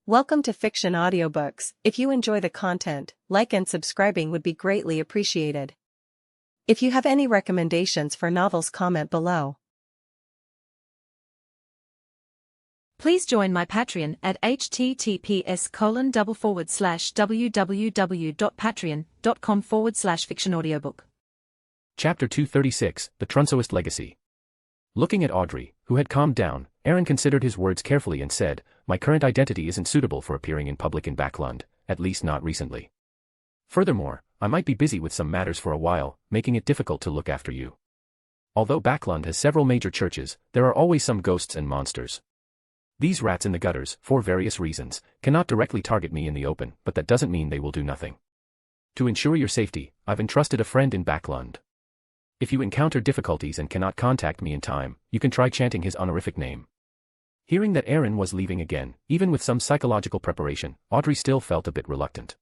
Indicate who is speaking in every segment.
Speaker 1: Welcome to Fiction Audiobooks. If you enjoy the content, like and subscribing would be greatly appreciated. If you have any recommendations for novels, comment below.
Speaker 2: Please join my Patreon at https://www.patreon.com/fictionaudiobook.
Speaker 3: Chapter 236, The Trunsoist Legacy. Looking at Audrey, who had calmed down, Aaron considered his words carefully and said, "My current identity isn't suitable for appearing in public in Backlund, at least not recently. Furthermore, I might be busy with some matters for a while, making it difficult to look after you. Although Backlund has several major churches, there are always some ghosts and monsters. These rats in the gutters, for various reasons, cannot directly target me in the open, but that doesn't mean they will do nothing. To ensure your safety, I've entrusted a friend in Backlund. If you encounter difficulties and cannot contact me in time, you can try chanting his honorific name." Hearing that Aaron was leaving again, even with some psychological preparation, Audrey still felt a bit reluctant.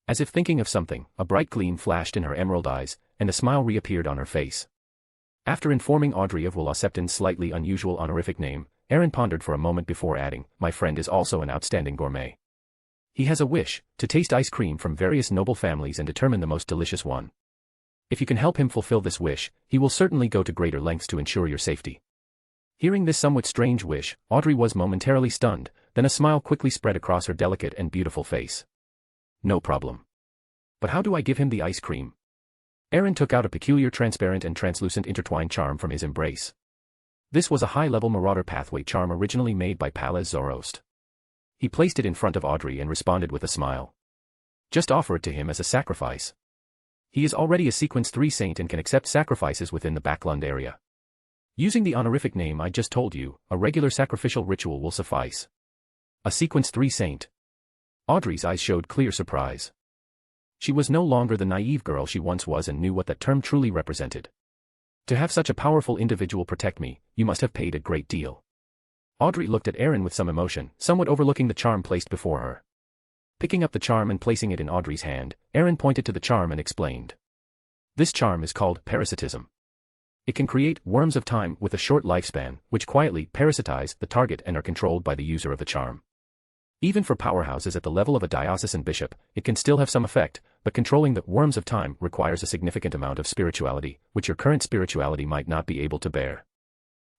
Speaker 3: As if thinking of something, a bright gleam flashed in her emerald eyes, and a smile reappeared on her face. After informing Audrey of Will Septon's slightly unusual honorific name, Aaron pondered for a moment before adding, "My friend is also an outstanding gourmet. He has a wish, to taste ice cream from various noble families and determine the most delicious one. If you can help him fulfill this wish, he will certainly go to greater lengths to ensure your safety." Hearing this somewhat strange wish, Audrey was momentarily stunned, then a smile quickly spread across her delicate and beautiful face. "No problem. But how do I give him the ice cream?" Aaron took out a peculiar transparent and translucent intertwined charm from his embrace. This was a high-level marauder pathway charm originally made by Palaz Zoroast. He placed it in front of Audrey and responded with a smile. "Just offer it to him as a sacrifice. He is already a Sequence 3 saint and can accept sacrifices within the Backlund area. Using the honorific name I just told you, a regular sacrificial ritual will suffice." A Sequence 3 saint? Audrey's eyes showed clear surprise. She was no longer the naive girl she once was and knew what that term truly represented. "To have such a powerful individual protect me, you must have paid a great deal." Audrey looked at Aaron with some emotion, somewhat overlooking the charm placed before her. Picking up the charm and placing it in Audrey's hand, Aaron pointed to the charm and explained. "This charm is called parasitism. It can create worms of time with a short lifespan, which quietly parasitize the target and are controlled by the user of the charm. Even for powerhouses at the level of a diocesan bishop, it can still have some effect, but controlling the worms of time requires a significant amount of spirituality, which your current spirituality might not be able to bear.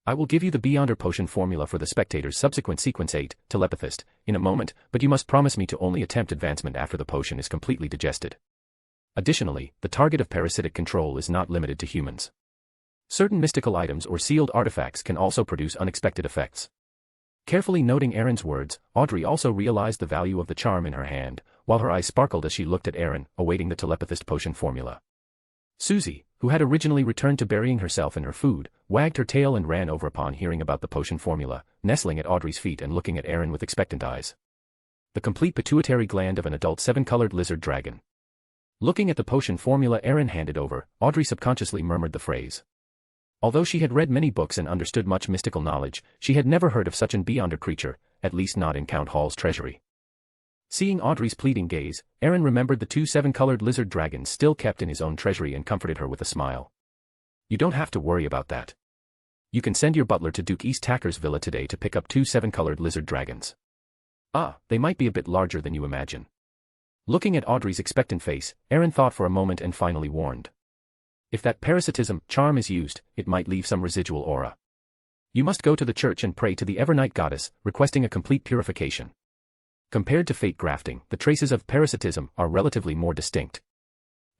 Speaker 3: I will give you the Beyonder potion formula for the spectator's subsequent Sequence 8, Telepathist, in a moment, but you must promise me to only attempt advancement after the potion is completely digested. Additionally, the target of parasitic control is not limited to humans. Certain mystical items or sealed artifacts can also produce unexpected effects." Carefully noting Aaron's words, Audrey also realized the value of the charm in her hand, while her eyes sparkled as she looked at Aaron, awaiting the Telepathist potion formula. Susie, who had originally returned to burying herself in her food, wagged her tail and ran over upon hearing about the potion formula, nestling at Audrey's feet and looking at Aaron with expectant eyes. The complete pituitary gland of an adult 7-colored lizard dragon. Looking at the potion formula Aaron handed over, Audrey subconsciously murmured the phrase. Although she had read many books and understood much mystical knowledge, she had never heard of such an Beyonder creature, at least not in Count Hall's treasury. Seeing Audrey's pleading gaze, Aaron remembered the 2 7-colored lizard dragons still kept in his own treasury and comforted her with a smile. "You don't have to worry about that. You can send your butler to Duke East Tacker's villa today to pick up 2 7-colored lizard dragons. They might be a bit larger than you imagine." Looking at Audrey's expectant face, Aaron thought for a moment and finally warned. "If that parasitism charm is used, it might leave some residual aura. You must go to the church and pray to the Evernight goddess, requesting a complete purification. Compared to fate grafting, the traces of parasitism are relatively more distinct."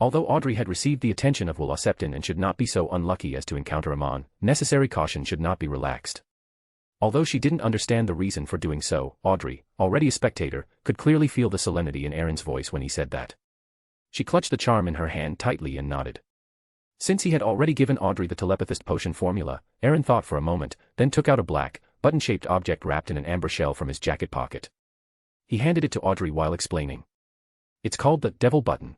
Speaker 3: Although Audrey had received the attention of Will Septon and should not be so unlucky as to encounter Amon, necessary caution should not be relaxed. Although she didn't understand the reason for doing so, Audrey, already a spectator, could clearly feel the solemnity in Aaron's voice when he said that. She clutched the charm in her hand tightly and nodded. Since he had already given Audrey the telepathist potion formula, Aaron thought for a moment, then took out a black, button-shaped object wrapped in an amber shell from his jacket pocket. He handed it to Audrey while explaining. "It's called the Devil Button.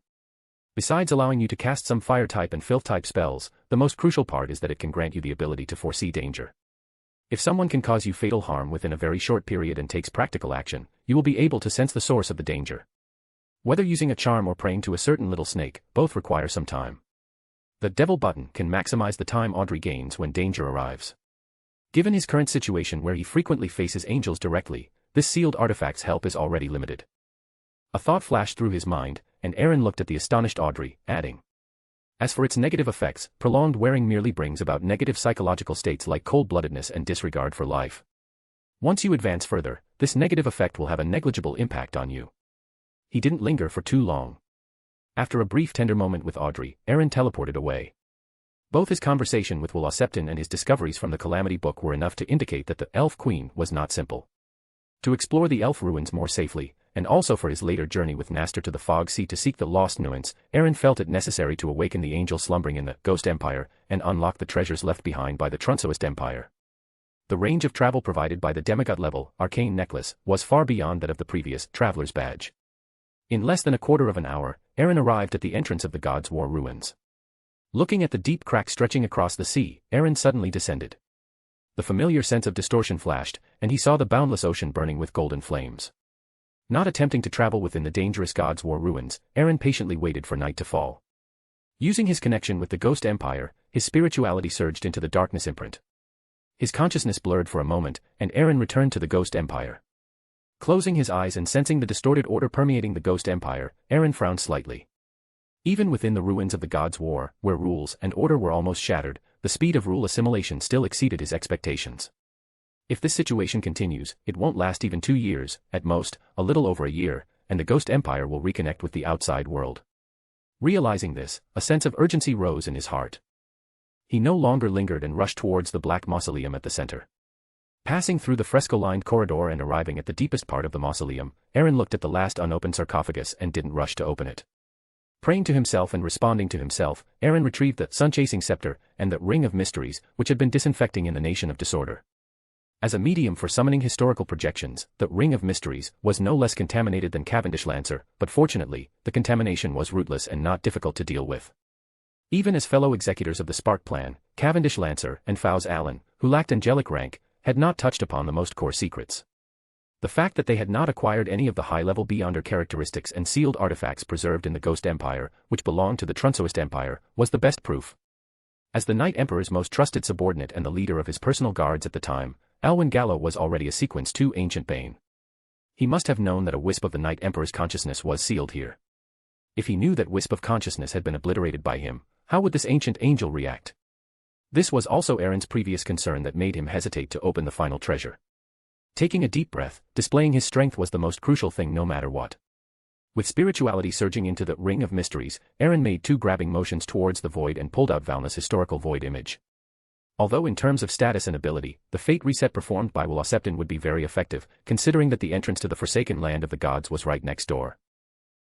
Speaker 3: Besides allowing you to cast some fire-type and filth-type spells, the most crucial part is that it can grant you the ability to foresee danger. If someone can cause you fatal harm within a very short period and takes practical action, you will be able to sense the source of the danger. Whether using a charm or praying to a certain little snake, both require some time. The Devil Button can maximize the time Audrey gains when danger arrives. Given his current situation where he frequently faces angels directly, This sealed artifact's help is already limited. A thought flashed through his mind, and Aaron looked at the astonished Audrey, adding, as for its negative effects, prolonged wearing merely brings about negative psychological states like cold-bloodedness and disregard for life. Once you advance further, this negative effect will have a negligible impact on you. He didn't linger for too long. After a brief tender moment with Audrey, Aaron teleported away. Both his conversation with Will Septon and his discoveries from the Calamity Book were enough to indicate that the Elf Queen was not simple. To explore the elf ruins more safely, and also for his later journey with Nastor to the Fog Sea to seek the lost nuance, Aaron felt it necessary to awaken the angel slumbering in the Ghost Empire and unlock the treasures left behind by the Trunsoist Empire. The range of travel provided by the demigod-level arcane necklace was far beyond that of the previous Traveler's Badge. In less than a quarter of an hour, Aaron arrived at the entrance of the God's War ruins. Looking at the deep crack stretching across the sea, Aaron suddenly descended. The familiar sense of distortion flashed, and he saw the boundless ocean burning with golden flames. Not attempting to travel within the dangerous God's War ruins, Aaron patiently waited for night to fall. Using his connection with the Ghost Empire, his spirituality surged into the darkness imprint. His consciousness blurred for a moment, and Aaron returned to the Ghost Empire. Closing his eyes and sensing the distorted order permeating the Ghost Empire, Aaron frowned slightly. Even within the ruins of the God's War, where rules and order were almost shattered, the speed of rule assimilation still exceeded his expectations. If this situation continues, it won't last even 2 years, at most, a little over a year, and the Ghost Empire will reconnect with the outside world. Realizing this, a sense of urgency rose in his heart. He no longer lingered and rushed towards the black mausoleum at the center. Passing through the fresco-lined corridor and arriving at the deepest part of the mausoleum, Aaron looked at the last unopened sarcophagus and didn't rush to open it. Praying to himself and responding to himself, Aaron retrieved the sun-chasing scepter and the ring of mysteries, which had been disinfecting in the nation of disorder. As a medium for summoning historical projections, the Ring of Mysteries was no less contaminated than Cavendish Lancer, but fortunately, the contamination was rootless and not difficult to deal with. Even as fellow executors of the Spark Plan, Cavendish Lancer and Fowles Allen, who lacked angelic rank, had not touched upon the most core secrets. The fact that they had not acquired any of the high-level Beyonder characteristics and sealed artifacts preserved in the Ghost Empire, which belonged to the Trunsoist Empire, was the best proof. As the Night Emperor's most trusted subordinate and the leader of his personal guards at the time, Alwyn Gallo was already a Sequence 2 ancient bane. He must have known that a wisp of the Night Emperor's consciousness was sealed here. If he knew that wisp of consciousness had been obliterated by him, how would this ancient angel react? This was also Aaron's previous concern that made him hesitate to open the final treasure. Taking a deep breath, displaying his strength was the most crucial thing no matter what. With spirituality surging into the Ring of Mysteries, Aaron made 2 grabbing motions towards the void and pulled out Valna's historical void image. Although in terms of status and ability, the fate reset performed by Will Septon would be very effective, considering that the entrance to the Forsaken Land of the Gods was right next door.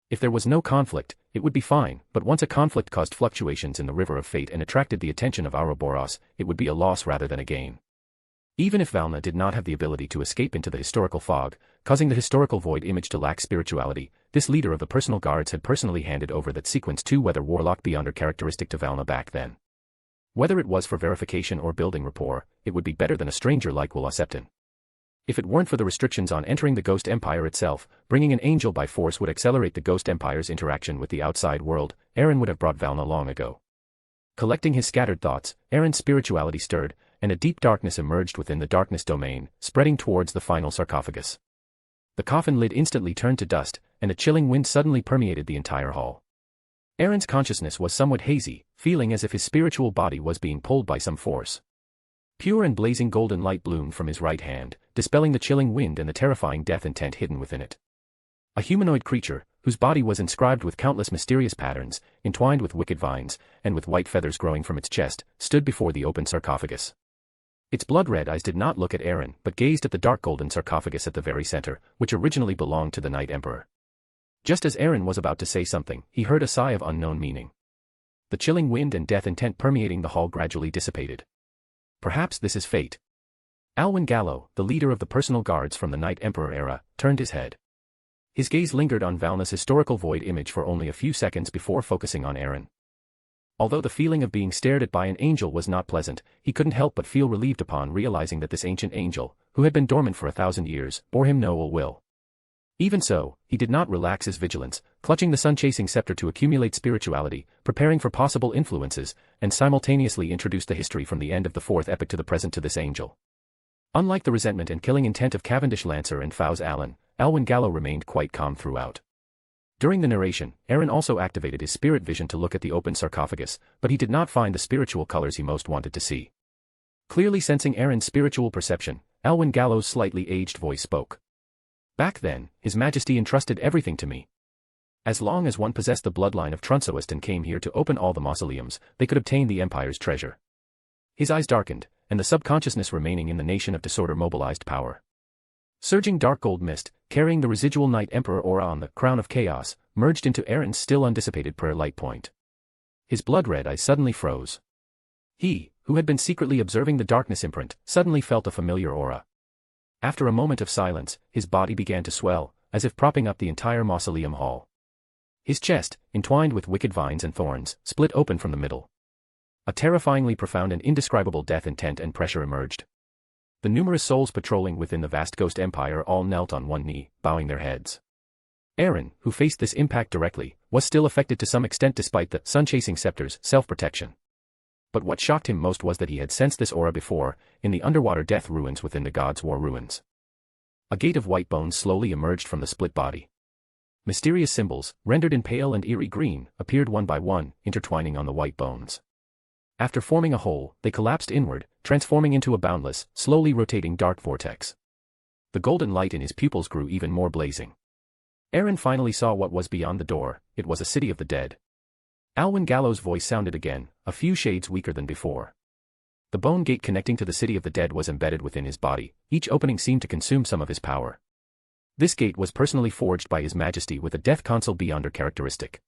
Speaker 3: If there was no conflict, it would be fine, but once a conflict caused fluctuations in the River of Fate and attracted the attention of Ouroboros, it would be a loss rather than a gain. Even if Valna did not have the ability to escape into the historical fog, causing the historical void image to lack spirituality, this leader of the personal guards had personally handed over that Sequence 2 Weather Warlock Beyonder characteristic to Valna back then. Whether it was for verification or building rapport, it would be better than a stranger like Will Septon. If it weren't for the restrictions on entering the Ghost Empire itself, bringing an angel by force would accelerate the Ghost Empire's interaction with the outside world. Aaron would have brought Valna long ago. Collecting his scattered thoughts, Aaron's spirituality stirred, and a deep darkness emerged within the darkness domain, spreading towards the final sarcophagus. The coffin lid instantly turned to dust, and a chilling wind suddenly permeated the entire hall. Aaron's consciousness was somewhat hazy, feeling as if his spiritual body was being pulled by some force. Pure and blazing golden light bloomed from his right hand, dispelling the chilling wind and the terrifying death intent hidden within it. A humanoid creature, whose body was inscribed with countless mysterious patterns, entwined with wicked vines, and with white feathers growing from its chest, stood before the open sarcophagus. Its blood-red eyes did not look at Aaron, but gazed at the dark golden sarcophagus at the very center, which originally belonged to the Night Emperor. Just as Aaron was about to say something, he heard a sigh of unknown meaning. The chilling wind and death intent permeating the hall gradually dissipated. Perhaps this is fate. Alwyn Gallo, the leader of the personal guards from the Night Emperor era, turned his head. His gaze lingered on Valna's historical void image for only a few seconds before focusing on Aaron. Although the feeling of being stared at by an angel was not pleasant, he couldn't help but feel relieved upon realizing that this ancient angel, who had been dormant for 1,000 years, bore him no ill will. Even so, he did not relax his vigilance, clutching the sun-chasing scepter to accumulate spirituality, preparing for possible influences, and simultaneously introduced the history from the end of the fourth epoch to the present to this angel. Unlike the resentment and killing intent of Cavendish Lancer and Fow's Alwyn Gallo remained quite calm throughout. During the narration, Aaron also activated his spirit vision to look at the open sarcophagus, but he did not find the spiritual colors he most wanted to see. Clearly sensing Aaron's spiritual perception, Alwyn Gallo's slightly aged voice spoke. Back then, His Majesty entrusted everything to me. As long as one possessed the bloodline of Trunsoist and came here to open all the mausoleums, they could obtain the Empire's treasure. His eyes darkened, and the subconsciousness remaining in the Nation of Disorder mobilized power. Surging dark gold mist, carrying the residual Night Emperor aura on the Crown of Chaos, merged into Aaron's still undissipated prayer light point. His blood-red eyes suddenly froze. He, who had been secretly observing the darkness imprint, suddenly felt a familiar aura. After a moment of silence, his body began to swell, as if propping up the entire mausoleum hall. His chest, entwined with wicked vines and thorns, split open from the middle. A terrifyingly profound and indescribable death intent and pressure emerged. The numerous souls patrolling within the vast ghost empire all knelt on one knee, bowing their heads. Aaron, who faced this impact directly, was still affected to some extent despite the sun-chasing scepter's self-protection. But what shocked him most was that he had sensed this aura before, in the underwater death ruins within the God's War ruins. A gate of white bones slowly emerged from the split body. Mysterious symbols, rendered in pale and eerie green, appeared one by one, intertwining on the white bones. After forming a hole, they collapsed inward, transforming into a boundless, slowly rotating dark vortex. The golden light in his pupils grew even more blazing. Aaron finally saw what was beyond the door. It was a city of the dead. Alwyn Gallo's voice sounded again, a few shades weaker than before. The bone gate connecting to the city of the dead was embedded within his body. Each opening seemed to consume some of his power. This gate was personally forged by His Majesty with a Death Console Beyonder characteristic.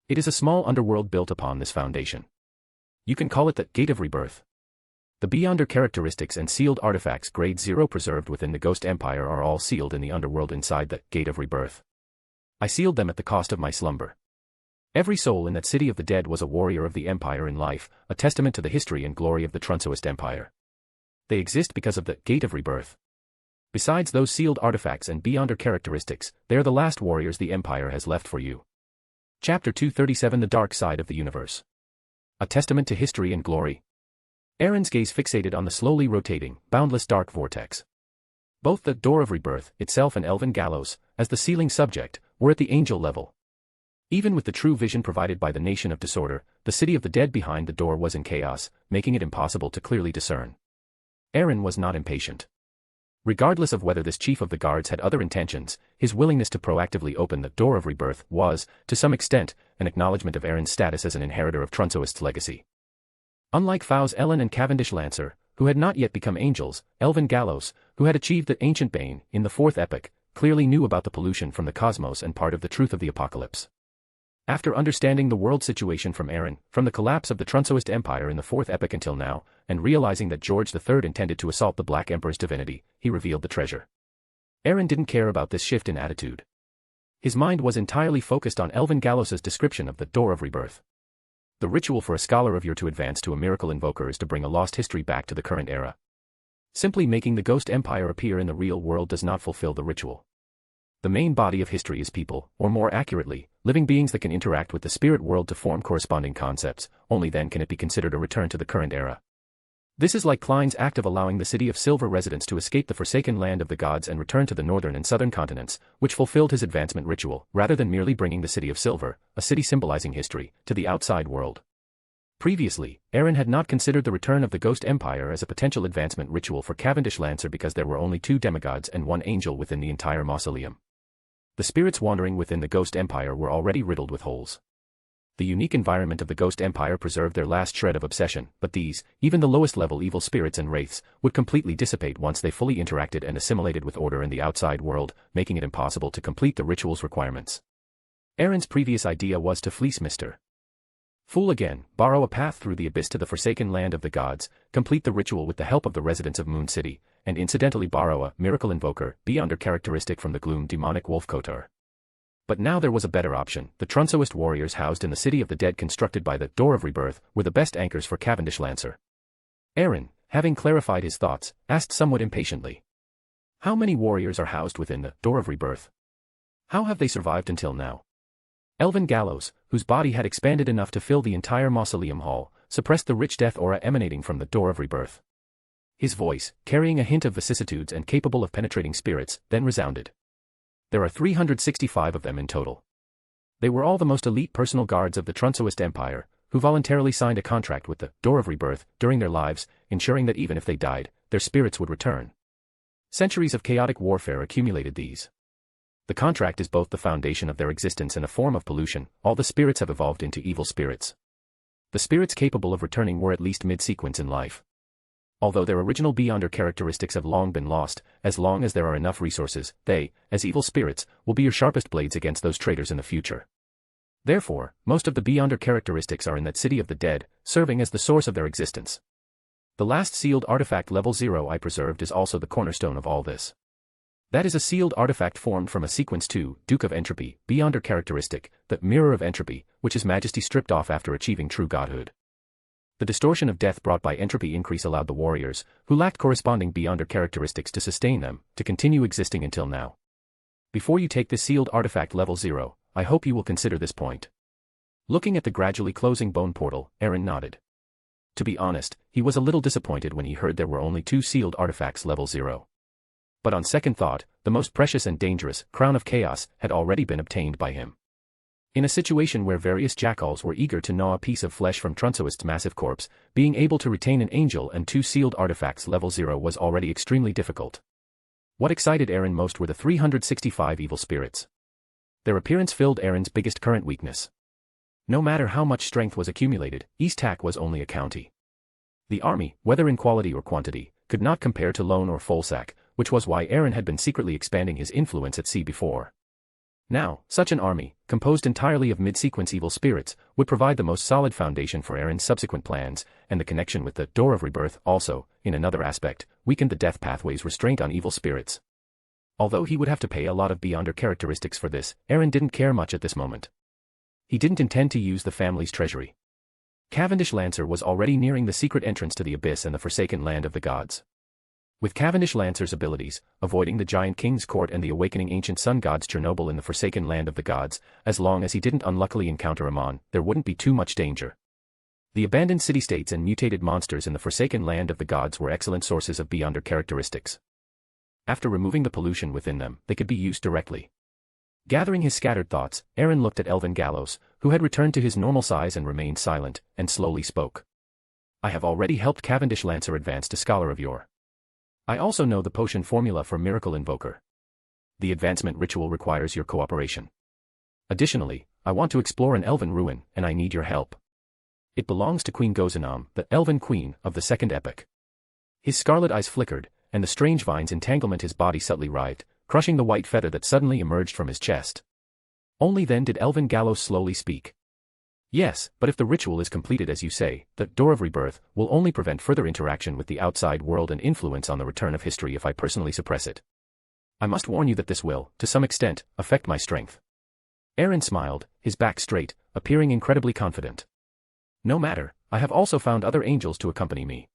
Speaker 3: It is a small underworld built upon this foundation. You can call it the Gate of Rebirth. The Beyonder characteristics and sealed artifacts grade 0 preserved within the Ghost Empire are all sealed in the underworld inside the Gate of Rebirth. I sealed them at the cost of my slumber. Every soul in that city of the dead was a warrior of the Empire in life, a testament to the history and glory of the Trunsoist Empire. They exist because of the Gate of Rebirth. Besides those sealed artifacts and Beyonder characteristics, they are the last warriors the Empire has left for you. Chapter 237 The Dark Side of the Universe. A testament to history and glory. Aaron's gaze fixated on the slowly rotating, boundless dark vortex. Both the Door of Rebirth itself and Alwyn Gallo's, as the sealing subject, were at the angel level. Even with the true vision provided by the Nation of Disorder, the city of the dead behind the door was in chaos, making it impossible to clearly discern. Aaron was not impatient. Regardless of whether this chief of the guards had other intentions, his willingness to proactively open the Door of Rebirth was, to some extent, an acknowledgement of Aaron's status as an inheritor of Trunsoist's legacy. Unlike Fow's Ellen and Cavendish Lancer, who had not yet become angels, Alwyn Gallo's, who had achieved the ancient bane in the fourth epoch, clearly knew about the pollution from the cosmos and part of the truth of the apocalypse. After understanding the world situation from Aaron, from the collapse of the Trunsoist Empire in the fourth epoch until now, and realizing that George III intended to assault the Black Emperor's divinity, he revealed the treasure. Aaron didn't care about this shift in attitude. His mind was entirely focused on Alwyn Gallo's description of the Door of Rebirth. The ritual for a scholar of yore to advance to a miracle invoker is to bring a lost history back to the current era. Simply making the Ghost Empire appear in the real world does not fulfill the ritual. The main body of history is people, or more accurately, living beings that can interact with the spirit world to form corresponding concepts. Only then can it be considered a return to the current era. This is like Klein's act of allowing the City of Silver residents to escape the forsaken land of the gods and return to the northern and southern continents, which fulfilled his advancement ritual, rather than merely bringing the City of Silver, a city symbolizing history, to the outside world. Previously, Aaron had not considered the return of the Ghost Empire as a potential advancement ritual for Cavendish Lancer because there were only 2 demigods and 1 angel within the entire mausoleum. The spirits wandering within the Ghost Empire were already riddled with holes. The unique environment of the Ghost Empire preserved their last shred of obsession, but these, even the lowest level evil spirits and wraiths, would completely dissipate once they fully interacted and assimilated with order in the outside world, making it impossible to complete the ritual's requirements. Aaron's previous idea was to fleece Mr. Fool again, borrow a path through the abyss to the forsaken land of the gods, complete the ritual with the help of the residents of Moon City, and incidentally borrow a miracle invoker, Beyonder characteristic from the gloom demonic Wolf Kotar. But now there was a better option. The Trunsoist warriors housed in the city of the dead constructed by the Door of Rebirth were the best anchors for Cavendish Lancer. Aaron, having clarified his thoughts, asked somewhat impatiently. How many warriors are housed within the Door of Rebirth? How have they survived until now? Alwyn Gallo's, whose body had expanded enough to fill the entire mausoleum hall, suppressed the rich death aura emanating from the Door of Rebirth. His voice, carrying a hint of vicissitudes and capable of penetrating spirits, then resounded. There are 365 of them in total. They were all the most elite personal guards of the Trunsoist Empire, who voluntarily signed a contract with the Door of Rebirth during their lives, ensuring that even if they died, their spirits would return. Centuries of chaotic warfare accumulated these. The contract is both the foundation of their existence and a form of pollution. All the spirits have evolved into evil spirits. The spirits capable of returning were at least mid-sequence in life. Although their original Beyonder characteristics have long been lost, as long as there are enough resources, they, as evil spirits, will be your sharpest blades against those traitors in the future. Therefore, most of the Beyonder characteristics are in that city of the dead, serving as the source of their existence. The last sealed artifact level 0 I preserved is also the cornerstone of all this. That is a sealed artifact formed from a sequence 2, Duke of Entropy, Beyonder characteristic, the Mirror of Entropy, which is majesty stripped off after achieving true godhood. The distortion of death brought by entropy increase allowed the warriors, who lacked corresponding Beyonder characteristics to sustain them, to continue existing until now. Before you take this sealed artifact level 0, I hope you will consider this point. Looking at the gradually closing bone portal, Aaron nodded. To be honest, he was a little disappointed when he heard there were only 2 sealed artifacts level 0. But on second thought, the most precious and dangerous, Crown of Chaos, had already been obtained by him. In a situation where various jackals were eager to gnaw a piece of flesh from Trunsoist's massive corpse, being able to retain an angel and 2 sealed artifacts level 0 was already extremely difficult. What excited Aaron most were the 365 evil spirits. Their appearance filled Aaron's biggest current weakness. No matter how much strength was accumulated, Eastak was only a county. The army, whether in quality or quantity, could not compare to Loen or Folsak, which was why Aaron had been secretly expanding his influence at sea before. Now, such an army, composed entirely of mid-sequence evil spirits, would provide the most solid foundation for Aaron's subsequent plans, and the connection with the Door of Rebirth also, in another aspect, weakened the death pathway's restraint on evil spirits. Although he would have to pay a lot of Beyonder characteristics for this, Aaron didn't care much at this moment. He didn't intend to use the family's treasury. Cavendish Lancer was already nearing the secret entrance to the Abyss and the Forsaken Land of the Gods. With Cavendish Lancer's abilities, avoiding the Giant King's court and the awakening ancient sun gods Chernobyl in the Forsaken Land of the Gods, as long as he didn't unluckily encounter Amon, there wouldn't be too much danger. The abandoned city-states and mutated monsters in the Forsaken Land of the Gods were excellent sources of Beyonder characteristics. After removing the pollution within them, they could be used directly. Gathering his scattered thoughts, Aaron looked at Elvin Gallows, who had returned to his normal size and remained silent, and slowly spoke. I have already helped Cavendish Lancer advance to Scholar of Yore. I also know the potion formula for Miracle Invoker. The advancement ritual requires your cooperation. Additionally, I want to explore an elven ruin, and I need your help. It belongs to Queen Gozanam, the elven queen of the second epoch. His scarlet eyes flickered, and the strange vine's entanglement his body subtly writhed, crushing the white feather that suddenly emerged from his chest. Only then did Elvin Gallows slowly speak. Yes, but if the ritual is completed as you say, the Door of Rebirth will only prevent further interaction with the outside world and influence on the return of history if I personally suppress it. I must warn you that this will, to some extent, affect my strength. Aaron smiled, his back straight, appearing incredibly confident. No matter, I have also found other angels to accompany me.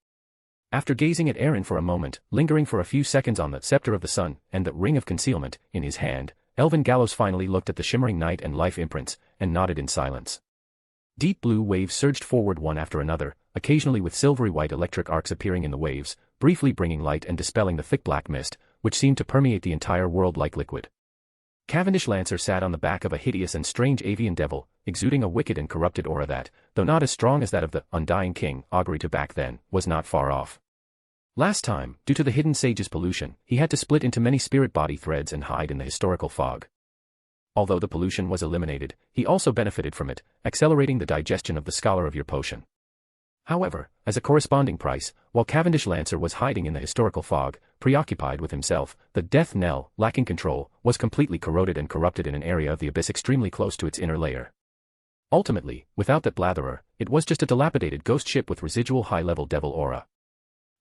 Speaker 3: After gazing at Aaron for a moment, lingering for a few seconds on the Scepter of the Sun and the Ring of Concealment in his hand, Elvin Gallows finally looked at the shimmering night and life imprints, and nodded in silence. Deep blue waves surged forward one after another, occasionally with silvery white electric arcs appearing in the waves, briefly bringing light and dispelling the thick black mist, which seemed to permeate the entire world like liquid. Cavendish Lancer sat on the back of a hideous and strange avian devil, exuding a wicked and corrupted aura that, though not as strong as that of the Undying King, augury to back then, was not far off. Last time, due to the Hidden Sage's pollution, he had to split into many spirit body threads and hide in the historical fog. Although the pollution was eliminated, he also benefited from it, accelerating the digestion of the Scholar of Your potion. However, as a corresponding price, while Cavendish Lancer was hiding in the historical fog, preoccupied with himself, the Death Knell, lacking control, was completely corroded and corrupted in an area of the abyss extremely close to its inner layer. Ultimately, without that blatherer, it was just a dilapidated ghost ship with residual high-level devil aura.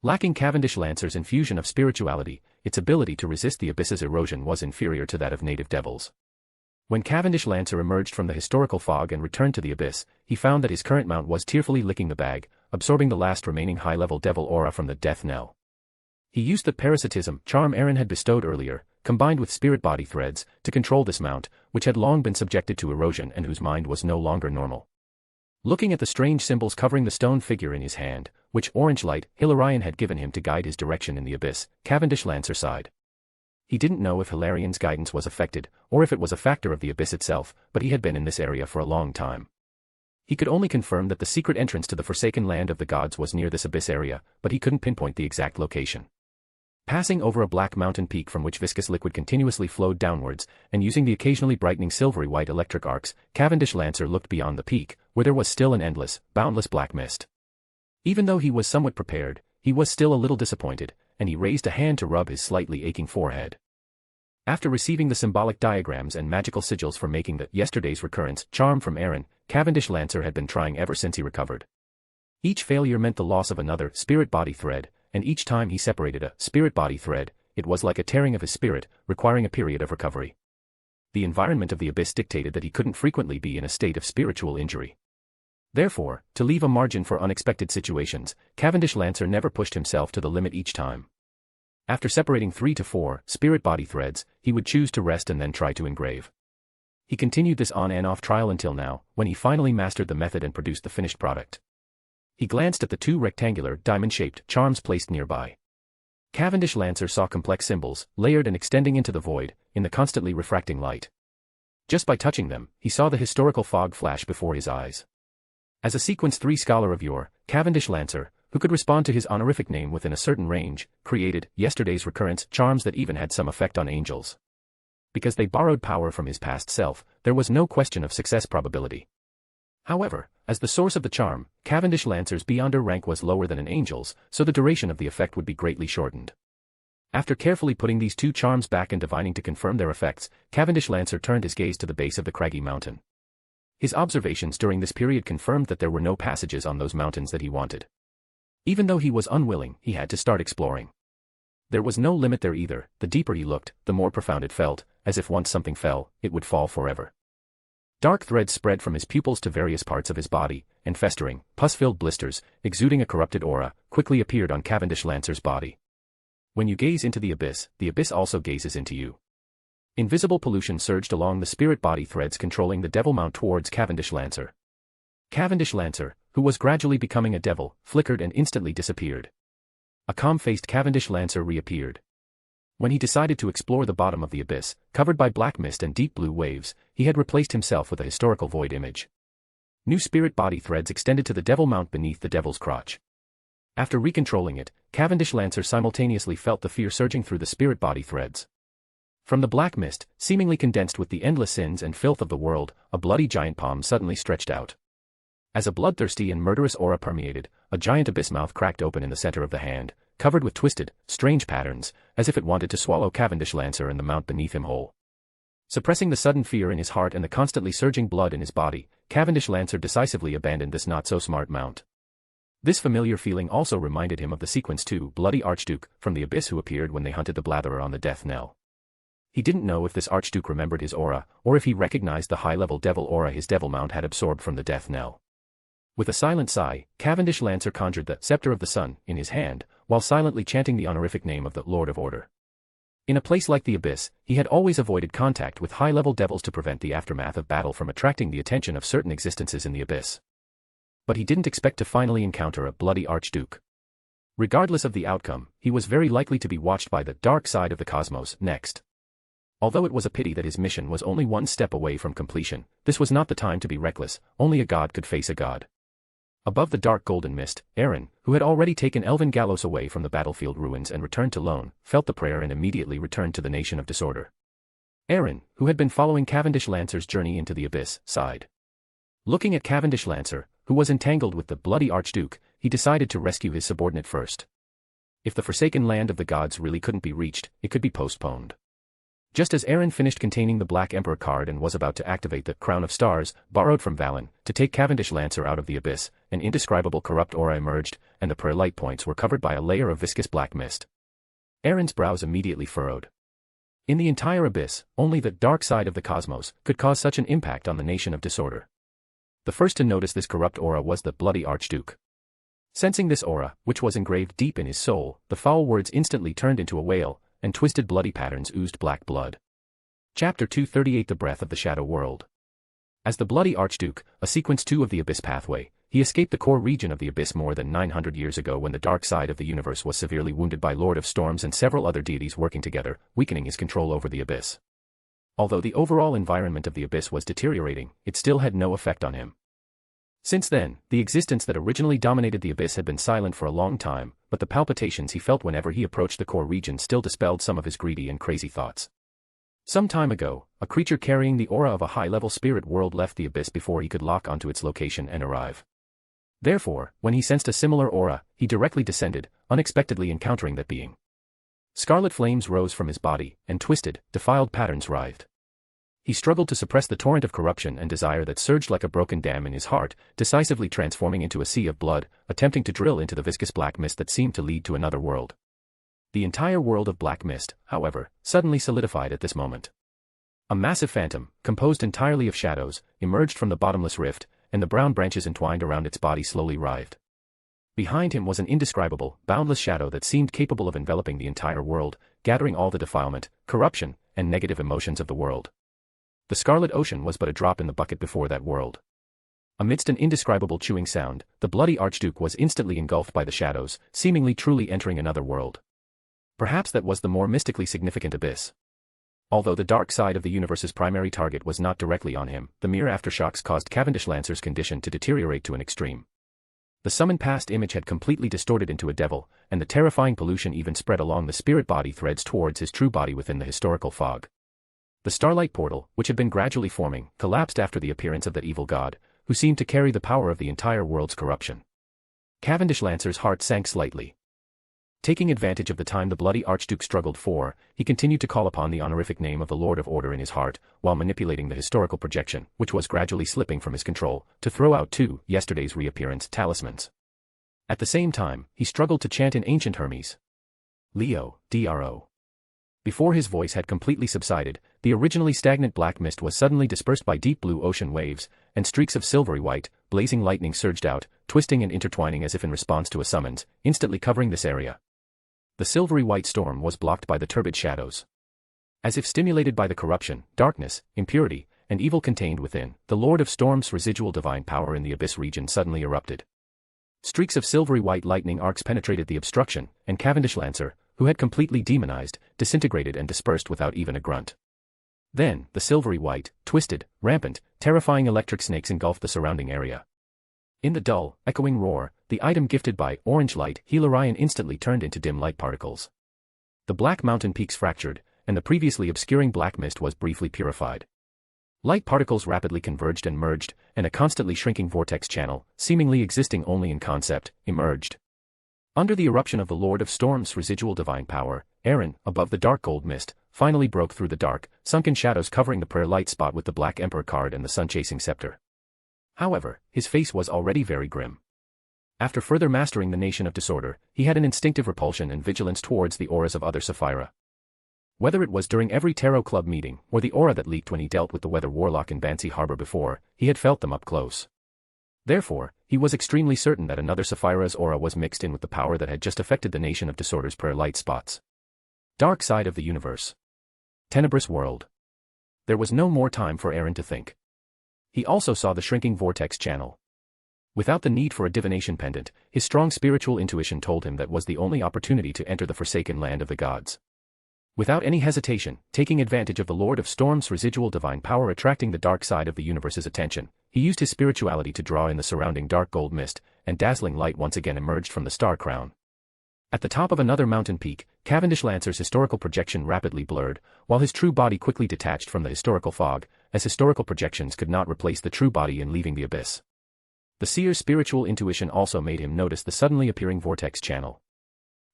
Speaker 3: Lacking Cavendish Lancer's infusion of spirituality, its ability to resist the abyss's erosion was inferior to that of native devils. When Cavendish Lancer emerged from the historical fog and returned to the abyss, he found that his current mount was tearfully licking the bag, absorbing the last remaining high-level devil aura from the Death Knell. He used the parasitism charm Aaron had bestowed earlier, combined with spirit body threads, to control this mount, which had long been subjected to erosion and whose mind was no longer normal. Looking at the strange symbols covering the stone figure in his hand, which orange light Hilarion had given him to guide his direction in the abyss, Cavendish Lancer sighed. He didn't know if Hilarion's guidance was affected, or if it was a factor of the abyss itself, but he had been in this area for a long time. He could only confirm that the secret entrance to the forsaken land of the gods was near this abyss area, but he couldn't pinpoint the exact location. Passing over a black mountain peak from which viscous liquid continuously flowed downwards, and using the occasionally brightening silvery white electric arcs, Cavendish Lancer looked beyond the peak, where there was still an endless, boundless black mist. Even though he was somewhat prepared, he was still a little disappointed, and he raised a hand to rub his slightly aching forehead. After receiving the symbolic diagrams and magical sigils for making the yesterday's recurrence charm from Aaron, Cavendish Lancer had been trying ever since he recovered. Each failure meant the loss of another spirit-body thread, and each time he separated a spirit-body thread, it was like a tearing of his spirit, requiring a period of recovery. The environment of the abyss dictated that he couldn't frequently be in a state of spiritual injury. Therefore, to leave a margin for unexpected situations, Cavendish Lancer never pushed himself to the limit each time. After separating 3 to 4 spirit-body threads, he would choose to rest and then try to engrave. He continued this on and off trial until now, when he finally mastered the method and produced the finished product. He glanced at the 2 rectangular, diamond-shaped charms placed nearby. Cavendish Lancer saw complex symbols, layered and extending into the void, in the constantly refracting light. Just by touching them, he saw the historical fog flash before his eyes. As a Sequence 3 scholar of yore, Cavendish Lancer, who could respond to his honorific name within a certain range, created yesterday's recurrence charms that even had some effect on angels. Because they borrowed power from his past self, there was no question of success probability. However, as the source of the charm, Cavendish Lancer's beyonder rank was lower than an angel's, so the duration of the effect would be greatly shortened. After carefully putting these 2 charms back and divining to confirm their effects, Cavendish Lancer turned his gaze to the base of the craggy mountain. His observations during this period confirmed that there were no passages on those mountains that he wanted. Even though he was unwilling, he had to start exploring. There was no limit there either. The deeper he looked, the more profound it felt, as if once something fell, it would fall forever. Dark threads spread from his pupils to various parts of his body, and festering, pus-filled blisters, exuding a corrupted aura, quickly appeared on Cavendish Lancer's body. When you gaze into the abyss also gazes into you. Invisible pollution surged along the spirit body threads controlling the devil mount towards Cavendish Lancer. Cavendish Lancer, who was gradually becoming a devil, flickered and instantly disappeared. A calm-faced Cavendish Lancer reappeared. When he decided to explore the bottom of the abyss, covered by black mist and deep blue waves, he had replaced himself with a historical void image. New spirit body threads extended to the devil mount beneath the devil's crotch. After recontrolling it, Cavendish Lancer simultaneously felt the fear surging through the spirit body threads. From the black mist, seemingly condensed with the endless sins and filth of the world, a bloody giant palm suddenly stretched out. As a bloodthirsty and murderous aura permeated, a giant abyss mouth cracked open in the center of the hand, covered with twisted, strange patterns, as if it wanted to swallow Cavendish Lancer and the mount beneath him whole. Suppressing the sudden fear in his heart and the constantly surging blood in his body, Cavendish Lancer decisively abandoned this not-so-smart mount. This familiar feeling also reminded him of the Sequence 2 Bloody Archduke from the abyss who appeared when they hunted the Blatherer on the death knell. He didn't know if this Archduke remembered his aura, or if he recognized the high-level devil aura his devil mount had absorbed from the death knell. With a silent sigh, Cavendish Lancer conjured the Scepter of the Sun in his hand, while silently chanting the honorific name of the Lord of Order. In a place like the abyss, he had always avoided contact with high-level devils to prevent the aftermath of battle from attracting the attention of certain existences in the abyss. But he didn't expect to finally encounter a bloody Archduke. Regardless of the outcome, he was very likely to be watched by the dark side of the cosmos next. Although it was a pity that his mission was only one step away from completion, this was not the time to be reckless. Only a god could face a god. Above the dark golden mist, Aaron, who had already taken Elvin Gallos away from the battlefield ruins and returned to Loen, felt the prayer and immediately returned to the nation of disorder. Aaron, who had been following Cavendish Lancer's journey into the abyss, sighed. Looking at Cavendish Lancer, who was entangled with the bloody Archduke, he decided to rescue his subordinate first. If the forsaken land of the gods really couldn't be reached, it could be postponed. Just as Aaron finished containing the Black Emperor card and was about to activate the Crown of Stars, borrowed from Valen, to take Cavendish Lancer out of the abyss, an indescribable corrupt aura emerged, and the prayer light points were covered by a layer of viscous black mist. Aaron's brows immediately furrowed. In the entire abyss, only the dark side of the cosmos could cause such an impact on the nation of disorder. The first to notice this corrupt aura was the bloody Archduke. Sensing this aura, which was engraved deep in his soul, the foul words instantly turned into a wail, and twisted bloody patterns oozed black blood. Chapter 238 The Breath of the Shadow World. As the Bloody Archduke, a sequence 2 of the Abyss pathway, he escaped the core region of the Abyss more than 900 years ago when the dark side of the universe was severely wounded by Lord of Storms and several other deities working together, weakening his control over the Abyss. Although the overall environment of the Abyss was deteriorating, it still had no effect on him. Since then, the existence that originally dominated the Abyss had been silent for a long time, but the palpitations he felt whenever he approached the core region still dispelled some of his greedy and crazy thoughts. Some time ago, a creature carrying the aura of a high-level spirit world left the Abyss before he could lock onto its location and arrive. Therefore, when he sensed a similar aura, he directly descended, unexpectedly encountering that being. Scarlet flames rose from his body, and twisted, defiled patterns writhed. He struggled to suppress the torrent of corruption and desire that surged like a broken dam in his heart, decisively transforming into a sea of blood, attempting to drill into the viscous black mist that seemed to lead to another world. The entire world of black mist, however, suddenly solidified at this moment. A massive phantom, composed entirely of shadows, emerged from the bottomless rift, and the brown branches entwined around its body slowly writhed. Behind him was an indescribable, boundless shadow that seemed capable of enveloping the entire world, gathering all the defilement, corruption, and negative emotions of the world. The Scarlet Ocean was but a drop in the bucket before that world. Amidst an indescribable chewing sound, the Bloody Archduke was instantly engulfed by the shadows, seemingly truly entering another world. Perhaps that was the more mystically significant Abyss. Although the dark side of the universe's primary target was not directly on him, the mere aftershocks caused Cavendish Lancer's condition to deteriorate to an extreme. The summoned past image had completely distorted into a devil, and the terrifying pollution even spread along the spirit body threads towards his true body within the historical fog. The starlight portal, which had been gradually forming, collapsed after the appearance of that evil god, who seemed to carry the power of the entire world's corruption. Cavendish Lancer's heart sank slightly. Taking advantage of the time the Bloody Archduke struggled for, he continued to call upon the honorific name of the Lord of Order in his heart, while manipulating the historical projection, which was gradually slipping from his control, to throw out 2 yesterday's reappearance talismans. At the same time, he struggled to chant in ancient Hermes. Leo, Dro. Before his voice had completely subsided, the originally stagnant black mist was suddenly dispersed by deep blue ocean waves, and streaks of silvery white, blazing lightning surged out, twisting and intertwining as if in response to a summons, instantly covering this area. The silvery white storm was blocked by the turbid shadows. As if stimulated by the corruption, darkness, impurity, and evil contained within, the Lord of Storm's residual divine power in the Abyss region suddenly erupted. Streaks of silvery white lightning arcs penetrated the obstruction, and Cavendish Lancer, who had completely demonized, disintegrated and dispersed without even a grunt. Then, the silvery white, twisted, rampant, terrifying electric snakes engulfed the surrounding area. In the dull, echoing roar, the item gifted by Orange Light Helarion instantly turned into dim light particles. The black mountain peaks fractured, and the previously obscuring black mist was briefly purified. Light particles rapidly converged and merged, and a constantly shrinking vortex channel, seemingly existing only in concept, emerged. Under the eruption of the Lord of Storm's residual divine power, Aaron, above the dark gold mist, finally broke through the dark, sunken shadows covering the prayer light spot with the Black Emperor card and the sun-chasing scepter. However, his face was already very grim. After further mastering the Nation of Disorder, he had an instinctive repulsion and vigilance towards the auras of other Sapphira. Whether it was during every Tarot Club meeting, or the aura that leaked when he dealt with the Weather Warlock in Bansi Harbor before, he had felt them up close. Therefore, he was extremely certain that another Sapphira's aura was mixed in with the power that had just affected the Nation of Disorder's prayer light spots. Dark side of the universe. Tenebrous world. There was no more time for Aaron to think. He also saw the shrinking vortex channel. Without the need for a divination pendant, his strong spiritual intuition told him that was the only opportunity to enter the forsaken land of the gods. Without any hesitation, taking advantage of the Lord of Storm's residual divine power attracting the dark side of the universe's attention, he used his spirituality to draw in the surrounding dark gold mist, and dazzling light once again emerged from the star crown. At the top of another mountain peak, Cavendish Lancer's historical projection rapidly blurred, while his true body quickly detached from the historical fog, as historical projections could not replace the true body in leaving the abyss. The seer's spiritual intuition also made him notice the suddenly appearing vortex channel.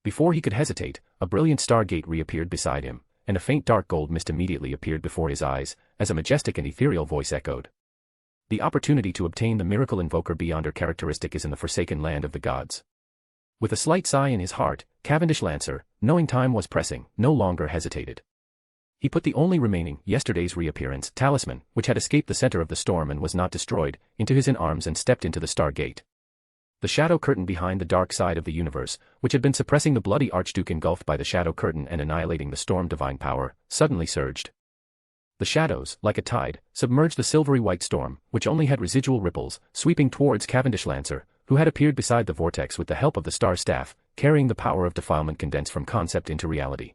Speaker 3: Before he could hesitate, a brilliant stargate reappeared beside him, and a faint dark gold mist immediately appeared before his eyes, as a majestic and ethereal voice echoed. The opportunity to obtain the miracle invoker beyonder characteristic is in the forsaken land of the gods. With a slight sigh in his heart, Cavendish Lancer, knowing time was pressing, no longer hesitated. He put the only remaining, yesterday's reappearance, talisman, which had escaped the center of the storm and was not destroyed, into his arms and stepped into the stargate. The shadow curtain behind the dark side of the universe, which had been suppressing the Bloody Archduke engulfed by the shadow curtain and annihilating the storm divine power, suddenly surged. The shadows, like a tide, submerged the silvery white storm, which only had residual ripples, sweeping towards Cavendish Lancer, who had appeared beside the vortex with the help of the star staff, carrying the power of defilement condensed from concept into reality.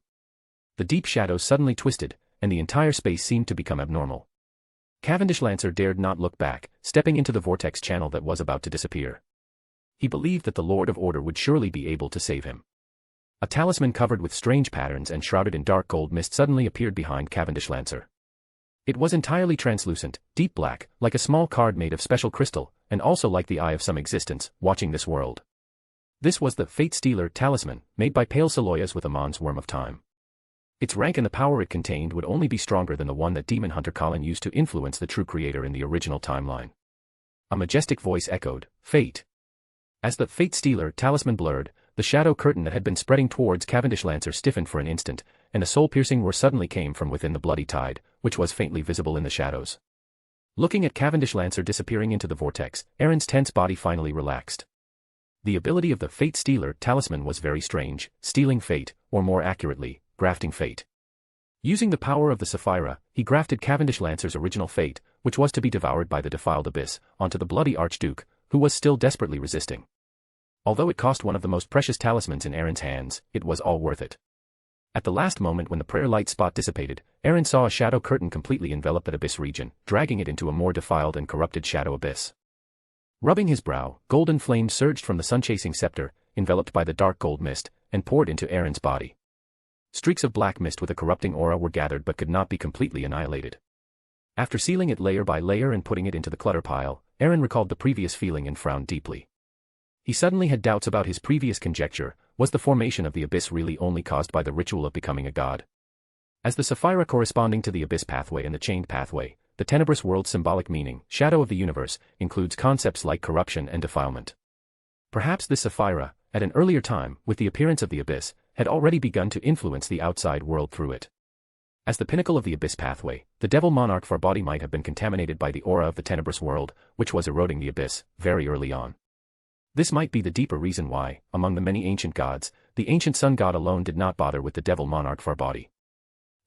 Speaker 3: The deep shadows suddenly twisted, and the entire space seemed to become abnormal. Cavendish Lancer dared not look back, stepping into the vortex channel that was about to disappear. He believed that the Lord of Order would surely be able to save him. A talisman covered with strange patterns and shrouded in dark gold mist suddenly appeared behind Cavendish Lancer. It was entirely translucent, deep black, like a small card made of special crystal, and also like the eye of some existence, watching this world. This was the Fate Stealer talisman, made by Pale Saloyas with Amon's Worm of Time. Its rank and the power it contained would only be stronger than the one that Demon Hunter Colin used to influence the true creator in the original timeline. A majestic voice echoed, "Fate." As the Fate Stealer talisman blurred, the shadow curtain that had been spreading towards Cavendish Lancer stiffened for an instant, and a soul-piercing roar suddenly came from within the bloody tide, which was faintly visible in the shadows. Looking at Cavendish Lancer disappearing into the vortex, Aaron's tense body finally relaxed. The ability of the Fate Stealer talisman was very strange, stealing fate, or more accurately, grafting fate. Using the power of the Sapphira, he grafted Cavendish Lancer's original fate, which was to be devoured by the defiled abyss, onto the bloody Archduke, who was still desperately resisting. Although it cost one of the most precious talismans in Aaron's hands, it was all worth it. At the last moment when the prayer light spot dissipated, Aaron saw a shadow curtain completely envelop that abyss region, dragging it into a more defiled and corrupted shadow abyss. Rubbing his brow, golden flame surged from the sun-chasing scepter, enveloped by the dark gold mist, and poured into Aaron's body. Streaks of black mist with a corrupting aura were gathered but could not be completely annihilated. After sealing it layer by layer and putting it into the clutter pile, Aaron recalled the previous feeling and frowned deeply. He suddenly had doubts about his previous conjecture. Was the formation of the abyss really only caused by the ritual of becoming a god? As the Sapphira corresponding to the abyss pathway and the chained pathway, the tenebrous world's symbolic meaning, shadow of the universe, includes concepts like corruption and defilement. Perhaps this Sapphira, at an earlier time, with the appearance of the abyss, had already begun to influence the outside world through it. As the pinnacle of the abyss pathway, the devil monarch for body might have been contaminated by the aura of the tenebrous world, which was eroding the abyss, very early on. This might be the deeper reason why, among the many ancient gods, the ancient sun god alone did not bother with the devil monarch for body.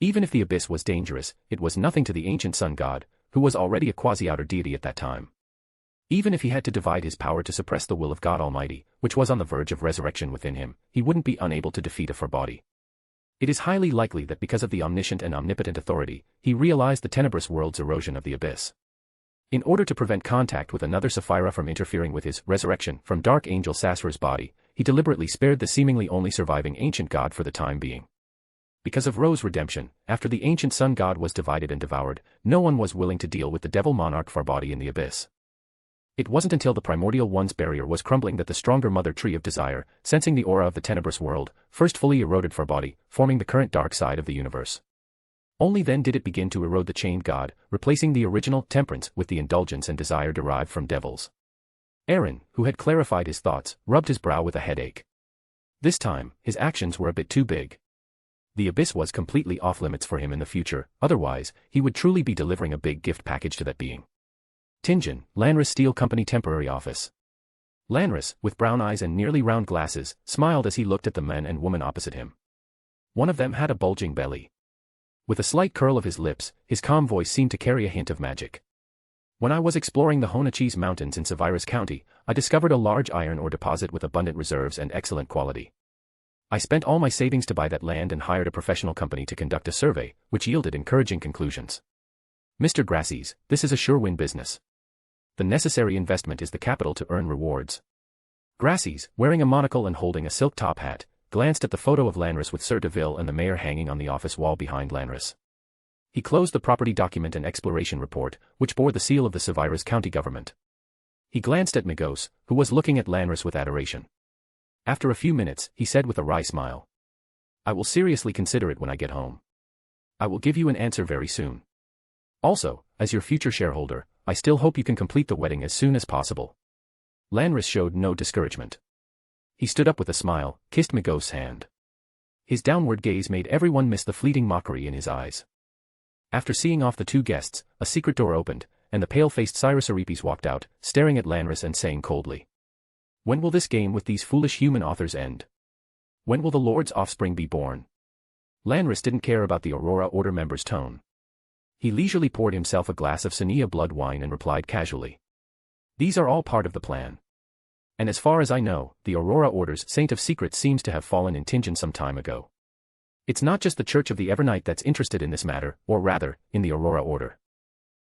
Speaker 3: Even if the abyss was dangerous, it was nothing to the ancient sun god, who was already a quasi-outer deity at that time. Even if he had to divide his power to suppress the will of God Almighty, which was on the verge of resurrection within him, he wouldn't be unable to defeat a forbody. It is highly likely that because of the omniscient and omnipotent authority, he realized the tenebrous world's erosion of the abyss. In order to prevent contact with another Sapphira from interfering with his resurrection from Dark Angel Sasra's body, he deliberately spared the seemingly only surviving ancient god for the time being. Because of Ro's redemption, after the ancient sun god was divided and devoured, no one was willing to deal with the devil monarch Farbody in the abyss. It wasn't until the primordial one's barrier was crumbling that the stronger mother tree of desire, sensing the aura of the tenebrous world, first fully eroded Farbody, forming the current dark side of the universe. Only then did it begin to erode the chained god, replacing the original temperance with the indulgence and desire derived from devils. Aaron, who had clarified his thoughts, rubbed his brow with a headache. This time, his actions were a bit too big. The abyss was completely off-limits for him in the future, otherwise, he would truly be delivering a big gift package to that being. Tingen, Lanris Steel Company Temporary Office. Lanris, with brown eyes and nearly round glasses, smiled as he looked at the man and woman opposite him. One of them had a bulging belly. With a slight curl of his lips, his calm voice seemed to carry a hint of magic. When I was exploring the Honachis Mountains in Sevirus County, I discovered a large iron ore deposit with abundant reserves and excellent quality. I spent all my savings to buy that land and hired a professional company to conduct a survey, which yielded encouraging conclusions. Mr. Grasses, this is a sure-win business. The necessary investment is the capital to earn rewards. Grasses, wearing a monocle and holding a silk top hat, glanced at the photo of Lanris with Sir Deville and the mayor hanging on the office wall behind Lanris. He closed the property document and exploration report, which bore the seal of the Sevirus County government. He glanced at Migos, who was looking at Lanris with adoration. After a few minutes, he said with a wry smile, "I will seriously consider it when I get home. I will give you an answer very soon. Also, as your future shareholder, I still hope you can complete the wedding as soon as possible." Lanris showed no discouragement. He stood up with a smile, kissed Migos' hand. His downward gaze made everyone miss the fleeting mockery in his eyes. After seeing off the two guests, a secret door opened, and the pale-faced Cyrus Aripes walked out, staring at Lanris and saying coldly, "When will this game with these foolish human authors end? When will the Lord's offspring be born?" Lanris didn't care about the Aurora Order member's tone. He leisurely poured himself a glass of Sania blood wine and replied casually. These are all part of the plan. And as far as I know, the Aurora Order's Saint of Secrets seems to have fallen in Tingen some time ago. It's not just the Church of the Evernight that's interested in this matter, or rather, in the Aurora Order.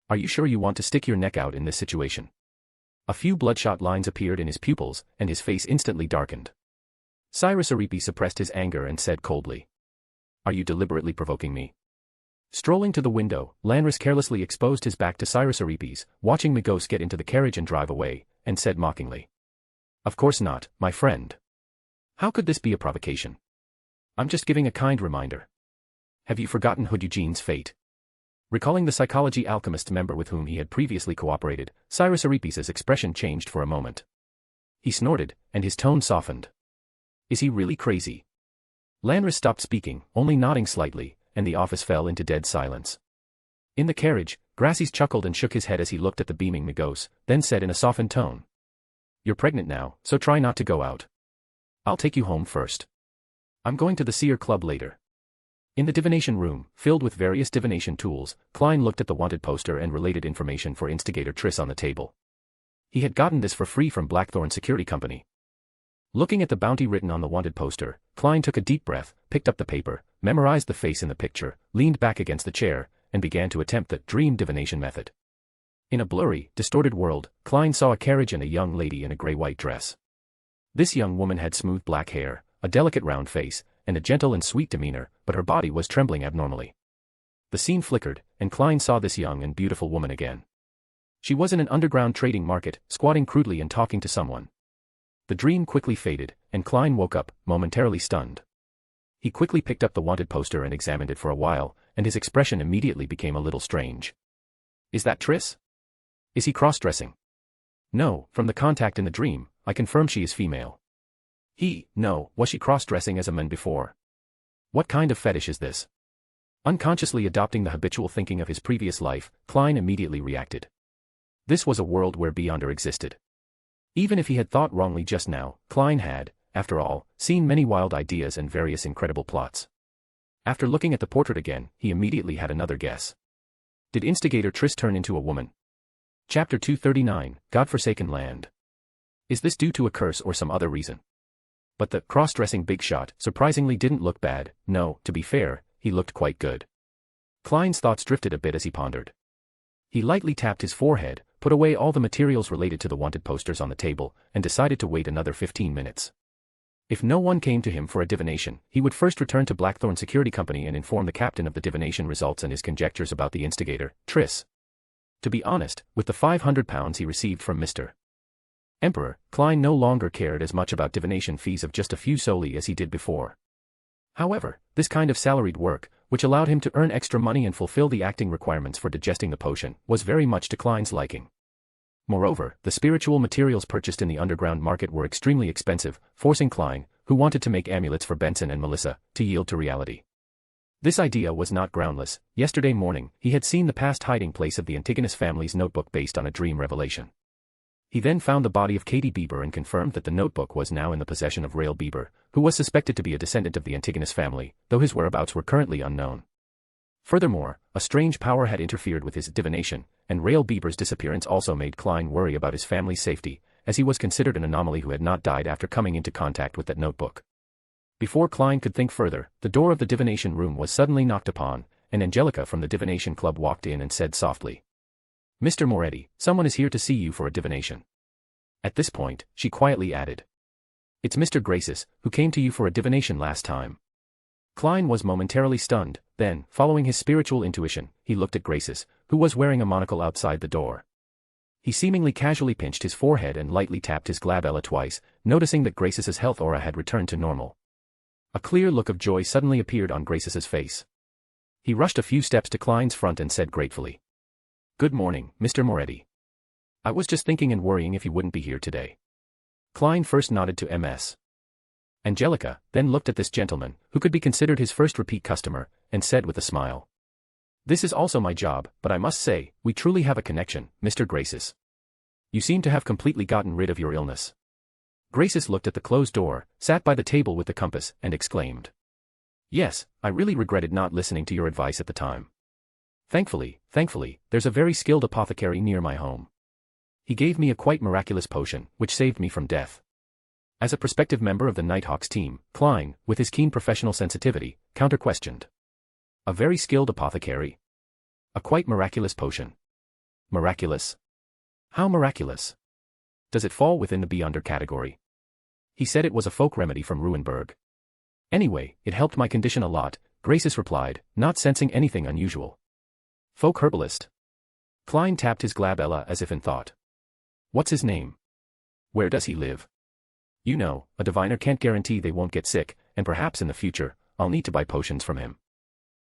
Speaker 3: Are you sure you want to stick your neck out in this situation? A few bloodshot lines appeared in his pupils, and his face instantly darkened. Cyrus Aripi suppressed his anger and said coldly. Are you deliberately provoking me? Strolling to the window, Lanris carelessly exposed his back to Cyrus Aripi's, watching Migos get into the carriage and drive away, and said mockingly. Of course not, my friend. How could this be a provocation? I'm just giving a kind reminder. Have you forgotten Hood Eugene's fate? Recalling the psychology alchemist member with whom he had previously cooperated, Cyrus Aripi's expression changed for a moment. He snorted, and his tone softened. Is he really crazy? Lanris stopped speaking, only nodding slightly, and the office fell into dead silence. In the carriage, Grassis chuckled and shook his head as he looked at the beaming Migos, then said in a softened tone. You're pregnant now, so try not to go out. I'll take you home first. I'm going to the Seer Club later. In the divination room, filled with various divination tools, Klein looked at the wanted poster and related information for instigator Triss on the table. He had gotten this for free from Blackthorn Security Company. Looking at the bounty written on the wanted poster, Klein took a deep breath, picked up the paper, memorized the face in the picture, leaned back against the chair, and began to attempt the dream divination method. In a blurry, distorted world, Klein saw a carriage and a young lady in a gray-white dress. This young woman had smooth black hair, a delicate round face, and a gentle and sweet demeanor, but her body was trembling abnormally. The scene flickered, and Klein saw this young and beautiful woman again. She was in an underground trading market, squatting crudely and talking to someone. The dream quickly faded, and Klein woke up, momentarily stunned. He quickly picked up the wanted poster and examined it for a while, and his expression immediately became a little strange. Is that Triss? Is he cross-dressing? No, from the contact in the dream, I confirm she is female. No, was she cross-dressing as a man before? What kind of fetish is this? Unconsciously adopting the habitual thinking of his previous life, Klein immediately reacted. This was a world where Beyonder existed. Even if he had thought wrongly just now, Klein had, after all, seen many wild ideas and various incredible plots. After looking at the portrait again, he immediately had another guess. Did instigator Triss turn into a woman? Chapter 239, Godforsaken Land. Is this due to a curse or some other reason? But the cross-dressing big shot surprisingly didn't look bad. No, to be fair, he looked quite good. Klein's thoughts drifted a bit as he pondered. He lightly tapped his forehead, put away all the materials related to the wanted posters on the table, and decided to wait another 15 minutes. If no one came to him for a divination, he would first return to Blackthorn Security Company and inform the captain of the divination results and his conjectures about the instigator, Triss. To be honest, with the £500 he received from Mr. Emperor, Klein no longer cared as much about divination fees of just a few soli as he did before. However, this kind of salaried work, which allowed him to earn extra money and fulfill the acting requirements for digesting the potion, was very much to Klein's liking. Moreover, the spiritual materials purchased in the underground market were extremely expensive, forcing Klein, who wanted to make amulets for Benson and Melissa, to yield to reality. This idea was not groundless. Yesterday morning, he had seen the past hiding place of the Antigonus family's notebook based on a dream revelation. He then found the body of Katie Bieber and confirmed that the notebook was now in the possession of Rael Bieber, who was suspected to be a descendant of the Antigonus family, though his whereabouts were currently unknown. Furthermore, a strange power had interfered with his divination, and Rael Bieber's disappearance also made Klein worry about his family's safety, as he was considered an anomaly who had not died after coming into contact with that notebook. Before Klein could think further, the door of the divination room was suddenly knocked upon, and Angelica from the divination club walked in and said softly, "Mr. Moretti, someone is here to see you for a divination." At this point, she quietly added, "It's Mr. Graces, who came to you for a divination last time." Klein was momentarily stunned, then, following his spiritual intuition, he looked at Graces, who was wearing a monocle outside the door. He seemingly casually pinched his forehead and lightly tapped his glabella twice, noticing that Graces's health aura had returned to normal. A clear look of joy suddenly appeared on Graces's face. He rushed a few steps to Klein's front and said gratefully, "Good morning, Mr. Moretti. I was just thinking and worrying if you wouldn't be here today." Klein first nodded to Ms. Angelica, then looked at this gentleman, who could be considered his first repeat customer, and said with a smile, "This is also my job, but I must say, we truly have a connection, Mr. Graces. You seem to have completely gotten rid of your illness." Graces looked at the closed door, sat by the table with the compass, and exclaimed, "Yes, I really regretted not listening to your advice at the time. Thankfully, there's a very skilled apothecary near my home. He gave me a quite miraculous potion, which saved me from death. As a prospective member of the Nighthawks team, Klein, with his keen professional sensitivity, counter-questioned. A very skilled apothecary? A quite miraculous potion. Miraculous? How miraculous? Does it fall within the Beyonder category? He said it was a folk remedy from Ruenberg. Anyway, it helped my condition a lot, Graces replied, not sensing anything unusual. Folk herbalist? Klein tapped his glabella as if in thought. What's his name? Where does he live? You know, a diviner can't guarantee they won't get sick, and perhaps in the future, I'll need to buy potions from him.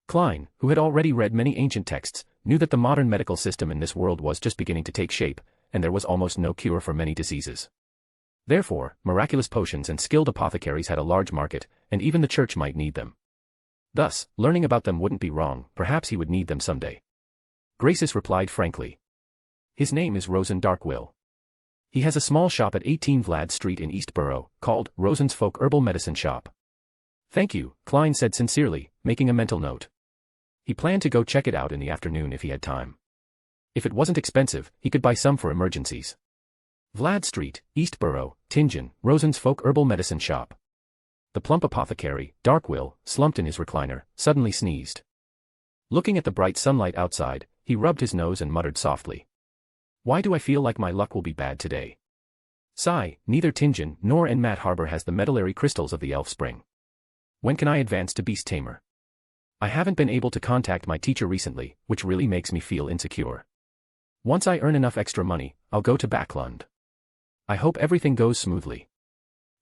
Speaker 3: Klein, who had already read many ancient texts, knew that the modern medical system in this world was just beginning to take shape, and there was almost no cure for many diseases. Therefore, miraculous potions and skilled apothecaries had a large market, and even the church might need them. Thus, learning about them wouldn't be wrong, perhaps he would need them someday. Graces replied frankly. His name is Rosen Darkwill. He has a small shop at 18 Vlad Street in East Borough, called Rosen's Folk Herbal Medicine Shop. Thank you, Klein said sincerely, making a mental note. He planned to go check it out in the afternoon if he had time. If it wasn't expensive, he could buy some for emergencies. Vlad Street, East Borough, Tingen, Rosen's Folk Herbal Medicine Shop. The plump apothecary, Darkwill, slumped in his recliner, suddenly sneezed. Looking at the bright sunlight outside, he rubbed his nose and muttered softly. Why do I feel like my luck will be bad today? Sigh, neither Tingen nor Enmat Harbor has the medullary crystals of the Elf Spring. When can I advance to Beast Tamer? I haven't been able to contact my teacher recently, which really makes me feel insecure. Once I earn enough extra money, I'll go to Backlund. I hope everything goes smoothly.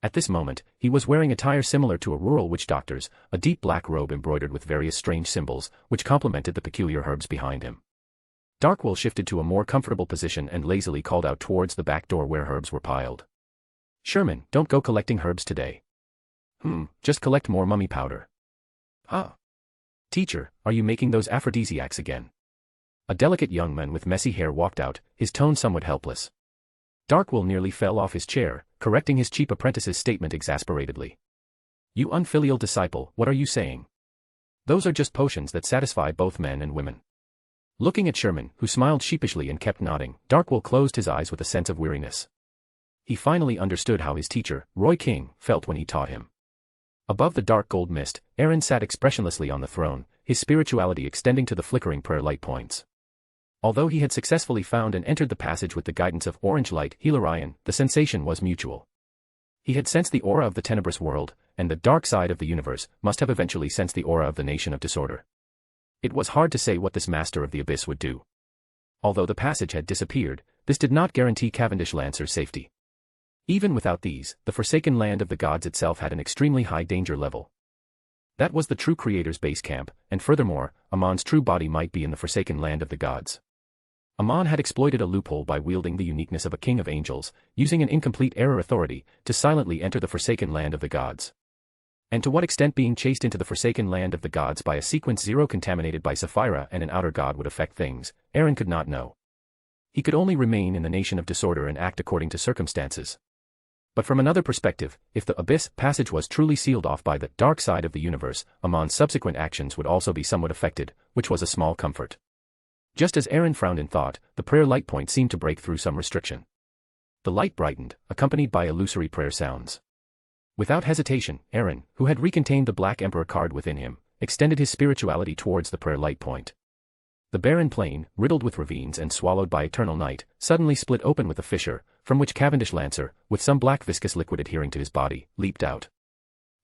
Speaker 3: At this moment, he was wearing attire similar to a rural witch doctor's, a deep black robe embroidered with various strange symbols, which complemented the peculiar herbs behind him. Darkwill shifted to a more comfortable position and lazily called out towards the back door where herbs were piled. Sherman, don't go collecting herbs today. Just collect more mummy powder. Ah. Teacher, are you making those aphrodisiacs again? A delicate young man with messy hair walked out, his tone somewhat helpless. Darkwill nearly fell off his chair, correcting his cheap apprentice's statement exasperatedly. You unfilial disciple, what are you saying? Those are just potions that satisfy both men and women. Looking at Sherman, who smiled sheepishly and kept nodding, Darkwill closed his eyes with a sense of weariness. He finally understood how his teacher, Roy King, felt when he taught him. Above the dark gold mist, Aaron sat expressionlessly on the throne, his spirituality extending to the flickering prayer light points. Although he had successfully found and entered the passage with the guidance of orange light Hilarion, the sensation was mutual. He had sensed the aura of the tenebrous world, and the dark side of the universe must have eventually sensed the aura of the nation of disorder. It was hard to say what this master of the abyss would do. Although the passage had disappeared, this did not guarantee Cavendish Lancers' safety. Even without these, the forsaken land of the gods itself had an extremely high danger level. That was the true creator's base camp, and furthermore, Amon's true body might be in the forsaken land of the gods. Amon had exploited a loophole by wielding the uniqueness of a king of angels, using an incomplete error authority, to silently enter the forsaken land of the gods. And to what extent being chased into the forsaken land of the gods by a sequence 0 contaminated by Sapphira and an outer god would affect things, Aaron could not know. He could only remain in the nation of disorder and act according to circumstances. But from another perspective, if the abyss passage was truly sealed off by the dark side of the universe, Amon's subsequent actions would also be somewhat affected, which was a small comfort. Just as Aaron frowned in thought, the prayer light point seemed to break through some restriction. The light brightened, accompanied by illusory prayer sounds. Without hesitation, Aaron, who had recontained the Black Emperor card within him, extended his spirituality towards the prayer light point. The barren plain, riddled with ravines and swallowed by eternal night, suddenly split open with a fissure, from which Cavendish Lancer, with some black viscous liquid adhering to his body, leaped out.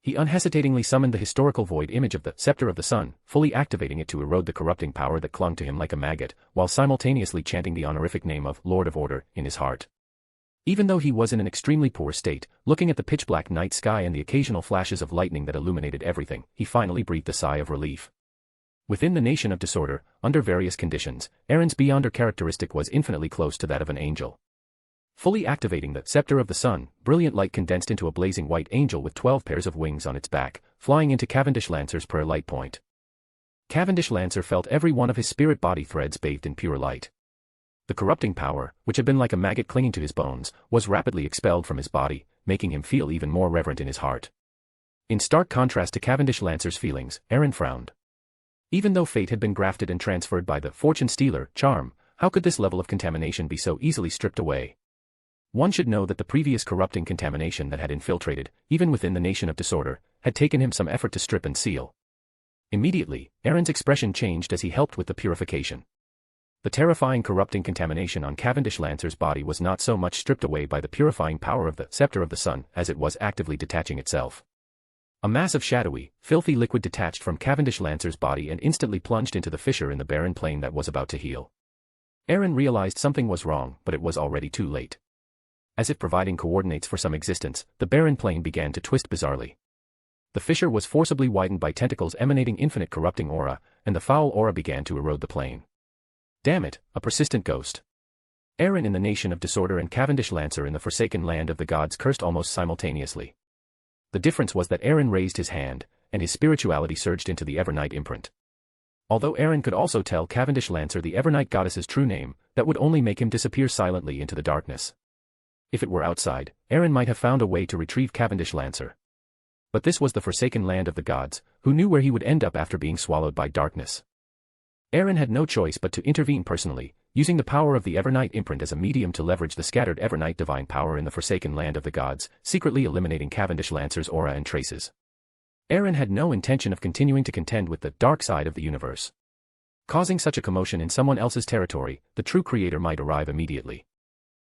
Speaker 3: He unhesitatingly summoned the historical void image of the scepter of the sun, fully activating it to erode the corrupting power that clung to him like a maggot, while simultaneously chanting the honorific name of Lord of Order in his heart. Even though he was in an extremely poor state, looking at the pitch-black night sky and the occasional flashes of lightning that illuminated everything, he finally breathed a sigh of relief. Within the nation of disorder, under various conditions, Aaron's Beyonder characteristic was infinitely close to that of an angel. Fully activating the scepter of the sun, brilliant light condensed into a blazing white angel with 12 pairs of wings on its back, flying into Cavendish Lancer's prayer light point. Cavendish Lancer felt every one of his spirit body threads bathed in pure light. The corrupting power, which had been like a maggot clinging to his bones, was rapidly expelled from his body, making him feel even more reverent in his heart. In stark contrast to Cavendish Lancer's feelings, Aaron frowned. Even though fate had been grafted and transferred by the fortune stealer charm, how could this level of contamination be so easily stripped away? One should know that the previous corrupting contamination that had infiltrated, even within the nation of disorder, had taken him some effort to strip and seal. Immediately, Aaron's expression changed as he helped with the purification. The terrifying corrupting contamination on Cavendish Lancer's body was not so much stripped away by the purifying power of the scepter of the sun as it was actively detaching itself. A mass of shadowy, filthy liquid detached from Cavendish Lancer's body and instantly plunged into the fissure in the barren plain that was about to heal. Aaron realized something was wrong, but it was already too late. As if providing coordinates for some existence, the barren plain began to twist bizarrely. The fissure was forcibly widened by tentacles emanating infinite corrupting aura, and the foul aura began to erode the plain. Damn it, a persistent ghost. Aaron in the nation of disorder and Cavendish Lancer in the forsaken land of the gods cursed almost simultaneously. The difference was that Aaron raised his hand, and his spirituality surged into the Evernight imprint. Although Aaron could also tell Cavendish Lancer the Evernight goddess's true name, that would only make him disappear silently into the darkness. If it were outside, Aaron might have found a way to retrieve Cavendish Lancer. But this was the forsaken land of the gods, who knew where he would end up after being swallowed by darkness. Aaron had no choice but to intervene personally, using the power of the Evernight imprint as a medium to leverage the scattered Evernight divine power in the forsaken land of the gods, secretly eliminating Cavendish Lancer's aura and traces. Aaron had no intention of continuing to contend with the dark side of the universe. Causing such a commotion in someone else's territory, the true creator might arrive immediately.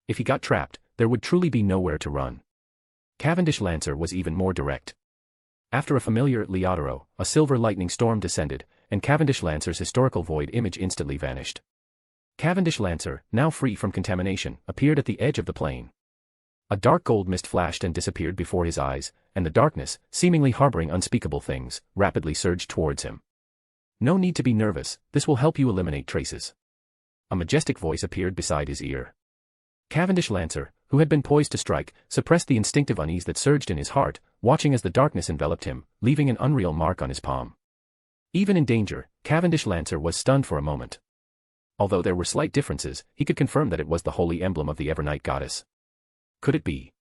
Speaker 3: If he got trapped, there would truly be nowhere to run. Cavendish Lancer was even more direct. After a familiar Leodoro, a silver lightning storm descended, and Cavendish Lancer's historical void image instantly vanished. Cavendish Lancer, now free from contamination, appeared at the edge of the plain. A dark gold mist flashed and disappeared before his eyes, and the darkness, seemingly harboring unspeakable things, rapidly surged towards him. No need to be nervous, this will help you eliminate traces. A majestic voice appeared beside his ear. Cavendish Lancer, who had been poised to strike, suppressed the instinctive unease that surged in his heart, watching as the darkness enveloped him, leaving an unreal mark on his palm. Even in danger, Cavendish Lancer was stunned for a moment. Although there were slight differences, he could confirm that it was the holy emblem of the Evernight goddess. Could it be?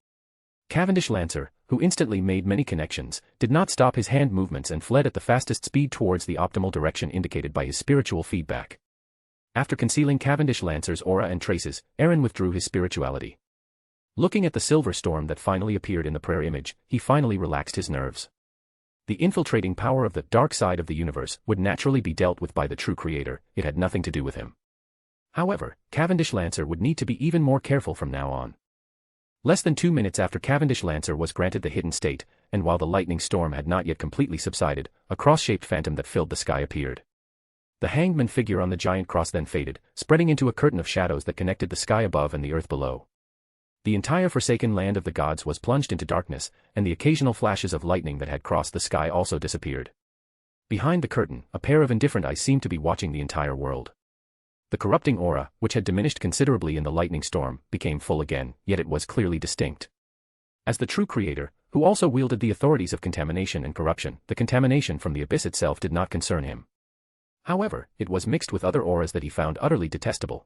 Speaker 3: Cavendish Lancer, who instantly made many connections, did not stop his hand movements and fled at the fastest speed towards the optimal direction indicated by his spiritual feedback. After concealing Cavendish Lancer's aura and traces, Aaron withdrew his spirituality. Looking at the silver storm that finally appeared in the prayer image, he finally relaxed his nerves. The infiltrating power of the dark side of the universe would naturally be dealt with by the true creator, it had nothing to do with him. However, Cavendish Lancer would need to be even more careful from now on. Less than 2 minutes after Cavendish Lancer was granted the hidden state, and while the lightning storm had not yet completely subsided, a cross-shaped phantom that filled the sky appeared. The hangman figure on the giant cross then faded, spreading into a curtain of shadows that connected the sky above and the earth below. The entire forsaken land of the gods was plunged into darkness, and the occasional flashes of lightning that had crossed the sky also disappeared. Behind the curtain, a pair of indifferent eyes seemed to be watching the entire world. The corrupting aura, which had diminished considerably in the lightning storm, became full again, yet it was clearly distinct. As the true creator, who also wielded the authorities of contamination and corruption, the contamination from the abyss itself did not concern him. However, it was mixed with other auras that he found utterly detestable.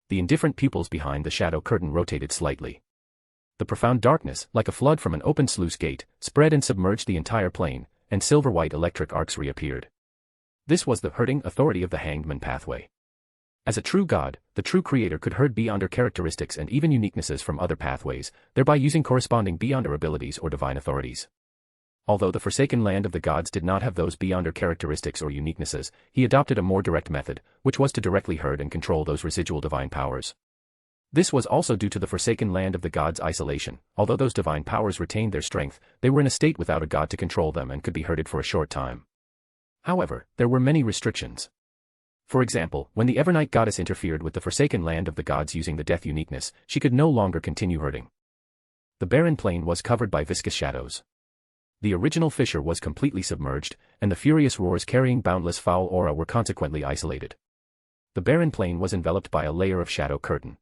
Speaker 3: The indifferent pupils behind the shadow curtain rotated slightly. The profound darkness, like a flood from an open sluice gate, spread and submerged the entire plain, and silver-white electric arcs reappeared. This was the herding authority of the hangman pathway. As a true god, the true creator could herd beyonder characteristics and even uniquenesses from other pathways, thereby using corresponding beyonder abilities or divine authorities. Although the forsaken land of the gods did not have those beyonder characteristics or uniquenesses, he adopted a more direct method, which was to directly herd and control those residual divine powers. This was also due to the forsaken land of the gods' isolation. Although those divine powers retained their strength, they were in a state without a god to control them and could be herded for a short time. However, there were many restrictions. For example, when the Evernight goddess interfered with the forsaken land of the gods using the death uniqueness, she could no longer continue herding. The barren plain was covered by viscous shadows. The original fissure was completely submerged, and the furious roars carrying boundless foul aura were consequently isolated. The barren plain was enveloped by a layer of shadow curtain.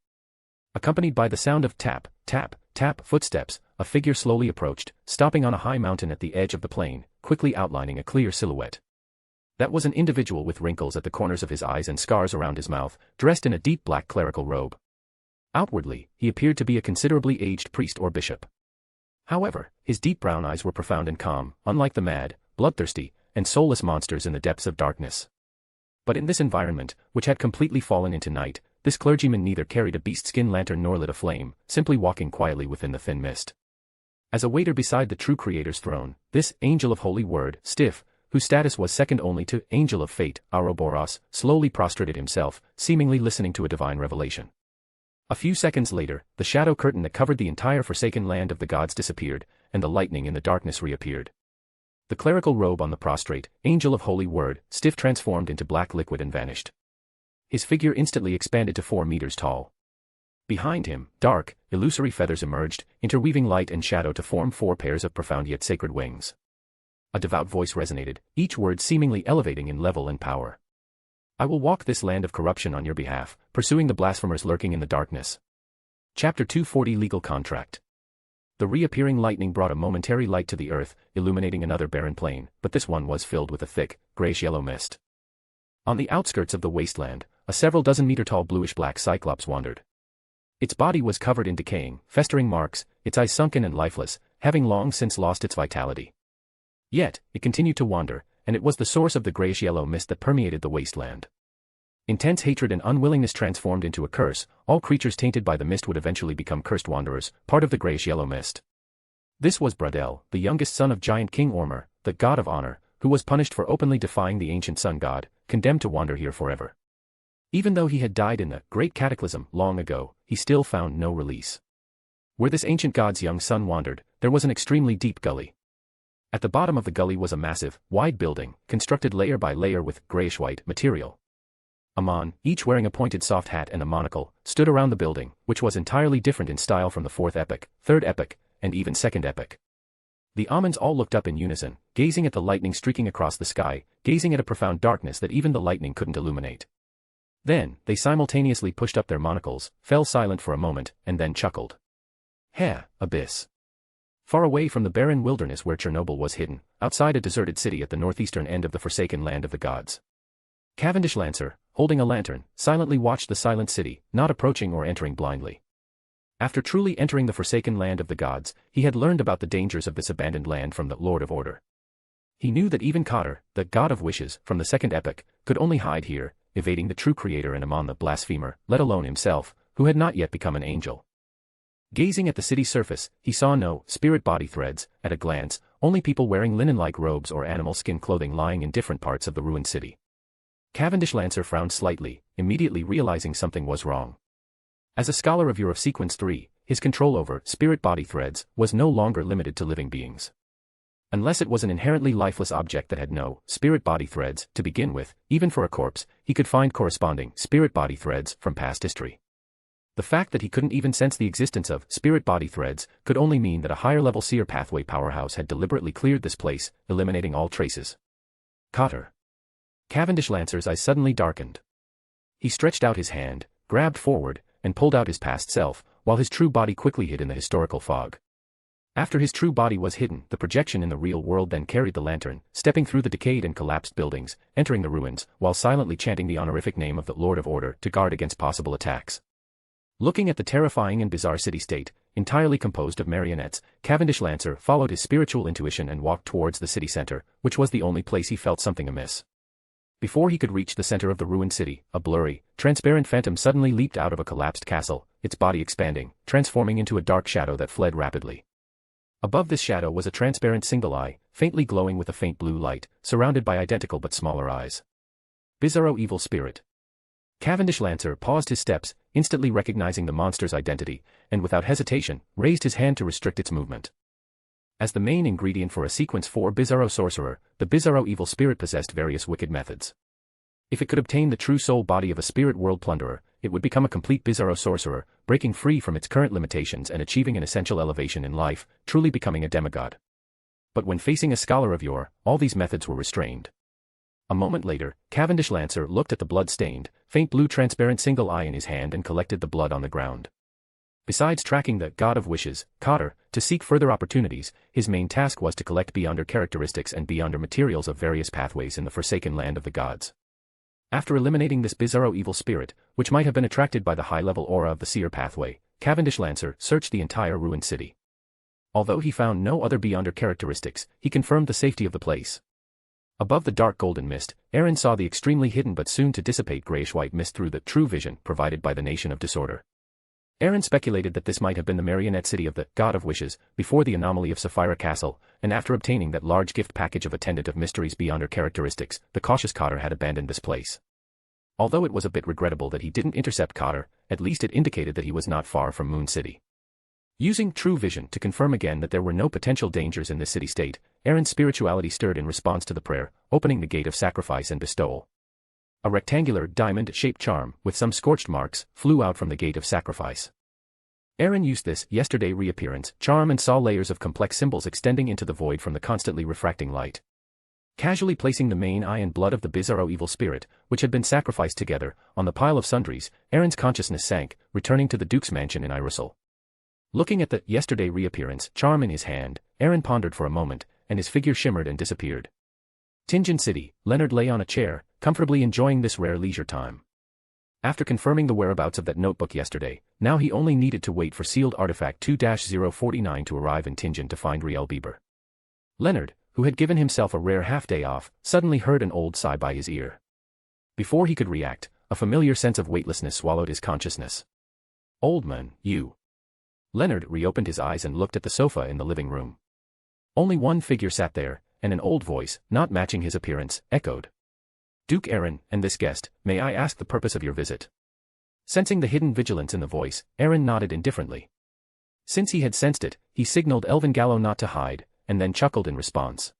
Speaker 3: Accompanied by the sound of tap, tap, tap footsteps, a figure slowly approached, stopping on a high mountain at the edge of the plain, quickly outlining a clear silhouette. That was an individual with wrinkles at the corners of his eyes and scars around his mouth, dressed in a deep black clerical robe. Outwardly, he appeared to be a considerably aged priest or bishop. However, his deep brown eyes were profound and calm, unlike the mad, bloodthirsty, and soulless monsters in the depths of darkness. But in this environment, which had completely fallen into night, this clergyman neither carried a beast-skin lantern nor lit a flame, simply walking quietly within the thin mist. As a waiter beside the true Creator's throne, this angel of holy word, Stiff, whose status was second only to angel of fate, Ouroboros, slowly prostrated himself, seemingly listening to a divine revelation. A few seconds later, the shadow curtain that covered the entire forsaken land of the gods disappeared, and the lightning in the darkness reappeared. The clerical robe on the prostrate, angel of holy word, Stiff transformed into black liquid and vanished. His figure instantly expanded to 4 meters tall. Behind him, dark, illusory feathers emerged, interweaving light and shadow to form 4 pairs of profound yet sacred wings. A devout voice resonated, each word seemingly elevating in level and power. I will walk this land of corruption on your behalf, pursuing the blasphemers lurking in the darkness. Chapter 240 Legal Contract. The reappearing lightning brought a momentary light to the earth, illuminating another barren plain, but this one was filled with a thick, grayish-yellow mist. On the outskirts of the wasteland, a several dozen meter tall bluish-black cyclops wandered. Its body was covered in decaying, festering marks, its eyes sunken and lifeless, having long since lost its vitality. Yet, it continued to wander, and it was the source of the grayish-yellow mist that permeated the wasteland. Intense hatred and unwillingness transformed into a curse. All creatures tainted by the mist would eventually become cursed wanderers, part of the grayish-yellow mist. This was Bradel, the youngest son of giant King Ormer, the god of honor, who was punished for openly defying the ancient sun god, condemned to wander here forever. Even though he had died in the Great Cataclysm long ago, he still found no release. Where this ancient god's young son wandered, there was an extremely deep gully. At the bottom of the gully was a massive, wide building, constructed layer by layer with grayish-white material. Amon, each wearing a pointed soft hat and a monocle, stood around the building, which was entirely different in style from the 4th epoch, 3rd epoch, and even 2nd epoch. The Amons all looked up in unison, gazing at the lightning streaking across the sky, gazing at a profound darkness that even the lightning couldn't illuminate. Then, they simultaneously pushed up their monocles, fell silent for a moment, and then chuckled. Heh, abyss. Far away from the barren wilderness where Chernobyl was hidden, outside a deserted city at the northeastern end of the forsaken land of the gods. Cavendish Lancer, holding a lantern, silently watched the silent city, not approaching or entering blindly. After truly entering the forsaken land of the gods, he had learned about the dangers of this abandoned land from the Lord of Order. He knew that even Cotter, the god of wishes, from the 2nd epoch, could only hide here, evading the true creator and Amon the blasphemer, let alone himself, who had not yet become an angel. Gazing at the city's surface, he saw no spirit body threads, at a glance, only people wearing linen-like robes or animal skin clothing lying in different parts of the ruined city. Cavendish Lancer frowned slightly, immediately realizing something was wrong. As a scholar of Year Sequence 3, his control over spirit body threads was no longer limited to living beings. Unless it was an inherently lifeless object that had no spirit body threads to begin with, even for a corpse, he could find corresponding spirit body threads from past history. The fact that he couldn't even sense the existence of spirit body threads could only mean that a higher-level seer pathway powerhouse had deliberately cleared this place, eliminating all traces. Cotter. Cavendish Lancer's eyes suddenly darkened. He stretched out his hand, grabbed forward, and pulled out his past self, while his true body quickly hid in the historical fog. After his true body was hidden, the projection in the real world then carried the lantern, stepping through the decayed and collapsed buildings, entering the ruins, while silently chanting the honorific name of the Lord of Order to guard against possible attacks. Looking at the terrifying and bizarre city-state, entirely composed of marionettes, Cavendish Lancer followed his spiritual intuition and walked towards the city center, which was the only place he felt something amiss. Before he could reach the center of the ruined city, a blurry, transparent phantom suddenly leaped out of a collapsed castle, its body expanding, transforming into a dark shadow that fled rapidly. Above this shadow was a transparent single eye, faintly glowing with a faint blue light, surrounded by identical but smaller eyes. Bizarro evil spirit. Cavendish Lancer paused his steps, instantly recognizing the monster's identity, and without hesitation, raised his hand to restrict its movement. As the main ingredient for a Sequence 4 Bizarro sorcerer, the Bizarro evil spirit possessed various wicked methods. If it could obtain the true soul body of a spirit world plunderer, it would become a complete Bizarro sorcerer, breaking free from its current limitations and achieving an essential elevation in life, truly becoming a demigod. But when facing a scholar of yore, all these methods were restrained. A moment later, Cavendish Lancer looked at the blood-stained, faint blue transparent single eye in his hand and collected the blood on the ground. Besides tracking the God of Wishes, Cotter, to seek further opportunities, his main task was to collect Beyonder characteristics and Beyonder materials of various pathways in the forsaken land of the gods. After eliminating this Bizarro evil spirit, which might have been attracted by the high-level aura of the seer pathway, Cavendish Lancer searched the entire ruined city. Although he found no other Beyonder characteristics, he confirmed the safety of the place. Above the dark golden mist, Aaron saw the extremely hidden but soon to dissipate grayish-white mist through the true vision provided by the Nation of Disorder. Aaron speculated that this might have been the marionette city of the God of Wishes, before the anomaly of Sapphira Castle, and after obtaining that large gift package of Attendant of Mysteries beyond her characteristics, the cautious Cotter had abandoned this place. Although it was a bit regrettable that he didn't intercept Cotter, at least it indicated that he was not far from Moon City. Using true vision to confirm again that there were no potential dangers in this city-state, Aaron's spirituality stirred in response to the prayer, opening the gate of sacrifice and bestowal. A rectangular, diamond-shaped charm, with some scorched marks, flew out from the gate of sacrifice. Aaron used this yesterday reappearance charm and saw layers of complex symbols extending into the void from the constantly refracting light. Casually placing the mane eye and blood of the bizarro evil spirit, which had been sacrificed together, on the pile of sundries, Aaron's consciousness sank, returning to the Duke's mansion in Irisal. Looking at the yesterday reappearance charm in his hand, Aaron pondered for a moment, and his figure shimmered and disappeared. Tingen City, Leonard lay on a chair, comfortably enjoying this rare leisure time. After confirming the whereabouts of that notebook yesterday, now he only needed to wait for sealed artifact 2-049 to arrive in Tingen to find Riel Bieber. Leonard, who had given himself a rare half-day off, suddenly heard an old sigh by his ear. Before he could react, a familiar sense of weightlessness swallowed his consciousness. "Old man, you." Leonard reopened his eyes and looked at the sofa in the living room. Only one figure sat there, and an old voice, not matching his appearance, echoed. "Duke Aaron, and this guest, may I ask the purpose of your visit?" Sensing the hidden vigilance in the voice, Aaron nodded indifferently. Since he had sensed it, he signaled Elvin Gallo not to hide, and then chuckled in response.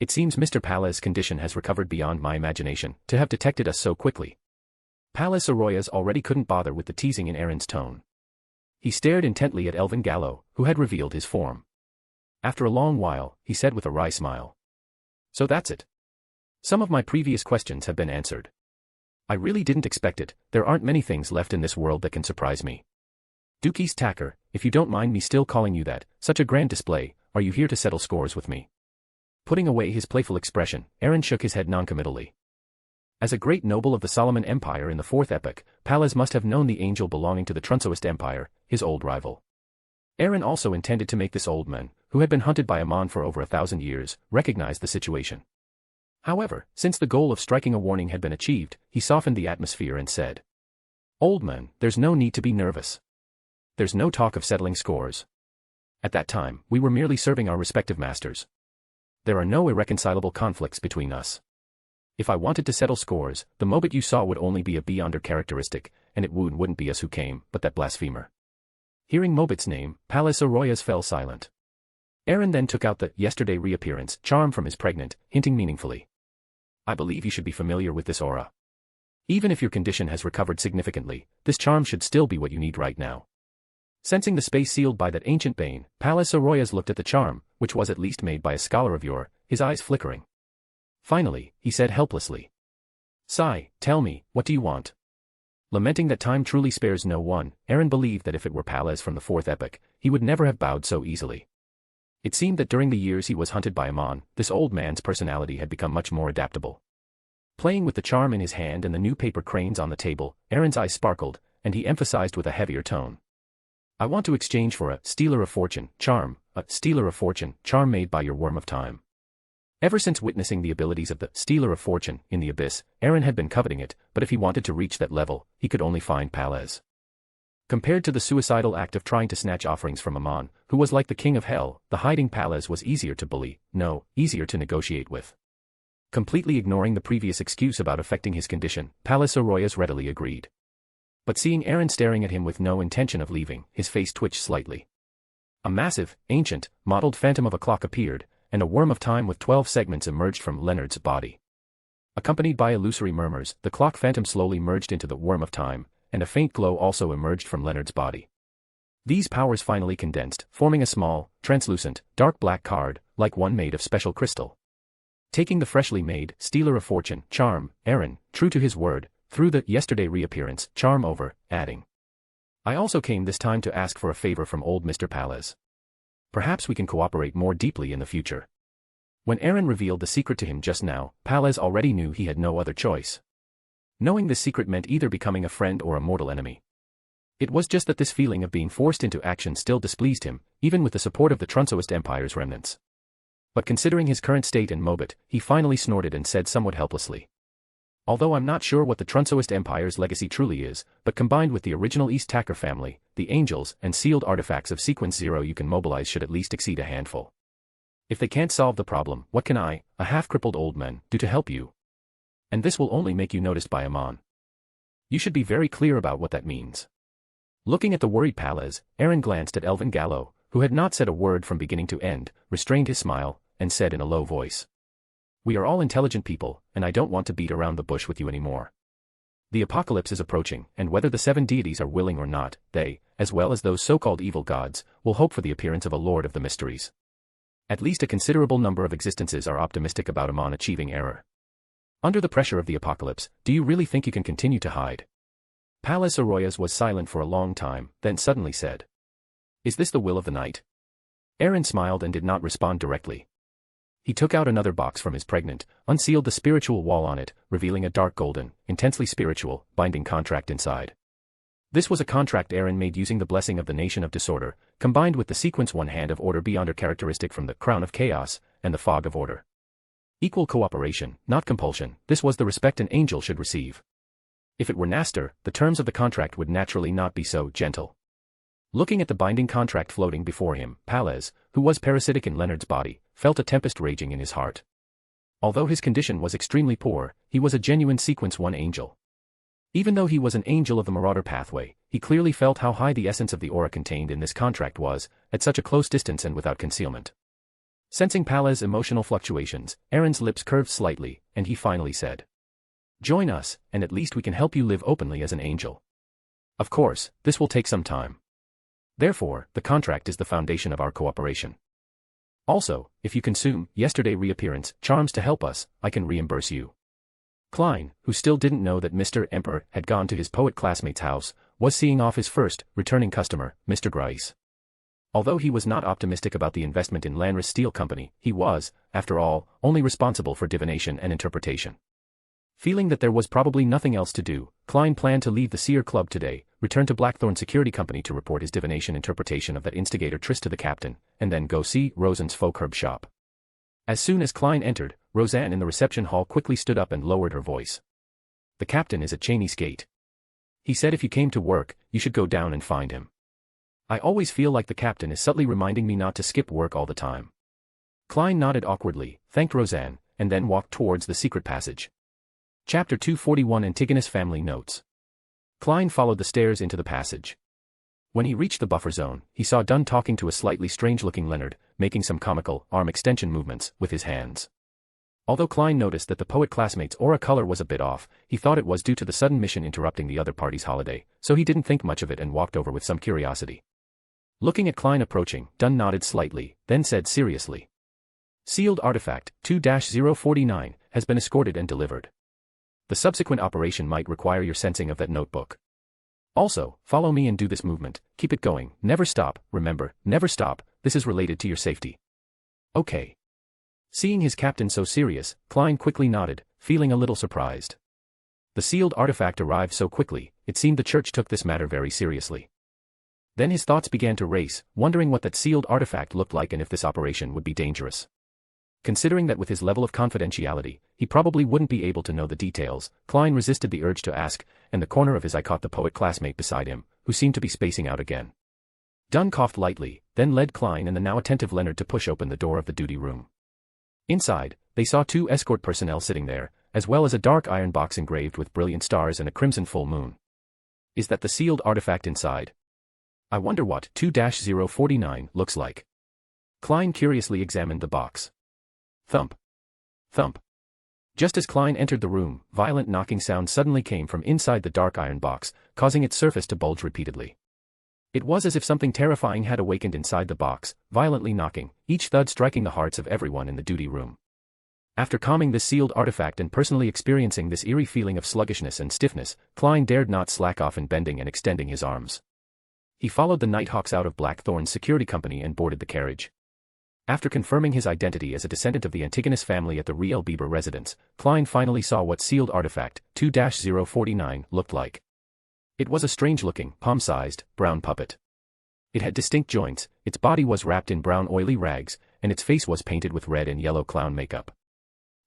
Speaker 3: "It seems Mr. Palaz's condition has recovered beyond my imagination, to have detected us so quickly." Palaz Soroyas already couldn't bother with the teasing in Aaron's tone. He stared intently at Elvin Gallo, who had revealed his form. After a long while, he said with a wry smile. "So that's it. Some of my previous questions have been answered. I really didn't expect it, there aren't many things left in this world that can surprise me. Duke Tacker, if you don't mind me still calling you that, such a grand display, are you here to settle scores with me?" Putting away his playful expression, Aaron shook his head noncommittally. As a great noble of the Solomon Empire in the Fourth Epoch, Palaz must have known the angel belonging to the Trunsoist Empire, his old rival. Aaron also intended to make this old man, who had been hunted by Amon for over 1,000 years, recognize the situation. However, since the goal of striking a warning had been achieved, he softened the atmosphere and said, "Old man, there's no need to be nervous. There's no talk of settling scores. At that time, we were merely serving our respective masters. There are no irreconcilable conflicts between us. If I wanted to settle scores, the Mobit you saw would only be a beyonder characteristic, and it wouldn't be us who came, but that blasphemer." Hearing Mobit's name, Palaz Soroyas fell silent. Aaron then took out the yesterday reappearance charm from his pregnant, hinting meaningfully. "I believe you should be familiar with this aura. Even if your condition has recovered significantly, this charm should still be what you need right now." Sensing the space sealed by that ancient bane, Palaz Soroyas looked at the charm, which was at least made by a scholar of yore, his eyes flickering. Finally, he said helplessly. "Sai, tell me, what do you want?" Lamenting that time truly spares no one, Aaron believed that if it were Palaz from the Fourth Epoch, he would never have bowed so easily. It seemed that during the years he was hunted by Amon, this old man's personality had become much more adaptable. Playing with the charm in his hand and the new paper cranes on the table, Aaron's eyes sparkled, and he emphasized with a heavier tone. "I want to exchange for a Stealer of Fortune charm, a Stealer of Fortune charm made by your Worm of Time." Ever since witnessing the abilities of the Stealer of Fortune in the Abyss, Aaron had been coveting it, but if he wanted to reach that level, he could only find Palaz. Compared to the suicidal act of trying to snatch offerings from Amon, who was like the king of hell, the hiding Palaz was easier to bully, no, easier to negotiate with. Completely ignoring the previous excuse about affecting his condition, Palaz Soroyas readily agreed. But seeing Aaron staring at him with no intention of leaving, his face twitched slightly. A massive, ancient, mottled phantom of a clock appeared, and a worm of time with 12 segments emerged from Leonard's body. Accompanied by illusory murmurs, the clock phantom slowly merged into the worm of time, and a faint glow also emerged from Leonard's body. These powers finally condensed, forming a small, translucent, dark black card, like one made of special crystal. Taking the freshly made Stealer of Fortune charm, Aaron, true to his word, threw the yesterday reappearance charm over, adding, "I also came this time to ask for a favor from old Mr. Palaz. Perhaps we can cooperate more deeply in the future." When Aaron revealed the secret to him just now, Palaz already knew he had no other choice. Knowing this secret meant either becoming a friend or a mortal enemy. It was just that this feeling of being forced into action still displeased him, even with the support of the Trunsoist Empire's remnants. But considering his current state and mobit, he finally snorted and said somewhat helplessly. Although I'm not sure what the Trunsoist Empire's legacy truly is, but combined with the original East Tacker family, the angels, and sealed artifacts of Sequence 0 you can mobilize should at least exceed a handful. If they can't solve the problem, what can I, a half-crippled old man, do to help you? And this will only make you noticed by Amon. You should be very clear about what that means. Looking at the worried Palez, Aaron glanced at Elvin Gallo, who had not said a word from beginning to end, restrained his smile, and said in a low voice. We are all intelligent people, and I don't want to beat around the bush with you anymore. The apocalypse is approaching, and whether the 7 deities are willing or not, they, as well as those so-called evil gods, will hope for the appearance of a Lord of the Mysteries. At least a considerable number of existences are optimistic about Amon achieving error. Under the pressure of the apocalypse, do you really think you can continue to hide? Palez Arroyas was silent for a long time, then suddenly said. Is this the will of the night? Aaron smiled and did not respond directly. He took out another box from his pregnant, unsealed the spiritual wall on it, revealing a dark golden, intensely spiritual, binding contract inside. This was a contract Aaron made using the blessing of the Nation of Disorder, combined with the Sequence 1 hand of order beyond a characteristic from the Crown of Chaos, and the Fog of Order. Equal cooperation, not compulsion, this was the respect an angel should receive. If it were Nastor, the terms of the contract would naturally not be so gentle. Looking at the binding contract floating before him, Palez, who was parasitic in Leonard's body, felt a tempest raging in his heart. Although his condition was extremely poor, he was a genuine Sequence 1 angel. Even though he was an angel of the Marauder pathway, he clearly felt how high the essence of the aura contained in this contract was, at such a close distance and without concealment. Sensing Palez's emotional fluctuations, Aaron's lips curved slightly, and he finally said. Join us, and at least we can help you live openly as an angel. Of course, this will take some time. Therefore, the contract is the foundation of our cooperation. Also, if you consume yesterday reappearance charms to help us, I can reimburse you. Klein, who still didn't know that Mr. Emperor had gone to his poet classmate's house, was seeing off his first, returning customer, Mr. Grice. Although he was not optimistic about the investment in Lanris Steel Company, he was, after all, only responsible for divination and interpretation. Feeling that there was probably nothing else to do, Klein planned to leave the Seer Club today, return to Blackthorn Security Company to report his divination interpretation of that instigator tryst to the captain, and then go see Roseanne's folk herb shop. As soon as Klein entered, Roseanne in the reception hall quickly stood up and lowered her voice. The captain is at Cheney's gate. He said if you came to work, you should go down and find him. I always feel like the captain is subtly reminding me not to skip work all the time. Klein nodded awkwardly, thanked Roseanne, and then walked towards the secret passage. Chapter 241 Antigonus Family Notes. Klein followed the stairs into the passage. When he reached the buffer zone, he saw Dunn talking to a slightly strange-looking Leonard, making some comical, arm extension movements with his hands. Although Klein noticed that the poet classmate's aura color was a bit off, he thought it was due to the sudden mission interrupting the other party's holiday, so he didn't think much of it and walked over with some curiosity. Looking at Klein approaching, Dunn nodded slightly, then said seriously. Sealed artifact, 2-049, has been escorted and delivered. The subsequent operation might require your sensing of that notebook. Also, follow me and do this movement, keep it going, never stop, remember, never stop, this is related to your safety. Okay. Seeing his captain so serious, Klein quickly nodded, feeling a little surprised. The sealed artifact arrived so quickly, it seemed the church took this matter very seriously. Then his thoughts began to race, wondering what that sealed artifact looked like and if this operation would be dangerous. Considering that with his level of confidentiality, he probably wouldn't be able to know the details, Klein resisted the urge to ask, and the corner of his eye caught the poet classmate beside him, who seemed to be spacing out again. Dunn coughed lightly, then led Klein and the now attentive Leonard to push open the door of the duty room. Inside, they saw 2 escort personnel sitting there, as well as a dark iron box engraved with brilliant stars and a crimson full moon. Is that the sealed artifact inside? I wonder what 2-049 looks like. Klein curiously examined the box. Thump. Thump. Just as Klein entered the room, violent knocking sound suddenly came from inside the dark iron box, causing its surface to bulge repeatedly. It was as if something terrifying had awakened inside the box, violently knocking, each thud striking the hearts of everyone in the duty room. After calming this sealed artifact and personally experiencing this eerie feeling of sluggishness and stiffness, Klein dared not slack off in bending and extending his arms. He followed the Nighthawks out of Blackthorn's security company and boarded the carriage. After confirming his identity as a descendant of the Antigonus family at the Riel Bieber residence, Klein finally saw what sealed artifact, 2-049, looked like. It was a strange-looking, palm-sized, brown puppet. It had distinct joints, its body was wrapped in brown oily rags, and its face was painted with red and yellow clown makeup.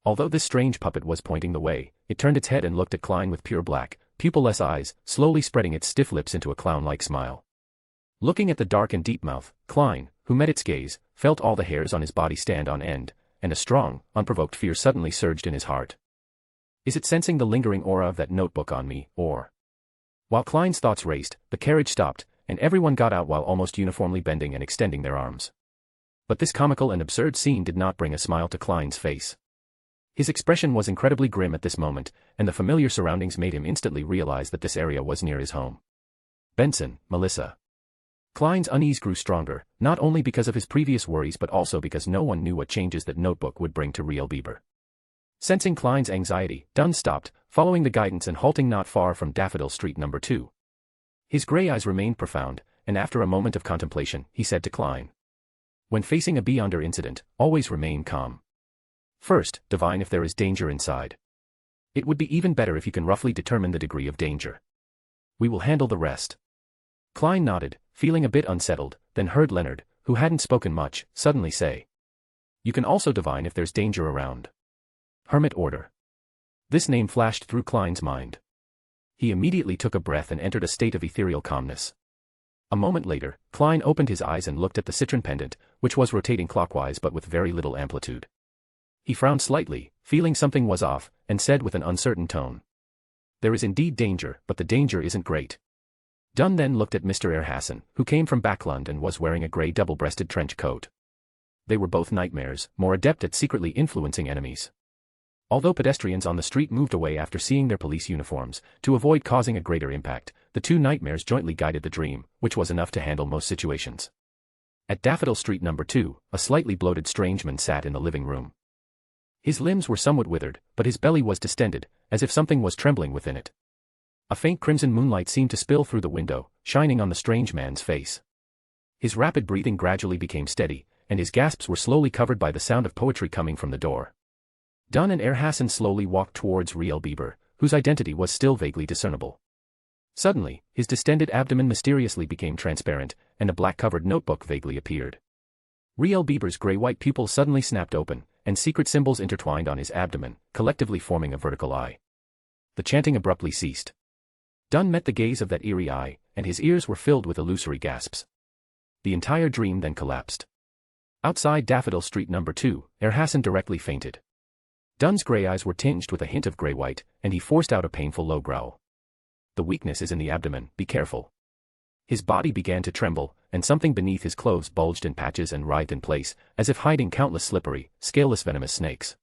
Speaker 3: Although this strange puppet was pointing the way, it turned its head and looked at Klein with pure black, pupil-less eyes, slowly spreading its stiff lips into a clown-like smile. Looking at the dark and deep mouth, Klein, who met its gaze, felt all the hairs on his body stand on end, and a strong, unprovoked fear suddenly surged in his heart. Is it sensing the lingering aura of that notebook on me, or? While Klein's thoughts raced, the carriage stopped, and everyone got out while almost uniformly bending and extending their arms. But this comical and absurd scene did not bring a smile to Klein's face. His expression was incredibly grim at this moment, and the familiar surroundings made him instantly realize that this area was near his home. Benson, Melissa. Klein's unease grew stronger, not only because of his previous worries but also because no one knew what changes that notebook would bring to Real Bieber. Sensing Klein's anxiety, Dunn stopped, following the guidance and halting not far from Daffodil Street No. 2. His gray eyes remained profound, and after a moment of contemplation, he said to Klein, "When facing a beyonder incident, always remain calm. First, divine if there is danger inside. It would be even better if you can roughly determine the degree of danger. We will handle the rest." Klein nodded, feeling a bit unsettled, then heard Leonard, who hadn't spoken much, suddenly say, "You can also divine if there's danger around." Hermit order. This name flashed through Klein's mind. He immediately took a breath and entered a state of ethereal calmness. A moment later, Klein opened his eyes and looked at the citron pendant, which was rotating clockwise but with very little amplitude. He frowned slightly, feeling something was off, and said with an uncertain tone, "There is indeed danger, but the danger isn't great." Dunn then looked at Mr. Erhassen, who came from Backlund and was wearing a grey double-breasted trench coat. They were both nightmares, more adept at secretly influencing enemies. Although pedestrians on the street moved away after seeing their police uniforms, to avoid causing a greater impact, the two nightmares jointly guided the dream, which was enough to handle most situations. At Daffodil Street No. 2, a slightly bloated strangeman sat in the living room. His limbs were somewhat withered, but his belly was distended, as if something was trembling within it. A faint crimson moonlight seemed to spill through the window, shining on the strange man's face. His rapid breathing gradually became steady, and his gasps were slowly covered by the sound of poetry coming from the door. Dunn and Erhassen slowly walked towards Real Bieber, whose identity was still vaguely discernible. Suddenly, his distended abdomen mysteriously became transparent, and a black-covered notebook vaguely appeared. Real Bieber's gray-white pupil suddenly snapped open, and secret symbols intertwined on his abdomen, collectively forming a vertical eye. The chanting abruptly ceased. Dunn met the gaze of that eerie eye, and his ears were filled with illusory gasps. The entire dream then collapsed. Outside Daffodil Street No. 2, Erhassen directly fainted. Dunn's gray eyes were tinged with a hint of gray-white, and he forced out a painful low growl. "The weakness is in the abdomen, be careful." His body began to tremble, and something beneath his clothes bulged in patches and writhed in place, as if hiding countless slippery, scaleless venomous snakes.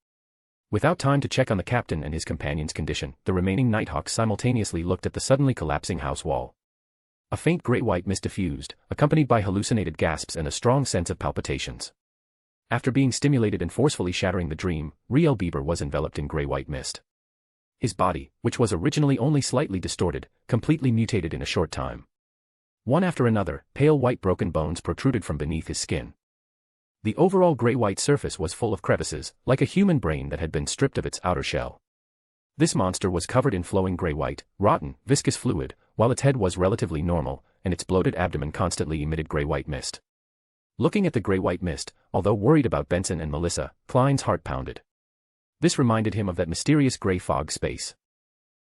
Speaker 3: Without time to check on the captain and his companion's condition, the remaining Nighthawks simultaneously looked at the suddenly collapsing house wall. A faint gray-white mist diffused, accompanied by hallucinated gasps and a strong sense of palpitations. After being stimulated and forcefully shattering the dream, Real Bieber was enveloped in gray-white mist. His body, which was originally only slightly distorted, completely mutated in a short time. One after another, pale white broken bones protruded from beneath his skin. The overall gray-white surface was full of crevices, like a human brain that had been stripped of its outer shell. This monster was covered in flowing gray-white, rotten, viscous fluid, while its head was relatively normal, and its bloated abdomen constantly emitted gray-white mist. Looking at the gray-white mist, although worried about Benson and Melissa, Klein's heart pounded. This reminded him of that mysterious gray fog space.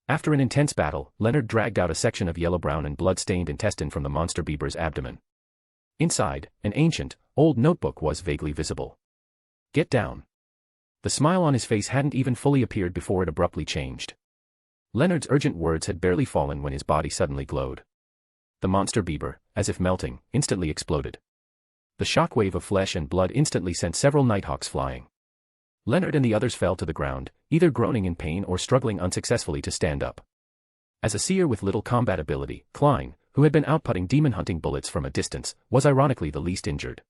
Speaker 3: After an intense battle, Leonard dragged out a section of yellow-brown and blood-stained intestine from the monster Bieber's abdomen. Inside, an ancient, old notebook was vaguely visible. "Get down." The smile on his face hadn't even fully appeared before it abruptly changed. Leonard's urgent words had barely fallen when his body suddenly glowed. The monster Bieber, as if melting, instantly exploded. The shockwave of flesh and blood instantly sent several Nighthawks flying. Leonard and the others fell to the ground, either groaning in pain or struggling unsuccessfully to stand up. As a seer with little combat ability, Klein, who had been outputting demon-hunting bullets from a distance, was ironically the least injured.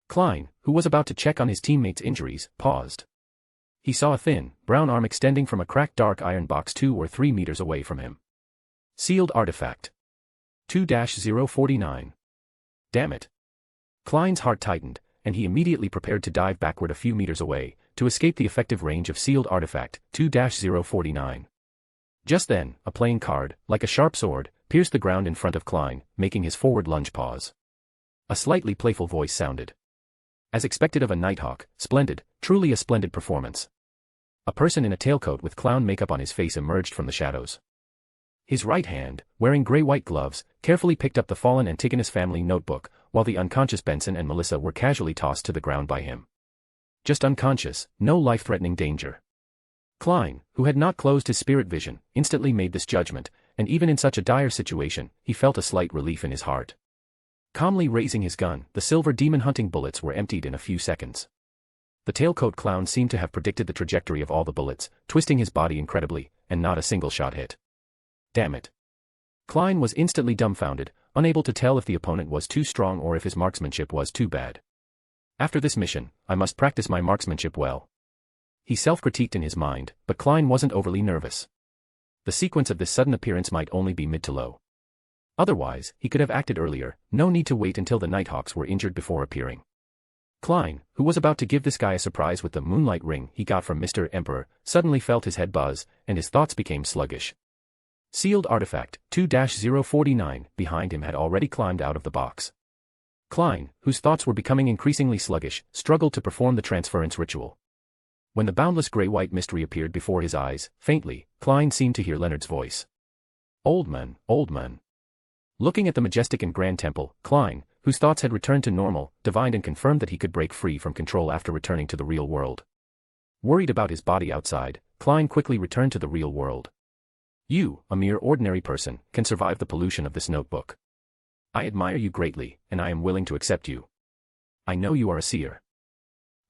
Speaker 3: Klein, who was about to check on his teammates' injuries, paused. He saw a thin, brown arm extending from a cracked dark iron box 2 or 3 meters away from him. Sealed artifact. 2-049. Damn it. Klein's heart tightened, and he immediately prepared to dive backward a few meters away, to escape the effective range of sealed artifact, 2-049. Just then, a playing card, like a sharp sword, pierced the ground in front of Klein, making his forward lunge pause. A slightly playful voice sounded. As expected of a nighthawk, splendid, truly a splendid performance. A person in a tailcoat with clown makeup on his face emerged from the shadows. His right hand, wearing gray-white gloves, carefully picked up the fallen Antigonus family notebook, while the unconscious Benson and Melissa were casually tossed to the ground by him. Just unconscious, no life-threatening danger. Klein, who had not closed his spirit vision, instantly made this judgment, and even in such a dire situation, he felt a slight relief in his heart. Calmly raising his gun, the silver demon-hunting bullets were emptied in a few seconds. The tailcoat clown seemed to have predicted the trajectory of all the bullets, twisting his body incredibly, and not a single shot hit. Damn it. Klein was instantly dumbfounded, unable to tell if the opponent was too strong or if his marksmanship was too bad. After this mission, I must practice my marksmanship well. He self-critiqued in his mind, but Klein wasn't overly nervous. The sequence of this sudden appearance might only be mid to low. Otherwise, he could have acted earlier, no need to wait until the Nighthawks were injured before appearing. Klein, who was about to give this guy a surprise with the moonlight ring he got from Mr. Emperor, suddenly felt his head buzz, and his thoughts became sluggish. Sealed artifact, 2-049, behind him had already climbed out of the box. Klein, whose thoughts were becoming increasingly sluggish, struggled to perform the transference ritual. When the boundless gray-white mist reappeared before his eyes, faintly, Klein seemed to hear Leonard's voice. Old man, old man. Looking at the majestic and grand temple, Klein, whose thoughts had returned to normal, divined and confirmed that he could break free from control after returning to the real world. Worried about his body outside, Klein quickly returned to the real world. You, a mere ordinary person, can survive the pollution of this notebook. I admire you greatly, and I am willing to accept you. I know you are a seer.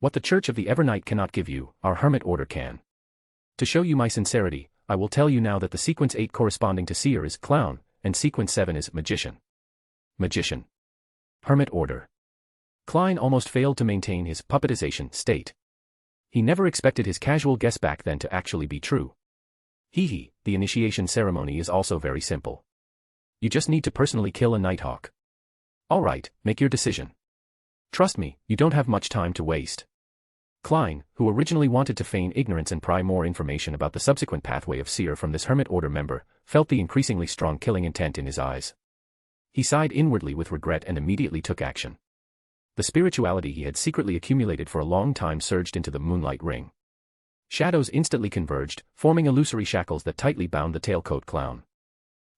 Speaker 3: What the Church of the Evernight cannot give you, our Hermit Order can. To show you my sincerity, I will tell you now that the sequence 8 corresponding to seer is clown, and sequence 7 is magician. Magician. Hermit Order. Klein almost failed to maintain his puppetization state. He never expected his casual guess back then to actually be true. The initiation ceremony is also very simple. You just need to personally kill a Nighthawk. Alright, make your decision. Trust me, you don't have much time to waste. Klein, who originally wanted to feign ignorance and pry more information about the subsequent pathway of seer from this Hermit Order member, felt the increasingly strong killing intent in his eyes. He sighed inwardly with regret and immediately took action. The spirituality he had secretly accumulated for a long time surged into the moonlight ring. Shadows instantly converged, forming illusory shackles that tightly bound the tailcoat clown.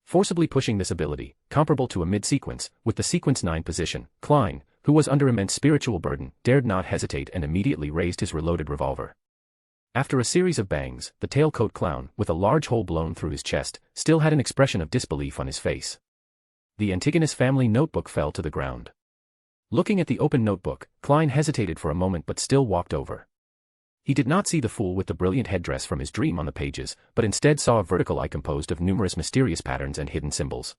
Speaker 3: Forcibly pushing this ability, comparable to a mid-sequence, with the sequence 9 position, Klein, who was under immense spiritual burden, dared not hesitate and immediately raised his reloaded revolver. After a series of bangs, the tailcoat clown, with a large hole blown through his chest, still had an expression of disbelief on his face. The Antigonus family notebook fell to the ground. Looking at the open notebook, Klein hesitated for a moment but still walked over. He did not see the fool with the brilliant headdress from his dream on the pages, but instead saw a vertical eye composed of numerous mysterious patterns and hidden symbols.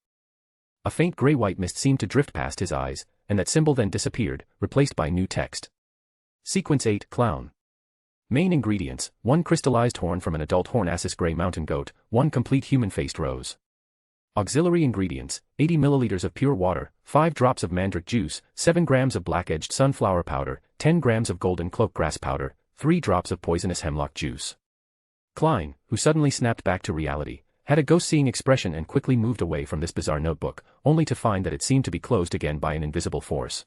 Speaker 3: A faint gray-white mist seemed to drift past his eyes, and that symbol then disappeared, replaced by new text. Sequence 8, Clown. Main ingredients, 1 crystallized horn from an adult Hornassus gray mountain goat, 1 complete human-faced rose. Auxiliary ingredients, 80 milliliters of pure water, 5 drops of mandrake juice, 7 grams of black-edged sunflower powder, 10 grams of golden cloak grass powder, 3 drops of poisonous hemlock juice. Klein, who suddenly snapped back to reality, had a ghost-seeing expression and quickly moved away from this bizarre notebook, only to find that it seemed to be closed again by an invisible force.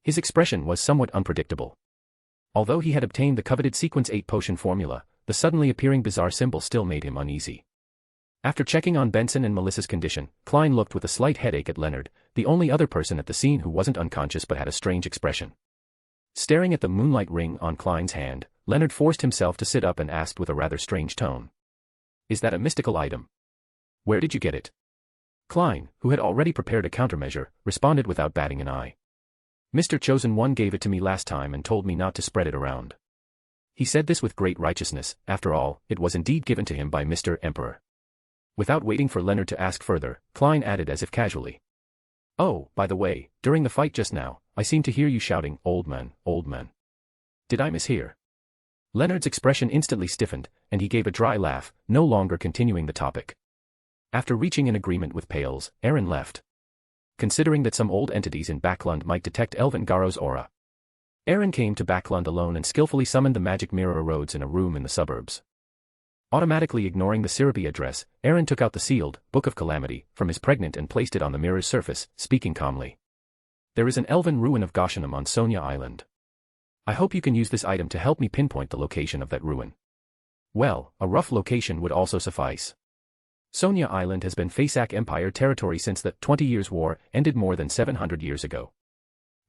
Speaker 3: His expression was somewhat unpredictable. Although he had obtained the coveted sequence 8 potion formula, the suddenly appearing bizarre symbol still made him uneasy. After checking on Benson and Melissa's condition, Klein looked with a slight headache at Leonard, the only other person at the scene who wasn't unconscious but had a strange expression. Staring at the moonlight ring on Klein's hand, Leonard forced himself to sit up and asked with a rather strange tone. Is that a mystical item? Where did you get it? Klein, who had already prepared a countermeasure, responded without batting an eye. Mr. Chosen One gave it to me last time and told me not to spread it around. He said this with great righteousness, after all, it was indeed given to him by Mr. Emperor. Without waiting for Leonard to ask further, Klein added as if casually. Oh, by the way, during the fight just now, I seemed to hear you shouting, old man, old man. Did I mishear? Leonard's expression instantly stiffened, and he gave a dry laugh, no longer continuing the topic. After reaching an agreement with Pales, Aaron left. Considering that some old entities in Backlund might detect Elven Garo's aura, Aaron came to Backlund alone and skillfully summoned the magic mirror roads in a room in the suburbs. Automatically ignoring the syrupy address, Aaron took out the sealed Book of Calamity from his pregnant and placed it on the mirror's surface, speaking calmly. There is an elven ruin of Goshenham on Sonia Island. I hope you can use this item to help me pinpoint the location of that ruin. Well, a rough location would also suffice. Sonia Island has been Fasak Empire territory since the 20 Years' War ended more than 700 years ago.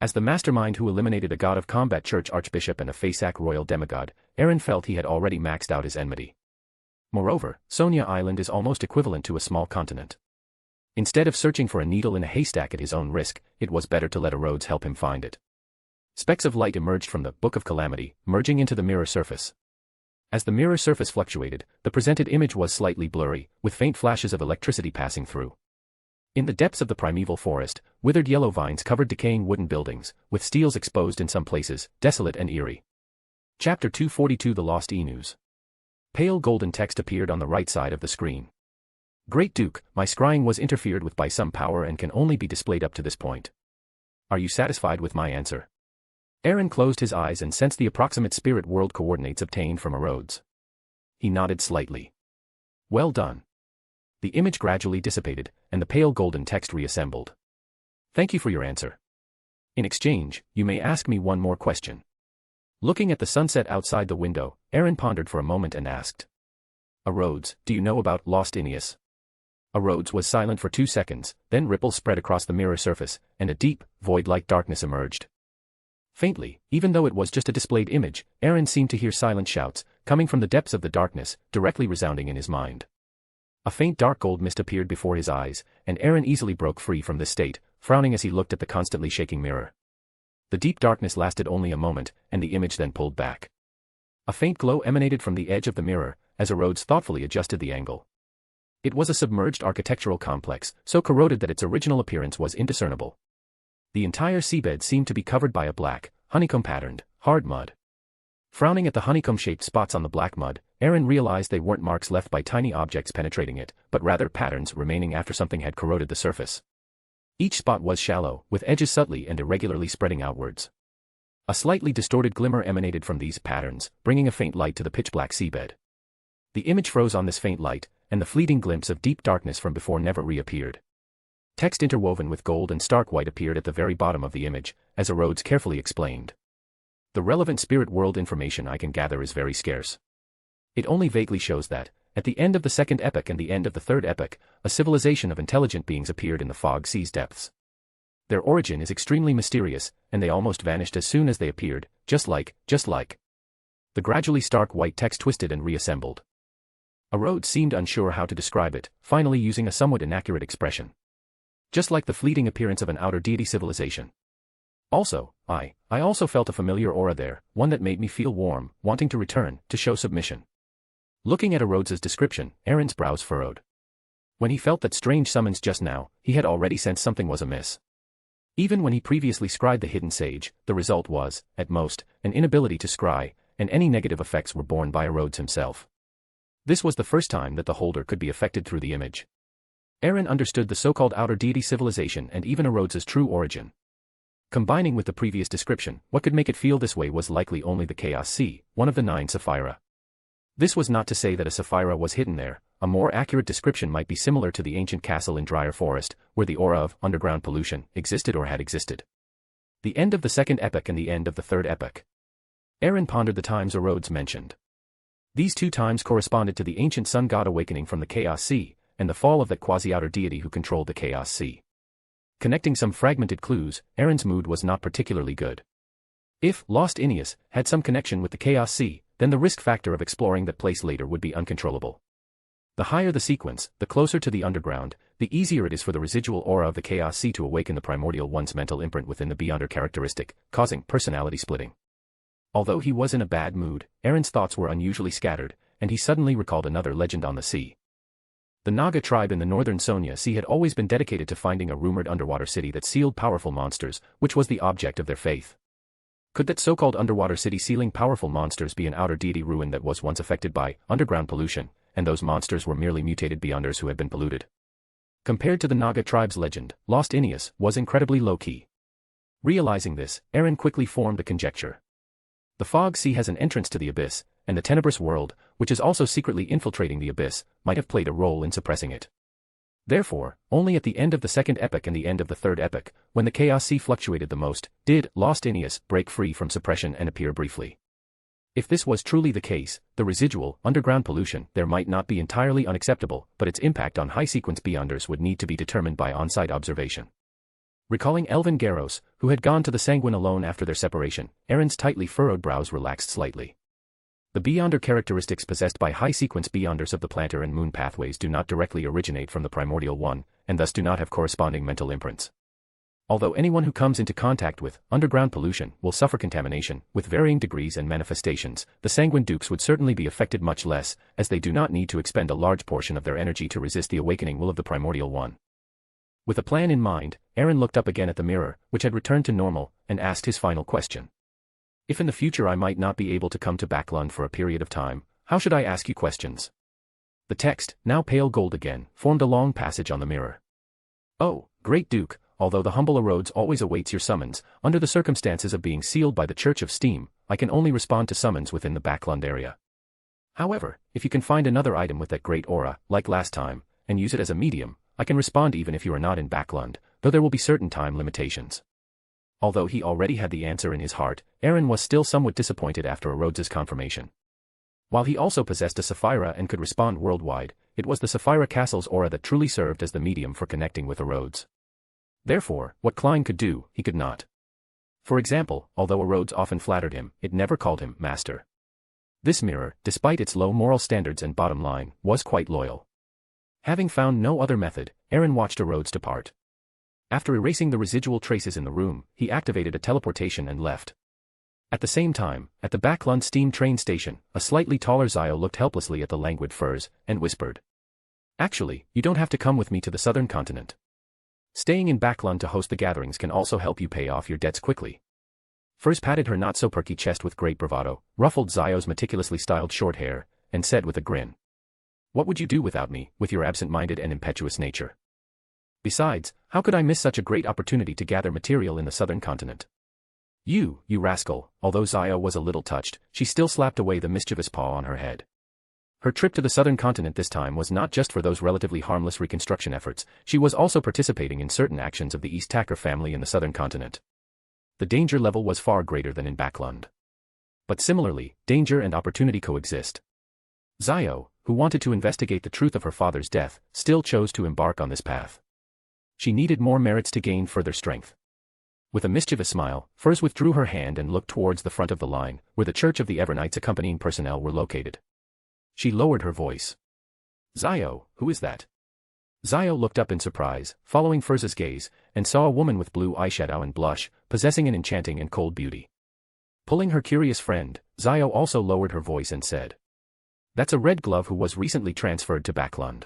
Speaker 3: As the mastermind who eliminated a god of combat church archbishop and a Fasak royal demigod, Aaron felt he had already maxed out his enmity. Moreover, Sonia Island is almost equivalent to a small continent. Instead of searching for a needle in a haystack at his own risk, it was better to let a Rhodes help him find it. Specks of light emerged from the Book of Calamity, merging into the mirror surface. As the mirror surface fluctuated, the presented image was slightly blurry, with faint flashes of electricity passing through. In the depths of the primeval forest, withered yellow vines covered decaying wooden buildings, with steels exposed in some places, desolate and eerie. Chapter 242 The Lost Enus. Pale golden text appeared on the right side of the screen. Great Duke, my scrying was interfered with by some power and can only be displayed up to this point. Are you satisfied with my answer? Aaron closed his eyes and sensed the approximate spirit world coordinates obtained from a Rhodes. He nodded slightly. Well done. The image gradually dissipated, and the pale golden text reassembled. Thank you for your answer. In exchange, you may ask me one more question. Looking at the sunset outside the window, Aaron pondered for a moment and asked. A Rhodes, do you know about Lost Enus? A Rhodes was silent for 2 seconds, then ripples spread across the mirror surface, and a deep, void-like darkness emerged. Faintly, even though it was just a displayed image, Aaron seemed to hear silent shouts, coming from the depths of the darkness, directly resounding in his mind. A faint dark gold mist appeared before his eyes, and Aaron easily broke free from this state, frowning as he looked at the constantly shaking mirror. The deep darkness lasted only a moment, and the image then pulled back. A faint glow emanated from the edge of the mirror, as a Rhodes thoughtfully adjusted the angle. It was a submerged architectural complex, so corroded that its original appearance was indiscernible. The entire seabed seemed to be covered by a black, honeycomb-patterned, hard mud. Frowning at the honeycomb-shaped spots on the black mud, Aaron realized they weren't marks left by tiny objects penetrating it, but rather patterns remaining after something had corroded the surface. Each spot was shallow, with edges subtly and irregularly spreading outwards. A slightly distorted glimmer emanated from these patterns, bringing a faint light to the pitch-black seabed. The image froze on this faint light, and the fleeting glimpse of deep darkness from before never reappeared. Text interwoven with gold and stark white appeared at the very bottom of the image, as a Rhodes carefully explained. The relevant spirit world information I can gather is very scarce. It only vaguely shows that, at the end of the second epoch and the end of the third epoch, a civilization of intelligent beings appeared in the fog sea's depths. Their origin is extremely mysterious, and they almost vanished as soon as they appeared, just like. The gradually stark white text twisted and reassembled. A Rhodes seemed unsure how to describe it, finally using a somewhat inaccurate expression. Just like the fleeting appearance of an outer deity civilization. Also, I also felt a familiar aura there, one that made me feel warm, wanting to return, to show submission. Looking at a Rhodes's description, Aaron's brows furrowed. When he felt that strange summons just now, he had already sensed something was amiss. Even when he previously scryed the hidden sage, the result was, at most, an inability to scry, and any negative effects were borne by a Rhodes himself. This was the first time that the holder could be affected through the image. Aaron understood the so-called outer deity civilization and even a Rhodes's true origin. Combining with the previous description, what could make it feel this way was likely only the Chaos Sea, one of the 9 Sapphira. This was not to say that a Sapphira was hidden there. A more accurate description might be similar to the ancient castle in Drier Forest, where the aura of underground pollution existed or had existed. The end of the second epoch and the end of the third epoch. Aaron pondered the times a Rhodes mentioned. These 2 times corresponded to the ancient sun god awakening from the Chaos Sea, and the fall of that quasi-outer deity who controlled the Chaos Sea. Connecting some fragmented clues, Aaron's mood was not particularly good. If Lost Enus had some connection with the Chaos Sea, then the risk factor of exploring that place later would be uncontrollable. The higher the sequence, the closer to the underground, the easier it is for the residual aura of the Chaos Sea to awaken the primordial one's mental imprint within the Beyonder characteristic, causing personality splitting. Although he was in a bad mood, Aaron's thoughts were unusually scattered, and he suddenly recalled another legend on the sea. The Naga tribe in the northern Sonia Sea had always been dedicated to finding a rumored underwater city that sealed powerful monsters, which was the object of their faith. Could that so-called underwater city sealing powerful monsters be an outer deity ruin that was once affected by underground pollution, and those monsters were merely mutated Beyonders who had been polluted? Compared to the Naga tribe's legend, Lost Enus was incredibly low-key. Realizing this, Aaron quickly formed a conjecture. The fog sea has an entrance to the abyss, and the tenebrous world, which is also secretly infiltrating the abyss, might have played a role in suppressing it. Therefore, only at the end of the second epoch and the end of the third epoch, when the chaos sea fluctuated the most, did lost Aeneas break free from suppression and appear briefly. If this was truly the case, the residual, underground pollution there might not be entirely unacceptable, but its impact on high-sequence beyonders would need to be determined by on-site observation. Recalling Elvin Garros, who had gone to the Sanguine alone after their separation, Aaron's tightly furrowed brows relaxed slightly. The beyonder characteristics possessed by high-sequence beyonders of the plantar and moon pathways do not directly originate from the primordial one, and thus do not have corresponding mental imprints. Although anyone who comes into contact with underground pollution will suffer contamination, with varying degrees and manifestations, the Sanguine Dukes would certainly be affected much less, as they do not need to expend a large portion of their energy to resist the awakening will of the primordial one. With a plan in mind, Aaron looked up again at the mirror, which had returned to normal, and asked his final question. If in the future I might not be able to come to Backlund for a period of time, how should I ask you questions? The text, now pale gold again, formed a long passage on the mirror. Oh, great Duke, although the humble Erodes always awaits your summons, under the circumstances of being sealed by the Church of Steam, I can only respond to summons within the Backlund area. However, if you can find another item with that great aura, like last time, and use it as a medium, I can respond even if you are not in Backlund, though there will be certain time limitations. Although he already had the answer in his heart, Aaron was still somewhat disappointed after Erodes' confirmation. While he also possessed a Sapphira and could respond worldwide, it was the Sapphira Castle's aura that truly served as the medium for connecting with Erodes. Therefore, what Klein could do, he could not. For example, although Erodes often flattered him, it never called him master. This mirror, despite its low moral standards and bottom line, was quite loyal. Having found no other method, Aaron watched Erodes depart. After erasing the residual traces in the room, he activated a teleportation and left. At the same time, at the Backlund steam train station, a slightly taller Zio looked helplessly at the languid furs, and whispered. Actually, you don't have to come with me to the southern continent. Staying in Backlund to host the gatherings can also help you pay off your debts quickly. Furs patted her not-so-perky chest with great bravado, ruffled Zio's meticulously styled short hair, and said with a grin. What would you do without me, with your absent-minded and impetuous nature? Besides, how could I miss such a great opportunity to gather material in the southern continent? You rascal, although Zio was a little touched, she still slapped away the mischievous paw on her head. Her trip to the southern continent this time was not just for those relatively harmless reconstruction efforts, she was also participating in certain actions of the East Tacker family in the southern continent. The danger level was far greater than in Backlund. But similarly, danger and opportunity coexist. Zio, who wanted to investigate the truth of her father's death, still chose to embark on this path. She needed more merits to gain further strength. With a mischievous smile, Furs withdrew her hand and looked towards the front of the line, where the Church of the Evernights accompanying personnel were located. She lowered her voice. Zio, who is that? Zio looked up in surprise, following Furs's gaze, and saw a woman with blue eyeshadow and blush, possessing an enchanting and cold beauty. Pulling her curious friend, Zio also lowered her voice and said. That's a red glove who was recently transferred to Backlund.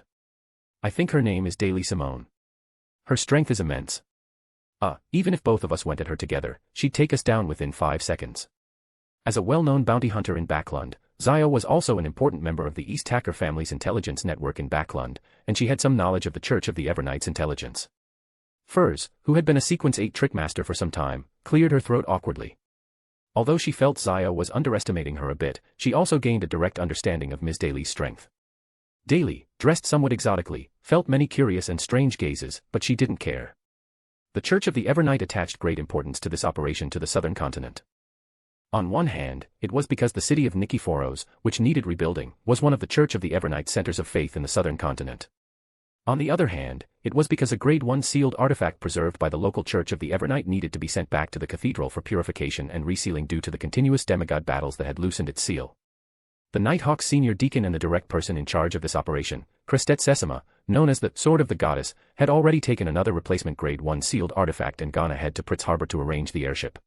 Speaker 3: I think her name is Daily Simone. Her strength is immense. Even if both of us went at her together, she'd take us down within 5 seconds. As a well-known bounty hunter in Backlund, Zio was also an important member of the East Tacker family's intelligence network in Backlund, and she had some knowledge of the Church of the Evernights' intelligence. Furs, who had been a Sequence 8 trickmaster for some time, cleared her throat awkwardly. Although she felt Zio was underestimating her a bit, she also gained a direct understanding of Ms. Daly's strength. Daly, dressed somewhat exotically, felt many curious and strange gazes, but she didn't care. The Church of the Evernight attached great importance to this operation to the southern continent. On one hand, it was because the city of Nikiforos, which needed rebuilding, was one of the Church of the Evernight centers of faith in the southern continent. On the other hand, it was because a Grade 1 sealed artifact preserved by the local Church of the Evernight needed to be sent back to the cathedral for purification and resealing due to the continuous demigod battles that had loosened its seal. The Nighthawk's senior deacon and the direct person in charge of this operation, Christet Sesima, known as the Sword of the Goddess, had already taken another replacement Grade 1 sealed artifact and gone ahead to Pritz Harbor to arrange the airship.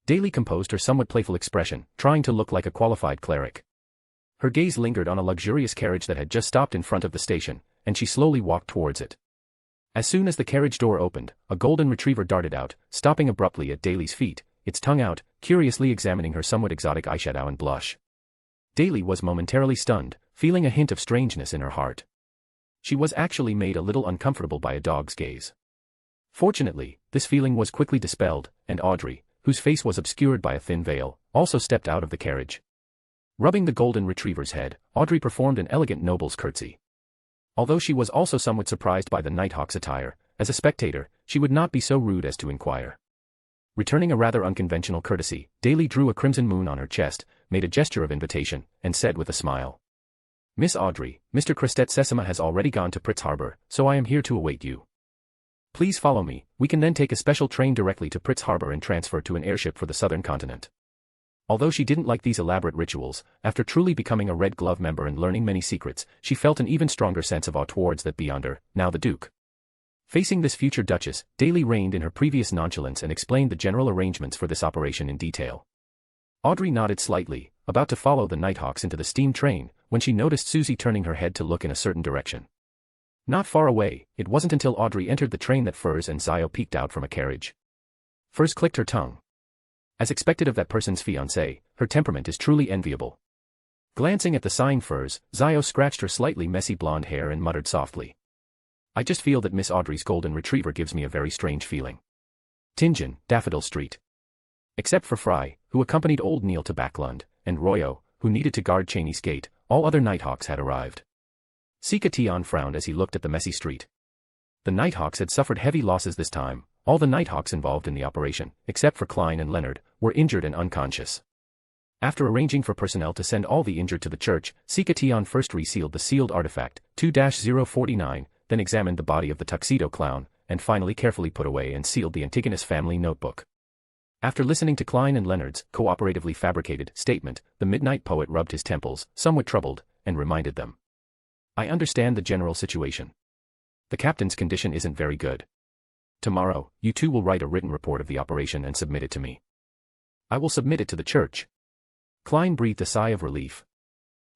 Speaker 3: Daly composed her somewhat playful expression, trying to look like a qualified cleric. Her gaze lingered on a luxurious carriage that had just stopped in front of the station, and she slowly walked towards it. As soon as the carriage door opened, a golden retriever darted out, stopping abruptly at Daly's feet, its tongue out, curiously examining her somewhat exotic eyeshadow and blush. Daly was momentarily stunned, feeling a hint of strangeness in her heart. She was actually made a little uncomfortable by a dog's gaze. Fortunately, this feeling was quickly dispelled, and Audrey, whose face was obscured by a thin veil, also stepped out of the carriage. Rubbing the golden retriever's head, Audrey performed an elegant noble's curtsy. Although she was also somewhat surprised by the Nighthawk's attire, as a spectator, she would not be so rude as to inquire. Returning a rather unconventional courtesy, Daly drew a crimson moon on her chest, made a gesture of invitation, and said with a smile, "Miss Audrey, Mr. Crestet Sesama has already gone to Pritz Harbor, so I am here to await you. Please follow me, we can then take a special train directly to Pritz Harbor and transfer to an airship for the southern continent." Although she didn't like these elaborate rituals, after truly becoming a Red Glove member and learning many secrets, she felt an even stronger sense of awe towards that beyonder, now the Duke. Facing this future Duchess, Daly reined in her previous nonchalance and explained the general arrangements for this operation in detail. Audrey nodded slightly, about to follow the Nighthawks into the steam train, when she noticed Susie turning her head to look in a certain direction. Not far away, it wasn't until Audrey entered the train that Furs and Zio peeked out from a carriage. Furs clicked her tongue. As expected of that person's fiancé, her temperament is truly enviable. Glancing at the sighing Furs, Zio scratched her slightly messy blonde hair and muttered softly, "I just feel that Miss Audrey's golden retriever gives me a very strange feeling." Tingen, Daffodil Street. Except for Fry, who accompanied old Neil to Backlund, and Royo, who needed to guard Cheney's gate, all other Nighthawks had arrived. Sika Tion frowned as he looked at the messy street. The Nighthawks had suffered heavy losses this time. All the Nighthawks involved in the operation, except for Klein and Leonard, were injured and unconscious. After arranging for personnel to send all the injured to the church, Sika Tion first resealed the sealed artifact, 2-049, then examined the body of the tuxedo clown, and finally carefully put away and sealed the Antigonus family notebook. After listening to Klein and Leonard's cooperatively fabricated statement, the Midnight Poet rubbed his temples, somewhat troubled, and reminded them, "I understand the general situation. The captain's condition isn't very good. Tomorrow, you two will write a written report of the operation and submit it to me." "I will submit it to the church." Klein breathed a sigh of relief.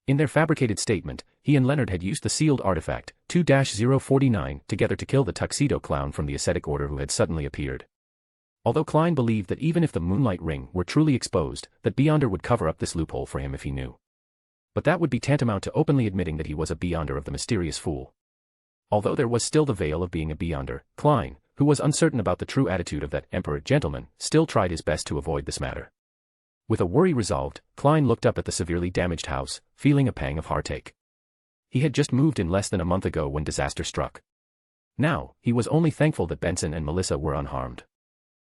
Speaker 3: In their fabricated statement, he and Leonard had used the sealed artifact, 2-049, together to kill the tuxedo clown from the ascetic order who had suddenly appeared. Although Klein believed that even if the Moonlight Ring were truly exposed, that Beyonder would cover up this loophole for him if he knew. But that would be tantamount to openly admitting that he was a Beyonder of the mysterious fool. Although there was still the veil of being a Beyonder, Klein, who was uncertain about the true attitude of that Emperor gentleman, still tried his best to avoid this matter. With a worry resolved, Klein looked up at the severely damaged house, feeling a pang of heartache. He had just moved in less than a month ago when disaster struck. Now, he was only thankful that Benson and Melissa were unharmed.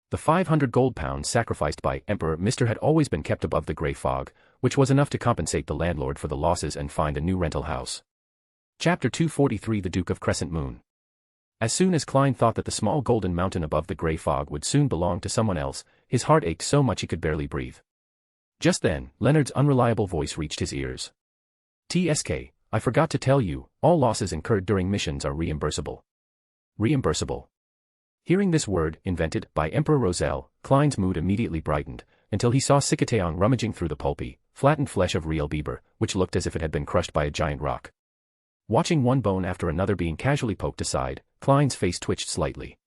Speaker 3: The 500 gold pounds sacrificed by Emperor Mr. had always been kept above the grey fog, which was enough to compensate the landlord for the losses and find a new rental house. Chapter 243 The Duke of Crescent Moon. As soon as Klein thought that the small golden mountain above the grey fog would soon belong to someone else, his heart ached so much he could barely breathe. Just then, Leonard's unreliable voice reached his ears. "TSK, I forgot to tell you, all losses incurred during missions are reimbursable." Reimbursable. Hearing this word, invented by Emperor Roselle, Klein's mood immediately brightened, until he saw Sikateong rummaging through the pulpy, flattened flesh of Riel Bieber, which looked as if it had been crushed by a giant rock. Watching one bone after another being casually poked aside, Klein's face twitched slightly.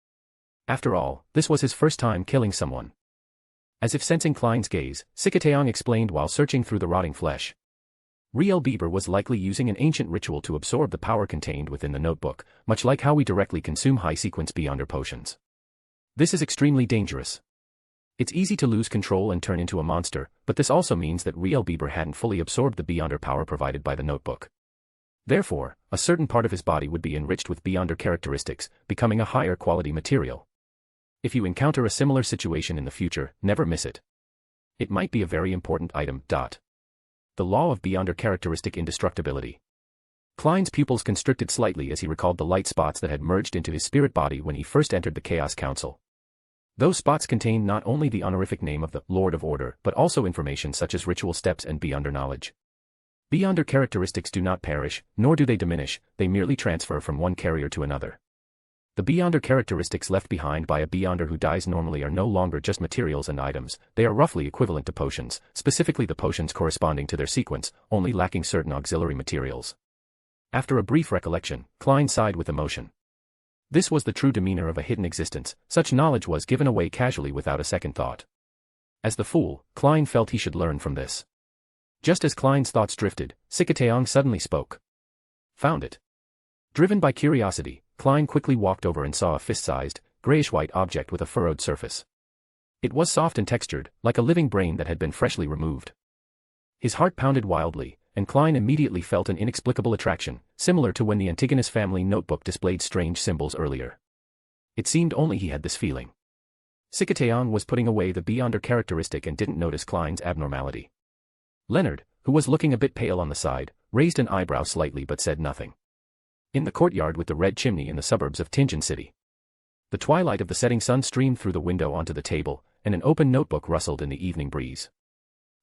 Speaker 3: After all, this was his first time killing someone. As if sensing Klein's gaze, Sikateong explained while searching through the rotting flesh. Riel Bieber was likely using an ancient ritual to absorb the power contained within the notebook, much like how we directly consume high-sequence Beyonder potions. This is extremely dangerous. It's easy to lose control and turn into a monster, but this also means that Riel Bieber hadn't fully absorbed the Beyonder power provided by the notebook. Therefore, a certain part of his body would be enriched with Beyonder characteristics, becoming a higher quality material. If you encounter a similar situation in the future, never miss it. It might be a very important item. The law of Beyonder characteristic indestructibility. Klein's pupils constricted slightly as he recalled the light spots that had merged into his spirit body when he first entered the Chaos Council. Those spots contained not only the honorific name of the Lord of Order but also information such as ritual steps and Beyonder knowledge. Beyonder characteristics do not perish, nor do they diminish, they merely transfer from one carrier to another. The Beyonder characteristics left behind by a Beyonder who dies normally are no longer just materials and items, they are roughly equivalent to potions, specifically the potions corresponding to their sequence, only lacking certain auxiliary materials. After a brief recollection, Klein sighed with emotion. This was the true demeanor of a hidden existence, such knowledge was given away casually without a second thought. As the fool, Klein felt he should learn from this. Just as Klein's thoughts drifted, Sikateong suddenly spoke. "Found it." Driven by curiosity, Klein quickly walked over and saw a fist-sized, grayish-white object with a furrowed surface. It was soft and textured, like a living brain that had been freshly removed. His heart pounded wildly, and Klein immediately felt an inexplicable attraction, similar to when the Antigonus family notebook displayed strange symbols earlier. It seemed only he had this feeling. Sikataeon was putting away the Beyonder characteristic and didn't notice Klein's abnormality. Leonard, who was looking a bit pale on the side, raised an eyebrow slightly but said nothing. In the courtyard with the red chimney in the suburbs of Tingen City. The twilight of the setting sun streamed through the window onto the table, and an open notebook rustled in the evening breeze.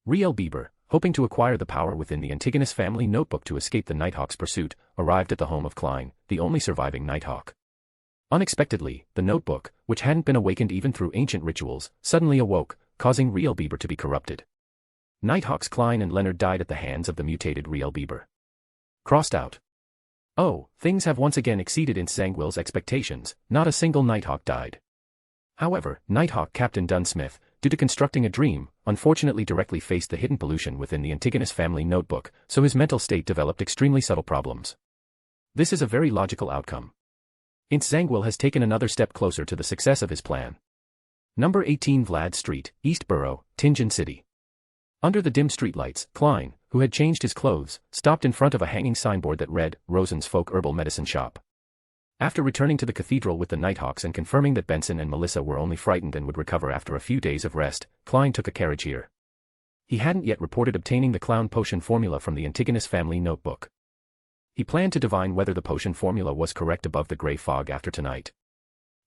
Speaker 3: Riel Bieber, hoping to acquire the power within the Antigonus family notebook to escape the Nighthawk's pursuit, arrived at the home of Klein, the only surviving Nighthawk. Unexpectedly, the notebook, which hadn't been awakened even through ancient rituals, suddenly awoke, causing Riel Bieber to be corrupted. Nighthawks Klein and Leonard died at the hands of the mutated Riel Bieber. Crossed out. Oh, things have once again exceeded Zangwill's expectations, not a single Nighthawk died. However, Nighthawk Captain Dunsmith, due to constructing a dream, unfortunately directly faced the hidden pollution within the Antigonus family notebook, so his mental state developed extremely subtle problems. This is a very logical outcome. Zangwill has taken another step closer to the success of his plan. Number 18 Vlad Street, East Borough, Tingen City. Under the dim streetlights, Klein, who had changed his clothes, stopped in front of a hanging signboard that read, Rosen's Folk Herbal Medicine Shop. After returning to the cathedral with the Nighthawks and confirming that Benson and Melissa were only frightened and would recover after a few days of rest, Klein took a carriage here. He hadn't yet reported obtaining the clown potion formula from the Antigonus family notebook. He planned to divine whether the potion formula was correct above the gray fog after tonight.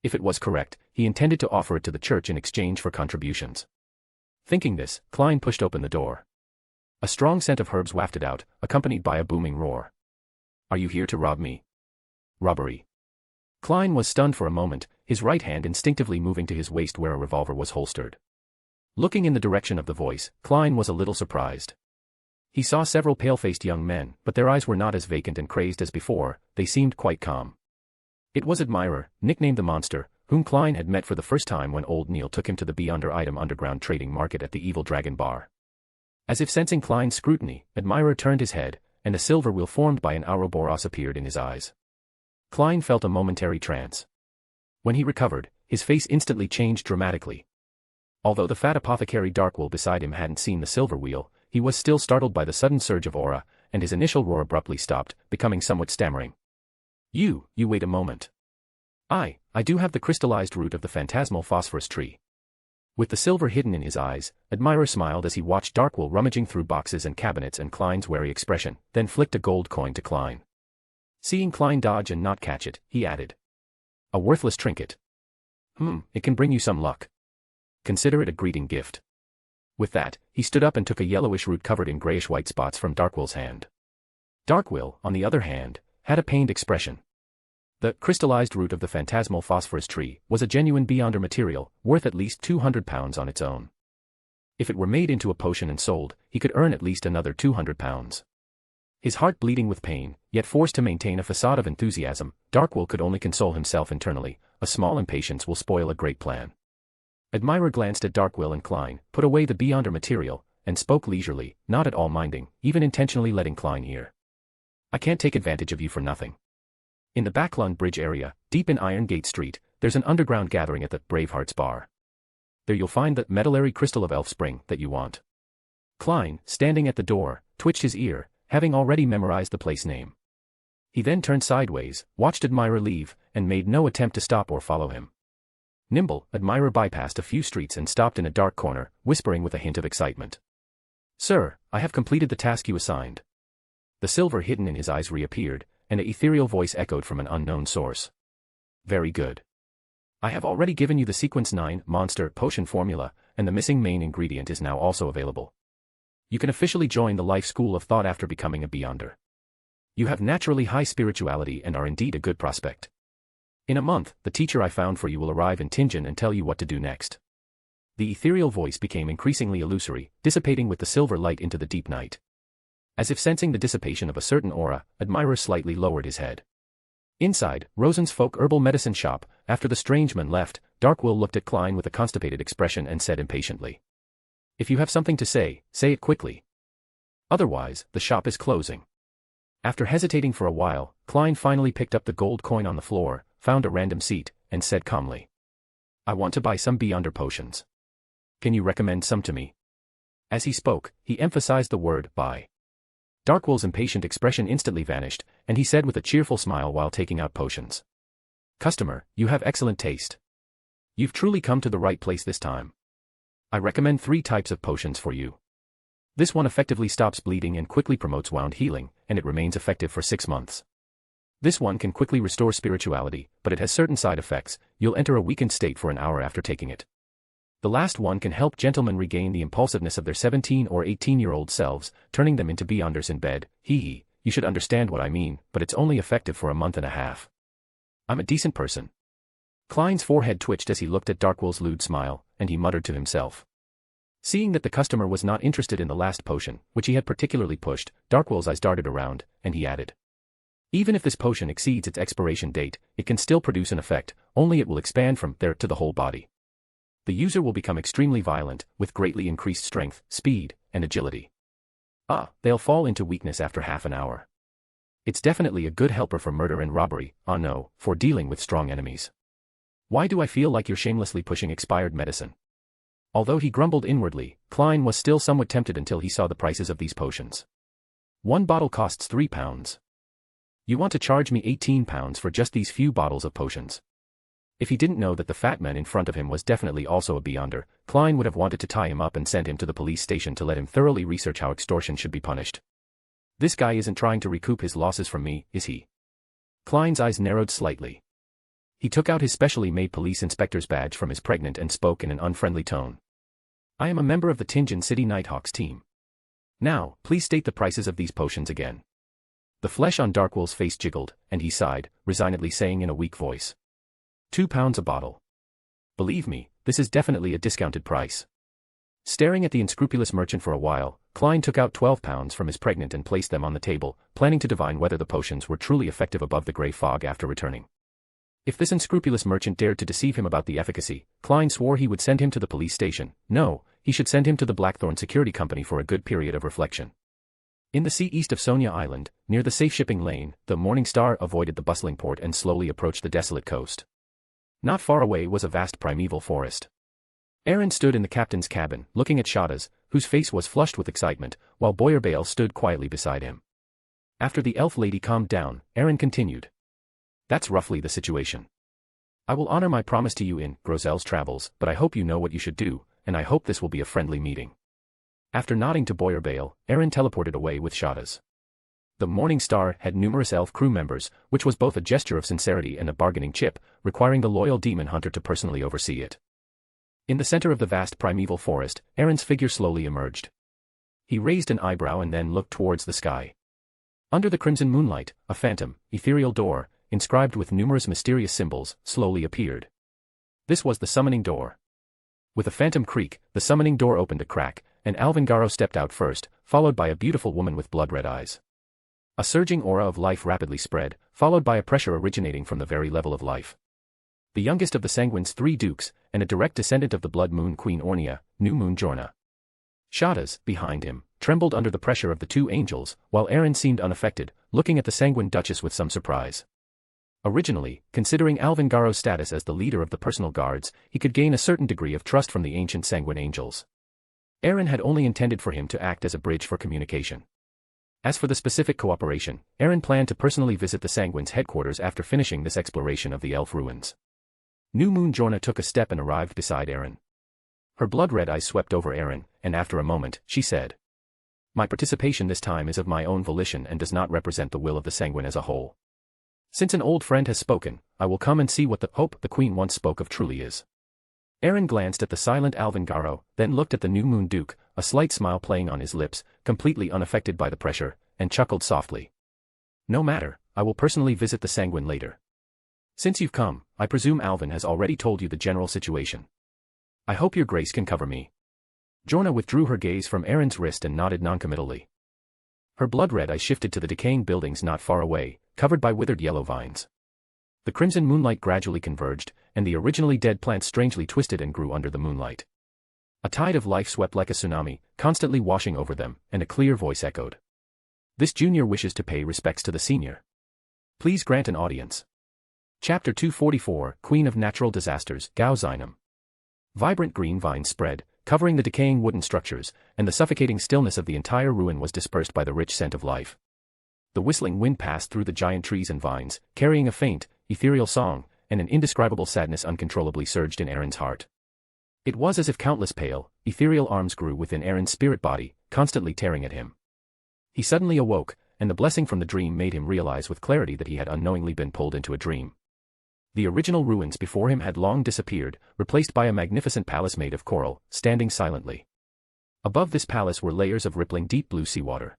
Speaker 3: If it was correct, he intended to offer it to the church in exchange for contributions. Thinking this, Klein pushed open the door. A strong scent of herbs wafted out, accompanied by a booming roar. Are you here to rob me? Robbery. Klein was stunned for a moment, his right hand instinctively moving to his waist where a revolver was holstered. Looking in the direction of the voice, Klein was a little surprised. He saw several pale-faced young men, but their eyes were not as vacant and crazed as before, they seemed quite calm. It was Admirer, nicknamed the Monster, whom Klein had met for the first time when old Neil took him to the Beyonder Item underground trading market at the Evil Dragon Bar. As if sensing Klein's scrutiny, Admirer turned his head, and a silver wheel formed by an Ouroboros appeared in his eyes. Klein felt a momentary trance. When he recovered, his face instantly changed dramatically. Although the fat apothecary Darkwool beside him hadn't seen the silver wheel, he was still startled by the sudden surge of aura, and his initial roar abruptly stopped, becoming somewhat stammering. You wait a moment. I do have the crystallized root of the phantasmal phosphorus tree. With the silver hidden in his eyes, Admirer smiled as he watched Darkwool rummaging through boxes and cabinets and Klein's wary expression, then flicked a gold coin to Klein. Seeing Klein dodge and not catch it, he added. A worthless trinket. It can bring you some luck. Consider it a greeting gift. With that, he stood up and took a yellowish root covered in grayish-white spots from Darkwool's hand. Darkwool, on the other hand, had a pained expression. The crystallized root of the phantasmal phosphorus tree was a genuine Beyonder material, worth at least 200 pounds on its own. If it were made into a potion and sold, he could earn at least another 200 pounds. His heart bleeding with pain, yet forced to maintain a facade of enthusiasm, Darkwool could only console himself internally, a small impatience will spoil a great plan. Admirer glanced at Darkwool and Klein, put away the Beyonder material, and spoke leisurely, not at all minding, even intentionally letting Klein hear. I can't take advantage of you for nothing. In the Backlund Bridge area, deep in Iron Gate Street, there's an underground gathering at the Bravehearts Bar. There you'll find the medullary crystal of Elf Spring that you want. Klein, standing at the door, twitched his ear, having already memorized the place name. He then turned sideways, watched Admirer leave, and made no attempt to stop or follow him. Nimble, Admirer bypassed a few streets and stopped in a dark corner, whispering with a hint of excitement. Sir, I have completed the task you assigned. The silver hidden in his eyes reappeared, and an ethereal voice echoed from an unknown source. Very good. I have already given you the Sequence 9 monster potion formula, and the missing main ingredient is now also available. You can officially join the life school of thought after becoming a Beyonder. You have naturally high spirituality and are indeed a good prospect. In a month, the teacher I found for you will arrive in Tingen and tell you what to do next. The ethereal voice became increasingly illusory, dissipating with the silver light into the deep night. As if sensing the dissipation of a certain aura, Admirer slightly lowered his head. Inside, Rosen's Folk Herbal Medicine Shop, after the strange man left, Darkwool looked at Klein with a constipated expression and said impatiently. If you have something to say it quickly. Otherwise, the shop is closing. After hesitating for a while, Klein finally picked up the gold coin on the floor, found a random seat, and said calmly. I want to buy some Beyonder potions. Can you recommend some to me? As he spoke, he emphasized the word buy. Darkwolf's impatient expression instantly vanished, and he said with a cheerful smile while taking out potions. Customer, you have excellent taste. You've truly come to the right place this time. I recommend 3 types of potions for you. This one effectively stops bleeding and quickly promotes wound healing, and it remains effective for 6 months. This one can quickly restore spirituality, but it has certain side effects. You'll enter a weakened state for an hour after taking it. The last one can help gentlemen regain the impulsiveness of their 17 or 18-year-old selves, turning them into beyonders in bed. Hee, you should understand what I mean, but it's only effective for a month and a half. I'm a decent person. Klein's forehead twitched as he looked at Darkwolf's lewd smile, and he muttered to himself. Seeing that the customer was not interested in the last potion, which he had particularly pushed, Darkwolf's eyes darted around, and he added. Even if this potion exceeds its expiration date, it can still produce an effect, only it will expand from there to the whole body. The user will become extremely violent, with greatly increased strength, speed, and agility. They'll fall into weakness after half an hour. It's definitely a good helper for murder and robbery, no, for dealing with strong enemies. Why do I feel like you're shamelessly pushing expired medicine? Although he grumbled inwardly, Klein was still somewhat tempted until he saw the prices of these potions. 1 bottle costs £3. You want to charge me £18 for just these few bottles of potions? If he didn't know that the fat man in front of him was definitely also a beyonder, Klein would have wanted to tie him up and send him to the police station to let him thoroughly research how extortion should be punished. This guy isn't trying to recoup his losses from me, is he? Klein's eyes narrowed slightly. He took out his specially made police inspector's badge from his pregnant and spoke in an unfriendly tone. I am a member of the Tinjin City Nighthawks team. Now, please state the prices of these potions again. The flesh on Darkwolf's face jiggled, and he sighed, resignedly saying in a weak voice. £2 a bottle. Believe me, this is definitely a discounted price. Staring at the unscrupulous merchant for a while, Klein took out £12 from his pregnant and placed them on the table, planning to divine whether the potions were truly effective above the grey fog after returning. If this unscrupulous merchant dared to deceive him about the efficacy, Klein swore he would send him to the police station. No, he should send him to the Blackthorn Security Company for a good period of reflection. In the sea east of Sonia Island, near the safe shipping lane, the Morning Star avoided the bustling port and slowly approached the desolate coast. Not far away was a vast primeval forest. Aaron stood in the captain's cabin, looking at Shadas, whose face was flushed with excitement, while Boyer Bale stood quietly beside him. After the elf lady calmed down, Aaron continued. That's roughly the situation. I will honor my promise to you in Grosel's travels, but I hope you know what you should do, and I hope this will be a friendly meeting. After nodding to Boyer Bale, Aaron teleported away with Shadas. The Morning Star had numerous elf crew members, which was both a gesture of sincerity and a bargaining chip, requiring the loyal demon hunter to personally oversee it. In the center of the vast primeval forest, Aaron's figure slowly emerged. He raised an eyebrow and then looked towards the sky. Under the crimson moonlight, a phantom, ethereal door, inscribed with numerous mysterious symbols, slowly appeared. This was the summoning door. With a phantom creak, the summoning door opened a crack, and Alvengaro stepped out first, followed by a beautiful woman with blood-red eyes. A surging aura of life rapidly spread, followed by a pressure originating from the very level of life. The youngest of the Sanguine's 3 dukes, and a direct descendant of the Blood Moon Queen Ornia, New Moon Jorna. Shadas, behind him, trembled under the pressure of the 2 angels, while Aaron seemed unaffected, looking at the Sanguine Duchess with some surprise. Originally, considering Alvengaro's status as the leader of the personal guards, he could gain a certain degree of trust from the ancient Sanguine angels. Aaron had only intended for him to act as a bridge for communication. As for the specific cooperation, Aaron planned to personally visit the Sanguine's headquarters after finishing this exploration of the elf ruins. New Moon Jorna took a step and arrived beside Aaron. Her blood-red eyes swept over Aaron, and after a moment, she said, My participation this time is of my own volition and does not represent the will of the Sanguine as a whole. Since an old friend has spoken, I will come and see what the hope the Queen once spoke of truly is. Aaron glanced at the silent Alvengaro, then looked at the New Moon Duke, a slight smile playing on his lips, completely unaffected by the pressure, and chuckled softly. No matter, I will personally visit the Sanguine later. Since you've come, I presume Alvin has already told you the general situation. I hope your grace can cover me. Jorna withdrew her gaze from Aaron's wrist and nodded noncommittally. Her blood-red eyes shifted to the decaying buildings not far away, covered by withered yellow vines. The crimson moonlight gradually converged, and the originally dead plants strangely twisted and grew under the moonlight. A tide of life swept like a tsunami, constantly washing over them, and a clear voice echoed. This junior wishes to pay respects to the senior. Please grant an audience. Chapter 244, Queen of Natural Disasters, Gao Zinum. Vibrant green vines spread, covering the decaying wooden structures, and the suffocating stillness of the entire ruin was dispersed by the rich scent of life. The whistling wind passed through the giant trees and vines, carrying a faint, ethereal song, and an indescribable sadness uncontrollably surged in Aaron's heart. It was as if countless pale, ethereal arms grew within Aaron's spirit body, constantly tearing at him. He suddenly awoke, and the blessing from the dream made him realize with clarity that he had unknowingly been pulled into a dream. The original ruins before him had long disappeared, replaced by a magnificent palace made of coral, standing silently. Above this palace were layers of rippling deep blue seawater.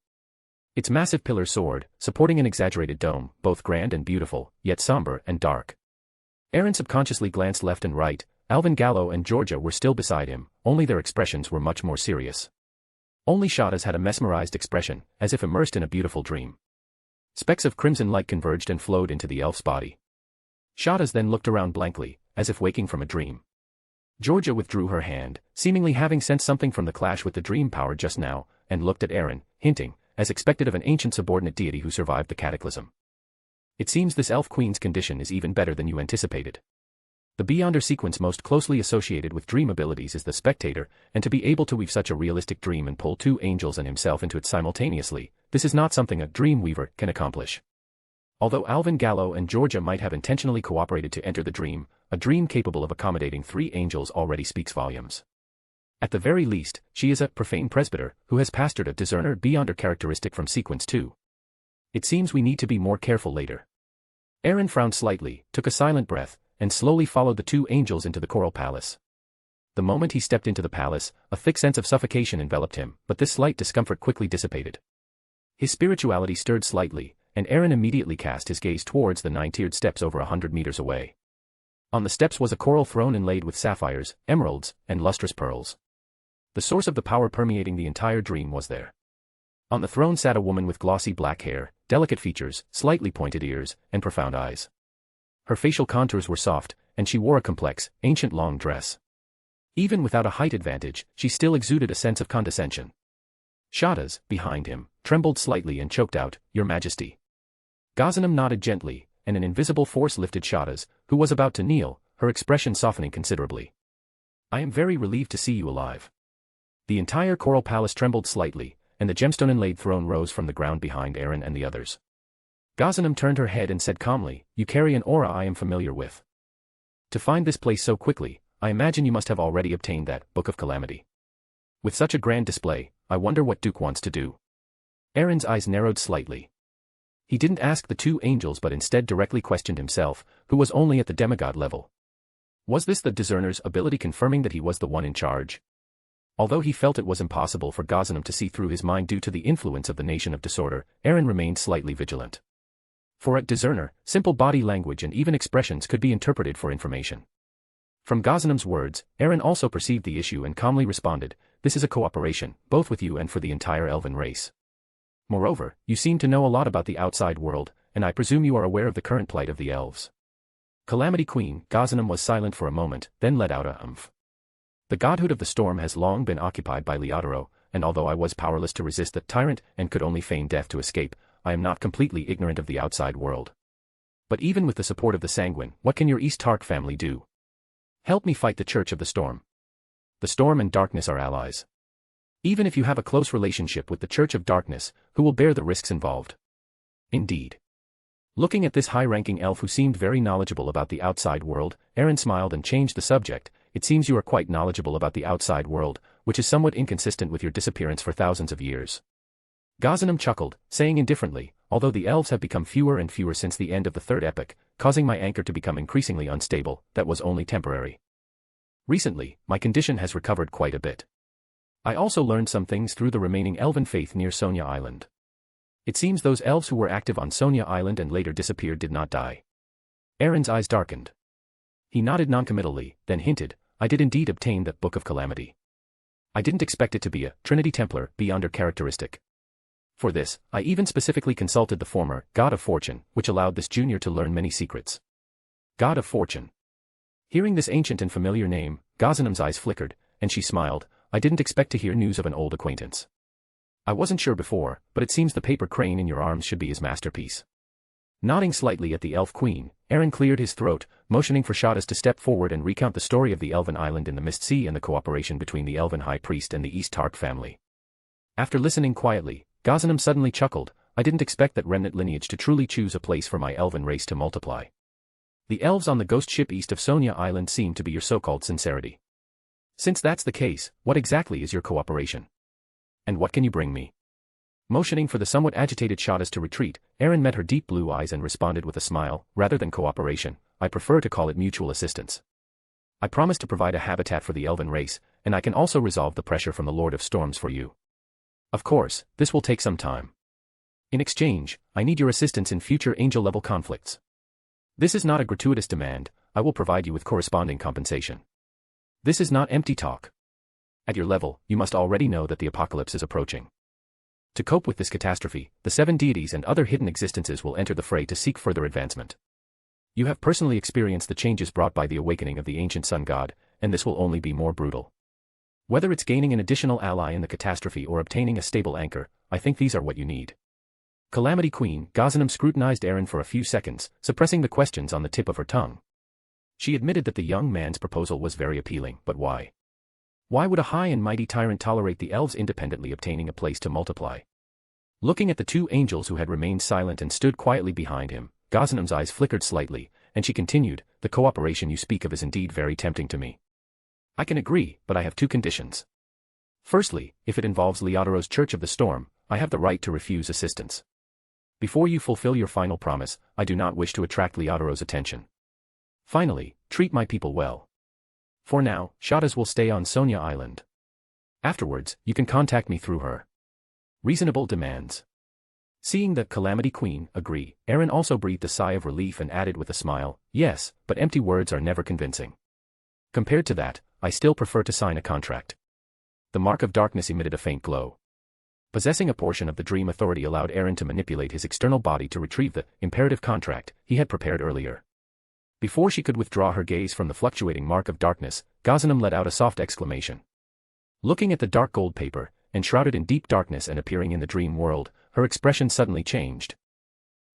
Speaker 3: Its massive pillars soared, supporting an exaggerated dome, both grand and beautiful, yet somber and dark. Aaron subconsciously glanced left and right. Alvin Gallo and Georgia were still beside him, only their expressions were much more serious. Only Shada's had a mesmerized expression, as if immersed in a beautiful dream. Specks of crimson light converged and flowed into the elf's body. Shada's then looked around blankly, as if waking from a dream. Georgia withdrew her hand, seemingly having sensed something from the clash with the dream power just now, and looked at Aaron, hinting, as expected of an ancient subordinate deity who survived the cataclysm. It seems this elf queen's condition is even better than you anticipated. The Beyonder sequence most closely associated with dream abilities is the spectator, and to be able to weave such a realistic dream and pull two angels and himself into it simultaneously, this is not something a dream weaver can accomplish. Although Alvin Gallo and Georgia might have intentionally cooperated to enter the dream, a dream capable of accommodating three angels already speaks volumes. At the very least, she is a profane presbyter who has pastored a discerner Beyonder characteristic from sequence 2. It seems we need to be more careful later. Aaron frowned slightly, took a silent breath, and slowly followed the two angels into the coral palace. The moment he stepped into the palace, a thick sense of suffocation enveloped him, but this slight discomfort quickly dissipated. His spirituality stirred slightly, and Aaron immediately cast his gaze towards the 9-tiered steps over 100 meters away. On the steps was a coral throne inlaid with sapphires, emeralds, and lustrous pearls. The source of the power permeating the entire dream was there. On the throne sat a woman with glossy black hair, delicate features, slightly pointed ears, and profound eyes. Her facial contours were soft, and she wore a complex, ancient long dress. Even without a height advantage, she still exuded a sense of condescension. Shada's, behind him, trembled slightly and choked out, "Your Majesty." Ghaznanim nodded gently, and an invisible force lifted Shada's, who was about to kneel, her expression softening considerably. "I am very relieved to see you alive." The entire coral palace trembled slightly, and the gemstone-inlaid throne rose from the ground behind Aaron and the others. Ghaznanim turned her head and said calmly, "You carry an aura I am familiar with. To find this place so quickly, I imagine you must have already obtained that Book of Calamity. With such a grand display, I wonder what Duke wants to do." Aaron's eyes narrowed slightly. He didn't ask the two angels but instead directly questioned himself, who was only at the demigod level. Was this the discerner's ability confirming that he was the one in charge? Although he felt it was impossible for Ghaznanim to see through his mind due to the influence of the Nation of Disorder, Aaron remained slightly vigilant. For a discerner, simple body language and even expressions could be interpreted for information. From Ghaznim's words, Aaron also perceived the issue and calmly responded, "This is a cooperation, both with you and for the entire elven race. Moreover, you seem to know a lot about the outside world, and I presume you are aware of the current plight of the elves." Calamity Queen, Ghaznanim was silent for a moment, then let out a "umph." "The godhood of the storm has long been occupied by Leodoro, and although I was powerless to resist the tyrant and could only feign death to escape, I am not completely ignorant of the outside world. But even with the support of the Sanguine, what can your East Tark family do? Help me fight the Church of the Storm. The Storm and Darkness are allies. Even if you have a close relationship with the Church of Darkness, who will bear the risks involved?" "Indeed." Looking at this high-ranking elf who seemed very knowledgeable about the outside world, Aaron smiled and changed the subject. "It seems you are quite knowledgeable about the outside world, which is somewhat inconsistent with your disappearance for thousands of years." Ghaznanim chuckled, saying indifferently, "Although the elves have become fewer and fewer since the end of the Third Epoch, causing my anchor to become increasingly unstable, that was only temporary. Recently, my condition has recovered quite a bit. I also learned some things through the remaining elven faith near Sonia Island. It seems those elves who were active on Sonia Island and later disappeared did not die." Aaron's eyes darkened. He nodded noncommittally, then hinted, "I did indeed obtain that Book of Calamity. I didn't expect it to be a Trinity Templar Beyonder characteristic. For this, I even specifically consulted the former God of Fortune, which allowed this junior to learn many secrets." God of Fortune. Hearing this ancient and familiar name, Ghaznim's eyes flickered, and she smiled. "I didn't expect to hear news of an old acquaintance. I wasn't sure before, but it seems the paper crane in your arms should be his masterpiece." Nodding slightly at the elf queen, Aaron cleared his throat, motioning for Shadas to step forward and recount the story of the Elven Island in the Mist Sea and the cooperation between the Elven High Priest and the East Tark family. After listening quietly, Ghaznanim suddenly chuckled. I didn't expect that remnant lineage to truly choose a place for my elven race to multiply. The elves on the ghost ship east of Sonia Island seem to be your so-called sincerity. Since that's the case, what exactly is your cooperation? And what can you bring me? Motioning for the somewhat agitated Shadas to retreat, Aaron met her deep blue eyes and responded with a smile. Rather than cooperation, I prefer to call it mutual assistance. I promise to provide a habitat for the elven race, and I can also resolve the pressure from the Lord of Storms for you. Of course, this will take some time. In exchange, I need your assistance in future angel-level conflicts. This is not a gratuitous demand, I will provide you with corresponding compensation. This is not empty talk. At your level, you must already know that the apocalypse is approaching. To cope with this catastrophe, the 7 deities and other hidden existences will enter the fray to seek further advancement. You have personally experienced the changes brought by the awakening of the ancient sun god, and this will only be more brutal. Whether it's gaining an additional ally in the catastrophe or obtaining a stable anchor, I think these are what you need. Calamity Queen, Ghaznanim scrutinized Aaron for a few seconds, suppressing the questions on the tip of her tongue. She admitted that the young man's proposal was very appealing, but why? Why would a high and mighty tyrant tolerate the elves independently obtaining a place to multiply? Looking at the 2 angels who had remained silent and stood quietly behind him, Ghaznim's eyes flickered slightly, and she continued, the cooperation you speak of is indeed very tempting to me. I can agree, but I have 2 conditions. Firstly, if it involves Leodaro's Church of the Storm, I have the right to refuse assistance. Before you fulfill your final promise, I do not wish to attract Leodaro's attention. Finally, treat my people well. For now, Shadas will stay on Sonia Island. Afterwards, you can contact me through her. Reasonable demands. Seeing the Calamity Queen agree, Aaron also breathed a sigh of relief and added with a smile, yes, but empty words are never convincing. Compared to that, I still prefer to sign a contract. The Mark of Darkness emitted a faint glow. Possessing a portion of the Dream Authority allowed Aaron to manipulate his external body to retrieve the imperative contract he had prepared earlier. Before she could withdraw her gaze from the fluctuating Mark of Darkness, Ghaznanim let out a soft exclamation. Looking at the dark gold paper, enshrouded in deep darkness and appearing in the dream world, her expression suddenly changed.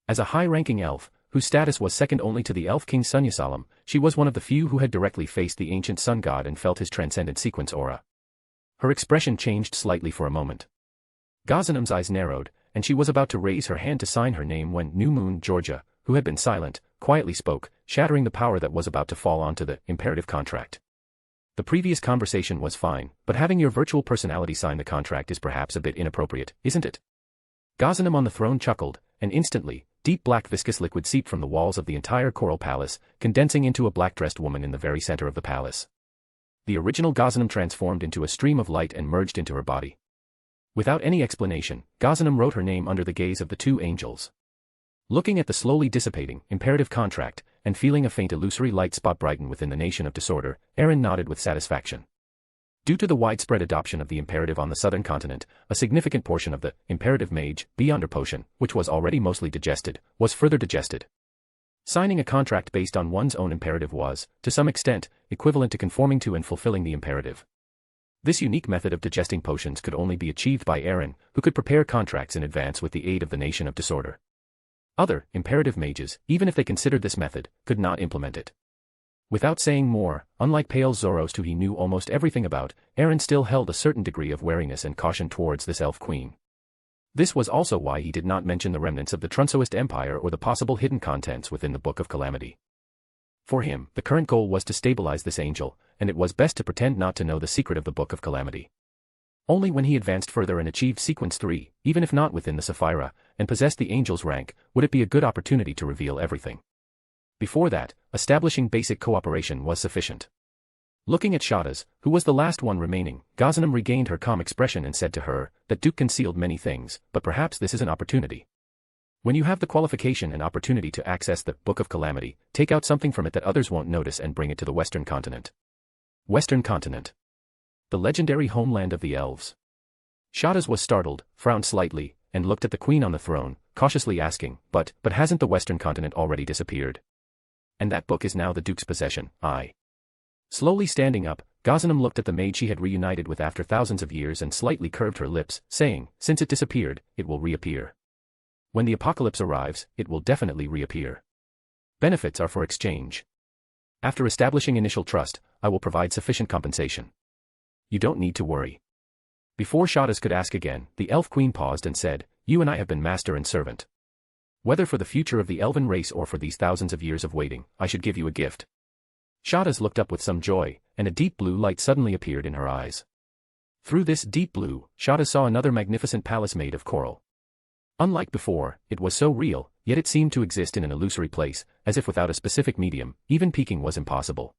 Speaker 3: As a high-ranking elf, whose status was second only to the Elf King Sunyasalam, she was one of the few who had directly faced the ancient sun god and felt his transcendent sequence aura. Her expression changed slightly for a moment. Ghaznim's eyes narrowed, and she was about to raise her hand to sign her name when New Moon Georgia, who had been silent, quietly spoke, shattering the power that was about to fall onto the imperative contract. The previous conversation was fine, but having your virtual personality sign the contract is perhaps a bit inappropriate, isn't it? Ghaznanim on the throne chuckled, and instantly, deep black viscous liquid seeped from the walls of the entire coral palace, condensing into a black-dressed woman in the very center of the palace. The original Ghaznanim transformed into a stream of light and merged into her body. Without any explanation, Ghaznanim wrote her name under the gaze of the 2 angels. Looking at the slowly dissipating, imperative contract, and feeling a faint illusory light spot brighten within the nation of disorder, Aaron nodded with satisfaction. Due to the widespread adoption of the imperative on the southern continent, a significant portion of the imperative mage, beyond her potion, which was already mostly digested, was further digested. Signing a contract based on one's own imperative was, to some extent, equivalent to conforming to and fulfilling the imperative. This unique method of digesting potions could only be achieved by Aaron, who could prepare contracts in advance with the aid of the Nation of Disorder. Other, imperative mages, even if they considered this method, could not implement it. Without saying more, unlike Pale Zoroast who he knew almost everything about, Aaron still held a certain degree of wariness and caution towards this elf queen. This was also why he did not mention the remnants of the Trunsoist Empire or the possible hidden contents within the Book of Calamity. For him, the current goal was to stabilize this angel, and it was best to pretend not to know the secret of the Book of Calamity. Only when he advanced further and achieved Sequence 3, even if not within the Sapphira, and possessed the angel's rank, would it be a good opportunity to reveal everything. Before that, establishing basic cooperation was sufficient. Looking at Shadas, who was the last one remaining, Ghaznanim regained her calm expression and said to her, that Duke concealed many things, but perhaps this is an opportunity. When you have the qualification and opportunity to access the Book of Calamity, take out something from it that others won't notice and bring it to the Western Continent. Western Continent. The legendary homeland of the elves. Shadas was startled, frowned slightly, and looked at the queen on the throne, cautiously asking, but hasn't the Western Continent already disappeared? And that book is now the Duke's possession, aye. Slowly standing up, Ghaznanim looked at the maid she had reunited with after thousands of years and slightly curved her lips, saying, since it disappeared, it will reappear. When the apocalypse arrives, it will definitely reappear. Benefits are for exchange. After establishing initial trust, I will provide sufficient compensation. You don't need to worry. Before Shadas could ask again, the elf queen paused and said, "You and I have been master and servant. Whether for the future of the elven race or for these thousands of years of waiting, I should give you a gift." Shadas looked up with some joy, and a deep blue light suddenly appeared in her eyes. Through this deep blue, Shadas saw another magnificent palace made of coral. Unlike before, it was so real, yet it seemed to exist in an illusory place, as if without a specific medium, even peeking was impossible.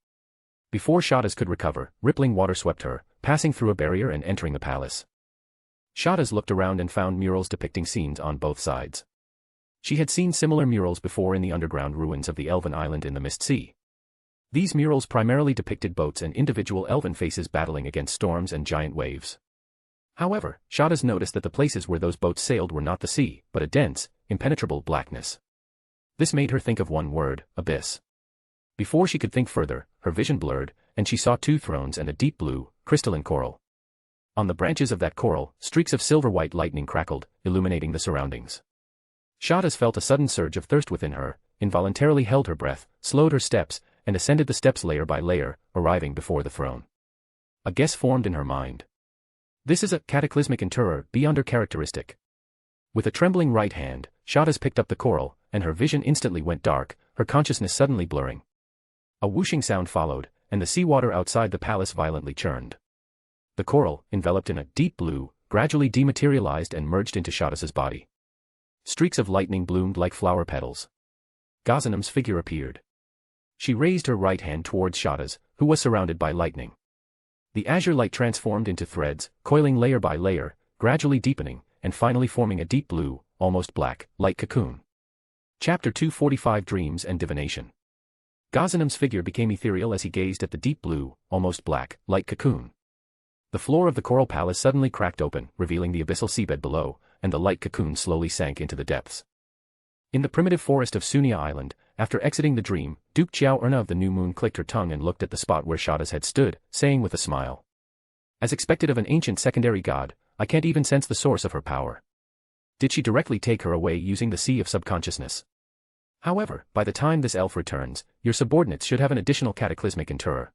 Speaker 3: Before Shadas could recover, rippling water swept her, passing through a barrier and entering the palace. Shadas looked around and found murals depicting scenes on both sides. She had seen similar murals before in the underground ruins of the elven island in the Mist Sea. These murals primarily depicted boats and individual elven faces battling against storms and giant waves. However, Shadas noticed that the places where those boats sailed were not the sea, but a dense, impenetrable blackness. This made her think of one word: abyss. Before she could think further, her vision blurred, and she saw two thrones and a deep blue, crystalline coral. On the branches of that coral, streaks of silver-white lightning crackled, illuminating the surroundings. Shadas felt a sudden surge of thirst within her, involuntarily held her breath, slowed her steps, and ascended the steps layer by layer, arriving before the throne. A guess formed in her mind. This is a cataclysmic interror beyond her characteristic. With a trembling right hand, Shadas picked up the coral, and her vision instantly went dark, her consciousness suddenly blurring. A whooshing sound followed, and the seawater outside the palace violently churned. The coral, enveloped in a deep blue, gradually dematerialized and merged into Shadas's body. Streaks of lightning bloomed like flower petals. Ghaznim's figure appeared. She raised her right hand towards Shadas, who was surrounded by lightning. The azure light transformed into threads, coiling layer by layer, gradually deepening, and finally forming a deep blue, almost black, light cocoon. Chapter 245 Dreams and Divination. Ghaznim's figure became ethereal as he gazed at the deep blue, almost black, light cocoon. The floor of the coral palace suddenly cracked open, revealing the abyssal seabed below, and the light cocoon slowly sank into the depths. In the primitive forest of Sunia Island, after exiting the dream, Duke Xiao of the New Moon clicked her tongue and looked at the spot where Shadas had stood, saying with a smile. As expected of an ancient secondary god, I can't even sense the source of her power. Did she directly take her away using the sea of subconsciousness? However, by the time this elf returns, your subordinates should have an additional cataclysmic interror.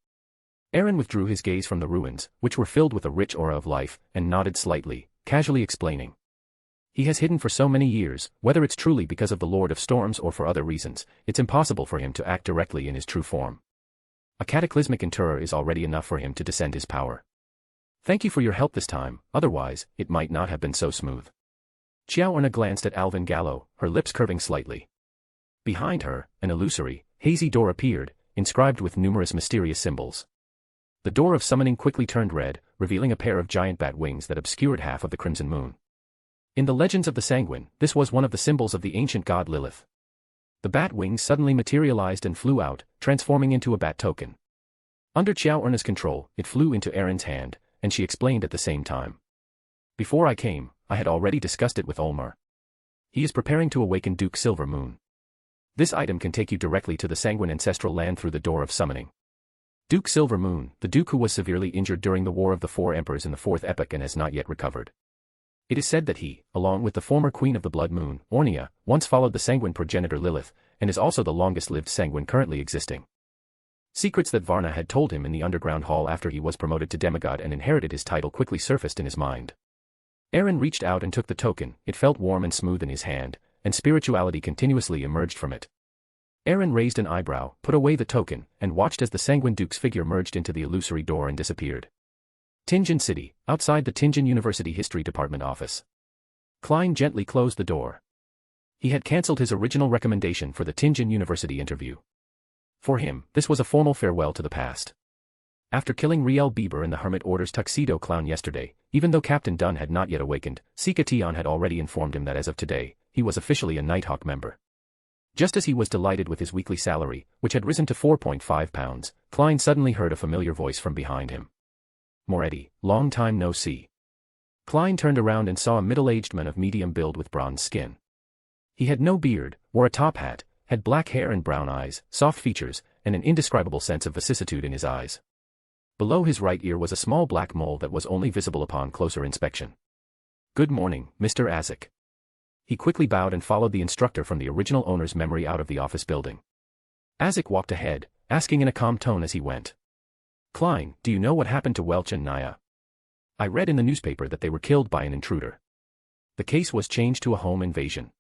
Speaker 3: Aaron withdrew his gaze from the ruins, which were filled with a rich aura of life, and nodded slightly, casually explaining. He has hidden for so many years, whether it's truly because of the Lord of Storms or for other reasons, it's impossible for him to act directly in his true form. A cataclysmic interror is already enough for him to descend his power. Thank you for your help this time, otherwise, it might not have been so smooth. Xiao glanced at Alvin Gallo, her lips curving slightly. Behind her, an illusory, hazy door appeared, inscribed with numerous mysterious symbols. The door of summoning quickly turned red, revealing a pair of giant bat wings that obscured half of the crimson moon. In the legends of the Sanguine, this was one of the symbols of the ancient god Lilith. The bat wings suddenly materialized and flew out, transforming into a bat token. Under Xiao control, it flew into Aaron's hand, and she explained at the same time. Before I came, I had already discussed it with Olmar. He is preparing to awaken Duke Silver Moon. This item can take you directly to the Sanguine ancestral land through the door of summoning. Duke Silver Moon, the Duke who was severely injured during the War of the Four Emperors in the Fourth Epoch and has not yet recovered. It is said that he, along with the former Queen of the Blood Moon, Ornia, once followed the Sanguine progenitor Lilith, and is also the longest-lived Sanguine currently existing. Secrets that Varna had told him in the underground hall after he was promoted to demigod and inherited his title quickly surfaced in his mind. Aaron reached out and took the token, it felt warm and smooth in his hand, and spirituality continuously emerged from it. Aaron raised an eyebrow, put away the token, and watched as the Sanguine Duke's figure merged into the illusory door and disappeared. Tinjin City, outside the Tinjin University History Department office. Klein gently closed the door. He had cancelled his original recommendation for the Tinjin University interview. For him, this was a formal farewell to the past. After killing Riel Bieber and the Hermit Order's Tuxedo Clown yesterday, even though Captain Dunn had not yet awakened, Sika Tion had already informed him that as of today, he was officially a Nighthawk member. Just as he was delighted with his weekly salary, which had risen to 4.5 pounds, Klein suddenly heard a familiar voice from behind him. Moretti, long time no see. Klein turned around and saw a middle-aged man of medium build with bronze skin. He had no beard, wore a top hat, had black hair and brown eyes, soft features, and an indescribable sense of vicissitude in his eyes. Below his right ear was a small black mole that was only visible upon closer inspection. Good morning, Mr. Azek. He quickly bowed and followed the instructor from the original owner's memory out of the office building. Isaac walked ahead, asking in a calm tone as he went. Klein, do you know what happened to Welch and Naya? I read in the newspaper that they were killed by an intruder. The case was changed to a home invasion.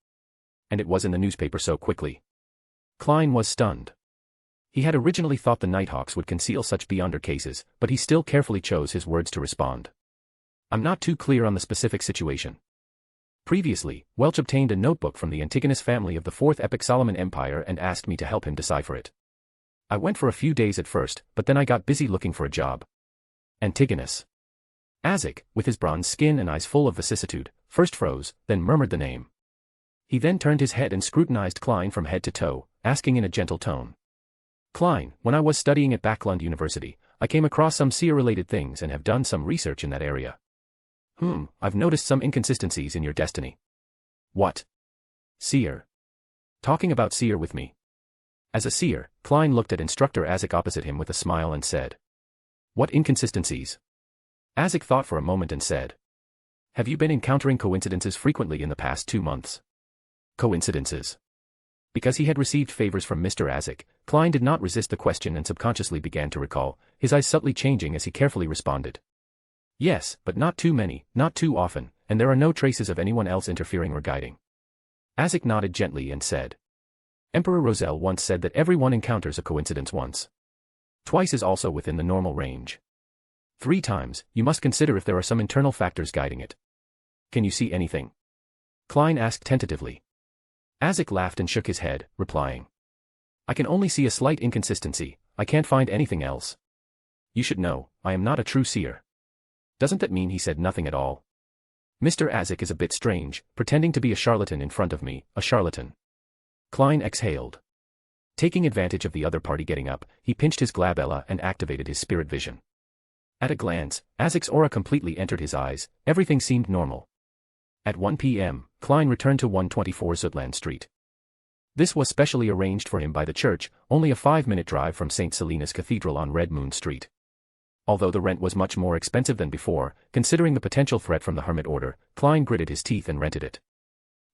Speaker 3: And it was in the newspaper so quickly. Klein was stunned. He had originally thought the Nighthawks would conceal such beyonder cases, but he still carefully chose his words to respond. I'm not too clear on the specific situation. Previously, Welch obtained a notebook from the Antigonus family of the Fourth Epic Solomon Empire and asked me to help him decipher it. I went for a few days at first, but then I got busy looking for a job. Antigonus. Isaac, with his bronze skin and eyes full of vicissitude, first froze, then murmured the name. He then turned his head and scrutinized Klein from head to toe, asking in a gentle tone. Klein, when I was studying at Backlund University, I came across some seer-related things and have done some research in that area. I've noticed some inconsistencies in your destiny. What? Seer. Talking about seer with me. As a seer, Klein looked at instructor Isaac opposite him with a smile and said. What inconsistencies? Isaac thought for a moment and said. Have you been encountering coincidences frequently in the past 2 months? Coincidences. Because he had received favors from Mr. Isaac, Klein did not resist the question and subconsciously began to recall, his eyes subtly changing as he carefully responded. Yes, but not too many, not too often, and there are no traces of anyone else interfering or guiding. Isaac nodded gently and said. Emperor Roselle once said that everyone encounters a coincidence once. Twice is also within the normal range. 3 times, you must consider if there are some internal factors guiding it. Can you see anything? Klein asked tentatively. Isaac laughed and shook his head, replying. I can only see a slight inconsistency, I can't find anything else. You should know, I am not a true seer. Doesn't that mean he said nothing at all? Mr. Isaac is a bit strange, pretending to be a charlatan in front of me, a charlatan. Klein exhaled. Taking advantage of the other party getting up, he pinched his glabella and activated his spirit vision. At a glance, Isaac's aura completely entered his eyes, everything seemed normal. At 1 p.m., Klein returned to 124 Zutland Street. This was specially arranged for him by the church, only a 5-minute drive from St. Selena's Cathedral on Red Moon Street. Although the rent was much more expensive than before, considering the potential threat from the Hermit Order, Klein gritted his teeth and rented it.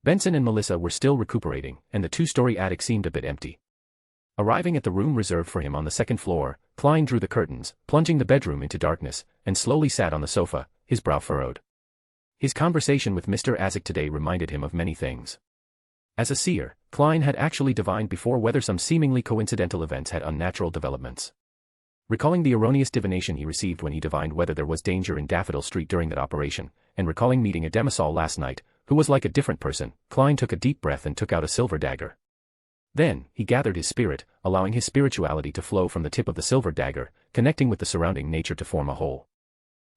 Speaker 3: Benson and Melissa were still recuperating, and the 2-story attic seemed a bit empty. Arriving at the room reserved for him on the 2nd floor, Klein drew the curtains, plunging the bedroom into darkness, and slowly sat on the sofa, his brow furrowed. His conversation with Mr. Isaac today reminded him of many things. As a seer, Klein had actually divined before whether some seemingly coincidental events had unnatural developments. Recalling the erroneous divination he received when he divined whether there was danger in Daffodil Street during that operation, and recalling meeting a demisol last night, who was like a different person, Klein took a deep breath and took out a silver dagger. Then, he gathered his spirit, allowing his spirituality to flow from the tip of the silver dagger, connecting with the surrounding nature to form a whole.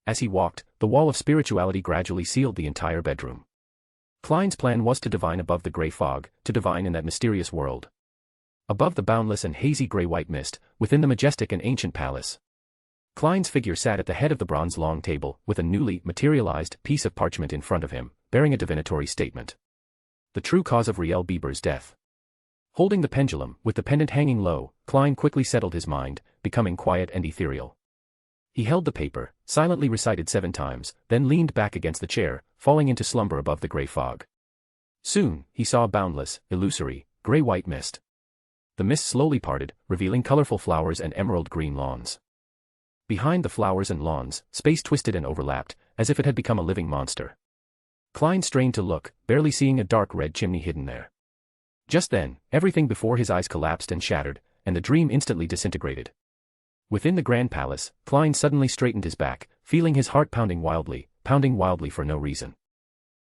Speaker 3: As he walked, the wall of spirituality gradually sealed the entire bedroom. Klein's plan was to divine above the gray fog, to divine in that mysterious world. Above the boundless and hazy gray-white mist, within the majestic and ancient palace. Klein's figure sat at the head of the bronze long table, with a newly materialized piece of parchment in front of him, bearing a divinatory statement. The true cause of Riel Bieber's death. Holding the pendulum, with the pendant hanging low, Klein quickly settled his mind, becoming quiet and ethereal. He held the paper, silently recited 7 times, then leaned back against the chair, falling into slumber above the gray fog. Soon, he saw a boundless, illusory, gray-white mist. The mist slowly parted, revealing colorful flowers and emerald-green lawns. Behind the flowers and lawns, space twisted and overlapped, as if it had become a living monster. Klein strained to look, barely seeing a dark red chimney hidden there. Just then, everything before his eyes collapsed and shattered, and the dream instantly disintegrated. Within the grand palace, Klein suddenly straightened his back, feeling his heart pounding wildly for no reason.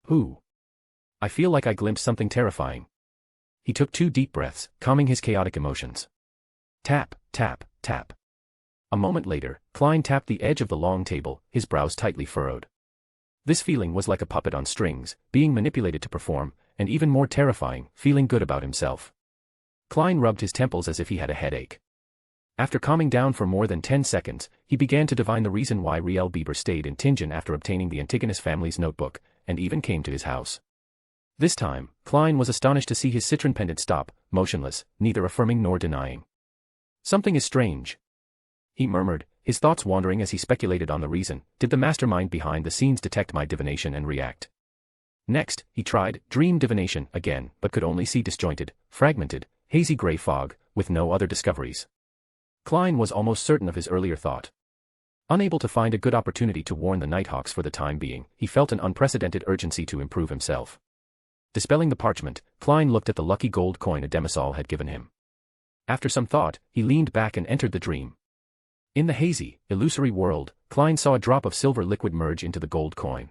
Speaker 3: Who? I feel like I glimpsed something terrifying. He took 2 deep breaths, calming his chaotic emotions. Tap, tap, tap. A moment later, Klein tapped the edge of the long table, his brows tightly furrowed. This feeling was like a puppet on strings, being manipulated to perform, and even more terrifying, feeling good about himself. Klein rubbed his temples as if he had a headache. After calming down for more than 10 seconds, he began to divine the reason why Riel Bieber stayed in Tingen after obtaining the Antigonus family's notebook, and even came to his house. This time, Klein was astonished to see his citron pendant stop, motionless, neither affirming nor denying. Something is strange. He murmured, his thoughts wandering as he speculated on the reason. Did the mastermind behind the scenes detect my divination and react? Next, he tried dream divination again, but could only see disjointed, fragmented, hazy gray fog, with no other discoveries. Klein was almost certain of his earlier thought. Unable to find a good opportunity to warn the Nighthawks for the time being, he felt an unprecedented urgency to improve himself. Dispelling the parchment, Klein looked at the lucky gold coin a Demisol had given him. After some thought, he leaned back and entered the dream. In the hazy, illusory world, Klein saw a drop of silver liquid merge into the gold coin.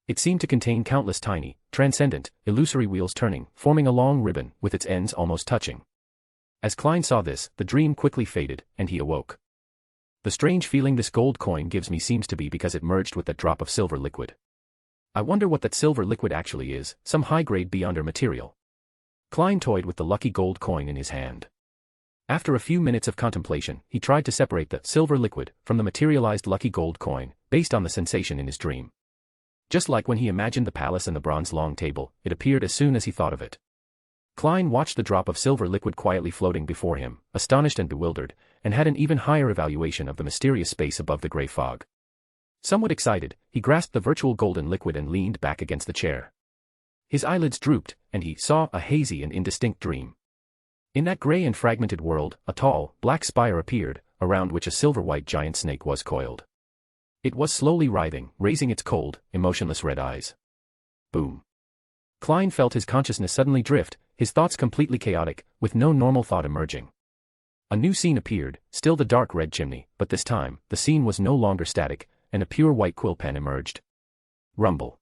Speaker 3: It seemed to contain countless tiny, transcendent, illusory wheels turning, forming a long ribbon, with its ends almost touching. As Klein saw this, the dream quickly faded, and he awoke. The strange feeling this gold coin gives me seems to be because it merged with that drop of silver liquid. I wonder what that silver liquid actually is, some high-grade beyonder material. Klein toyed with the lucky gold coin in his hand. After a few minutes of contemplation, he tried to separate the silver liquid from the materialized lucky gold coin, based on the sensation in his dream. Just like when he imagined the palace and the bronze long table, it appeared as soon as he thought of it. Klein watched the drop of silver liquid quietly floating before him, astonished and bewildered, and had an even higher evaluation of the mysterious space above the gray fog. Somewhat excited, he grasped the virtual golden liquid and leaned back against the chair. His eyelids drooped, and he saw a hazy and indistinct dream. In that gray and fragmented world, a tall, black spire appeared, around which a silver-white giant snake was coiled. It was slowly writhing, raising its cold, emotionless red eyes. Boom. Klein felt his consciousness suddenly drift, his thoughts completely chaotic, with no normal thought emerging. A new scene appeared, still the dark red chimney, but this time, the scene was no longer static, and a pure white quill pen emerged. Rumble.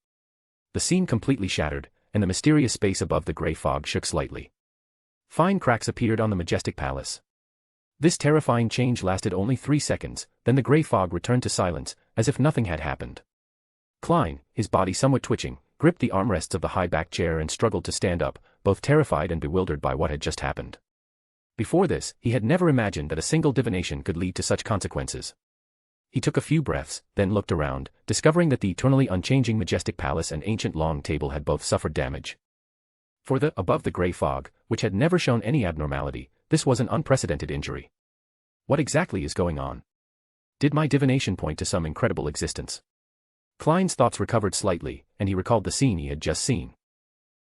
Speaker 3: The scene completely shattered, and the mysterious space above the gray fog shook slightly. Fine cracks appeared on the majestic palace. This terrifying change lasted only 3 seconds, then the gray fog returned to silence, as if nothing had happened. Klein, his body somewhat twitching, gripped the armrests of the high-backed chair and struggled to stand up, both terrified and bewildered by what had just happened. Before this, he had never imagined that a single divination could lead to such consequences. He took a few breaths, then looked around, discovering that the eternally unchanging majestic palace and ancient long table had both suffered damage. For above the gray fog, which had never shown any abnormality, this was an unprecedented injury. What exactly is going on? Did my divination point to some incredible existence? Klein's thoughts recovered slightly, and he recalled the scene he had just seen.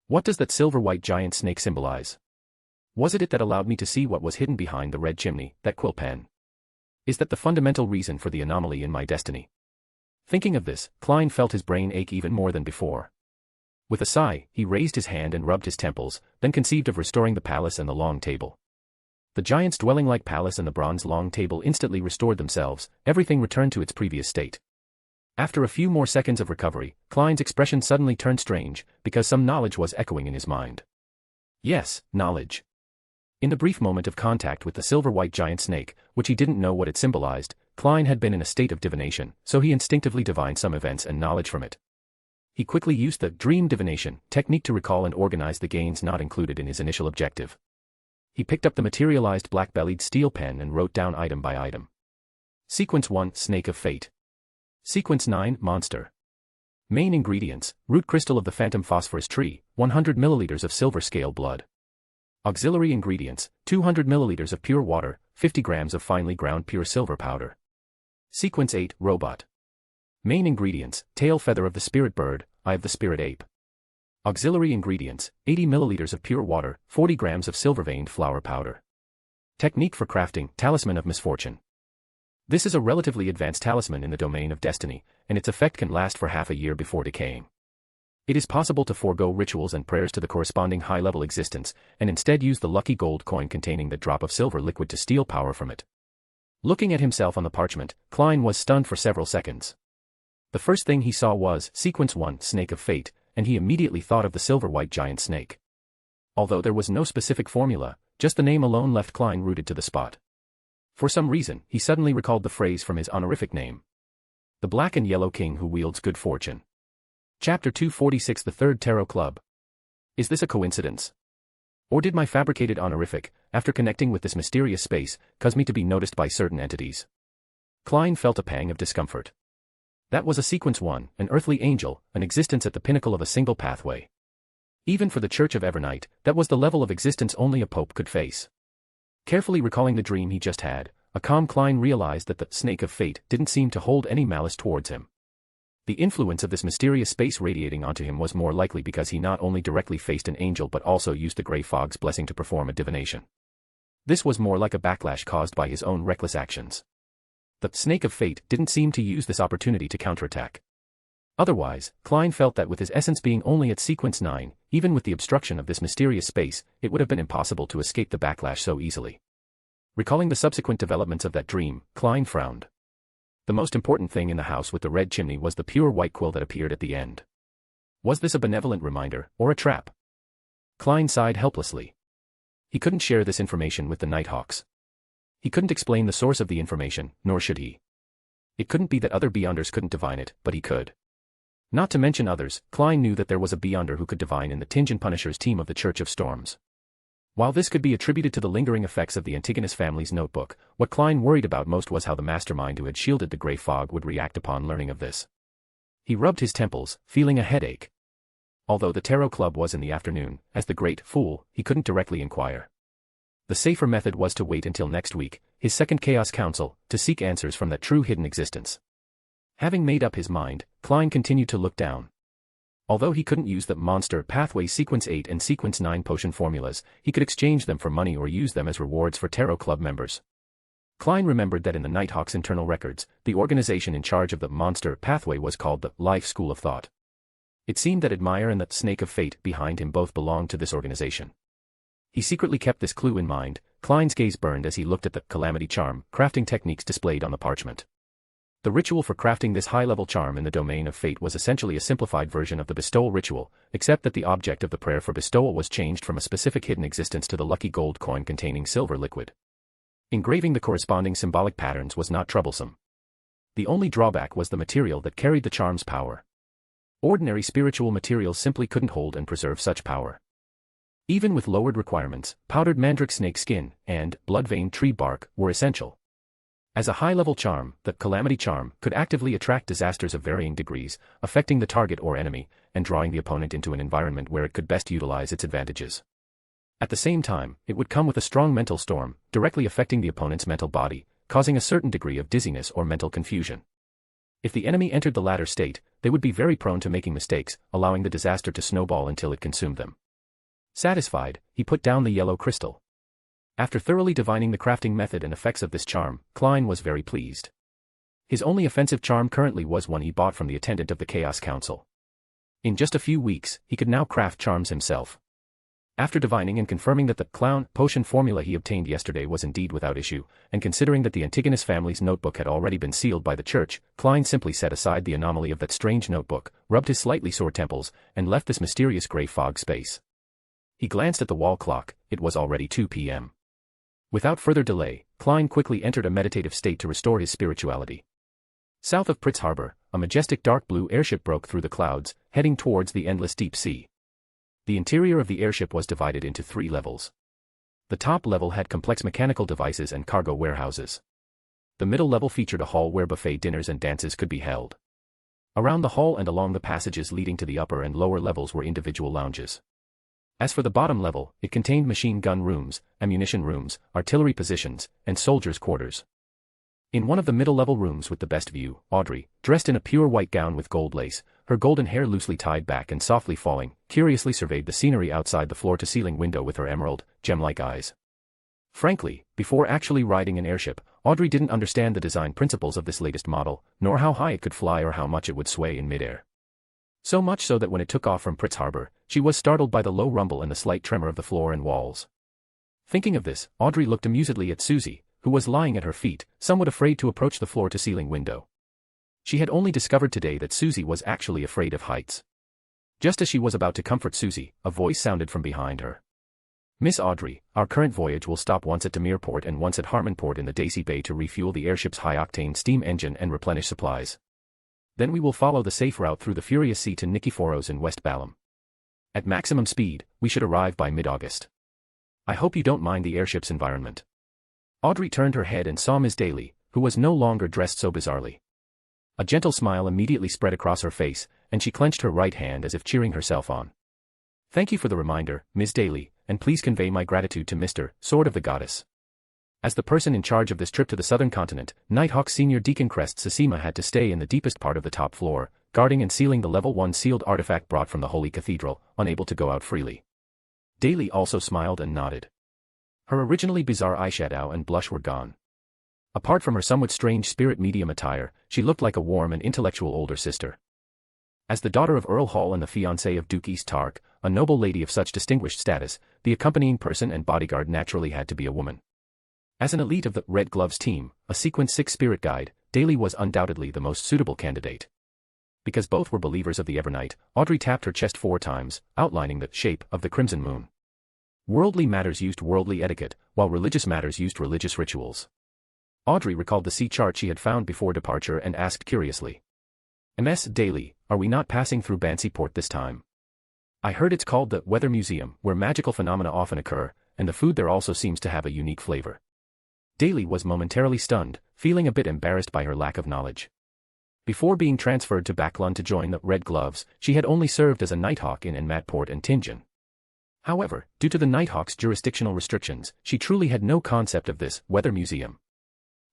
Speaker 3: What does that silver-white giant snake symbolize? Was it that allowed me to see what was hidden behind the red chimney, that quill pen? Is that the fundamental reason for the anomaly in my destiny? Thinking of this, Klein felt his brain ache even more than before. With a sigh, he raised his hand and rubbed his temples, then conceived of restoring the palace and the long table. The giant's dwelling-like palace and the bronze long table instantly restored themselves, everything returned to its previous state. After a few more seconds of recovery, Klein's expression suddenly turned strange, because some knowledge was echoing in his mind. Yes, knowledge. In the brief moment of contact with the silver-white giant snake, which he didn't know what it symbolized, Klein had been in a state of divination, so he instinctively divined some events and knowledge from it. He quickly used the dream divination technique to recall and organize the gains not included in his initial objective. He picked up the materialized black-bellied steel pen and wrote down item by item. Sequence 1, Snake of Fate. Sequence 9, Monster. Main ingredients, root crystal of the phantom phosphorus tree, 100 milliliters of silver scale blood. Auxiliary ingredients, 200 milliliters of pure water, 50 grams of finely ground pure silver powder. Sequence 8, Robot. Main ingredients, tail feather of the spirit bird, eye of the spirit ape. Auxiliary ingredients, 80 milliliters of pure water, 40 grams of silver-veined flower powder. Technique for crafting, talisman of misfortune. This is a relatively advanced talisman in the domain of destiny, and its effect can last for half a year before decaying. It is possible to forego rituals and prayers to the corresponding high-level existence, and instead use the lucky gold coin containing the drop of silver liquid to steal power from it. Looking at himself on the parchment, Klein was stunned for several seconds. The first thing he saw was Sequence 1, Snake of Fate, and he immediately thought of the silver-white giant snake. Although there was no specific formula, just the name alone left Klein rooted to the spot. For some reason, he suddenly recalled the phrase from his honorific name. The Black and Yellow King Who Wields Good Fortune. Chapter 246, The Third Tarot Club. Is this a coincidence? Or did my fabricated honorific, after connecting with this mysterious space, cause me to be noticed by certain entities? Klein felt a pang of discomfort. That was a Sequence 1, an earthly angel, an existence at the pinnacle of a single pathway. Even for the Church of Evernight, that was the level of existence only a pope could face. Carefully recalling the dream he just had, a calm Klein realized that the Snake of Fate didn't seem to hold any malice towards him. The influence of this mysterious space radiating onto him was more likely because he not only directly faced an angel but also used the gray fog's blessing to perform a divination. This was more like a backlash caused by his own reckless actions. The Snake of Fate didn't seem to use this opportunity to counterattack. Otherwise, Klein felt that with his essence being only at sequence 9, even with the obstruction of this mysterious space, it would have been impossible to escape the backlash so easily. Recalling the subsequent developments of that dream, Klein frowned. The most important thing in the house with the red chimney was the pure white quill that appeared at the end. Was this a benevolent reminder, or a trap? Klein sighed helplessly. He couldn't share this information with the Nighthawks. He couldn't explain the source of the information, nor should he. It couldn't be that other Beyonders couldn't divine it, but he could. Not to mention others, Klein knew that there was a Beyonder who could divine in the Tinge Punisher's team of the Church of Storms. While this could be attributed to the lingering effects of the Antigonus family's notebook, what Klein worried about most was how the mastermind who had shielded the Grey Fog would react upon learning of this. He rubbed his temples, feeling a headache. Although the Tarot Club was in the afternoon, as the Great Fool, he couldn't directly inquire. The safer method was to wait until next week, his second Chaos Council, to seek answers from that true hidden existence. Having made up his mind, Klein continued to look down. Although he couldn't use the Monster Pathway Sequence 8 and Sequence 9 potion formulas, he could exchange them for money or use them as rewards for Tarot Club members. Klein remembered that in the Nighthawks' internal records, the organization in charge of the Monster Pathway was called the Life School of Thought. It seemed that Admire and the Snake of Fate behind him both belonged to this organization. He secretly kept this clue in mind. Klein's gaze burned as he looked at the Calamity Charm crafting techniques displayed on the parchment. The ritual for crafting this high-level charm in the domain of fate was essentially a simplified version of the bestowal ritual, except that the object of the prayer for bestowal was changed from a specific hidden existence to the lucky gold coin containing silver liquid. Engraving the corresponding symbolic patterns was not troublesome. The only drawback was the material that carried the charm's power. Ordinary spiritual materials simply couldn't hold and preserve such power. Even with lowered requirements, powdered mandrake snake skin and blood-veined tree bark were essential. As a high-level charm, the Calamity Charm could actively attract disasters of varying degrees, affecting the target or enemy, and drawing the opponent into an environment where it could best utilize its advantages. At the same time, it would come with a strong mental storm, directly affecting the opponent's mental body, causing a certain degree of dizziness or mental confusion. If the enemy entered the latter state, they would be very prone to making mistakes, allowing the disaster to snowball until it consumed them. Satisfied, he put down the yellow crystal. After thoroughly divining the crafting method and effects of this charm, Klein was very pleased. His only offensive charm currently was one he bought from the attendant of the Chaos Council. In just a few weeks, he could now craft charms himself. After divining and confirming that the clown potion formula he obtained yesterday was indeed without issue, and considering that the Antigonus family's notebook had already been sealed by the church, Klein simply set aside the anomaly of that strange notebook, rubbed his slightly sore temples, and left this mysterious gray fog space. He glanced at the wall clock. It was already 2 p.m. Without further delay, Klein quickly entered a meditative state to restore his spirituality. South of Pritz Harbor, a majestic dark blue airship broke through the clouds, heading towards the endless deep sea. The interior of the airship was divided into 3 levels. The top level had complex mechanical devices and cargo warehouses. The middle level featured a hall where buffet dinners and dances could be held. Around the hall and along the passages leading to the upper and lower levels were individual lounges. As for the bottom level, it contained machine gun rooms, ammunition rooms, artillery positions, and soldiers' quarters. In one of the middle-level rooms with the best view, Audrey, dressed in a pure white gown with gold lace, her golden hair loosely tied back and softly falling, curiously surveyed the scenery outside the floor-to-ceiling window with her emerald, gem-like eyes. Frankly, before actually riding an airship, Audrey didn't understand the design principles of this latest model, nor how high it could fly or how much it would sway in midair. So much so that when it took off from Pritz Harbor, she was startled by the low rumble and the slight tremor of the floor and walls. Thinking of this, Audrey looked amusedly at Susie, who was lying at her feet, somewhat afraid to approach the floor-to-ceiling window. She had only discovered today that Susie was actually afraid of heights. Just as she was about to comfort Susie, a voice sounded from behind her. "Miss Audrey, our current voyage will stop once at Demirport and once at Harmonport in the Daisy Bay to refuel the airship's high-octane steam engine and replenish supplies. Then we will follow the safe route through the Furious Sea to Nikiforos in West Balam. At maximum speed, we should arrive by mid-August. I hope you don't mind the airship's environment." Audrey turned her head and saw Miss Daly, who was no longer dressed so bizarrely. A gentle smile immediately spread across her face, and she clenched her right hand as if cheering herself on. "Thank you for the reminder, Miss Daly, and please convey my gratitude to Mr. Sword of the Goddess." As the person in charge of this trip to the southern continent, Nighthawk Senior Deacon Crest Sasima had to stay in the deepest part of the top floor, guarding and sealing the level 1 sealed artifact brought from the Holy Cathedral, unable to go out freely. Daly also smiled and nodded. Her originally bizarre eyeshadow and blush were gone. Apart from her somewhat strange spirit medium attire, she looked like a warm and intellectual older sister. As the daughter of Earl Hall and the fiancée of Duke East Tark, a noble lady of such distinguished status, the accompanying person and bodyguard naturally had to be a woman. As an elite of the Red Gloves team, a sequence 6 spirit guide, Daly was undoubtedly the most suitable candidate. Because both were believers of the Evernight, Audrey tapped her chest 4 times, outlining the shape of the crimson moon. Worldly matters used worldly etiquette, while religious matters used religious rituals. Audrey recalled the sea chart she had found before departure and asked curiously. "Ms. Daly, are we not passing through Bancy Port this time? I heard it's called the Weather Museum, where magical phenomena often occur, and the food there also seems to have a unique flavor." Daly was momentarily stunned, feeling a bit embarrassed by her lack of knowledge. Before being transferred to Backlund to join the Red Gloves, she had only served as a Nighthawk in Matport and Tingen. However, due to the Nighthawk's jurisdictional restrictions, she truly had no concept of this Weather Museum.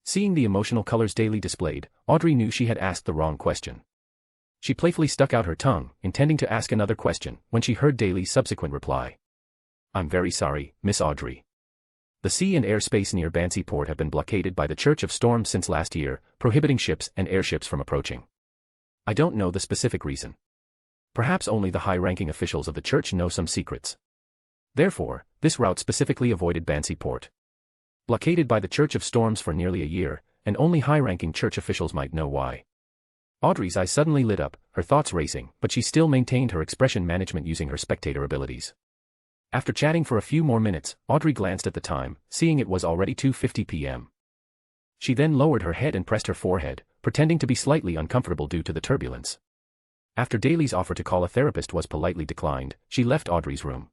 Speaker 3: Seeing the emotional colors Daly displayed, Audrey knew she had asked the wrong question. She playfully stuck out her tongue, intending to ask another question, when she heard Daly's subsequent reply. "I'm very sorry, Miss Audrey. The sea and air space near Bancy Port have been blockaded by the Church of Storms since last year, prohibiting ships and airships from approaching. I don't know the specific reason. Perhaps only the high-ranking officials of the church know some secrets. Therefore, this route specifically avoided Bancy Port. Blockaded by the Church of Storms for nearly a year, and only high-ranking church officials might know why." Audrey's eyes suddenly lit up, her thoughts racing, but she still maintained her expression management using her spectator abilities. After chatting for a few more minutes, Audrey glanced at the time, seeing it was already 2:50 p.m. She then lowered her head and pressed her forehead, pretending to be slightly uncomfortable due to the turbulence. After Daly's offer to call a therapist was politely declined, she left Audrey's room.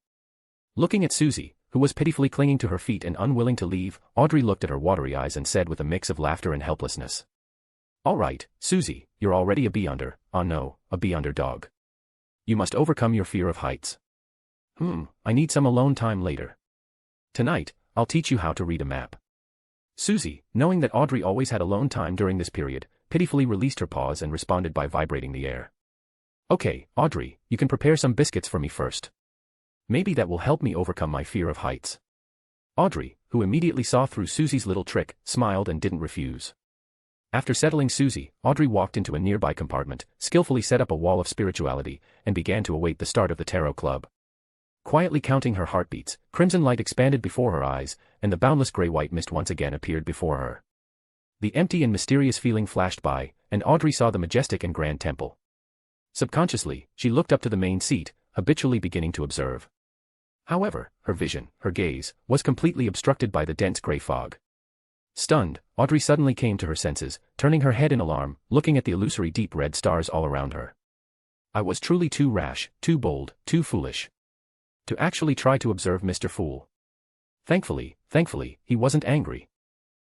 Speaker 3: Looking at Susie, who was pitifully clinging to her feet and unwilling to leave, Audrey looked at her watery eyes and said with a mix of laughter and helplessness. "All right, Susie, you're already a beyonder, oh no, a beyonder dog. You must overcome your fear of heights. I need some alone time later. Tonight, I'll teach you how to read a map." Susie, knowing that Audrey always had alone time during this period, pitifully released her paws and responded by vibrating the air. "Okay, Audrey, you can prepare some biscuits for me first. Maybe that will help me overcome my fear of heights." Audrey, who immediately saw through Susie's little trick, smiled and didn't refuse. After settling Susie, Audrey walked into a nearby compartment, skillfully set up a wall of spirituality, and began to await the start of the tarot club. Quietly counting her heartbeats, crimson light expanded before her eyes, and the boundless gray-white mist once again appeared before her. The empty and mysterious feeling flashed by, and Audrey saw the majestic and grand temple. Subconsciously, she looked up to the main seat, habitually beginning to observe. However, her vision, her gaze, was completely obstructed by the dense gray fog. Stunned, Audrey suddenly came to her senses, turning her head in alarm, looking at the illusory deep red stars all around her. "I was truly too rash, too bold, too foolish to actually try to observe Mr. Fool." Thankfully, he wasn't angry.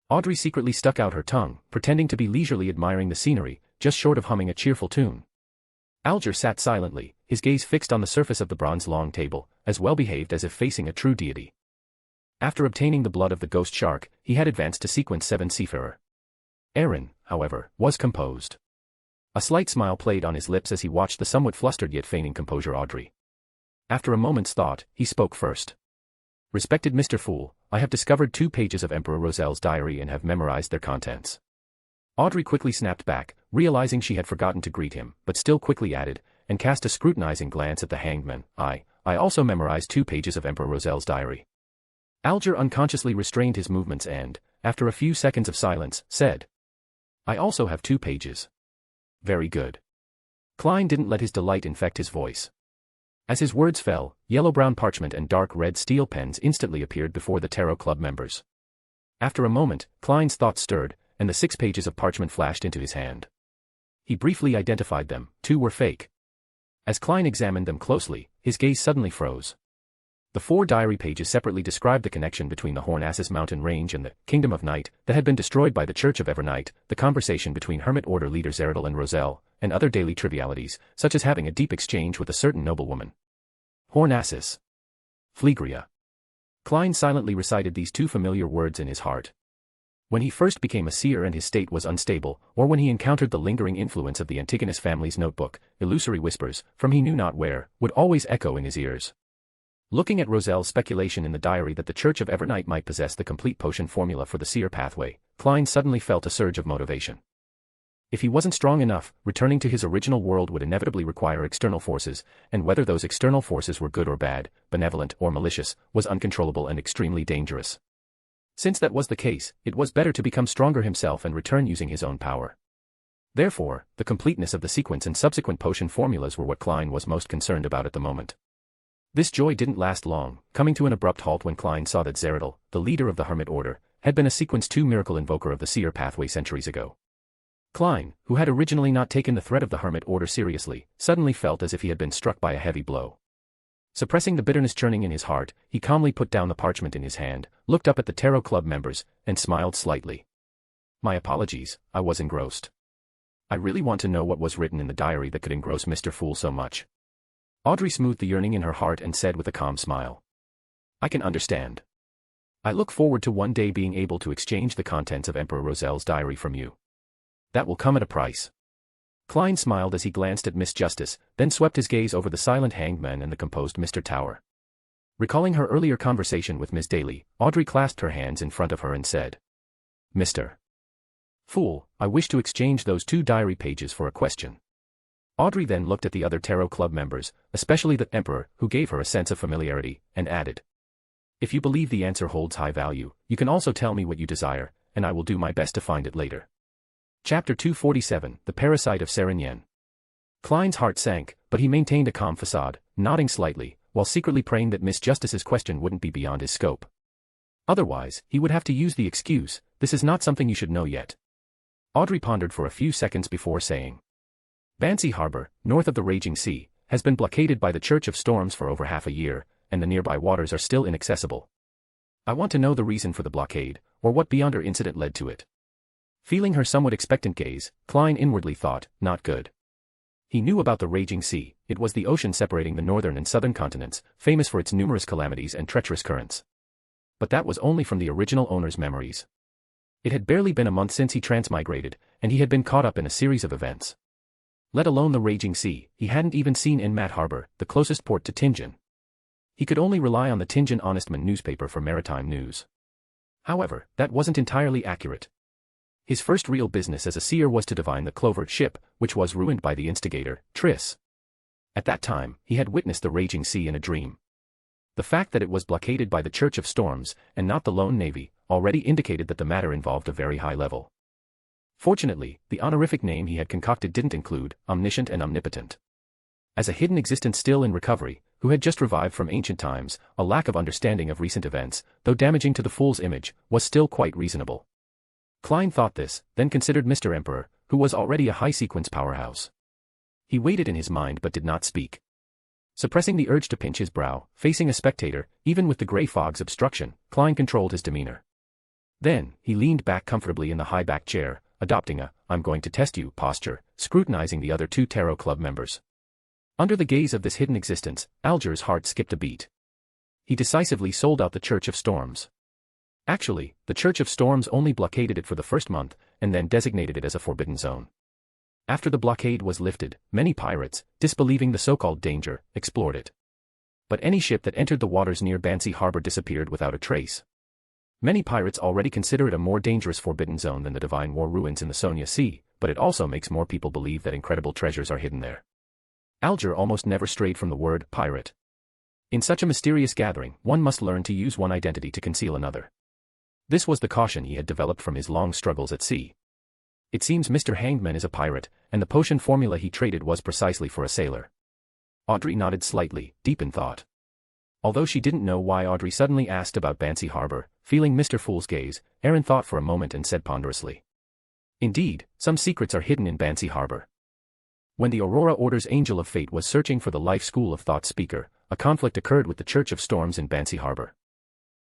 Speaker 3: Audrey secretly stuck out her tongue, pretending to be leisurely admiring the scenery, just short of humming a cheerful tune. Alger sat silently, his gaze fixed on the surface of the bronze long table, as well behaved as if facing a true deity. After obtaining the blood of the ghost shark, he had advanced to sequence 7 seafarer. Aaron, however, was composed. A slight smile played on his lips as he watched the somewhat flustered yet feigning composure Audrey. After a moment's thought, he spoke first. "Respected Mr. Fool, I have discovered 2 pages of Emperor Roselle's diary and have memorized their contents." Audrey quickly snapped back, realizing she had forgotten to greet him, but still quickly added, and cast a scrutinizing glance at the hanged man, I also memorized 2 pages of Emperor Roselle's diary." Alger unconsciously restrained his movements and, after a few seconds of silence, said, "I also have 2 pages. Very good." Klein didn't let his delight infect his voice. As his words fell, yellow-brown parchment and dark red steel pens instantly appeared before the Tarot Club members. After a moment, Klein's thoughts stirred, and the 6 pages of parchment flashed into his hand. He briefly identified them, 2 were fake. As Klein examined them closely, his gaze suddenly froze. The 4 diary pages separately described the connection between the Hornassus mountain range and the Kingdom of Night that had been destroyed by the Church of Evernight, the conversation between Hermit Order leader Zeradel and Roselle, and other daily trivialities, such as having a deep exchange with a certain noblewoman. Hornassus. Phlegria. Klein silently recited these 2 familiar words in his heart. When he first became a seer and his state was unstable, or when he encountered the lingering influence of the Antigonus family's notebook, illusory whispers, from he knew not where, would always echo in his ears. Looking at Roselle's speculation in the diary that the Church of Evernight might possess the complete potion formula for the seer pathway, Klein suddenly felt a surge of motivation. If he wasn't strong enough, returning to his original world would inevitably require external forces, and whether those external forces were good or bad, benevolent or malicious, was uncontrollable and extremely dangerous. Since that was the case, it was better to become stronger himself and return using his own power. Therefore, the completeness of the sequence and subsequent potion formulas were what Klein was most concerned about at the moment. This joy didn't last long, coming to an abrupt halt when Klein saw that Zeradal, the leader of the Hermit Order, had been a Sequence 2 miracle invoker of the seer pathway centuries ago. Klein, who had originally not taken the threat of the Hermit Order seriously, suddenly felt as if he had been struck by a heavy blow. Suppressing the bitterness churning in his heart, he calmly put down the parchment in his hand, looked up at the Tarot Club members, and smiled slightly. "My apologies, I was engrossed. I really want to know what was written in the diary that could engross Mr. Fool so much." Audrey smoothed the yearning in her heart and said with a calm smile, "I can understand. I look forward to one day being able to exchange the contents of Emperor Roselle's diary from you. That will come at a price." Klein smiled as he glanced at Miss Justice, then swept his gaze over the silent hanged man and the composed Mr. Tower. Recalling her earlier conversation with Miss Daly, Audrey clasped her hands in front of her and said, "Mr. Fool, I wish to exchange those 2 diary pages for a question." Audrey then looked at the other Tarot Club members, especially the Emperor, who gave her a sense of familiarity, and added, "If you believe the answer holds high value, you can also tell me what you desire, and I will do my best to find it later." Chapter 247, The Parasite of Serignan. Klein's heart sank, but he maintained a calm facade, nodding slightly, while secretly praying that Miss Justice's question wouldn't be beyond his scope. Otherwise, he would have to use the excuse, "This is not something you should know yet." Audrey pondered for a few seconds before saying, "Bansi Harbor, north of the raging sea, has been blockaded by the Church of Storms for over half a year, and the nearby waters are still inaccessible. I want to know the reason for the blockade, or what beyonder incident led to it." Feeling her somewhat expectant gaze, Klein inwardly thought, not good. He knew about the raging sea. It was the ocean separating the northern and southern continents, famous for its numerous calamities and treacherous currents. But that was only from the original owner's memories. It had barely been a month since he transmigrated, and he had been caught up in a series of events. Let alone the raging sea, he hadn't even seen Inmat Harbor, the closest port to Tingen. He could only rely on the Tingen Honestman newspaper for maritime news. However, that wasn't entirely accurate. His first real business as a seer was to divine the Clover ship, which was ruined by the instigator, Triss. At that time, he had witnessed the raging sea in a dream. The fact that it was blockaded by the Church of Storms, and not the lone navy, already indicated that the matter involved a very high level. Fortunately, the honorific name he had concocted didn't include omniscient and omnipotent. As a hidden existence still in recovery, who had just revived from ancient times, a lack of understanding of recent events, though damaging to the fool's image, was still quite reasonable. Klein thought this, then considered Mr. Emperor, who was already a high-sequence powerhouse. He waited in his mind but did not speak. Suppressing the urge to pinch his brow, facing a spectator, even with the gray fog's obstruction, Klein controlled his demeanor. Then, he leaned back comfortably in the high-back chair, adopting a "I'm going to test you" posture, scrutinizing the other 2 Tarot Club members. Under the gaze of this hidden existence, Alger's heart skipped a beat. He decisively sold out the Church of Storms. Actually, the Church of Storms only blockaded it for the first month, and then designated it as a forbidden zone. After the blockade was lifted, many pirates, disbelieving the so-called danger, explored it. But any ship that entered the waters near Bansi Harbor disappeared without a trace. Many pirates already consider it a more dangerous forbidden zone than the Divine War ruins in the Sonia Sea, but it also makes more people believe that incredible treasures are hidden there. Alger almost never strayed from the word pirate. In such a mysterious gathering, one must learn to use one identity to conceal another. This was the caution he had developed from his long struggles at sea. It seems Mr. Hangman is a pirate, and the potion formula he traded was precisely for a sailor. Audrey nodded slightly, deep in thought. Although she didn't know why Audrey suddenly asked about Bansi Harbor, feeling Mr. Fool's gaze, Aaron thought for a moment and said ponderously, "Indeed, some secrets are hidden in Bansi Harbor." When the Aurora Order's Angel of Fate was searching for the Life School of Thought speaker, a conflict occurred with the Church of Storms in Bansi Harbor.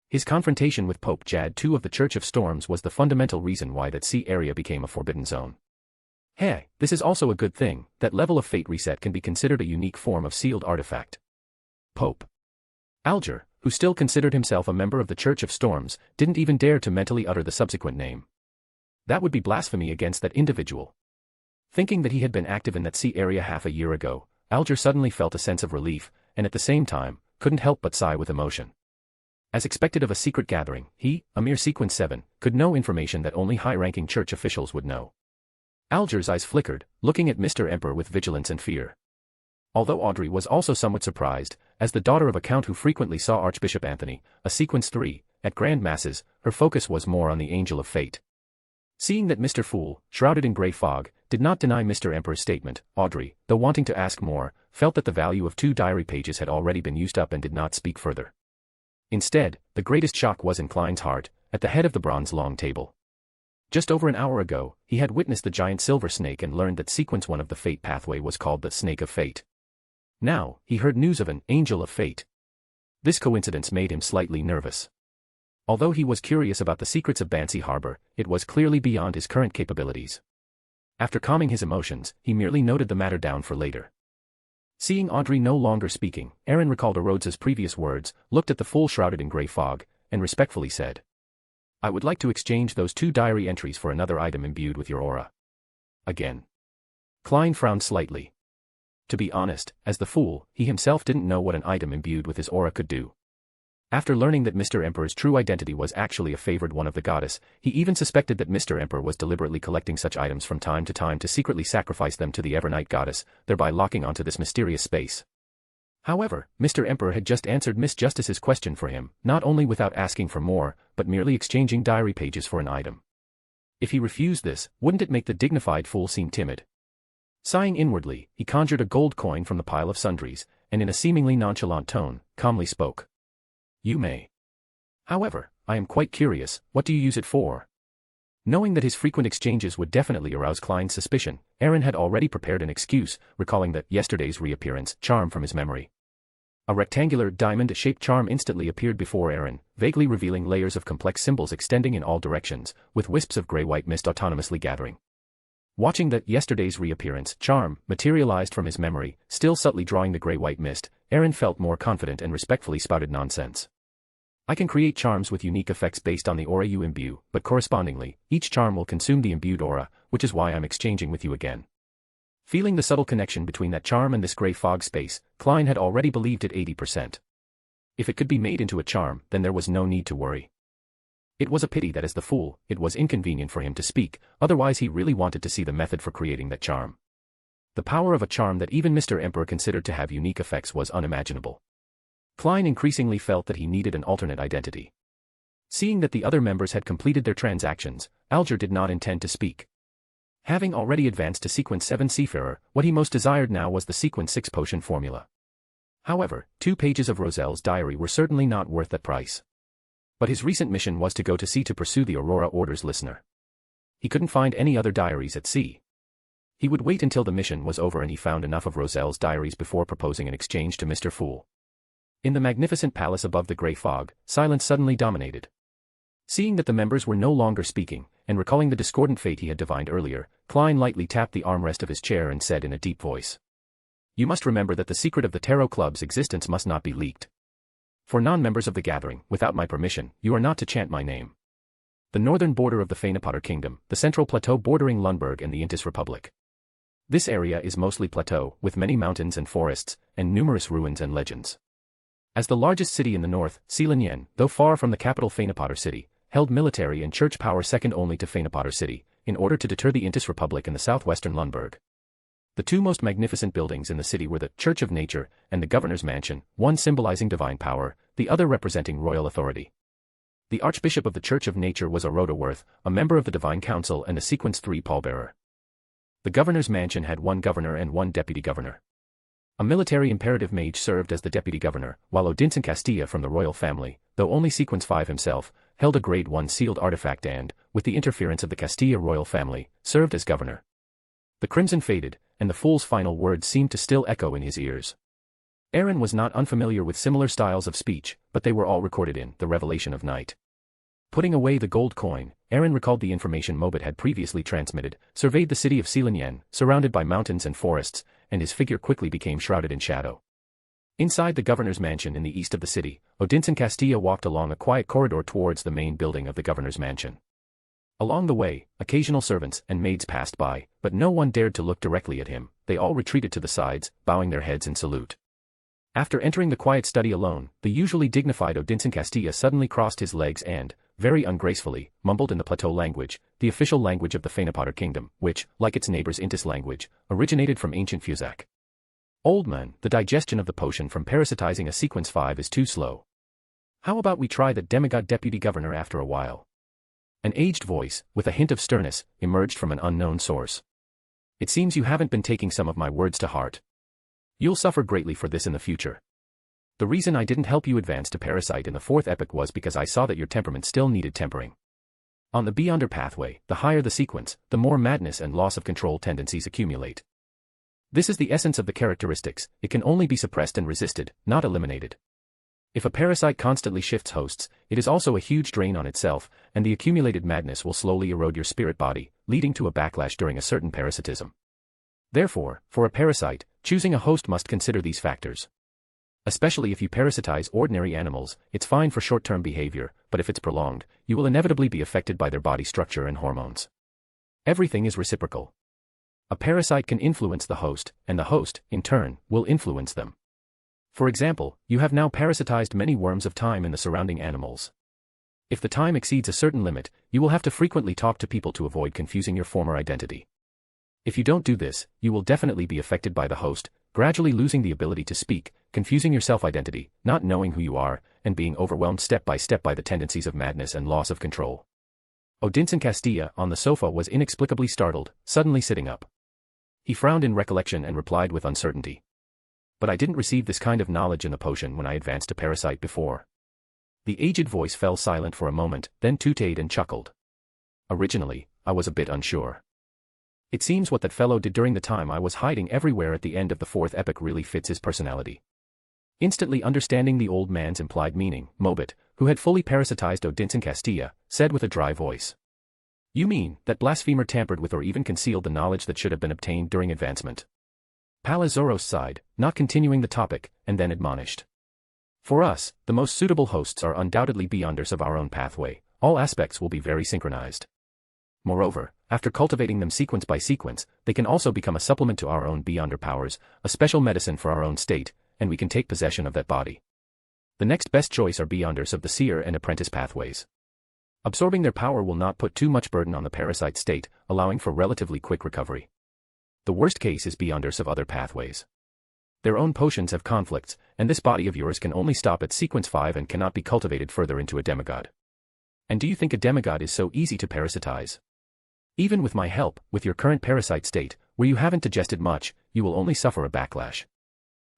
Speaker 3: His confrontation with Pope Jad II of the Church of Storms was the fundamental reason why that sea area became a forbidden zone. Hey, this is also a good thing, that level of fate reset can be considered a unique form of sealed artifact. Pope Alger, who still considered himself a member of the Church of Storms, didn't even dare to mentally utter the subsequent name. That would be blasphemy against that individual. Thinking that he had been active in that sea area half a year ago, Alger suddenly felt a sense of relief, and at the same time, couldn't help but sigh with emotion. As expected of a secret gathering, he, a mere Sequence 7, could know information that only high-ranking church officials would know. Alger's eyes flickered, looking at Mr. Emperor with vigilance and fear. Although Audrey was also somewhat surprised, as the daughter of a count who frequently saw Archbishop Anthony, a Sequence 3, at grand masses, her focus was more on the angel of fate. Seeing that Mr. Fool, shrouded in grey fog, did not deny Mr. Emperor's statement, Audrey, though wanting to ask more, felt that the value of 2 diary pages had already been used up and did not speak further. Instead, the greatest shock was in Klein's heart, at the head of the bronze long table. Just over an hour ago, he had witnessed the giant silver snake and learned that Sequence 1 of the Fate pathway was called the Snake of Fate. Now, he heard news of an Angel of Fate. This coincidence made him slightly nervous. Although he was curious about the secrets of Bansi Harbor, it was clearly beyond his current capabilities. After calming his emotions, he merely noted the matter down for later. Seeing Audrey no longer speaking, Aaron recalled Rhodes's previous words, looked at the Fool shrouded in grey fog, and respectfully said, "I would like to exchange those 2 diary entries for another item imbued with your aura." Again. Klein frowned slightly. To be honest, as the Fool, he himself didn't know what an item imbued with his aura could do. After learning that Mr. Emperor's true identity was actually a favored one of the goddess, he even suspected that Mr. Emperor was deliberately collecting such items from time to secretly sacrifice them to the Evernight goddess, thereby locking onto this mysterious space. However, Mr. Emperor had just answered Miss Justice's question for him, not only without asking for more, but merely exchanging diary pages for an item. If he refused this, wouldn't it make the dignified Fool seem timid? Sighing inwardly, he conjured a gold coin from the pile of sundries, and in a seemingly nonchalant tone, calmly spoke. "You may. However, I am quite curious, what do you use it for?" Knowing that his frequent exchanges would definitely arouse Klein's suspicion, Aaron had already prepared an excuse, recalling that yesterday's reappearance charm from his memory. A rectangular, diamond-shaped charm instantly appeared before Aaron, vaguely revealing layers of complex symbols extending in all directions, with wisps of grey-white mist autonomously gathering. Watching that yesterday's reappearance charm materialized from his memory, still subtly drawing the grey-white mist, Aaron felt more confident and respectfully spouted nonsense. "I can create charms with unique effects based on the aura you imbue, but correspondingly, each charm will consume the imbued aura, which is why I'm exchanging with you again." Feeling the subtle connection between that charm and this grey fog space, Klein had already believed it 80%. If it could be made into a charm, then there was no need to worry. It was a pity that as the Fool, it was inconvenient for him to speak, otherwise he really wanted to see the method for creating that charm. The power of a charm that even Mr. Emperor considered to have unique effects was unimaginable. Klein increasingly felt that he needed an alternate identity. Seeing that the other members had completed their transactions, Alger did not intend to speak. Having already advanced to Sequence 7 Seafarer, what he most desired now was the Sequence 6 potion formula. However, 2 pages of Roselle's diary were certainly not worth that price. But his recent mission was to go to sea to pursue the Aurora Order's listener. He couldn't find any other diaries at sea. He would wait until the mission was over and he found enough of Roselle's diaries before proposing an exchange to Mr. Fool. In the magnificent palace above the grey fog, silence suddenly dominated. Seeing that the members were no longer speaking, and recalling the discordant fate he had divined earlier, Klein lightly tapped the armrest of his chair and said in a deep voice, "You must remember that the secret of the Tarot Club's existence must not be leaked. For non-members of the gathering, without my permission, you are not to chant my name. The northern border of the Fainapotter Kingdom, the central plateau bordering Lundberg and the Intis Republic. This area is mostly plateau, with many mountains and forests, and numerous ruins and legends. As the largest city in the north, Sealinyen, though far from the capital Fainapotter City, held military and church power second only to Fainapotter City, in order to deter the Intis Republic and the southwestern Lundberg. The 2 most magnificent buildings in the city were the Church of Nature and the Governor's Mansion, one symbolizing divine power, the other representing royal authority. The Archbishop of the Church of Nature was a Rhodaworth, a member of the Divine Council and the Sequence 3 pallbearer. The Governor's Mansion had 1 governor and 1 deputy governor. A military imperative mage served as the deputy governor, while Odinson Castilla from the royal family, though only Sequence 5 himself, held a grade 1 sealed artifact and, with the interference of the Castilla royal family, served as governor. The crimson faded, and the Fool's final words seemed to still echo in his ears. Aaron was not unfamiliar with similar styles of speech, but they were all recorded in The Revelation of Night. Putting away the gold coin, Aaron recalled the information Mobit had previously transmitted, surveyed the city of Sealinyen, surrounded by mountains and forests, and his figure quickly became shrouded in shadow. Inside the governor's mansion in the east of the city, Odinson Castilla walked along a quiet corridor towards the main building of the governor's mansion. Along the way, occasional servants and maids passed by, but no one dared to look directly at him. They all retreated to the sides, bowing their heads in salute. After entering the quiet study alone, the usually dignified Odinson Castilla suddenly crossed his legs and, very ungracefully, mumbled in the Plateau language, the official language of the Phaenopoder kingdom, which, like its neighbor's Intis language, originated from ancient Fuzak. Old man, the digestion of the potion from parasitizing a sequence 5 is too slow. How about we try the demigod deputy governor after a while? An aged voice, with a hint of sternness, emerged from an unknown source. It seems you haven't been taking some of my words to heart. You'll suffer greatly for this in the future. The reason I didn't help you advance to Parasite in the 4th epoch was because I saw that your temperament still needed tempering. On the Beyonder pathway, the higher the sequence, the more madness and loss of control tendencies accumulate. This is the essence of the characteristics, it can only be suppressed and resisted, not eliminated. If a parasite constantly shifts hosts, it is also a huge drain on itself, and the accumulated madness will slowly erode your spirit body, leading to a backlash during a certain parasitism. Therefore, for a parasite, choosing a host must consider these factors. Especially if you parasitize ordinary animals, it's fine for short-term behavior, but if it's prolonged, you will inevitably be affected by their body structure and hormones. Everything is reciprocal. A parasite can influence the host, and the host, in turn, will influence them. For example, you have now parasitized many worms of time in the surrounding animals. If the time exceeds a certain limit, you will have to frequently talk to people to avoid confusing your former identity. If you don't do this, you will definitely be affected by the host, gradually losing the ability to speak, confusing your self-identity, not knowing who you are, and being overwhelmed step by step by the tendencies of madness and loss of control. Odinson Castilla, on the sofa, was inexplicably startled, suddenly sitting up. He frowned in recollection and replied with uncertainty. But I didn't receive this kind of knowledge in the potion when I advanced to Parasite before. The aged voice fell silent for a moment, then tooted and chuckled. Originally, I was a bit unsure. It seems what that fellow did during the time I was hiding everywhere at the end of the 4th epoch really fits his personality. Instantly understanding the old man's implied meaning, Mobit, who had fully parasitized Odinson Castilla, said with a dry voice. You mean, that blasphemer tampered with or even concealed the knowledge that should have been obtained during advancement? Palazoros sighed, not continuing the topic, and then admonished. For us, the most suitable hosts are undoubtedly beyonders of our own pathway, all aspects will be very synchronized. Moreover, after cultivating them sequence by sequence, they can also become a supplement to our own beyonder powers, a special medicine for our own state, and we can take possession of that body. The next best choice are beyonders of the seer and apprentice pathways. Absorbing their power will not put too much burden on the parasite state, allowing for relatively quick recovery. The worst case is beyonders of other pathways. Their own potions have conflicts, and this body of yours can only stop at sequence 5 and cannot be cultivated further into a demigod. And do you think a demigod is so easy to parasitize? Even with my help, with your current parasite state, where you haven't digested much, you will only suffer a backlash.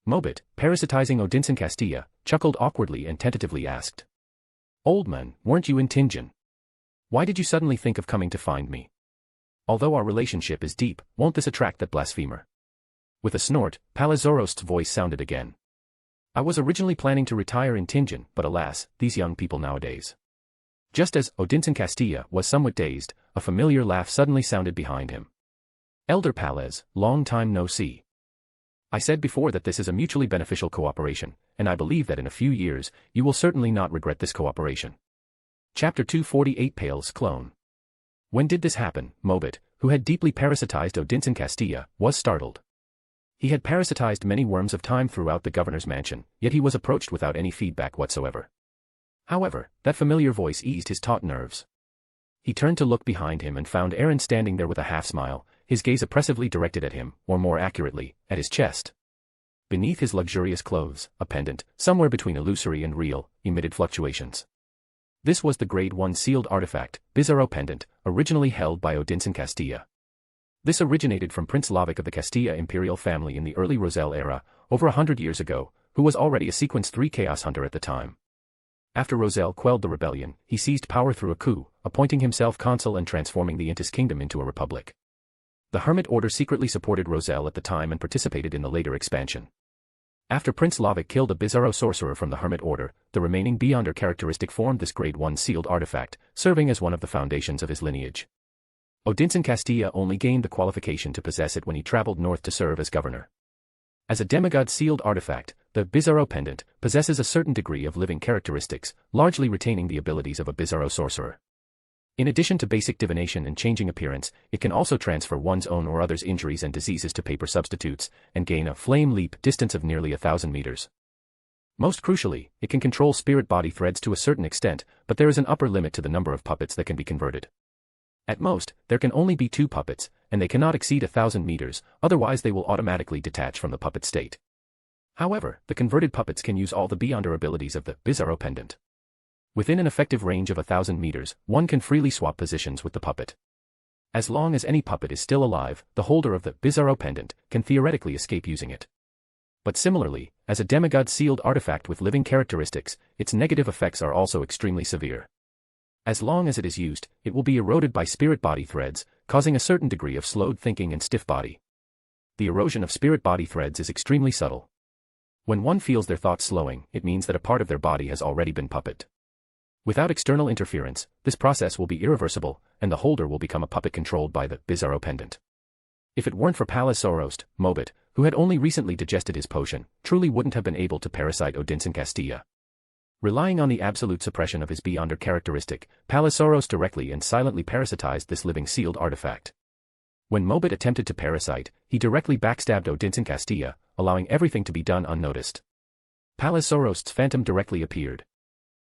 Speaker 3: Mobit, parasitizing Odinson Castilla, chuckled awkwardly and tentatively asked. Old man, weren't you in Tingen? Why did you suddenly think of coming to find me? Although our relationship is deep, won't this attract that blasphemer? With a snort, Palazorost's voice sounded again. I was originally planning to retire in Tingen, but alas, these young people nowadays. Just as Odinson Castilla was somewhat dazed, a familiar laugh suddenly sounded behind him. Elder Palaz, long time no see. I said before that this is a mutually beneficial cooperation, and I believe that in a few years, you will certainly not regret this cooperation. Chapter 248 Pale's Clone. When did this happen? Mobit, who had deeply parasitized Odinson Castilla, was startled. He had parasitized many worms of time throughout the governor's mansion, yet he was approached without any feedback whatsoever. However, that familiar voice eased his taut nerves. He turned to look behind him and found Aaron standing there with a half-smile, his gaze oppressively directed at him, or more accurately, at his chest. Beneath his luxurious clothes, a pendant, somewhere between illusory and real, emitted fluctuations. This was the Grade 1 sealed artifact, Bizarro pendant, originally held by Odinson Castilla. This originated from Prince Lovic of the Castilla imperial family in the early Roselle era, over 100 years ago, who was already a Sequence 3 Chaos Hunter at the time. After Roselle quelled the rebellion, he seized power through a coup, appointing himself consul and transforming the Intis kingdom into a republic. The Hermit Order secretly supported Roselle at the time and participated in the later expansion. After Prince Lovic killed a Bizarro sorcerer from the Hermit Order, the remaining Beyonder characteristic formed this Grade 1 sealed artifact, serving as one of the foundations of his lineage. Odinson Castilla only gained the qualification to possess it when he traveled north to serve as governor. As a demigod sealed artifact, the Bizarro pendant possesses a certain degree of living characteristics, largely retaining the abilities of a Bizarro sorcerer. In addition to basic divination and changing appearance, it can also transfer one's own or others' injuries and diseases to paper substitutes, and gain a flame leap distance of nearly 1,000 meters. Most crucially, it can control spirit body threads to a certain extent, but there is an upper limit to the number of puppets that can be converted. At most, there can only be 2 puppets, and they cannot exceed 1,000 meters, otherwise they will automatically detach from the puppet state. However, the converted puppets can use all the beyonder abilities of the Bizarro pendant. Within an effective range of 1,000 meters, one can freely swap positions with the puppet. As long as any puppet is still alive, the holder of the Bizarro pendant can theoretically escape using it. But similarly, as a demigod-sealed artifact with living characteristics, its negative effects are also extremely severe. As long as it is used, it will be eroded by spirit body threads, causing a certain degree of slowed thinking and stiff body. The erosion of spirit body threads is extremely subtle. When one feels their thoughts slowing, it means that a part of their body has already been puppet. Without external interference, this process will be irreversible, and the holder will become a puppet controlled by the Bizarro pendant. If it weren't for Palazorost, Mobit, who had only recently digested his potion, truly wouldn't have been able to parasite Odinson Castilla. Relying on the absolute suppression of his beyonder characteristic, Palazorost directly and silently parasitized this living sealed artifact. When Mobit attempted to parasite, he directly backstabbed Odinson Castilla, allowing everything to be done unnoticed. Palazorost's phantom directly appeared.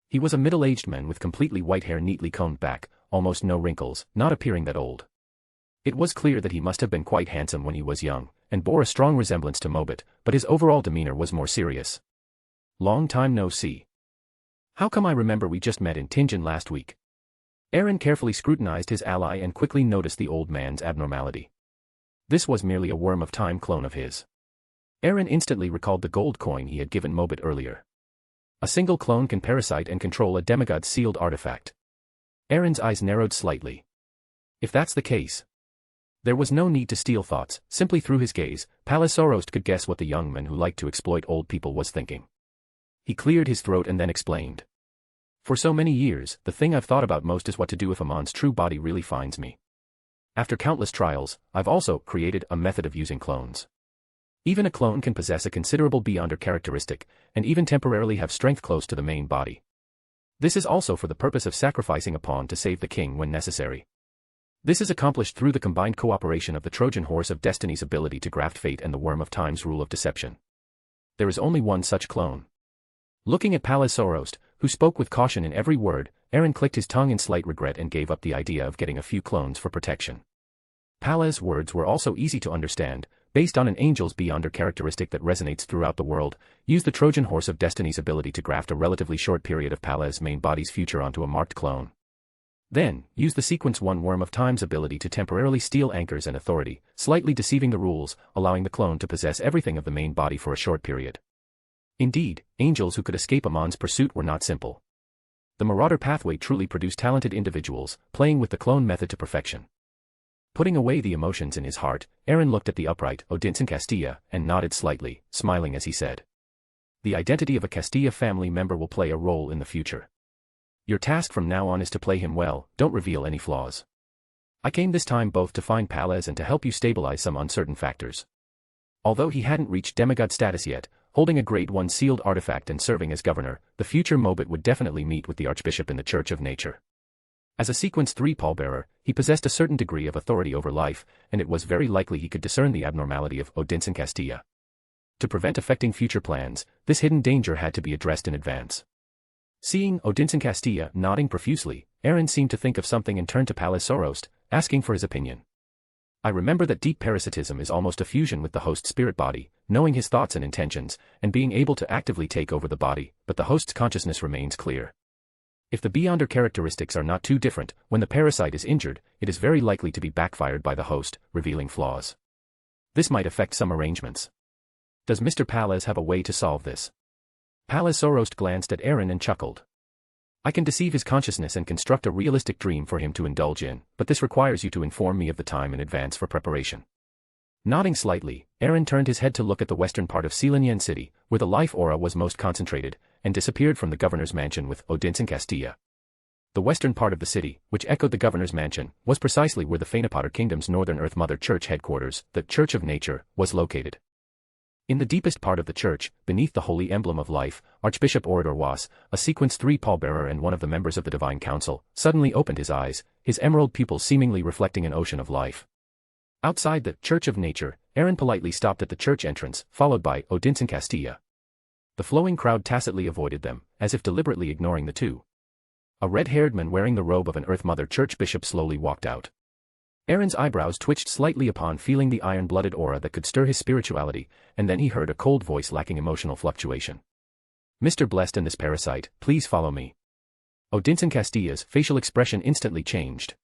Speaker 3: He was a middle-aged man with completely white hair neatly combed back, almost no wrinkles, not appearing that old. It was clear that he must have been quite handsome when he was young, and bore a strong resemblance to Mobit, but his overall demeanor was more serious. Long time no see. How come I remember we just met in Tingen last week? Aaron carefully scrutinized his ally and quickly noticed the old man's abnormality. This was merely a worm of time clone of his. Aaron instantly recalled the gold coin he had given Mobit earlier. A single clone can parasite and control a demigod-sealed artifact. Aaron's eyes narrowed slightly. If that's the case, there was no need to steal thoughts. Simply through his gaze, Palazorost could guess what the young man who liked to exploit old people was thinking. He cleared his throat and then explained. For so many years, the thing I've thought about most is what to do if Amon's true body really finds me. After countless trials, I've also created a method of using clones. Even a clone can possess a considerable beyonder characteristic, and even temporarily have strength close to the main body. This is also for the purpose of sacrificing a pawn to save the king when necessary. This is accomplished through the combined cooperation of the Trojan horse of destiny's ability to graft fate and the worm of time's rule of deception. There is only one such clone. Looking at Palazorost, who spoke with caution in every word, Aaron clicked his tongue in slight regret and gave up the idea of getting a few clones for protection. Palaz's words were also easy to understand. Based on an angel's beyonder characteristic that resonates throughout the world, use the Trojan horse of destiny's ability to graft a relatively short period of Palaz's main body's future onto a marked clone. Then, use the sequence 1 worm of time's ability to temporarily steal anchors and authority, slightly deceiving the rules, allowing the clone to possess everything of the main body for a short period. Indeed, angels who could escape Amon's pursuit were not simple. The Marauder pathway truly produced talented individuals, playing with the clone method to perfection. Putting away the emotions in his heart, Aaron looked at the upright Odinson Castilla and nodded slightly, smiling as he said. The identity of a Castilla family member will play a role in the future. Your task from now on is to play him well, don't reveal any flaws. I came this time both to find Palaz and to help you stabilize some uncertain factors. Although he hadn't reached demigod status yet, holding a Grade 1 sealed artifact and serving as governor, the future Mobit would definitely meet with the Archbishop in the Church of Nature. As a Sequence 3 pallbearer, he possessed a certain degree of authority over life, and it was very likely he could discern the abnormality of Odinson Castilla. To prevent affecting future plans, this hidden danger had to be addressed in advance. Seeing Odinson Castilla nodding profusely, Aaron seemed to think of something and turned to Palazorost, asking for his opinion. I remember that deep parasitism is almost a fusion with the host's spirit body, knowing his thoughts and intentions, and being able to actively take over the body, but the host's consciousness remains clear. If the beyonder characteristics are not too different, when the parasite is injured, it is very likely to be backfired by the host, revealing flaws. This might affect some arrangements. Does Mr. Palaz have a way to solve this? Palazorost glanced at Aaron and chuckled. I can deceive his consciousness and construct a realistic dream for him to indulge in, but this requires you to inform me of the time in advance for preparation. Nodding slightly, Aaron turned his head to look at the western part of Selenyan City, where the life aura was most concentrated, and disappeared from the governor's mansion with Odinson Castilla. The western part of the city, which echoed the governor's mansion, was precisely where the Fanapotter Kingdom's Northern Earth Mother Church headquarters, the Church of Nature, was located. In the deepest part of the church, beneath the holy emblem of life, Archbishop Orador Was, a Sequence 3 pallbearer and one of the members of the Divine Council, suddenly opened his eyes, his emerald pupils seemingly reflecting an ocean of life. Outside the Church of Nature, Aaron politely stopped at the church entrance, followed by Odinson Castilla. The flowing crowd tacitly avoided them, as if deliberately ignoring the two. A red-haired man wearing the robe of an Earth Mother Church bishop slowly walked out. Aaron's eyebrows twitched slightly upon feeling the iron-blooded aura that could stir his spirituality, and then he heard a cold voice lacking emotional fluctuation. "Mr. Blessed and this parasite, please follow me." Odinson Castilla's facial expression instantly changed.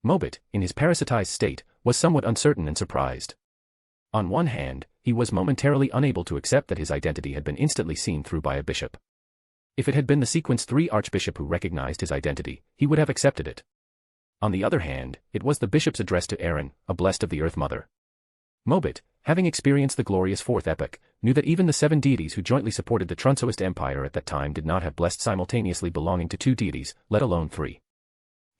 Speaker 3: Mobit, in his parasitized state, was somewhat uncertain and surprised. On one hand, he was momentarily unable to accept that his identity had been instantly seen through by a bishop. If it had been the Sequence 3 archbishop who recognized his identity, he would have accepted it. On the other hand, it was the bishop's address to Aaron, a blessed of the Earth Mother. Mobit, having experienced the glorious Fourth Epoch, knew that even the 7 deities who jointly supported the Trunsoist Empire at that time did not have blessed simultaneously belonging to 2 deities, let alone 3.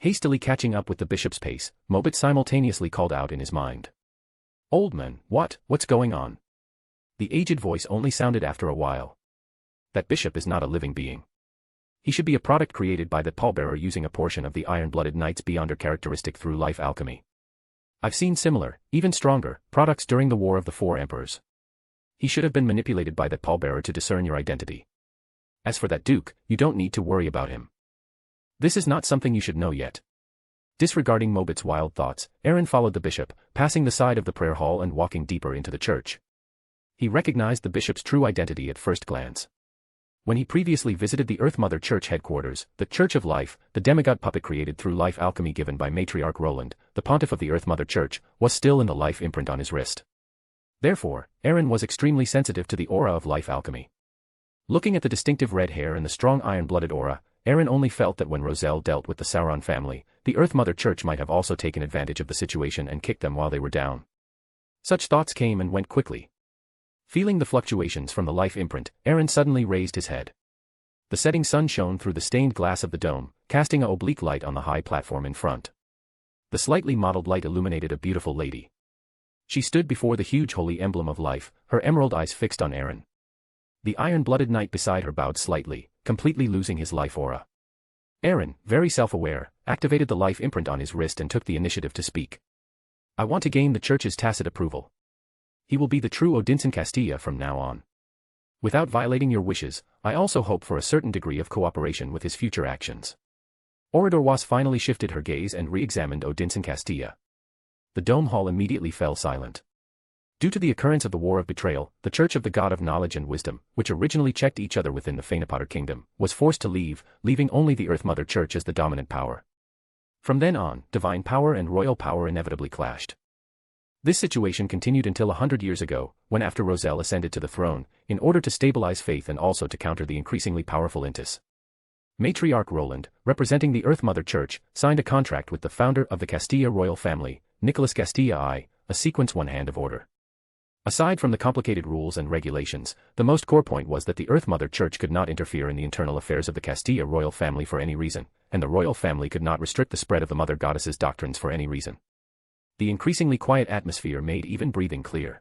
Speaker 3: Hastily catching up with the bishop's pace, Mobit simultaneously called out in his mind. "Old man, what's going on?" The aged voice only sounded after a while. "That bishop is not a living being. He should be a product created by the pallbearer using a portion of the iron-blooded knight's beyonder characteristic through life alchemy. I've seen similar, even stronger, products during the War of the 4 Emperors. He should have been manipulated by that pallbearer to discern your identity. As for that duke, you don't need to worry about him. This is not something you should know yet." Disregarding Mobit's wild thoughts, Aaron followed the bishop, passing the side of the prayer hall and walking deeper into the church. He recognized the bishop's true identity at first glance. When he previously visited the Earth Mother Church headquarters, the Church of Life, the demigod puppet created through life alchemy given by Matriarch Roland, the pontiff of the Earth Mother Church, was still in the life imprint on his wrist. Therefore, Aaron was extremely sensitive to the aura of life alchemy. Looking at the distinctive red hair and the strong iron-blooded aura, Aaron only felt that when Roselle dealt with the Sauron family, the Earth Mother Church might have also taken advantage of the situation and kicked them while they were down. Such thoughts came and went quickly. Feeling the fluctuations from the life imprint, Aaron suddenly raised his head. The setting sun shone through the stained glass of the dome, casting an oblique light on the high platform in front. The slightly mottled light illuminated a beautiful lady. She stood before the huge holy emblem of life, her emerald eyes fixed on Aaron. The iron-blooded knight beside her bowed slightly, completely losing his life aura. Aaron, very self-aware, activated the life imprint on his wrist and took the initiative to speak. "I want to gain the church's tacit approval. He will be the true Odinson Castilla from now on. Without violating your wishes, I also hope for a certain degree of cooperation with his future actions." Orador Was finally shifted her gaze and re-examined Odinson Castilla. The dome hall immediately fell silent. Due to the occurrence of the War of Betrayal, the Church of the God of Knowledge and Wisdom, which originally checked each other within the Phaenopotter Kingdom, was forced to leave, leaving only the Earth Mother Church as the dominant power. From then on, divine power and royal power inevitably clashed. This situation continued until 100 years ago, when after Roselle ascended to the throne, in order to stabilize faith and also to counter the increasingly powerful Intis. Matriarch Roland, representing the Earth Mother Church, signed a contract with the founder of the Castilla royal family, Nicholas Castilla I, a Sequence 1 Hand of Order. Aside from the complicated rules and regulations, the most core point was that the Earth Mother Church could not interfere in the internal affairs of the Castilla royal family for any reason, and the royal family could not restrict the spread of the Mother Goddess's doctrines for any reason. The increasingly quiet atmosphere made even breathing clear.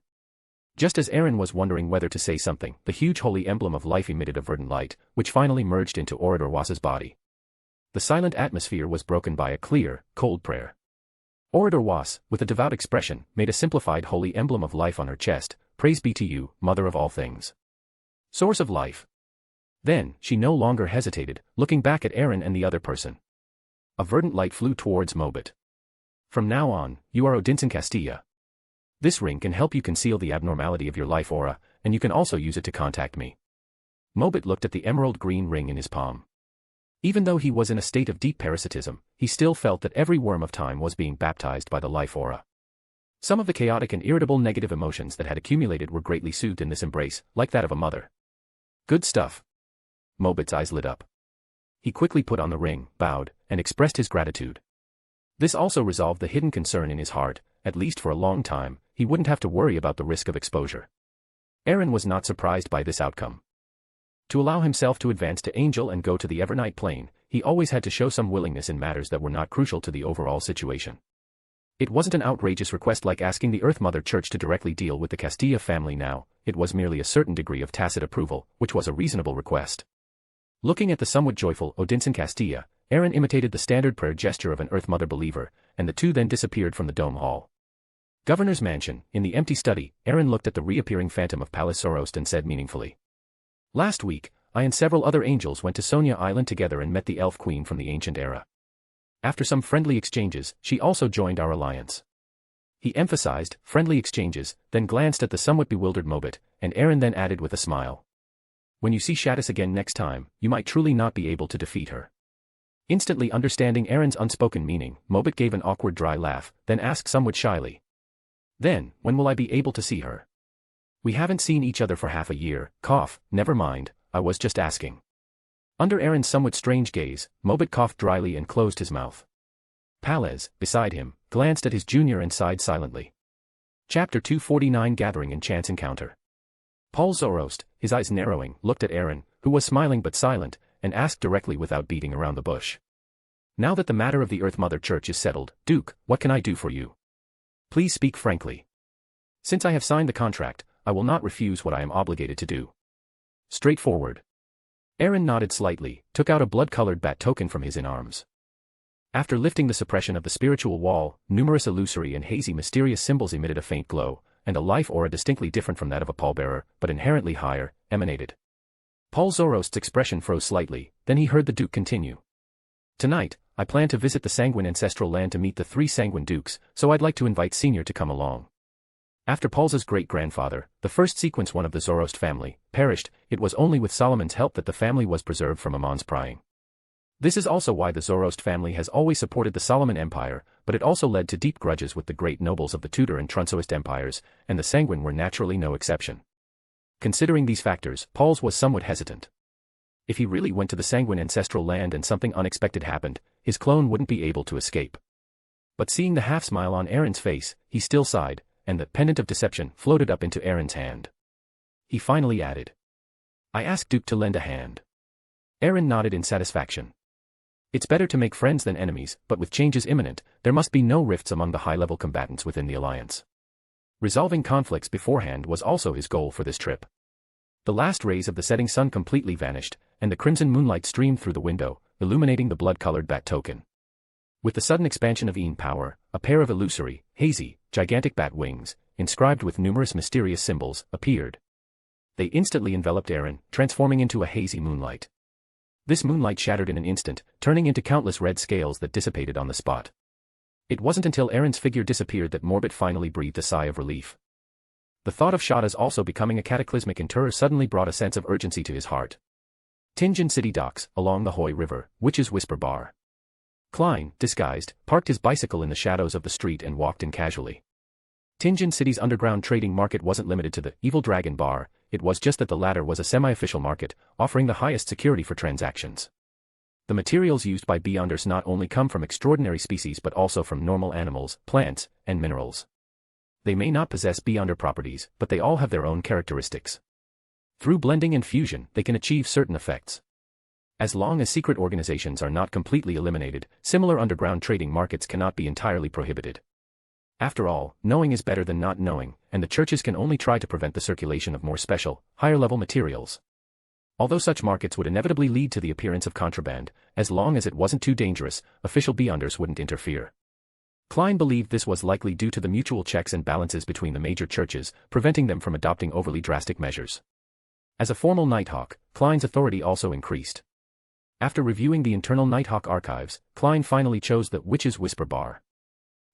Speaker 3: Just as Aaron was wondering whether to say something, the huge holy emblem of life emitted a verdant light, which finally merged into Orador Was's body. The silent atmosphere was broken by a clear, cold prayer. Orador Was, with a devout expression, made a simplified holy emblem of life on her chest. "Praise be to you, Mother of all things. Source of life." Then, she no longer hesitated, looking back at Aaron and the other person. A verdant light flew towards Mobit. "From now on, you are Odinson Castilla. This ring can help you conceal the abnormality of your life aura, and you can also use it to contact me." Mobit looked at the emerald green ring in his palm. Even though he was in a state of deep parasitism, he still felt that every worm of time was being baptized by the life aura. Some of the chaotic and irritable negative emotions that had accumulated were greatly soothed in this embrace, like that of a mother. "Good stuff." Mobit's eyes lit up. He quickly put on the ring, bowed, and expressed his gratitude. This also resolved the hidden concern in his heart. At least for a long time, he wouldn't have to worry about the risk of exposure. Aaron was not surprised by this outcome. To allow himself to advance to Angel and go to the Evernight plane, he always had to show some willingness in matters that were not crucial to the overall situation. It wasn't an outrageous request like asking the Earth Mother Church to directly deal with the Castilla family now, it was merely a certain degree of tacit approval, which was a reasonable request. Looking at the somewhat joyful Odinson Castilla, Aaron imitated the standard prayer gesture of an Earth Mother believer, and the two then disappeared from the dome hall. Governor's Mansion, in the empty study, Aaron looked at the reappearing phantom of Palace Sorost and said meaningfully, Last week, I and several other angels went to Sonia Island together and met the elf queen from the ancient era. After some friendly exchanges, she also joined our alliance. He emphasized, friendly exchanges, then glanced at the somewhat bewildered Mobit, and Aaron then added with a smile. When you see Shadis again next time, you might truly not be able to defeat her. Instantly understanding Aaron's unspoken meaning, Mobit gave an awkward dry laugh, then asked somewhat shyly. Then, when will I be able to see her? We haven't seen each other for half a year, cough, never mind, I was just asking. Under Aaron's somewhat strange gaze, Mobit coughed dryly and closed his mouth. Palez, beside him, glanced at his junior and sighed silently. Chapter 249 Gathering and Chance Encounter. Paul Zoroast, his eyes narrowing, looked at Aaron, who was smiling but silent, and asked directly without beating around the bush. Now that the matter of the Earth Mother Church is settled, Duke, what can I do for you? Please speak frankly. Since I have signed the contract, I will not refuse what I am obligated to do. Straightforward. Aaron nodded slightly, took out a blood-colored bat token from his arms. After lifting the suppression of the spiritual wall, numerous illusory and hazy mysterious symbols emitted a faint glow, and a life aura distinctly different from that of a pallbearer, but inherently higher, emanated. Paul Zoroast's expression froze slightly, then he heard the Duke continue. Tonight, I plan to visit the Sanguine ancestral land to meet the 3 Sanguine Dukes, so I'd like to invite Senior to come along. After Paul's great-grandfather, the first sequence one of the Zoroast family, perished, it was only with Solomon's help that the family was preserved from Amon's prying. This is also why the Zoroast family has always supported the Solomon Empire, but it also led to deep grudges with the great nobles of the Tudor and Trunsoist empires, and the Sanguine were naturally no exception. Considering these factors, Paul's was somewhat hesitant. If he really went to the Sanguine ancestral land and something unexpected happened, his clone wouldn't be able to escape. But seeing the half-smile on Aaron's face, he still sighed, and the pendant of deception floated up into Aaron's hand. He finally added, I asked Duke to lend a hand. Aaron nodded in satisfaction. It's better to make friends than enemies, but with changes imminent, there must be no rifts among the high-level combatants within the alliance. Resolving conflicts beforehand was also his goal for this trip. The last rays of the setting sun completely vanished, and the crimson moonlight streamed through the window, illuminating the blood-colored bat token. With the sudden expansion of Een power, a pair of illusory, hazy, gigantic bat wings, inscribed with numerous mysterious symbols, appeared. They instantly enveloped Aaron, transforming into a hazy moonlight. This moonlight shattered in an instant, turning into countless red scales that dissipated on the spot. It wasn't until Aaron's figure disappeared that Morbit finally breathed a sigh of relief. The thought of Shada's also becoming a cataclysmic interrupter suddenly brought a sense of urgency to his heart. Tinjin City docks, along the Hoy River, Witch's Whisper Bar. Klein, disguised, parked his bicycle in the shadows of the street and walked in casually. Tinjin City's underground trading market wasn't limited to the Evil Dragon Bar, it was just that the latter was a semi-official market, offering the highest security for transactions. The materials used by Beyonders not only come from extraordinary species but also from normal animals, plants, and minerals. They may not possess Beyonder properties, but they all have their own characteristics. Through blending and fusion, they can achieve certain effects. As long as secret organizations are not completely eliminated, similar underground trading markets cannot be entirely prohibited. After all, knowing is better than not knowing, and the churches can only try to prevent the circulation of more special, higher-level materials. Although such markets would inevitably lead to the appearance of contraband, as long as it wasn't too dangerous, official Beyonders wouldn't interfere. Klein believed this was likely due to the mutual checks and balances between the major churches, preventing them from adopting overly drastic measures. As a formal Nighthawk, Klein's authority also increased. After reviewing the internal Nighthawk archives, Klein finally chose the Witch's Whisper Bar.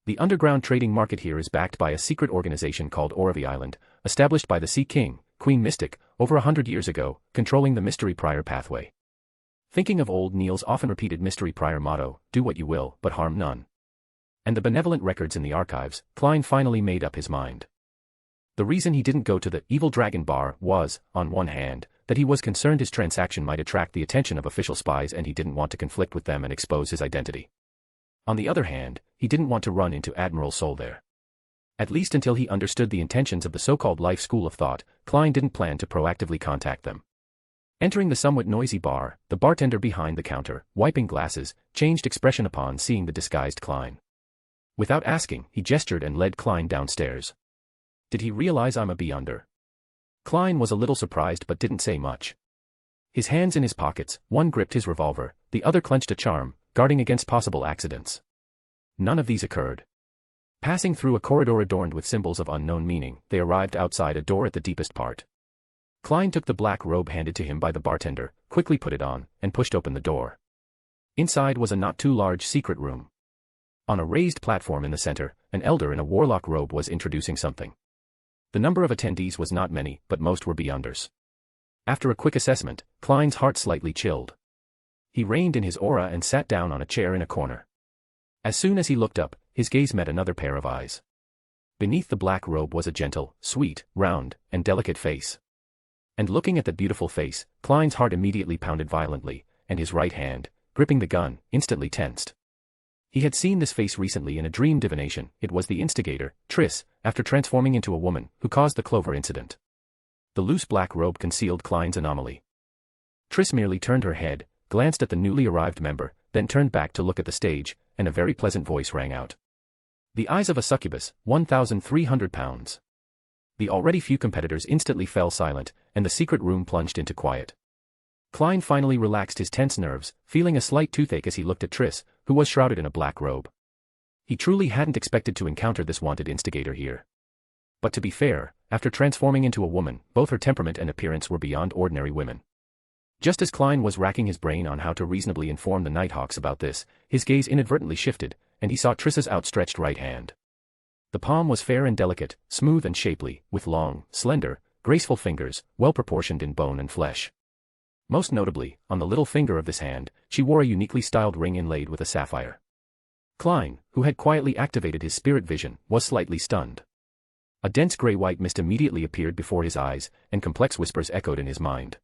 Speaker 3: The underground trading market here is backed by a secret organization called Oravi Island, established by the Sea King, Queen Mystic, over 100 years ago, controlling the Mystery Prior pathway. Thinking of old Neil's often repeated Mystery Prior motto, do what you will, but harm none. And the benevolent records in the archives, Klein finally made up his mind. The reason he didn't go to the Evil Dragon Bar was, on one hand, that he was concerned his transaction might attract the attention of official spies and he didn't want to conflict with them and expose his identity. On the other hand, he didn't want to run into Admiral Sol there. At least until he understood the intentions of the so-called Life School of Thought, Klein didn't plan to proactively contact them. Entering the somewhat noisy bar, the bartender behind the counter, wiping glasses, changed expression upon seeing the disguised Klein. Without asking, he gestured and led Klein downstairs. Did he realize I'm a Beyonder? Klein was a little surprised but didn't say much. His hands in his pockets, one gripped his revolver, the other clenched a charm, guarding against possible accidents. None of these occurred. Passing through a corridor adorned with symbols of unknown meaning, they arrived outside a door at the deepest part. Klein took the black robe handed to him by the bartender, quickly put it on, and pushed open the door. Inside was a not too large secret room. On a raised platform in the center, an elder in a warlock robe was introducing something. The number of attendees was not many, but most were beyonders. After a quick assessment, Klein's heart slightly chilled. He reined in his aura and sat down on a chair in a corner. As soon as he looked up, his gaze met another pair of eyes. Beneath the black robe was a gentle, sweet, round, and delicate face. And looking at the beautiful face, Klein's heart immediately pounded violently, and his right hand, gripping the gun, instantly tensed. He had seen this face recently in a dream divination. It was the instigator, Triss, after transforming into a woman, who caused the Clover incident. The loose black robe concealed Klein's anomaly. Triss merely turned her head, glanced at the newly arrived member, then turned back to look at the stage, and a very pleasant voice rang out. The eyes of a succubus, 1,300 pounds. The already few competitors instantly fell silent, and the secret room plunged into quiet. Klein finally relaxed his tense nerves, feeling a slight toothache as he looked at Triss, who was shrouded in a black robe. He truly hadn't expected to encounter this wanted instigator here. But to be fair, after transforming into a woman, both her temperament and appearance were beyond ordinary women. Just as Klein was racking his brain on how to reasonably inform the Nighthawks about this, his gaze inadvertently shifted, and he saw Triss's outstretched right hand. The palm was fair and delicate, smooth and shapely, with long, slender, graceful fingers, well proportioned in bone and flesh. Most notably, on the little finger of this hand, she wore a uniquely styled ring inlaid with a sapphire. Klein, who had quietly activated his spirit vision, was slightly stunned. A dense gray-white mist immediately appeared before his eyes, and complex whispers echoed in his mind.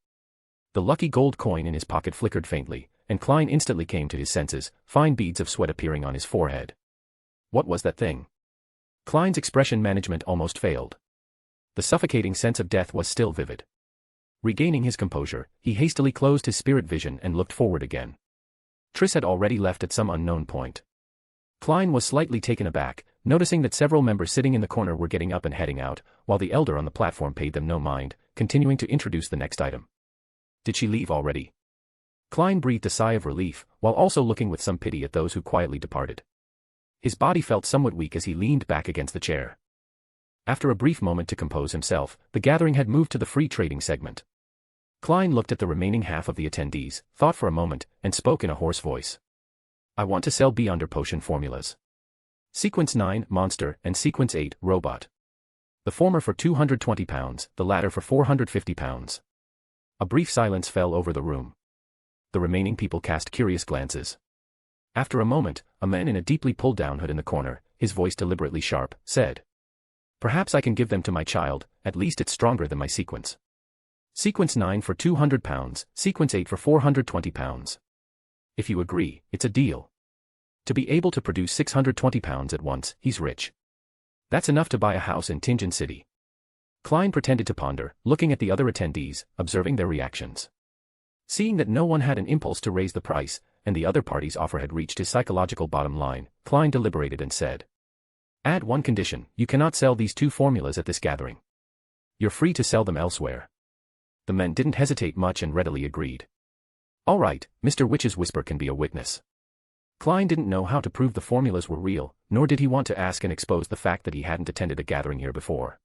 Speaker 3: The lucky gold coin in his pocket flickered faintly, and Klein instantly came to his senses, fine beads of sweat appearing on his forehead. What was that thing? Klein's expression management almost failed. The suffocating sense of death was still vivid. Regaining his composure, he hastily closed his spirit vision and looked forward again. Triss had already left at some unknown point. Klein was slightly taken aback, noticing that several members sitting in the corner were getting up and heading out, while the elder on the platform paid them no mind, continuing to introduce the next item. Did she leave already? Klein breathed a sigh of relief, while also looking with some pity at those who quietly departed. His body felt somewhat weak as he leaned back against the chair. After a brief moment to compose himself, the gathering had moved to the free trading segment. Klein looked at the remaining half of the attendees, thought for a moment, and spoke in a hoarse voice. I want to sell Beyonder potion formulas. Sequence 9, Monster, and Sequence 8, Robot. The former for 220 pounds, the latter for 450 pounds. A brief silence fell over the room. The remaining people cast curious glances. After a moment, a man in a deeply pulled-down hood in the corner, his voice deliberately sharp, said, Perhaps I can give them to my child, at least it's stronger than my sequence. Sequence 9 for 200 pounds, Sequence 8 for 420 pounds. If you agree, it's a deal. To be able to produce 620 pounds at once, he's rich. That's enough to buy a house in Tingen City. Klein pretended to ponder, looking at the other attendees, observing their reactions. Seeing that no one had an impulse to raise the price, and the other party's offer had reached his psychological bottom line, Klein deliberated and said, Add one condition, you cannot sell these two formulas at this gathering. You're free to sell them elsewhere. The men didn't hesitate much and readily agreed. All right, Mr. Witch's Whisper can be a witness. Klein didn't know how to prove the formulas were real, nor did he want to ask and expose the fact that he hadn't attended a gathering here before.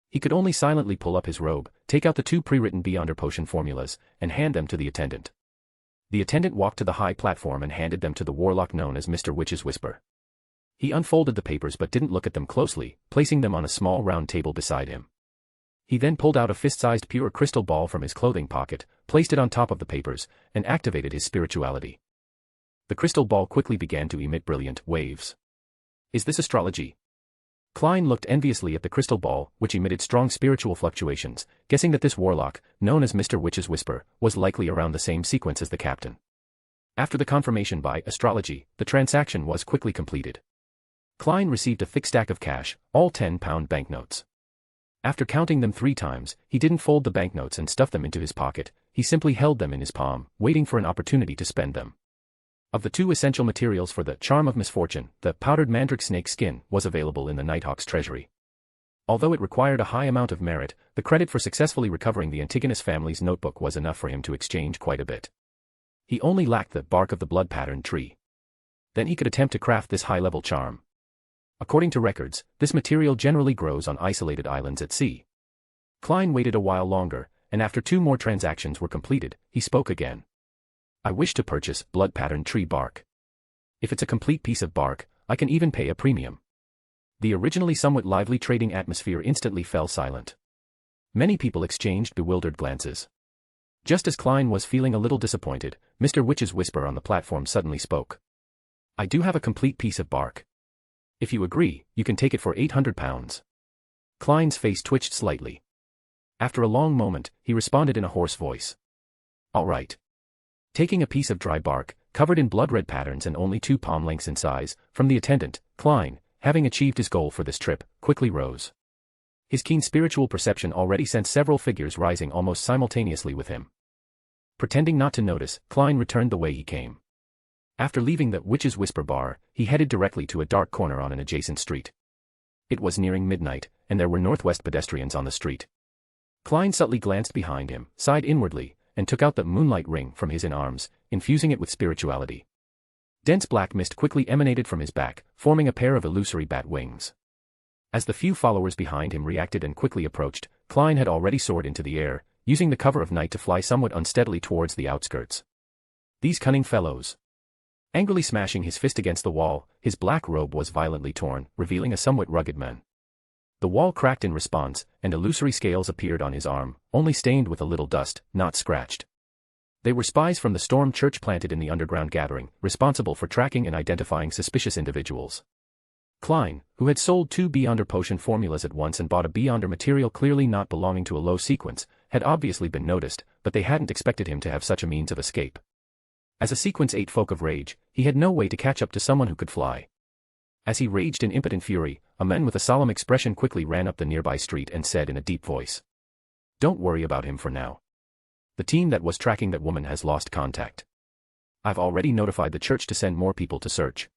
Speaker 3: He could only silently pull up his robe, take out the two pre-written Beyonder potion formulas, and hand them to the attendant. The attendant walked to the high platform and handed them to the warlock known as Mr. Witch's Whisper. He unfolded the papers but didn't look at them closely, placing them on a small round table beside him. He then pulled out a fist-sized pure crystal ball from his clothing pocket, placed it on top of the papers, and activated his spirituality. The crystal ball quickly began to emit brilliant waves. Is this astrology? Klein looked enviously at the crystal ball, which emitted strong spiritual fluctuations, guessing that this warlock, known as Mr. Witch's Whisper, was likely around the same sequence as the captain. After the confirmation by astrology, the transaction was quickly completed. Klein received a thick stack of cash, all 10-pound banknotes. After counting them 3 times, he didn't fold the banknotes and stuff them into his pocket, he simply held them in his palm, waiting for an opportunity to spend them. Of the 2 essential materials for the charm of misfortune, the powdered mandrake snake skin was available in the Nighthawk's treasury. Although it required a high amount of merit, the credit for successfully recovering the Antigonus family's notebook was enough for him to exchange quite a bit. He only lacked the bark of the blood-patterned tree. Then he could attempt to craft this high-level charm. According to records, this material generally grows on isolated islands at sea. Klein waited a while longer, and after 2 more transactions were completed, he spoke again. I wish to purchase blood-patterned tree bark. If it's a complete piece of bark, I can even pay a premium. The originally somewhat lively trading atmosphere instantly fell silent. Many people exchanged bewildered glances. Just as Klein was feeling a little disappointed, Mr. Witch's whisper on the platform suddenly spoke. I do have a complete piece of bark. If you agree, you can take it for £800. Klein's face twitched slightly. After a long moment, he responded in a hoarse voice. All right. Taking a piece of dry bark, covered in blood-red patterns and only 2 palm lengths in size, from the attendant, Klein, having achieved his goal for this trip, quickly rose. His keen spiritual perception already sent several figures rising almost simultaneously with him. Pretending not to notice, Klein returned the way he came. After leaving the Witch's Whisper bar, he headed directly to a dark corner on an adjacent street. It was nearing midnight, and there were northwest pedestrians on the street. Klein subtly glanced behind him, sighed inwardly, and took out the moonlight ring from his arms, infusing it with spirituality. Dense black mist quickly emanated from his back, forming a pair of illusory bat wings. As the few followers behind him reacted and quickly approached, Klein had already soared into the air, using the cover of night to fly somewhat unsteadily towards the outskirts. These cunning fellows. Angrily smashing his fist against the wall, his black robe was violently torn, revealing a somewhat rugged man. The wall cracked in response, and illusory scales appeared on his arm, only stained with a little dust, not scratched. They were spies from the Storm Church planted in the underground gathering, responsible for tracking and identifying suspicious individuals. Klein, who had sold 2 Beyonder potion formulas at once and bought a Beyonder material clearly not belonging to a low sequence, had obviously been noticed, but they hadn't expected him to have such a means of escape. As a sequence 8 folk of rage, he had no way to catch up to someone who could fly. As he raged in impotent fury, a man with a solemn expression quickly ran up the nearby street and said in a deep voice. Don't worry about him for now. The team that was tracking that woman has lost contact. I've already notified the church to send more people to search.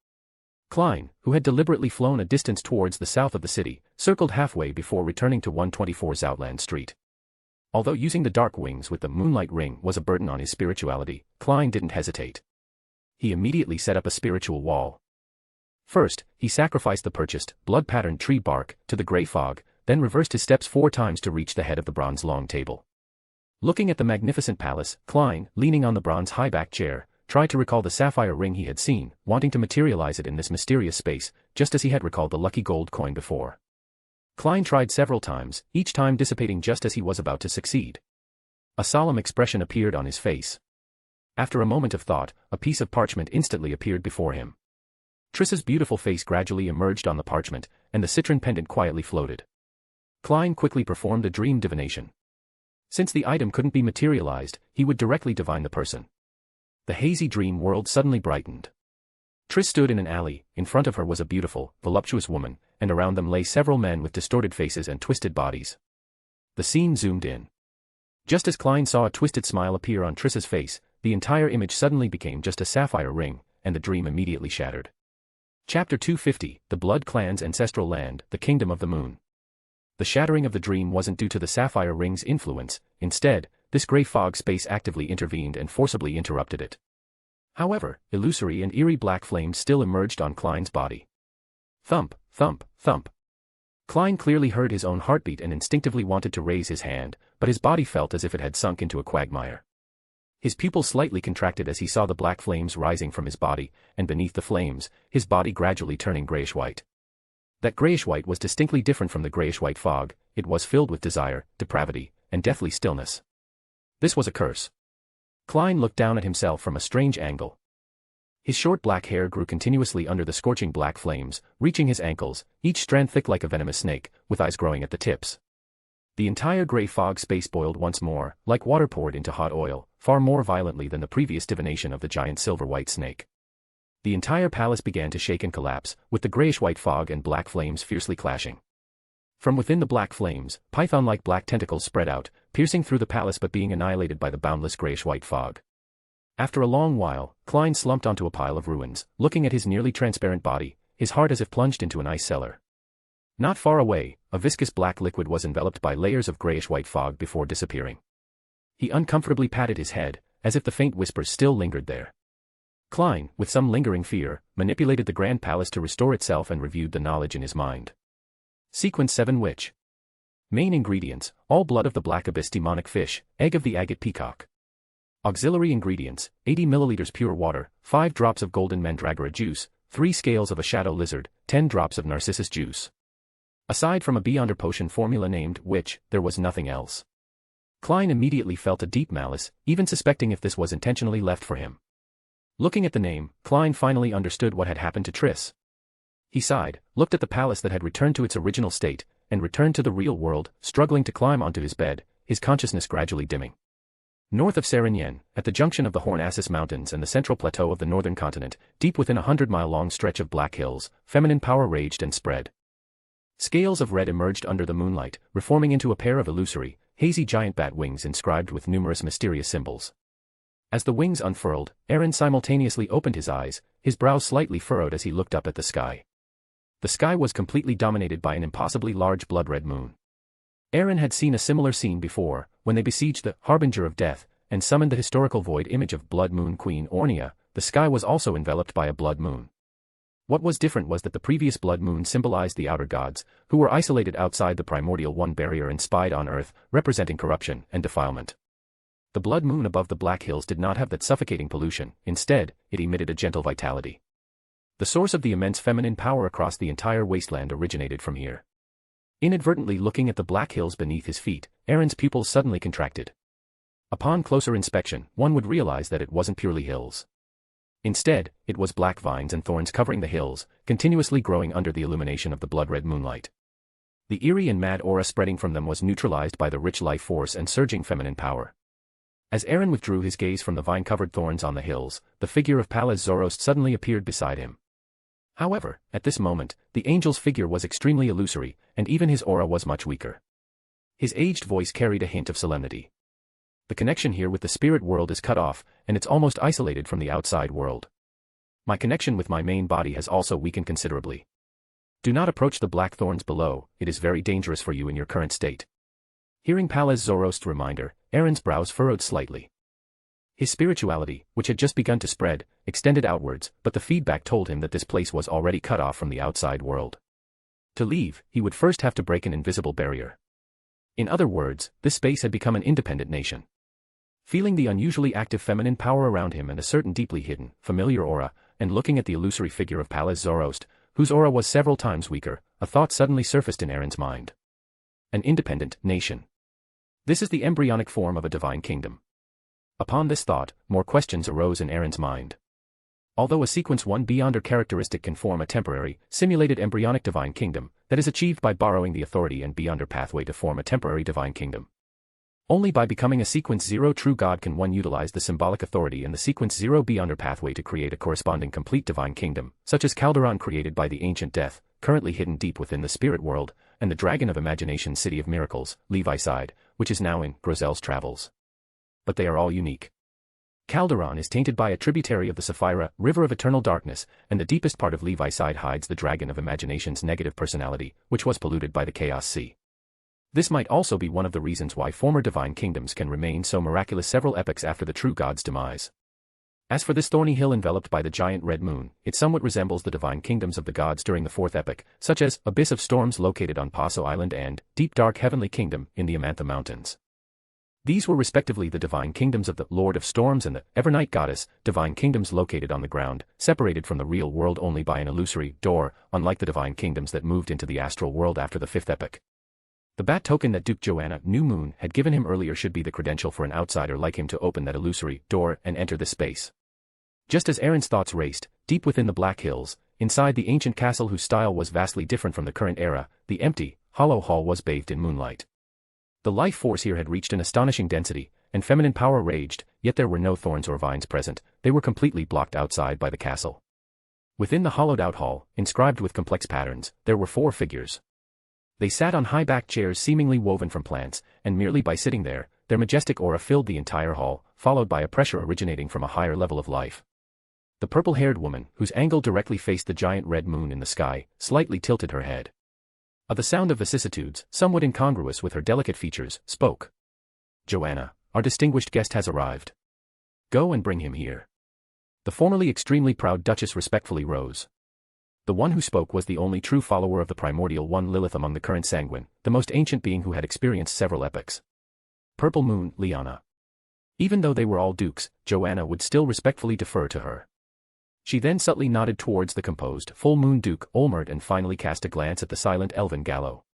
Speaker 3: Klein, who had deliberately flown a distance towards the south of the city, circled halfway before returning to 124 Zoutland Street. Although using the dark wings with the moonlight ring was a burden on his spirituality, Klein didn't hesitate. He immediately set up a spiritual wall. First, he sacrificed the purchased, blood-patterned tree bark to the gray fog, then reversed his steps 4 times to reach the head of the bronze long table. Looking at the magnificent palace, Klein, leaning on the bronze high-back chair, tried to recall the sapphire ring he had seen, wanting to materialize it in this mysterious space, just as he had recalled the lucky gold coin before. Klein tried several times, each time dissipating just as he was about to succeed. A solemn expression appeared on his face. After a moment of thought, a piece of parchment instantly appeared before him. Triss's beautiful face gradually emerged on the parchment, and the citron pendant quietly floated. Klein quickly performed a dream divination. Since the item couldn't be materialized, he would directly divine the person. The hazy dream world suddenly brightened. Triss stood in an alley, in front of her was a beautiful, voluptuous woman, and around them lay several men with distorted faces and twisted bodies. The scene zoomed in. Just as Klein saw a twisted smile appear on Triss's face, the entire image suddenly became just a sapphire ring, and the dream immediately shattered. Chapter 250, The Blood Clan's Ancestral Land, the Kingdom of the Moon. The shattering of the dream wasn't due to the sapphire ring's influence, instead, this gray fog space actively intervened and forcibly interrupted it. However, illusory and eerie black flames still emerged on Klein's body. Thump, thump, thump. Klein clearly heard his own heartbeat and instinctively wanted to raise his hand, but his body felt as if it had sunk into a quagmire. His pupils slightly contracted as he saw the black flames rising from his body, and beneath the flames, his body gradually turning grayish-white. That grayish-white was distinctly different from the grayish-white fog, it was filled with desire, depravity, and deathly stillness. This was a curse. Klein looked down at himself from a strange angle. His short black hair grew continuously under the scorching black flames, reaching his ankles, each strand thick like a venomous snake, with eyes growing at the tips. The entire gray fog space boiled once more, like water poured into hot oil, far more violently than the previous divination of the giant silver-white snake. The entire palace began to shake and collapse, with the grayish-white fog and black flames fiercely clashing. From within the black flames, python-like black tentacles spread out, piercing through the palace but being annihilated by the boundless grayish-white fog. After a long while, Klein slumped onto a pile of ruins, looking at his nearly transparent body, his heart as if plunged into an ice cellar. Not far away, a viscous black liquid was enveloped by layers of grayish-white fog before disappearing. He uncomfortably patted his head, as if the faint whispers still lingered there. Klein, with some lingering fear, manipulated the Grand Palace to restore itself and reviewed the knowledge in his mind. Sequence 7 Witch. Main ingredients: all blood of the black abyss demonic fish, egg of the agate peacock. Auxiliary ingredients: 80 milliliters pure water, 5 drops of golden mandragora juice, 3 scales of a shadow lizard, 10 drops of narcissus juice. Aside from a Beyonder potion formula named Witch, there was nothing else. Klein immediately felt a deep malice, even suspecting if this was intentionally left for him. Looking at the name, Klein finally understood what had happened to Triss. He sighed, looked at the palace that had returned to its original state, and returned to the real world, struggling to climb onto his bed, his consciousness gradually dimming. North of Serignan, at the junction of the Hornassus Mountains and the central plateau of the northern continent, deep within a 100-mile-long stretch of black hills, feminine power raged and spread. Scales of red emerged under the moonlight, reforming into a pair of illusory, hazy giant bat wings inscribed with numerous mysterious symbols. As the wings unfurled, Aaron simultaneously opened his eyes, his brows slightly furrowed as he looked up at the sky. The sky was completely dominated by an impossibly large blood-red moon. Aaron had seen a similar scene before, when they besieged the Harbinger of Death, and summoned the historical void image of Blood Moon Queen Ornia. The sky was also enveloped by a blood moon. What was different was that the previous blood moon symbolized the outer gods, who were isolated outside the primordial one barrier and spied on Earth, representing corruption and defilement. The blood moon above the Black Hills did not have that suffocating pollution, instead, it emitted a gentle vitality. The source of the immense feminine power across the entire wasteland originated from here. Inadvertently looking at the black hills beneath his feet, Aaron's pupils suddenly contracted. Upon closer inspection, one would realize that it wasn't purely hills. Instead, it was black vines and thorns covering the hills, continuously growing under the illumination of the blood-red moonlight. The eerie and mad aura spreading from them was neutralized by the rich life force and surging feminine power. As Aaron withdrew his gaze from the vine-covered thorns on the hills, the figure of Pallas Zoroast suddenly appeared beside him. However, at this moment, the angel's figure was extremely illusory, and even his aura was much weaker. His aged voice carried a hint of solemnity. The connection here with the spirit world is cut off, and it's almost isolated from the outside world. My connection with my main body has also weakened considerably. Do not approach the black thorns below, it is very dangerous for you in your current state. Hearing Pallas Zoroast's reminder, Aaron's brows furrowed slightly. His spirituality, which had just begun to spread, extended outwards, but the feedback told him that this place was already cut off from the outside world. To leave, he would first have to break an invisible barrier. In other words, this space had become an independent nation. Feeling the unusually active feminine power around him and a certain deeply hidden, familiar aura, and looking at the illusory figure of Pallas Zoroast, whose aura was several times weaker, a thought suddenly surfaced in Aaron's mind. An independent nation. This is the embryonic form of a divine kingdom. Upon this thought, more questions arose in Aaron's mind. Although a sequence 1 Beyonder characteristic can form a temporary, simulated embryonic divine kingdom, that is achieved by borrowing the authority and Beyonder pathway to form a temporary divine kingdom. Only by becoming a sequence 0 true god can one utilize the symbolic authority and the sequence 0 Beyonder pathway to create a corresponding complete divine kingdom, such as Calderon created by the ancient Death, currently hidden deep within the spirit world, and the Dragon of Imagination City of Miracles, Leviside, which is now in Grozel's Travels. But they are all unique. Calderon is tainted by a tributary of the Sapphira, River of Eternal Darkness, and the deepest part of Leviside hides the Dragon of Imagination's negative personality, which was polluted by the Chaos Sea. This might also be one of the reasons why former divine kingdoms can remain so miraculous several epochs after the true god's demise. As for this thorny hill enveloped by the giant red moon, it somewhat resembles the divine kingdoms of the gods during the fourth epoch, such as Abyss of Storms located on Paso Island and Deep Dark Heavenly Kingdom in the Amantha Mountains. These were respectively the divine kingdoms of the Lord of Storms and the Evernight Goddess, divine kingdoms located on the ground, separated from the real world only by an illusory door, unlike the divine kingdoms that moved into the astral world after the fifth epoch. The bat token that Duke Joanna, New Moon, had given him earlier should be the credential for an outsider like him to open that illusory door and enter this space. Just as Aaron's thoughts raced, deep within the Black Hills, inside the ancient castle whose style was vastly different from the current era, the empty, hollow hall was bathed in moonlight. The life force here had reached an astonishing density, and feminine power raged, yet there were no thorns or vines present, they were completely blocked outside by the castle. Within the hollowed-out hall, inscribed with complex patterns, there were 4 figures. They sat on high-backed chairs seemingly woven from plants, and merely by sitting there, their majestic aura filled the entire hall, followed by a pressure originating from a higher level of life. The purple-haired woman, whose angle directly faced the giant red moon in the sky, slightly tilted her head. Of the sound of vicissitudes, somewhat incongruous with her delicate features, spoke. "Joanna, our distinguished guest has arrived. Go and bring him here." The formerly extremely proud Duchess respectfully rose. The one who spoke was the only true follower of the primordial one Lilith among the current sanguine, the most ancient being who had experienced several epochs. Purple Moon, Liana. Even though they were all dukes, Joanna would still respectfully defer to her. She then subtly nodded towards the composed, full moon Duke Olmert and finally cast a glance at the silent elven Gallo.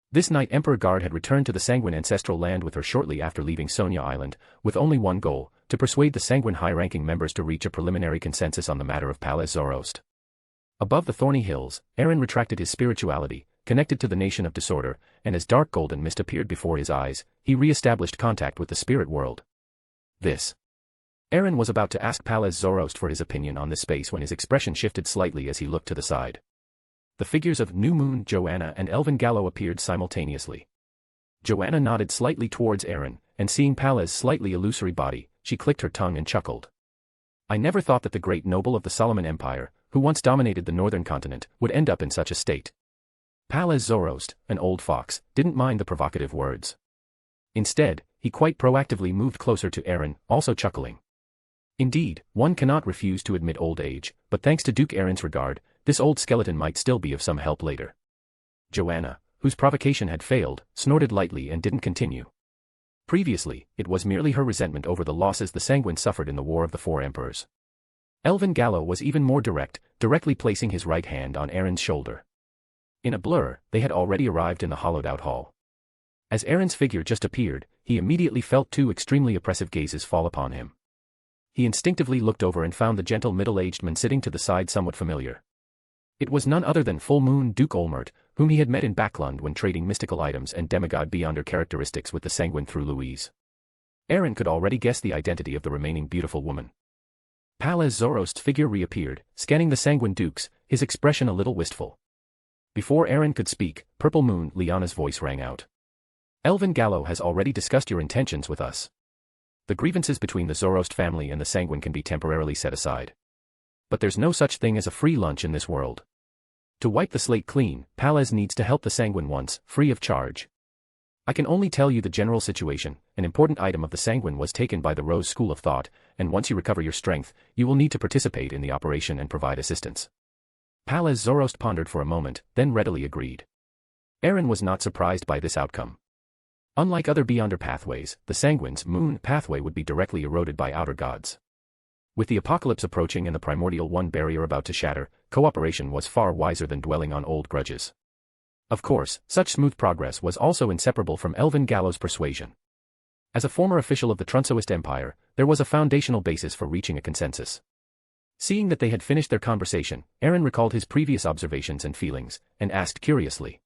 Speaker 3: This night Emperor Guard had returned to the sanguine ancestral land with her shortly after leaving Sonia Island, with only one goal, to persuade the sanguine high-ranking members to reach a preliminary consensus on the matter of Palaz Zoroast. Above the thorny hills, Aaron retracted his spirituality, connected to the nation of disorder, and as dark golden mist appeared before his eyes, he re-established contact with the spirit world. Aaron was about to ask Palaz Zoroast for his opinion on this space when his expression shifted slightly as he looked to the side. The figures of New Moon, Joanna and Elven Gallo appeared simultaneously. Joanna nodded slightly towards Aaron, and seeing Palaz's slightly illusory body, she clicked her tongue and chuckled. I never thought that the great noble of the Solomon Empire, who once dominated the northern continent, would end up in such a state. Palaz Zoroast, an old fox, didn't mind the provocative words. Instead, he quite proactively moved closer to Aaron, also chuckling. Indeed, one cannot refuse to admit old age, but thanks to Duke Aaron's regard, this old skeleton might still be of some help later. Joanna, whose provocation had failed, snorted lightly and didn't continue. Previously, it was merely her resentment over the losses the Sanguine suffered in the War of the Four Emperors. Elven Gallo was even more direct, directly placing his right hand on Aaron's shoulder. In a blur, they had already arrived in the hollowed-out hall. As Aaron's figure just appeared, he immediately felt two extremely oppressive gazes fall upon him. He instinctively looked over and found the gentle middle-aged man sitting to the side somewhat familiar. It was none other than Full Moon Duke Olmert, whom he had met in Backlund when trading mystical items and demigod beyonder characteristics with the Sanguine through Louise. Aaron could already guess the identity of the remaining beautiful woman. Palaz Zoroast's figure reappeared, scanning the Sanguine dukes, his expression a little wistful. Before Aaron could speak, Purple Moon Liana's voice rang out. Elven Gallo has already discussed your intentions with us. The grievances between the Zoroast family and the Sanguine can be temporarily set aside. But there's no such thing as a free lunch in this world. To wipe the slate clean, Palaz needs to help the Sanguine once, free of charge. I can only tell you the general situation. An important item of the Sanguine was taken by the Rose School of Thought, and once you recover your strength, you will need to participate in the operation and provide assistance. Palaz Zoroast pondered for a moment, then readily agreed. Aaron was not surprised by this outcome. Unlike other Beyonder pathways, the Sanguine's moon pathway would be directly eroded by outer gods. With the apocalypse approaching and the primordial one barrier about to shatter, cooperation was far wiser than dwelling on old grudges. Of course, such smooth progress was also inseparable from Elven Gallo's persuasion. As a former official of the Trunsoist Empire, there was a foundational basis for reaching a consensus. Seeing that they had finished their conversation, Aaron recalled his previous observations and feelings, and asked curiously.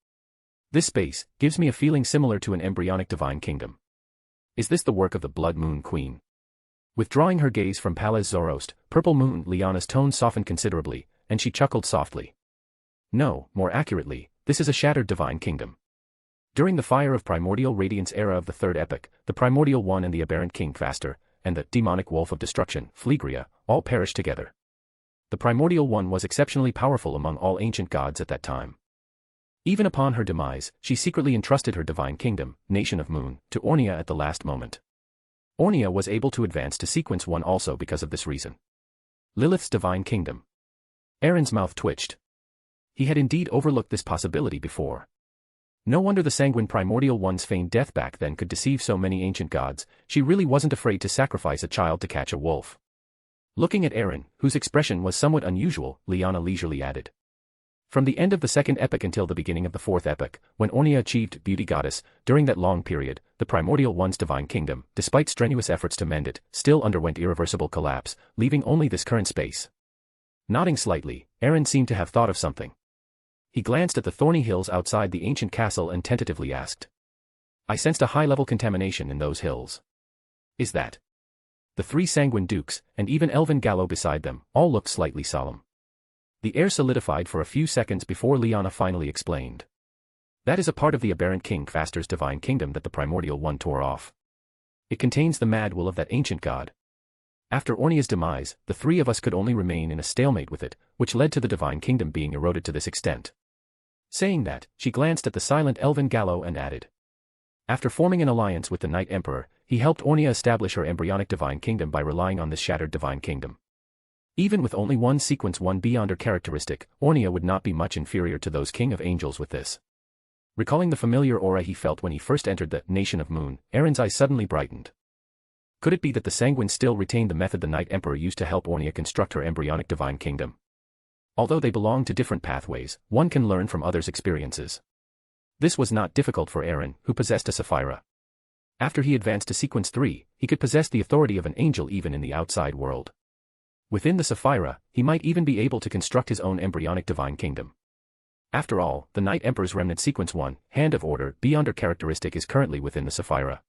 Speaker 3: This space gives me a feeling similar to an embryonic divine kingdom. Is this the work of the Blood Moon Queen? Withdrawing her gaze from Palaz Zoroast, Purple Moon Liana's tone softened considerably, and she chuckled softly. No, more accurately, this is a shattered divine kingdom. During the Fire of Primordial Radiance era of the Third Epoch, the Primordial One and the Aberrant King Faster, and the demonic wolf of destruction, Phlegria, all perished together. The Primordial One was exceptionally powerful among all ancient gods at that time. Even upon her demise, she secretly entrusted her divine kingdom, Nation of Moon, to Ornia at the last moment. Ornia was able to advance to Sequence 1 also because of this reason. Lilith's divine kingdom. Aaron's mouth twitched. He had indeed overlooked this possibility before. No wonder the Sanguine Primordial One's feigned death back then could deceive so many ancient gods. She really wasn't afraid to sacrifice a child to catch a wolf. Looking at Aaron, whose expression was somewhat unusual, Liana leisurely added. From the end of the Second Epoch until the beginning of the Fourth Epoch, when Ornia achieved Beauty Goddess, during that long period, the Primordial One's divine kingdom, despite strenuous efforts to mend it, still underwent irreversible collapse, leaving only this current space. Nodding slightly, Aaron seemed to have thought of something. He glanced at the thorny hills outside the ancient castle and tentatively asked. I sensed a high-level contamination in those hills. Is that? The three Sanguine dukes, and even Elven Gallo beside them, all looked slightly solemn. The air solidified for a few seconds before Liana finally explained. That is a part of the Aberrant King Faster's divine kingdom that the Primordial One tore off. It contains the mad will of that ancient god. After Ornia's demise, the three of us could only remain in a stalemate with it, which led to the divine kingdom being eroded to this extent. Saying that, she glanced at the silent Elven Gallo and added. After forming an alliance with the Night Emperor, he helped Ornia establish her embryonic divine kingdom by relying on this shattered divine kingdom. Even with only one sequence 1 Beyonder characteristic, Ornia would not be much inferior to those king of angels with this. Recalling the familiar aura he felt when he first entered the Nation of Moon, Aaron's eyes suddenly brightened. Could it be that the Sanguine still retained the method the Night Emperor used to help Ornia construct her embryonic divine kingdom? Although they belong to different pathways, one can learn from others' experiences. This was not difficult for Aaron, who possessed a Sapphira. After he advanced to sequence 3, he could possess the authority of an angel even in the outside world. Within the Sapphira, he might even be able to construct his own embryonic divine kingdom. After all, the Night Emperor's remnant sequence 1, Hand of Order, Beyonder characteristic is currently within the Sapphira.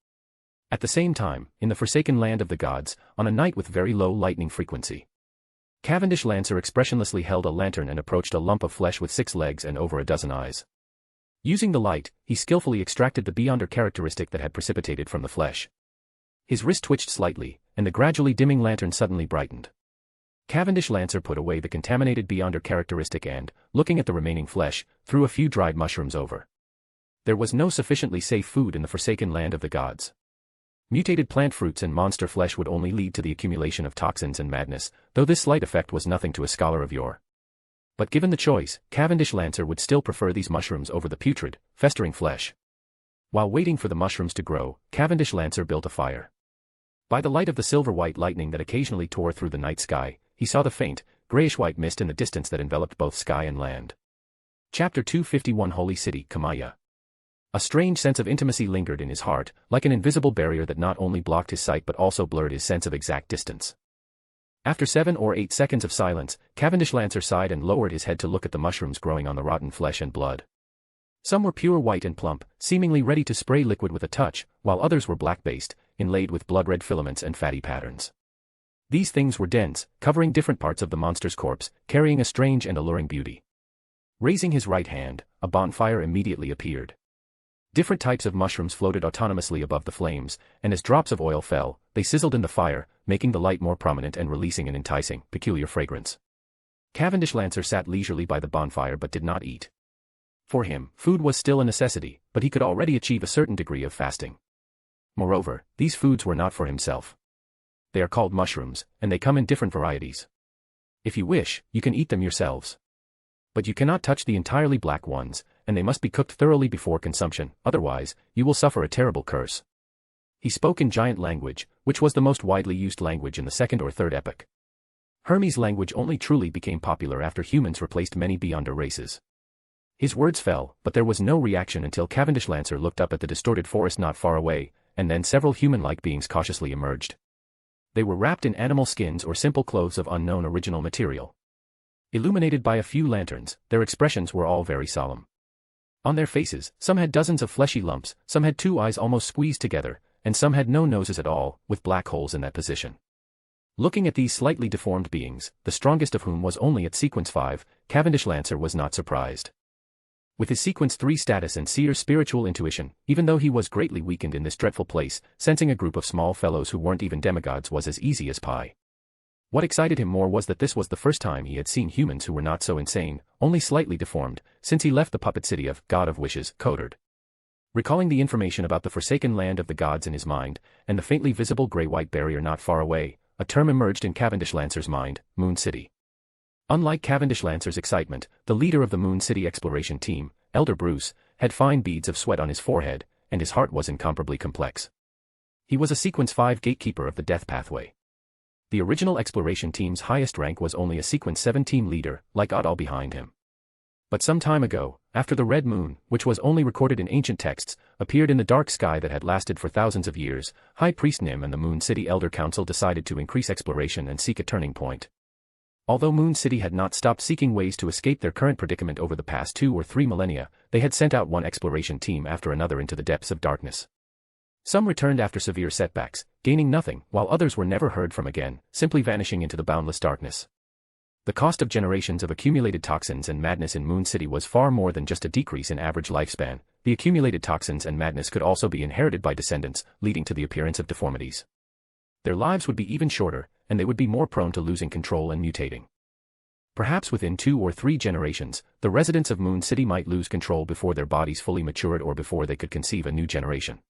Speaker 3: At the same time, in the Forsaken Land of the Gods, on a night with very low lightning frequency, Cavendish Lancer expressionlessly held a lantern and approached a lump of flesh with 6 legs and over a dozen eyes. Using the light, he skillfully extracted the Beyonder characteristic that had precipitated from the flesh. His wrist twitched slightly, and the gradually dimming lantern suddenly brightened. Cavendish Lancer put away the contaminated Beyonder characteristic and, looking at the remaining flesh, threw a few dried mushrooms over. There was no sufficiently safe food in the Forsaken Land of the Gods. Mutated plant fruits and monster flesh would only lead to the accumulation of toxins and madness, though this slight effect was nothing to a scholar of yore. But given the choice, Cavendish Lancer would still prefer these mushrooms over the putrid, festering flesh. While waiting for the mushrooms to grow, Cavendish Lancer built a fire. By the light of the silver-white lightning that occasionally tore through the night sky, he saw the faint, grayish-white mist in the distance that enveloped both sky and land. Chapter 251 Holy City, Kamaya. A strange sense of intimacy lingered in his heart, like an invisible barrier that not only blocked his sight but also blurred his sense of exact distance. After 7 or 8 seconds of silence, Cavendish Lancer sighed and lowered his head to look at the mushrooms growing on the rotten flesh and blood. Some were pure white and plump, seemingly ready to spray liquid with a touch, while others were black-based, inlaid with blood-red filaments and fatty patterns. These things were dense, covering different parts of the monster's corpse, carrying a strange and alluring beauty. Raising his right hand, a bonfire immediately appeared. Different types of mushrooms floated autonomously above the flames, and as drops of oil fell, they sizzled in the fire, making the light more prominent and releasing an enticing, peculiar fragrance. Cavendish Lancer sat leisurely by the bonfire but did not eat. For him, food was still a necessity, but he could already achieve a certain degree of fasting. Moreover, these foods were not for himself. They are called mushrooms, and they come in different varieties. If you wish, you can eat them yourselves. But you cannot touch the entirely black ones, and they must be cooked thoroughly before consumption, otherwise, you will suffer a terrible curse. He spoke in giant language, which was the most widely used language in the second or third epoch. Hermes language only truly became popular after humans replaced many Beyonder races. His words fell, but there was no reaction until Cavendish Lancer looked up at the distorted forest not far away, and then several human-like beings cautiously emerged. They were wrapped in animal skins or simple clothes of unknown original material. Illuminated by a few lanterns, their expressions were all very solemn. On their faces, some had dozens of fleshy lumps, some had 2 eyes almost squeezed together, and some had no noses at all, with black holes in that position. Looking at these slightly deformed beings, the strongest of whom was only at sequence 5, Cavendish Lancer was not surprised. With his sequence 3 status and seer's spiritual intuition, even though he was greatly weakened in this dreadful place, sensing a group of small fellows who weren't even demigods was as easy as pie. What excited him more was that this was the first time he had seen humans who were not so insane, only slightly deformed, since he left the puppet city of God of Wishes, Codard. Recalling the information about the Forsaken Land of the Gods in his mind, and the faintly visible gray-white barrier not far away, a term emerged in Cavendish Lancer's mind, Moon City. Unlike Cavendish Lancer's excitement, the leader of the Moon City exploration team, Elder Bruce, had fine beads of sweat on his forehead, and his heart was incomparably complex. He was a sequence 5 gatekeeper of the death pathway. The original exploration team's highest rank was only a sequence 7 team leader, like Adal behind him. But some time ago, after the Red Moon, which was only recorded in ancient texts, appeared in the dark sky that had lasted for thousands of years, High Priest Nim and the Moon City Elder Council decided to increase exploration and seek a turning point. Although Moon City had not stopped seeking ways to escape their current predicament over the past 2 or 3 millennia, they had sent out one exploration team after another into the depths of darkness. Some returned after severe setbacks, gaining nothing, while others were never heard from again, simply vanishing into the boundless darkness. The cost of generations of accumulated toxins and madness in Moon City was far more than just a decrease in average lifespan. The accumulated toxins and madness could also be inherited by descendants, leading to the appearance of deformities. Their lives would be even shorter, and they would be more prone to losing control and mutating. Perhaps within 2 or 3 generations, the residents of Moon City might lose control before their bodies fully matured or before they could conceive a new generation.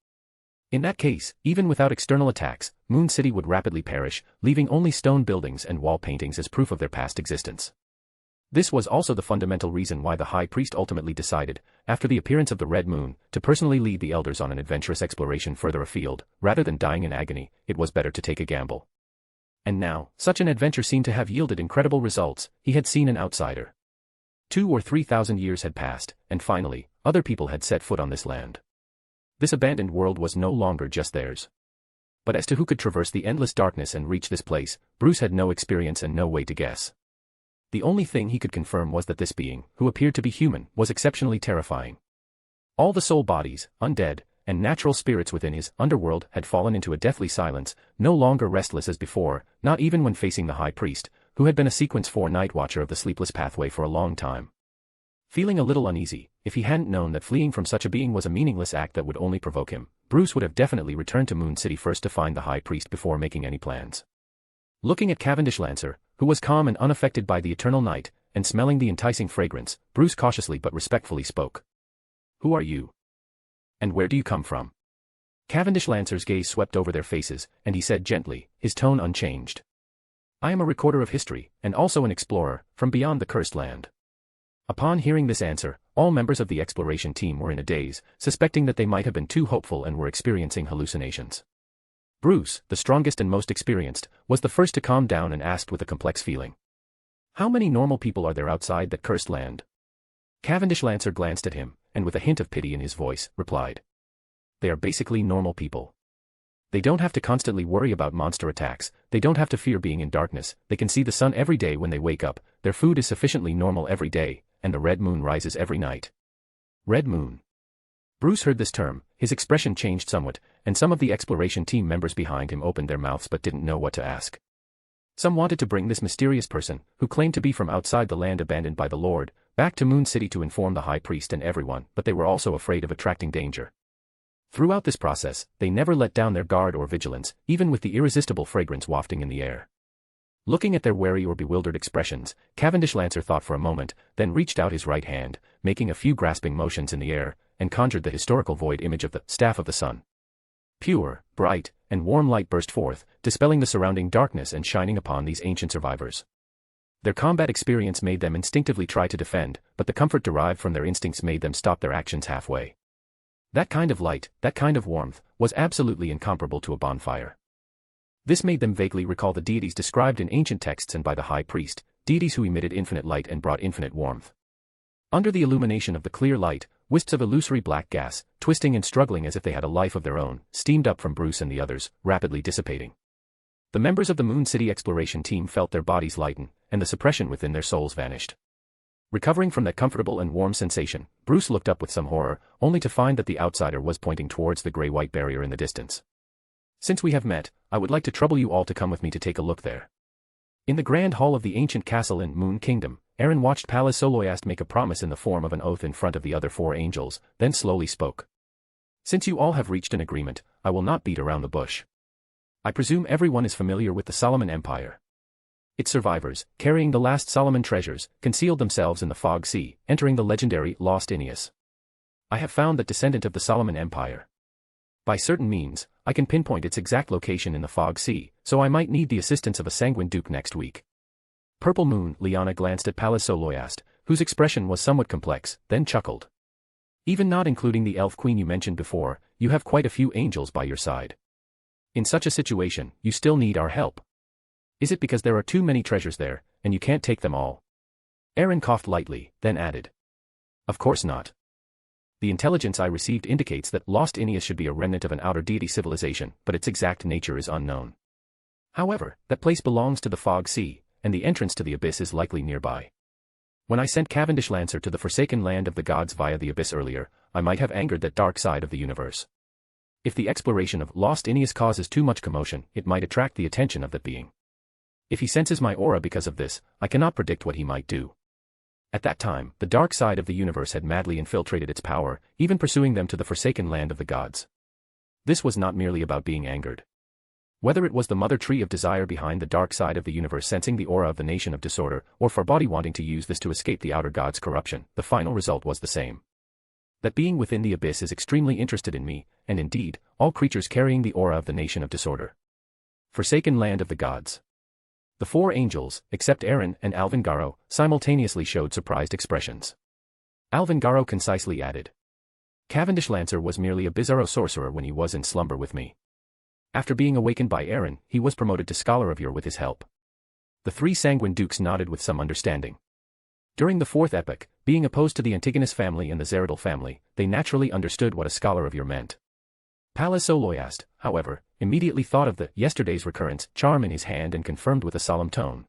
Speaker 3: In that case, even without external attacks, Moon City would rapidly perish, leaving only stone buildings and wall paintings as proof of their past existence. This was also the fundamental reason why the High Priest ultimately decided, after the appearance of the Red Moon, to personally lead the elders on an adventurous exploration further afield. Rather than dying in agony, it was better to take a gamble. And now, such an adventure seemed to have yielded incredible results. He had seen an outsider. 2,000 or 3,000 years had passed, and finally, other people had set foot on this land. This abandoned world was no longer just theirs. But as to who could traverse the endless darkness and reach this place, Bruce had no experience and no way to guess. The only thing he could confirm was that this being, who appeared to be human, was exceptionally terrifying. All the soul bodies, undead, and natural spirits within his underworld had fallen into a deathly silence, no longer restless as before, not even when facing the High Priest, who had been a Sequence 4 Night Watcher of the Sleepless Pathway for a long time. Feeling a little uneasy, if he hadn't known that fleeing from such a being was a meaningless act that would only provoke him, Bruce would have definitely returned to Moon City first to find the High Priest before making any plans. Looking at Cavendish Lancer, who was calm and unaffected by the eternal night, and smelling the enticing fragrance, Bruce cautiously but respectfully spoke. "Who are you? And where do you come from?" Cavendish Lancer's gaze swept over their faces, and he said gently, his tone unchanged. "I am a recorder of history, and also an explorer, from beyond the Cursed Land." Upon hearing this answer, all members of the exploration team were in a daze, suspecting that they might have been too hopeful and were experiencing hallucinations. Bruce, the strongest and most experienced, was the first to calm down and asked with a complex feeling. "How many normal people are there outside that cursed land?" Cavendish Lancer glanced at him, and with a hint of pity in his voice, replied. "They are basically normal people. They don't have to constantly worry about monster attacks, they don't have to fear being in darkness, they can see the sun every day when they wake up, their food is sufficiently normal every day, and the red moon rises every night." Red moon. Bruce heard this term, his expression changed somewhat, and some of the exploration team members behind him opened their mouths but didn't know what to ask. Some wanted to bring this mysterious person, who claimed to be from outside the land abandoned by the Lord, back to Moon City to inform the High Priest and everyone, but they were also afraid of attracting danger. Throughout this process, they never let down their guard or vigilance, even with the irresistible fragrance wafting in the air. Looking at their wary or bewildered expressions, Cavendish Lancer thought for a moment, then reached out his right hand, making a few grasping motions in the air, and conjured the historical void image of the Staff of the Sun. Pure, bright, and warm light burst forth, dispelling the surrounding darkness and shining upon these ancient survivors. Their combat experience made them instinctively try to defend, but the comfort derived from their instincts made them stop their actions halfway. That kind of light, that kind of warmth, was absolutely incomparable to a bonfire. This made them vaguely recall the deities described in ancient texts and by the High Priest, deities who emitted infinite light and brought infinite warmth. Under the illumination of the clear light, wisps of illusory black gas, twisting and struggling as if they had a life of their own, steamed up from Bruce and the others, rapidly dissipating. The members of the Moon City exploration team felt their bodies lighten, and the suppression within their souls vanished. Recovering from that comfortable and warm sensation, Bruce looked up with some horror, only to find that the outsider was pointing towards the gray-white barrier in the distance. "Since we have met, I would like to trouble you all to come with me to take a look there." In the grand hall of the ancient castle in Moon Kingdom, Aaron watched Pallas Soloiast make a promise in the form of an oath in front of the other 4 angels, then slowly spoke. "Since you all have reached an agreement, I will not beat around the bush. I presume everyone is familiar with the Solomon Empire. Its survivors, carrying the last Solomon treasures, concealed themselves in the Fog Sea, entering the legendary Lost Ineos. I have found that descendant of the Solomon Empire. By certain means, I can pinpoint its exact location in the Fog Sea, so I might need the assistance of a sanguine duke next week." Purple Moon Liana glanced at Pallas Soloiast, whose expression was somewhat complex, then chuckled. "Even not including the elf queen you mentioned before, you have quite a few angels by your side. In such a situation, you still need our help. Is it because there are too many treasures there, and you can't take them all?" Aaron coughed lightly, then added. "Of course not. The intelligence I received indicates that Lost Ineos should be a remnant of an outer deity civilization, but its exact nature is unknown. However, that place belongs to the Fog Sea, and the entrance to the abyss is likely nearby. When I sent Cavendish Lancer to the forsaken land of the gods via the abyss earlier, I might have angered that dark side of the universe. If the exploration of Lost Ineos causes too much commotion, it might attract the attention of that being. If he senses my aura because of this, I cannot predict what he might do. At that time, the dark side of the universe had madly infiltrated its power, even pursuing them to the forsaken land of the gods. This was not merely about being angered. Whether it was the mother tree of desire behind the dark side of the universe sensing the aura of the nation of disorder, or Farbody wanting to use this to escape the outer god's corruption, the final result was the same. That being within the abyss is extremely interested in me, and indeed, all creatures carrying the aura of the nation of disorder. Forsaken land of the gods. The four angels, except Aaron and Alvangaro, simultaneously showed surprised expressions. Alvangaro concisely added. Cavendish Lancer was merely a bizarro sorcerer when he was in slumber with me. After being awakened by Aaron, he was promoted to Scholar of Yore with his help. The three sanguine dukes nodded with some understanding. During the fourth epoch, being opposed to the Antigonus family and the Zeridal family, they naturally understood what a Scholar of Yore meant. Palazzo Loyast, however, immediately thought of the yesterday's recurrence charm in his hand and confirmed with a solemn tone.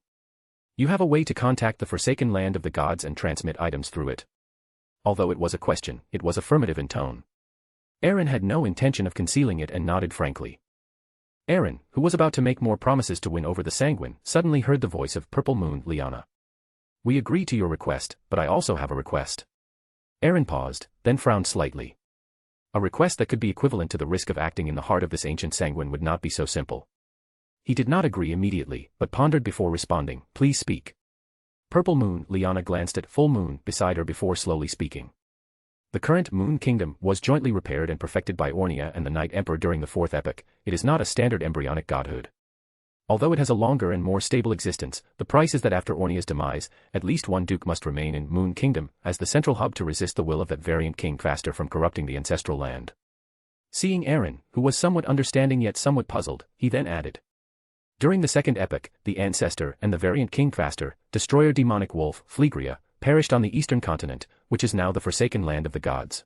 Speaker 3: You have a way to contact the forsaken land of the gods and transmit items through it. Although it was a question, it was affirmative in tone. Aaron had no intention of concealing it and nodded frankly. Aaron, who was about to make more promises to win over the sanguine, suddenly heard the voice of Purple Moon Liana. We agree to your request, but I also have a request. Aaron paused, then frowned slightly. A request that could be equivalent to the risk of acting in the heart of this ancient sanguine would not be so simple. He did not agree immediately, but pondered before responding. Please speak. Purple Moon Liana glanced at Full Moon beside her before slowly speaking. The current Moon Kingdom was jointly repaired and perfected by Ornia and the Night Emperor during the fourth epoch. It is not a standard embryonic godhood. Although it has a longer and more stable existence, the price is that after Ornia's demise, at least one duke must remain in Moon Kingdom as the central hub to resist the will of that variant king faster from corrupting the ancestral land. Seeing Aaron, who was somewhat understanding yet somewhat puzzled, he then added. During the second epoch, the ancestor and the variant king faster, destroyer demonic wolf, Phlegria, perished on the eastern continent, which is now the forsaken land of the gods.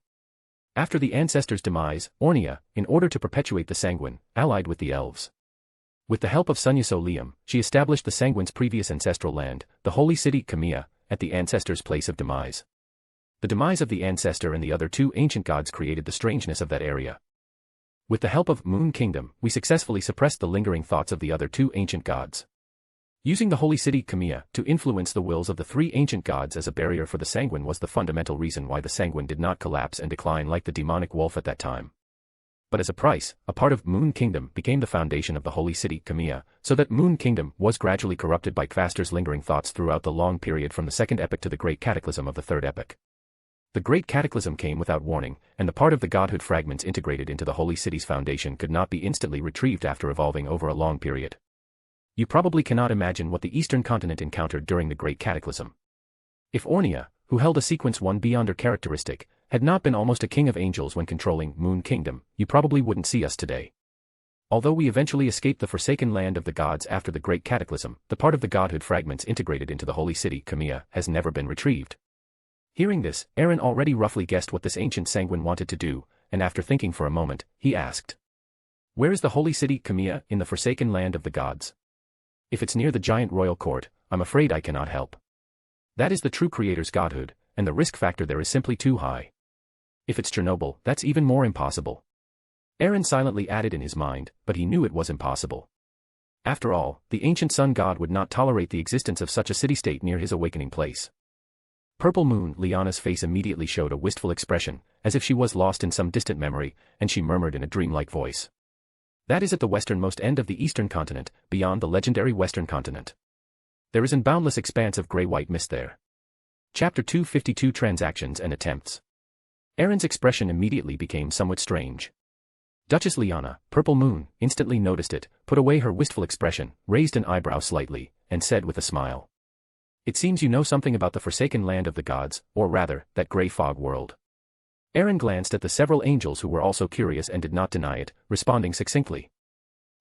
Speaker 3: After the ancestor's demise, Ornia, in order to perpetuate the sanguine, allied with the elves. With the help of Sunyaso Liam, she established the sanguine's previous ancestral land, the holy city Camilla, at the ancestor's place of demise. The demise of the ancestor and the other two ancient gods created the strangeness of that area. With the help of Moon Kingdom, we successfully suppressed the lingering thoughts of the other two ancient gods. Using the holy city Camilla to influence the wills of the three ancient gods as a barrier for the sanguine was the fundamental reason why the sanguine did not collapse and decline like the demonic wolf at that time. But as a price, a part of Moon Kingdom became the foundation of the holy city Camilla, so that Moon Kingdom was gradually corrupted by Kvaster's lingering thoughts throughout the long period from the second epoch to the great cataclysm of the third epoch. The great cataclysm came without warning, and the part of the godhood fragments integrated into the holy city's foundation could not be instantly retrieved after evolving over a long period. You probably cannot imagine what the eastern continent encountered during the great cataclysm. If Ornia, who held a sequence 1 beyond her characteristic, had not been almost a king of angels when controlling Moon Kingdom, you probably wouldn't see us today. Although we eventually escaped the forsaken land of the gods after the great cataclysm, the part of the godhood fragments integrated into the holy city Camilla has never been retrieved. Hearing this, Aaron already roughly guessed what this ancient sanguine wanted to do, and after thinking for a moment, he asked. Where is the holy city Camilla in the forsaken land of the gods? If it's near the giant royal court, I'm afraid I cannot help. That is the true creator's godhood, and the risk factor there is simply too high. If it's Chernobyl, that's even more impossible. Aaron silently added in his mind, but he knew it was impossible. After all, the ancient sun god would not tolerate the existence of such a city-state near his awakening place. Purple Moon Liana's face immediately showed a wistful expression, as if she was lost in some distant memory, and she murmured in a dreamlike voice. That is at the westernmost end of the eastern continent, beyond the legendary western continent. There is an boundless expanse of gray-white mist there. Chapter 252 Transactions and Attempts. Aaron's expression immediately became somewhat strange. Duchess Liana, Purple Moon, instantly noticed it, put away her wistful expression, raised an eyebrow slightly, and said with a smile. It seems you know something about the forsaken land of the gods, or rather, that grey fog world. Aaron glanced at the several angels who were also curious and did not deny it, responding succinctly.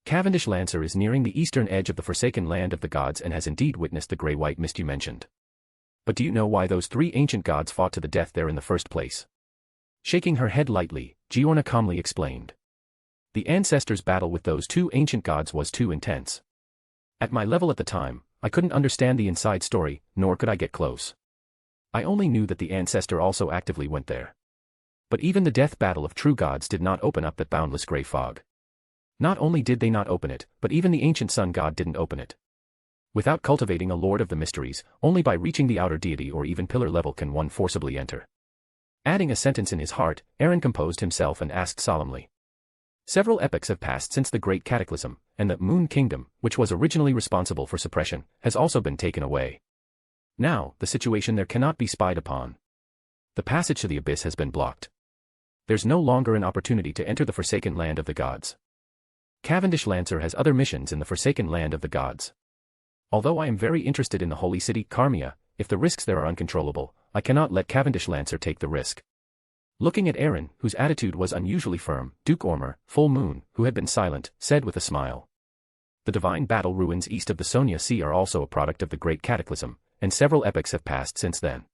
Speaker 3: Cavendish Lancer is nearing the eastern edge of the forsaken land of the gods and has indeed witnessed the grey-white mist you mentioned. But do you know why those three ancient gods fought to the death there in the first place? Shaking her head lightly, Giorna calmly explained. The ancestors' battle with those two ancient gods was too intense. At my level at the time, I couldn't understand the inside story, nor could I get close. I only knew that the ancestor also actively went there. But even the death battle of true gods did not open up that boundless grey fog. Not only did they not open it, but even the ancient sun god didn't open it. Without cultivating a lord of the mysteries, only by reaching the outer deity or even pillar level can one forcibly enter. Adding a sentence in his heart, Aaron composed himself and asked solemnly. Several epochs have passed since the Great Cataclysm, and the Moon Kingdom, which was originally responsible for suppression, has also been taken away. Now, the situation there cannot be spied upon. The passage to the abyss has been blocked. There's no longer an opportunity to enter the forsaken land of the gods. Cavendish Lancer has other missions in the forsaken land of the gods. Although I am very interested in the holy city, Carmia, if the risks there are uncontrollable, I cannot let Cavendish Lancer take the risk. Looking at Aaron, whose attitude was unusually firm, Duke Ormer, Full Moon, who had been silent, said with a smile. The divine battle ruins east of the Sonia Sea are also a product of the Great Cataclysm, and several epochs have passed since then.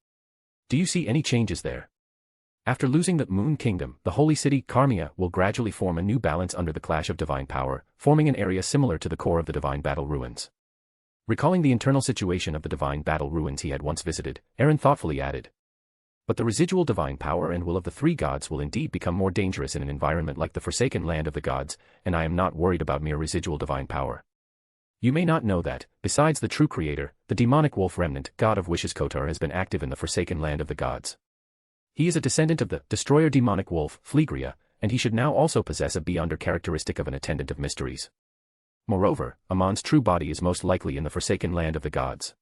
Speaker 3: Do you see any changes there? After losing the Moon Kingdom, the holy city, Carmia, will gradually form a new balance under the clash of divine power, forming an area similar to the core of the divine battle ruins. Recalling the internal situation of the divine battle ruins he had once visited, Aaron thoughtfully added. But the residual divine power and will of the three gods will indeed become more dangerous in an environment like the forsaken land of the gods, and I am not worried about mere residual divine power. You may not know that, besides the true creator, the demonic wolf remnant, god of wishes Kotar has been active in the forsaken land of the gods. He is a descendant of the destroyer demonic wolf, Phlegria, and he should now also possess a beyonder characteristic of an attendant of mysteries. Moreover, Amon's true body is most likely in the forsaken land of the gods.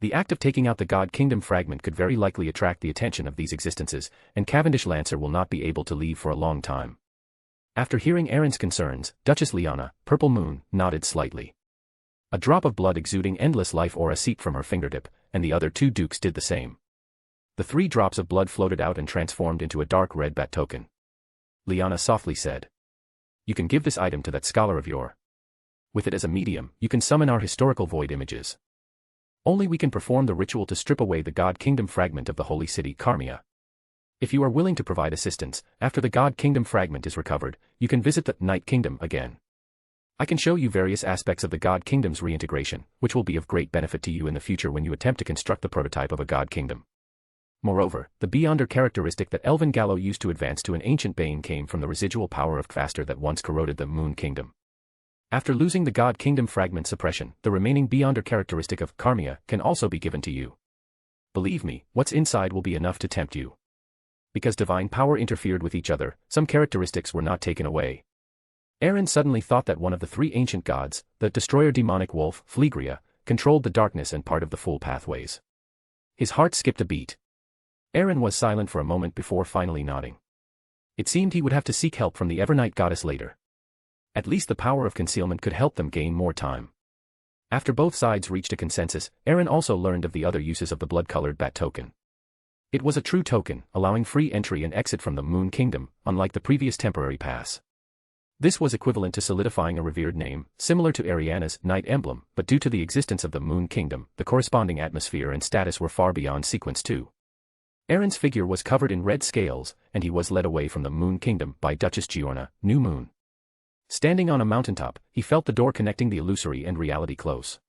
Speaker 3: The act of taking out the God Kingdom fragment could very likely attract the attention of these existences, and Cavendish Lancer will not be able to leave for a long time. After hearing Aaron's concerns, Duchess Liana, Purple Moon, nodded slightly. A drop of blood exuding endless life aura seeped from her fingertip, and the other two dukes did the same. The 3 drops of blood floated out and transformed into a dark red bat token. Liana softly said. You can give this item to that scholar of yours. With it as a medium, you can summon our historical void images. Only we can perform the ritual to strip away the God Kingdom fragment of the holy city, Carmia. If you are willing to provide assistance, after the God Kingdom fragment is recovered, you can visit the Night Kingdom again. I can show you various aspects of the God Kingdom's reintegration, which will be of great benefit to you in the future when you attempt to construct the prototype of a God Kingdom. Moreover, the beyonder characteristic that Elven Gallo used to advance to an ancient bane came from the residual power of Kvaster that once corroded the Moon Kingdom. After losing the God Kingdom fragment suppression, the remaining beyonder characteristic of Carmia can also be given to you. Believe me, what's inside will be enough to tempt you. Because divine power interfered with each other, some characteristics were not taken away. Aaron suddenly thought that one of the 3 ancient gods, the destroyer demonic wolf, Phlegria, controlled the darkness and part of the full pathways. His heart skipped a beat. Aaron was silent for a moment before finally nodding. It seemed he would have to seek help from the Evernight goddess later. At least the power of concealment could help them gain more time. After both sides reached a consensus, Aaron also learned of the other uses of the blood-colored bat token. It was a true token, allowing free entry and exit from the Moon Kingdom, unlike the previous temporary pass. This was equivalent to solidifying a revered name, similar to Ariana's Night Emblem, but due to the existence of the Moon Kingdom, the corresponding atmosphere and status were far beyond Sequence 2. Aaron's figure was covered in red scales, and he was led away from the Moon Kingdom by Duchess Giorna, New Moon. Standing on a mountaintop, he felt the door connecting the illusory and reality close.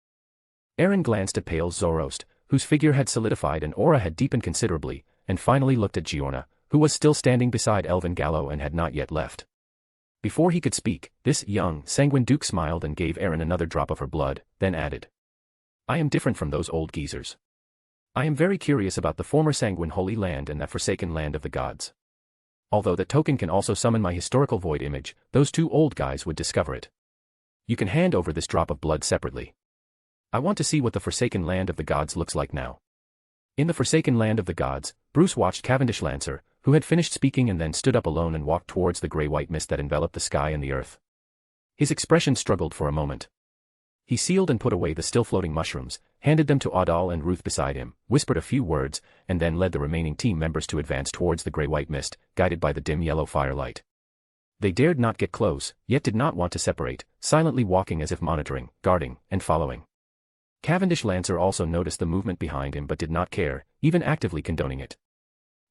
Speaker 3: Aaron glanced at pale Zoroast, whose figure had solidified and aura had deepened considerably, and finally looked at Giorna, who was still standing beside Elven Gallo and had not yet left. Before he could speak, this young, sanguine duke smiled and gave Aaron another drop of her blood, then added. I am different from those old geezers. I am very curious about the former sanguine holy land and that forsaken land of the gods. Although that token can also summon my historical void image, those 2 old guys would discover it. You can hand over this drop of blood separately. I want to see what the forsaken land of the gods looks like now. In the forsaken land of the gods, Bruce watched Cavendish Lancer, who had finished speaking and then stood up alone and walked towards the grey-white mist that enveloped the sky and the earth. His expression struggled for a moment. He sealed and put away the still-floating mushrooms, handed them to Adal and Ruth beside him, whispered a few words, and then led the remaining team members to advance towards the grey-white mist, guided by the dim yellow firelight. They dared not get close, yet did not want to separate, silently walking as if monitoring, guarding, and following. Cavendish Lancer also noticed the movement behind him but did not care, even actively condoning it.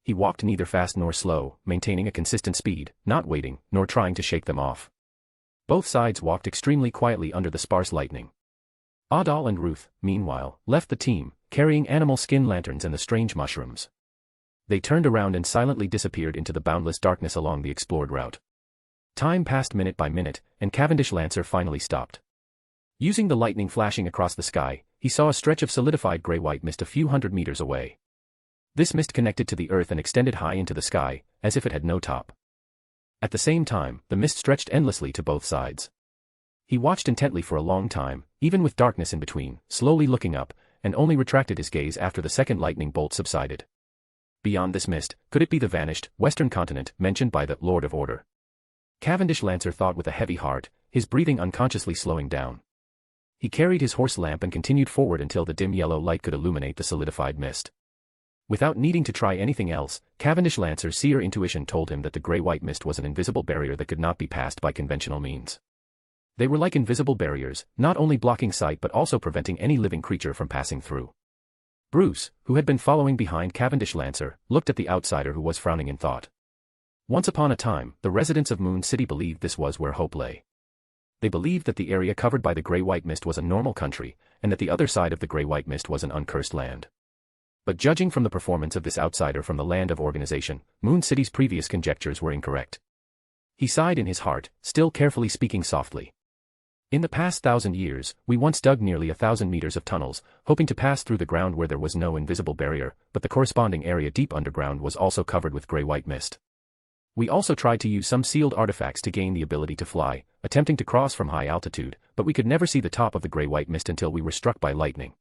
Speaker 3: He walked neither fast nor slow, maintaining a consistent speed, not waiting, nor trying to shake them off. Both sides walked extremely quietly under the sparse lightning. Adal and Ruth, meanwhile, left the team, carrying animal skin lanterns and the strange mushrooms. They turned around and silently disappeared into the boundless darkness along the explored route. Time passed minute by minute, and Cavendish Lancer finally stopped. Using the lightning flashing across the sky, he saw a stretch of solidified grey-white mist a few hundred meters away. This mist connected to the earth and extended high into the sky, as if it had no top. At the same time, the mist stretched endlessly to both sides. He watched intently for a long time, even with darkness in between, slowly looking up, and only retracted his gaze after the second lightning bolt subsided. Beyond this mist, could it be the vanished, western continent mentioned by the Lord of Order? Cavendish Lancer thought with a heavy heart, his breathing unconsciously slowing down. He carried his horse lamp and continued forward until the dim yellow light could illuminate the solidified mist. Without needing to try anything else, Cavendish Lancer's seer intuition told him that the gray-white mist was an invisible barrier that could not be passed by conventional means. They were like invisible barriers, not only blocking sight but also preventing any living creature from passing through. Bruce, who had been following behind Cavendish Lancer, looked at the outsider who was frowning in thought. Once upon a time, the residents of Moon City believed this was where hope lay. They believed that the area covered by the gray-white mist was a normal country, and that the other side of the gray-white mist was an uncursed land. But judging from the performance of this outsider from the land of organization, Moon City's previous conjectures were incorrect. He sighed in his heart, still carefully speaking softly. In the past 1,000 years, we once dug nearly 1,000 meters of tunnels, hoping to pass through the ground where there was no invisible barrier, but the corresponding area deep underground was also covered with gray-white mist. We also tried to use some sealed artifacts to gain the ability to fly, attempting to cross from high altitude, but we could never see the top of the gray-white mist until we were struck by lightning.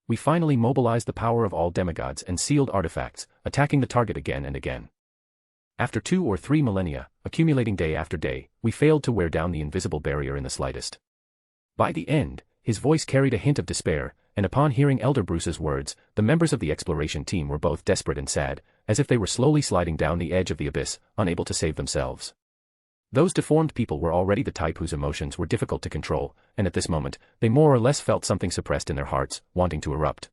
Speaker 3: We finally mobilized the power of all demigods and sealed artifacts, attacking the target again and again. After 2 or 3 millennia, accumulating day after day, we failed to wear down the invisible barrier in the slightest. By the end, his voice carried a hint of despair, and upon hearing Elder Bruce's words, the members of the exploration team were both desperate and sad, as if they were slowly sliding down the edge of the abyss, unable to save themselves. Those deformed people were already the type whose emotions were difficult to control, and at this moment, they more or less felt something suppressed in their hearts, wanting to erupt.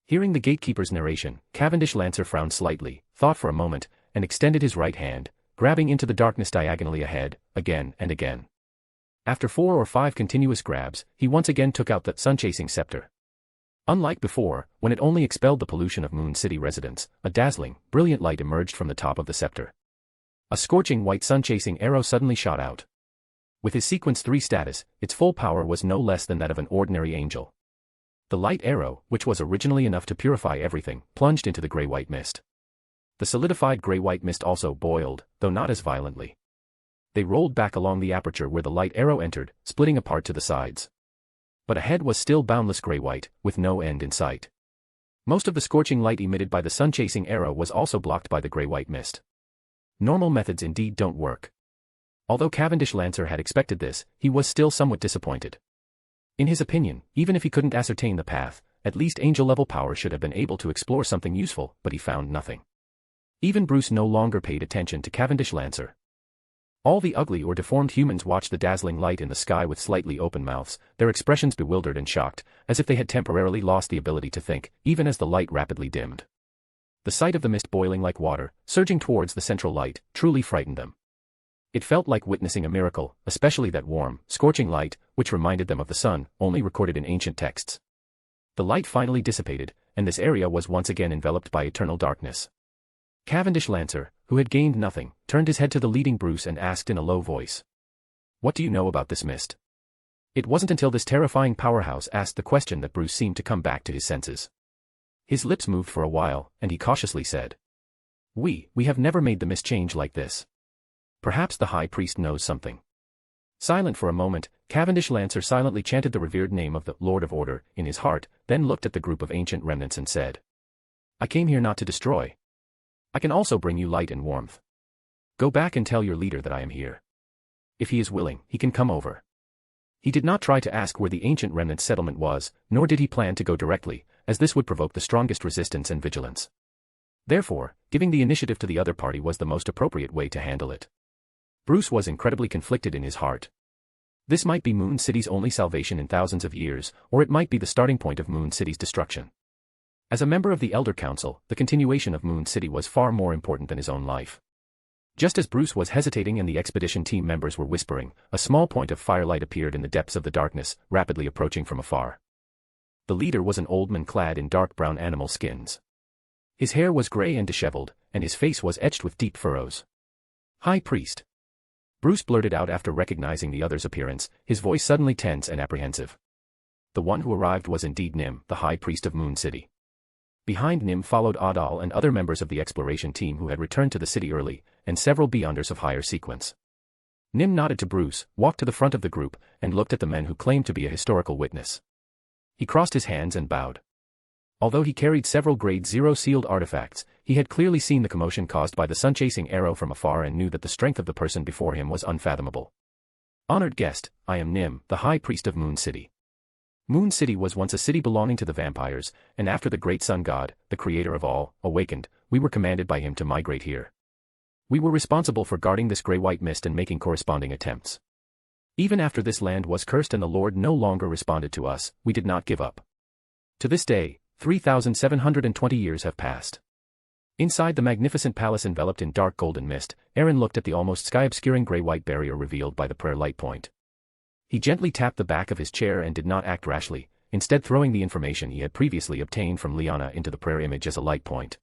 Speaker 3: Hearing the gatekeeper's narration, Cavendish Lancer frowned slightly, thought for a moment, and extended his right hand, grabbing into the darkness diagonally ahead, again and again. After 4 or 5 continuous grabs, he once again took out the sun-chasing scepter. Unlike before, when it only expelled the pollution of Moon City residents, a dazzling, brilliant light emerged from the top of the scepter. A scorching white sun-chasing arrow suddenly shot out. With his Sequence 3 status, its full power was no less than that of an ordinary angel. The light arrow, which was originally enough to purify everything, plunged into the gray-white mist. The solidified gray-white mist also boiled, though not as violently. They rolled back along the aperture where the light arrow entered, splitting apart to the sides. But ahead was still boundless gray-white, with no end in sight. Most of the scorching light emitted by the sun-chasing arrow was also blocked by the gray-white mist. Normal methods indeed don't work. Although Cavendish Lancer had expected this, he was still somewhat disappointed. In his opinion, even if he couldn't ascertain the path, at least angel-level power should have been able to explore something useful, but he found nothing. Even Bruce no longer paid attention to Cavendish Lancer. All the ugly or deformed humans watched the dazzling light in the sky with slightly open mouths, their expressions bewildered and shocked, as if they had temporarily lost the ability to think, even as the light rapidly dimmed. The sight of the mist boiling like water, surging towards the central light, truly frightened them. It felt like witnessing a miracle, especially that warm, scorching light, which reminded them of the sun, only recorded in ancient texts. The light finally dissipated, and this area was once again enveloped by eternal darkness. Cavendish Lancer, who had gained nothing, turned his head to the leading Bruce and asked in a low voice, "What do you know about this mist?" It wasn't until this terrifying powerhouse asked the question that Bruce seemed to come back to his senses. His lips moved for a while, and he cautiously said, We have never made the mist change like this. Perhaps the High Priest knows something." Silent for a moment, Cavendish Lancer silently chanted the revered name of the Lord of Order in his heart, then looked at the group of ancient remnants and said, "I came here not to destroy. I can also bring you light and warmth. Go back and tell your leader that I am here. If he is willing, he can come over." He did not try to ask where the ancient remnant settlement was, nor did he plan to go directly, as this would provoke the strongest resistance and vigilance. Therefore, giving the initiative to the other party was the most appropriate way to handle it. Bruce was incredibly conflicted in his heart. This might be Moon City's only salvation in thousands of years, or it might be the starting point of Moon City's destruction. As a member of the Elder Council, the continuation of Moon City was far more important than his own life. Just as Bruce was hesitating and the expedition team members were whispering, a small point of firelight appeared in the depths of the darkness, rapidly approaching from afar. The leader was an old man clad in dark brown animal skins. His hair was gray and disheveled, and his face was etched with deep furrows. "High Priest," Bruce blurted out after recognizing the other's appearance, his voice suddenly tense and apprehensive. The one who arrived was indeed Nim, the High Priest of Moon City. Behind Nim followed Adal and other members of the exploration team who had returned to the city early, and several Beyonders of higher sequence. Nim nodded to Bruce, walked to the front of the group, and looked at the men who claimed to be a historical witness. He crossed his hands and bowed. Although he carried several Grade 0 sealed artifacts, he He had clearly seen the commotion caused by the sun-chasing arrow from afar and knew that the strength of the person before him was unfathomable. Honored guest, I am Nim, the High Priest of Moon City. Moon City was once a city belonging to the vampires, and after the great sun god, the creator of all, awakened, we were commanded by him to migrate here. We were responsible for guarding this gray-white mist and making corresponding attempts. Even after this land was cursed and the Lord no longer responded to us, we did not give up. To this day, 3,720 years have passed. Inside the magnificent palace enveloped in dark golden mist, Aaron looked at the almost sky-obscuring gray-white barrier revealed by the prayer light point. He gently tapped the back of his chair and did not act rashly, instead throwing the information he had previously obtained from Liana into the prayer image as a light point.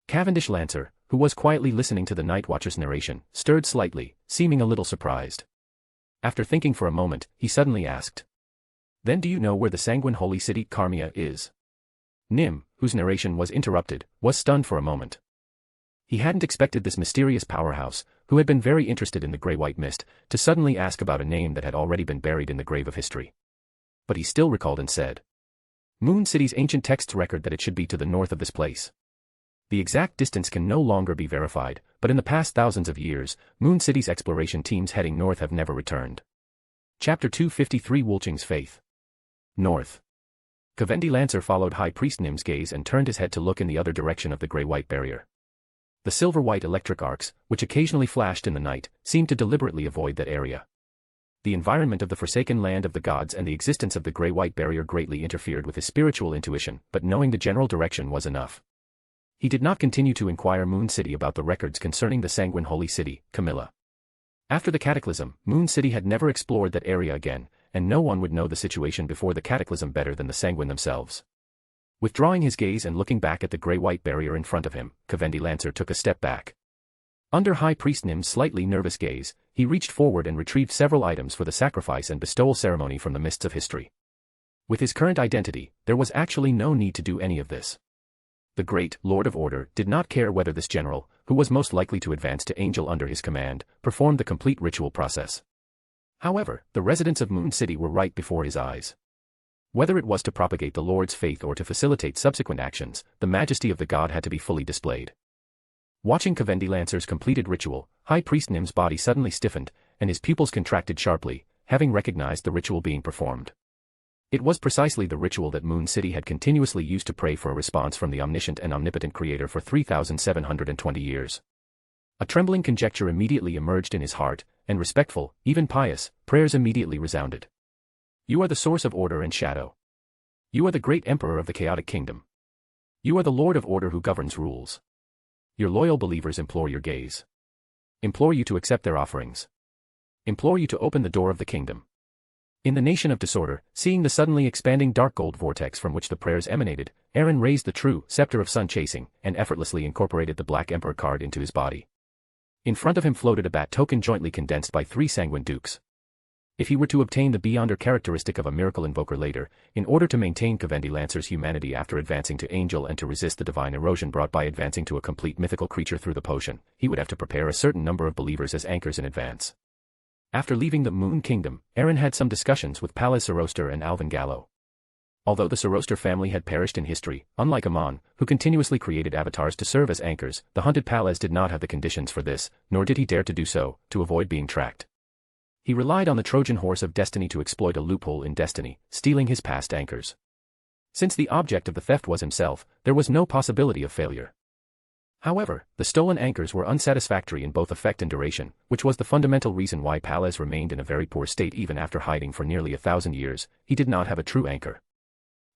Speaker 3: Cavendish Lancer, who was quietly listening to the Night Watcher's narration, stirred slightly, seeming a little surprised. After thinking for a moment, he suddenly asked, "Then do you know where the sanguine holy city Carmia is?" Nim, whose narration was interrupted, was stunned for a moment. He hadn't expected this mysterious powerhouse, who had been very interested in the gray-white mist, to suddenly ask about a name that had already been buried in the grave of history. But he still recalled and said, "Moon City's ancient texts record that it should be to the north of this place. The exact distance can no longer be verified, but in the past thousands of years, Moon City's exploration teams heading north have never returned." Chapter 253 Wulching's Faith. North. Cavendi Lancer followed High Priest Nim's gaze and turned his head to look in the other direction of the gray-white barrier. The silver-white electric arcs, which occasionally flashed in the night, seemed to deliberately avoid that area. The environment of the forsaken land of the gods and the existence of the gray-white barrier greatly interfered with his spiritual intuition, but knowing the general direction was enough. He did not continue to inquire Moon City about the records concerning the sanguine holy city, Camilla. After the cataclysm, Moon City had never explored that area again, and no one would know the situation before the cataclysm better than the sanguine themselves. Withdrawing his gaze and looking back at the gray-white barrier in front of him, Cavendi Lancer took a step back. Under High Priest Nim's slightly nervous gaze, he reached forward and retrieved several items for the sacrifice and bestowal ceremony from the mists of history. With his current identity, there was actually no need to do any of this. The great Lord of Order did not care whether this general, who was most likely to advance to Angel under his command, performed the complete ritual process. However, the residents of Moon City were right before his eyes. Whether it was to propagate the Lord's faith or to facilitate subsequent actions, the majesty of the god had to be fully displayed. Watching Cavendi Lancer's completed ritual, High Priest Nim's body suddenly stiffened, and his pupils contracted sharply, having recognized the ritual being performed. It was precisely the ritual that Moon City had continuously used to pray for a response from the omniscient and omnipotent creator for 3,720 years. A trembling conjecture immediately emerged in his heart, and respectful, even pious, prayers immediately resounded. "You are the source of order and shadow. You are the great emperor of the chaotic kingdom. You are the Lord of Order who governs rules. Your loyal believers implore your gaze. Implore you to accept their offerings. Implore you to open the door of the kingdom." In the nation of disorder, seeing the suddenly expanding dark gold vortex from which the prayers emanated, Aaron raised the true scepter of sun chasing and effortlessly incorporated the Black Emperor card into his body. In front of him floated a bat token jointly condensed by 3 sanguine dukes. If he were to obtain the beyonder characteristic of a miracle invoker later, in order to maintain Cavendi Lancer's humanity after advancing to Angel and to resist the divine erosion brought by advancing to a complete mythical creature through the potion, he would have to prepare a certain number of believers as anchors in advance. After leaving the Moon Kingdom, Aaron had some discussions with Palaz Soroster and Alvin Gallo. Although the Soroster family had perished in history, unlike Amon, who continuously created avatars to serve as anchors, the hunted Palaz did not have the conditions for this, nor did he dare to do so, to avoid being tracked. He relied on the Trojan horse of destiny to exploit a loophole in destiny, stealing his past anchors. Since the object of the theft was himself, there was no possibility of failure. However, the stolen anchors were unsatisfactory in both effect and duration, which was the fundamental reason why Palaz remained in a very poor state even after hiding for nearly 1,000 years. He did not have a true anchor.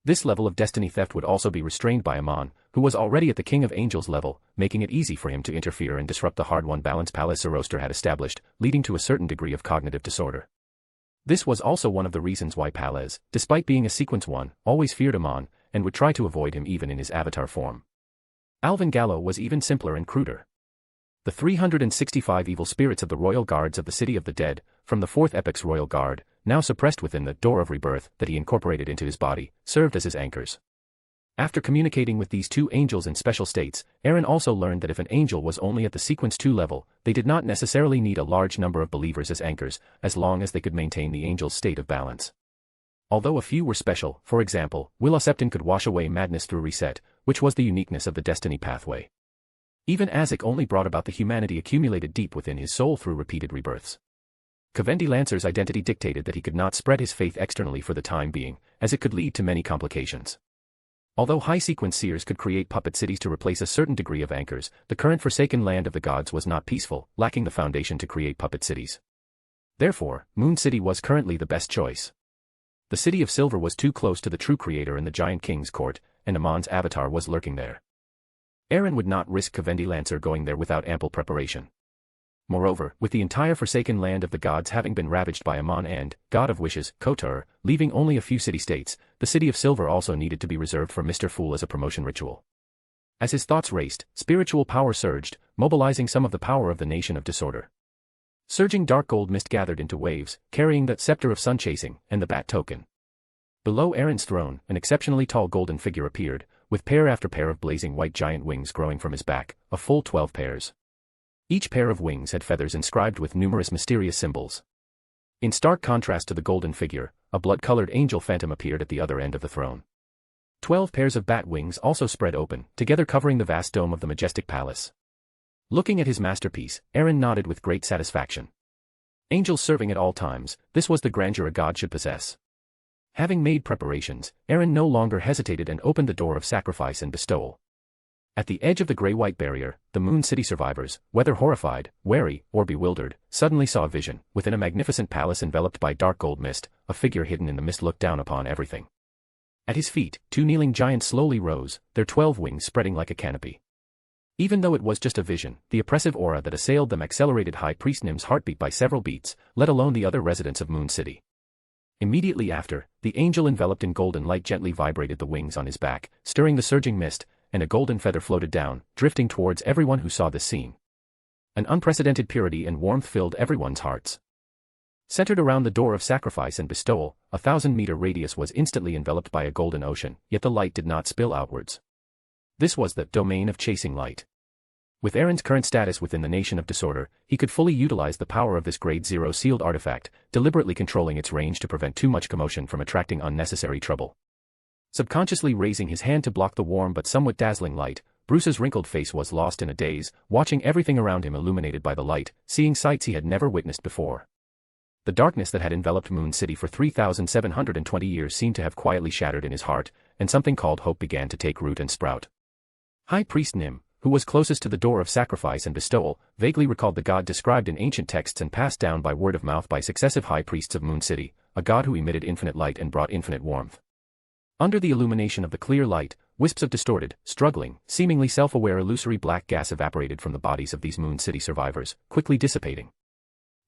Speaker 3: This level of destiny theft would also be restrained by Amon, who was already at the King of Angels level, making it easy for him to interfere and disrupt the hard-won balance Palaz Soroster had established, leading to a certain degree of cognitive disorder. This was also one of the reasons why Palaz, despite being a Sequence 1, always feared Amon, and would try to avoid him even in his avatar form. Alvin Gallo was even simpler and cruder. The 365 evil spirits of the royal guards of the City of the Dead, from the 4th epoch's royal guard, now suppressed within the Door of Rebirth that he incorporated into his body, served as his anchors. After communicating with these 2 angels in special states, Aaron also learned that if an angel was only at the Sequence 2 level, they did not necessarily need a large number of believers as anchors, as long as they could maintain the angel's state of balance. Although a few were special, for example, Will Septon could wash away madness through reset, which was the uniqueness of the destiny pathway. Even Azek only brought about the humanity accumulated deep within his soul through repeated rebirths. Kavendi Lancer's identity dictated that he could not spread his faith externally for the time being, as it could lead to many complications. Although high-sequence seers could create puppet cities to replace a certain degree of anchors, the current forsaken land of the gods was not peaceful, lacking the foundation to create puppet cities. Therefore, Moon City was currently the best choice. The City of Silver was too close to the true creator in the Giant King's court, and Amon's avatar was lurking there. Eren would not risk Kavendi Lancer going there without ample preparation. Moreover, with the entire forsaken land of the gods having been ravaged by Amon and, God of Wishes, Kotur, leaving only a few city-states, the City of Silver also needed to be reserved for Mr. Fool as a promotion ritual. As his thoughts raced, spiritual power surged, mobilizing some of the power of the Nation of Disorder. Surging dark gold mist gathered into waves, carrying the Scepter of Sun Chasing, and the Bat Token. Below Eren's throne, an exceptionally tall golden figure appeared, with pair after pair of blazing white giant wings growing from his back, a full 12 pairs. Each pair of wings had feathers inscribed with numerous mysterious symbols. In stark contrast to the golden figure, a blood-colored angel phantom appeared at the other end of the throne. 12 pairs of bat wings also spread open, together covering the vast dome of the majestic palace. Looking at his masterpiece, Eren nodded with great satisfaction. Angels serving at all times, this was the grandeur a god should possess. Having made preparations, Eren no longer hesitated and opened the door of sacrifice and bestowal. At the edge of the gray-white barrier, the Moon City survivors, whether horrified, wary, or bewildered, suddenly saw a vision. Within a magnificent palace enveloped by dark gold mist, a figure hidden in the mist looked down upon everything. At his feet, 2 kneeling giants slowly rose, their 12 wings spreading like a canopy. Even though it was just a vision, the oppressive aura that assailed them accelerated High Priest Nim's heartbeat by several beats, let alone the other residents of Moon City. Immediately after, the angel enveloped in golden light gently vibrated the wings on his back, stirring the surging mist, and a golden feather floated down, drifting towards everyone who saw this scene. An unprecedented purity and warmth filled everyone's hearts. Centered around the door of sacrifice and bestowal, a 1,000-meter radius was instantly enveloped by a golden ocean, yet the light did not spill outwards. This was the domain of chasing light. With Eren's current status within the Nation of Disorder, he could fully utilize the power of this Grade 0 sealed artifact, deliberately controlling its range to prevent too much commotion from attracting unnecessary trouble. Subconsciously raising his hand to block the warm but somewhat dazzling light, Bruce's wrinkled face was lost in a daze, watching everything around him illuminated by the light, seeing sights he had never witnessed before. The darkness that had enveloped Moon City for 3,720 years seemed to have quietly shattered in his heart, and something called hope began to take root and sprout. High Priest Nim, who was closest to the door of sacrifice and bestowal, vaguely recalled the god described in ancient texts and passed down by word of mouth by successive high priests of Moon City, a god who emitted infinite light and brought infinite warmth. Under the illumination of the clear light, wisps of distorted, struggling, seemingly self-aware illusory black gas evaporated from the bodies of these Moon City survivors, quickly dissipating.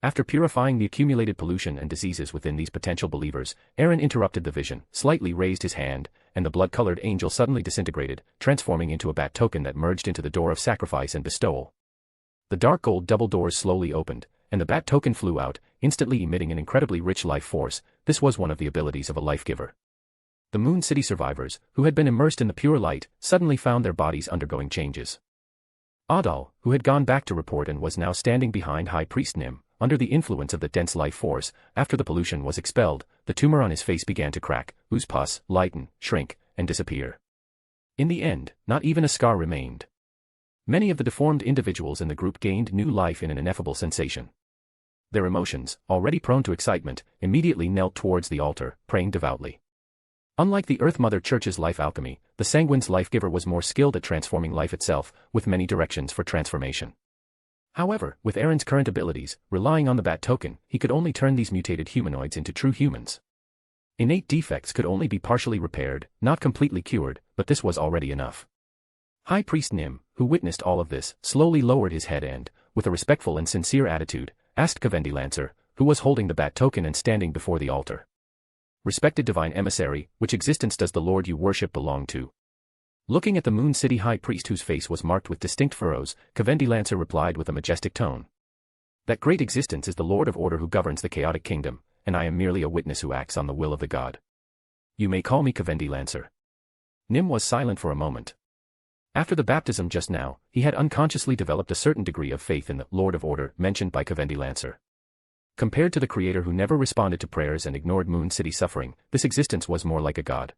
Speaker 3: After purifying the accumulated pollution and diseases within these potential believers, Eren interrupted the vision, slightly raised his hand, and the blood-colored angel suddenly disintegrated, transforming into a bat token that merged into the door of sacrifice and bestowal. The dark gold double doors slowly opened, and the bat token flew out, instantly emitting an incredibly rich life force. This was one of the abilities of a life giver. The Moon City survivors, who had been immersed in the pure light, suddenly found their bodies undergoing changes. Adal, who had gone back to report and was now standing behind High Priest Nim, under the influence of the dense life force, after the pollution was expelled, the tumor on his face began to crack, ooze pus, lighten, shrink, and disappear. In the end, not even a scar remained. Many of the deformed individuals in the group gained new life in an ineffable sensation. Their emotions, already prone to excitement, immediately knelt towards the altar, praying devoutly. Unlike the Earth Mother Church's life alchemy, the Sanguine's life giver was more skilled at transforming life itself, with many directions for transformation. However, with Eren's current abilities, relying on the bat token, he could only turn these mutated humanoids into true humans. Innate defects could only be partially repaired, not completely cured, but this was already enough. High Priest Nim, who witnessed all of this, slowly lowered his head and, with a respectful and sincere attitude, asked Kavendi Lancer, who was holding the bat token and standing before the altar. "Respected divine emissary, which existence does the Lord you worship belong to?" Looking at the Moon City High Priest whose face was marked with distinct furrows, Kavendi Lancer replied with a majestic tone. "That great existence is the Lord of Order who governs the chaotic kingdom, and I am merely a witness who acts on the will of the god. You may call me Kavendi Lancer." Nim was silent for a moment. After the baptism just now, he had unconsciously developed a certain degree of faith in the Lord of Order mentioned by Kavendi Lancer. Compared to the creator who never responded to prayers and ignored Moon City suffering, this existence was more like a god.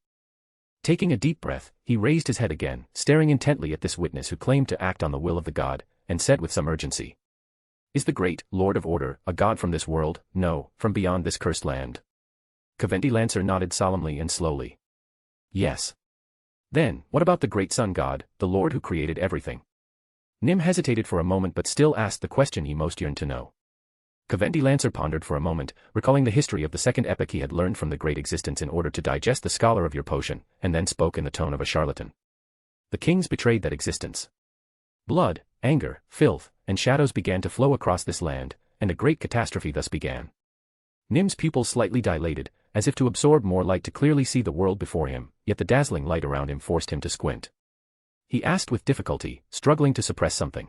Speaker 3: Taking a deep breath, he raised his head again, staring intently at this witness who claimed to act on the will of the god, and said with some urgency. Is the great Lord of Order a god from this world? No, from beyond this cursed land. Kvendi Lancer nodded solemnly and slowly. Yes. Then, what about the great sun god, the Lord who created everything? Nim hesitated for a moment but still asked the question he most yearned to know. Kvendi Lancer pondered for a moment, recalling the history of the second epoch he had learned from the great existence in order to digest the scholar of your potion, and then spoke in the tone of a charlatan. The kings betrayed that existence. Blood, anger, filth, and shadows began to flow across this land, and a great catastrophe thus began. Nim's pupils slightly dilated, as if to absorb more light to clearly see the world before him, yet the dazzling light around him forced him to squint. He asked with difficulty, struggling to suppress something.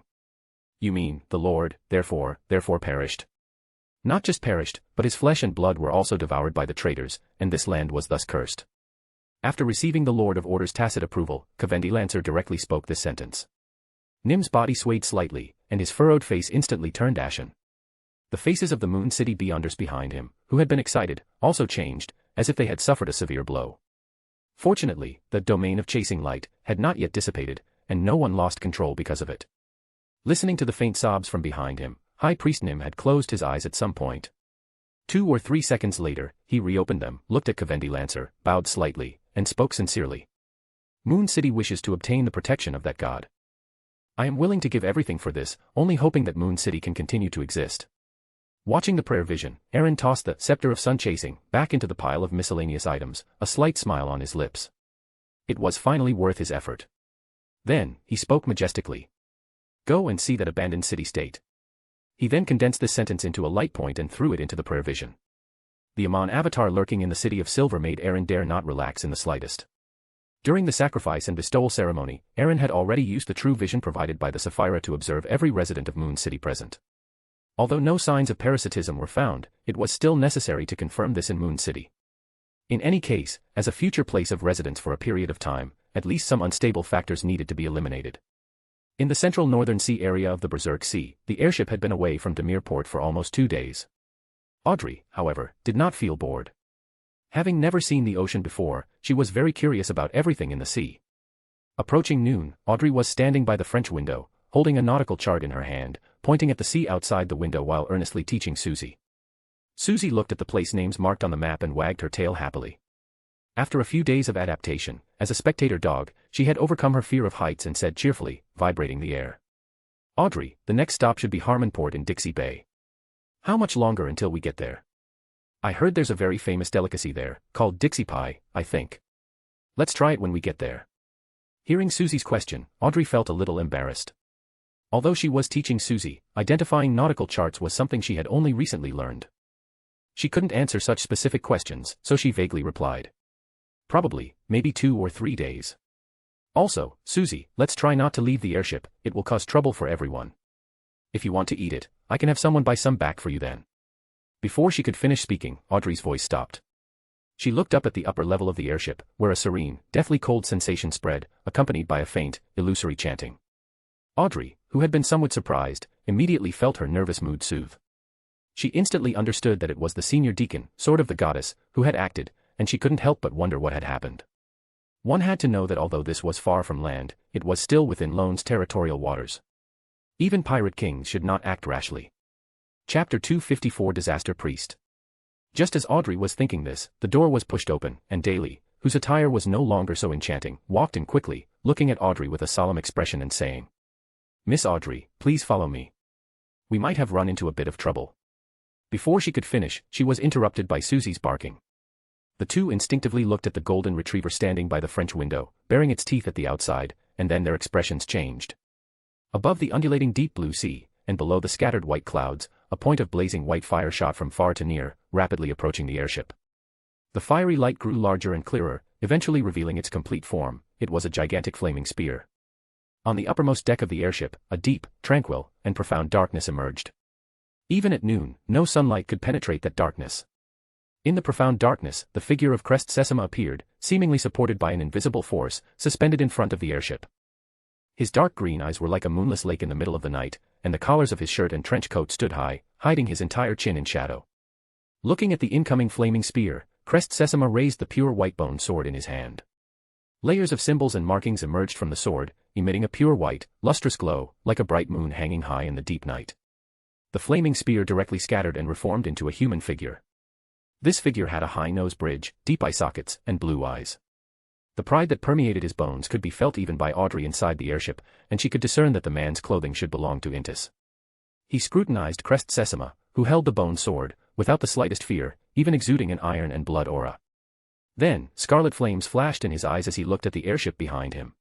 Speaker 3: You mean, the Lord, therefore perished? Not just perished, but his flesh and blood were also devoured by the traitors, and this land was thus cursed. After receiving the Lord of Order's tacit approval, Kvendi Lancer directly spoke this sentence. Nim's body swayed slightly, and his furrowed face instantly turned ashen. The faces of the Moon City Beyonders behind him, who had been excited, also changed, as if they had suffered a severe blow. Fortunately, the domain of chasing light had not yet dissipated, and no one lost control because of it. Listening to the faint sobs from behind him, High Priest Nim had closed his eyes at some point. 2 or 3 seconds later, he reopened them, looked at Kvendi Lancer, bowed slightly, and spoke sincerely. Moon City wishes to obtain the protection of that god. I am willing to give everything for this, only hoping that Moon City can continue to exist. Watching the prayer vision, Aaron tossed the scepter of sun chasing back into the pile of miscellaneous items, a slight smile on his lips. It was finally worth his effort. Then, he spoke majestically. Go and see that abandoned city-state. He then condensed this sentence into a light point and threw it into the prayer vision. The Amon avatar lurking in the City of Silver made Aaron dare not relax in the slightest. During the sacrifice and bestowal ceremony, Aaron had already used the true vision provided by the Sapphira to observe every resident of Moon City present. Although no signs of parasitism were found, it was still necessary to confirm this in Moon City. In any case, as a future place of residence for a period of time, at least some unstable factors needed to be eliminated. In the central northern sea area of the Berserk Sea, the airship had been away from Demir Port for almost 2 days. Audrey, however, did not feel bored. Having never seen the ocean before, she was very curious about everything in the sea. Approaching noon, Audrey was standing by the French window, holding a nautical chart in her hand, pointing at the sea outside the window while earnestly teaching Susie. Susie looked at the place names marked on the map and wagged her tail happily. After a few days of adaptation, as a spectator dog, she had overcome her fear of heights and said cheerfully, vibrating the air. Audrey, the next stop should be Harmonport in Dixie Bay. How much longer until we get there? I heard there's a very famous delicacy there, called Dixie Pie, I think. Let's try it when we get there. Hearing Susie's question, Audrey felt a little embarrassed. Although she was teaching Susie, identifying nautical charts was something she had only recently learned. She couldn't answer such specific questions, so she vaguely replied. Probably, maybe 2 or 3 days. Also, Susie, let's try not to leave the airship, it will cause trouble for everyone. If you want to eat it, I can have someone buy some back for you then. Before she could finish speaking, Audrey's voice stopped. She looked up at the upper level of the airship, where a serene, deathly cold sensation spread, accompanied by a faint, illusory chanting. Audrey, who had been somewhat surprised, immediately felt her nervous mood soothe. She instantly understood that it was the senior deacon, sort of the goddess, who had acted, and she couldn't help but wonder what had happened. One had to know that although this was far from land, it was still within Loen's territorial waters. Even pirate kings should not act rashly. Chapter 254 Disaster Priest. Just as Audrey was thinking this, the door was pushed open, and Daly, whose attire was no longer so enchanting, walked in quickly, looking at Audrey with a solemn expression and saying, Miss Audrey, please follow me. We might have run into a bit of trouble. Before she could finish, she was interrupted by Susie's barking. The two instinctively looked at the golden retriever standing by the French window, baring its teeth at the outside, and then their expressions changed. Above the undulating deep blue sea, and below the scattered white clouds, a point of blazing white fire shot from far to near, rapidly approaching the airship. The fiery light grew larger and clearer, eventually revealing its complete form. It was a gigantic flaming spear. On the uppermost deck of the airship, a deep, tranquil, and profound darkness emerged. Even at noon, no sunlight could penetrate that darkness. In the profound darkness, the figure of Crest Sesama appeared, seemingly supported by an invisible force, suspended in front of the airship. His dark green eyes were like a moonless lake in the middle of the night, and the collars of his shirt and trench coat stood high, hiding his entire chin in shadow. Looking at the incoming flaming spear, Crest Sesama raised the pure white bone sword in his hand. Layers of symbols and markings emerged from the sword, emitting a pure white, lustrous glow, like a bright moon hanging high in the deep night. The flaming spear directly scattered and reformed into a human figure. This figure had a high nose bridge, deep eye sockets, and blue eyes. The pride that permeated his bones could be felt even by Audrey inside the airship, and she could discern that the man's clothing should belong to Intis. He scrutinized Crest Sesama, who held the bone sword, without the slightest fear, even exuding an iron and blood aura. Then, scarlet flames flashed in his eyes as he looked at the airship behind him.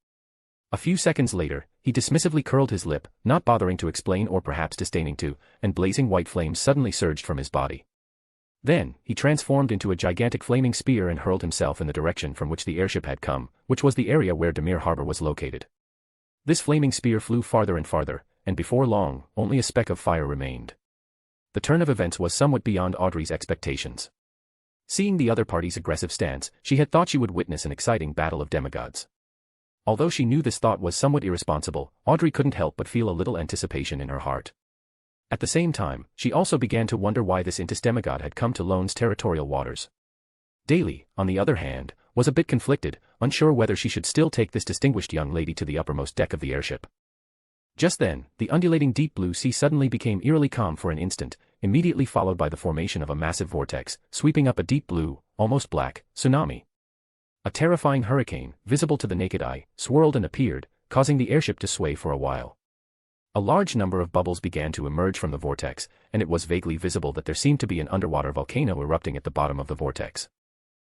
Speaker 3: A few seconds later, he dismissively curled his lip, not bothering to explain or perhaps disdaining to, and blazing white flames suddenly surged from his body. Then, he transformed into a gigantic flaming spear and hurled himself in the direction from which the airship had come, which was the area where Demir Harbor was located. This flaming spear flew farther and farther, and before long, only a speck of fire remained. The turn of events was somewhat beyond Audrey's expectations. Seeing the other party's aggressive stance, she had thought she would witness an exciting battle of demigods. Although she knew this thought was somewhat irresponsible, Audrey couldn't help but feel a little anticipation in her heart. At the same time, she also began to wonder why this Intis demigod had come to Loen's territorial waters. Daly, on the other hand, was a bit conflicted, unsure whether she should still take this distinguished young lady to the uppermost deck of the airship. Just then, the undulating deep blue sea suddenly became eerily calm for an instant, immediately followed by the formation of a massive vortex, sweeping up a deep blue, almost black, tsunami. A terrifying hurricane, visible to the naked eye, swirled and appeared, causing the airship to sway for a while. A large number of bubbles began to emerge from the vortex, and it was vaguely visible that there seemed to be an underwater volcano erupting at the bottom of the vortex.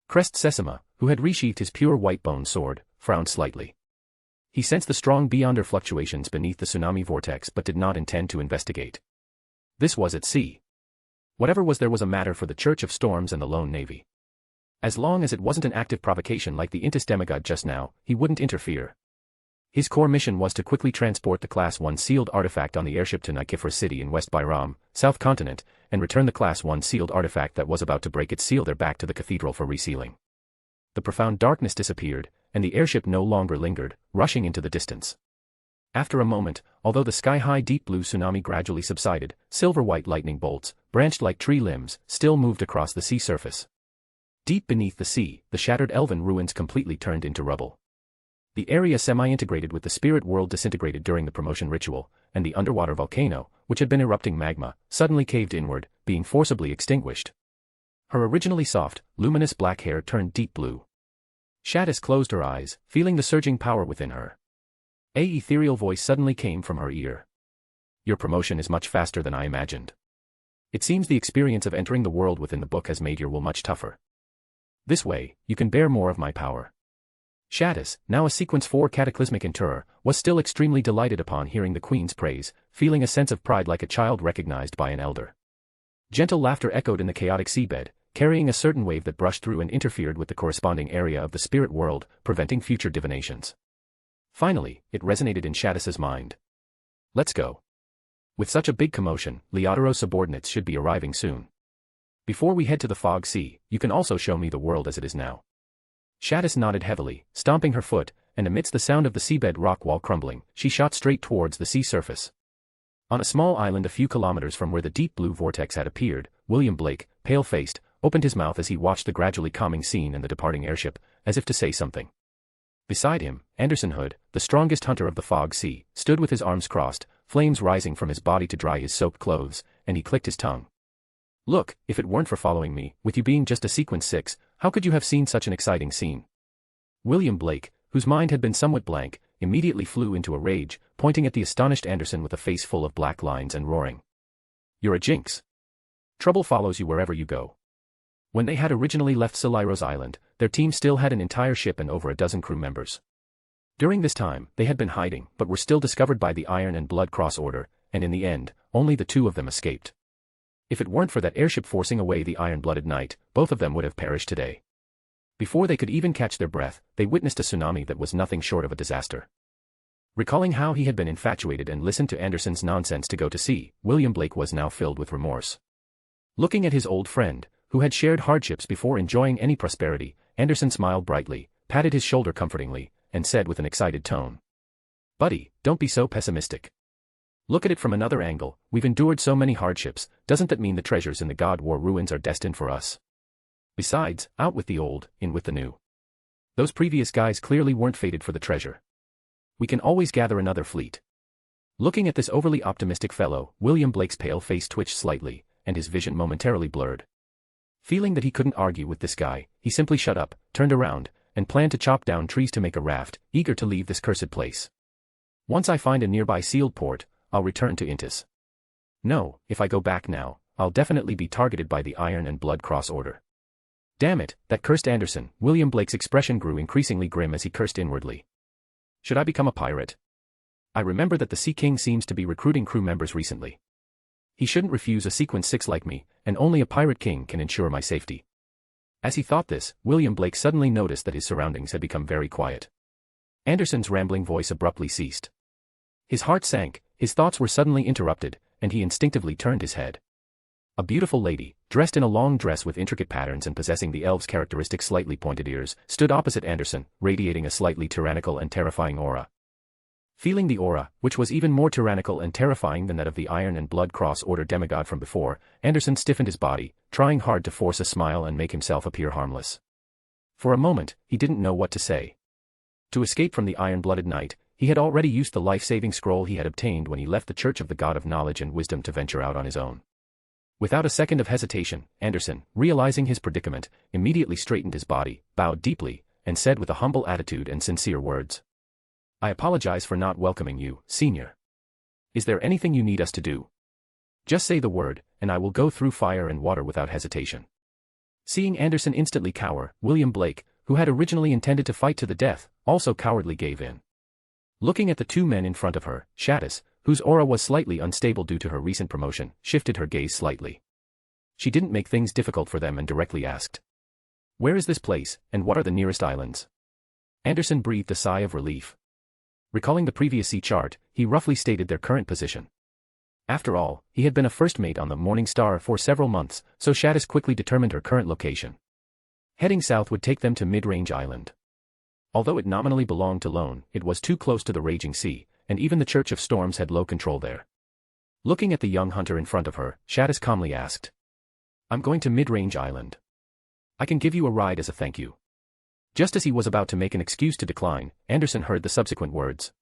Speaker 3: Crest Sesama, who had resheathed his pure white bone sword, frowned slightly. He sensed the strong beyonder fluctuations beneath the tsunami vortex but did not intend to investigate. This was at sea. Whatever was there was a matter for the Church of Storms and the Loen Navy. As long as it wasn't an active provocation like the Intis demigod just now, he wouldn't interfere. His core mission was to quickly transport the Class 1 sealed artifact on the airship to Nikifor City in West Byram, South Continent, and return the Class 1 sealed artifact that was about to break its seal there back to the cathedral for resealing. The profound darkness disappeared, and the airship no longer lingered, rushing into the distance. After a moment, although the sky-high deep blue tsunami gradually subsided, silver-white lightning bolts, branched like tree limbs, still moved across the sea surface. Deep beneath the sea, the shattered elven ruins completely turned into rubble. The area semi-integrated with the spirit world disintegrated during the promotion ritual, and the underwater volcano, which had been erupting magma, suddenly caved inward, being forcibly extinguished. Her originally soft, luminous black hair turned deep blue. Shadis closed her eyes, feeling the surging power within her. An ethereal voice suddenly came from her ear. Your promotion is much faster than I imagined. It seems the experience of entering the world within the book has made your will much tougher. This way, you can bear more of my power. Shadis, now a Sequence 4 cataclysmic enterer, was still extremely delighted upon hearing the Queen's praise, feeling a sense of pride like a child recognized by an elder. Gentle laughter echoed in the chaotic seabed, carrying a certain wave that brushed through and interfered with the corresponding area of the spirit world, preventing future divinations. Finally, it resonated in Shadis's mind. Let's go. With such a big commotion, Leotaro's subordinates should be arriving soon. Before we head to the Fog Sea, you can also show me the world as it is now. Shadis nodded heavily, stomping her foot, and amidst the sound of the seabed rock wall crumbling, she shot straight towards the sea surface. On a small island a few kilometers from where the deep blue vortex had appeared, William Blake, pale-faced, opened his mouth as he watched the gradually calming scene and the departing airship, as if to say something. Beside him, Anderson Hood, the strongest hunter of the Fog Sea, stood with his arms crossed, flames rising from his body to dry his soaked clothes, and he clicked his tongue. Look, if it weren't for following me, with you being just a Sequence 6, how could you have seen such an exciting scene? William Blake, whose mind had been somewhat blank, immediately flew into a rage, pointing at the astonished Anderson with a face full of black lines and roaring. You're a jinx. Trouble follows you wherever you go. When they had originally left Siliros Island, their team still had an entire ship and over a dozen crew members. During this time, they had been hiding but were still discovered by the Iron and Blood Cross Order, and in the end, only the two of them escaped. If it weren't for that airship forcing away the iron-blooded knight, both of them would have perished today. Before they could even catch their breath, they witnessed a tsunami that was nothing short of a disaster. Recalling how he had been infatuated and listened to Anderson's nonsense to go to sea, William Blake was now filled with remorse. Looking at his old friend, who had shared hardships before enjoying any prosperity, Anderson smiled brightly, patted his shoulder comfortingly, and said with an excited tone. Buddy, don't be so pessimistic. Look at it from another angle, we've endured so many hardships, doesn't that mean the treasures in the God War ruins are destined for us? Besides, out with the old, in with the new. Those previous guys clearly weren't fated for the treasure. We can always gather another fleet. Looking at this overly optimistic fellow, William Blake's pale face twitched slightly, and his vision momentarily blurred. Feeling that he couldn't argue with this guy, he simply shut up, turned around, and planned to chop down trees to make a raft, eager to leave this cursed place. Once I find a nearby sealed port, I'll return to Intis. No, if I go back now, I'll definitely be targeted by the Iron and Blood Cross Order. Damn it, that cursed Anderson. William Blake's expression grew increasingly grim as he cursed inwardly. Should I become a pirate? I remember that the Sea King seems to be recruiting crew members recently. He shouldn't refuse a Sequence 6 like me, and only a pirate king can ensure my safety. As he thought this, William Blake suddenly noticed that his surroundings had become very quiet. Anderson's rambling voice abruptly ceased. His heart sank, his thoughts were suddenly interrupted, and he instinctively turned his head. A beautiful lady, dressed in a long dress with intricate patterns and possessing the elf's characteristic slightly pointed ears, stood opposite Anderson, radiating a slightly tyrannical and terrifying aura. Feeling the aura, which was even more tyrannical and terrifying than that of the Iron and Blood Cross Order demigod from before, Anderson stiffened his body, trying hard to force a smile and make himself appear harmless. For a moment, he didn't know what to say. To escape from the iron-blooded knight, he had already used the life-saving scroll he had obtained when he left the Church of the God of Knowledge and Wisdom to venture out on his own. Without a second of hesitation, Anderson, realizing his predicament, immediately straightened his body, bowed deeply, and said with a humble attitude and sincere words. I apologize for not welcoming you, Senior. Is there anything you need us to do? Just say the word, and I will go through fire and water without hesitation. Seeing Anderson instantly cower, William Blake, who had originally intended to fight to the death, also cowardly gave in. Looking at the two men in front of her, Shadis, whose aura was slightly unstable due to her recent promotion, shifted her gaze slightly. She didn't make things difficult for them and directly asked. Where is this place, and what are the nearest islands? Anderson breathed a sigh of relief. Recalling the previous sea chart, he roughly stated their current position. After all, he had been a first mate on the Morning Star for several months, so Shadis quickly determined her current location. Heading south would take them to Mid-Range Island. Although it nominally belonged to Loen, it was too close to the raging sea, and even the Church of Storms had low control there. Looking at the young hunter in front of her, Shadis calmly asked. I'm going to Mid-Range Island. I can give you a ride as a thank you. Just as he was about to make an excuse to decline, Anderson heard the subsequent words.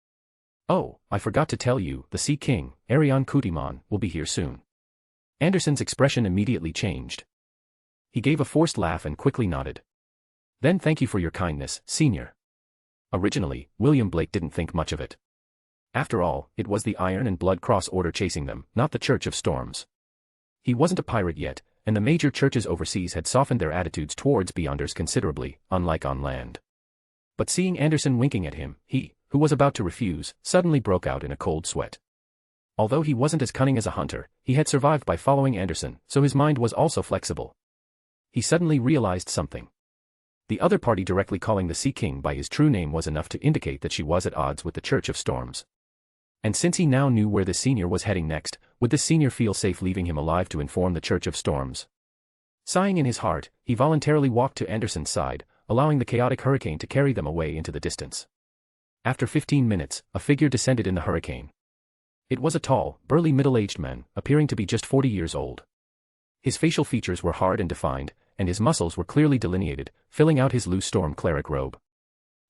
Speaker 3: Oh, I forgot to tell you, the Sea King, Arion Kutimon, will be here soon. Anderson's expression immediately changed. He gave a forced laugh and quickly nodded. Then thank you for your kindness, Senior. Originally, William Blake didn't think much of it. After all, it was the Iron and Blood Cross Order chasing them, not the Church of Storms. He wasn't a pirate yet, and the major churches overseas had softened their attitudes towards Beyonders considerably, unlike on land. But seeing Anderson winking at him, he, who was about to refuse, suddenly broke out in a cold sweat. Although he wasn't as cunning as a hunter, he had survived by following Anderson, so his mind was also flexible. He suddenly realized something. The other party directly calling the Sea King by his true name was enough to indicate that she was at odds with the Church of Storms. And since he now knew where the senior was heading next, would the senior feel safe leaving him alive to inform the Church of Storms? Sighing in his heart, he voluntarily walked to Anderson's side, allowing the chaotic hurricane to carry them away into the distance. After 15 minutes, a figure descended in the hurricane. It was a tall, burly middle-aged man, appearing to be just 40 years old. His facial features were hard and defined, and his muscles were clearly delineated, filling out his loose storm cleric robe.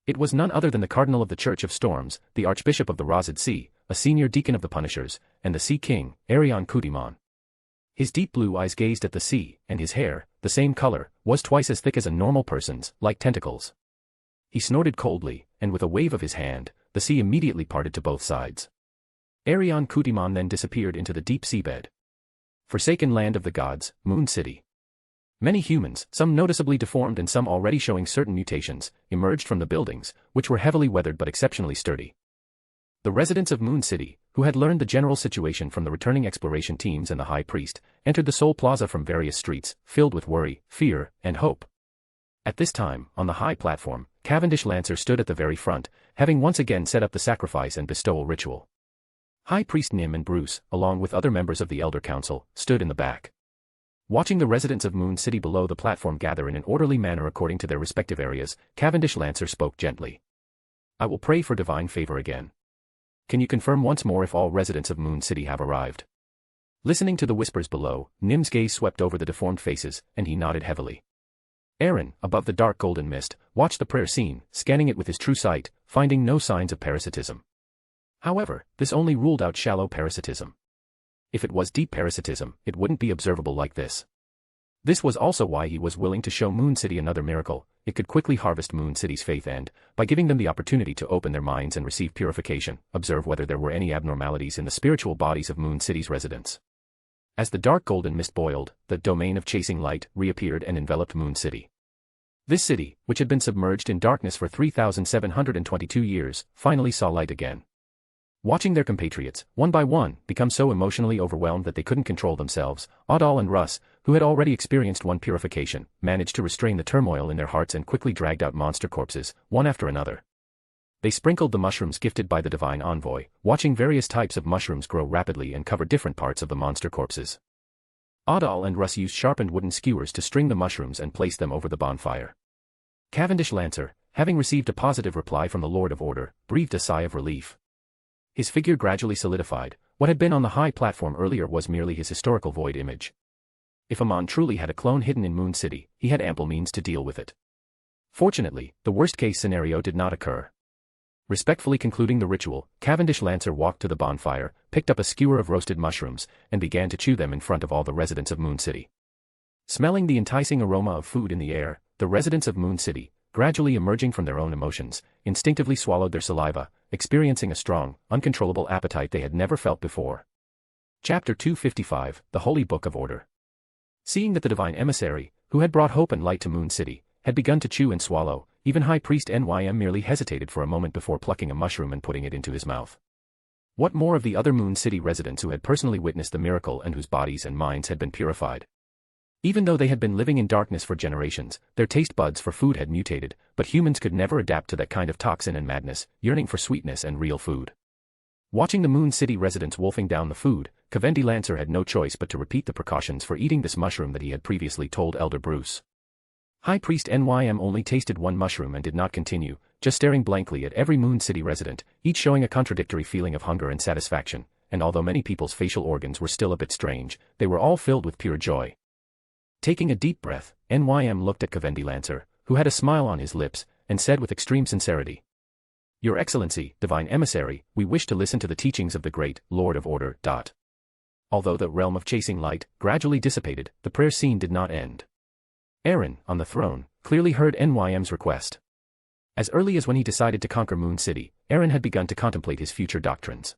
Speaker 3: It was none other than the Cardinal of the Church of Storms, the Archbishop of the Rozid Sea, a senior deacon of the Punishers, and the Sea King, Arion Kutimon. His deep blue eyes gazed at the sea, and his hair, the same color, was twice as thick as a normal person's, like tentacles. He snorted coldly, and with a wave of his hand, the sea immediately parted to both sides. Arion Kutimon then disappeared into the deep seabed. Forsaken land of the gods, Moon City. Many humans, some noticeably deformed and some already showing certain mutations, emerged from the buildings, which were heavily weathered but exceptionally sturdy. The residents of Moon City, who had learned the general situation from the returning exploration teams and the High Priest, entered the Soul Plaza from various streets, filled with worry, fear, and hope. At this time, on the high platform, Cavendish Lancer stood at the very front, having once again set up the sacrifice and bestowal ritual. High Priest Nim and Bruce, along with other members of the Elder Council, stood in the back. Watching the residents of Moon City below the platform gather in an orderly manner according to their respective areas, Cavendish Lancer spoke gently. I will pray for divine favor again. Can you confirm once more if all residents of Moon City have arrived? Listening to the whispers below, Nim's gaze swept over the deformed faces, and he nodded heavily. Aaron, above the dark golden mist, watched the prayer scene, scanning it with his true sight, finding no signs of parasitism. However, this only ruled out shallow parasitism. If it was deep parasitism, it wouldn't be observable like this. This was also why he was willing to show Moon City another miracle. It could quickly harvest Moon City's faith and, by giving them the opportunity to open their minds and receive purification, observe whether there were any abnormalities in the spiritual bodies of Moon City's residents. As the dark golden mist boiled, the domain of chasing light reappeared and enveloped Moon City. This city, which had been submerged in darkness for 3,722 years, finally saw light again. Watching their compatriots, one by one, become so emotionally overwhelmed that they couldn't control themselves, Adal and Russ, who had already experienced one purification, managed to restrain the turmoil in their hearts and quickly dragged out monster corpses, one after another. They sprinkled the mushrooms gifted by the divine envoy, watching various types of mushrooms grow rapidly and cover different parts of the monster corpses. Adal and Russ used sharpened wooden skewers to string the mushrooms and place them over the bonfire. Cavendish Lancer, having received a positive reply from the Lord of Order, breathed a sigh of relief. His figure gradually solidified. What had been on the high platform earlier was merely his historical void image. If Amon truly had a clone hidden in Moon City, he had ample means to deal with it. Fortunately, the worst-case scenario did not occur. Respectfully concluding the ritual, Cavendish Lancer walked to the bonfire, picked up a skewer of roasted mushrooms, and began to chew them in front of all the residents of Moon City. Smelling the enticing aroma of food in the air, the residents of Moon City, gradually emerging from their own emotions, instinctively swallowed their saliva, experiencing a strong, uncontrollable appetite they had never felt before. Chapter 255, The Holy Book of Order. Seeing that the divine emissary, who had brought hope and light to Moon City, had begun to chew and swallow, even High Priest Nym merely hesitated for a moment before plucking a mushroom and putting it into his mouth. What more of the other Moon City residents who had personally witnessed the miracle and whose bodies and minds had been purified? Even though they had been living in darkness for generations, their taste buds for food had mutated, but humans could never adapt to that kind of toxin and madness, yearning for sweetness and real food. Watching the Moon City residents wolfing down the food, Cavendish Lancer had no choice but to repeat the precautions for eating this mushroom that he had previously told Elder Bruce. High Priest Nym only tasted one mushroom and did not continue, just staring blankly at every Moon City resident, each showing a contradictory feeling of hunger and satisfaction, and although many people's facial organs were still a bit strange, they were all filled with pure joy. Taking a deep breath, Nym looked at Cavendish Lancer, who had a smile on his lips, and said with extreme sincerity, "Your Excellency, Divine Emissary, we wish to listen to the teachings of the great Lord of Order." Although the realm of chasing light gradually dissipated, the prayer scene did not end. Aaron, on the throne, clearly heard Nym's request. As early as when he decided to conquer Moon City, Aaron had begun to contemplate his future doctrines.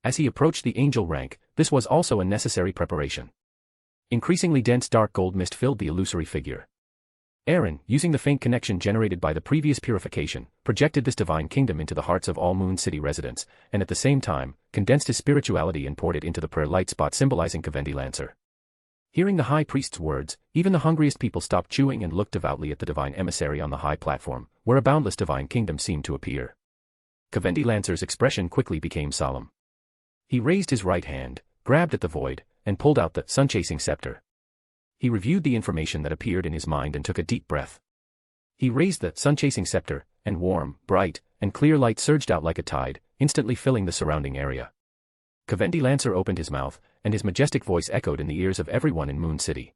Speaker 3: As he approached the angel rank, this was also a necessary preparation. Increasingly dense dark gold mist filled the illusory figure. Aaron, using the faint connection generated by the previous purification, projected this divine kingdom into the hearts of all Moon City residents, and at the same time, condensed his spirituality and poured it into the prayer light spot symbolizing Cavendish Lancer. Hearing the high priest's words, even the hungriest people stopped chewing and looked devoutly at the divine emissary on the high platform, where a boundless divine kingdom seemed to appear. Cavendish Lancer's expression quickly became solemn. He raised his right hand, grabbed at the void, and pulled out the sun-chasing scepter. He reviewed the information that appeared in his mind and took a deep breath. He raised the sun-chasing scepter, and warm, bright, and clear light surged out like a tide, instantly filling the surrounding area. Cavendish Lancer opened his mouth, and his majestic voice echoed in the ears of everyone in Moon City.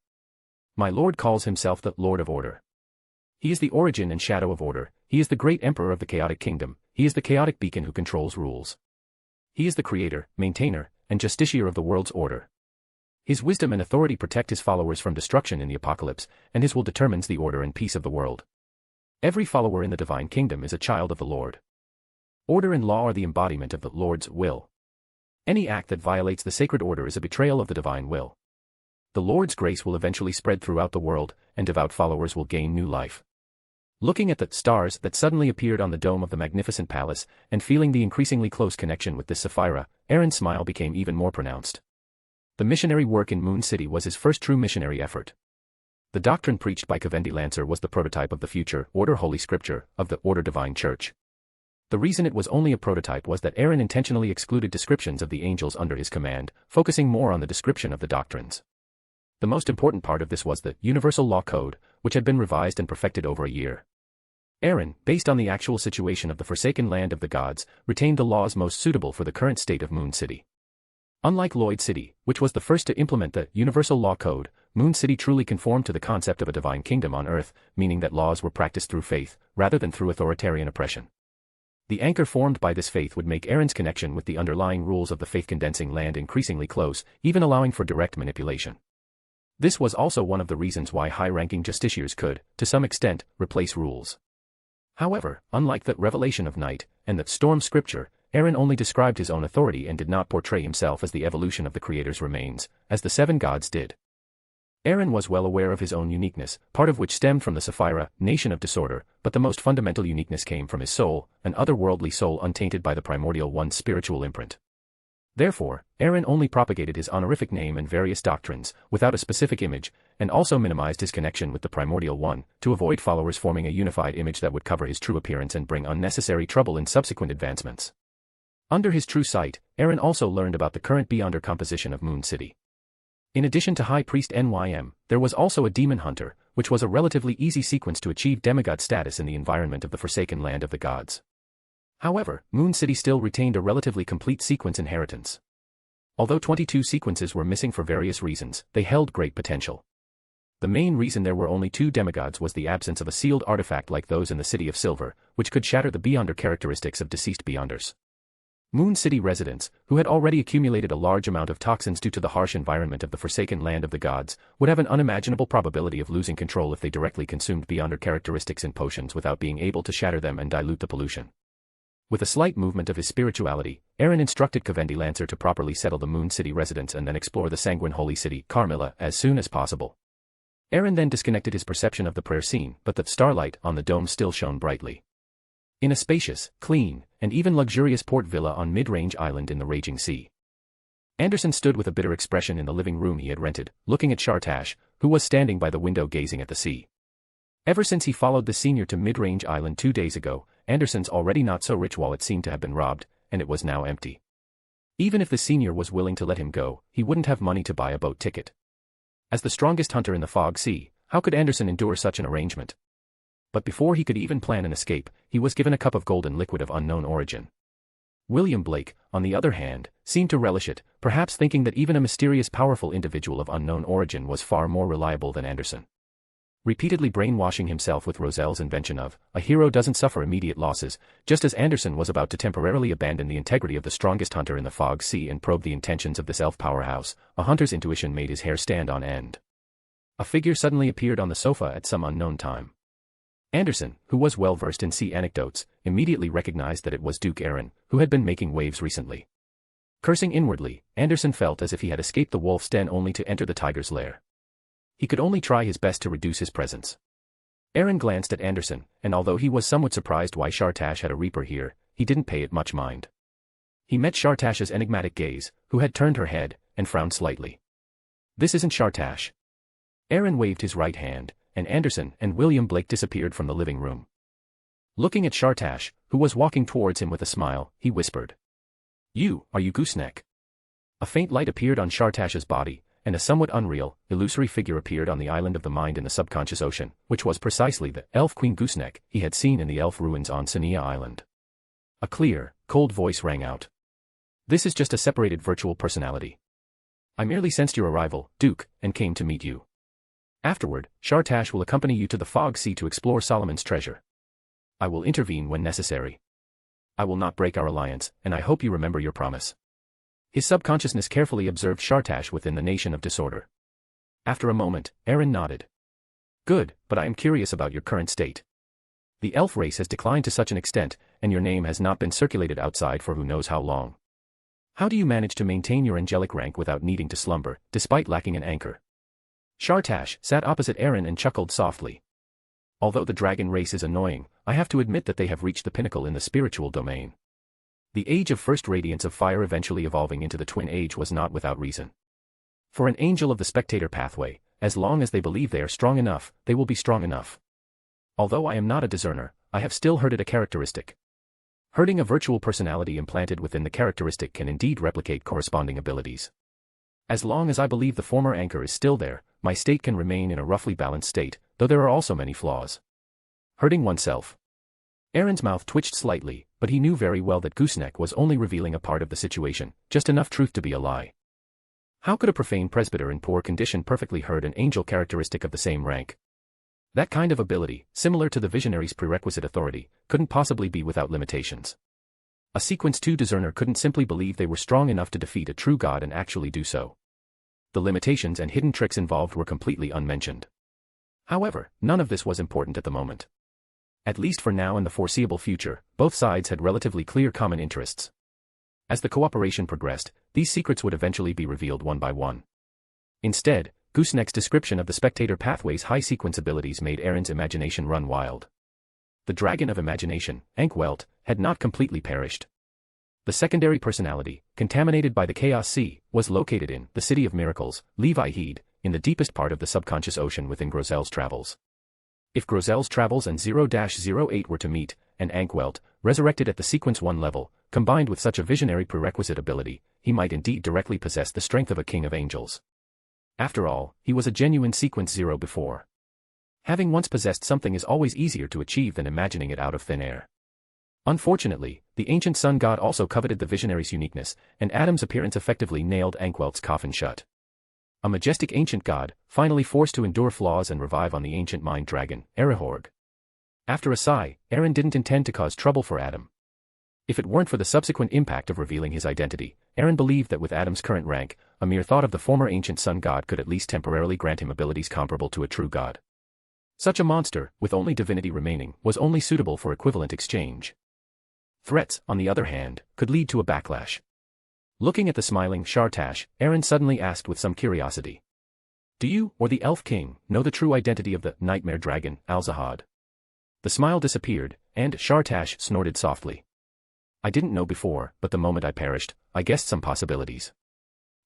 Speaker 3: "My lord calls himself the Lord of Order. He is the origin and shadow of order, he is the great emperor of the chaotic kingdom, he is the chaotic beacon who controls rules. He is the creator, maintainer, and justiciar of the world's order. His wisdom and authority protect his followers from destruction in the apocalypse, and his will determines the order and peace of the world. Every follower in the divine kingdom is a child of the Lord. Order and law are the embodiment of the Lord's will. Any act that violates the sacred order is a betrayal of the divine will. The Lord's grace will eventually spread throughout the world, and devout followers will gain new life." Looking at the stars that suddenly appeared on the dome of the magnificent palace, and feeling the increasingly close connection with this Sapphira, Aaron's smile became even more pronounced. The missionary work in Moon City was his first true missionary effort. The doctrine preached by Cavendish Lancer was the prototype of the future Order Holy Scripture of the Order Divine Church. The reason it was only a prototype was that Aaron intentionally excluded descriptions of the angels under his command, focusing more on the description of the doctrines. The most important part of this was the Universal Law Code, which had been revised and perfected over a year. Aaron, based on the actual situation of the forsaken land of the gods, retained the laws most suitable for the current state of Moon City. Unlike Lloyd City, which was the first to implement the Universal Law Code, Moon City truly conformed to the concept of a divine kingdom on Earth, meaning that laws were practiced through faith, rather than through authoritarian oppression. The anchor formed by this faith would make Aaron's connection with the underlying rules of the faith-condensing land increasingly close, even allowing for direct manipulation. This was also one of the reasons why high-ranking justiciars could, to some extent, replace rules. However, unlike that revelation of night, and the storm scripture, Aaron only described his own authority and did not portray himself as the evolution of the Creator's remains, as the seven gods did. Aaron was well aware of his own uniqueness, part of which stemmed from the Sapphira, nation of disorder, but the most fundamental uniqueness came from his soul, an otherworldly soul untainted by the primordial one's spiritual imprint. Therefore, Aaron only propagated his honorific name and various doctrines, without a specific image, and also minimized his connection with the primordial one, to avoid followers forming a unified image that would cover his true appearance and bring unnecessary trouble in subsequent advancements. Under his true sight, Aaron also learned about the current Beyonder composition of Moon City. In addition to High Priest Nym, there was also a Demon Hunter, which was a relatively easy sequence to achieve demigod status in the environment of the Forsaken Land of the Gods. However, Moon City still retained a relatively complete sequence inheritance. Although 22 sequences were missing for various reasons, they held great potential. The main reason there were only 2 demigods was the absence of a sealed artifact like those in the City of Silver, which could shatter the Beyonder characteristics of deceased Beyonders. Moon City residents, who had already accumulated a large amount of toxins due to the harsh environment of the Forsaken Land of the Gods, would have an unimaginable probability of losing control if they directly consumed Beyonder characteristics in potions without being able to shatter them and dilute the pollution. With a slight movement of his spirituality, Aaron instructed Covendi Lancer to properly settle the Moon City residents and then explore the sanguine holy city, Carmilla, as soon as possible. Aaron then disconnected his perception of the prayer scene, but the starlight on the dome still shone brightly. In a spacious, clean, and even luxurious port villa on mid-range island in the raging sea. Anderson stood with a bitter expression in the living room he had rented, looking at Shartash, who was standing by the window gazing at the sea. Ever since he followed the senior to mid-range island 2 days ago, Anderson's already not-so-rich wallet seemed to have been robbed, and it was now empty. Even if the senior was willing to let him go, he wouldn't have money to buy a boat ticket. As the strongest hunter in the Fog Sea, how could Anderson endure such an arrangement? But before he could even plan an escape, he was given a cup of golden liquid of unknown origin. William Blake, on the other hand, seemed to relish it, perhaps thinking that even a mysterious powerful individual of unknown origin was far more reliable than Anderson. Repeatedly brainwashing himself with Roselle's invention of, a hero doesn't suffer immediate losses, just as Anderson was about to temporarily abandon the integrity of the strongest hunter in the Fog Sea and probe the intentions of this elf powerhouse, a hunter's intuition made his hair stand on end. A figure suddenly appeared on the sofa at some unknown time. Anderson, who was well versed in sea anecdotes, immediately recognized that it was Duke Aaron, who had been making waves recently. Cursing inwardly, Anderson felt as if he had escaped the wolf's den only to enter the tiger's lair. He could only try his best to reduce his presence. Aaron glanced at Anderson, and although he was somewhat surprised why Shartash had a reaper here, he didn't pay it much mind. He met Shartash's enigmatic gaze, who had turned her head, and frowned slightly. "This isn't Shartash." Aaron waved his right hand, and Anderson and William Blake disappeared from the living room. Looking at Shartash, who was walking towards him with a smile, he whispered, Are you Gooseneck?" A faint light appeared on Shartash's body, and a somewhat unreal, illusory figure appeared on the island of the mind in the subconscious ocean, which was precisely the elf queen Gooseneck he had seen in the elf ruins on Sania Island. A clear, cold voice rang out. "This is just a separated virtual personality. I merely sensed your arrival, Duke, and came to meet you. Afterward, Shartash will accompany you to the Fog Sea to explore Solomon's treasure. I will intervene when necessary. I will not break our alliance, and I hope you remember your promise." His subconsciousness carefully observed Shartash within the nation of disorder. After a moment, Aaron nodded. "Good, but I am curious about your current state. The elf race has declined to such an extent, and your name has not been circulated outside for who knows how long. How do you manage to maintain your angelic rank without needing to slumber, despite lacking an anchor?" Shartash sat opposite Aaron and chuckled softly. "Although the dragon race is annoying, I have to admit that they have reached the pinnacle in the spiritual domain. The age of first radiance of fire eventually evolving into the twin age was not without reason. For an angel of the spectator pathway, as long as they believe they are strong enough, they will be strong enough. Although I am not a discerner, I have still herded a characteristic. Herding a virtual personality implanted within the characteristic can indeed replicate corresponding abilities. As long as I believe the former anchor is still there, my state can remain in a roughly balanced state, though there are also many flaws. Hurting oneself." Aaron's mouth twitched slightly, but he knew very well that Gooseneck was only revealing a part of the situation, just enough truth to be a lie. How could a profane presbyter in poor condition perfectly herd an angel characteristic of the same rank? That kind of ability, similar to the visionary's prerequisite authority, couldn't possibly be without limitations. A Sequence 2 discerner couldn't simply believe they were strong enough to defeat a true god and actually do so. The limitations and hidden tricks involved were completely unmentioned. However, none of this was important at the moment. At least for now and the foreseeable future, both sides had relatively clear common interests. As the cooperation progressed, these secrets would eventually be revealed one by one. Instead, Gooseneck's description of the Spectator Pathway's high sequence abilities made Aaron's imagination run wild. The dragon of imagination, Ankwelt, had not completely perished. The secondary personality, contaminated by the Chaos Sea, was located in the City of Miracles, Levi Heed, in the deepest part of the subconscious ocean within Grozel's travels. If Grozel's travels and 0-08 were to meet, and Ankwelt, resurrected at the Sequence 1 level, combined with such a visionary prerequisite ability, he might indeed directly possess the strength of a king of angels. After all, he was a genuine Sequence 0 before. Having once possessed something is always easier to achieve than imagining it out of thin air. Unfortunately, the ancient sun god also coveted the visionary's uniqueness, and Adam's appearance effectively nailed Ankwelt's coffin shut. A majestic ancient god, finally forced to endure flaws and revive on the ancient mind dragon, Erihorg. After a sigh, Aaron didn't intend to cause trouble for Adam. If it weren't for the subsequent impact of revealing his identity, Aaron believed that with Adam's current rank, a mere thought of the former ancient sun god could at least temporarily grant him abilities comparable to a true god. Such a monster, with only divinity remaining, was only suitable for equivalent exchange. Threats, on the other hand, could lead to a backlash. Looking at the smiling Shartash, Aaron suddenly asked with some curiosity. Do you, or the Elf King, know the true identity of the nightmare dragon, Alzahad? The smile disappeared, and Shartash snorted softly. I didn't know before, but the moment I perished, I guessed some possibilities.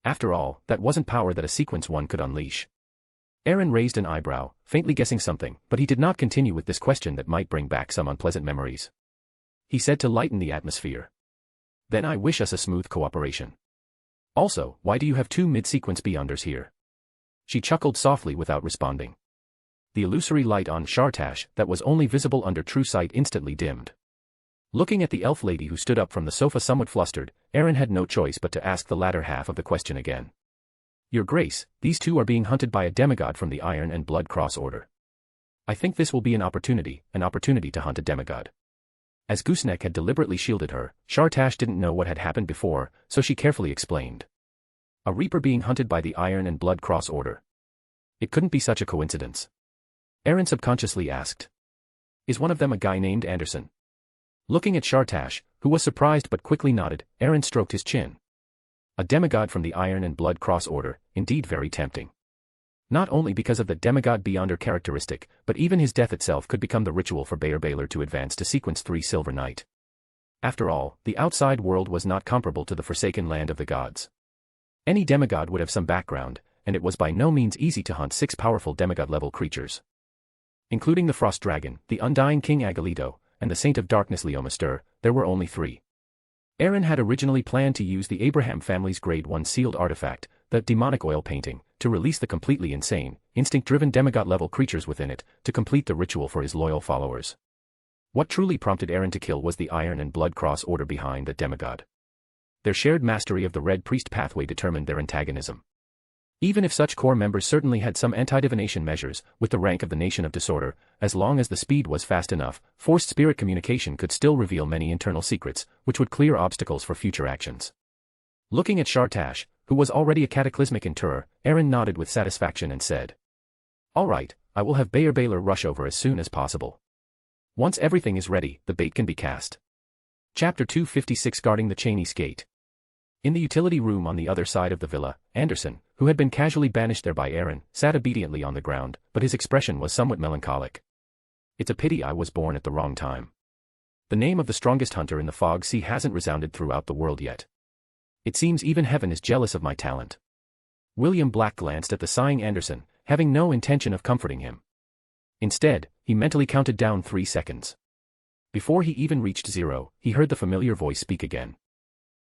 Speaker 3: After all, that wasn't power that a Sequence 1 could unleash. Aaron raised an eyebrow, faintly guessing something, but he did not continue with this question that might bring back some unpleasant memories. He said to lighten the atmosphere. Then I wish us a smooth cooperation. Also, why do you have two mid-sequence beyonders here? She chuckled softly without responding. The illusory light on Shartash, that was only visible under true sight, instantly dimmed. Looking at the elf lady who stood up from the sofa somewhat flustered, Aaron had no choice but to ask the latter half of the question again. Your Grace, these two are being hunted by a demigod from the Iron and Blood Cross Order. I think this will be an opportunity to hunt a demigod. As Gooseneck had deliberately shielded her, Shartash didn't know what had happened before, so she carefully explained. A reaper being hunted by the Iron and Blood Cross Order. It couldn't be such a coincidence. Aaron subconsciously asked. Is one of them a guy named Anderson? Looking at Shartash, who was surprised but quickly nodded, Aaron stroked his chin. A demigod from the Iron and Blood Cross Order, indeed very tempting. Not only because of the demigod beyonder characteristic, but even his death itself could become the ritual for Bayer to advance to Sequence 3 Silver Knight. After all, the outside world was not comparable to the forsaken land of the gods. Any demigod would have some background, and it was by no means easy to hunt 6 powerful demigod-level creatures. Including the Frost Dragon, the Undying King Agalido, and the Saint of Darkness Leomaster, there were only 3. Aaron had originally planned to use the Abraham family's Grade 1 sealed artifact, the Demonic Oil Painting, to release the completely insane, instinct-driven demigod-level creatures within it, to complete the ritual for his loyal followers. What truly prompted Aaron to kill was the Iron and Blood Cross Order behind the demigod. Their shared mastery of the Red Priest pathway determined their antagonism. Even if such core members certainly had some anti-divination measures, with the rank of the Nation of Disorder, as long as the speed was fast enough, forced spirit communication could still reveal many internal secrets, which would clear obstacles for future actions. Looking at Shartash, who was already a cataclysmic interrer, Aaron nodded with satisfaction and said. All right, I will have Bayer rush over as soon as possible. Once everything is ready, the bait can be cast. Chapter 256 Guarding the Cheney's Gate. In the utility room on the other side of the villa, Anderson, who had been casually banished there by Aaron, sat obediently on the ground, but his expression was somewhat melancholic. It's a pity I was born at the wrong time. The name of the strongest hunter in the Fog Sea hasn't resounded throughout the world yet. It seems even heaven is jealous of my talent. William Black glanced at the sighing Anderson, having no intention of comforting him. Instead, he mentally counted down 3 seconds. Before he even reached 0, he heard the familiar voice speak again.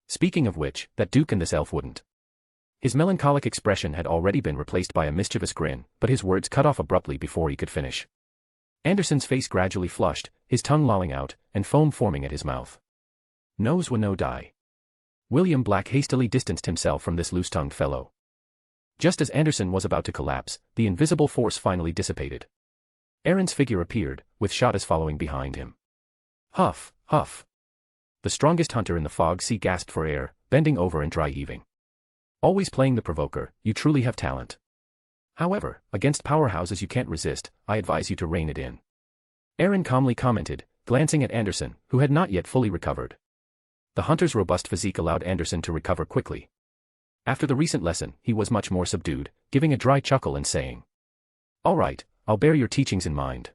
Speaker 3: Speaking of which, that Duke and this elf wouldn't. His melancholic expression had already been replaced by a mischievous grin, but his words cut off abruptly before he could finish. Anderson's face gradually flushed, his tongue lolling out, and foam forming at his mouth. Nose wa no die. William Black hastily distanced himself from this loose-tongued fellow. Just as Anderson was about to collapse, the invisible force finally dissipated. Aaron's figure appeared, with Shottas following behind him. Huff, huff. The strongest hunter in the fog sea gasped for air, bending over and dry heaving. Always playing the provoker, you truly have talent. However, against powerhouses you can't resist, I advise you to rein it in. Aaron calmly commented, glancing at Anderson, who had not yet fully recovered. The hunter's robust physique allowed Anderson to recover quickly. After the recent lesson, he was much more subdued, giving a dry chuckle and saying, "All right, I'll bear your teachings in mind.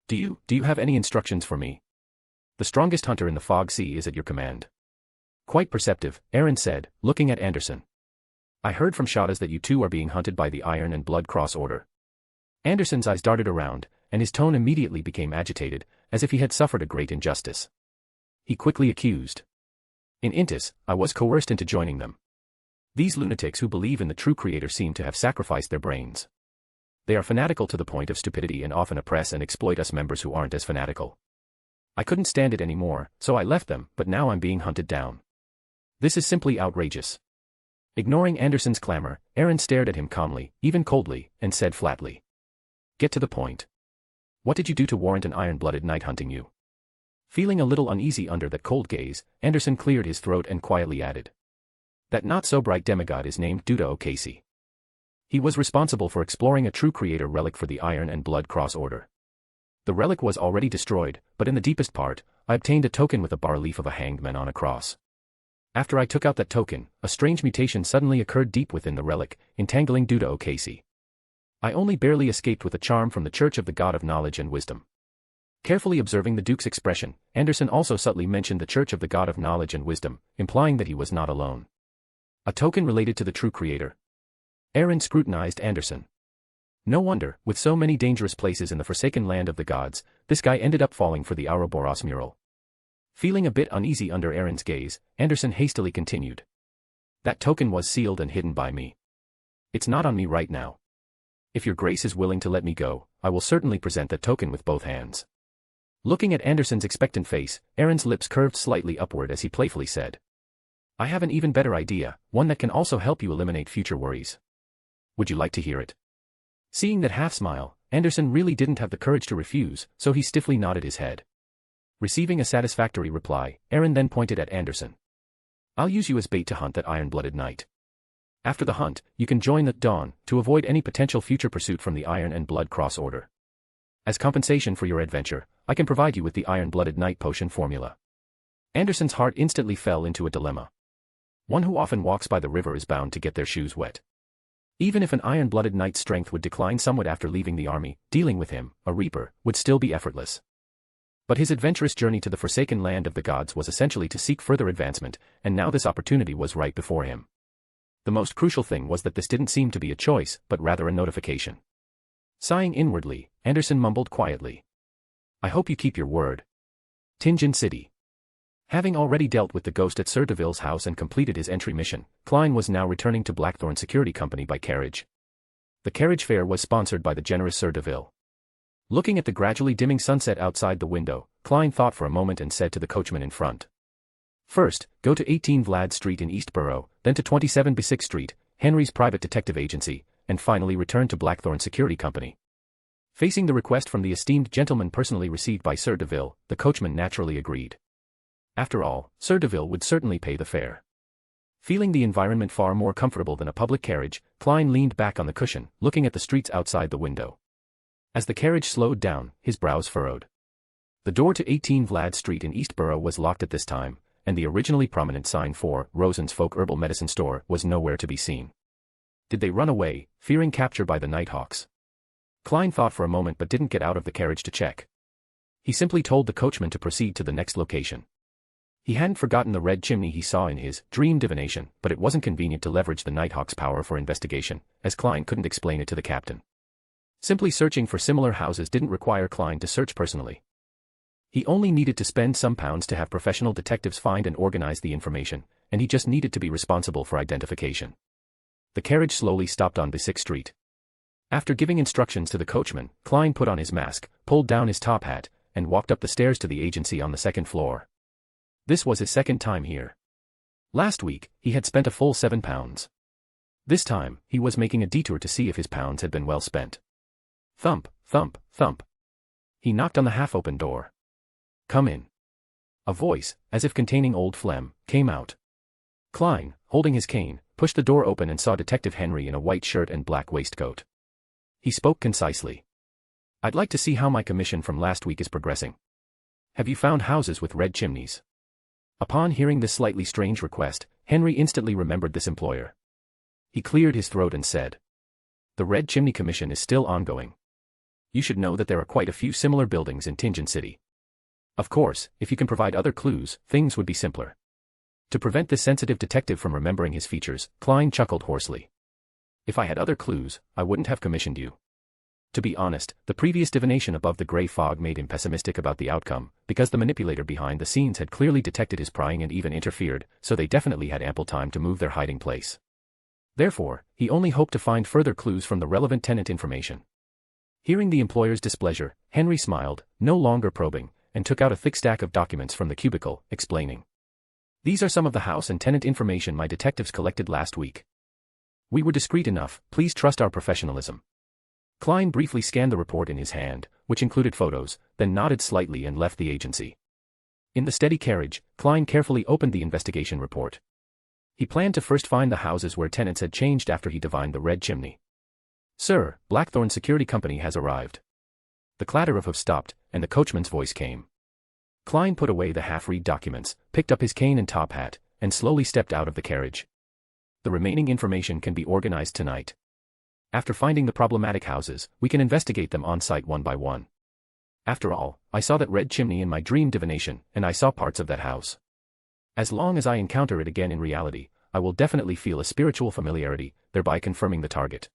Speaker 3: Do you have any instructions for me? The strongest hunter in the fog sea is at your command." Quite perceptive, Aaron said, looking at Anderson. "I heard from Shottas that you two are being hunted by the Iron and Blood Cross Order." Anderson's eyes darted around, and his tone immediately became agitated, as if he had suffered a great injustice. He quickly accused. "In Intis, I was coerced into joining them. These lunatics who believe in the true creator seem to have sacrificed their brains. They are fanatical to the point of stupidity and often oppress and exploit us members who aren't as fanatical. I couldn't stand it anymore, so I left them, but now I'm being hunted down. This is simply outrageous." Ignoring Anderson's clamor, Aaron stared at him calmly, even coldly, and said flatly, "Get to the point. What did you do to warrant an iron-blooded knight hunting you?" Feeling a little uneasy under that cold gaze, Anderson cleared his throat and quietly added, "That not-so-bright demigod is named Duke Dongtak. He was responsible for exploring a true creator relic for the Iron and Blood Cross Order. The relic was already destroyed, but in the deepest part, I obtained a token with a bas-relief of a hanged man on a cross. After I took out that token, a strange mutation suddenly occurred deep within the relic, entangling Duke Dongtak. I only barely escaped with a charm from the Church of the God of Knowledge and Wisdom." Carefully observing the Duke's expression, Anderson also subtly mentioned the Church of the God of Knowledge and Wisdom, implying that he was not alone. A token related to the true creator? Aaron scrutinized Anderson. No wonder, with so many dangerous places in the forsaken land of the gods, this guy ended up falling for the Ouroboros mural. Feeling a bit uneasy under Aaron's gaze, Anderson hastily continued. "That token was sealed and hidden by me. It's not on me right now. If your grace is willing to let me go, I will certainly present that token with both hands." Looking at Anderson's expectant face, Aaron's lips curved slightly upward as he playfully said, "I have an even better idea, one that can also help you eliminate future worries. Would you like to hear it?" Seeing that half-smile, Anderson really didn't have the courage to refuse, so he stiffly nodded his head. Receiving a satisfactory reply, Aaron then pointed at Anderson. "I'll use you as bait to hunt that iron-blooded knight. After the hunt, you can join the Dawn to avoid any potential future pursuit from the Iron and Blood Cross Order. As compensation for your adventure, I can provide you with the iron-blooded knight potion formula." Anderson's heart instantly fell into a dilemma. One who often walks by the river is bound to get their shoes wet. Even if an iron-blooded knight's strength would decline somewhat after leaving the army, dealing with him, a reaper, would still be effortless. But his adventurous journey to the forsaken land of the gods was essentially to seek further advancement, and now this opportunity was right before him. The most crucial thing was that this didn't seem to be a choice, but rather a notification. Sighing inwardly, Anderson mumbled quietly, "I hope you keep your word." Tinjin City. Having already dealt with the ghost at Sir DeVille's house and completed his entry mission, Klein was now returning to Blackthorn Security Company by carriage. The carriage fare was sponsored by the generous Sir DeVille. Looking at the gradually dimming sunset outside the window, Klein thought for a moment and said to the coachman in front, "First, go to 18 Vlad Street in East Borough, then to 27 Bisick Street, Henry's private detective agency, and finally return to Blackthorn Security Company." Facing the request from the esteemed gentleman personally received by Sir DeVille, the coachman naturally agreed. After all, Sir DeVille would certainly pay the fare. Feeling the environment far more comfortable than a public carriage, Klein leaned back on the cushion, looking at the streets outside the window. As the carriage slowed down, his brows furrowed. The door to 18 Vlad Street in East Borough was locked at this time, and the originally prominent sign for Rosen's Folk Herbal Medicine Store was nowhere to be seen. Did they run away, fearing capture by the Nighthawks? Klein thought for a moment but didn't get out of the carriage to check. He simply told the coachman to proceed to the next location. He hadn't forgotten the red chimney he saw in his dream divination, but it wasn't convenient to leverage the Nighthawk's power for investigation, as Klein couldn't explain it to the captain. Simply searching for similar houses didn't require Klein to search personally. He only needed to spend some pounds to have professional detectives find and organize the information, and he just needed to be responsible for identification. The carriage slowly stopped on Bisick Street. After giving instructions to the coachman, Klein put on his mask, pulled down his top hat, and walked up the stairs to the agency on the second floor. This was his second time here. Last week, he had spent a full £7. This time, he was making a detour to see if his pounds had been well spent. Thump, thump, thump. He knocked on the half-open door. "Come in." A voice, as if containing old phlegm, came out. Klein, holding his cane, pushed the door open and saw Detective Henry in a white shirt and black waistcoat. He spoke concisely. "I'd like to see how my commission from last week is progressing. Have you found houses with red chimneys?" Upon hearing this slightly strange request, Henry instantly remembered this employer. He cleared his throat and said, "The Red Chimney Commission is still ongoing. You should know that there are quite a few similar buildings in Tingen City. Of course, if you can provide other clues, things would be simpler." To prevent this sensitive detective from remembering his features, Klein chuckled hoarsely. "If I had other clues, I wouldn't have commissioned you." To be honest, the previous divination above the gray fog made him pessimistic about the outcome, because the manipulator behind the scenes had clearly detected his prying and even interfered, so they definitely had ample time to move their hiding place. Therefore, he only hoped to find further clues from the relevant tenant information. Hearing the employer's displeasure, Henry smiled, no longer probing, and took out a thick stack of documents from the cubicle, explaining. "These are some of the house and tenant information my detectives collected last week. We were discreet enough, please trust our professionalism." Klein briefly scanned the report in his hand, which included photos, then nodded slightly and left the agency. In the steady carriage, Klein carefully opened the investigation report. He planned to first find the houses where tenants had changed after he divined the red chimney. "Sir, Blackthorn Security Company has arrived." The clatter of hoofs stopped, and the coachman's voice came. Klein put away the half-read documents, picked up his cane and top hat, and slowly stepped out of the carriage. "The remaining information can be organized tonight. After finding the problematic houses, we can investigate them on-site one by one. After all, I saw that red chimney in my dream divination, and I saw parts of that house. As long as I encounter it again in reality, I will definitely feel a spiritual familiarity, thereby confirming the target."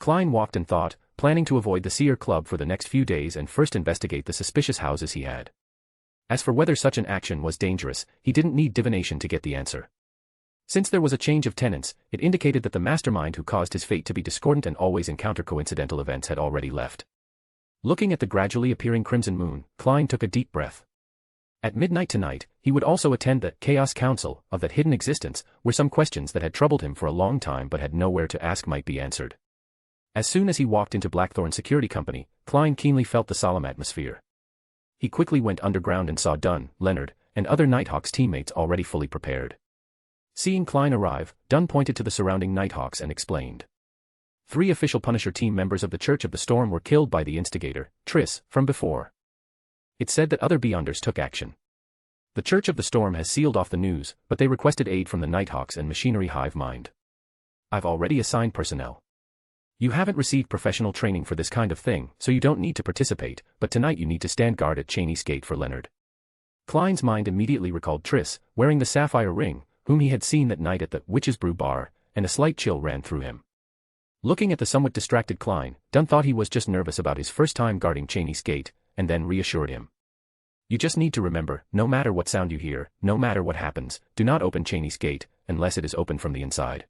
Speaker 3: Klein walked and thought, planning to avoid the Seer Club for the next few days and first investigate the suspicious houses he had. As for whether such an action was dangerous, he didn't need divination to get the answer. Since there was a change of tenants, it indicated that the mastermind who caused his fate to be discordant and always encounter coincidental events had already left. Looking at the gradually appearing crimson moon, Klein took a deep breath. At midnight tonight, he would also attend the Chaos Council of that hidden existence, where some questions that had troubled him for a long time but had nowhere to ask might be answered. As soon as he walked into Blackthorn Security Company, Klein keenly felt the solemn atmosphere. He quickly went underground and saw Dunn, Leonard, and other Nighthawks teammates already fully prepared. Seeing Klein arrive, Dunn pointed to the surrounding Nighthawks and explained. 3 official Punisher team members of the Church of the Storm were killed by the instigator, Triss, from before. It said that other Beyonders took action. The Church of the Storm has sealed off the news, but they requested aid from the Nighthawks and Machinery Hive Mind. I've already assigned personnel. You haven't received professional training for this kind of thing, so you don't need to participate, but tonight you need to stand guard at Cheney's Gate for Leonard. Klein's mind immediately recalled Triss, wearing the sapphire ring, whom he had seen that night at the Witch's Brew bar, and a slight chill ran through him. Looking at the somewhat distracted Klein, Dunn thought he was just nervous about his first time guarding Cheney's Gate, and then reassured him. You just need to remember, no matter what sound you hear, no matter what happens, do not open Cheney's Gate, unless it is open from the inside.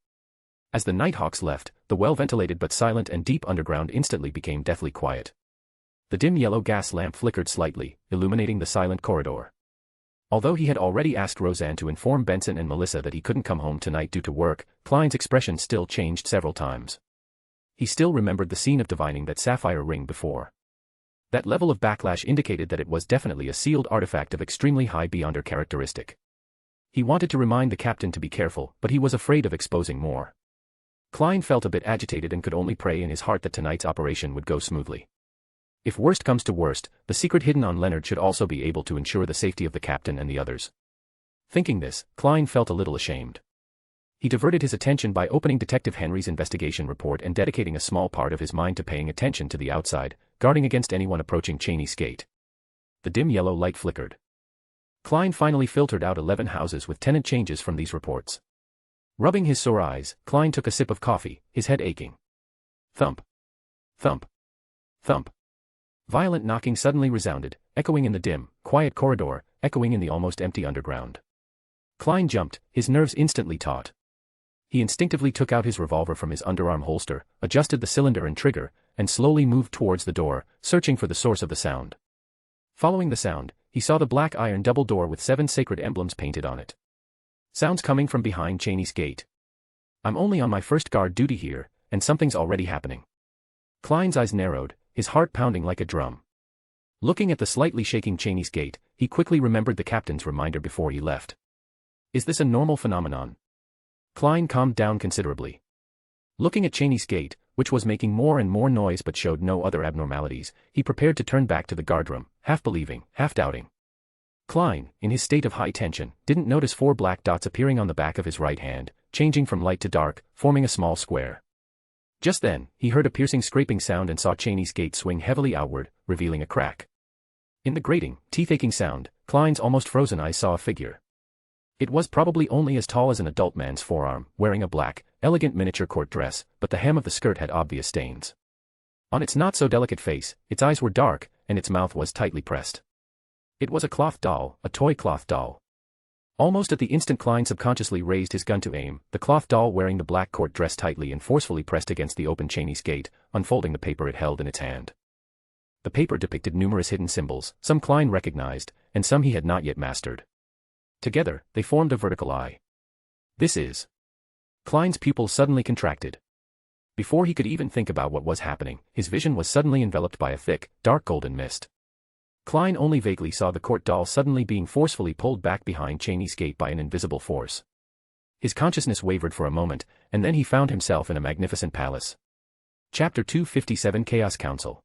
Speaker 3: As the Nighthawks left, the well-ventilated but silent and deep underground instantly became deathly quiet. The dim yellow gas lamp flickered slightly, illuminating the silent corridor. Although he had already asked Roseanne to inform Benson and Melissa that he couldn't come home tonight due to work, Klein's expression still changed several times. He still remembered the scene of divining that sapphire ring before. That level of backlash indicated that it was definitely a sealed artifact of extremely high Beyonder characteristic. He wanted to remind the captain to be careful, but he was afraid of exposing more. Klein felt a bit agitated and could only pray in his heart that tonight's operation would go smoothly. If worst comes to worst, the secret hidden on Leonard should also be able to ensure the safety of the captain and the others. Thinking this, Klein felt a little ashamed. He diverted his attention by opening Detective Henry's investigation report and dedicating a small part of his mind to paying attention to the outside, guarding against anyone approaching Cheney's Gate. The dim yellow light flickered. Klein finally filtered out 11 houses with tenant changes from these reports. Rubbing his sore eyes, Klein took a sip of coffee, his head aching. Thump. Thump. Thump. Violent knocking suddenly resounded, echoing in the dim, quiet corridor, echoing in the almost empty underground. Klein jumped, his nerves instantly taut. He instinctively took out his revolver from his underarm holster, adjusted the cylinder and trigger, and slowly moved towards the door, searching for the source of the sound. Following the sound, he saw the black iron double door with 7 sacred emblems painted on it. Sounds coming from behind Cheney's Gate. I'm only on my first guard duty here, and something's already happening. Klein's eyes narrowed, his heart pounding like a drum. Looking at the slightly shaking Cheney's gate, he quickly remembered the captain's reminder before he left. Is this a normal phenomenon? Klein calmed down considerably. Looking at Cheney's gate, which was making more and more noise but showed no other abnormalities, he prepared to turn back to the guardroom, half believing, half doubting. Klein, in his state of high tension, didn't notice 4 black dots appearing on the back of his right hand, changing from light to dark, forming a small square. Just then, he heard a piercing scraping sound and saw Cheney's gate swing heavily outward, revealing a crack. In the grating, teeth-aching sound, Klein's almost frozen eyes saw a figure. It was probably only as tall as an adult man's forearm, wearing a black, elegant miniature court dress, but the hem of the skirt had obvious stains. On its not-so-delicate face, its eyes were dark, and its mouth was tightly pressed. It was a cloth doll, a toy cloth doll. Almost at the instant Klein subconsciously raised his gun to aim, the cloth doll wearing the black court dress tightly and forcefully pressed against the open Cheney's gate, unfolding the paper it held in its hand. The paper depicted numerous hidden symbols, some Klein recognized, and some he had not yet mastered. Together, they formed a vertical eye. This is... Klein's pupils suddenly contracted. Before he could even think about what was happening, his vision was suddenly enveloped by a thick, dark golden mist. Klein only vaguely saw the court doll suddenly being forcefully pulled back behind Cheney's gate by an invisible force. His consciousness wavered for a moment, and then he found himself in a magnificent palace. Chapter 257 Chaos Council.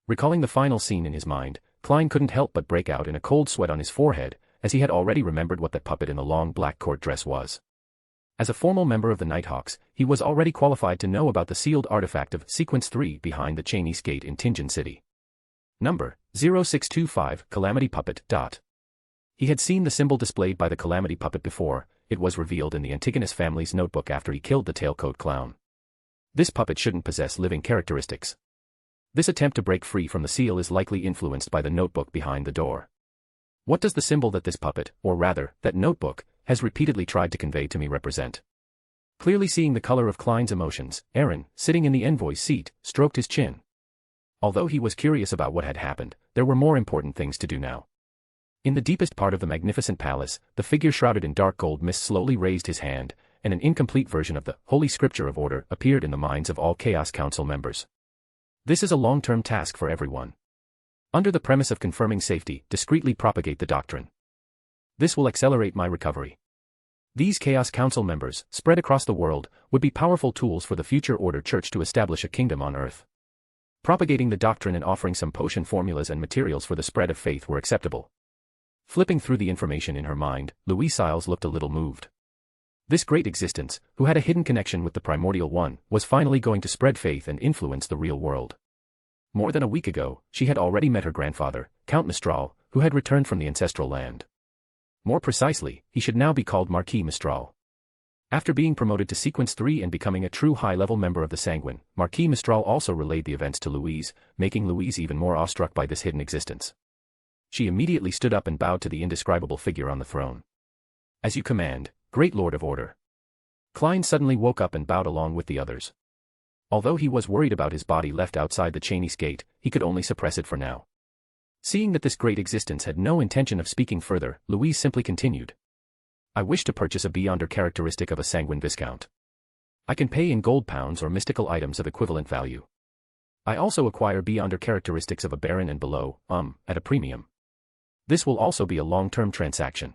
Speaker 3: Recalling the final scene in his mind, Klein couldn't help but break out in a cold sweat on his forehead, as he had already remembered what that puppet in the long black court dress was. As a formal member of the Nighthawks, he was already qualified to know about the sealed artifact of Sequence 3 behind the Cheney's gate in Tingen City. Number 0625 Calamity Puppet. He had seen the symbol displayed by the Calamity Puppet before. It was revealed in the Antigonus family's notebook after he killed the tailcoat clown. This puppet shouldn't possess living characteristics. This attempt to break free from the seal is likely influenced by the notebook behind the door. What does the symbol that this puppet, or rather, that notebook, has repeatedly tried to convey to me represent? Clearly seeing the color of Klein's emotions, Aaron, sitting in the envoy's seat, stroked his chin. Although he was curious about what had happened, there were more important things to do now. In the deepest part of the magnificent palace, the figure shrouded in dark gold mist slowly raised his hand, and an incomplete version of the Holy Scripture of Order appeared in the minds of all Chaos Council members. This is a long-term task for everyone. Under the premise of confirming safety, discreetly propagate the doctrine. This will accelerate my recovery. These Chaos Council members, spread across the world, would be powerful tools for the future Order Church to establish a kingdom on earth. Propagating the doctrine and offering some potion formulas and materials for the spread of faith were acceptable. Flipping through the information in her mind, Louise Siles looked a little moved. This great existence, who had a hidden connection with the Primordial One, was finally going to spread faith and influence the real world. More than a week ago, she had already met her grandfather, Count Mistral, who had returned from the ancestral land. More precisely, he should now be called Marquis Mistral. After being promoted to Sequence 3 and becoming a true high-level member of the Sanguine, Marquis Mistral also relayed the events to Louise, making Louise even more awestruck by this hidden existence. She immediately stood up and bowed to the indescribable figure on the throne. As you command, Great Lord of Order. Klein suddenly woke up and bowed along with the others. Although he was worried about his body left outside the Cheney's gate, he could only suppress it for now. Seeing that this great existence had no intention of speaking further, Louise simply continued. I wish to purchase a beyonder characteristic of a Sanguine Viscount. I can pay in gold pounds or mystical items of equivalent value. I also acquire beyonder characteristics of a Baron and below, at a premium. This will also be a long-term transaction.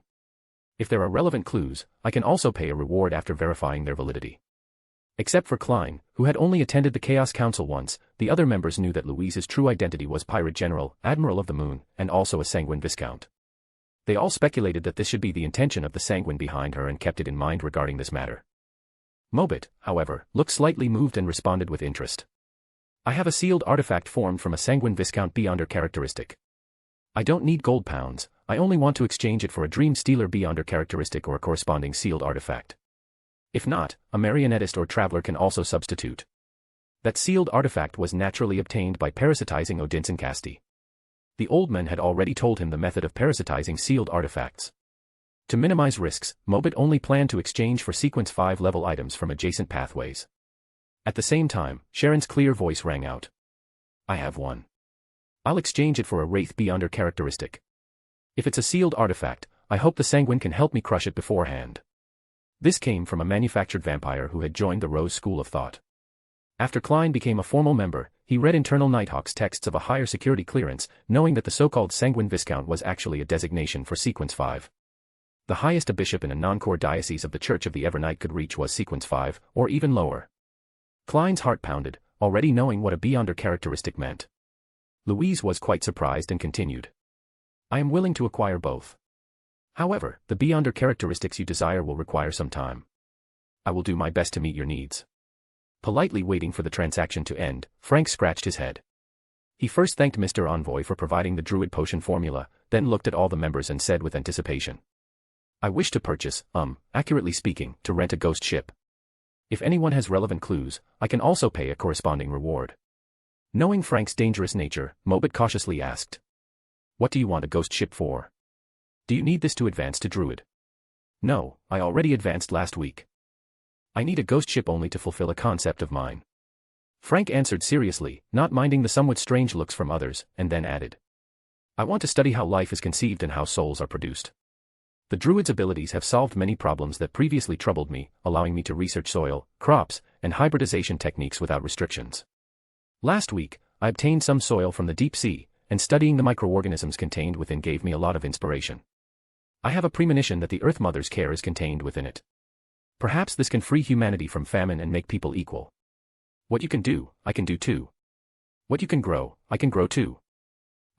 Speaker 3: If there are relevant clues, I can also pay a reward after verifying their validity. Except for Klein, who had only attended the Chaos Council once, the other members knew that Louise's true identity was Pirate General, Admiral of the Moon, and also a Sanguine Viscount. They all speculated that this should be the intention of the Sanguine behind her and kept it in mind regarding this matter. Mobit, however, looked slightly moved and responded with interest. I have a sealed artifact formed from a Sanguine Viscount beyonder characteristic. I don't need gold pounds, I only want to exchange it for a Dream Stealer beyonder characteristic or a corresponding sealed artifact. If not, a marionettist or traveler can also substitute. That sealed artifact was naturally obtained by parasitizing Odinson Casti. The old man had already told him the method of parasitizing sealed artifacts. To minimize risks, Mobit only planned to exchange for Sequence 5 level items from adjacent pathways. At the same time, Sharon's clear voice rang out. I have one. I'll exchange it for a Wraith beyonder characteristic. If it's a sealed artifact, I hope the Sanguine can help me crush it beforehand. This came from a manufactured vampire who had joined the Rose School of Thought. After Klein became a formal member, he read internal Nighthawk's texts of a higher security clearance, knowing that the so-called Sanguine Viscount was actually a designation for Sequence 5. The highest a bishop in a non-core diocese of the Church of the Evernight could reach was Sequence 5, or even lower. Klein's heart pounded, already knowing what a Beyonder characteristic meant. Louise was quite surprised and continued. I am willing to acquire both. However, the Beyonder characteristics you desire will require some time. I will do my best to meet your needs. Politely waiting for the transaction to end, Frank scratched his head. He first thanked Mr. Envoy for providing the Druid potion formula, then looked at all the members and said with anticipation. I wish to purchase, accurately speaking, to rent a ghost ship. If anyone has relevant clues, I can also pay a corresponding reward. Knowing Frank's dangerous nature, Mobit cautiously asked. What do you want a ghost ship for? Do you need this to advance to Druid? No, I already advanced last week. I need a ghost ship only to fulfill a concept of mine. Frank answered seriously, not minding the somewhat strange looks from others, and then added. I want to study how life is conceived and how souls are produced. The Druid's abilities have solved many problems that previously troubled me, allowing me to research soil, crops, and hybridization techniques without restrictions. Last week, I obtained some soil from the deep sea, and studying the microorganisms contained within gave me a lot of inspiration. I have a premonition that the Earth Mother's care is contained within it. Perhaps this can free humanity from famine and make people equal. What you can do, I can do too. What you can grow, I can grow too.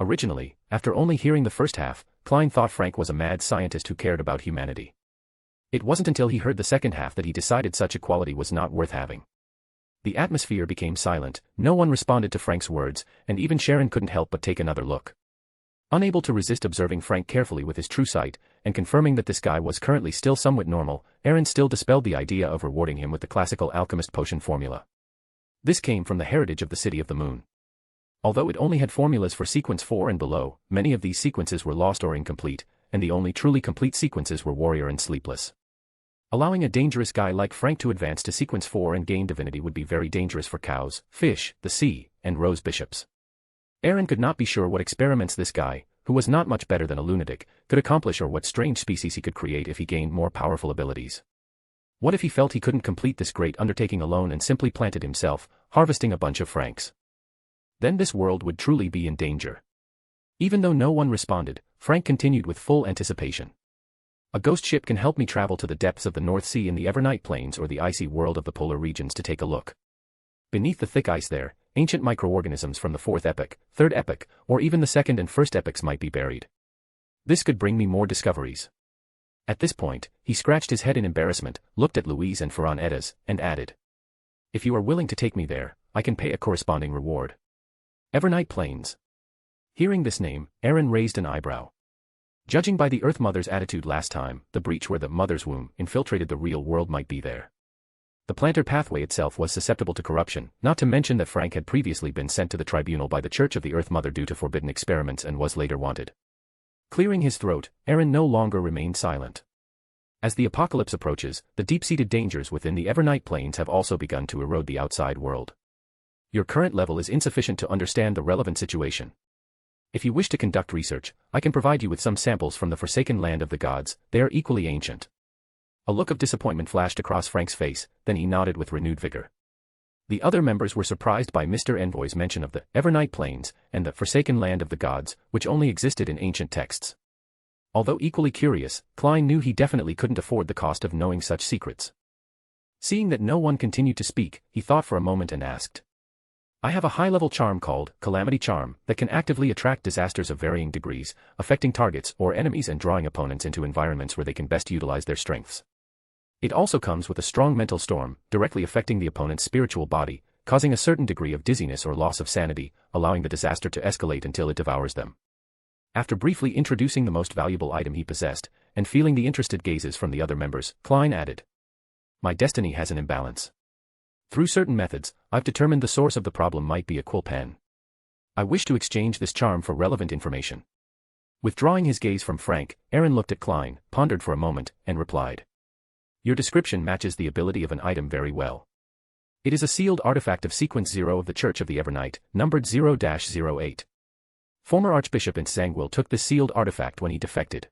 Speaker 3: Originally, after only hearing the first half, Klein thought Frank was a mad scientist who cared about humanity. It wasn't until he heard the second half that he decided such equality was not worth having. The atmosphere became silent, no one responded to Frank's words, and even Sharon couldn't help but take another look. Unable to resist observing Frank carefully with his true sight, and confirming that this guy was currently still somewhat normal, Aaron still dispelled the idea of rewarding him with the classical alchemist potion formula. This came from the heritage of the City of the Moon. Although it only had formulas for sequence 4 and below, many of these sequences were lost or incomplete, and the only truly complete sequences were Warrior and Sleepless. Allowing a dangerous guy like Frank to advance to sequence 4 and gain divinity would be very dangerous for cows, fish, the sea, and rose bishops. Aaron could not be sure what experiments this guy, who was not much better than a lunatic, could accomplish or what strange species he could create if he gained more powerful abilities. What if he felt he couldn't complete this great undertaking alone and simply planted himself, harvesting a bunch of Franks? Then this world would truly be in danger. Even though no one responded, Frank continued with full anticipation. A ghost ship can help me travel to the depths of the North Sea in the Evernight Plains or the icy world of the polar regions to take a look. Beneath the thick ice there, ancient microorganisms from the 4th epoch, 3rd epoch, or even the 2nd and 1st epochs might be buried. This could bring me more discoveries. At this point, he scratched his head in embarrassment, looked at Louise and Ferran Edas, and added. If you are willing to take me there, I can pay a corresponding reward. Evernight Plains. Hearing this name, Aaron raised an eyebrow. Judging by the Earth Mother's attitude last time, the breach where the Mother's womb infiltrated the real world might be there. The planter pathway itself was susceptible to corruption, not to mention that Frank had previously been sent to the tribunal by the Church of the Earth Mother due to forbidden experiments and was later wanted. Clearing his throat, Aaron no longer remained silent. As the apocalypse approaches, the deep-seated dangers within the Evernight Plains have also begun to erode the outside world. Your current level is insufficient to understand the relevant situation. If you wish to conduct research, I can provide you with some samples from the forsaken land of the gods. They are equally ancient. A look of disappointment flashed across Frank's face, then he nodded with renewed vigor. The other members were surprised by Mr. Envoy's mention of the Evernight Plains and the forsaken land of the gods, which only existed in ancient texts. Although equally curious, Klein knew he definitely couldn't afford the cost of knowing such secrets. Seeing that no one continued to speak, he thought for a moment and asked. I have a high-level charm called Calamity Charm that can actively attract disasters of varying degrees, affecting targets or enemies and drawing opponents into environments where they can best utilize their strengths. It also comes with a strong mental storm, directly affecting the opponent's spiritual body, causing a certain degree of dizziness or loss of sanity, allowing the disaster to escalate until it devours them. After briefly introducing the most valuable item he possessed, and feeling the interested gazes from the other members, Klein added. My destiny has an imbalance. Through certain methods, I've determined the source of the problem might be a quill pen. I wish to exchange this charm for relevant information. Withdrawing his gaze from Frank, Aaron looked at Klein, pondered for a moment, and replied. Your description matches the ability of an item very well. It is a sealed artifact of sequence 0 of the Church of the Evernight, numbered 0-08. Former Archbishop in Sangwil took this sealed artifact when he defected.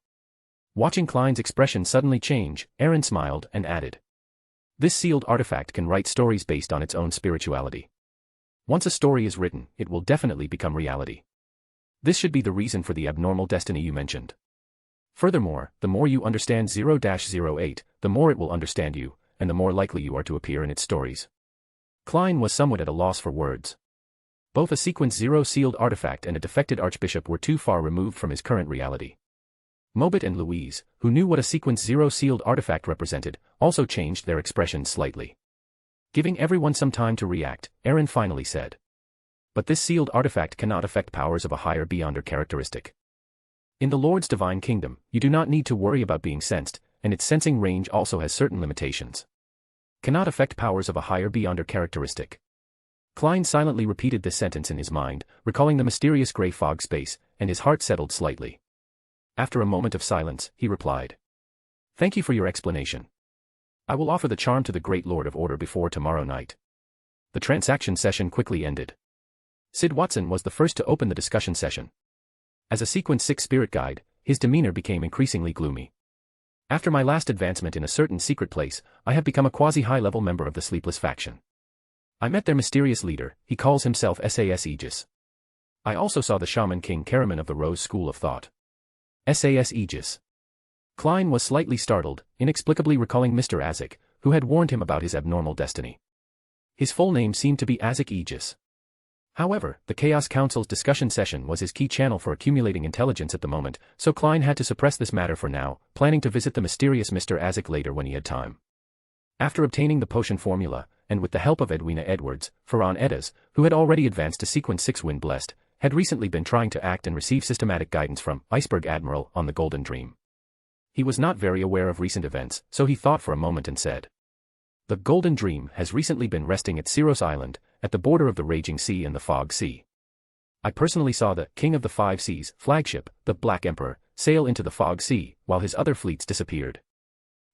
Speaker 3: Watching Klein's expression suddenly change, Aaron smiled and added. This sealed artifact can write stories based on its own spirituality. Once a story is written, it will definitely become reality. This should be the reason for the abnormal destiny you mentioned. Furthermore, the more you understand 0-08, the more it will understand you, and the more likely you are to appear in its stories. Klein was somewhat at a loss for words. Both a Sequence 0 sealed artifact and a defected archbishop were too far removed from his current reality. Mobit and Louise, who knew what a Sequence 0 sealed artifact represented, also changed their expressions slightly. Giving everyone some time to react, Aaron finally said. But this sealed artifact cannot affect powers of a higher beyonder characteristic. In the Lord's divine kingdom, you do not need to worry about being sensed, and its sensing range also has certain limitations. Cannot affect powers of a higher beyonder characteristic. Klein silently repeated this sentence in his mind, recalling the mysterious gray fog space, and his heart settled slightly. After a moment of silence, he replied. Thank you for your explanation. I will offer the charm to the Great Lord of Order before tomorrow night. The transaction session quickly ended. Sid Watson was the first to open the discussion session. As a Sequence 6 spirit guide, his demeanor became increasingly gloomy. After my last advancement in a certain secret place, I have become a quasi-high-level member of the Sleepless faction. I met their mysterious leader, he calls himself SAS Aegis. I also saw the shaman King Karaman of the Rose School of Thought. SAS Aegis. Klein was slightly startled, inexplicably recalling Mr. Azek, who had warned him about his abnormal destiny. His full name seemed to be Azek Aegis. However, the Chaos Council's discussion session was his key channel for accumulating intelligence at the moment, so Klein had to suppress this matter for now, planning to visit the mysterious Mr. Azek later when he had time. After obtaining the potion formula, and with the help of Edwina Edwards, Ferran Edas, who had already advanced to Sequence 6 Wind Blessed, had recently been trying to act and receive systematic guidance from Iceberg Admiral on the Golden Dream. He was not very aware of recent events, so he thought for a moment and said. The Golden Dream has recently been resting at Syros Island, at the border of the Raging Sea and the Fog Sea. I personally saw the King of the Five Seas flagship, the Black Emperor, sail into the Fog Sea, while his other fleets disappeared.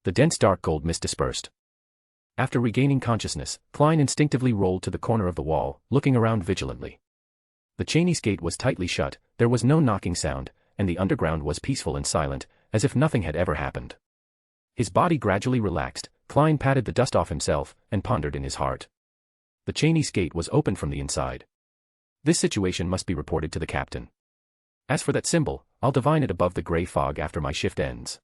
Speaker 3: The dense dark gold mist dispersed. After regaining consciousness, Klein instinctively rolled to the corner of the wall, looking around vigilantly. The Cheney's gate was tightly shut, there was no knocking sound, and the underground was peaceful and silent, as if nothing had ever happened. His body gradually relaxed, Klein patted the dust off himself, and pondered in his heart. The Cheney's gate was open from the inside. This situation must be reported to the captain. As for that symbol, I'll divine it above the gray fog after my shift ends.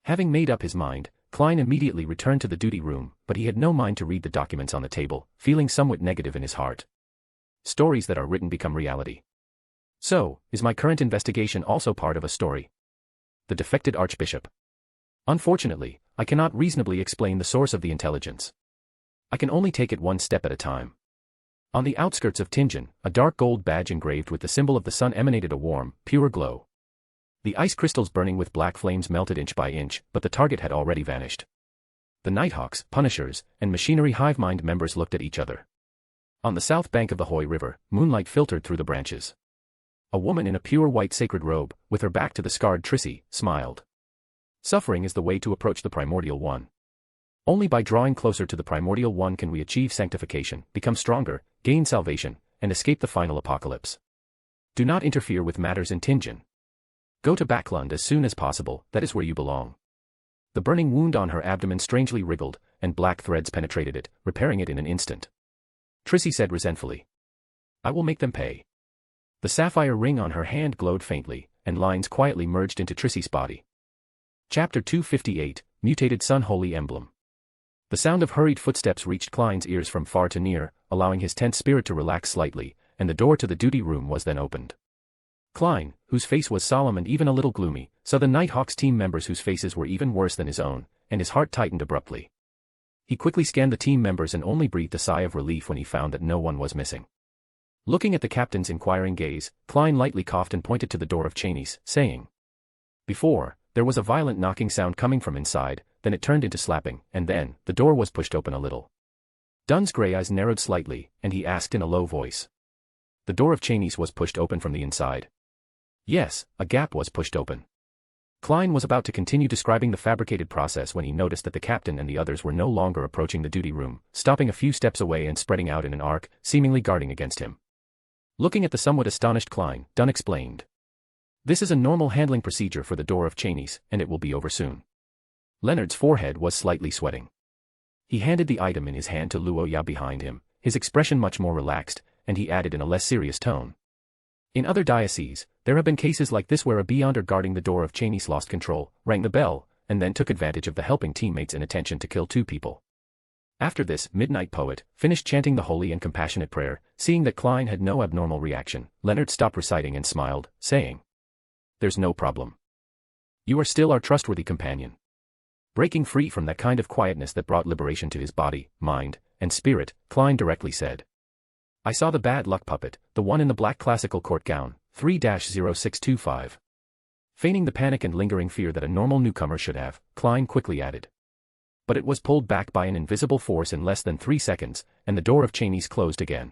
Speaker 3: Having made up his mind, Klein immediately returned to the duty room, but he had no mind to read the documents on the table, feeling somewhat negative in his heart. Stories that are written become reality. So, is my current investigation also part of a story? The defected Archbishop. Unfortunately, I cannot reasonably explain the source of the intelligence. I can only take it one step at a time. On the outskirts of Tingen, a dark gold badge engraved with the symbol of the sun emanated a warm, pure glow. The ice crystals burning with black flames melted inch by inch, but the target had already vanished. The Nighthawks, Punishers, and Machinery Hivemind members looked at each other. On the south bank of the Hoy River, moonlight filtered through the branches. A woman in a pure white sacred robe, with her back to the scarred Trissy, smiled. Suffering is the way to approach the Primordial One. Only by drawing closer to the Primordial One can we achieve sanctification, become stronger, gain salvation, and escape the final apocalypse. Do not interfere with matters in Tingen. Go to Backlund as soon as possible, that is where you belong. The burning wound on her abdomen strangely wriggled, and black threads penetrated it, repairing it in an instant. Trissy said resentfully. I will make them pay. The sapphire ring on her hand glowed faintly, and lines quietly merged into Trissy's body. Chapter 258, Mutated Sun Holy Emblem. The sound of hurried footsteps reached Klein's ears from far to near, allowing his tense spirit to relax slightly, and the door to the duty room was then opened. Klein, whose face was solemn and even a little gloomy, saw the Nighthawks team members whose faces were even worse than his own, and his heart tightened abruptly. He quickly scanned the team members and only breathed a sigh of relief when he found that no one was missing. Looking at the captain's inquiring gaze, Klein lightly coughed and pointed to the door of Cheney's, saying. Before, there was a violent knocking sound coming from inside, then it turned into slapping, and then, the door was pushed open a little. Dunn's gray eyes narrowed slightly, and he asked in a low voice. The door of Cheney's was pushed open from the inside. Yes, a gap was pushed open. Klein was about to continue describing the fabricated process when he noticed that the captain and the others were no longer approaching the duty room, stopping a few steps away and spreading out in an arc, seemingly guarding against him. Looking at the somewhat astonished Klein, Dunn explained. This is a normal handling procedure for the door of Cheney's, and it will be over soon. Leonard's forehead was slightly sweating. He handed the item in his hand to Luo Ya behind him, his expression much more relaxed, and he added in a less serious tone. In other dioceses, there have been cases like this where a beyonder guarding the door of Cheney's lost control, rang the bell, and then took advantage of the helping teammates' inattention to kill 2 people. After this, Midnight Poet finished chanting the holy and compassionate prayer. Seeing that Klein had no abnormal reaction, Leonard stopped reciting and smiled, saying, "There's no problem. You are still our trustworthy companion." Breaking free from that kind of quietness that brought liberation to his body, mind, and spirit, Klein directly said, "I saw the bad luck puppet, the one in the black classical court gown, 3-0625. Feigning the panic and lingering fear that a normal newcomer should have, Klein quickly added, "But it was pulled back by an invisible force in less than 3 seconds, and the door of Cheney's closed again.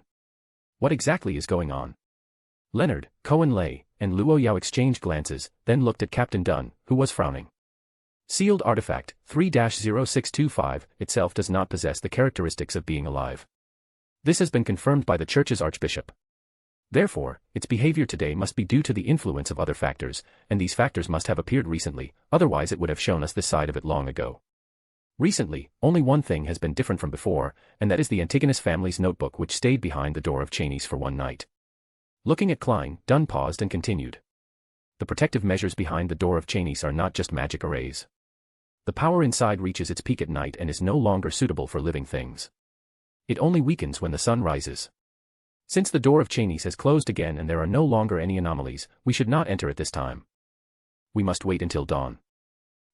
Speaker 3: What exactly is going on?" Leonard, Cohen Lay, and Luo Yao exchanged glances, then looked at Captain Dunn, who was frowning. Sealed artifact, 3-0625, itself does not possess the characteristics of being alive. This has been confirmed by the Church's Archbishop. Therefore, its behavior today must be due to the influence of other factors, and these factors must have appeared recently, otherwise it would have shown us this side of it long ago. Recently, only one thing has been different from before, and that is the Antigonus family's notebook which stayed behind the door of Cheney's for one night. Looking at Klein, Dunn paused and continued. The protective measures behind the door of Cheney's are not just magic arrays. The power inside reaches its peak at night and is no longer suitable for living things. It only weakens when the sun rises. Since the door of Cheney's has closed again and there are no longer any anomalies, we should not enter at this time. We must wait until dawn.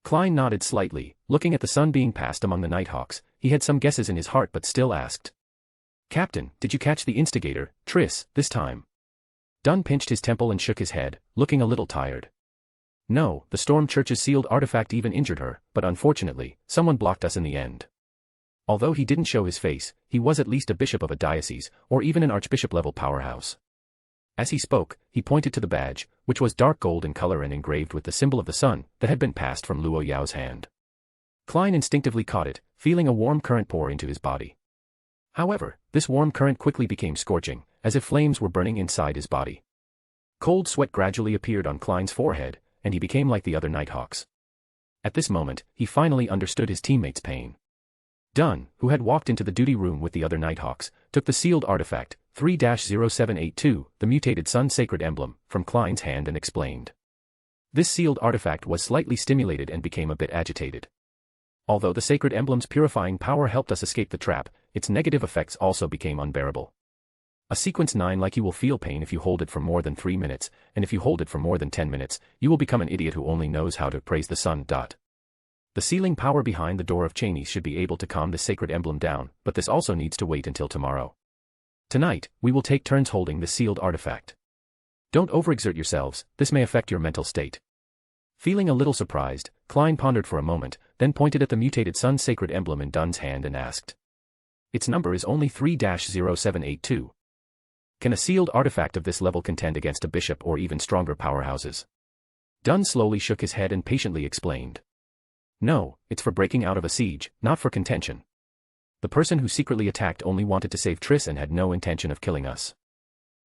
Speaker 3: Klein nodded slightly, looking at the sun being passed among the Nighthawks. He had some guesses in his heart but still asked, "Captain, did you catch the instigator, Triss, this time?" Dunn pinched his temple and shook his head, looking a little tired. "No, the Storm Church's sealed artifact even injured her, but unfortunately, someone blocked us in the end." Although he didn't show his face, he was at least a bishop of a diocese, or even an archbishop-level powerhouse. As he spoke, he pointed to the badge, which was dark gold in color and engraved with the symbol of the sun, that had been passed from Luo Yao's hand. Klein instinctively caught it, feeling a warm current pour into his body. However, this warm current quickly became scorching, as if flames were burning inside his body. Cold sweat gradually appeared on Klein's forehead, and he became like the other Nighthawks. At this moment, he finally understood his teammates' pain. Dunn, who had walked into the duty room with the other Nighthawks, took the sealed artifact, 3-0782, the mutated sun sacred emblem, from Klein's hand and explained. This sealed artifact was slightly stimulated and became a bit agitated. Although the sacred emblem's purifying power helped us escape the trap, its negative effects also became unbearable. A sequence 9 like you will feel pain if you hold it for more than 3 minutes, and if you hold it for more than 10 minutes, you will become an idiot who only knows how to praise the sun. The sealing power behind the door of Cheney's should be able to calm this sacred emblem down, but this also needs to wait until tomorrow. Tonight, we will take turns holding the sealed artifact. Don't overexert yourselves, this may affect your mental state. Feeling a little surprised, Klein pondered for a moment, then pointed at the mutated sun sacred emblem in Dunn's hand and asked. Its number is only 3-0782. Can a sealed artifact of this level contend against a bishop or even stronger powerhouses? Dunn slowly shook his head and patiently explained. No, it's for breaking out of a siege, not for contention. The person who secretly attacked only wanted to save Triss and had no intention of killing us.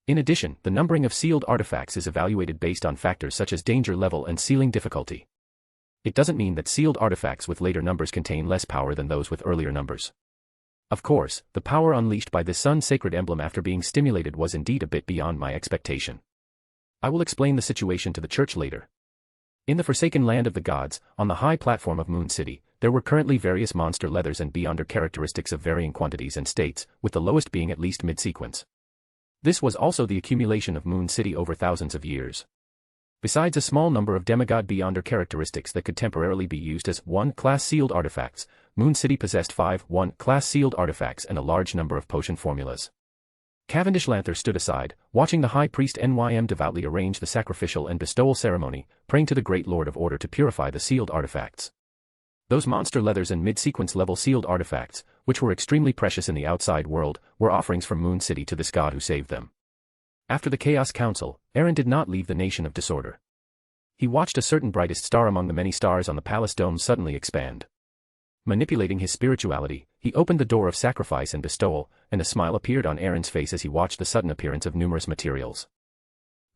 Speaker 3: In addition, the numbering of sealed artifacts is evaluated based on factors such as danger level and sealing difficulty. It doesn't mean that sealed artifacts with later numbers contain less power than those with earlier numbers. Of course, the power unleashed by this sun sacred emblem after being stimulated was indeed a bit beyond my expectation. I will explain the situation to the church later. In the forsaken land of the gods, on the high platform of Moon City, there were currently various monster leathers and beyonder characteristics of varying quantities and states, with the lowest being at least mid-sequence. This was also the accumulation of Moon City over thousands of years. Besides a small number of demigod beyonder characteristics that could temporarily be used as 1-class sealed artifacts, Moon City possessed 5 1-class sealed artifacts and a large number of potion formulas. Cavendish Lanther stood aside, watching the High Priest Nym devoutly arrange the sacrificial and bestowal ceremony, praying to the Great Lord of Order to purify the sealed artifacts. Those monster leathers and mid-sequence level sealed artifacts, which were extremely precious in the outside world, were offerings from Moon City to this god who saved them. After the Chaos Council, Aaron did not leave the Nation of Disorder. He watched a certain brightest star among the many stars on the palace dome suddenly expand. Manipulating his spirituality, he opened the door of sacrifice and bestowal, and a smile appeared on Aaron's face as he watched the sudden appearance of numerous materials.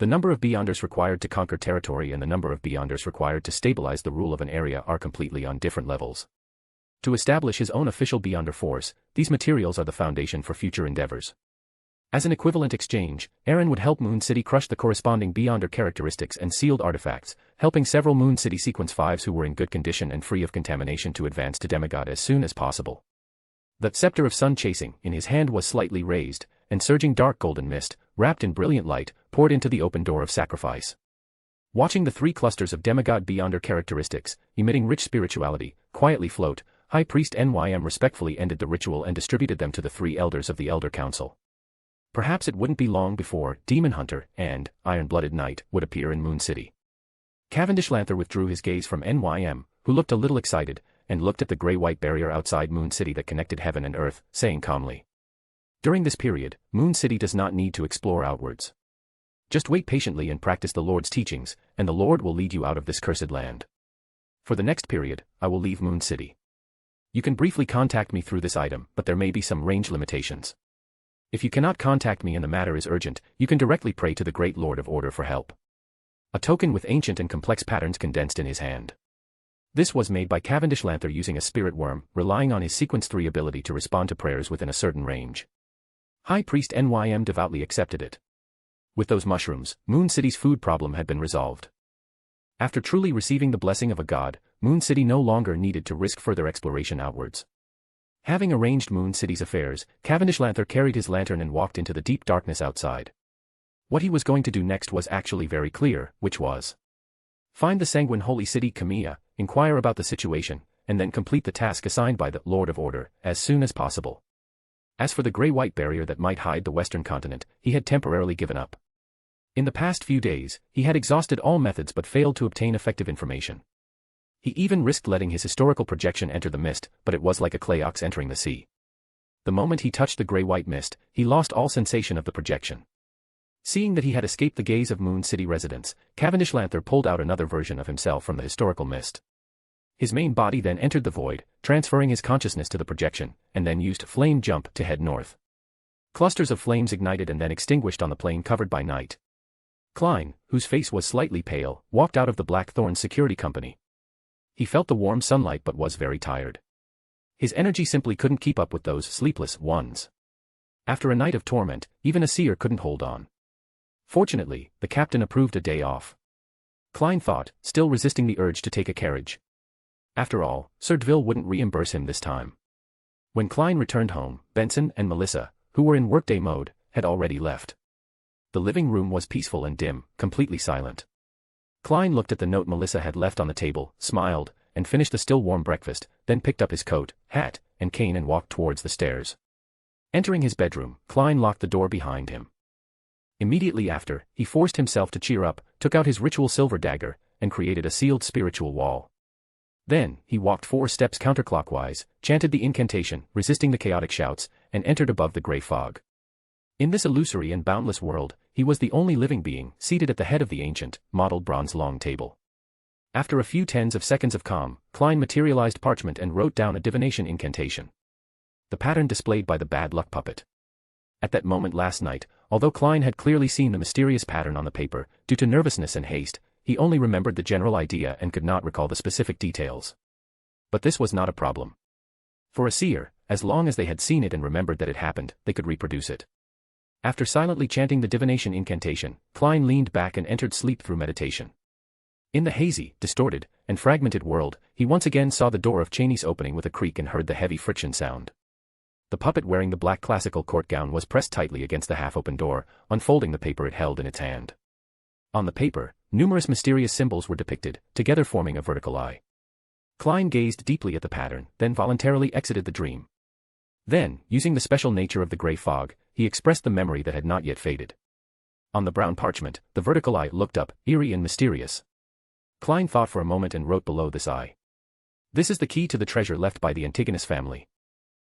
Speaker 3: The number of Beyonders required to conquer territory and the number of Beyonders required to stabilize the rule of an area are completely on different levels. To establish his own official Beyonder force, these materials are the foundation for future endeavors. As an equivalent exchange, Aaron would help Moon City crush the corresponding Beyonder characteristics and sealed artifacts, helping several Moon City Sequence 5s who were in good condition and free of contamination to advance to demigod as soon as possible. The scepter of sun chasing in his hand was slightly raised, and surging dark golden mist, wrapped in brilliant light, poured into the open door of sacrifice. Watching the 3 clusters of demigod Beyonder characteristics, emitting rich spirituality, quietly float, High Priest NYM respectfully ended the ritual and distributed them to the 3 elders of the Elder Council. Perhaps it wouldn't be long before Demon Hunter and Iron-Blooded Knight would appear in Moon City. Cavendish Lanther withdrew his gaze from NYM, who looked a little excited, and looked at the gray-white barrier outside Moon City that connected heaven and earth, saying calmly, "During this period, Moon City does not need to explore outwards. Just wait patiently and practice the Lord's teachings, and the Lord will lead you out of this cursed land. For the next period, I will leave Moon City. You can briefly contact me through this item, but there may be some range limitations. If you cannot contact me and the matter is urgent, you can directly pray to the Great Lord of Order for help." A token with ancient and complex patterns condensed in his hand. This was made by Cavendish Lanther using a spirit worm, relying on his Sequence 3 ability to respond to prayers within a certain range. High Priest NYM devoutly accepted it. With those mushrooms, Moon City's food problem had been resolved. After truly receiving the blessing of a god, Moon City no longer needed to risk further exploration outwards. Having arranged Moon City's affairs, Cavendish Lanther carried his lantern and walked into the deep darkness outside. What he was going to do next was actually very clear, which was find the sanguine holy city Kamiya, inquire about the situation, and then complete the task assigned by the Lord of Order, as soon as possible. As for the gray-white barrier that might hide the western continent, he had temporarily given up. In the past few days, he had exhausted all methods but failed to obtain effective information. He even risked letting his historical projection enter the mist, but it was like a clay ox entering the sea. The moment he touched the gray-white mist, he lost all sensation of the projection. Seeing that he had escaped the gaze of Moon City residents, Cavendish Lanther pulled out another version of himself from the historical mist. His main body then entered the void, transferring his consciousness to the projection, and then used Flame Jump to head north. Clusters of flames ignited and then extinguished on the plain covered by night. Klein, whose face was slightly pale, walked out of the Blackthorn Security Company. He felt the warm sunlight but was very tired. His energy simply couldn't keep up with those sleepless ones. After a night of torment, even a seer couldn't hold on. Fortunately, the captain approved a day off. Klein thought, still resisting the urge to take a carriage. After all, Sir Deville wouldn't reimburse him this time. When Klein returned home, Benson and Melissa, who were in workday mode, had already left. The living room was peaceful and dim, completely silent. Klein looked at the note Melissa had left on the table, smiled, and finished the still warm breakfast, then picked up his coat, hat, and cane and walked towards the stairs. Entering his bedroom, Klein locked the door behind him. Immediately after, he forced himself to cheer up, took out his ritual silver dagger, and created a sealed spiritual wall. Then, he walked 4 steps counterclockwise, chanted the incantation, resisting the chaotic shouts, and entered above the grey fog. In this illusory and boundless world, he was the only living being seated at the head of the ancient, mottled bronze long table. After a few tens of seconds of calm, Klein materialized parchment and wrote down a divination incantation. The pattern displayed by the bad luck puppet. At that moment last night, although Klein had clearly seen the mysterious pattern on the paper, due to nervousness and haste, he only remembered the general idea and could not recall the specific details. But this was not a problem. For a seer, as long as they had seen it and remembered that it happened, they could reproduce it. After silently chanting the divination incantation, Klein leaned back and entered sleep through meditation. In the hazy, distorted, and fragmented world, he once again saw the door of Cheney's opening with a creak and heard the heavy friction sound. The puppet wearing the black classical court gown was pressed tightly against the half-open door, unfolding the paper it held in its hand. On the paper, numerous mysterious symbols were depicted, together forming a vertical eye. Klein gazed deeply at the pattern, then voluntarily exited the dream. Then, using the special nature of the grey fog, he expressed the memory that had not yet faded. On the brown parchment, the vertical eye looked up, eerie and mysterious. Klein thought for a moment and wrote below this eye. This is the key to the treasure left by the Antigonus family.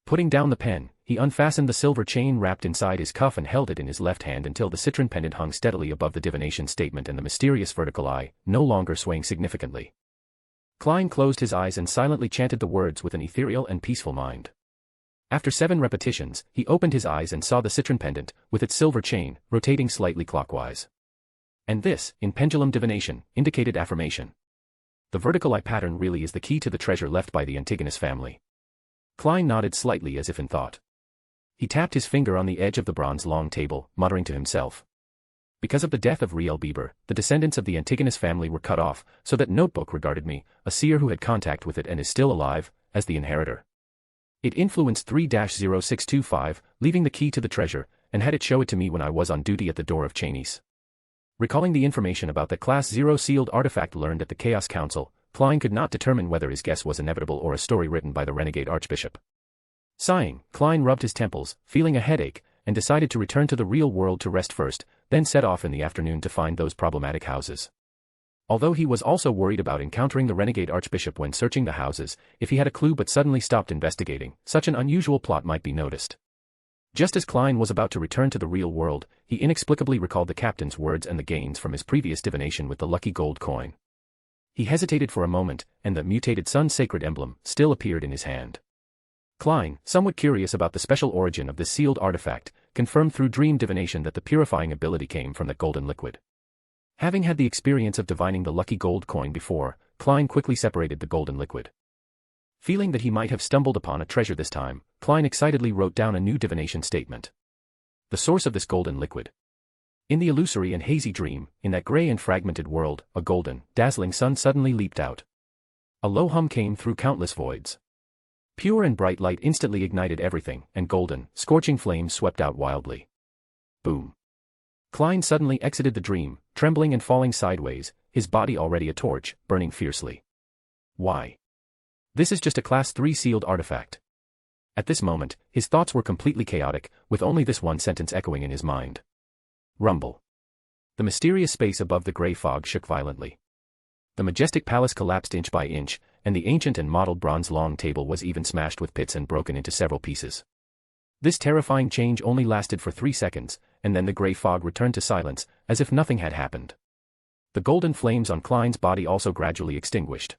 Speaker 3: Putting down the pen, he unfastened the silver chain wrapped inside his cuff and held it in his left hand until the citron pendant hung steadily above the divination statement and the mysterious vertical eye, no longer swaying significantly. Klein closed his eyes and silently chanted the words with an ethereal and peaceful mind. After 7 repetitions, he opened his eyes and saw the citron pendant, with its silver chain, rotating slightly clockwise. And this, in pendulum divination, indicated affirmation. The vertical eye pattern really is the key to the treasure left by the Antigonus family. Klein nodded slightly as if in thought. He tapped his finger on the edge of the bronze long table, muttering to himself. Because of the death of Riel Bieber, the descendants of the Antigonus family were cut off, so that notebook regarded me, a seer who had contact with it and is still alive, as the inheritor. It influenced 3-0625, leaving the key to the treasure, and had it show it to me when I was on duty at the door of Cheney's. Recalling the information about the Class 0 sealed artifact learned at the Chaos Council, Klein could not determine whether his guess was inevitable or a story written by the renegade archbishop. Sighing, Klein rubbed his temples, feeling a headache, and decided to return to the real world to rest first, then set off in the afternoon to find those problematic houses. Although he was also worried about encountering the renegade archbishop when searching the houses, if he had a clue but suddenly stopped investigating, such an unusual plot might be noticed. Just as Klein was about to return to the real world, he inexplicably recalled the captain's words and the gains from his previous divination with the lucky gold coin. He hesitated for a moment, and the mutated sun's sacred emblem still appeared in his hand. Klein, somewhat curious about the special origin of this sealed artifact, confirmed through dream divination that the purifying ability came from the golden liquid. Having had the experience of divining the lucky gold coin before, Klein quickly separated the golden liquid. Feeling that he might have stumbled upon a treasure this time, Klein excitedly wrote down a new divination statement. The source of this golden liquid. In the illusory and hazy dream, in that gray and fragmented world, a golden, dazzling sun suddenly leaped out. A low hum came through countless voids. Pure and bright light instantly ignited everything, and golden, scorching flames swept out wildly. Boom. Klein suddenly exited the dream, trembling and falling sideways, his body already a torch, burning fiercely. Why? This is just a Class 3 sealed artifact. At this moment, his thoughts were completely chaotic, with only this one sentence echoing in his mind. Rumble. The mysterious space above the gray fog shook violently. The majestic palace collapsed inch by inch, and the ancient and mottled bronze long table was even smashed with pits and broken into several pieces. This terrifying change only lasted for 3 seconds, and then the gray fog returned to silence, as if nothing had happened. The golden flames on Klein's body also gradually extinguished.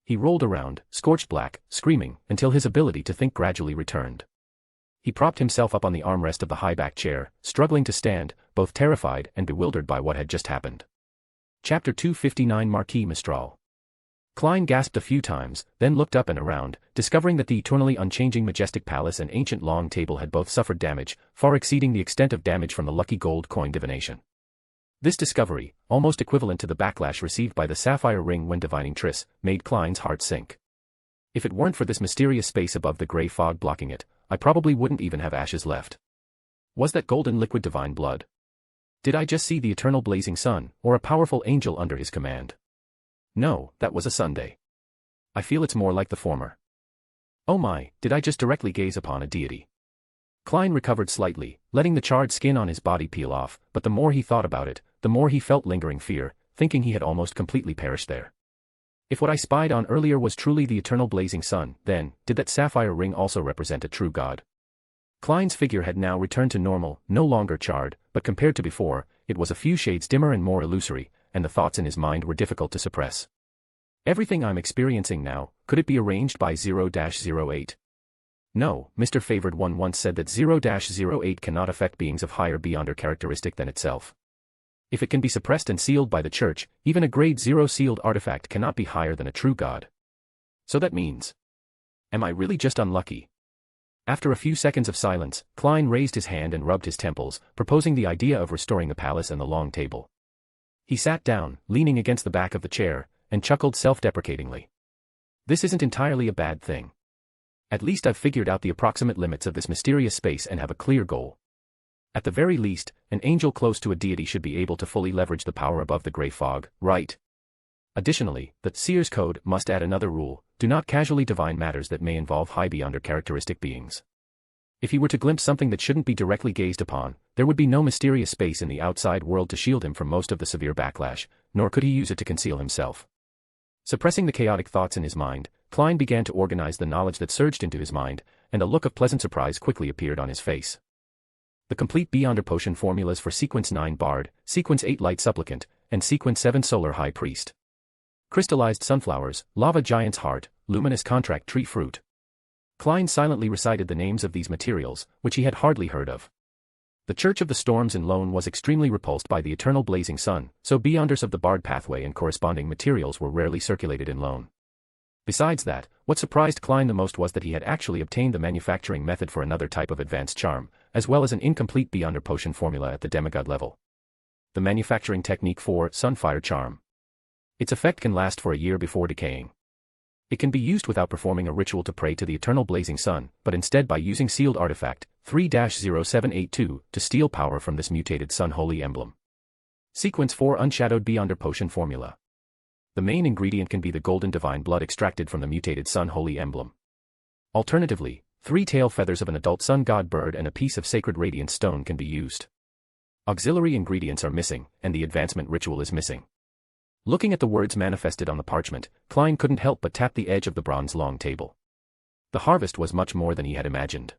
Speaker 3: He rolled around, scorched black, screaming, until his ability to think gradually returned. He propped himself up on the armrest of the high-backed chair, struggling to stand, both terrified and bewildered by what had just happened. Chapter 259 Marquis Mistral. Klein gasped a few times, then looked up and around, discovering that the eternally unchanging majestic palace and ancient long table had both suffered damage, far exceeding the extent of damage from the lucky gold coin divination. This discovery, almost equivalent to the backlash received by the sapphire ring when divining Triss, made Klein's heart sink. If it weren't for this mysterious space above the gray fog blocking it, I probably wouldn't even have ashes left. Was that golden liquid divine blood? Did I just see the eternal blazing sun, or a powerful angel under his command? No, that was a Sunday. I feel it's more like the former. Oh my, did I just directly gaze upon a deity? Klein recovered slightly, letting the charred skin on his body peel off, but the more he thought about it, the more he felt lingering fear, thinking he had almost completely perished there. If what I spied on earlier was truly the eternal blazing sun, then, did that sapphire ring also represent a true god? Klein's figure had now returned to normal, no longer charred, but compared to before, it was a few shades dimmer and more illusory, and the thoughts in his mind were difficult to suppress. Everything I'm experiencing now, could it be arranged by 0-08? No, Mr. Favored One once said that 0-08 cannot affect beings of higher beyonder characteristic than itself. If it can be suppressed and sealed by the church, even a grade 0 sealed artifact cannot be higher than a true god. So that means... am I really just unlucky? After a few seconds of silence, Klein raised his hand and rubbed his temples, proposing the idea of restoring the palace and the long table. He sat down, leaning against the back of the chair, and chuckled self-deprecatingly. This isn't entirely a bad thing. At least I've figured out the approximate limits of this mysterious space and have a clear goal. At the very least, an angel close to a deity should be able to fully leverage the power above the gray fog, right? Additionally, the Seer's Code must add another rule: do not casually divine matters that may involve high beyonder characteristic beings. If he were to glimpse something that shouldn't be directly gazed upon, there would be no mysterious space in the outside world to shield him from most of the severe backlash, nor could he use it to conceal himself. Suppressing the chaotic thoughts in his mind, Klein began to organize the knowledge that surged into his mind, and a look of pleasant surprise quickly appeared on his face. The complete Beyonder Potion formulas for Sequence 9 Bard, Sequence 8 Light Supplicant, and Sequence 7 Solar High Priest. Crystallized Sunflowers, Lava Giant's Heart, Luminous Contract Tree Fruit. Klein silently recited the names of these materials, which he had hardly heard of. The Church of the Storms in Loen was extremely repulsed by the eternal blazing sun, so beyonders of the barred pathway and corresponding materials were rarely circulated in Loen. Besides that, what surprised Klein the most was that he had actually obtained the manufacturing method for another type of advanced charm, as well as an incomplete beyonder potion formula at the demigod level. The manufacturing technique for Sunfire Charm. Its effect can last for a year before decaying. It can be used without performing a ritual to pray to the eternal blazing sun, but instead by using sealed artifact 3-0782 to steal power from this mutated sun holy emblem. Sequence 4 Unshadowed Beyonder Potion Formula. The main ingredient can be the golden divine blood extracted from the mutated sun holy emblem. Alternatively, 3 tail feathers of an adult sun god bird and a piece of sacred radiance stone can be used. Auxiliary ingredients are missing, and the advancement ritual is missing. Looking at the words manifested on the parchment, Klein couldn't help but tap the edge of the bronze long table. The harvest was much more than he had imagined.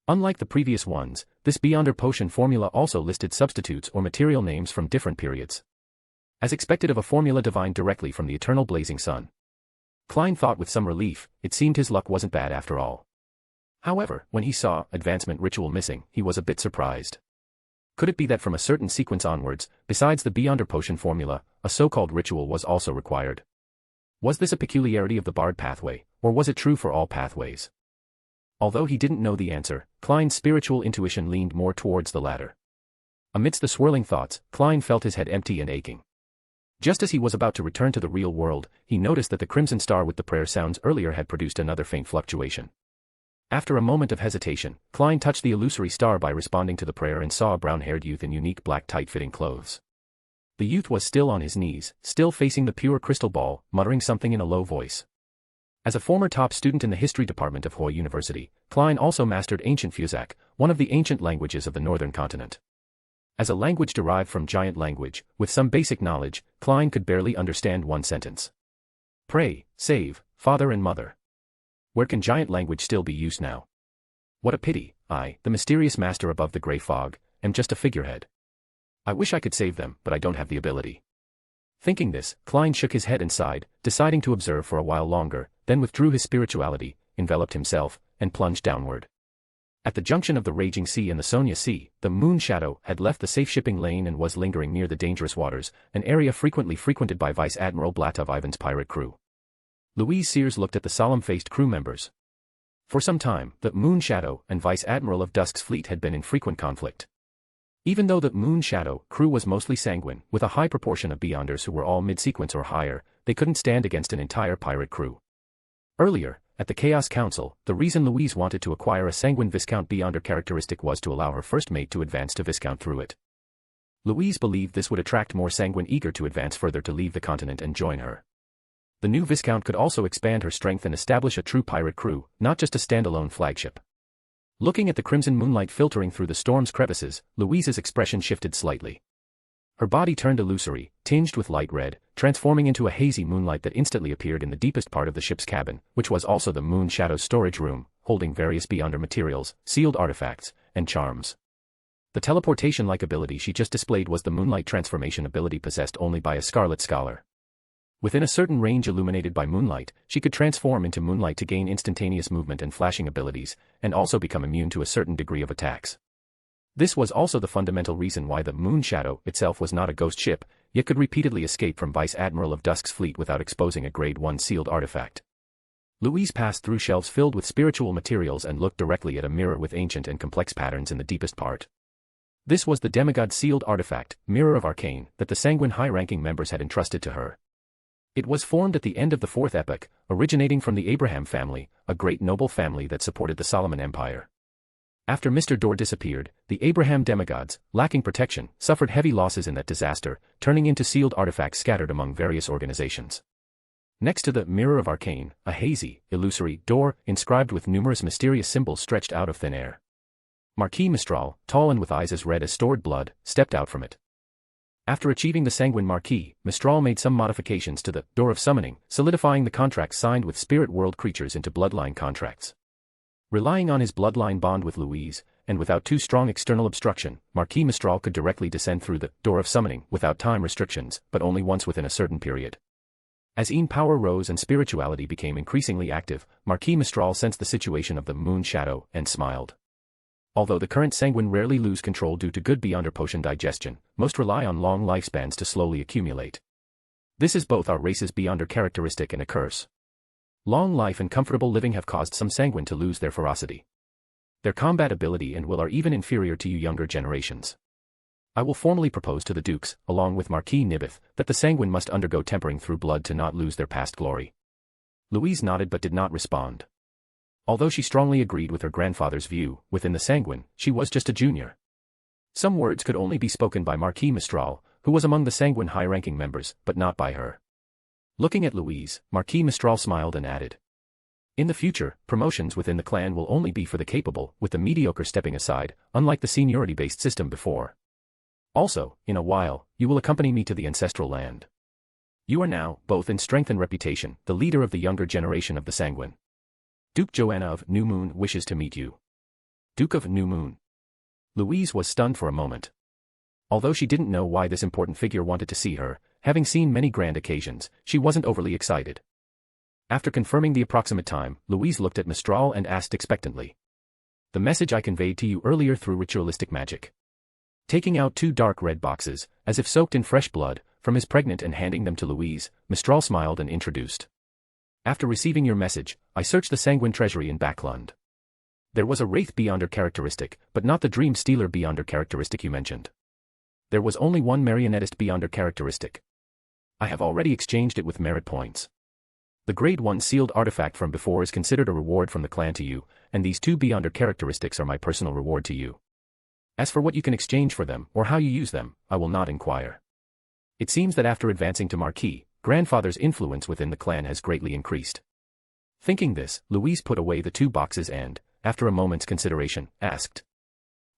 Speaker 3: Unlike the previous ones, this Beyonder Potion formula also listed substitutes or material names from different periods. As expected of a formula divined directly from the eternal blazing sun. Klein thought with some relief, it seemed his luck wasn't bad after all. However, when he saw advancement ritual missing, he was a bit surprised. Could it be that from a certain sequence onwards, besides the Beyonder Potion formula, a so-called ritual was also required? Was this a peculiarity of the barred pathway, or was it true for all pathways? Although he didn't know the answer, Klein's spiritual intuition leaned more towards the latter. Amidst the swirling thoughts, Klein felt his head empty and aching. Just as he was about to return to the real world, he noticed that the crimson star with the prayer sounds earlier had produced another faint fluctuation. After a moment of hesitation, Klein touched the illusory star by responding to the prayer and saw a brown-haired youth in unique black tight-fitting clothes. The youth was still on his knees, still facing the pure crystal ball, muttering something in a low voice. As a former top student in the history department of Hoi University, Klein also mastered ancient Fuzak, one of the ancient languages of the northern continent. As a language derived from giant language, with some basic knowledge, Klein could barely understand one sentence. Pray, save, father and mother. Where can giant language still be used now? What a pity, I, the mysterious master above the grey fog, am just a figurehead. I wish I could save them, but I don't have the ability. Thinking this, Klein shook his head and sighed, deciding to observe for a while longer, then withdrew his spirituality, enveloped himself, and plunged downward. At the junction of the Raging Sea and the Sonia Sea, the Moon Shadow had left the safe shipping lane and was lingering near the dangerous waters, an area frequently frequented by Vice Admiral Blatov Ivan's pirate crew. Louise Sears looked at the solemn-faced crew members. For some time, the Moon Shadow and Vice Admiral of Dusk's fleet had been in frequent conflict. Even though the Moon Shadow crew was mostly sanguine, with a high proportion of Beyonders who were all mid-sequence or higher, they couldn't stand against an entire pirate crew. Earlier, at the Chaos Council, the reason Louise wanted to acquire a sanguine Viscount Beyonder characteristic was to allow her first mate to advance to Viscount through it. Louise believed this would attract more sanguine eager to advance further to leave the continent and join her. The new Viscount could also expand her strength and establish a true pirate crew, not just a standalone flagship. Looking at the crimson moonlight filtering through the storm's crevices, Louise's expression shifted slightly. Her body turned illusory, tinged with light red, transforming into a hazy moonlight that instantly appeared in the deepest part of the ship's cabin, which was also the Moon Shadow's storage room, holding various Beyonder materials, sealed artifacts, and charms. The teleportation-like ability she just displayed was the moonlight transformation ability possessed only by a Scarlet Scholar. Within a certain range illuminated by moonlight, she could transform into moonlight to gain instantaneous movement and flashing abilities, and also become immune to a certain degree of attacks. This was also the fundamental reason why the Moon Shadow itself was not a ghost ship, yet could repeatedly escape from Vice Admiral of Dusk's fleet without exposing a Grade 1 sealed artifact. Louise passed through shelves filled with spiritual materials and looked directly at a mirror with ancient and complex patterns in the deepest part. This was the demigod sealed artifact, Mirror of Arcane, that the sanguine high-ranking members had entrusted to her. It was formed at the end of the Fourth Epoch, originating from the Abraham family, a great noble family that supported the Solomon Empire. After Mr. Dor disappeared, the Abraham demigods, lacking protection, suffered heavy losses in that disaster, turning into sealed artifacts scattered among various organizations. Next to the Mirror of Arcane, a hazy, illusory door, inscribed with numerous mysterious symbols stretched out of thin air. Marquis Mistral, tall and with eyes as red as stored blood, stepped out from it. After achieving the Sanguine Marquis, Mistral made some modifications to the Door of Summoning, solidifying the contracts signed with spirit world creatures into bloodline contracts. Relying on his bloodline bond with Louise, and without too strong external obstruction, Marquis Mistral could directly descend through the Door of Summoning without time restrictions, but only once within a certain period. As power rose and spirituality became increasingly active, Marquis Mistral sensed the situation of the Moon Shadow and smiled. Although the current sanguine rarely lose control due to good beyonder potion digestion, most rely on long lifespans to slowly accumulate. This is both our race's beyonder characteristic and a curse. Long life and comfortable living have caused some sanguine to lose their ferocity. Their combat ability and will are even inferior to you younger generations. I will formally propose to the dukes, along with Marquis Nibeth, that the sanguine must undergo tempering through blood to not lose their past glory. Louise nodded but did not respond. Although she strongly agreed with her grandfather's view, within the sanguine, she was just a junior. Some words could only be spoken by Marquis Mistral, who was among the sanguine high-ranking members, but not by her. Looking at Louise, Marquis Mistral smiled and added, "In the future, promotions within the clan will only be for the capable, with the mediocre stepping aside, unlike the seniority-based system before. Also, in a while, you will accompany me to the ancestral land. You are now, both in strength and reputation, the leader of the younger generation of the sanguine. Duke Joanna of New Moon wishes to meet you." Duke of New Moon. Louise was stunned for a moment. Although she didn't know why this important figure wanted to see her, having seen many grand occasions, she wasn't overly excited. After confirming the approximate time, Louise looked at Mistral and asked expectantly, "The message I conveyed to you earlier through ritualistic magic." Taking out 2 dark red boxes, as if soaked in fresh blood, from his pregnant and handing them to Louise, Mistral smiled and introduced. "After receiving your message, I searched the sanguine treasury in Backlund. There was a wraith beyonder characteristic, but not the dream stealer beyonder characteristic you mentioned. There was only one marionettist beyonder characteristic. I have already exchanged it with merit points. The grade 1 sealed artifact from before is considered a reward from the clan to you, and these 2 beyonder characteristics are my personal reward to you. As for what you can exchange for them, or how you use them, I will not inquire." It seems that after advancing to Marquis, grandfather's influence within the clan has greatly increased. Thinking this, Louise put away the 2 boxes and, after a moment's consideration, asked,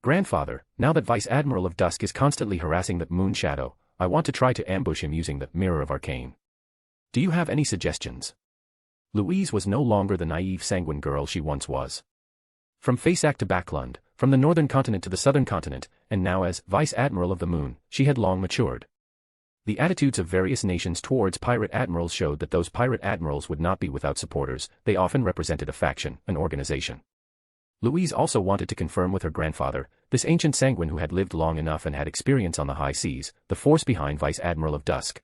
Speaker 3: "Grandfather, now that Vice Admiral of Dusk is constantly harassing the Moon Shadow, I want to try to ambush him using the Mirror of Arcane. Do you have any suggestions?" Louise was no longer the naive sanguine girl she once was. From Faceac to Backlund, from the northern continent to the southern continent, and now as Vice Admiral of the Moon, she had long matured. The attitudes of various nations towards pirate admirals showed that those pirate admirals would not be without supporters, they often represented a faction, an organization. Louise also wanted to confirm with her grandfather, this ancient sanguine who had lived long enough and had experience on the high seas, the force behind Vice Admiral of Dusk.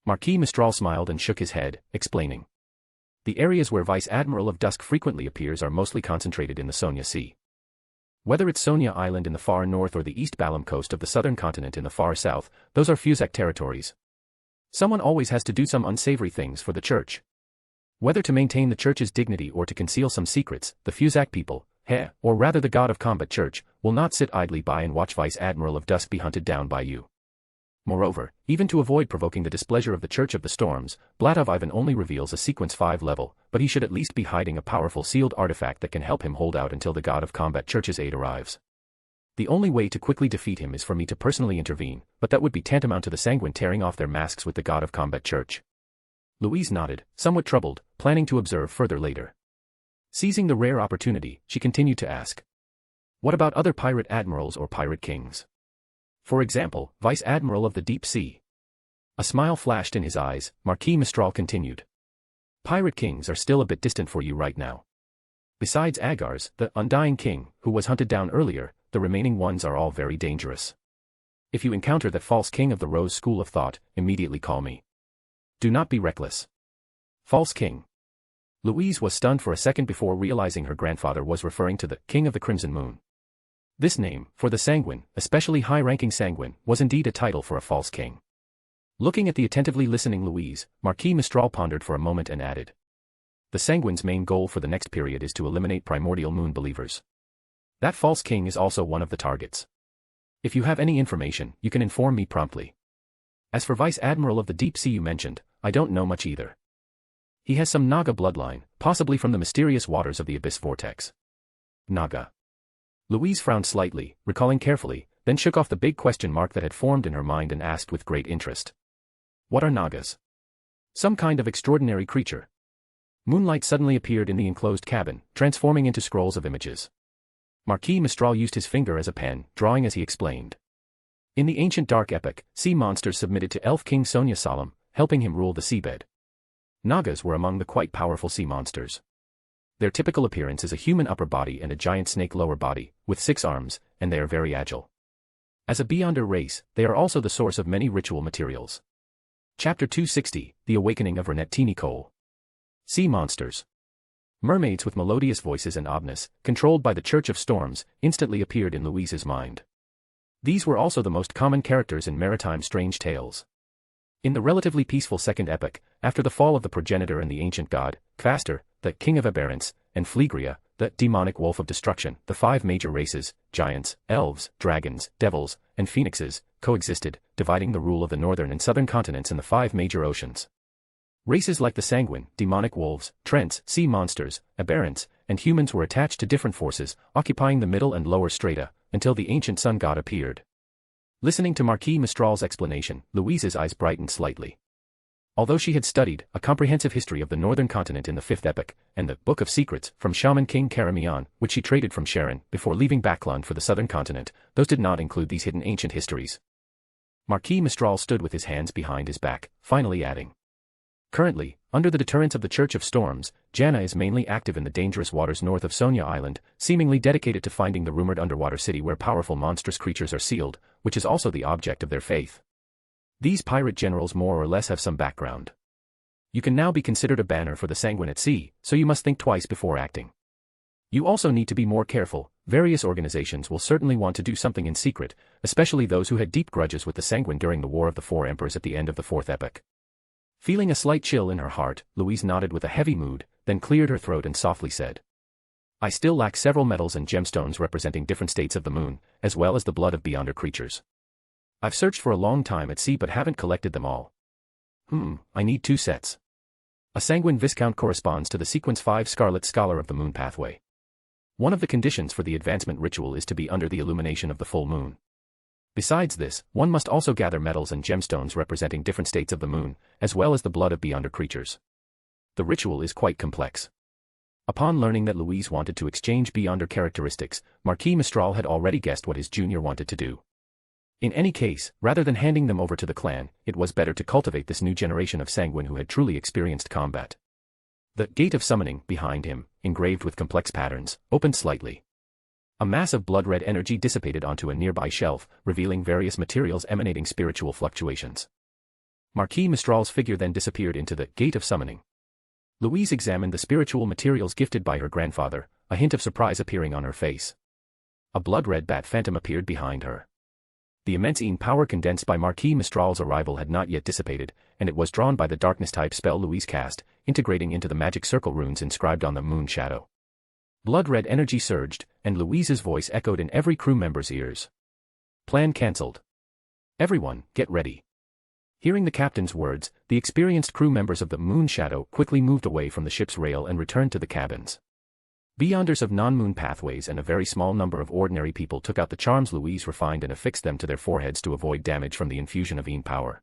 Speaker 3: Marquis Mistral smiled and shook his head, explaining. "The areas where Vice Admiral of Dusk frequently appears are mostly concentrated in the Sonia Sea. Whether it's Sonia Island in the far north or the East Balam coast of the southern continent in the far south, those are Fusac territories. Someone always has to do some unsavory things for the church. Whether to maintain the church's dignity or to conceal some secrets, the Fusac people, or rather the God of Combat Church, will not sit idly by and watch Vice Admiral of Dusk be hunted down by you. Moreover, even to avoid provoking the displeasure of the Church of the Storms, Blatov Ivan only reveals a Sequence 5 level, but he should at least be hiding a powerful sealed artifact that can help him hold out until the God of Combat Church's aid arrives. The only way to quickly defeat him is for me to personally intervene, but that would be tantamount to the sanguine tearing off their masks with the God of Combat Church." Louise nodded, somewhat troubled, planning to observe further later. Seizing the rare opportunity, she continued to ask, "What about other pirate admirals or pirate kings? For example, Vice Admiral of the Deep Sea?" A smile flashed in his eyes. Marquis Mistral continued. "Pirate kings are still a bit distant for you right now. Besides Agar's, the Undying King, who was hunted down earlier, the remaining ones are all very dangerous. If you encounter that false king of the Rose School of Thought, immediately call me. Do not be reckless." False king. Louise was stunned for a second before realizing her grandfather was referring to the King of the Crimson Moon. This name, for the sanguine, especially high-ranking sanguine, was indeed a title for a false king. Looking at the attentively listening Louise, Marquis Mistral pondered for a moment and added, "The sanguine's main goal for the next period is to eliminate primordial moon believers. That false king is also one of the targets. If you have any information, you can inform me promptly. As for Vice Admiral of the Deep Sea you mentioned, I don't know much either. He has some Naga bloodline, possibly from the mysterious waters of the Abyss Vortex." Naga. Louise frowned slightly, recalling carefully, then shook off the big question mark that had formed in her mind and asked with great interest. "What are Nagas?" "Some kind of extraordinary creature." Moonlight suddenly appeared in the enclosed cabin, transforming into scrolls of images. Marquis Mistral used his finger as a pen, drawing as he explained. In the ancient dark epoch, sea monsters submitted to Elf King Sonia Solemn, helping him rule the seabed. Nagas were among the quite powerful sea monsters. Their typical appearance is a human upper body and a giant snake lower body, with 6 arms, and they are very agile. As a Beyonder race, they are also the source of many ritual materials. Chapter 260, The Awakening of Renette Cole. Sea monsters. Mermaids with melodious voices and oddness, controlled by the Church of Storms, instantly appeared in Louise's mind. These were also the most common characters in maritime strange tales. In the relatively peaceful Second Epoch, after the fall of the progenitor and the ancient god, Kvastor, the king of aberrance, and Phlegria, the demonic wolf of destruction, the 5 major races, giants, elves, dragons, devils, and phoenixes, coexisted, dividing the rule of the northern and southern continents in the 5 major oceans. Races like the sanguine, demonic wolves, trents, sea monsters, aberrants, and humans were attached to different forces, occupying the middle and lower strata, until the ancient sun god appeared. Listening to Marquis Mistral's explanation, Louise's eyes brightened slightly. Although she had studied a comprehensive history of the northern continent in the 5th Epoch, and the Book of Secrets from Shaman King Karamion, which she traded from Sharon before leaving Bakland for the southern continent, those did not include these hidden ancient histories. Marquis Mistral stood with his hands behind his back, finally adding. Currently, under the deterrence of the Church of Storms, Janna is mainly active in the dangerous waters north of Sonia Island, seemingly dedicated to finding the rumored underwater city where powerful monstrous creatures are sealed, which is also the object of their faith. These pirate generals more or less have some background. You can now be considered a banner for the sanguine at sea, so you must think twice before acting. You also need to be more careful. Various organizations will certainly want to do something in secret, especially those who had deep grudges with the sanguine during the War of the 4 Emperors at the end of the 4th Epoch. Feeling a slight chill in her heart, Louise nodded with a heavy mood, then cleared her throat and softly said. I still lack several metals and gemstones representing different states of the moon, as well as the blood of Beyonder creatures. I've searched for a long time at sea but haven't collected them all. I need 2 sets. A sanguine viscount corresponds to the sequence 5 Scarlet Scholar of the Moon pathway. One of the conditions for the advancement ritual is to be under the illumination of the full moon. Besides this, one must also gather metals and gemstones representing different states of the moon, as well as the blood of Beyonder creatures. The ritual is quite complex. Upon learning that Louise wanted to exchange Beyonder characteristics, Marquis Mistral had already guessed what his junior wanted to do. In any case, rather than handing them over to the clan, it was better to cultivate this new generation of sanguine who had truly experienced combat. The Gate of Summoning, behind him, engraved with complex patterns, opened slightly. A mass of blood-red energy dissipated onto a nearby shelf, revealing various materials emanating spiritual fluctuations. Marquis Mistral's figure then disappeared into the Gate of Summoning. Louise examined the spiritual materials gifted by her grandfather, a hint of surprise appearing on her face. A blood-red bat phantom appeared behind her. The immense power condensed by Marquis Mistral's arrival had not yet dissipated, and it was drawn by the darkness-type spell Louise cast, integrating into the magic circle runes inscribed on the moon shadow. Blood-red energy surged, and Louise's voice echoed in every crew member's ears. Plan cancelled. Everyone, get ready. Hearing the captain's words, the experienced crew members of the moon shadow quickly moved away from the ship's rail and returned to the cabins. Beyonders of non-moon pathways and a very small number of ordinary people took out the charms Louise refined and affixed them to their foreheads to avoid damage from the infusion of power.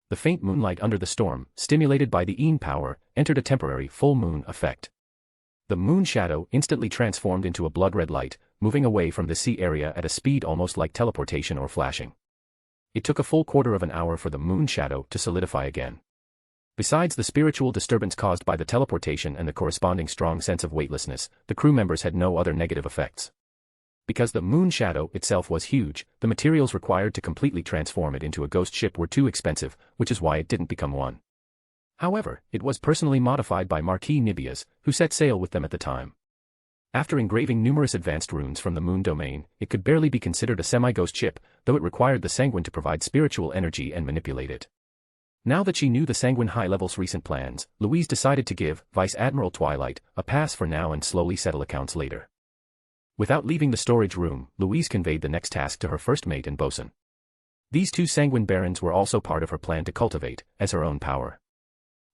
Speaker 3: The faint moonlight under the storm, stimulated by the power, entered a temporary full moon effect. The moon shadow instantly transformed into a blood-red light, moving away from the sea area at a speed almost like teleportation or flashing. It took a full quarter of an hour for the moon shadow to solidify again. Besides the spiritual disturbance caused by the teleportation and the corresponding strong sense of weightlessness, the crew members had no other negative effects. Because the moon shadow itself was huge, the materials required to completely transform it into a ghost ship were too expensive, which is why it didn't become one. However, it was personally modified by Marquis Nibias, who set sail with them at the time. After engraving numerous advanced runes from the moon domain, it could barely be considered a semi-ghost ship, though it required the sanguine to provide spiritual energy and manipulate it. Now that she knew the sanguine high-level's recent plans, Louise decided to give Vice Admiral Twilight a pass for now and slowly settle accounts later. Without leaving the storage room, Louise conveyed the next task to her first mate and bosun. These 2 sanguine barons were also part of her plan to cultivate, as her own power.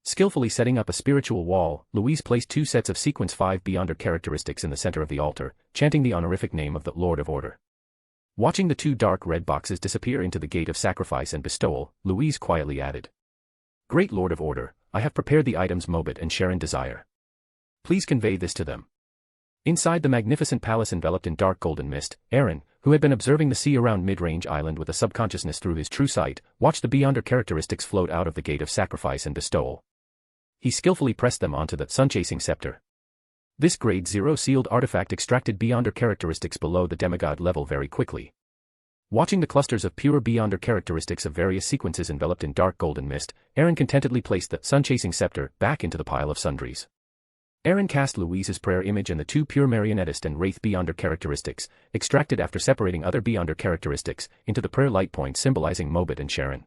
Speaker 3: Skillfully setting up a spiritual wall, Louise placed 2 sets of Sequence 5 Beyonder characteristics in the center of the altar, chanting the honorific name of the Lord of Order. Watching the 2 dark red boxes disappear into the Gate of Sacrifice and Bestowal, Louise quietly added. Great Lord of Order, I have prepared the items Mobit and Sharon desire. Please convey this to them. Inside the magnificent palace enveloped in dark golden mist, Aaron, who had been observing the sea around Mid-Range Island with a subconsciousness through his true sight, watched the Beyonder characteristics float out of the Gate of Sacrifice and Bestowal. He skillfully pressed them onto the sun-chasing scepter. This Grade 0 sealed artifact extracted Beyonder characteristics below the demigod level very quickly. Watching the clusters of pure Beyonder characteristics of various sequences enveloped in dark golden mist, Aaron contentedly placed the sun-chasing scepter back into the pile of sundries. Aaron cast Louise's prayer image and the two pure marionettist and wraith Beyonder characteristics, extracted after separating other Beyonder characteristics, into the prayer light point symbolizing Mobit and Sharon.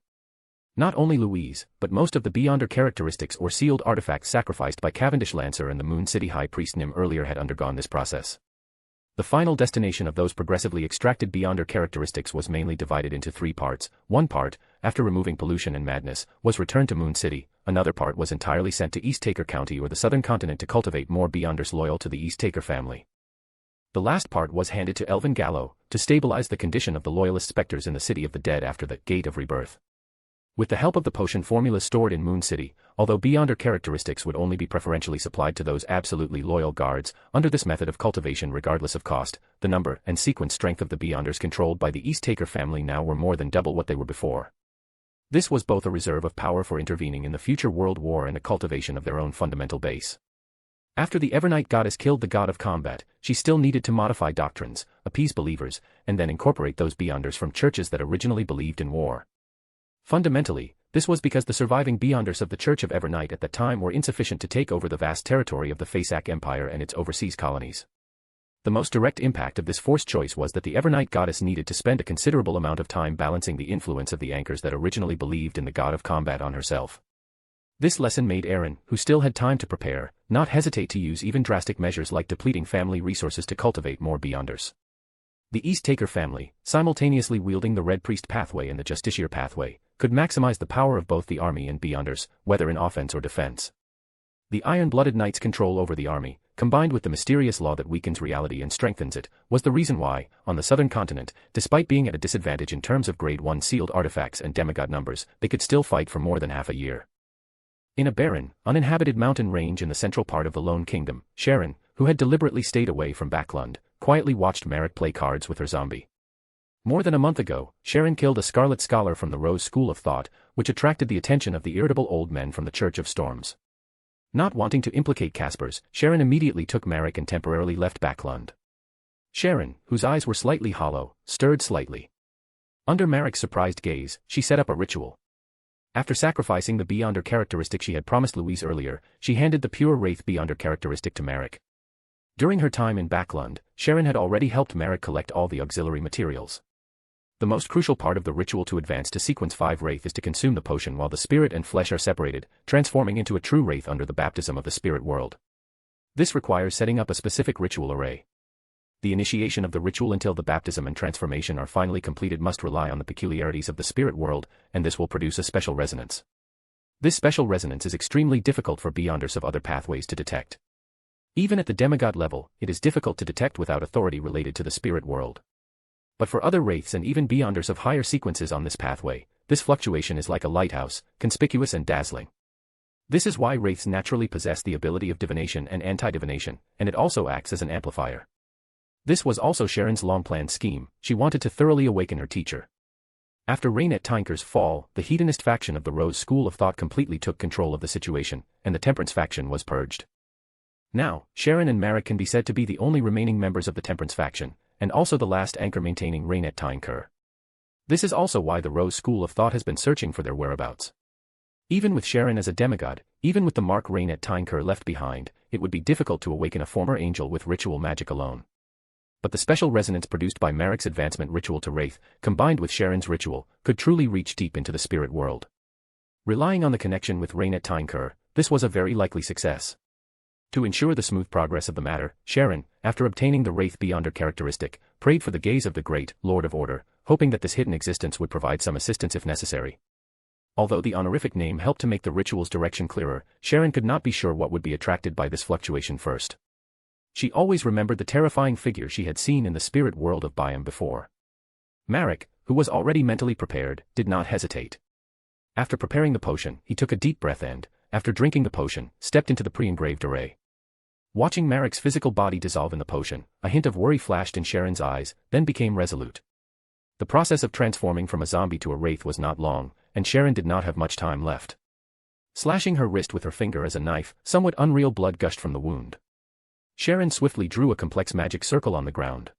Speaker 3: Not only Louise, but most of the Beyonder characteristics or sealed artifacts sacrificed by Cavendish Lancer and the Moon City High Priest Nim earlier had undergone this process. The final destination of those progressively extracted Beyonder characteristics was mainly divided into three parts. One part, after removing pollution and madness, was returned to Moon City. Another part was entirely sent to East Taker County or the southern continent to cultivate more Beyonders loyal to the East Taker family. The last part was handed to Elvin Gallo, to stabilize the condition of the loyalist specters in the City of the Dead after the Gate of Rebirth. With the help of the potion formula stored in Moon City, although Beyonder characteristics would only be preferentially supplied to those absolutely loyal guards, under this method of cultivation regardless of cost, the number and sequence strength of the Beyonders controlled by the East Taker family now were more than double what they were before. This was both a reserve of power for intervening in the future world war and a cultivation of their own fundamental base. After the Evernight goddess killed the god of combat, she still needed to modify doctrines, appease believers, and then incorporate those Beyonders from churches that originally believed in war. Fundamentally, this was because the surviving Beyonders of the Church of Evernight at that time were insufficient to take over the vast territory of the Fasak Empire and its overseas colonies. The most direct impact of this forced choice was that the Evernight goddess needed to spend a considerable amount of time balancing the influence of the anchors that originally believed in the god of combat on herself. This lesson made Aaron, who still had time to prepare, not hesitate to use even drastic measures like depleting family resources to cultivate more Beyonders. The East Taker family, simultaneously wielding the Red Priest pathway and the Justiciar pathway, could maximize the power of both the army and Beyonders, whether in offense or defense. The Iron-Blooded Knight's control over the army, combined with the mysterious law that weakens reality and strengthens it, was the reason why, on the southern continent, despite being at a disadvantage in terms of Grade 1 sealed artifacts and demigod numbers, they could still fight for more than half a year. In a barren, uninhabited mountain range in the central part of the Loen Kingdom, Sharon, who had deliberately stayed away from Backlund, quietly watched Merrick play cards with her zombie. More than a month ago, Sharon killed a Scarlet Scholar from the Rose School of Thought, which attracted the attention of the irritable old men from the Church of Storms. Not wanting to implicate Caspers, Sharon immediately took Merrick and temporarily left Backlund. Sharon, whose eyes were slightly hollow, stirred slightly. Under Merrick's surprised gaze, she set up a ritual. After sacrificing the Beyonder characteristic she had promised Louise earlier, she handed the pure Wraith Beyonder characteristic to Merrick. During her time in Backlund, Sharon had already helped Merrick collect all the auxiliary materials. The most crucial part of the ritual to advance to Sequence 5 Wraith is to consume the potion while the spirit and flesh are separated, transforming into a true Wraith under the baptism of the spirit world. This requires setting up a specific ritual array. The initiation of the ritual until the baptism and transformation are finally completed must rely on the peculiarities of the spirit world, and this will produce a special resonance. This special resonance is extremely difficult for Beyonders of other pathways to detect. Even at the demigod level, it is difficult to detect without authority related to the spirit world. But for other wraiths and even Beyonders of higher sequences on this pathway, this fluctuation is like a lighthouse, conspicuous and dazzling. This is why wraiths naturally possess the ability of divination and anti-divination, and it also acts as an amplifier. This was also Sharon's long-planned scheme. She wanted to thoroughly awaken her teacher. After Rainet Tinker's fall, the hedonist faction of the Rose School of Thought completely took control of the situation, and the Temperance faction was purged. Now, Sharon and Merrick can be said to be the only remaining members of the Temperance faction, and also the last anchor maintaining Rainet Tinker. This is also why the Rose School of Thought has been searching for their whereabouts. Even with Sharon as a demigod, even with the mark Rainet Tinker left behind, it would be difficult to awaken a former angel with ritual magic alone. But the special resonance produced by Merrick's advancement ritual to Wraith, combined with Sharon's ritual, could truly reach deep into the spirit world. Relying on the connection with Rainet Tinker, this was a very likely success. To ensure the smooth progress of the matter, Sharon, after obtaining the Wraith Beyonder characteristic, prayed for the gaze of the great Lord of Order, hoping that this hidden existence would provide some assistance if necessary. Although the honorific name helped to make the ritual's direction clearer, Sharon could not be sure what would be attracted by this fluctuation first. She always remembered the terrifying figure she had seen in the spirit world of Byam before. Marek, who was already mentally prepared, did not hesitate. After preparing the potion, he took a deep breath and, after drinking the potion, stepped into the pre-engraved array. Watching Marek's physical body dissolve in the potion, a hint of worry flashed in Sharon's eyes, then became resolute. The process of transforming from a zombie to a wraith was not long, and Sharon did not have much time left. Slashing her wrist with her finger as a knife, somewhat unreal blood gushed from the wound. Sharon swiftly drew a complex magic circle on the ground.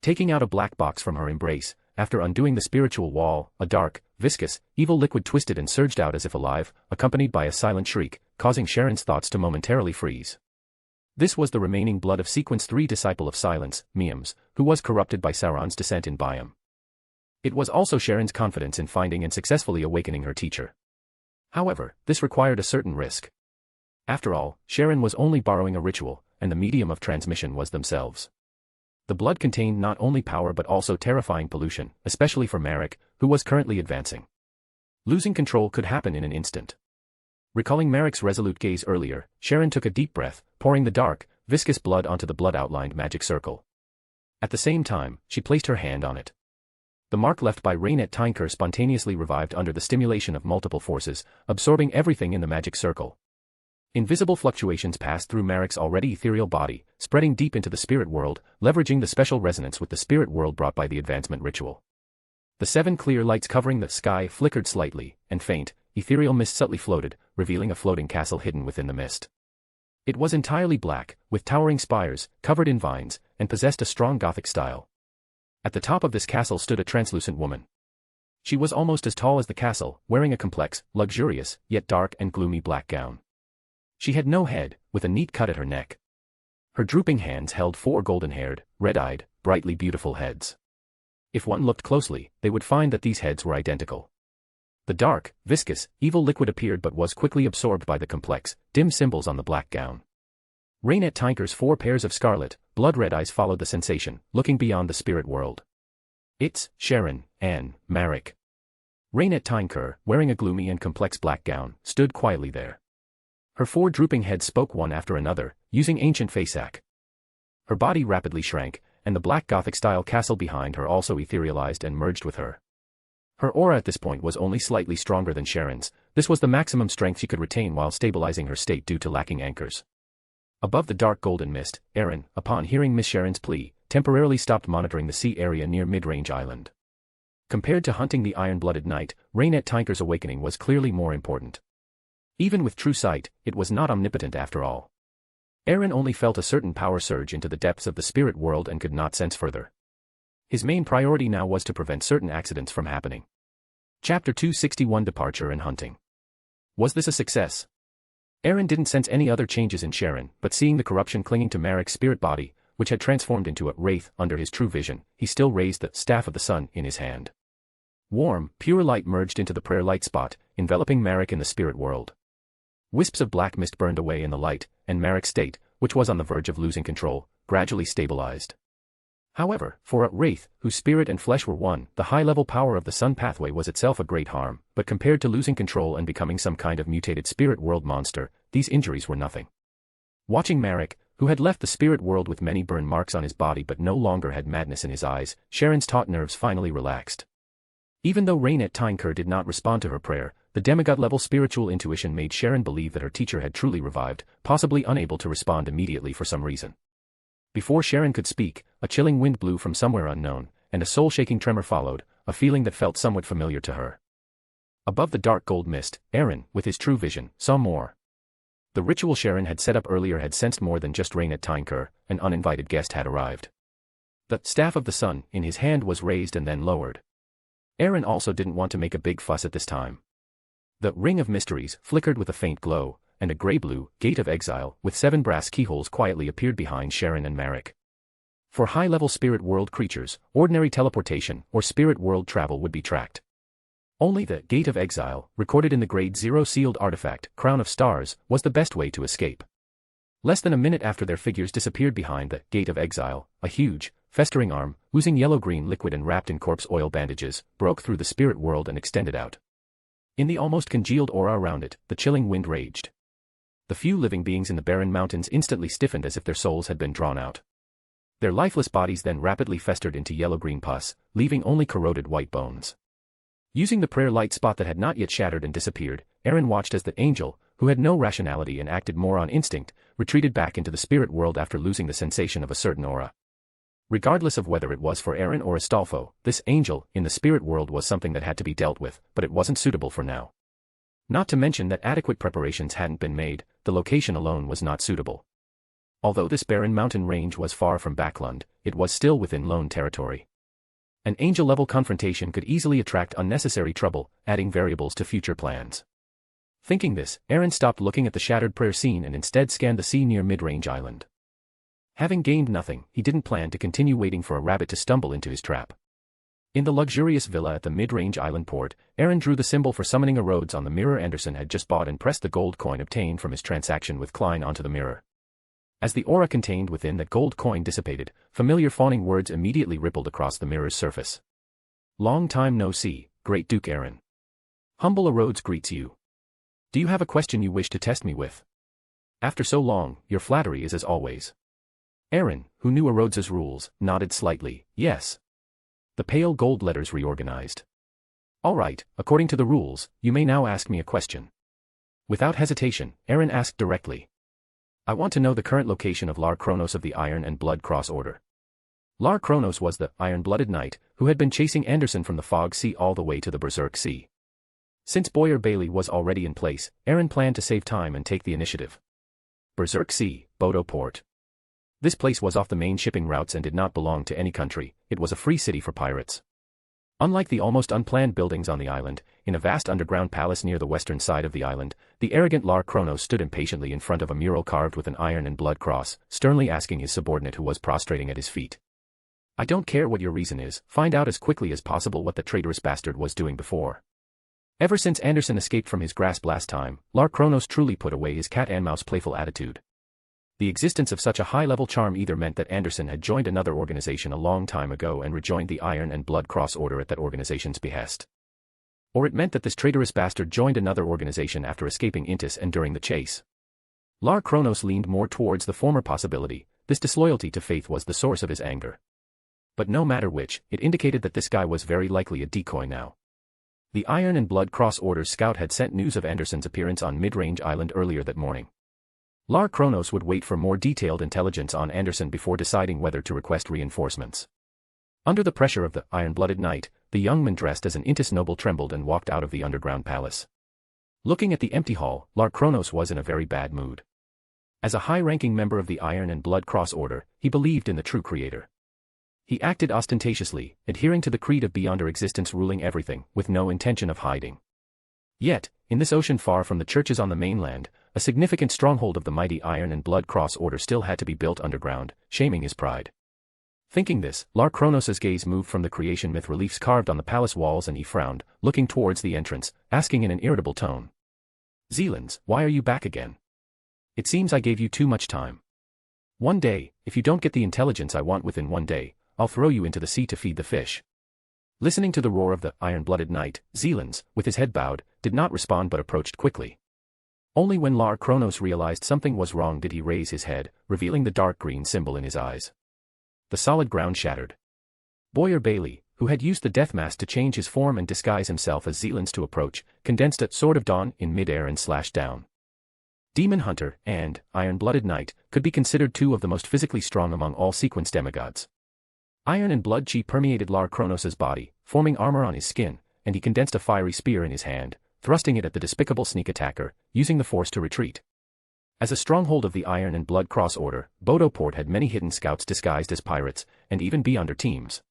Speaker 3: Taking out a black box from her embrace, after undoing the spiritual wall, a dark, viscous, evil liquid twisted and surged out as if alive, accompanied by a silent shriek, causing Sharon's thoughts to momentarily freeze. This was the remaining blood of Sequence 3 disciple of Silence, Miams, who was corrupted by Sauron's descent in Biome. It was also Sharon's confidence in finding and successfully awakening her teacher. However, this required a certain risk. After all, Sharon was only borrowing a ritual, and the medium of transmission was themselves. The blood contained not only power but also terrifying pollution, especially for Marek, who was currently advancing. Losing control could happen in an instant. Recalling Marek's resolute gaze earlier, Sharon took a deep breath, pouring the dark, viscous blood onto the blood-outlined magic circle. At the same time, she placed her hand on it. The mark left by Rainet Tinker spontaneously revived under the stimulation of multiple forces, absorbing everything in the magic circle. Invisible fluctuations passed through Marek's already ethereal body, spreading deep into the spirit world, leveraging the special resonance with the spirit world brought by the advancement ritual. The 7 clear lights covering the sky flickered slightly, and faint, ethereal mist subtly floated, revealing a floating castle hidden within the mist. It was entirely black, with towering spires, covered in vines, and possessed a strong Gothic style. At the top of this castle stood a translucent woman. She was almost as tall as the castle, wearing a complex, luxurious, yet dark and gloomy black gown. She had no head, with a neat cut at her neck. Her drooping hands held 4 golden-haired, red-eyed, brightly beautiful heads. If one looked closely, they would find that these heads were identical. The dark, viscous, evil liquid appeared but was quickly absorbed by the complex, dim symbols on the black gown. Rainet Tinker's 4 pairs of scarlet, blood-red eyes followed the sensation, looking beyond the spirit world. It's Sharon, and Marek. Rainet Tinker, wearing a gloomy and complex black gown, stood quietly there. Her 4 drooping heads spoke one after another, using ancient faceac. Her body rapidly shrank, and the black Gothic-style castle behind her also etherealized and merged with her. Her aura at this point was only slightly stronger than Sharon's. This was the maximum strength she could retain while stabilizing her state due to lacking anchors. Above the dark golden mist, Aaron, upon hearing Miss Sharon's plea, temporarily stopped monitoring the sea area near Mid-Range Island. Compared to hunting the iron-blooded knight, Rainet Tinker's awakening was clearly more important. Even with true sight, it was not omnipotent after all. Aaron only felt a certain power surge into the depths of the spirit world and could not sense further. His main priority now was to prevent certain accidents from happening. Chapter 261 Departure and Hunting. Was this a success? Aaron didn't sense any other changes in Sharon, but seeing the corruption clinging to Marek's spirit body, which had transformed into a wraith under his true vision, he still raised the Staff of the Sun in his hand. Warm, pure light merged into the prayer light spot, enveloping Marek in the spirit world. Wisps of black mist burned away in the light, and Marek's state, which was on the verge of losing control, gradually stabilized. However, for a wraith, whose spirit and flesh were one, the high-level power of the sun pathway was itself a great harm, but compared to losing control and becoming some kind of mutated spirit world monster, these injuries were nothing. Watching Marek, who had left the spirit world with many burn marks on his body but no longer had madness in his eyes, Sharon's taut nerves finally relaxed. Even though Rainet Tinker did not respond to her prayer, the demigod-level spiritual intuition made Sharon believe that her teacher had truly revived, possibly unable to respond immediately for some reason. Before Sharon could speak, a chilling wind blew from somewhere unknown, and a soul-shaking tremor followed, a feeling that felt somewhat familiar to her. Above the dark gold mist, Aaron, with his true vision, saw more. The ritual Sharon had set up earlier had sensed more than just Rainet Tinker. An uninvited guest had arrived. The Staff of the Sun in his hand was raised and then lowered. Aaron also didn't want to make a big fuss at this time. The Ring of Mysteries flickered with a faint glow, and a grey-blue Gate of Exile with 7 brass keyholes quietly appeared behind Sharon and Marek. For high-level spirit world creatures, ordinary teleportation or spirit world travel would be tracked. Only the Gate of Exile, recorded in the Grade 0 sealed artifact, Crown of Stars, was the best way to escape. Less than a minute after their figures disappeared behind the Gate of Exile, a huge, festering arm, oozing yellow-green liquid and wrapped in corpse oil bandages, broke through the spirit world and extended out. In the almost congealed aura around it, the chilling wind raged. The few living beings in the barren mountains instantly stiffened as if their souls had been drawn out. Their lifeless bodies then rapidly festered into yellow-green pus, leaving only corroded white bones. Using the prayer light spot that had not yet shattered and disappeared, Aaron watched as the angel, who had no rationality and acted more on instinct, retreated back into the spirit world after losing the sensation of a certain aura. Regardless of whether it was for Aaron or Astolfo, this angel in the spirit world was something that had to be dealt with, but it wasn't suitable for now. Not to mention that adequate preparations hadn't been made, the location alone was not suitable. Although this barren mountain range was far from Backlund, it was still within Loen territory. An angel-level confrontation could easily attract unnecessary trouble, adding variables to future plans. Thinking this, Aaron stopped looking at the shattered prayer scene and instead scanned the sea near Mid-Range Island. Having gained nothing, he didn't plan to continue waiting for a rabbit to stumble into his trap. In the luxurious villa at the Mid-Range Island port, Aaron drew the symbol for summoning a Rhodes on the mirror Anderson had just bought and pressed the gold coin obtained from his transaction with Klein onto the mirror. As the aura contained within that gold coin dissipated, familiar fawning words immediately rippled across the mirror's surface. Long time no see, Great Duke Aaron. Humble a Rhodes greets you. Do you have a question you wish to test me with? After so long, your flattery is as always. Aaron, who knew a Rhodes's rules, nodded slightly, yes. The pale gold letters reorganized. All right, according to the rules, you may now ask me a question. Without hesitation, Aaron asked directly. I want to know the current location of Lar Kronos of the Iron and Blood Cross Order. Lar Kronos was the iron-blooded knight who had been chasing Anderson from the Fog Sea all the way to the Berserk Sea. Since Boyer Bailey was already in place, Aaron planned to save time and take the initiative. Berserk Sea, Bodo Port. This place was off the main shipping routes and did not belong to any country. It was a free city for pirates. Unlike the almost unplanned buildings on the island, in a vast underground palace near the western side of the island, the arrogant Lar Kronos stood impatiently in front of a mural carved with an iron and blood cross, sternly asking his subordinate who was prostrating at his feet. I don't care what your reason is, find out as quickly as possible what the traitorous bastard was doing before. Ever since Anderson escaped from his grasp last time, Lar Kronos truly put away his cat-and-mouse playful attitude. The existence of such a high-level charm either meant that Anderson had joined another organization a long time ago and rejoined the Iron and Blood Cross Order at that organization's behest. Or it meant that this traitorous bastard joined another organization after escaping Intis and during the chase. Lar Kronos leaned more towards the former possibility. This disloyalty to faith was the source of his anger. But no matter which, it indicated that this guy was very likely a decoy now. The Iron and Blood Cross Order's scout had sent news of Anderson's appearance on Mid-Range Island earlier that morning. Lar Kronos would wait for more detailed intelligence on Anderson before deciding whether to request reinforcements. Under the pressure of the iron-blooded knight, the young man dressed as an Intis noble trembled and walked out of the underground palace. Looking at the empty hall, Lar Kronos was in a very bad mood. As a high-ranking member of the Iron and Blood Cross Order, he believed in the true creator. He acted ostentatiously, adhering to the creed of beyonder existence ruling everything, with no intention of hiding. Yet, in this ocean far from the churches on the mainland, a significant stronghold of the mighty Iron and Blood Cross Order still had to be built underground, shaming his pride. Thinking this, Lar Kronos' gaze moved from the creation myth reliefs carved on the palace walls and he frowned, looking towards the entrance, asking in an irritable tone. Zealands, why are you back again? It seems I gave you too much time. One day, if you don't get the intelligence I want within one day, I'll throw you into the sea to feed the fish. Listening to the roar of the iron-blooded knight, Zealands, with his head bowed, did not respond but approached quickly. Only when Lar Kronos realized something was wrong did he raise his head, revealing the dark green symbol in his eyes. The solid ground shattered. Boyer Bailey, who had used the death mask to change his form and disguise himself as Zealands to approach, condensed a sword of dawn in midair and slashed down. Demon Hunter and Iron-Blooded Knight could be considered two of the most physically strong among all sequence demigods. Iron and blood chi permeated Lar Kronos' body, forming armor on his skin, and he condensed a fiery spear in his hand, thrusting it at the despicable sneak attacker, using the force to retreat. As a stronghold of the Iron and Blood Cross Order, Bodo Port had many hidden scouts disguised as pirates, and even beyonder teams.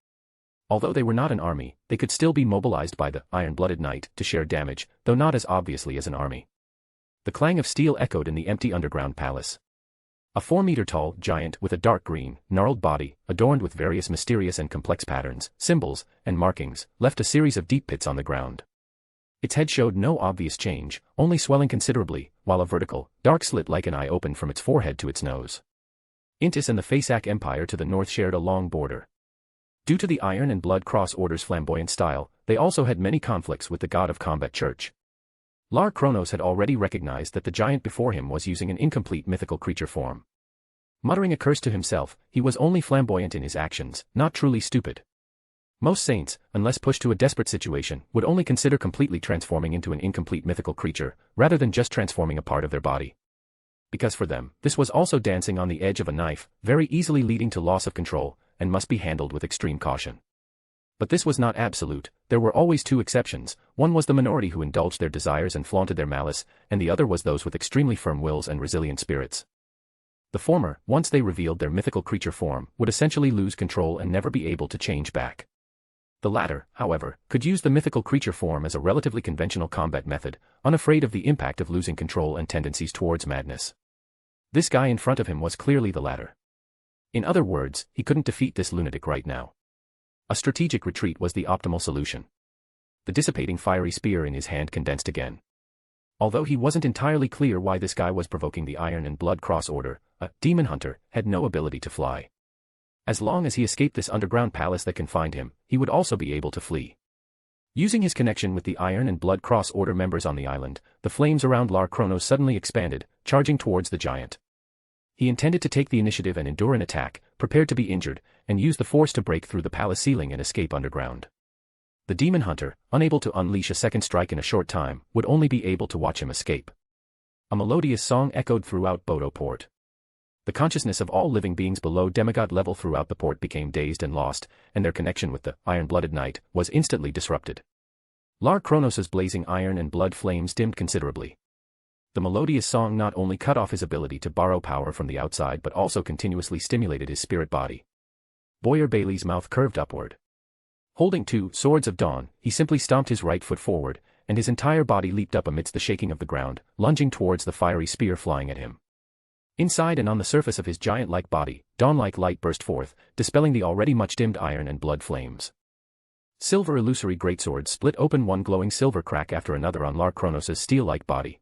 Speaker 3: Although they were not an army, they could still be mobilized by the Iron-Blooded Knight to share damage, though not as obviously as an army. The clang of steel echoed in the empty underground palace. A 4-meter-tall giant with a dark green, gnarled body, adorned with various mysterious and complex patterns, symbols, and markings, left a series of deep pits on the ground. Its head showed no obvious change, only swelling considerably, while a vertical, dark slit like an eye opened from its forehead to its nose. Intis and the Fasak Empire to the north shared a long border. Due to the Iron and Blood Cross Order's flamboyant style, they also had many conflicts with the god of combat church. Lar Kronos had already recognized that the giant before him was using an incomplete mythical creature form. Muttering a curse to himself, he was only flamboyant in his actions, not truly stupid. Most saints, unless pushed to a desperate situation, would only consider completely transforming into an incomplete mythical creature, rather than just transforming a part of their body. Because for them, this was also dancing on the edge of a knife, very easily leading to loss of control, and must be handled with extreme caution. But this was not absolute. There were always two exceptions. One was the minority who indulged their desires and flaunted their malice, and the other was those with extremely firm wills and resilient spirits. The former, once they revealed their mythical creature form, would essentially lose control and never be able to change back. The latter, however, could use the mythical creature form as a relatively conventional combat method, unafraid of the impact of losing control and tendencies towards madness. This guy in front of him was clearly the latter. In other words, he couldn't defeat this lunatic right now. A strategic retreat was the optimal solution. The dissipating fiery spear in his hand condensed again. Although he wasn't entirely clear why this guy was provoking the Iron and Blood Cross Order, a demon hunter had no ability to fly. As long as he escaped this underground palace that confined him, he would also be able to flee. Using his connection with the Iron and Blood Cross Order members on the island, the flames around Lar Kronos suddenly expanded, charging towards the giant. He intended to take the initiative and endure an attack, prepared to be injured, and use the force to break through the palace ceiling and escape underground. The demon hunter, unable to unleash a second strike in a short time, would only be able to watch him escape. A melodious song echoed throughout Bodo Port. The consciousness of all living beings below demigod level throughout the port became dazed and lost, and their connection with the iron-blooded knight was instantly disrupted. Lar Kronos' blazing iron and blood flames dimmed considerably. The melodious song not only cut off his ability to borrow power from the outside but also continuously stimulated his spirit body. Boyer Bailey's mouth curved upward. Holding two swords of dawn, he simply stomped his right foot forward, and his entire body leaped up amidst the shaking of the ground, lunging towards the fiery spear flying at him. Inside and on the surface of his giant-like body, dawn-like light burst forth, dispelling the already much-dimmed iron and blood flames. Silver illusory greatswords split open one glowing silver crack after another on Lar Kronos' steel-like body.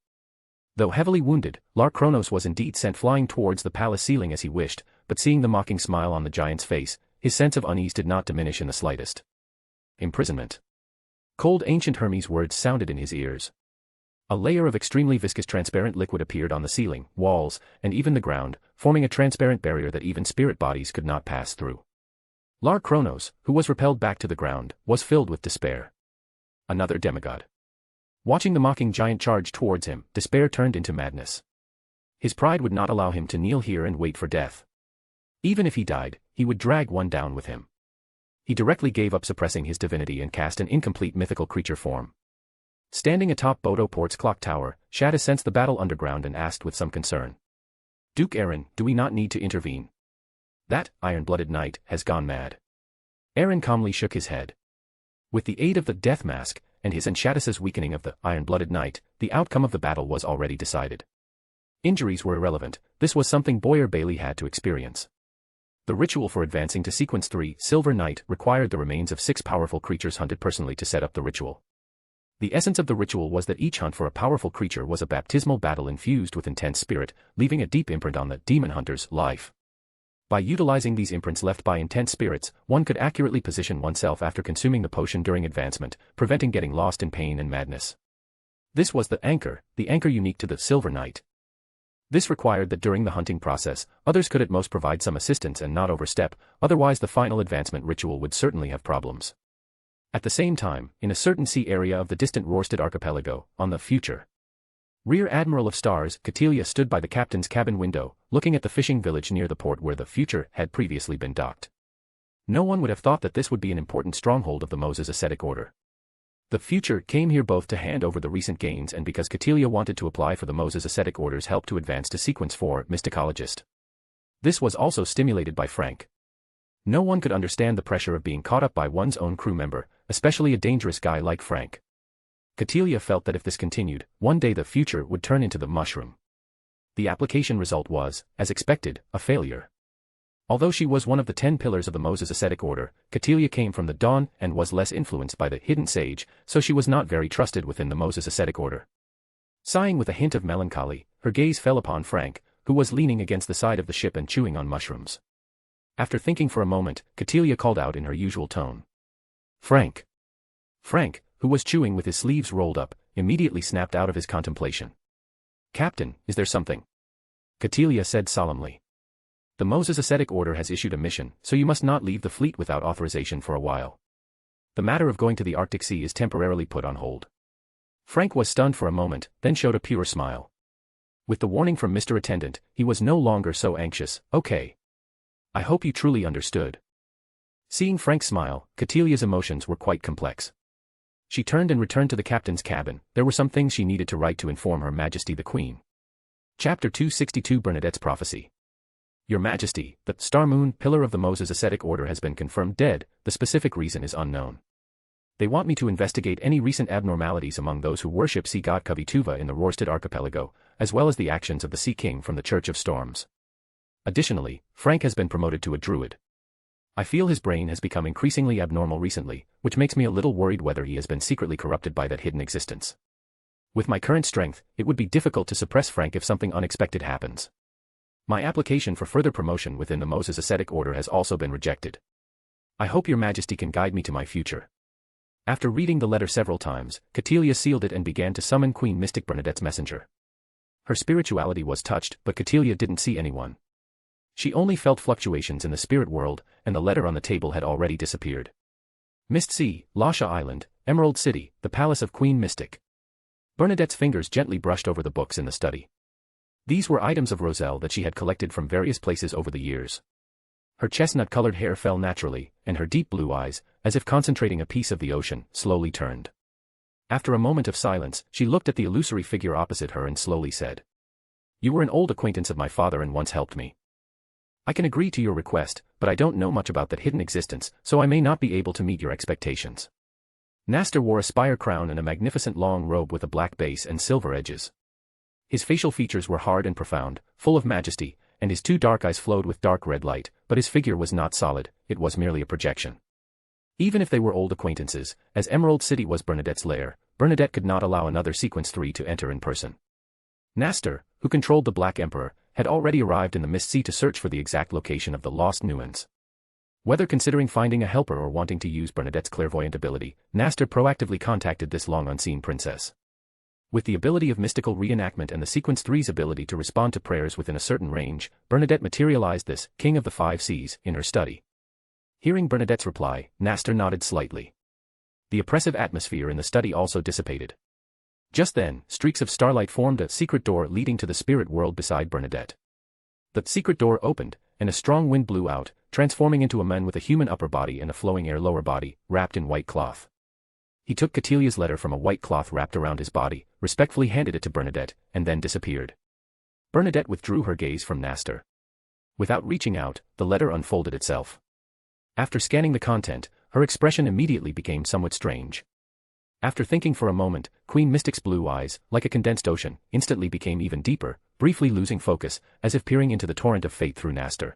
Speaker 3: Though heavily wounded, Lar Kronos was indeed sent flying towards the palace ceiling as he wished, but seeing the mocking smile on the giant's face, his sense of unease did not diminish in the slightest. Imprisonment. Cold ancient Hermes words sounded in his ears. A layer of extremely viscous transparent liquid appeared on the ceiling, walls, and even the ground, forming a transparent barrier that even spirit bodies could not pass through. Lar Kronos, who was repelled back to the ground, was filled with despair. Another demigod. Watching the mocking giant charge towards him, despair turned into madness. His pride would not allow him to kneel here and wait for death. Even if he died, he would drag one down with him. He directly gave up suppressing his divinity and cast an incomplete mythical creature form. Standing atop Bodo Port's clock tower, Shada sensed the battle underground and asked with some concern. Duke Aaron, do we not need to intervene? That iron-blooded knight has gone mad. Aaron calmly shook his head. With the aid of the death mask, and his and Shadis's weakening of the iron-blooded knight, the outcome of the battle was already decided. Injuries were irrelevant, this was something Boyer Bailey had to experience. The ritual for advancing to Sequence 3, Silver Knight, required the remains of 6 powerful creatures hunted personally to set up the ritual. The essence of the ritual was that each hunt for a powerful creature was a baptismal battle infused with intense spirit, leaving a deep imprint on the demon hunter's life. By utilizing these imprints left by intense spirits, one could accurately position oneself after consuming the potion during advancement, preventing getting lost in pain and madness. This was the anchor unique to the Silver Knight. This required that during the hunting process, others could at most provide some assistance and not overstep, otherwise the final advancement ritual would certainly have problems. At the same time, in a certain sea area of the distant Rorstad archipelago, on the future Rear Admiral of Stars, Catilia stood by the captain's cabin window, looking at the fishing village near the port where the future had previously been docked. No one would have thought that this would be an important stronghold of the Moses Ascetic Order. The future came here both to hand over the recent gains and because Catilia wanted to apply for the Moses Ascetic Order's help to advance to Sequence 4, Mysticologist. This was also stimulated by Frank. No one could understand the pressure of being caught up by one's own crew member, especially a dangerous guy like Frank. Catilia felt that if this continued, one day the future would turn into the mushroom. The application result was, as expected, a failure. Although she was one of the 10 pillars of the Moses Ascetic Order, Catilia came from the dawn and was less influenced by the hidden sage, so she was not very trusted within the Moses Ascetic Order. Sighing with a hint of melancholy, her gaze fell upon Frank, who was leaning against the side of the ship and chewing on mushrooms. After thinking for a moment, Catilia called out in her usual tone. Frank. Frank, who was chewing with his sleeves rolled up, immediately snapped out of his contemplation. Captain, is there something? Catilia said solemnly. The Moses Ascetic Order has issued a mission, so you must not leave the fleet without authorization for a while. The matter of going to the Arctic Sea is temporarily put on hold. Frank was stunned for a moment, then showed a pure smile. With the warning from Mr. Attendant, he was no longer so anxious. Okay. I hope you truly understood. Seeing Frank smile, Catilia's emotions were quite complex. She turned and returned to the captain's cabin. There were some things she needed to write to inform Her Majesty the Queen. Chapter 262 Bernadette's Prophecy. Your Majesty, the Star Moon Pillar of the Moses Ascetic Order has been confirmed dead, the specific reason is unknown. They want me to investigate any recent abnormalities among those who worship sea god Kavituva in the Rorstad archipelago, as well as the actions of the Sea King from the Church of Storms. Additionally, Frank has been promoted to a druid. I feel his brain has become increasingly abnormal recently, which makes me a little worried whether he has been secretly corrupted by that hidden existence. With my current strength, it would be difficult to suppress Frank if something unexpected happens. My application for further promotion within the Moses Ascetic Order has also been rejected. I hope your Majesty can guide me to my future. After reading the letter several times, Catilia sealed it and began to summon Queen Mystic Bernadette's messenger. Her spirituality was touched, but Catilia didn't see anyone. She only felt fluctuations in the spirit world, and the letter on the table had already disappeared. Mist Sea, Lasha Island, Emerald City, the Palace of Queen Mystic. Bernadette's fingers gently brushed over the books in the study. These were items of Roselle that she had collected from various places over the years. Her chestnut-colored hair fell naturally, and her deep blue eyes, as if concentrating a piece of the ocean, slowly turned. After a moment of silence, she looked at the illusory figure opposite her and slowly said, "You were an old acquaintance of my father and once helped me. I can agree to your request, but I don't know much about that hidden existence, so I may not be able to meet your expectations." Nastor wore a spire crown and a magnificent long robe with a black base and silver edges. His facial features were hard and profound, full of majesty, and his two dark eyes flowed with dark red light, but his figure was not solid, it was merely a projection. Even if they were old acquaintances, as Emerald City was Bernadette's lair, Bernadette could not allow another Sequence 3 to enter in person. Nastor, who controlled the Black Emperor, had already arrived in the Mist Sea to search for the exact location of the lost Nuens. Whether considering finding a helper or wanting to use Bernadette's clairvoyant ability, Nastor proactively contacted this long-unseen princess. With the ability of mystical reenactment and the Sequence 3's ability to respond to prayers within a certain range, Bernadette materialized this King of the Five Seas in her study. Hearing Bernadette's reply, Nastor nodded slightly. The oppressive atmosphere in the study also dissipated. Just then, streaks of starlight formed a secret door leading to the spirit world beside Bernadette. The secret door opened, and a strong wind blew out, transforming into a man with a human upper body and a flowing air lower body, wrapped in white cloth. He took Catilia's letter from a white cloth wrapped around his body, respectfully handed it to Bernadette, and then disappeared. Bernadette withdrew her gaze from Nastor. Without reaching out, the letter unfolded itself. After scanning the content, her expression immediately became somewhat strange. After thinking for a moment, Queen Mystic's blue eyes, like a condensed ocean, instantly became even deeper, briefly losing focus, as if peering into the torrent of fate through Nastor.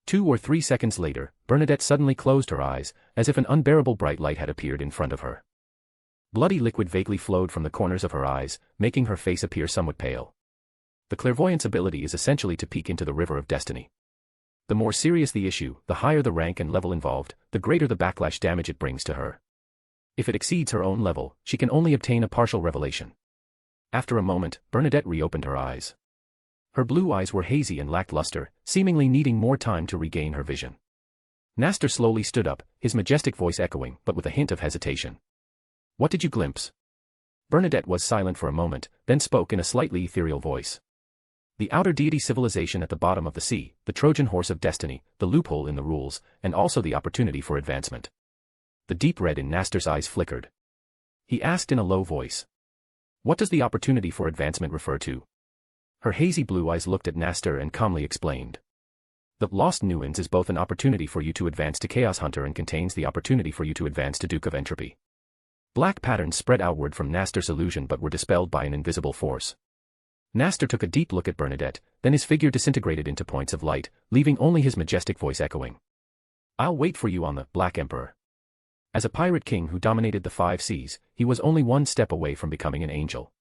Speaker 3: 2 or 3 seconds later, Bernadette suddenly closed her eyes, as if an unbearable bright light had appeared in front of her. Bloody liquid vaguely flowed from the corners of her eyes, making her face appear somewhat pale. The clairvoyance ability is essentially to peek into the river of destiny. The more serious the issue, the higher the rank and level involved, the greater the backlash damage it brings to her. If it exceeds her own level, she can only obtain a partial revelation. After a moment, Bernadette reopened her eyes. Her blue eyes were hazy and lacked luster, seemingly needing more time to regain her vision. Nastor slowly stood up, his majestic voice echoing, but with a hint of hesitation. "What did you glimpse?" Bernadette was silent for a moment, then spoke in a slightly ethereal voice. "The outer deity civilization at the bottom of the sea, the Trojan horse of destiny, the loophole in the rules, and also the opportunity for advancement." The deep red in Nastor's eyes flickered. He asked in a low voice, "What does the opportunity for advancement refer to?" Her hazy blue eyes looked at Nastor and calmly explained. "The Lost Nuens is both an opportunity for you to advance to Chaos Hunter and contains the opportunity for you to advance to Duke of Entropy." Black patterns spread outward from Nastor's illusion but were dispelled by an invisible force. Nastor took a deep look at Bernadette, then his figure disintegrated into points of light, leaving only his majestic voice echoing. "I'll wait for you on the Black Emperor." As a pirate king who dominated the 5 seas, he was only one step away from becoming an angel.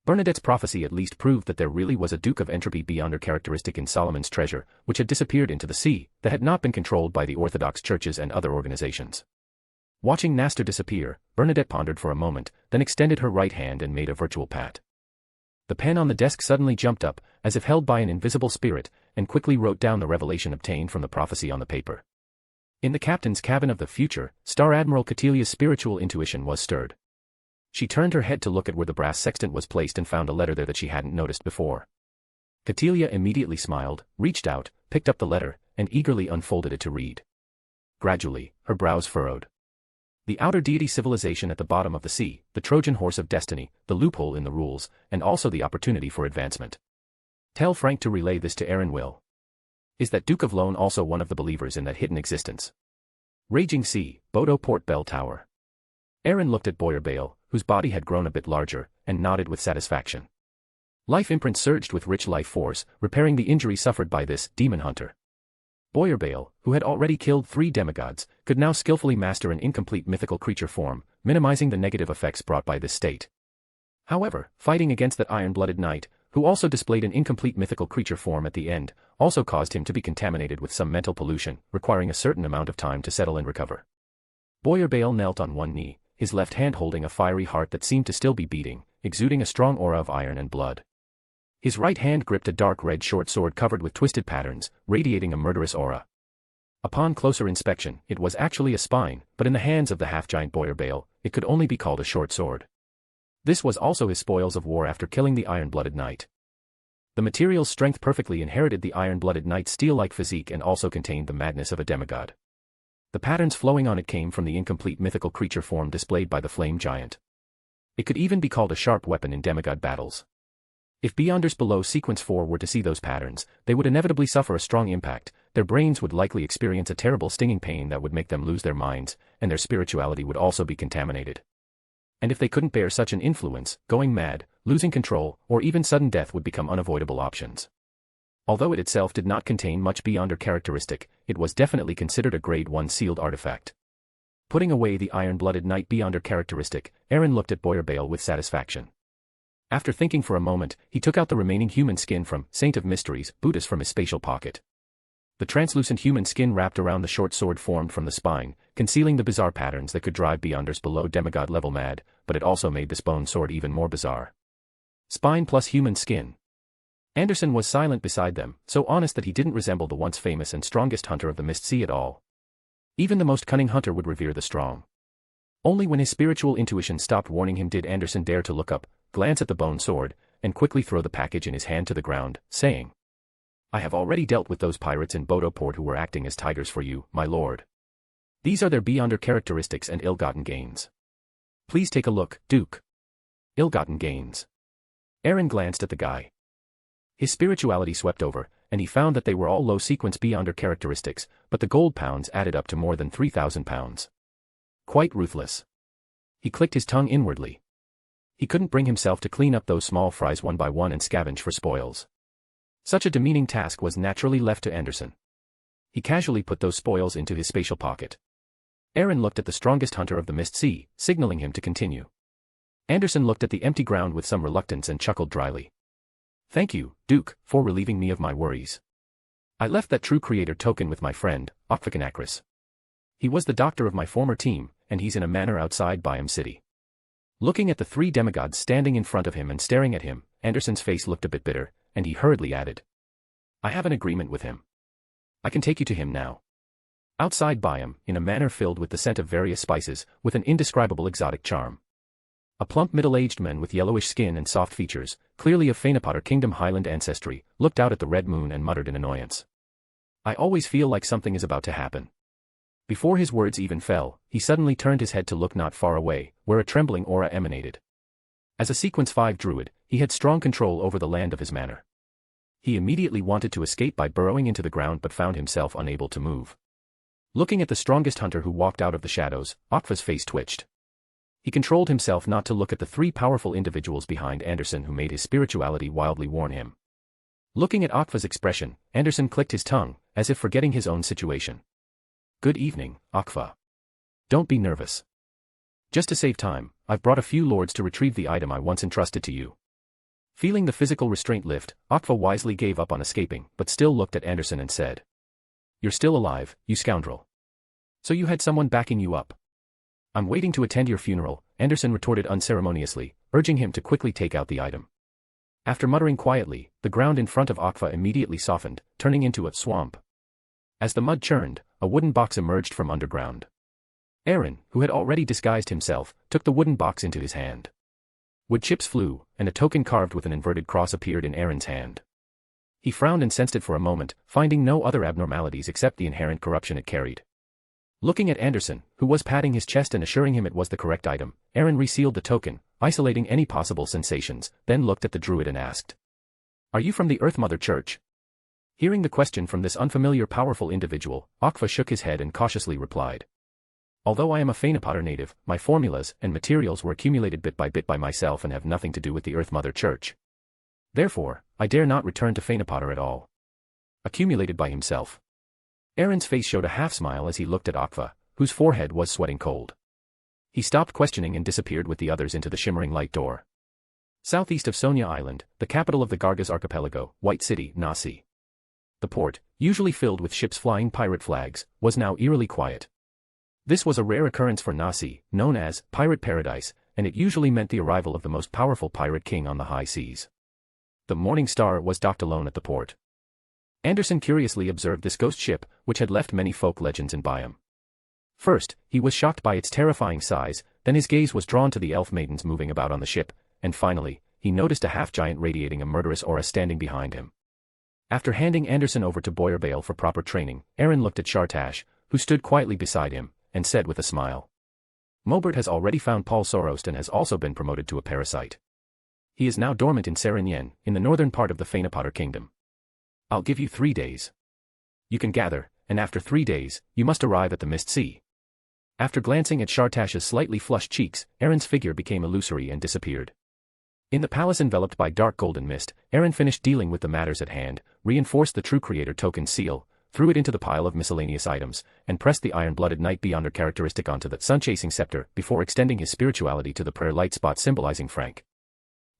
Speaker 3: Bernadette's prophecy at least proved that there really was a Duke of Entropy beyond her characteristic in Solomon's treasure, which had disappeared into the sea, that had not been controlled by the Orthodox churches and other organizations. Watching Nastor disappear, Bernadette pondered for a moment, then extended her right hand and made a virtual pat. The pen on the desk suddenly jumped up, as if held by an invisible spirit, and quickly wrote down the revelation obtained from the prophecy on the paper. In the captain's cabin of the future, Star Admiral Catilia's spiritual intuition was stirred. She turned her head to look at where the brass sextant was placed and found a letter there that she hadn't noticed before. Catilia immediately smiled, reached out, picked up the letter, and eagerly unfolded it to read. Gradually, her brows furrowed. "The outer deity civilization at the bottom of the sea, the Trojan horse of destiny, the loophole in the rules, and also the opportunity for advancement. Tell Frank to relay this to Aaron Will." Is that Duke of Loen also one of the believers in that hidden existence? Raging Sea, Bodo Port Bell Tower. Aaron looked at Boyer Bale, whose body had grown a bit larger, and nodded with satisfaction. Life imprint surged with rich life force, repairing the injury suffered by this demon hunter. Boyer Bale, who had already killed 3 demigods, could now skillfully master an incomplete mythical creature form, minimizing the negative effects brought by this state. However, fighting against that iron-blooded knight, who also displayed an incomplete mythical creature form at the end, also caused him to be contaminated with some mental pollution, requiring a certain amount of time to settle and recover. Boyer Bale knelt on one knee, his left hand holding a fiery heart that seemed to still be beating, exuding a strong aura of iron and blood. His right hand gripped a dark red short sword covered with twisted patterns, radiating a murderous aura. Upon closer inspection, it was actually a spine, but in the hands of the half-giant Boyer Bale, it could only be called a short sword. This was also his spoils of war after killing the iron-blooded knight. The material's strength perfectly inherited the iron-blooded knight's steel-like physique and also contained the madness of a demigod. The patterns flowing on it came from the incomplete mythical creature form displayed by the flame giant. It could even be called a sharp weapon in demigod battles. If Beyonders below Sequence 4 were to see those patterns, they would inevitably suffer a strong impact, their brains would likely experience a terrible stinging pain that would make them lose their minds, and their spirituality would also be contaminated. And if they couldn't bear such an influence, going mad, losing control, or even sudden death would become unavoidable options. Although it itself did not contain much Beyonder characteristic, it was definitely considered a Grade 1 sealed artifact. Putting away the iron-blooded knight Beyonder characteristic, Aaron looked at Boyer Bale with satisfaction. After thinking for a moment, he took out the remaining human skin from Saint of Mysteries, Buddhist from his spatial pocket. The translucent human skin wrapped around the short sword formed from the spine, concealing the bizarre patterns that could drive Beyonders below demigod level mad, but it also made this bone sword even more bizarre. Spine plus human skin. Anderson was silent beside them, so honest that he didn't resemble the once famous and strongest hunter of the Mist Sea at all. Even the most cunning hunter would revere the strong. Only when his spiritual intuition stopped warning him did Anderson dare to look up, glance at the bone sword, and quickly throw the package in his hand to the ground, saying, "I have already dealt with those pirates in Bodo Port who were acting as tigers for you, my lord. These are their Beyonder characteristics and ill-gotten gains. Please take a look, Duke." Ill-gotten gains. Aaron glanced at the guy. His spirituality swept over, and he found that they were all low-sequence Beyonder characteristics, but the gold pounds added up to more than 3,000 pounds. Quite ruthless. He clicked his tongue inwardly. He couldn't bring himself to clean up those small fries one by one and scavenge for spoils. Such a demeaning task was naturally left to Anderson. He casually put those spoils into his spatial pocket. Aaron looked at the strongest hunter of the Mist Sea, signaling him to continue. Anderson looked at the empty ground with some reluctance and chuckled dryly. "Thank you, Duke, for relieving me of my worries. I left that true creator token with my friend, Octaconacris. He was the doctor of my former team, and he's in a manor outside Byam City." Looking at the 3 demigods standing in front of him and staring at him, Anderson's face looked a bit bitter, and he hurriedly added, "I have an agreement with him. I can take you to him now." Outside Byam, in a manor filled with the scent of various spices, with an indescribable exotic charm. A plump middle-aged man with yellowish skin and soft features, clearly of Feynapotter Kingdom Highland ancestry, looked out at the red moon and muttered in annoyance. "I always feel like something is about to happen." Before his words even fell, he suddenly turned his head to look not far away, where a trembling aura emanated. As a Sequence 5 druid, he had strong control over the land of his manor. He immediately wanted to escape by burrowing into the ground but found himself unable to move. Looking at the strongest hunter who walked out of the shadows, Okfa's face twitched. He controlled himself not to look at the 3 powerful individuals behind Anderson who made his spirituality wildly warn him. Looking at Okfa's expression, Anderson clicked his tongue, as if forgetting his own situation. "Good evening, Okfa. Don't be nervous. Just to save time, I've brought a few lords to retrieve the item I once entrusted to you." Feeling the physical restraint lift, Okfa wisely gave up on escaping, but still looked at Anderson and said, "You're still alive, you scoundrel. So you had someone backing you up." "I'm waiting to attend your funeral," Anderson retorted unceremoniously, urging him to quickly take out the item. After muttering quietly, the ground in front of Okfa immediately softened, turning into a swamp. As the mud churned, a wooden box emerged from underground. Aaron, who had already disguised himself, took the wooden box into his hand. Wood chips flew, and a token carved with an inverted cross appeared in Aaron's hand. He frowned and sensed it for a moment, finding no other abnormalities except the inherent corruption it carried. Looking at Anderson, who was patting his chest and assuring him it was the correct item, Aaron resealed the token, isolating any possible sensations, then looked at the druid and asked, "Are you from the Earth Mother Church?" Hearing the question from this unfamiliar powerful individual, Akfa shook his head and cautiously replied. Although I am a Phaenopotter native, my formulas and materials were accumulated bit by myself and have nothing to do with the Earth Mother Church. Therefore, I dare not return to Phaenopotter at all. Accumulated by himself. Aaron's face showed a half-smile as he looked at Akfa, whose forehead was sweating cold. He stopped questioning and disappeared with the others into the shimmering light door. Southeast of Sonia Island, the capital of the Gargas Archipelago, White City, Nasi. The port, usually filled with ships flying pirate flags, was now eerily quiet. This was a rare occurrence for Nasi, known as Pirate Paradise, and it usually meant the arrival of the most powerful pirate king on the high seas. The Morning Star was docked alone at the port. Anderson curiously observed this ghost ship, which had left many folk legends in Byam. First, he was shocked by its terrifying size, then his gaze was drawn to the elf maidens moving about on the ship, and finally, he noticed a half-giant radiating a murderous aura standing behind him. After handing Anderson over to Boyer Bale for proper training, Aaron looked at Shartash, who stood quietly beside him, and said with a smile. Mobert has already found Paul Sorost and has also been promoted to a parasite. He is now dormant in Serenyen, in the northern part of the Phaenopotter Kingdom. I'll give you 3 days. You can gather, and after 3 days, you must arrive at the Mist Sea. After glancing at Shartash's slightly flushed cheeks, Aaron's figure became illusory and disappeared. In the palace enveloped by dark golden mist, Aaron finished dealing with the matters at hand, reinforced the True Creator token seal, threw it into the pile of miscellaneous items, and pressed the iron-blooded Knight Beyonder characteristic onto the sun-chasing scepter before extending his spirituality to the prayer light spot symbolizing Frank.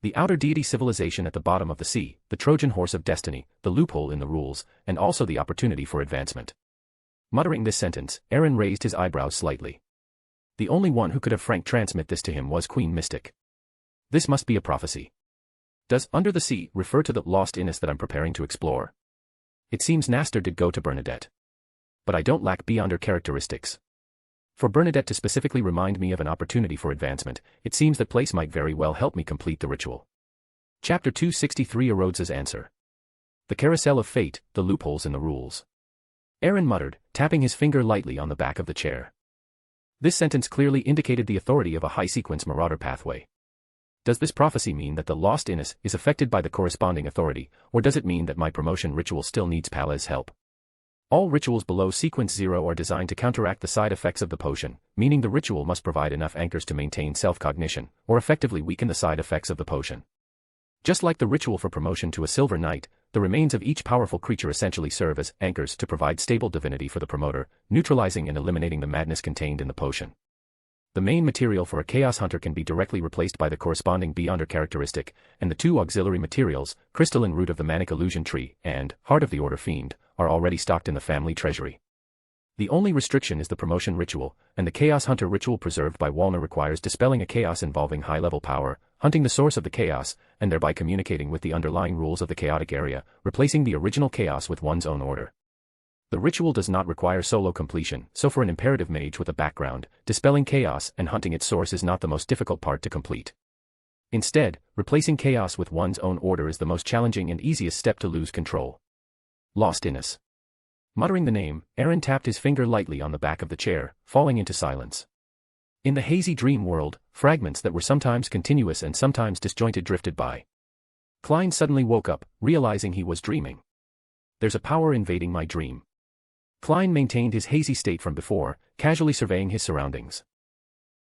Speaker 3: The outer deity civilization at the bottom of the sea, the Trojan horse of destiny, the loophole in the rules, and also the opportunity for advancement. Muttering this sentence, Aaron raised his eyebrows slightly. The only one who could have Frank transmit this to him was Queen Mystic. This must be a prophecy. Does under the sea refer to the lost Innis that I'm preparing to explore? It seems Nastor did go to Bernadette. But I don't lack Beyonder characteristics. For Bernadette to specifically remind me of an opportunity for advancement, it seems that place might very well help me complete the ritual. Chapter 263 Erodes' Answer. The Carousel of Fate, the Loopholes in the Rules. Aaron muttered, tapping his finger lightly on the back of the chair. This sentence clearly indicated the authority of a high-sequence marauder pathway. Does this prophecy mean that the lost Innis is affected by the corresponding authority, or does it mean that my promotion ritual still needs Pala's help? All rituals below sequence 0 are designed to counteract the side effects of the potion, meaning the ritual must provide enough anchors to maintain self-cognition, or effectively weaken the side effects of the potion. Just like the ritual for promotion to a Silver Knight, the remains of each powerful creature essentially serve as anchors to provide stable divinity for the promoter, neutralizing and eliminating the madness contained in the potion. The main material for a Chaos Hunter can be directly replaced by the corresponding Beyonder characteristic, and the 2 auxiliary materials, Crystalline Root of the Manic Illusion Tree and Heart of the Order Fiend, are already stocked in the family treasury. The only restriction is the promotion ritual, and the Chaos Hunter ritual preserved by Walner requires dispelling a chaos involving high-level power, hunting the source of the chaos, and thereby communicating with the underlying rules of the chaotic area, replacing the original chaos with one's own order. The ritual does not require solo completion, so for an imperative mage with a background, dispelling chaos and hunting its source is not the most difficult part to complete. Instead, replacing chaos with one's own order is the most challenging and easiest step to lose control. Lost Innis. Muttering the name, Aaron tapped his finger lightly on the back of the chair, falling into silence. In the hazy dream world, fragments that were sometimes continuous and sometimes disjointed drifted by. Klein suddenly woke up, realizing he was dreaming. There's a power invading my dream. Klein maintained his hazy state from before, casually surveying his surroundings.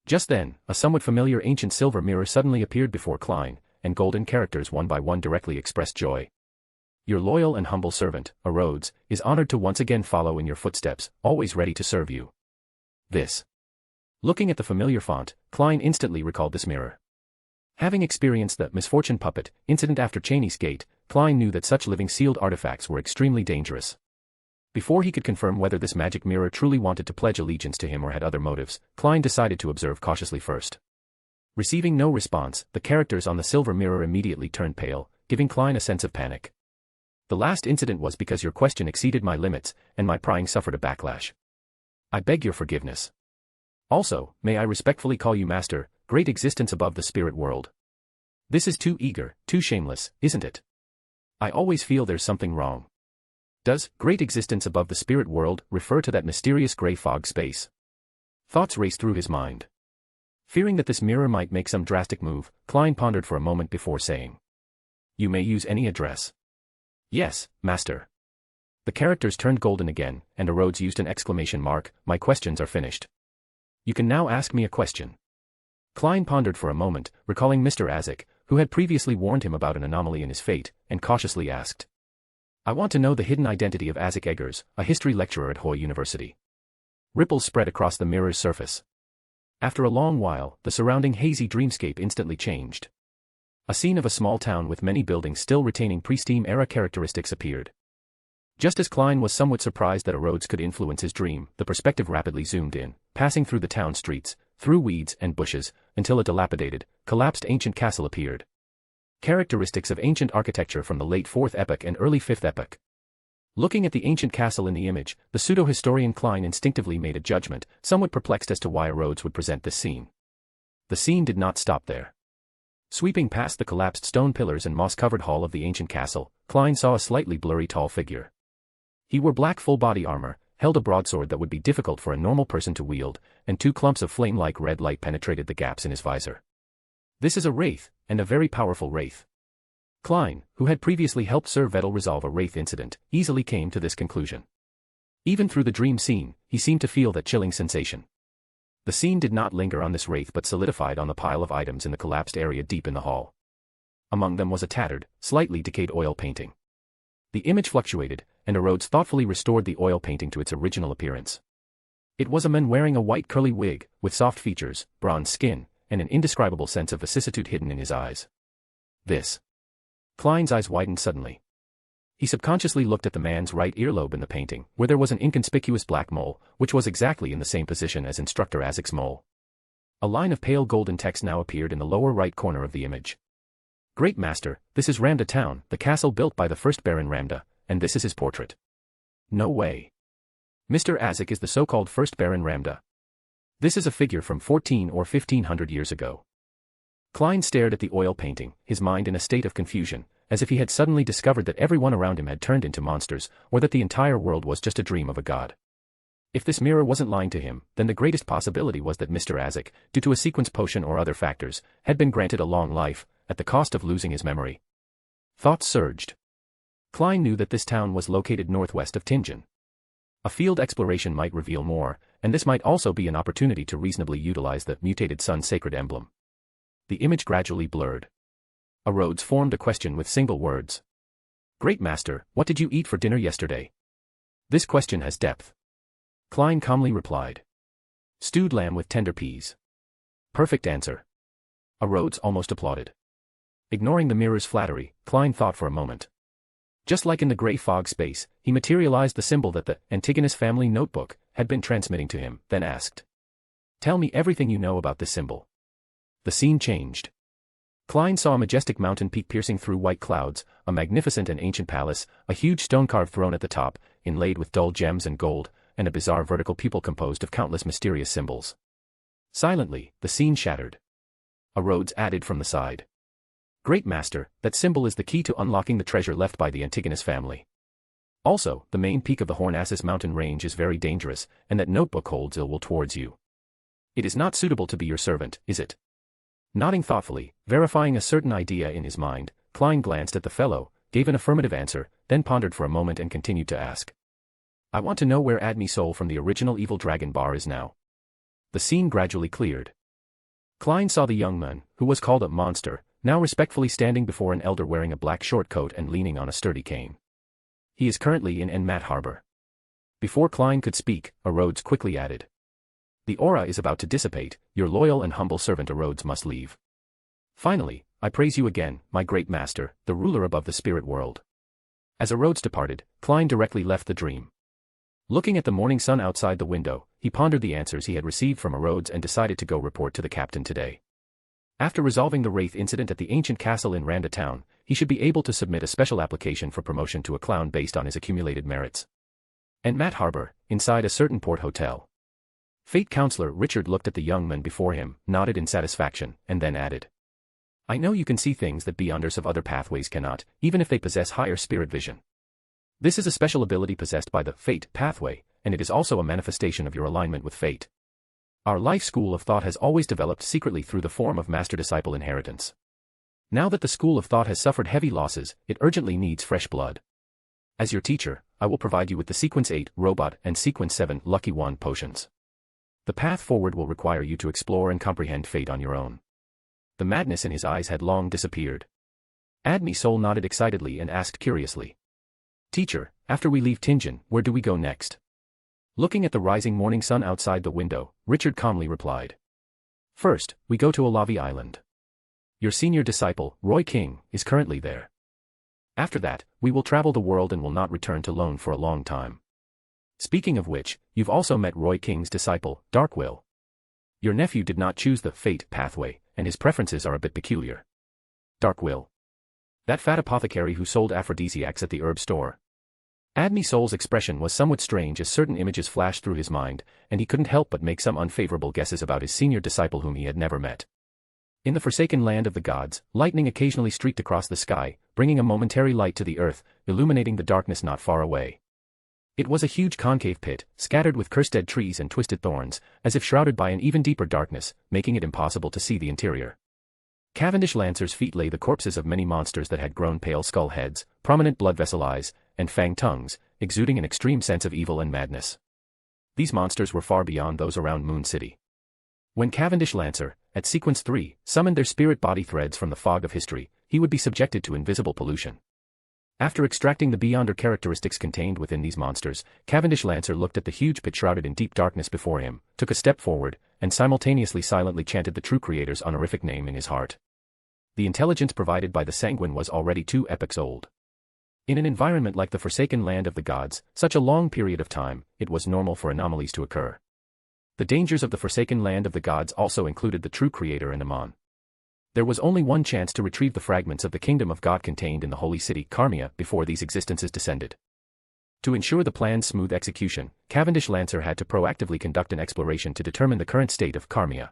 Speaker 3: Just then, a somewhat familiar ancient silver mirror suddenly appeared before Klein, and golden characters one by one directly expressed joy. Your loyal and humble servant, Erodes, is honored to once again follow in your footsteps, always ready to serve you. This. Looking at the familiar font, Klein instantly recalled this mirror. Having experienced the misfortune puppet incident after Cheney's Gate, Klein knew that such living sealed artifacts were extremely dangerous. Before he could confirm whether this magic mirror truly wanted to pledge allegiance to him or had other motives, Klein decided to observe cautiously first. Receiving no response, the characters on the silver mirror immediately turned pale, giving Klein a sense of panic. The last incident was because your question exceeded my limits, and my prying suffered a backlash. I beg your forgiveness. Also, may I respectfully call you Master, great existence above the spirit world. This is too eager, too shameless, isn't it? I always feel there's something wrong. Does great existence above the spirit world refer to that mysterious gray fog space? Thoughts raced through his mind. Fearing that this mirror might make some drastic move, Klein pondered for a moment before saying, "You may use any address." "Yes, Master." The characters turned golden again, and Rhodes used an exclamation mark. My questions are finished. You can now ask me a question. Klein pondered for a moment, recalling Mr. Azek, who had previously warned him about an anomaly in his fate, and cautiously asked. I want to know the hidden identity of Azek Eggers, a history lecturer at Hoy University. Ripples spread across the mirror's surface. After a long while, the surrounding hazy dreamscape instantly changed. A scene of a small town with many buildings still retaining pre-Steam-era characteristics appeared. Just as Klein was somewhat surprised that Rhodes could influence his dream, the perspective rapidly zoomed in, passing through the town streets, through weeds and bushes, until a dilapidated, collapsed ancient castle appeared. Characteristics of ancient architecture from the late 4th epoch and early 5th epoch. Looking at the ancient castle in the image, the pseudo-historian Klein instinctively made a judgment, somewhat perplexed as to why Rhodes would present this scene. The scene did not stop there. Sweeping past the collapsed stone pillars and moss-covered hall of the ancient castle, Klein saw a slightly blurry tall figure. He wore black full-body armor, held a broadsword that would be difficult for a normal person to wield, and 2 clumps of flame-like red light penetrated the gaps in his visor. This is a wraith, and a very powerful wraith. Klein, who had previously helped Sir Vettel resolve a wraith incident, easily came to this conclusion. Even through the dream scene, he seemed to feel that chilling sensation. The scene did not linger on this wraith but solidified on the pile of items in the collapsed area deep in the hall. Among them was a tattered, slightly decayed oil painting. The image fluctuated, and Rhodes thoughtfully restored the oil painting to its original appearance. It was a man wearing a white curly wig, with soft features, bronze skin, and an indescribable sense of vicissitude hidden in his eyes. This. Klein's eyes widened suddenly. He subconsciously looked at the man's right earlobe in the painting, where there was an inconspicuous black mole, which was exactly in the same position as Instructor Azek's mole. A line of pale golden text now appeared in the lower right corner of the image. Great Master, this is Ramda Town, the castle built by the first Baron Ramda, and this is his portrait. No way. Mr. Azek is the so-called first Baron Ramda. This is a figure from 14 or 1500 years ago. Klein stared at the oil painting, his mind in a state of confusion, as if he had suddenly discovered that everyone around him had turned into monsters, or that the entire world was just a dream of a god. If this mirror wasn't lying to him, then the greatest possibility was that Mr. Azek, due to a sequence potion or other factors, had been granted a long life, at the cost of losing his memory. Thoughts surged. Klein knew that this town was located northwest of Tingen. A field exploration might reveal more, and this might also be an opportunity to reasonably utilize the mutated sun sacred emblem. The image gradually blurred. Rhodes formed a question with single words. Great Master, what did you eat for dinner yesterday? This question has depth. Klein calmly replied. Stewed lamb with tender peas. Perfect answer. Rhodes almost applauded. Ignoring the mirror's flattery, Klein thought for a moment. Just like in the gray fog space, he materialized the symbol that the Antigonus family notebook had been transmitting to him, then asked. Tell me everything you know about this symbol. The scene changed. Klein saw a majestic mountain peak piercing through white clouds, a magnificent and ancient palace, a huge stone-carved throne at the top, inlaid with dull gems and gold, and a bizarre vertical pupil composed of countless mysterious symbols. Silently, the scene shattered. Rhodes added from the side. Great Master, that symbol is the key to unlocking the treasure left by the Antigonus family. Also, the main peak of the Hornassus mountain range is very dangerous, and that notebook holds ill will towards you. It is not suitable to be your servant, is it? Nodding thoughtfully, verifying a certain idea in his mind, Klein glanced at the fellow, gave an affirmative answer, then pondered for a moment and continued to ask. I want to know where Admi Soul from the original Evil Dragon Bar is now. The scene gradually cleared. Klein saw the young man, who was called a monster, now respectfully standing before an elder wearing a black short coat and leaning on a sturdy cane. He is currently in Enmat Harbor. Before Klein could speak, Rhodes quickly added. The aura is about to dissipate, your loyal and humble servant Rhodes must leave. Finally, I praise you again, my great master, the ruler above the spirit world. As Rhodes departed, Klein directly left the dream. Looking at the morning sun outside the window, he pondered the answers he had received from Rhodes and decided to go report to the captain today. After resolving the wraith incident at the ancient castle in Ramda Town, he should be able to submit a special application for promotion to a clown based on his accumulated merits. Enmat Harbor, inside a certain port hotel. Fate Counselor Richard looked at the young man before him, nodded in satisfaction, and then added. I know you can see things that Beyonders of other pathways cannot, even if they possess higher spirit vision. This is a special ability possessed by the Fate pathway, and it is also a manifestation of your alignment with Fate. Our life school of thought has always developed secretly through the form of master-disciple inheritance. Now that the school of thought has suffered heavy losses, it urgently needs fresh blood. As your teacher, I will provide you with the Sequence 8 Robot and Sequence 7 Lucky One potions. The path forward will require you to explore and comprehend fate on your own. The madness in his eyes had long disappeared. Admi Sol nodded excitedly and asked curiously. Teacher, after we leave Tingen, where do we go next? Looking at the rising morning sun outside the window, Richard calmly replied. First, we go to Olavi Island. Your senior disciple, Roy King, is currently there. After that, we will travel the world and will not return to Loen for a long time. Speaking of which, you've also met Roy King's disciple, Darkwill. Your nephew did not choose the fate pathway, and his preferences are a bit peculiar. Darkwill. That fat apothecary who sold aphrodisiacs at the herb store. Admi Sol's expression was somewhat strange as certain images flashed through his mind, and he couldn't help but make some unfavorable guesses about his senior disciple whom he had never met. In the forsaken land of the gods, lightning occasionally streaked across the sky, bringing a momentary light to the earth, illuminating the darkness not far away. It was a huge concave pit, scattered with cursed dead trees and twisted thorns, as if shrouded by an even deeper darkness, making it impossible to see the interior. Cavendish Lancer's feet lay the corpses of many monsters that had grown pale skull heads, prominent blood vessel eyes, and fanged tongues, exuding an extreme sense of evil and madness. These monsters were far beyond those around Moon City. When Cavendish Lancer, at Sequence 3, summoned their spirit body threads from the fog of history, he would be subjected to invisible pollution. After extracting the beyonder characteristics contained within these monsters, Cavendish Lancer looked at the huge pit shrouded in deep darkness before him, took a step forward, and simultaneously silently chanted the true creator's honorific name in his heart. The intelligence provided by the Sanguine was already 2 epochs old. In an environment like the forsaken land of the gods, such a long period of time, it was normal for anomalies to occur. The dangers of the forsaken land of the gods also included the true creator and Amon. There was only one chance to retrieve the fragments of the kingdom of God contained in the holy city Karmia before these existences descended. To ensure the plan's smooth execution, Cavendish Lancer had to proactively conduct an exploration to determine the current state of Karmia.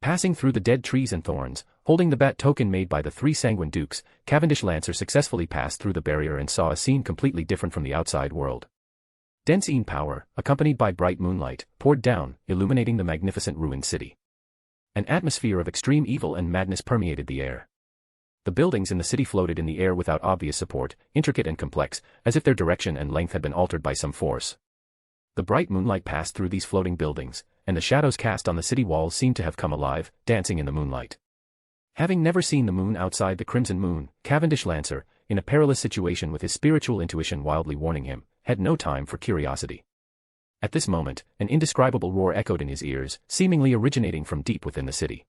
Speaker 3: Passing through the dead trees and thorns, holding the bat token made by the 3 Sanguine Dukes, Cavendish Lancer successfully passed through the barrier and saw a scene completely different from the outside world. Dense power, accompanied by bright moonlight, poured down, illuminating the magnificent ruined city. An atmosphere of extreme evil and madness permeated the air. The buildings in the city floated in the air without obvious support, intricate and complex, as if their direction and length had been altered by some force. The bright moonlight passed through these floating buildings, and the shadows cast on the city walls seemed to have come alive, dancing in the moonlight. Having never seen the moon outside the crimson moon, Cavendish Lancer, in a perilous situation with his spiritual intuition wildly warning him, had no time for curiosity. At this moment, an indescribable roar echoed in his ears, seemingly originating from deep within the city.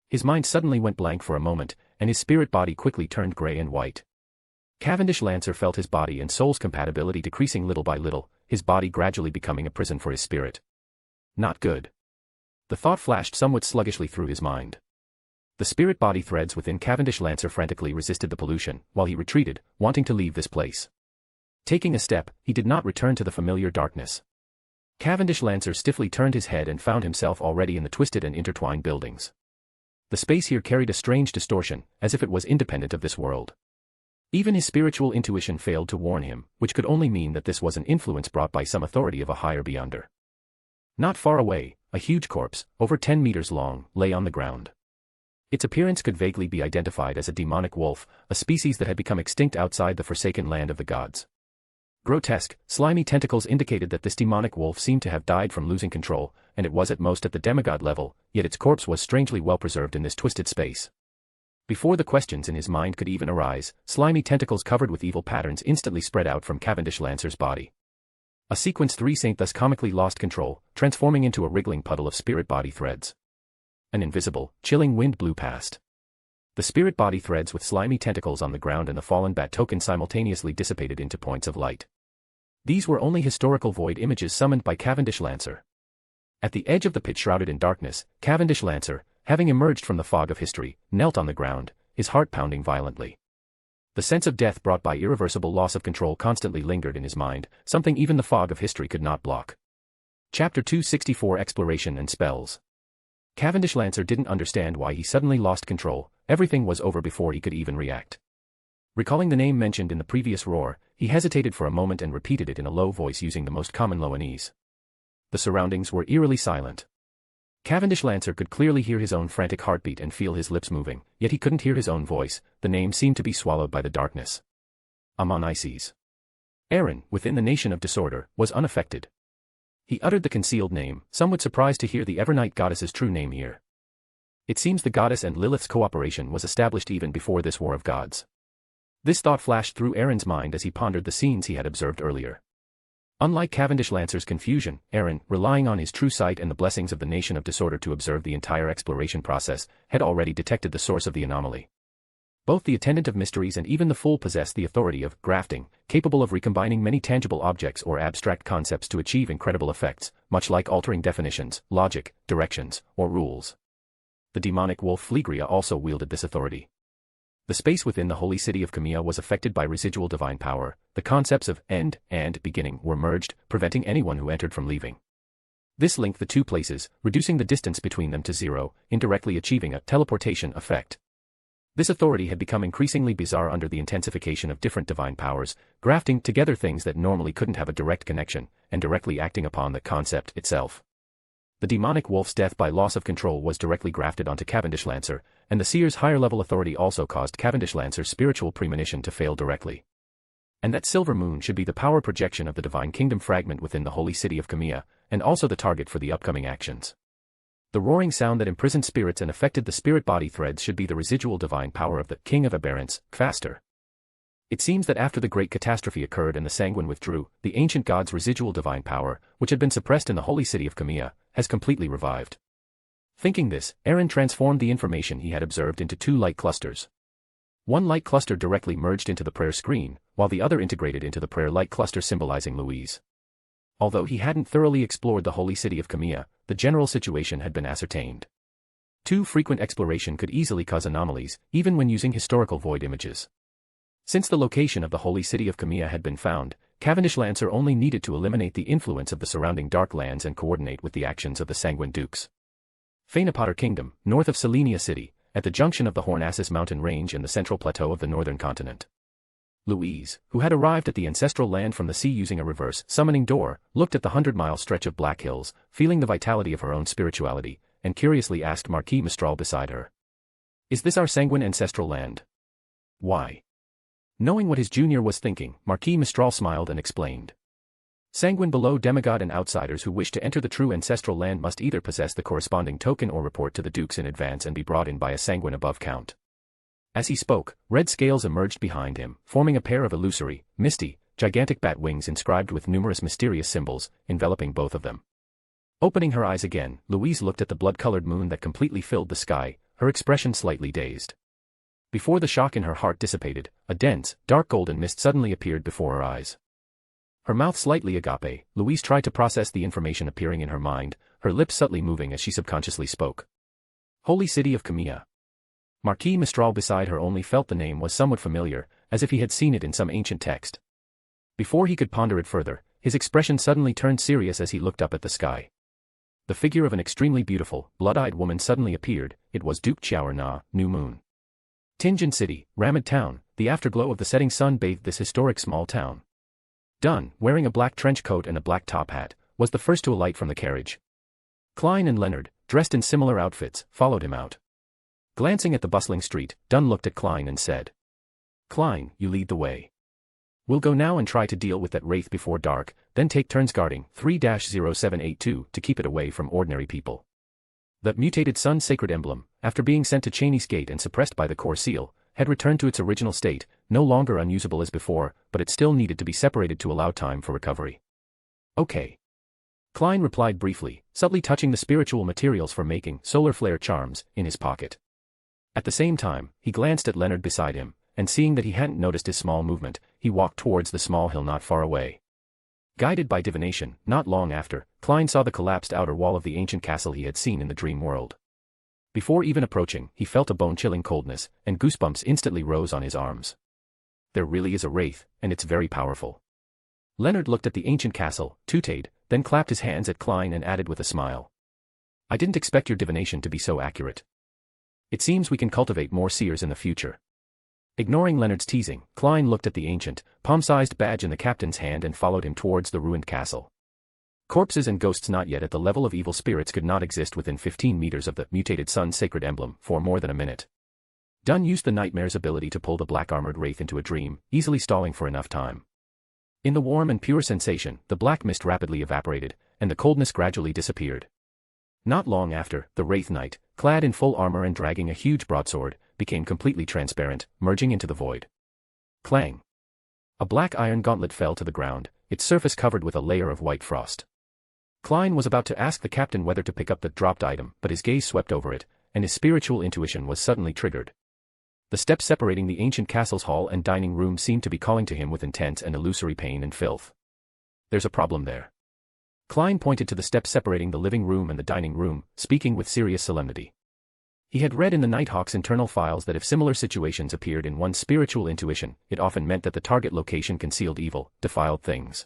Speaker 3: His mind suddenly went blank for a moment, and his spirit body quickly turned gray and white. Cavendish Lancer felt his body and soul's compatibility decreasing little by little, his body gradually becoming a prison for his spirit. Not good. The thought flashed somewhat sluggishly through his mind. The spirit body threads within Cavendish Lancer frantically resisted the pollution, while he retreated, wanting to leave this place. Taking a step, he did not return to the familiar darkness. Cavendish Lancer stiffly turned his head and found himself already in the twisted and intertwined buildings. The space here carried a strange distortion, as if it was independent of this world. Even his spiritual intuition failed to warn him, which could only mean that this was an influence brought by some authority of a higher beyonder. Not far away, a huge corpse, over 10 meters long, lay on the ground. Its appearance could vaguely be identified as a demonic wolf, a species that had become extinct outside the forsaken land of the gods. Grotesque, slimy tentacles indicated that this demonic wolf seemed to have died from losing control, and it was at most at the demigod level, yet its corpse was strangely well preserved in this twisted space. Before the questions in his mind could even arise, slimy tentacles covered with evil patterns instantly spread out from Cavendish Lancer's body. A Sequence 3 saint thus comically lost control, transforming into a wriggling puddle of spirit body threads. An invisible, chilling wind blew past. The spirit body threads with slimy tentacles on the ground and the fallen bat token simultaneously dissipated into points of light. These were only historical void images summoned by Cavendish Lancer. At the edge of the pit shrouded in darkness, Cavendish Lancer, having emerged from the fog of history, knelt on the ground, his heart pounding violently. The sense of death brought by irreversible loss of control constantly lingered in his mind, something even the fog of history could not block. Chapter 264 Exploration and Spells. Cavendish Lancer didn't understand why he suddenly lost control, everything was over before he could even react. Recalling the name mentioned in the previous roar, he hesitated for a moment and repeated it in a low voice using the most common Loenese. The surroundings were eerily silent. Cavendish Lancer could clearly hear his own frantic heartbeat and feel his lips moving, yet he couldn't hear his own voice, the name seemed to be swallowed by the darkness. Amon Ices. Aaron, within the nation of disorder, was unaffected. He uttered the concealed name, somewhat surprised to hear the Evernight goddess's true name here. It seems the goddess and Lilith's cooperation was established even before this war of gods. This thought flashed through Aaron's mind as he pondered the scenes he had observed earlier. Unlike Cavendish Lancer's confusion, Aaron, relying on his true sight and the blessings of the nation of disorder to observe the entire exploration process, had already detected the source of the anomaly. Both the attendant of mysteries and even the fool possessed the authority of grafting, capable of recombining many tangible objects or abstract concepts to achieve incredible effects, much like altering definitions, logic, directions, or rules. The demonic wolf Phlegria also wielded this authority. The space within the holy city of Kemia was affected by residual divine power. The concepts of end and beginning were merged, preventing anyone who entered from leaving. This linked the two places, reducing the distance between them to zero, indirectly achieving a teleportation effect. This authority had become increasingly bizarre under the intensification of different divine powers, grafting together things that normally couldn't have a direct connection, and directly acting upon the concept itself. The demonic wolf's death by loss of control was directly grafted onto Cavendish Lancer, and the seer's higher-level authority also caused Cavendish Lancer's spiritual premonition to fail directly. And that silver moon should be the power projection of the divine kingdom fragment within the holy city of Kemia, and also the target for the upcoming actions. The roaring sound that imprisoned spirits and affected the spirit-body threads should be the residual divine power of the king of aberrance, Faster. It seems that after the great catastrophe occurred and the sanguine withdrew, the ancient god's residual divine power, which had been suppressed in the holy city of Kemia, has completely revived. Thinking this, Aaron transformed the information he had observed into two light clusters. One light cluster directly merged into the prayer screen, while the other integrated into the prayer light cluster symbolizing Louise. Although he hadn't thoroughly explored the holy city of Kemia, the general situation had been ascertained. Too frequent exploration could easily cause anomalies, even when using historical void images. Since the location of the holy city of Kemia had been found, Cavendish Lancer only needed to eliminate the influence of the surrounding dark lands and coordinate with the actions of the sanguine dukes. Phaenopotter Kingdom, north of Selenia City, at the junction of the Hornassus mountain range and the central plateau of the northern continent. Louise, who had arrived at the ancestral land from the sea using a reverse summoning door, looked at the 100-mile stretch of black hills, feeling the vitality of her own spirituality, and curiously asked Marquis Mistral beside her. "Is this our sanguine ancestral land?" "Why?" Knowing what his junior was thinking, Marquis Mistral smiled and explained. "Sanguine below demigod and outsiders who wish to enter the true ancestral land must either possess the corresponding token or report to the dukes in advance and be brought in by a sanguine above count." As he spoke, red scales emerged behind him, forming a pair of illusory, misty, gigantic bat wings inscribed with numerous mysterious symbols, enveloping both of them. Opening her eyes again, Louise looked at the blood-colored moon that completely filled the sky, her expression slightly dazed. Before the shock in her heart dissipated, a dense, dark golden mist suddenly appeared before her eyes. Her mouth slightly agape, Louise tried to process the information appearing in her mind, her lips subtly moving as she subconsciously spoke. Holy City of Kemia. Marquis Mistral beside her only felt the name was somewhat familiar, as if he had seen it in some ancient text. Before he could ponder it further, his expression suddenly turned serious as he looked up at the sky. The figure of an extremely beautiful, blood-eyed woman suddenly appeared. It was Duke Chower Na, New Moon. Tinjin City, Ramad Town, the afterglow of the setting sun bathed this historic small town. Dunn, wearing a black trench coat and a black top hat, was the first to alight from the carriage. Klein and Leonard, dressed in similar outfits, followed him out. Glancing at the bustling street, Dunn looked at Klein and said, "Klein, you lead the way. We'll go now and try to deal with that wraith before dark, then take turns guarding 3-0782 to keep it away from ordinary people." The mutated sun sacred emblem, after being sent to Cheney's Gate and suppressed by the core seal, had returned to its original state, no longer unusable as before, but it still needed to be separated to allow time for recovery. "Okay." Klein replied briefly, subtly touching the spiritual materials for making solar flare charms in his pocket. At the same time, he glanced at Leonard beside him, and seeing that he hadn't noticed his small movement, he walked towards the small hill not far away. Guided by divination, not long after, Klein saw the collapsed outer wall of the ancient castle he had seen in the dream world. Before even approaching, he felt a bone-chilling coldness, and goosebumps instantly rose on his arms. There really is a wraith, and it's very powerful. Leonard looked at the ancient castle, tooted, then clapped his hands at Klein and added with a smile. "I didn't expect your divination to be so accurate. It seems we can cultivate more seers in the future." Ignoring Leonard's teasing, Klein looked at the ancient, palm-sized badge in the captain's hand and followed him towards the ruined castle. Corpses and ghosts not yet at the level of evil spirits could not exist within 15 meters of the mutated sun sacred emblem for more than a minute. Dunn used the nightmare's ability to pull the black-armored wraith into a dream, easily stalling for enough time. In the warm and pure sensation, the black mist rapidly evaporated, and the coldness gradually disappeared. Not long after, the Wraith Knight, clad in full armor and dragging a huge broadsword, became completely transparent, merging into the void. Clang! A black iron gauntlet fell to the ground, its surface covered with a layer of white frost. Klein was about to ask the captain whether to pick up the dropped item, but his gaze swept over it, and his spiritual intuition was suddenly triggered. The steps separating the ancient castle's hall and dining room seemed to be calling to him with intense and illusory pain and filth. There's a problem there. Klein pointed to the steps separating the living room and the dining room, speaking with serious solemnity. He had read in the Nighthawk's internal files that if similar situations appeared in one's spiritual intuition, it often meant that the target location concealed evil, defiled things.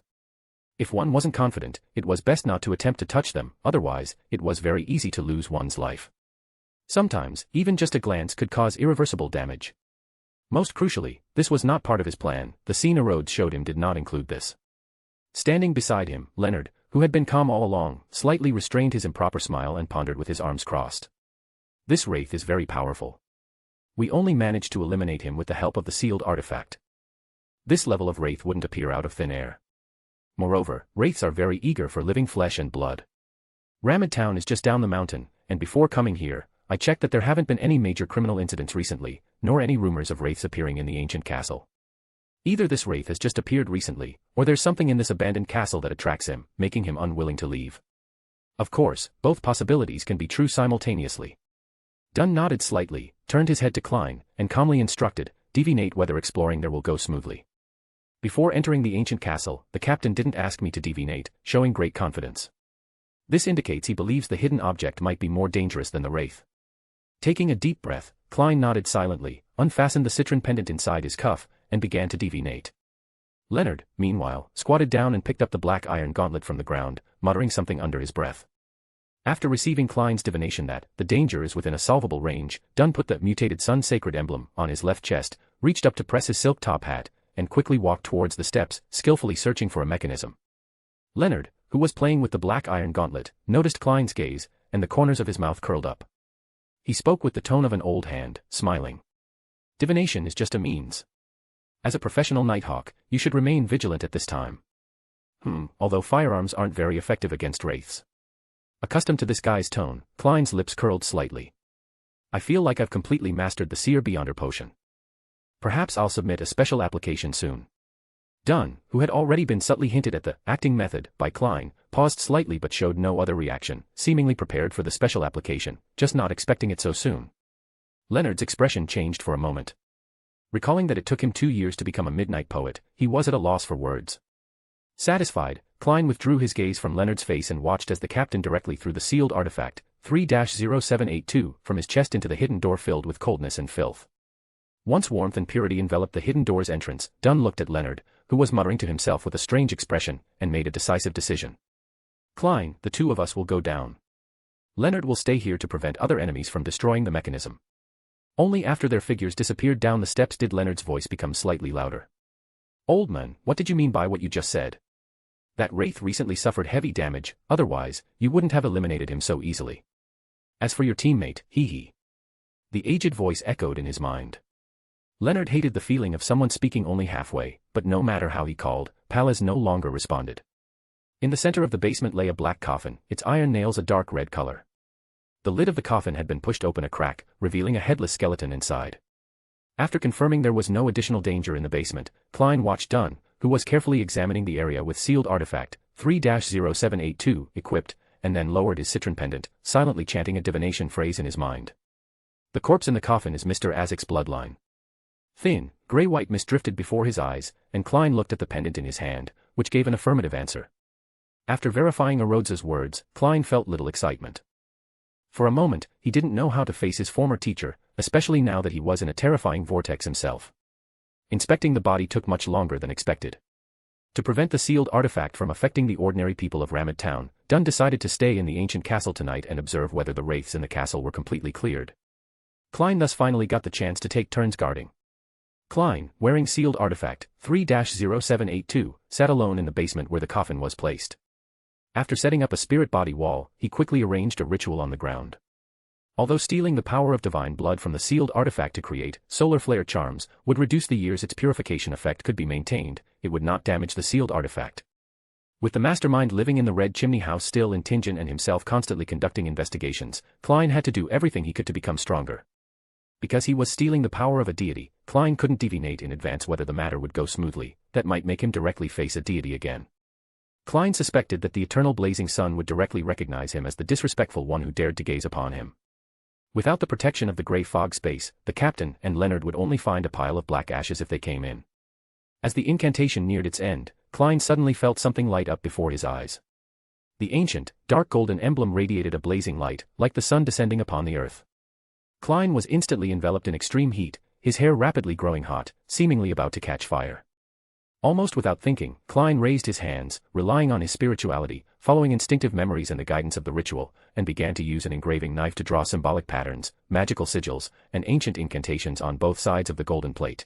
Speaker 3: If one wasn't confident, it was best not to attempt to touch them, otherwise, it was very easy to lose one's life. Sometimes, even just a glance could cause irreversible damage. Most crucially, this was not part of his plan. The scene Erodes showed him did not include this. Standing beside him, Leonard, who had been calm all along, slightly restrained his improper smile and pondered with his arms crossed. This wraith is very powerful. We only managed to eliminate him with the help of the sealed artifact. This level of wraith wouldn't appear out of thin air. Moreover, wraiths are very eager for living flesh and blood. Ramad Town is just down the mountain, and before coming here, I checked that there haven't been any major criminal incidents recently, nor any rumors of wraiths appearing in the ancient castle. Either this wraith has just appeared recently, or there's something in this abandoned castle that attracts him, making him unwilling to leave. Of course, both possibilities can be true simultaneously. Dunn nodded slightly, turned his head to Klein, and calmly instructed, "Divinate whether exploring there will go smoothly." Before entering the ancient castle, the captain didn't ask me to divinate, showing great confidence. This indicates he believes the hidden object might be more dangerous than the wraith. Taking a deep breath, Klein nodded silently, unfastened the citron pendant inside his cuff, and began to divinate. Leonard, meanwhile, squatted down and picked up the black iron gauntlet from the ground, muttering something under his breath. After receiving Klein's divination that the danger is within a solvable range, Dunn put the mutated sun sacred emblem on his left chest, reached up to press his silk top hat, and quickly walked towards the steps, skillfully searching for a mechanism. Leonard, who was playing with the black iron gauntlet, noticed Klein's gaze, and the corners of his mouth curled up. He spoke with the tone of an old hand, smiling. Divination is just a means. As a professional Nighthawk, you should remain vigilant at this time. Although firearms aren't very effective against wraiths. Accustomed to this guy's tone, Klein's lips curled slightly. I feel like I've completely mastered the Seer Beyonder potion. Perhaps I'll submit a special application soon. Dunn, who had already been subtly hinted at the acting method by Klein, paused slightly but showed no other reaction, seemingly prepared for the special application, just not expecting it so soon. Leonard's expression changed for a moment. Recalling that it took him 2 years to become a midnight poet, he was at a loss for words. Satisfied, Klein withdrew his gaze from Leonard's face and watched as the captain directly threw the sealed artifact, 3-0782, from his chest into the hidden door filled with coldness and filth. Once warmth and purity enveloped the hidden door's entrance, Dunn looked at Leonard, who was muttering to himself with a strange expression, and made a decisive decision. Klein, the two of us will go down. Leonard will stay here to prevent other enemies from destroying the mechanism. Only after their figures disappeared down the steps did Leonard's voice become slightly louder. Old man, what did you mean by what you just said? That wraith recently suffered heavy damage, otherwise, you wouldn't have eliminated him so easily. As for your teammate, he. The aged voice echoed in his mind. Leonard hated the feeling of someone speaking only halfway, but no matter how he called, Pallas no longer responded. In the center of the basement lay a black coffin, its iron nails a dark red color. The lid of the coffin had been pushed open a crack, revealing a headless skeleton inside. After confirming there was no additional danger in the basement, Klein watched Dunn, who was carefully examining the area with sealed artifact, 3-0782, equipped, and then lowered his citron pendant, silently chanting a divination phrase in his mind. The corpse in the coffin is Mr. Azek's bloodline. Thin, gray-white mist drifted before his eyes, and Klein looked at the pendant in his hand, which gave an affirmative answer. After verifying Erodes's words, Klein felt little excitement. For a moment, he didn't know how to face his former teacher, especially now that he was in a terrifying vortex himself. Inspecting the body took much longer than expected. To prevent the sealed artifact from affecting the ordinary people of Ramad Town, Dunn decided to stay in the ancient castle tonight and observe whether the wraiths in the castle were completely cleared. Klein thus finally got the chance to take turns guarding. Klein, wearing sealed artifact, 3-0782, sat alone in the basement where the coffin was placed. After setting up a spirit body wall, he quickly arranged a ritual on the ground. Although stealing the power of divine blood from the sealed artifact to create solar flare charms would reduce the years its purification effect could be maintained, it would not damage the sealed artifact. With the mastermind living in the Red Chimney House still in Tingen and himself constantly conducting investigations, Klein had to do everything he could to become stronger. Because he was stealing the power of a deity, Klein couldn't divinate in advance whether the matter would go smoothly, that might make him directly face a deity again. Klein suspected that the eternal blazing sun would directly recognize him as the disrespectful one who dared to gaze upon him. Without the protection of the gray fog space, the captain and Leonard would only find a pile of black ashes if they came in. As the incantation neared its end, Klein suddenly felt something light up before his eyes. The ancient, dark golden emblem radiated a blazing light, like the sun descending upon the earth. Klein was instantly enveloped in extreme heat, his hair rapidly growing hot, seemingly about to catch fire. Almost without thinking, Klein raised his hands, relying on his spirituality, following instinctive memories and the guidance of the ritual, and began to use an engraving knife to draw symbolic patterns, magical sigils, and ancient incantations on both sides of the golden plate.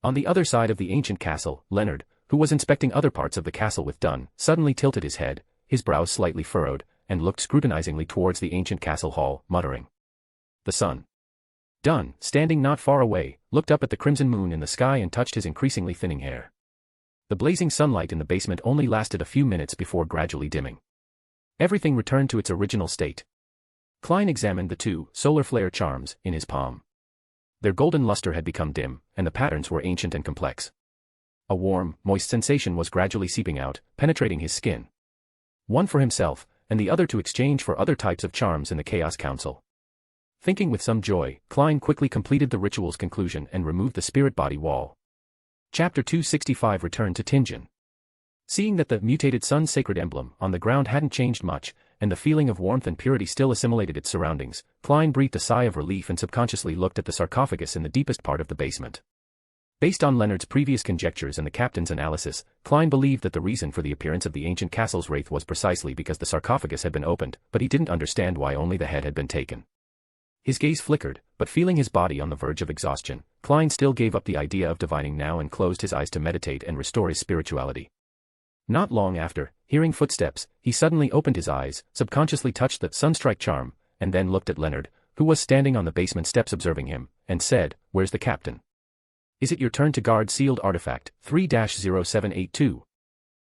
Speaker 3: On the other side of the ancient castle, Leonard, who was inspecting other parts of the castle with Dunn, suddenly tilted his head, his brows slightly furrowed, and looked scrutinizingly towards the ancient castle hall, muttering, "The sun." Dunn, standing not far away, looked up at the crimson moon in the sky and touched his increasingly thinning hair. The blazing sunlight in the basement only lasted a few minutes before gradually dimming. Everything returned to its original state. Klein examined the two solar flare charms in his palm. Their golden luster had become dim, and the patterns were ancient and complex. A warm, moist sensation was gradually seeping out, penetrating his skin. One for himself, and the other to exchange for other types of charms in the Chaos Council. Thinking with some joy, Klein quickly completed the ritual's conclusion and removed the spirit body wall. Chapter 265 returned to Tingen. Seeing that the mutated sun's sacred emblem on the ground hadn't changed much, and the feeling of warmth and purity still assimilated its surroundings, Klein breathed a sigh of relief and subconsciously looked at the sarcophagus in the deepest part of the basement. Based on Leonard's previous conjectures and the captain's analysis, Klein believed that the reason for the appearance of the ancient castle's wraith was precisely because the sarcophagus had been opened, but he didn't understand why only the head had been taken. His gaze flickered, but feeling his body on the verge of exhaustion, Klein still gave up the idea of divining now and closed his eyes to meditate and restore his spirituality. Not long after, hearing footsteps, he suddenly opened his eyes, subconsciously touched the sunstrike charm, and then looked at Leonard, who was standing on the basement steps observing him, and said, "Where's the captain? Is it your turn to guard sealed artifact 3-0782?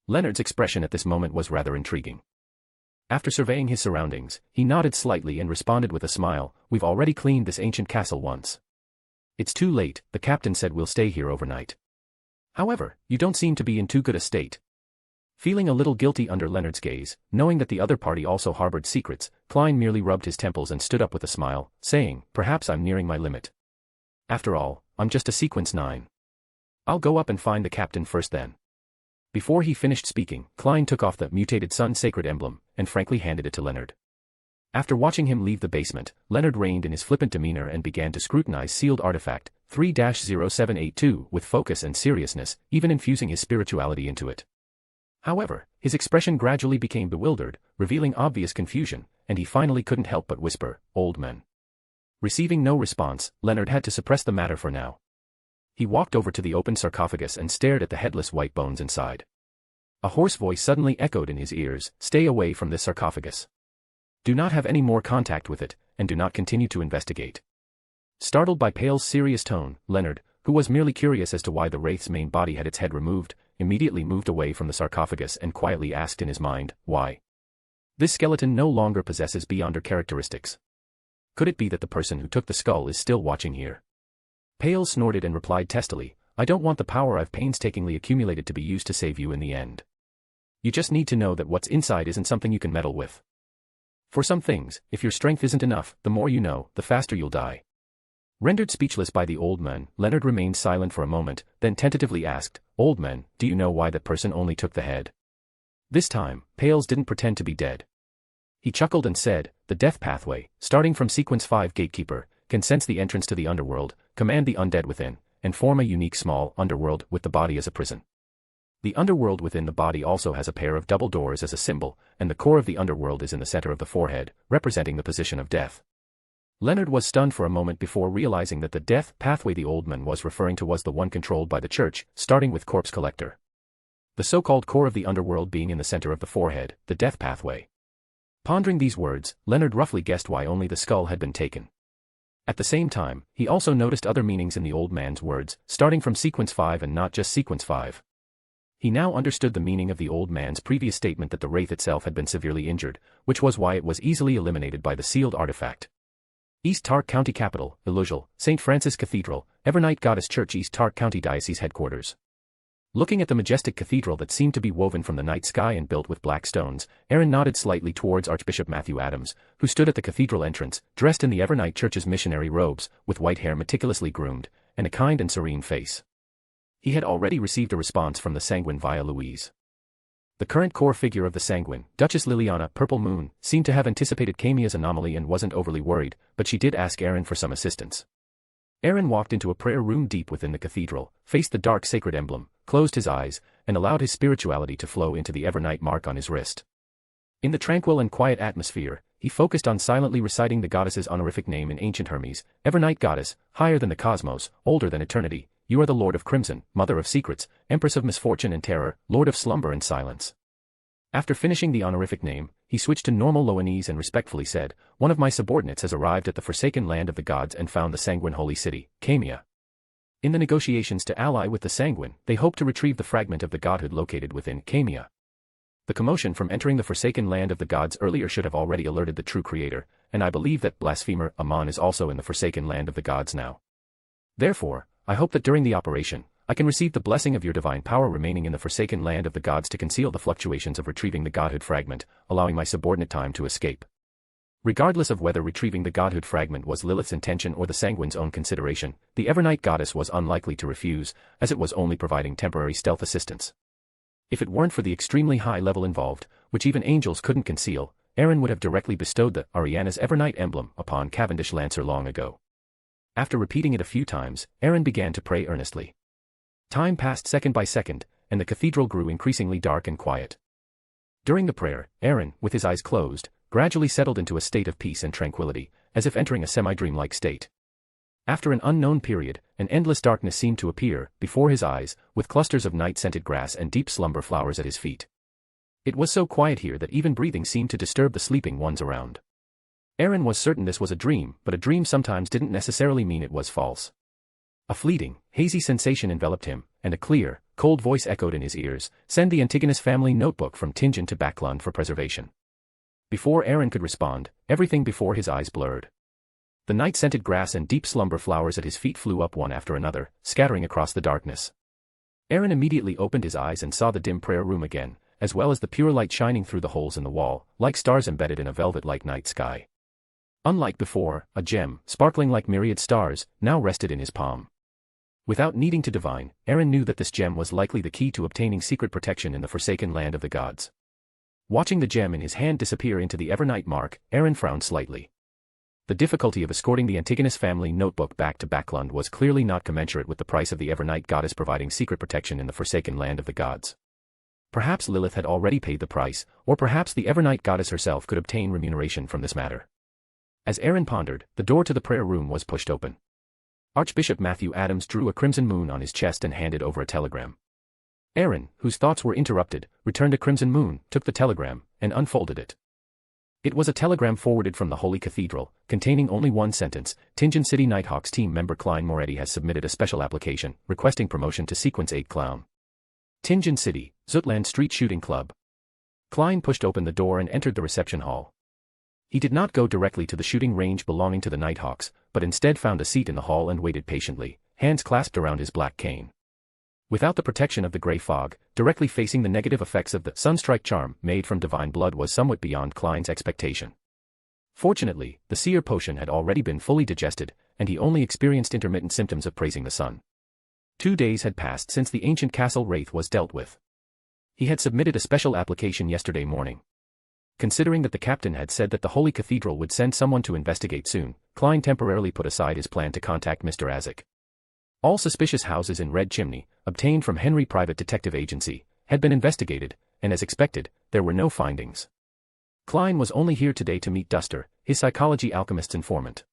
Speaker 3: Leonard's expression at this moment was rather intriguing. After surveying his surroundings, he nodded slightly and responded with a smile, "We've already cleaned this ancient castle once. It's too late, the captain said we'll stay here overnight. However, you don't seem to be in too good a state." Feeling a little guilty under Leonard's gaze, knowing that the other party also harbored secrets, Klein merely rubbed his temples and stood up with a smile, saying, "Perhaps I'm nearing my limit. After all, I'm just a sequence 9. I'll go up and find the captain first then." Before he finished speaking, Klein took off the mutated sun sacred emblem, and frankly handed it to Leonard. After watching him leave the basement, Leonard reined in his flippant demeanor and began to scrutinize sealed artifact 3-0782 with focus and seriousness, even infusing his spirituality into it. However, his expression gradually became bewildered, revealing obvious confusion, and he finally couldn't help but whisper, "Old man." Receiving no response, Leonard had to suppress the matter for now. He walked over to the open sarcophagus and stared at the headless white bones inside. A hoarse voice suddenly echoed in his ears, "Stay away from this sarcophagus. Do not have any more contact with it, and do not continue to investigate." Startled by Pale's serious tone, Leonard, who was merely curious as to why the wraith's main body had its head removed, immediately moved away from the sarcophagus and quietly asked in his mind, "Why? This skeleton no longer possesses beyonder characteristics. Could it be that the person who took the skull is still watching here?" Pale snorted and replied testily, "I don't want the power I've painstakingly accumulated to be used to save you in the end. You just need to know that what's inside isn't something you can meddle with. For some things, if your strength isn't enough, the more you know, the faster you'll die." Rendered speechless by the old man, Leonard remained silent for a moment, then tentatively asked, "Old man, do you know why that person only took the head?" This time, Pales didn't pretend to be dead. He chuckled and said, "The death pathway, starting from sequence 5 gatekeeper, can sense the entrance to the underworld, command the undead within, and form a unique small underworld with the body as a prison. The underworld within the body also has a pair of double doors as a symbol, and the core of the underworld is in the center of the forehead, representing the position of death." Leonard was stunned for a moment before realizing that the death pathway the old man was referring to was the one controlled by the church, starting with corpse collector. The so-called core of the underworld being in the center of the forehead, the death pathway. Pondering these words, Leonard roughly guessed why only the skull had been taken. At the same time, he also noticed other meanings in the old man's words, starting from sequence 5 and not just sequence 5. He now understood the meaning of the old man's previous statement that the wraith itself had been severely injured, which was why it was easily eliminated by the sealed artifact. East Tark County Capital, Illusial, St. Francis Cathedral, Evernight Goddess Church, East Tark County Diocese Headquarters. Looking at the majestic cathedral that seemed to be woven from the night sky and built with black stones, Aaron nodded slightly towards Archbishop Matthew Adams, who stood at the cathedral entrance, dressed in the Evernight Church's missionary robes, with white hair meticulously groomed, and a kind and serene face. He had already received a response from the Sanguine via Louise. The current core figure of the Sanguine, Duchess Liliana Purple Moon, seemed to have anticipated Camia's anomaly and wasn't overly worried, but she did ask Aaron for some assistance. Aaron walked into a prayer room deep within the cathedral, faced the dark sacred emblem, closed his eyes, and allowed his spirituality to flow into the Evernight mark on his wrist. In the tranquil and quiet atmosphere, he focused on silently reciting the goddess's honorific name in ancient Hermes: Evernight Goddess, higher than the cosmos, older than eternity, you are the Lord of Crimson, Mother of Secrets, Empress of Misfortune and Terror, Lord of Slumber and Silence. After finishing the honorific name, he switched to normal Loanese and respectfully said, one of my subordinates has arrived at the forsaken land of the gods and found the Sanguine holy city, Camia. In the negotiations to ally with the Sanguine, they hope to retrieve the fragment of the godhood located within Camia. The commotion from entering the forsaken land of the gods earlier should have already alerted the true creator, and I believe that blasphemer Amon is also in the forsaken land of the gods now. Therefore, I hope that during the operation, I can receive the blessing of your divine power remaining in the forsaken land of the gods to conceal the fluctuations of retrieving the godhood fragment, allowing my subordinate time to escape. Regardless of whether retrieving the godhood fragment was Lilith's intention or the Sanguine's own consideration, the Evernight Goddess was unlikely to refuse, as it was only providing temporary stealth assistance. If it weren't for the extremely high level involved, which even angels couldn't conceal, Aaron would have directly bestowed the Ariana's Evernight emblem upon Cavendish Lancer long ago. After repeating it a few times, Aaron began to pray earnestly. Time passed second by second, and the cathedral grew increasingly dark and quiet. During the prayer, Aaron, with his eyes closed, gradually settled into a state of peace and tranquility, as if entering a semi-dreamlike state. After an unknown period, an endless darkness seemed to appear before his eyes, with clusters of night-scented grass and deep slumber flowers at his feet. It was so quiet here that even breathing seemed to disturb the sleeping ones around. Aaron was certain this was a dream, but a dream sometimes didn't necessarily mean it was false. A fleeting, hazy sensation enveloped him, and a clear, cold voice echoed in his ears, "Send the Antigonus family notebook from Tingen to Backlund for preservation." Before Aaron could respond, everything before his eyes blurred. The night-scented grass and deep slumber flowers at his feet flew up one after another, scattering across the darkness. Aaron immediately opened his eyes and saw the dim prayer room again, as well as the pure light shining through the holes in the wall, like stars embedded in a velvet-like night sky. Unlike before, a gem, sparkling like myriad stars, now rested in his palm. Without needing to divine, Aaron knew that this gem was likely the key to obtaining secret protection in the forsaken land of the gods. Watching the gem in his hand disappear into the Evernight mark, Aaron frowned slightly. The difficulty of escorting the Antigonus family notebook back to Backlund was clearly not commensurate with the price of the Evernight goddess providing secret protection in the forsaken land of the gods. Perhaps Lilith had already paid the price, or perhaps the Evernight goddess herself could obtain remuneration from this matter. As Aaron pondered, the door to the prayer room was pushed open. Archbishop Matthew Adams drew a crimson moon on his chest and handed over a telegram. Aaron, whose thoughts were interrupted, returned a crimson moon, took the telegram, and unfolded it. It was a telegram forwarded from the Holy Cathedral, containing only one sentence: Tingen City Nighthawks team member Klein Moretti has submitted a special application, requesting promotion to Sequence 8 Clown. Tingen City, Zutland Street Shooting Club. Klein pushed open the door and entered the reception hall. He did not go directly to the shooting range belonging to the Nighthawks, but instead found a seat in the hall and waited patiently, hands clasped around his black cane. Without the protection of the gray fog, directly facing the negative effects of the Sunstrike charm made from divine blood was somewhat beyond Klein's expectation. Fortunately, the seer potion had already been fully digested, and he only experienced intermittent symptoms of praising the sun. 2 days had passed since the ancient castle wraith was dealt with. He had submitted a special application yesterday morning. Considering that the captain had said that the Holy Cathedral would send someone to investigate soon, Klein temporarily put aside his plan to contact Mr. Azek. All suspicious houses in Red Chimney, obtained from Henry Private Detective Agency, had been investigated, and as expected, there were no findings. Klein was only here today to meet Duster, his psychology alchemist's informant.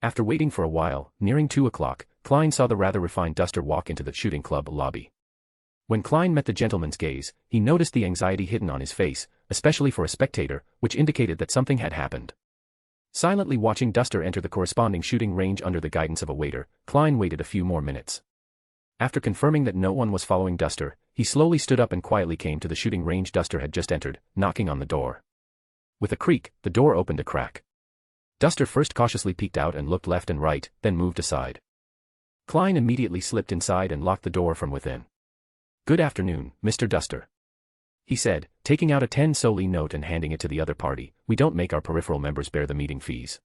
Speaker 3: After waiting for a while, nearing 2 o'clock, Klein saw the rather refined Duster walk into the shooting club lobby. When Klein met the gentleman's gaze, he noticed the anxiety hidden on his face, especially for a spectator, which indicated that something had happened. Silently watching Duster enter the corresponding shooting range under the guidance of a waiter, Klein waited a few more minutes. After confirming that no one was following Duster, he slowly stood up and quietly came to the shooting range Duster had just entered, knocking on the door. With a creak, the door opened a crack. Duster first cautiously peeked out and looked left and right, then moved aside. Klein immediately slipped inside and locked the door from within. "Good afternoon, Mr. Duster," he said, taking out a 10 solely note and handing it to the other party. "We don't make our peripheral members bear the meeting fees.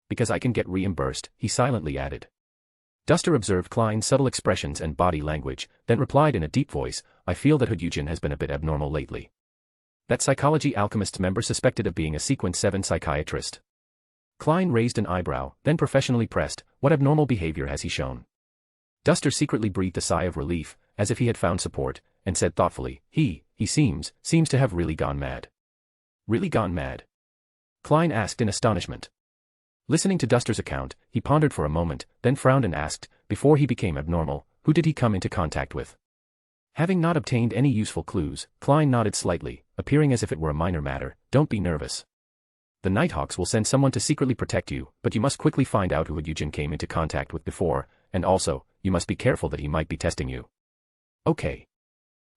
Speaker 3: Because I can get reimbursed," he silently added. Duster observed Klein's subtle expressions and body language, then replied in a deep voice, "I feel that Hood has been a bit abnormal lately." That Psychology Alchemist's member suspected of being a Sequence 7 psychiatrist. Klein raised an eyebrow, then professionally pressed, "What abnormal behavior has he shown?" Duster secretly breathed a sigh of relief, as if he had found support, and said thoughtfully, He seems to have really gone mad." "Really gone mad?" Klein asked in astonishment. Listening to Duster's account, he pondered for a moment, then frowned and asked, "Before he became abnormal, who did he come into contact with?" Having not obtained any useful clues, Klein nodded slightly, appearing as if it were a minor matter. "Don't be nervous. The Nighthawks will send someone to secretly protect you, but you must quickly find out who Hood came into contact with before, and also, you must be careful that he might be testing you." "Okay."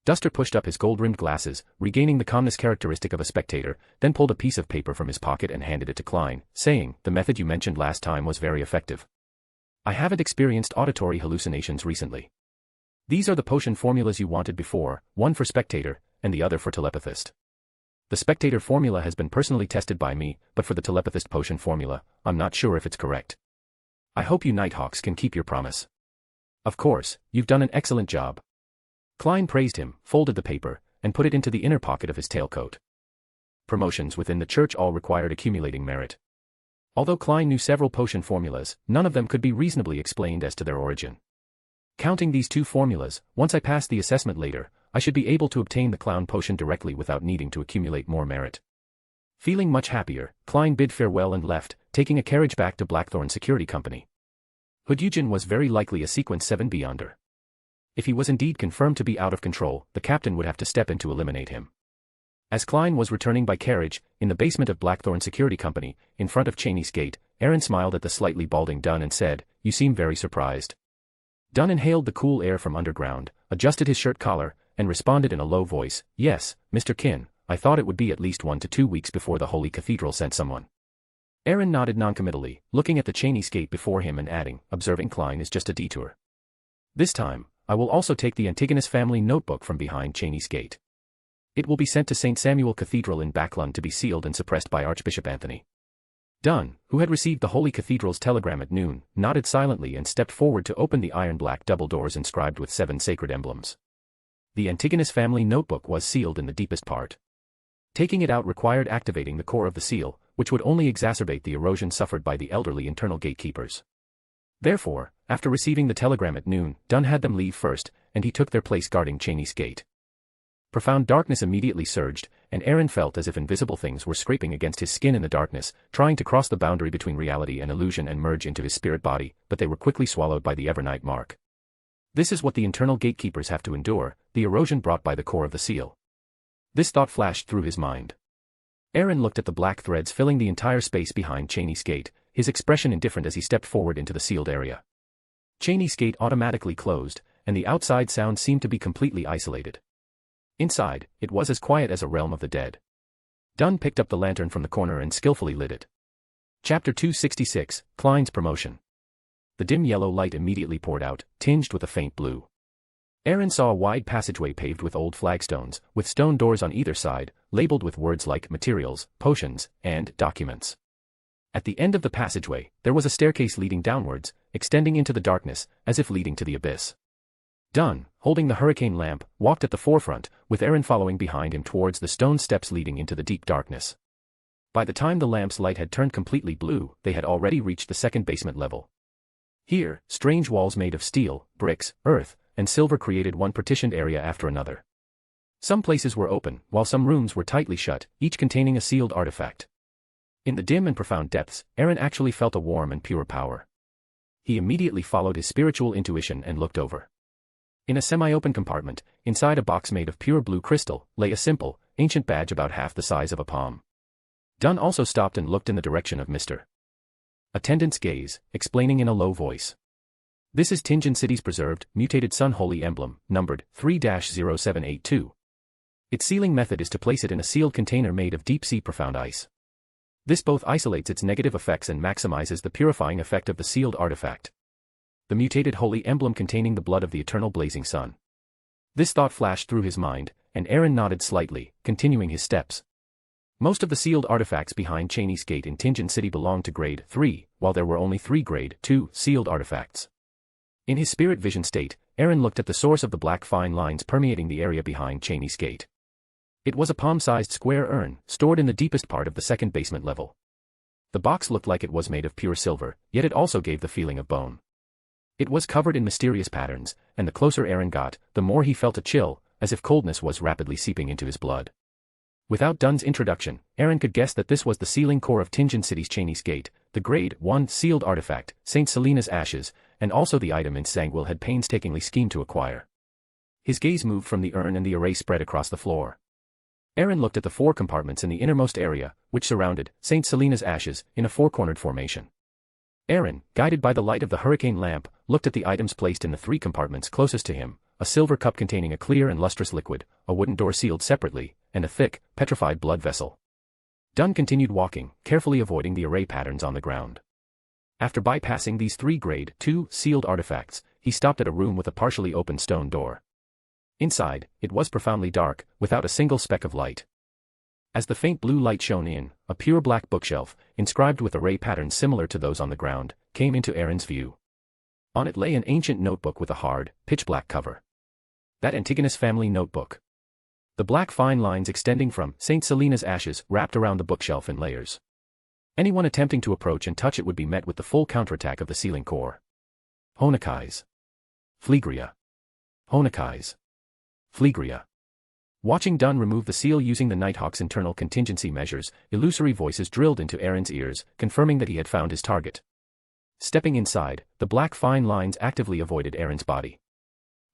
Speaker 3: Duster pushed up his gold-rimmed glasses, regaining the calmness characteristic of a spectator, then pulled a piece of paper from his pocket and handed it to Klein, saying, "The method you mentioned last time was very effective. I haven't experienced auditory hallucinations recently. These are the potion formulas you wanted before, one for spectator, and the other for telepathist. The spectator formula has been personally tested by me, but for the telepathist potion formula, I'm not sure if it's correct. I hope you Nighthawks can keep your promise." "Of course, you've done an excellent job." Klein praised him, folded the paper, and put it into the inner pocket of his tailcoat. Promotions within the church all required accumulating merit. Although Klein knew several potion formulas, none of them could be reasonably explained as to their origin. "Counting these 2 formulas, once I pass the assessment later, I should be able to obtain the clown potion directly without needing to accumulate more merit." Feeling much happier, Klein bid farewell and left, taking a carriage back to Blackthorn Security Company. Hood was very likely a Sequence 7 Beyonder. If he was indeed confirmed to be out of control, the captain would have to step in to eliminate him. As Klein was returning by carriage, in the basement of Blackthorn Security Company, in front of Cheney's gate, Aaron smiled at the slightly balding Dunn and said, "You seem very surprised." Dunn inhaled the cool air from underground, adjusted his shirt collar, and responded in a low voice, "Yes, Mr. Kin, I thought it would be at least 1 to 2 weeks before the Holy Cathedral sent someone." Aaron nodded noncommittally, looking at the Cheney's gate before him and adding, "Observing Klein is just a detour. This time, I will also take the Antigonus family notebook from behind Cheney's gate. It will be sent to St. Samuel Cathedral in Backlund to be sealed and suppressed by Archbishop Anthony." Dunn, who had received the Holy Cathedral's telegram at noon, nodded silently and stepped forward to open the iron-black double doors inscribed with 7 sacred emblems. The Antigonus family notebook was sealed in the deepest part. Taking it out required activating the core of the seal, which would only exacerbate the erosion suffered by the elderly internal gatekeepers. Therefore, after receiving the telegram at noon, Dunn had them leave first, and he took their place guarding Cheney's gate. Profound darkness immediately surged, and Aaron felt as if invisible things were scraping against his skin in the darkness, trying to cross the boundary between reality and illusion and merge into his spirit body, but they were quickly swallowed by the Evernight mark. This is what the internal gatekeepers have to endure, the erosion brought by the core of the seal. This thought flashed through his mind. Aaron looked at the black threads filling the entire space behind Cheney's gate, his expression indifferent as he stepped forward into the sealed area. Cheney's gate automatically closed, and the outside sound seemed to be completely isolated. Inside, it was as quiet as a realm of the dead. Dunn picked up the lantern from the corner and skillfully lit it. Chapter 266, Klein's Promotion. The dim yellow light immediately poured out, tinged with a faint blue. Aaron saw a wide passageway paved with old flagstones, with stone doors on either side, labeled with words like materials, potions, and documents. At the end of the passageway, there was a staircase leading downwards, extending into the darkness, as if leading to the abyss. Dunn, holding the hurricane lamp, walked at the forefront, with Aaron following behind him towards the stone steps leading into the deep darkness. By the time the lamp's light had turned completely blue, they had already reached the second basement level. Here, strange walls made of steel, bricks, earth, and silver created one partitioned area after another. Some places were open, while some rooms were tightly shut, each containing a sealed artifact. In the dim and profound depths, Aaron actually felt a warm and pure power. He immediately followed his spiritual intuition and looked over. In a semi-open compartment, inside a box made of pure blue crystal, lay a simple, ancient badge about half the size of a palm. Dunn also stopped and looked in the direction of Mr. Attendant's gaze, explaining in a low voice. This is Tinjin City's preserved, mutated Sun Holy Emblem, numbered 3-0782. Its sealing method is to place it in a sealed container made of deep-sea profound ice. This both isolates its negative effects and maximizes the purifying effect of the sealed artifact. The mutated holy emblem containing the blood of the eternal blazing sun. This thought flashed through his mind, and Aaron nodded slightly, continuing his steps. Most of the sealed artifacts behind Cheney's Gate in Tinjin City belonged to Grade 3, while there were only 3 Grade 2 sealed artifacts. In his spirit vision state, Aaron looked at the source of the black fine lines permeating the area behind Cheney's Gate. It was a palm-sized square urn, stored in the deepest part of the second basement level. The box looked like it was made of pure silver, yet it also gave the feeling of bone. It was covered in mysterious patterns, and the closer Aaron got, the more he felt a chill, as if coldness was rapidly seeping into his blood. Without Dunn's introduction, Aaron could guess that this was the sealing core of Tinjin City's Cheney's Gate, the Grade 1 sealed artifact, St. Selena's Ashes, and also the item Insangwil had painstakingly schemed to acquire. His gaze moved from the urn and the array spread across the floor. Aaron looked at the 4 compartments in the innermost area, which surrounded St. Selena's Ashes, in a 4-cornered formation. Aaron, guided by the light of the hurricane lamp, looked at the items placed in the 3 compartments closest to him, a silver cup containing a clear and lustrous liquid, a wooden door sealed separately, and a thick, petrified blood vessel. Dunn continued walking, carefully avoiding the array patterns on the ground. After bypassing these 3 Grade 2 sealed artifacts, he stopped at a room with a partially open stone door. Inside, it was profoundly dark, without a single speck of light. As the faint blue light shone in, a pure black bookshelf, inscribed with array patterns similar to those on the ground, came into Aaron's view. On it lay an ancient notebook with a hard, pitch-black cover. That Antigonus family notebook. The black fine lines extending from St. Selena's Ashes wrapped around the bookshelf in layers. Anyone attempting to approach and touch it would be met with the full counterattack of the sealing core. Honokais. Phlegria. Honokais. Phlegria. Watching Dunn remove the seal using the Nighthawk's internal contingency measures, illusory voices drilled into Aaron's ears, confirming that he had found his target. Stepping inside, the black fine lines actively avoided Aaron's body.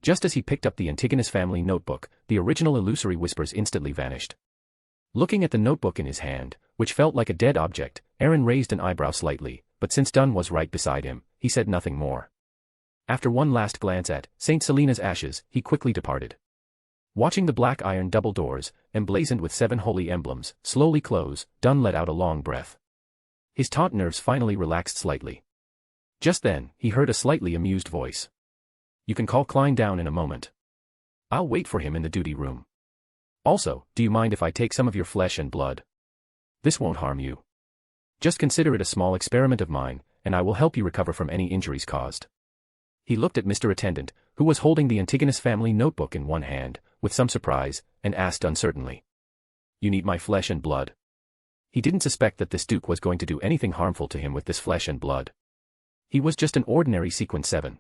Speaker 3: Just as he picked up the Antigonus family notebook, the original illusory whispers instantly vanished. Looking at the notebook in his hand, which felt like a dead object, Aaron raised an eyebrow slightly, but since Dunn was right beside him, he said nothing more. After one last glance at St. Selena's Ashes, he quickly departed. Watching the black iron double doors, emblazoned with 7 holy emblems, slowly close, Dunn let out a long breath. His taut nerves finally relaxed slightly. Just then, he heard a slightly amused voice. "You can call Klein down in a moment. I'll wait for him in the duty room. Also, do you mind if I take some of your flesh and blood? This won't harm you. Just consider it a small experiment of mine, and I will help you recover from any injuries caused." He looked at Mr. Attendant, who was holding the Antigonus family notebook in one hand, with some surprise, and asked uncertainly. "You need my flesh and blood?" He didn't suspect that this Duke was going to do anything harmful to him with this flesh and blood. He was just an ordinary Sequence 7.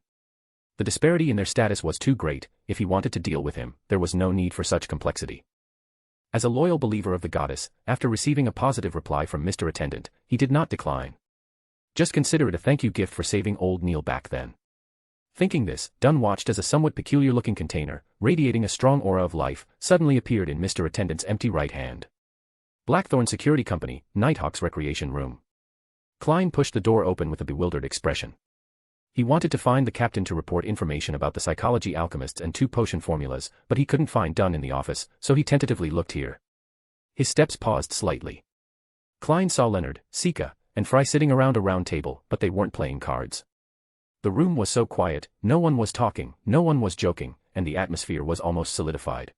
Speaker 3: The disparity in their status was too great. If he wanted to deal with him, there was no need for such complexity. As a loyal believer of the goddess, after receiving a positive reply from Mr. Attendant, he did not decline. Just consider it a thank you gift for saving old Neil back then. Thinking this, Dunn watched as a somewhat peculiar-looking container, radiating a strong aura of life, suddenly appeared in Mr. Attendant's empty right hand. Blackthorn Security Company, Nighthawk's recreation room. Klein pushed the door open with a bewildered expression. He wanted to find the captain to report information about the psychology alchemists and 2 potion formulas, but he couldn't find Dunn in the office, so he tentatively looked here. His steps paused slightly. Klein saw Leonard, Sika, and Fry sitting around a round table, but they weren't playing cards. The room was so quiet, no one was talking, no one was joking, and the atmosphere was almost solidified.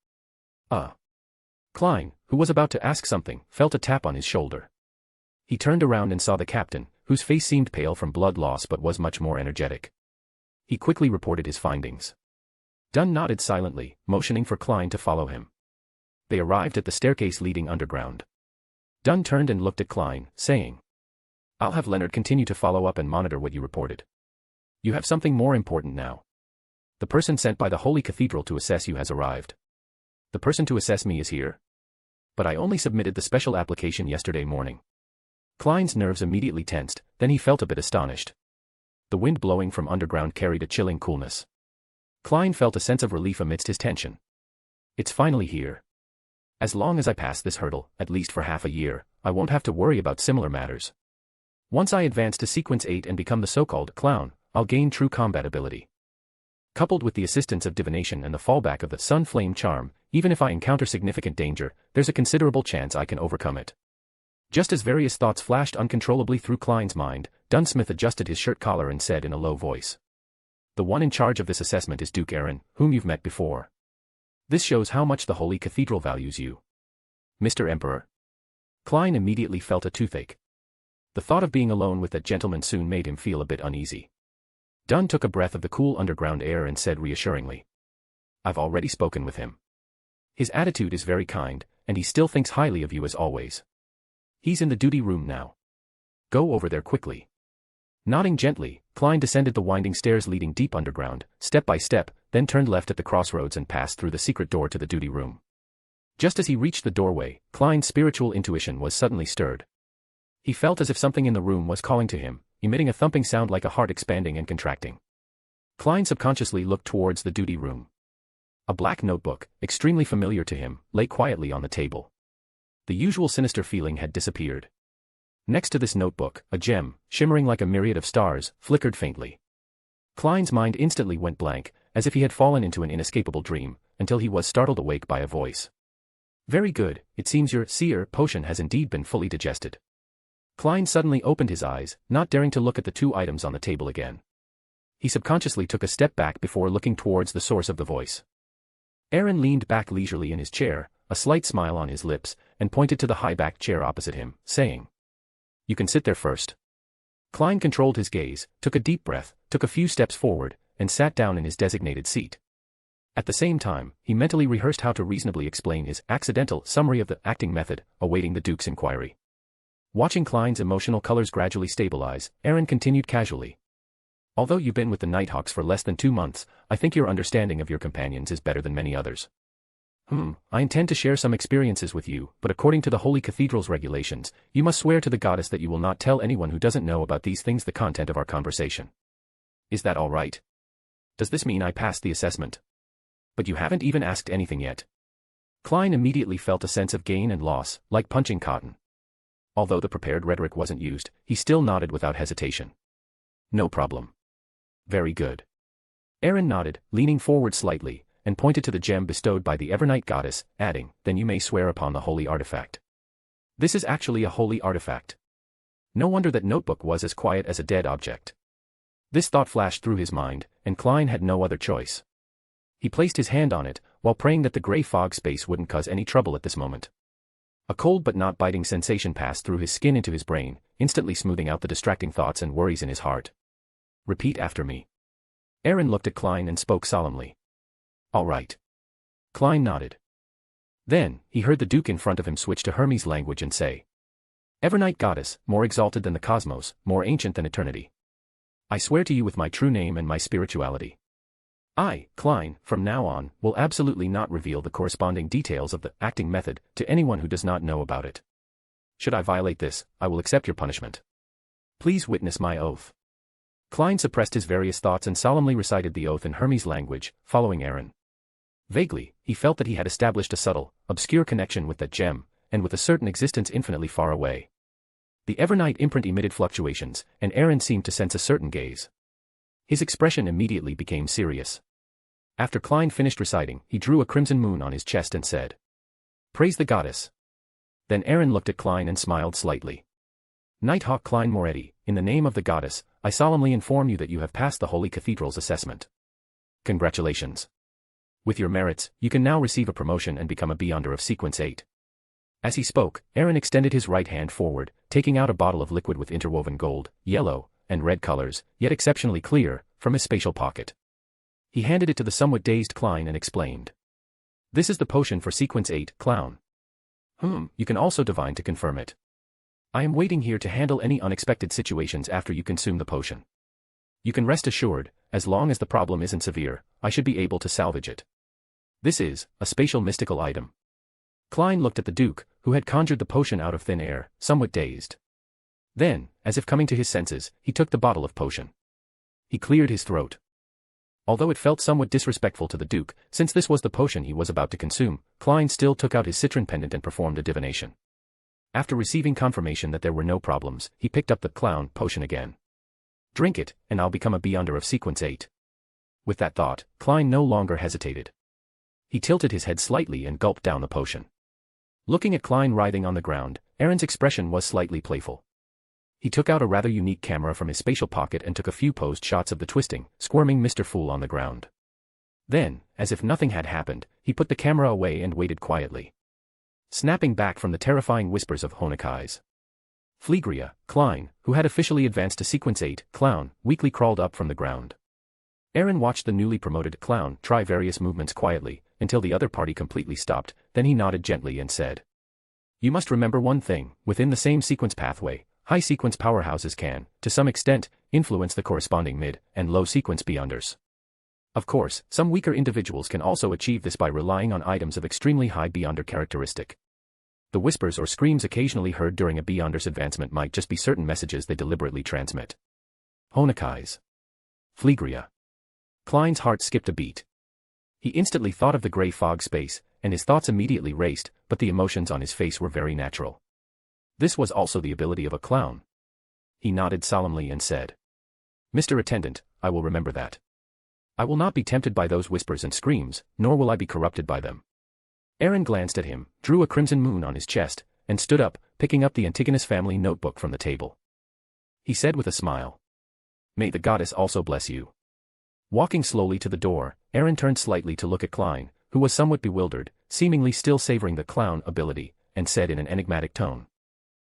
Speaker 3: Klein, who was about to ask something, felt a tap on his shoulder. He turned around and saw the captain, whose face seemed pale from blood loss but was much more energetic. He quickly reported his findings. Dunn nodded silently, motioning for Klein to follow him. They arrived at the staircase leading underground. Dunn turned and looked at Klein, saying, "I'll have Leonard continue to follow up and monitor what you reported. You have something more important now. The person sent by the Holy Cathedral to assess you has arrived." "The person to assess me is here? But I only submitted the special application yesterday morning." Klein's nerves immediately tensed, then he felt a bit astonished. The wind blowing from underground carried a chilling coolness. Klein felt a sense of relief amidst his tension. "It's finally here. As long as I pass this hurdle, at least for half a year, I won't have to worry about similar matters. Once I advance to Sequence 8 and become the so-called clown, I'll gain true combat ability. Coupled with the assistance of divination and the fallback of the Sun Flame charm, even if I encounter significant danger, there's a considerable chance I can overcome it. Just as various thoughts flashed uncontrollably through Klein's mind, Dunsmith adjusted his shirt collar and said in a low voice. The one in charge of this assessment is Duke Aaron, whom you've met before. This shows how much the Holy Cathedral values you. Mr. Emperor. Klein immediately felt a toothache. The thought of being alone with that gentleman soon made him feel a bit uneasy. Dunn took a breath of the cool underground air and said reassuringly. I've already spoken with him. His attitude is very kind, and he still thinks highly of you as always. He's in the duty room now. Go over there quickly. Nodding gently, Klein descended the winding stairs leading deep underground, step by step, then turned left at the crossroads and passed through the secret door to the duty room. Just as he reached the doorway, Klein's spiritual intuition was suddenly stirred. He felt as if something in the room was calling to him, emitting a thumping sound like a heart expanding and contracting. Klein subconsciously looked towards the duty room. A black notebook, extremely familiar to him, lay quietly on the table. The usual sinister feeling had disappeared. Next to this notebook, a gem, shimmering like a myriad of stars, flickered faintly. Klein's mind instantly went blank, as if he had fallen into an inescapable dream, until he was startled awake by a voice. Very good, it seems your seer potion has indeed been fully digested. Klein suddenly opened his eyes, not daring to look at the two items on the table again. He subconsciously took a step back before looking towards the source of the voice. Aaron leaned back leisurely in his chair, a slight smile on his lips, and pointed to the high-backed chair opposite him, saying, You can sit there first. Klein controlled his gaze, took a deep breath, took a few steps forward, and sat down in his designated seat. At the same time, he mentally rehearsed how to reasonably explain his accidental summary of the acting method, awaiting the Duke's inquiry. Watching Klein's emotional colors gradually stabilize, Aaron continued casually. Although you've been with the Nighthawks for less than 2 months, I think your understanding of your companions is better than many others. I intend to share some experiences with you, but according to the Holy Cathedral's regulations, you must swear to the goddess that you will not tell anyone who doesn't know about these things the content of our conversation. Is that all right? Does this mean I passed the assessment? But you haven't even asked anything yet. Klein immediately felt a sense of gain and loss, like punching cotton. Although the prepared rhetoric wasn't used, he still nodded without hesitation. No problem. Very good. Aaron nodded, leaning forward slightly, and pointed to the gem bestowed by the Evernight goddess, adding, Then you may swear upon the holy artifact. This is actually a holy artifact. No wonder that notebook was as quiet as a dead object. This thought flashed through his mind, and Klein had no other choice. He placed his hand on it, while praying that the gray fog space wouldn't cause any trouble at this moment. A cold but not biting sensation passed through his skin into his brain, instantly smoothing out the distracting thoughts and worries in his heart. Repeat after me. Aaron looked at Klein and spoke solemnly. All right. Klein nodded. Then, he heard the Duke in front of him switch to Hermes language and say, Evernight goddess, more exalted than the cosmos, more ancient than eternity. I swear to you with my true name and my spirituality. I, Klein, from now on, will absolutely not reveal the corresponding details of the acting method to anyone who does not know about it. Should I violate this, I will accept your punishment. Please witness my oath. Klein suppressed his various thoughts and solemnly recited the oath in Hermes language, following Aaron. Vaguely, he felt that he had established a subtle, obscure connection with that gem, and with a certain existence infinitely far away. The Evernight imprint emitted fluctuations, and Aaron seemed to sense a certain gaze. His expression immediately became serious. After Klein finished reciting, he drew a crimson moon on his chest and said, Praise the goddess. Then Aaron looked at Klein and smiled slightly. Nighthawk Klein Moretti, in the name of the goddess, I solemnly inform you that you have passed the Holy Cathedral's assessment. Congratulations. With your merits, you can now receive a promotion and become a Beyonder of Sequence 8. As he spoke, Aaron extended his right hand forward, taking out a bottle of liquid with interwoven gold, yellow, and red colors, yet exceptionally clear, from his spatial pocket. He handed it to the somewhat dazed Klein and explained. This is the potion for Sequence 8, Clown. You can also divine to confirm it. I am waiting here to handle any unexpected situations after you consume the potion. You can rest assured, as long as the problem isn't severe, I should be able to salvage it. This is a spatial mystical item. Klein looked at the Duke, who had conjured the potion out of thin air, somewhat dazed. Then, as if coming to his senses, he took the bottle of potion. He cleared his throat. Although it felt somewhat disrespectful to the Duke, since this was the potion he was about to consume, Klein still took out his citron pendant and performed a divination. After receiving confirmation that there were no problems, he picked up the clown potion again. Drink it, and I'll become a Beyonder of Sequence 8. With that thought, Klein no longer hesitated. He tilted his head slightly and gulped down the potion. Looking at Klein writhing on the ground, Aaron's expression was slightly playful. He took out a rather unique camera from his spatial pocket and took a few posed shots of the twisting, squirming Mr. Fool on the ground. Then, as if nothing had happened, he put the camera away and waited quietly. Snapping back from the terrifying whispers of Honokai's Phlegria, Klein, who had officially advanced to Sequence 8, Clown, weakly crawled up from the ground. Aaron watched the newly promoted Clown try various movements quietly, until the other party completely stopped, then he nodded gently and said, "You must remember one thing, within the same sequence pathway, high sequence powerhouses can, to some extent, influence the corresponding mid and low sequence Beyonders. Of course, some weaker individuals can also achieve this by relying on items of extremely high Beyonder characteristic. The whispers or screams occasionally heard during a Beyonder's advancement might just be certain messages they deliberately transmit." Honokai's Phlegria. Klein's heart skipped a beat. He instantly thought of the gray fog space, and his thoughts immediately raced, but the emotions on his face were very natural. This was also the ability of a clown. He nodded solemnly and said, "Mr. Attendant, I will remember that. I will not be tempted by those whispers and screams, nor will I be corrupted by them." Aaron glanced at him, drew a crimson moon on his chest, and stood up, picking up the Antigonus family notebook from the table. He said with a smile, "May the goddess also bless you." Walking slowly to the door, Aaron turned slightly to look at Klein, who was somewhat bewildered, seemingly still savoring the clown ability, and said in an enigmatic tone,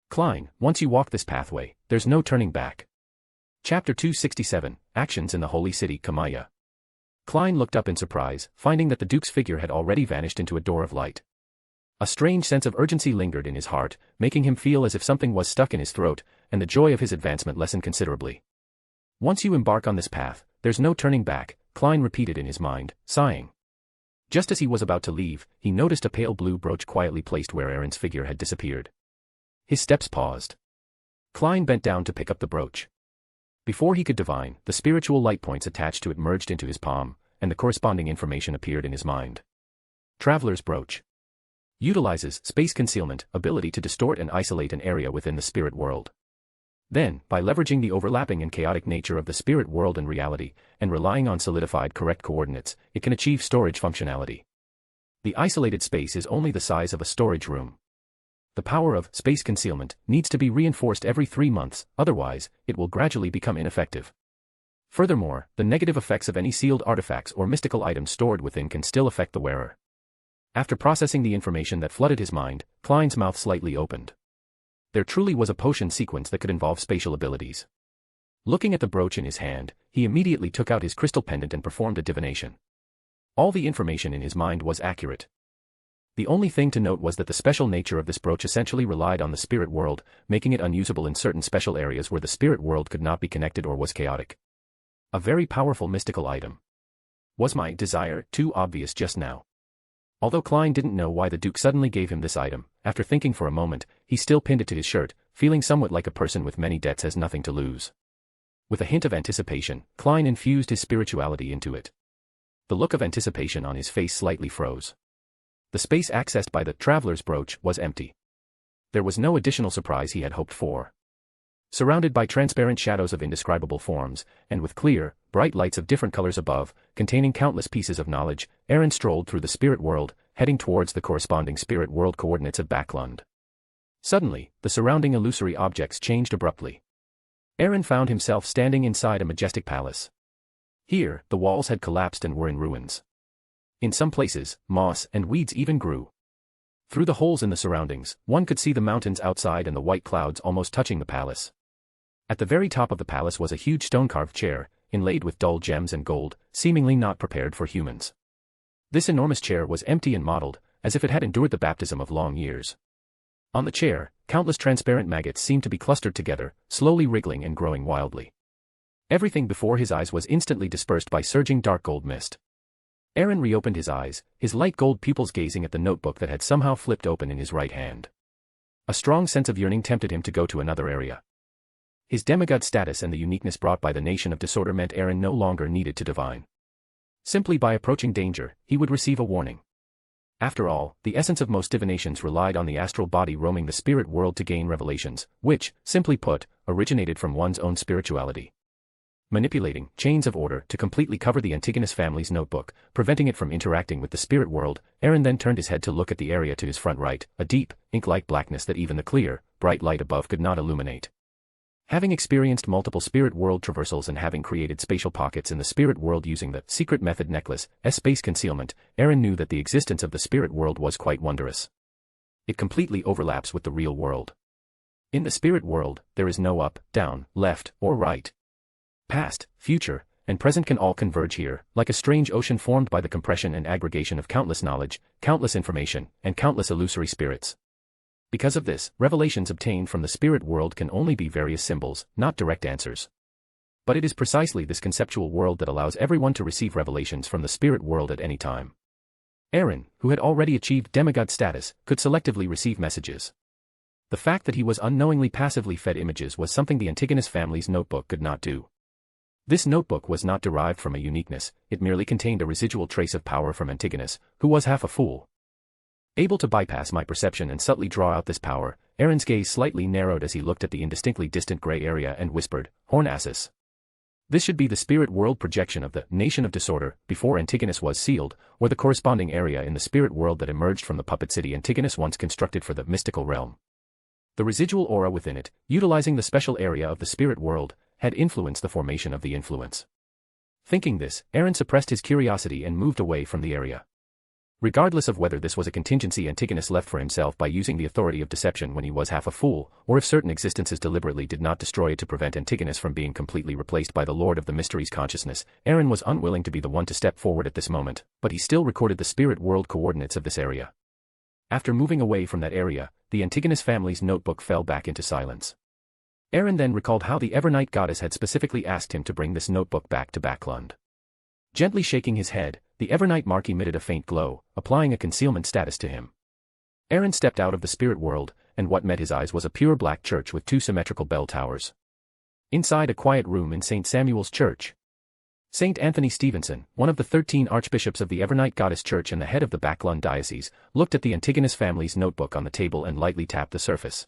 Speaker 3: "Klein, once you walk this pathway, there's no turning back." Chapter 267, Actions in the Holy City, Kamaya. Klein looked up in surprise, finding that the Duke's figure had already vanished into a door of light. A strange sense of urgency lingered in his heart, making him feel as if something was stuck in his throat, and the joy of his advancement lessened considerably. "Once you embark on this path, there's no turning back," Klein repeated in his mind, sighing. Just as he was about to leave, he noticed a pale blue brooch quietly placed where Aaron's figure had disappeared. His steps paused. Klein bent down to pick up the brooch. Before he could divine, the spiritual light points attached to it merged into his palm, and the corresponding information appeared in his mind. Traveler's Brooch. Utilizes space concealment ability to distort and isolate an area within the spirit world. Then, by leveraging the overlapping and chaotic nature of the spirit world and reality, and relying on solidified correct coordinates, it can achieve storage functionality. The isolated space is only the size of a storage room. The power of space concealment needs to be reinforced every 3 months, otherwise, it will gradually become ineffective. Furthermore, the negative effects of any sealed artifacts or mystical items stored within can still affect the wearer. After processing the information that flooded his mind, Klein's mouth slightly opened. There truly was a potion sequence that could involve spatial abilities. Looking at the brooch in his hand, he immediately took out his crystal pendant and performed a divination. All the information in his mind was accurate. The only thing to note was that the special nature of this brooch essentially relied on the spirit world, making it unusable in certain special areas where the spirit world could not be connected or was chaotic. A very powerful mystical item. Was my desire too obvious just now? Although Klein didn't know why the Duke suddenly gave him this item, after thinking for a moment, he still pinned it to his shirt, feeling somewhat like a person with many debts has nothing to lose. With a hint of anticipation, Klein infused his spirituality into it. The look of anticipation on his face slightly froze. The space accessed by the traveler's brooch was empty. There was no additional surprise he had hoped for. Surrounded by transparent shadows of indescribable forms, and with clear, bright lights of different colors above, containing countless pieces of knowledge, Aaron strolled through the spirit world, heading towards the corresponding spirit world coordinates of Backlund. Suddenly, the surrounding illusory objects changed abruptly. Aaron found himself standing inside a majestic palace. Here, the walls had collapsed and were in ruins. In some places, moss and weeds even grew. Through the holes in the surroundings, one could see the mountains outside and the white clouds almost touching the palace. At the very top of the palace was a huge stone-carved chair, inlaid with dull gems and gold, seemingly not prepared for humans. This enormous chair was empty and mottled, as if it had endured the baptism of long years. On the chair, countless transparent maggots seemed to be clustered together, slowly wriggling and growing wildly. Everything before his eyes was instantly dispersed by surging dark gold mist. Aaron reopened his eyes, his light gold pupils gazing at the notebook that had somehow flipped open in his right hand. A strong sense of yearning tempted him to go to another area. His demigod status and the uniqueness brought by the Nation of Disorder meant Aaron no longer needed to divine. Simply by approaching danger, he would receive a warning. After all, the essence of most divinations relied on the astral body roaming the spirit world to gain revelations, which, simply put, originated from one's own spirituality. manipulating chains of order to completely cover the Antigonus family's notebook, preventing it from interacting with the spirit world. Aaron then turned his head to look at the area to his front right, a deep, ink-like blackness that even the clear, bright light above could not illuminate. Having experienced multiple spirit world traversals and having created spatial pockets in the spirit world using the secret method necklace, space concealment, Aaron knew that the existence of the spirit world was quite wondrous. It completely overlaps with the real world. In the spirit world, there is no up, down, left, or right. Past, future, and present can all converge here, like a strange ocean formed by the compression and aggregation of countless knowledge, countless information, and countless illusory spirits. Because of this, revelations obtained from the spirit world can only be various symbols, not direct answers. But it is precisely this conceptual world that allows everyone to receive revelations from the spirit world at any time. Aaron, who had already achieved demigod status, could selectively receive messages. The fact that he was unknowingly passively fed images was something the Antigonus family's notebook could not do. This notebook was not derived from a uniqueness, it merely contained a residual trace of power from Antigonus, who was half a fool. Able to bypass my perception and subtly draw out this power, Aaron's gaze slightly narrowed as he looked at the indistinctly distant gray area and whispered, Hornassus. This should be the spirit world projection of the Nation of Disorder, before Antigonus was sealed, or the corresponding area in the spirit world that emerged from the puppet city Antigonus once constructed for the mystical realm. The residual aura within it, utilizing the special area of the spirit world, had influenced the formation of the influence. Thinking this, Aaron suppressed his curiosity and moved away from the area. Regardless of whether this was a contingency Antigonus left for himself by using the authority of deception when he was half a fool, or if certain existences deliberately did not destroy it to prevent Antigonus from being completely replaced by the Lord of the Mysteries consciousness, Aaron was unwilling to be the one to step forward at this moment, but he still recorded the spirit world coordinates of this area. After moving away from that area, the Antigonus family's notebook fell back into silence. Aaron then recalled how the Evernight goddess had specifically asked him to bring this notebook back to Backlund. Gently shaking his head, the Evernight mark emitted a faint glow, applying a concealment status to him. Aaron stepped out of the spirit world, and what met his eyes was a pure black church with two symmetrical bell towers. Inside a quiet room in St. Samuel's Church, St. Anthony Stevenson, one of the 13 archbishops of the Evernight Goddess Church and the head of the Backlund diocese, looked at the Antigonus family's notebook on the table and lightly tapped the surface.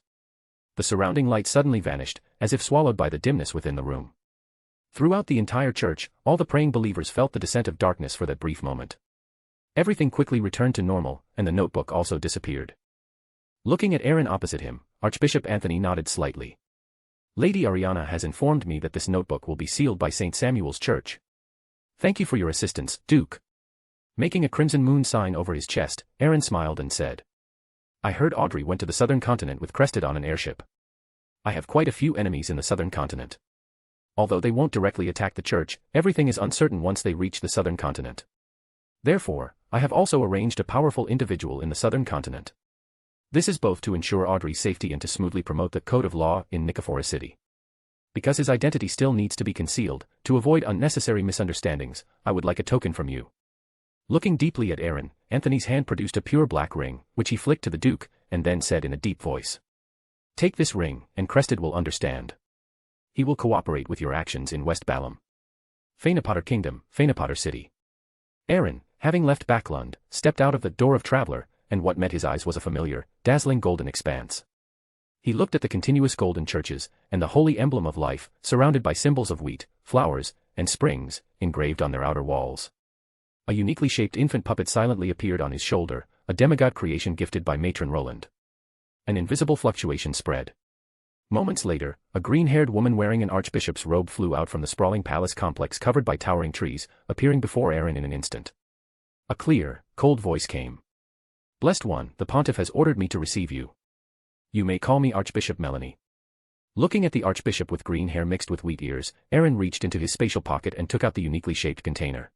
Speaker 3: The surrounding light suddenly vanished, as if swallowed by the dimness within the room. Throughout the entire church, all the praying believers felt the descent of darkness for that brief moment. Everything quickly returned to normal, and the notebook also disappeared. Looking at Aaron opposite him, Archbishop Anthony nodded slightly. Lady Ariana has informed me that this notebook will be sealed by St. Samuel's Church. Thank you for your assistance, Duke. Making a crimson moon sign over his chest, Aaron smiled and said, I heard Audrey went to the southern continent with Crested on an airship. I have quite a few enemies in the southern continent. Although they won't directly attack the church, everything is uncertain once they reach the southern continent. Therefore, I have also arranged a powerful individual in the southern continent. This is both to ensure Audrey's safety and to smoothly promote the code of law in Nicophora City. Because his identity still needs to be concealed, to avoid unnecessary misunderstandings, I would like a token from you. Looking deeply at Aaron, Anthony's hand produced a pure black ring, which he flicked to the Duke, and then said in a deep voice. Take this ring, and Crested will understand. He will cooperate with your actions in West Balam. Fainapotter Kingdom, Fainapotter City. Aaron, having left Backlund, stepped out of the door of Traveler, and what met his eyes was a familiar, dazzling golden expanse. He looked at the continuous golden churches, and the holy emblem of life, surrounded by symbols of wheat, flowers, and springs, engraved on their outer walls. A uniquely shaped infant puppet silently appeared on his shoulder, a demigod creation gifted by Matron Roland. An invisible fluctuation spread. Moments later, a green-haired woman wearing an archbishop's robe flew out from the sprawling palace complex covered by towering trees, appearing before Aaron in an instant. A clear, cold voice came. Blessed one, the pontiff has ordered me to receive you. You may call me Archbishop Melanie. Looking at the archbishop with green hair mixed with wheat ears, Aaron reached into his spatial pocket and took out the uniquely shaped container.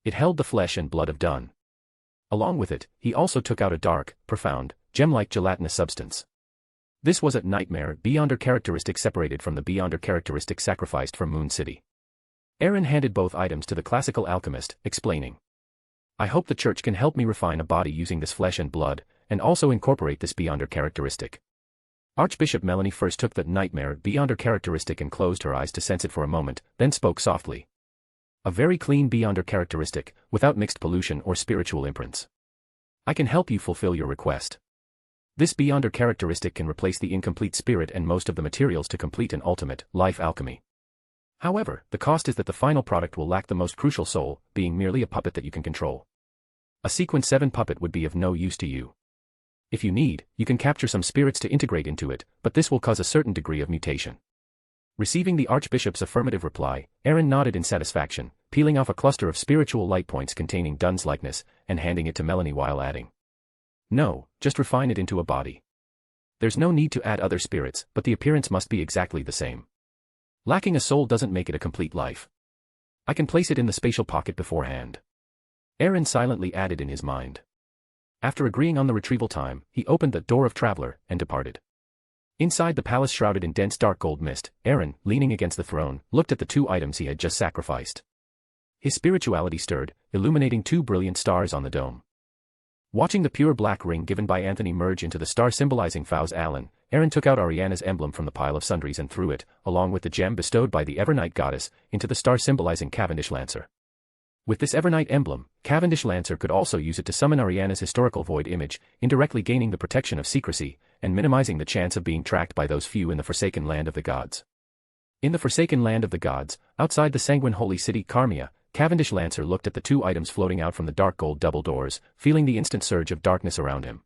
Speaker 3: It held the flesh and blood of Dun. Along with it, he also took out a dark, profound, gem-like gelatinous substance. This was a nightmare Beyonder characteristic separated from the Beyonder characteristic sacrificed from Moon City. Aaron handed both items to the classical alchemist, explaining. I hope the church can help me refine a body using this flesh and blood, and also incorporate this Beyonder characteristic. Archbishop Melanie first took the nightmare Beyonder characteristic and closed her eyes to sense it for a moment, then spoke softly. A very clean Beyonder characteristic, without mixed pollution or spiritual imprints. I can help you fulfill your request. This Beyonder characteristic can replace the incomplete spirit and most of the materials to complete an ultimate, life alchemy. However, the cost is that the final product will lack the most crucial soul, being merely a puppet that you can control. A Sequence 7 puppet would be of no use to you. If you need, you can capture some spirits to integrate into it, but this will cause a certain degree of mutation. Receiving the Archbishop's affirmative reply, Aaron nodded in satisfaction, peeling off a cluster of spiritual light points containing Dunn's likeness, and handing it to Melanie while adding, "No, just refine it into a body. There's no need to add other spirits, but the appearance must be exactly the same. Lacking a soul doesn't make it a complete life. I can place it in the spatial pocket beforehand." Aaron silently added in his mind. After agreeing on the retrieval time, he opened the door of Traveler and departed. Inside the palace shrouded in dense dark gold mist, Aaron, leaning against the throne, looked at the 2 items he had just sacrificed. His spirituality stirred, illuminating 2 brilliant stars on the dome. Watching the pure black ring given by Anthony merge into the star symbolizing Fow's Allen, Aaron took out Ariana's emblem from the pile of sundries and threw it, along with the gem bestowed by the Evernight goddess, into the star symbolizing Cavendish Lancer. With this Evernight emblem, Cavendish Lancer could also use it to summon Ariana's historical void image, indirectly gaining the protection of secrecy, and minimizing the chance of being tracked by those few in the Forsaken Land of the Gods. In the Forsaken Land of the Gods, outside the sanguine holy city Carmia, Cavendish Lancer looked at the 2 items floating out from the dark gold double doors, feeling the instant surge of darkness around him.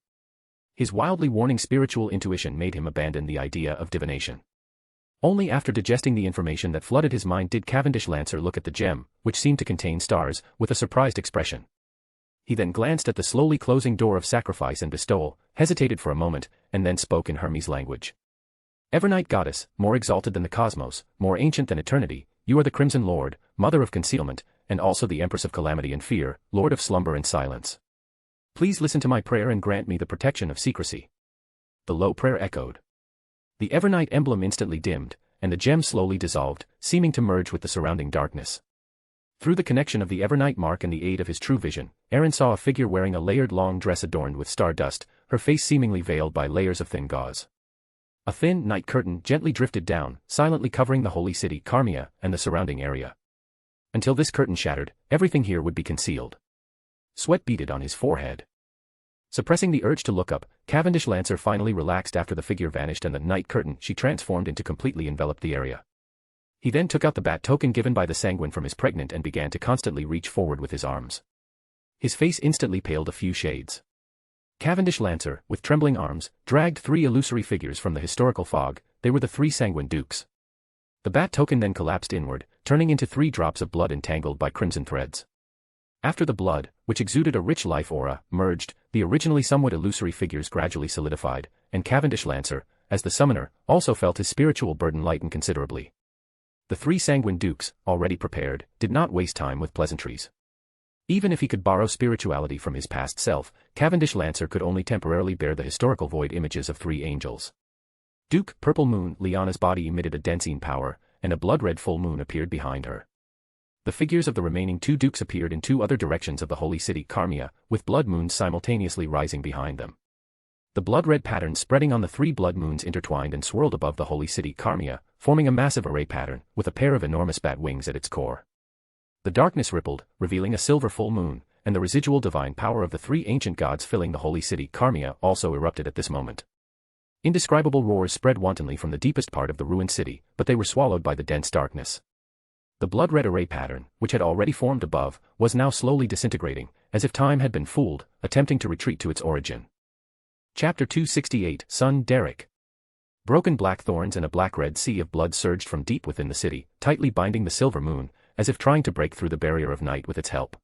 Speaker 3: His wildly warning spiritual intuition made him abandon the idea of divination. Only after digesting the information that flooded his mind did Cavendish Lancer look at the gem, which seemed to contain stars, with a surprised expression. He then glanced at the slowly closing door of sacrifice and bestowal, hesitated for a moment, and then spoke in Hermes language. "Evernight goddess, more exalted than the cosmos, more ancient than eternity, you are the Crimson Lord, mother of concealment, and also the Empress of calamity and fear, Lord of slumber and silence. Please listen to my prayer and grant me the protection of secrecy." The low prayer echoed. The Evernight emblem instantly dimmed, and the gem slowly dissolved, seeming to merge with the surrounding darkness. Through the connection of the Evernight mark and the aid of his true vision, Aaron saw a figure wearing a layered long dress adorned with star dust, her face seemingly veiled by layers of thin gauze. A thin night curtain gently drifted down, silently covering the holy city Carmia and the surrounding area. Until this curtain shattered, everything here would be concealed. Sweat beaded on his forehead. Suppressing the urge to look up, Cavendish Lancer finally relaxed after the figure vanished and the night curtain she transformed into completely enveloped the area. He then took out the bat token given by the sanguine from his pregnant and began to constantly reach forward with his arms. His face instantly paled a few shades. Cavendish Lancer, with trembling arms, dragged 3 illusory figures from the historical fog. They were the 3 sanguine dukes. The bat token then collapsed inward, turning into 3 drops of blood entangled by crimson threads. After the blood, which exuded a rich life aura, merged, the originally somewhat illusory figures gradually solidified, and Cavendish Lancer, as the summoner, also felt his spiritual burden lighten considerably. The 3 sanguine dukes, already prepared, did not waste time with pleasantries. Even if he could borrow spirituality from his past self, Cavendish Lancer could only temporarily bear the historical void images of 3 angels. Duke Purple Moon Liana's body emitted a dancing power, and a blood-red full moon appeared behind her. The figures of the remaining 2 dukes appeared in 2 other directions of the holy city Carmia, with blood moons simultaneously rising behind them. The blood-red pattern spreading on the 3 blood moons intertwined and swirled above the holy city Carmia, forming a massive array pattern, with a pair of enormous bat wings at its core. The darkness rippled, revealing a silver full moon, and the residual divine power of the 3 ancient gods filling the holy city Carmia also erupted at this moment. Indescribable roars spread wantonly from the deepest part of the ruined city, but they were swallowed by the dense darkness. The blood-red array pattern, which had already formed above, was now slowly disintegrating, as if time had been fooled, attempting to retreat to its origin. Chapter 268, Son Derek. Broken black thorns and a black-red sea of blood surged from deep within the city, tightly binding the silver moon, as if trying to break through the barrier of night with its help.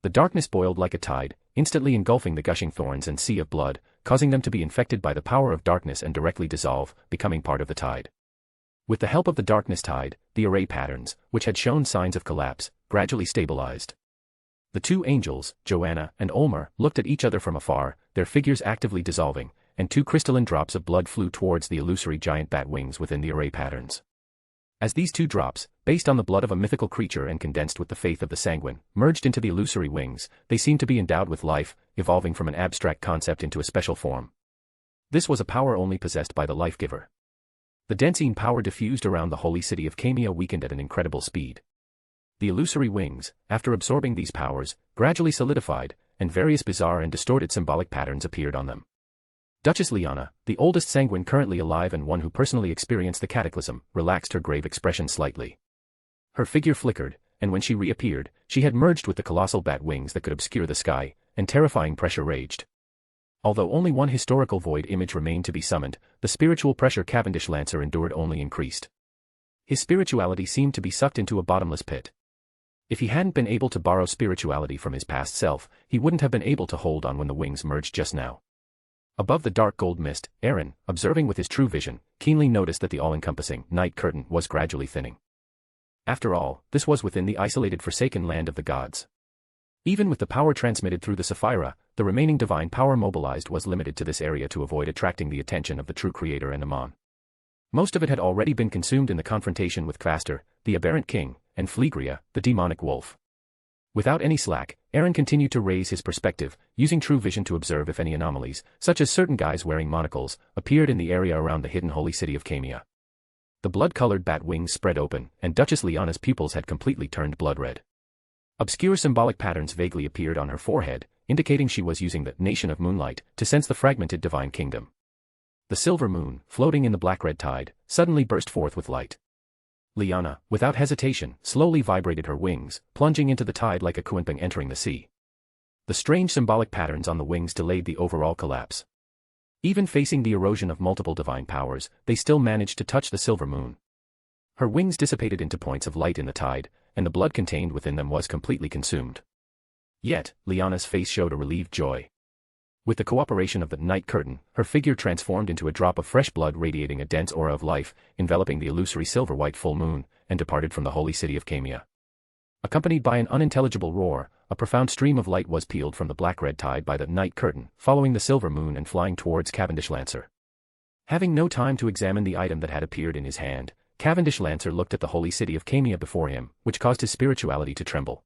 Speaker 3: The darkness boiled like a tide, instantly engulfing the gushing thorns and sea of blood, causing them to be infected by the power of darkness and directly dissolve, becoming part of the tide. With the help of the darkness tide, the array patterns, which had shown signs of collapse, gradually stabilized. The 2 angels, Joanna and Olmar, looked at each other from afar, their figures actively dissolving, and 2 crystalline drops of blood flew towards the illusory giant bat wings within the array patterns. As these 2 drops, based on the blood of a mythical creature and condensed with the faith of the sanguine, merged into the illusory wings, they seemed to be endowed with life, evolving from an abstract concept into a special form. This was a power only possessed by the life-giver. The dancing power diffused around the holy city of Camia weakened at an incredible speed. The illusory wings, after absorbing these powers, gradually solidified, and various bizarre and distorted symbolic patterns appeared on them. Duchess Liana, the oldest sanguine currently alive and one who personally experienced the cataclysm, relaxed her grave expression slightly. Her figure flickered, and when she reappeared, she had merged with the colossal bat wings that could obscure the sky, and terrifying pressure raged. Although only one historical void image remained to be summoned, the spiritual pressure Cavendish Lancer endured only increased. His spirituality seemed to be sucked into a bottomless pit. If he hadn't been able to borrow spirituality from his past self, he wouldn't have been able to hold on when the wings merged just now. Above the dark gold mist, Aaron, observing with his true vision, keenly noticed that the all-encompassing night curtain was gradually thinning. After all, this was within the isolated forsaken land of the gods. Even with the power transmitted through the Sapphira, the remaining divine power mobilized was limited to this area to avoid attracting the attention of the true creator and Amon. Most of it had already been consumed in the confrontation with Kvastor, the aberrant king, and Phlegria, the demonic wolf. Without any slack, Aaron continued to raise his perspective, using true vision to observe if any anomalies, such as certain guys wearing monocles, appeared in the area around the hidden holy city of Camia. The blood-colored bat wings spread open, and Duchess Liana's pupils had completely turned blood-red. Obscure symbolic patterns vaguely appeared on her forehead, indicating she was using the nation of moonlight to sense the fragmented divine kingdom. The silver moon, floating in the black-red tide, suddenly burst forth with light. Liana, without hesitation, slowly vibrated her wings, plunging into the tide like a kuenping entering the sea. The strange symbolic patterns on the wings delayed the overall collapse. Even facing the erosion of multiple divine powers, they still managed to touch the silver moon. Her wings dissipated into points of light in the tide, and the blood contained within them was completely consumed. Yet, Liana's face showed a relieved joy. With the cooperation of the night curtain, her figure transformed into a drop of fresh blood radiating a dense aura of life, enveloping the illusory silver-white full moon, and departed from the holy city of Camia. Accompanied by an unintelligible roar, a profound stream of light was peeled from the black-red tide by the night curtain, following the silver moon and flying towards Cavendish Lancer. Having no time to examine the item that had appeared in his hand, Cavendish Lancer looked at the holy city of Camia before him, which caused his spirituality to tremble.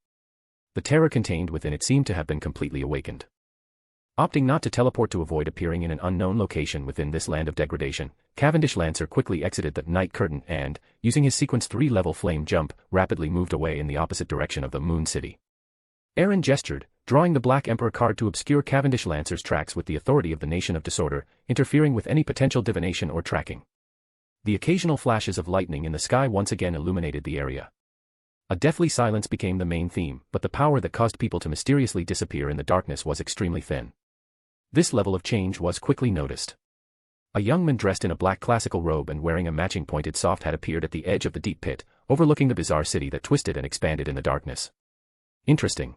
Speaker 3: The terror contained within it seemed to have been completely awakened. Opting not to teleport to avoid appearing in an unknown location within this land of degradation, Cavendish Lancer quickly exited the night curtain and, using his sequence 3-level flame jump, rapidly moved away in the opposite direction of the Moon City. Aaron gestured, drawing the Black Emperor card to obscure Cavendish Lancer's tracks with the authority of the Nation of Disorder, interfering with any potential divination or tracking. The occasional flashes of lightning in the sky once again illuminated the area. A deathly silence became the main theme, but the power that caused people to mysteriously disappear in the darkness was extremely thin. This level of change was quickly noticed. A young man dressed in a black classical robe and wearing a matching pointed soft hat appeared at the edge of the deep pit, overlooking the bizarre city that twisted and expanded in the darkness. Interesting.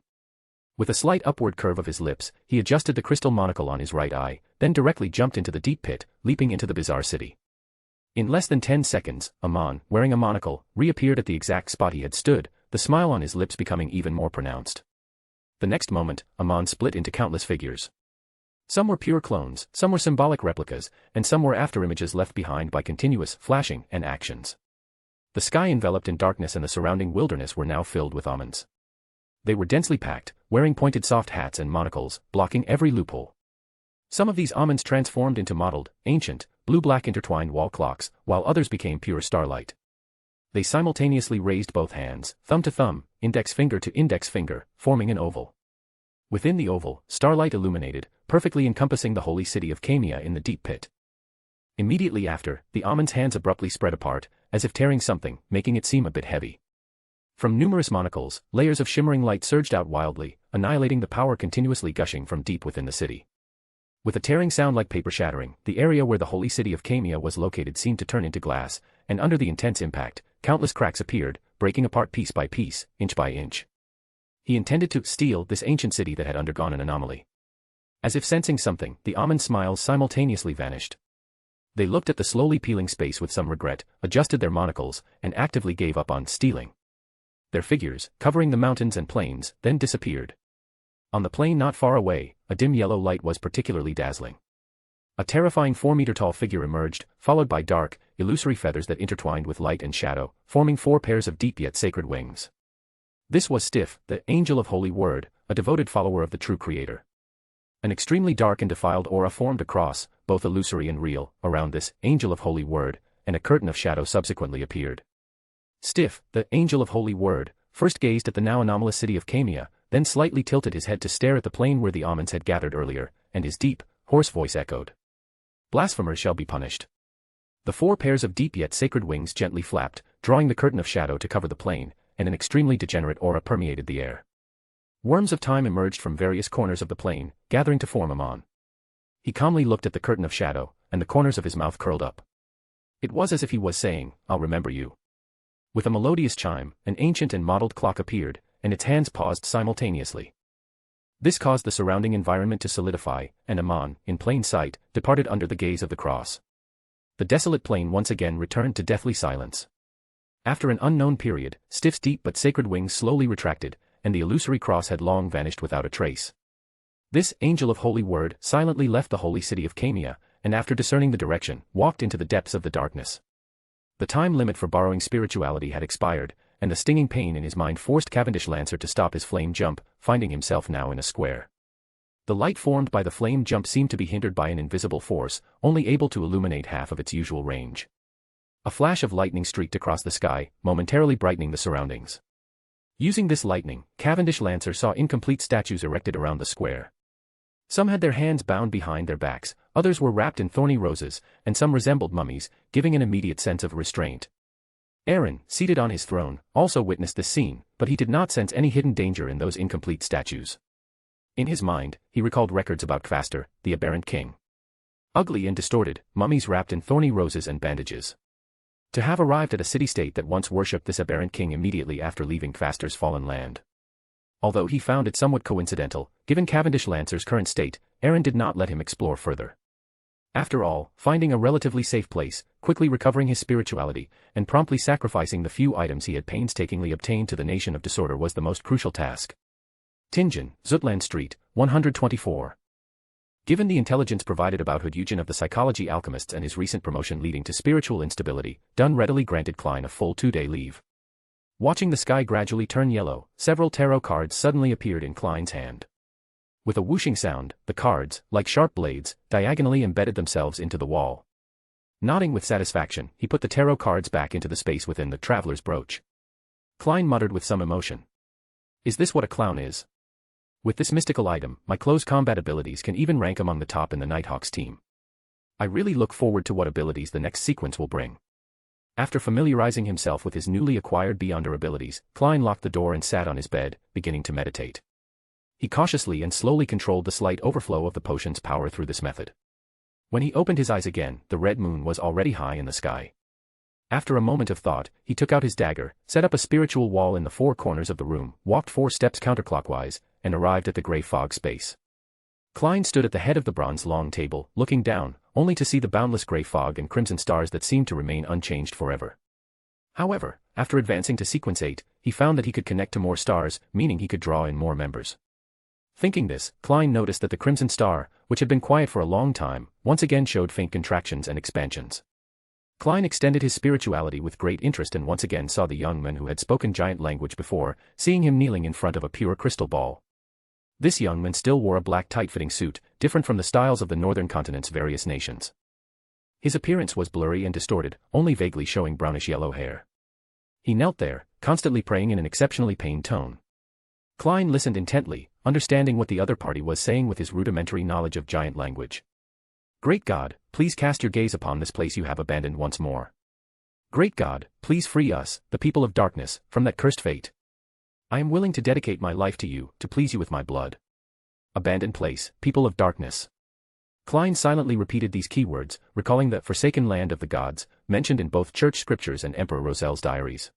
Speaker 3: With a slight upward curve of his lips, he adjusted the crystal monocle on his right eye, then directly jumped into the deep pit, leaping into the bizarre city. In less than 10 seconds, Amon, wearing a monocle, reappeared at the exact spot he had stood, the smile on his lips becoming even more pronounced. The next moment, Amon split into countless figures. Some were pure clones, some were symbolic replicas, and some were afterimages left behind by continuous flashing and actions. The sky enveloped in darkness and the surrounding wilderness were now filled with Amons. They were densely packed, wearing pointed soft hats and monocles, blocking every loophole. Some of these Amons transformed into mottled, ancient, blue-black intertwined wall clocks, while others became pure starlight. They simultaneously raised both hands, thumb to thumb, index finger to index finger, forming an oval. Within the oval, starlight illuminated, perfectly encompassing the holy city of Camia in the deep pit. Immediately after, the Amon's hands abruptly spread apart, as if tearing something, making it seem a bit heavy. From numerous monocles, layers of shimmering light surged out wildly, annihilating the power continuously gushing from deep within the city. With a tearing sound like paper shattering, the area where the holy city of Camia was located seemed to turn into glass, and under the intense impact, countless cracks appeared, breaking apart piece by piece, inch by inch. He intended to steal this ancient city that had undergone an anomaly. As if sensing something, the Amon's smiles simultaneously vanished. They looked at the slowly peeling space with some regret, adjusted their monocles, and actively gave up on stealing. Their figures, covering the mountains and plains, then disappeared. On the plain not far away, a dim yellow light was particularly dazzling. A terrifying 4-meter-tall figure emerged, followed by dark, illusory feathers that intertwined with light and shadow, forming 4 pairs of deep yet sacred wings. This was Stiff, the Angel of Holy Word, a devoted follower of the true Creator. An extremely dark and defiled aura formed across, both illusory and real, around this Angel of Holy Word, and a curtain of shadow subsequently appeared. Stiff, the Angel of Holy Word, first gazed at the now anomalous city of Camia, then slightly tilted his head to stare at the plain where the Amons had gathered earlier, and his deep, hoarse voice echoed. Blasphemers shall be punished. The 4 pairs of deep yet sacred wings gently flapped, drawing the curtain of shadow to cover the plain, and an extremely degenerate aura permeated the air. Worms of time emerged from various corners of the plane, gathering to form Amon. He calmly looked at the curtain of shadow, and the corners of his mouth curled up. It was as if he was saying, "I'll remember you." With a melodious chime, an ancient and mottled clock appeared, and its hands paused simultaneously. This caused the surrounding environment to solidify, and Amon, in plain sight, departed under the gaze of the cross. The desolate plain once again returned to deathly silence. After an unknown period, Stiff's deep but sacred wings slowly retracted, and the illusory cross had long vanished without a trace. This angel of holy word silently left the holy city of Kamia, and after discerning the direction, walked into the depths of the darkness. The time limit for borrowing spirituality had expired, and the stinging pain in his mind forced Cavendish Lancer to stop his flame jump, finding himself now in a square. The light formed by the flame jump seemed to be hindered by an invisible force, only able to illuminate half of its usual range. A flash of lightning streaked across the sky, momentarily brightening the surroundings. Using this lightning, Cavendish Lancer saw incomplete statues erected around the square. Some had their hands bound behind their backs, others were wrapped in thorny roses, and some resembled mummies, giving an immediate sense of restraint. Aaron, seated on his throne, also witnessed this scene, but he did not sense any hidden danger in those incomplete statues. In his mind, he recalled records about Kvastor, the aberrant king. Ugly and distorted, mummies wrapped in thorny roses and bandages. To have arrived at a city-state that once worshipped this aberrant king immediately after leaving Kvastor's fallen land. Although he found it somewhat coincidental, given Cavendish Lancer's current state, Aaron did not let him explore further. After all, finding a relatively safe place, quickly recovering his spirituality, and promptly sacrificing the few items he had painstakingly obtained to the nation of disorder was the most crucial task. Tingen, Zutland Street, 124. Given the intelligence provided about Eugen of the psychology alchemists and his recent promotion leading to spiritual instability, Dunn readily granted Klein a full 2-day leave. Watching the sky gradually turn yellow, several tarot cards suddenly appeared in Klein's hand. With a whooshing sound, the cards, like sharp blades, diagonally embedded themselves into the wall. Nodding with satisfaction, he put the tarot cards back into the space within the traveler's brooch. Klein muttered with some emotion. "Is this what a clown is? With this mystical item, my close combat abilities can even rank among the top in the Nighthawks team. I really look forward to what abilities the next sequence will bring." After familiarizing himself with his newly acquired Beyonder abilities, Klein locked the door and sat on his bed, beginning to meditate. He cautiously and slowly controlled the slight overflow of the potion's power through this method. When he opened his eyes again, the red moon was already high in the sky. After a moment of thought, he took out his dagger, set up a spiritual wall in the 4 corners of the room, walked 4 steps counterclockwise, and arrived at the gray fog space. Klein stood at the head of the bronze long table, looking down, only to see the boundless gray fog and crimson stars that seemed to remain unchanged forever. However, after advancing to sequence 8, he found that he could connect to more stars, meaning he could draw in more members. Thinking this, Klein noticed that the crimson star, which had been quiet for a long time, once again showed faint contractions and expansions. Klein extended his spirituality with great interest and once again saw the young man who had spoken giant language before, seeing him kneeling in front of a pure crystal ball. This young man still wore a black tight-fitting suit, different from the styles of the northern continent's various nations. His appearance was blurry and distorted, only vaguely showing brownish-yellow hair. He knelt there, constantly praying in an exceptionally pained tone. Klein listened intently, understanding what the other party was saying with his rudimentary knowledge of giant language. "Great God, please cast your gaze upon this place you have abandoned once more. Great God, please free us, the people of darkness, from that cursed fate. I am willing to dedicate my life to you, to please you with my blood. Abandoned place, people of darkness." Klein silently repeated these keywords, recalling the forsaken land of the gods, mentioned in both church scriptures and Emperor Rosel's diaries.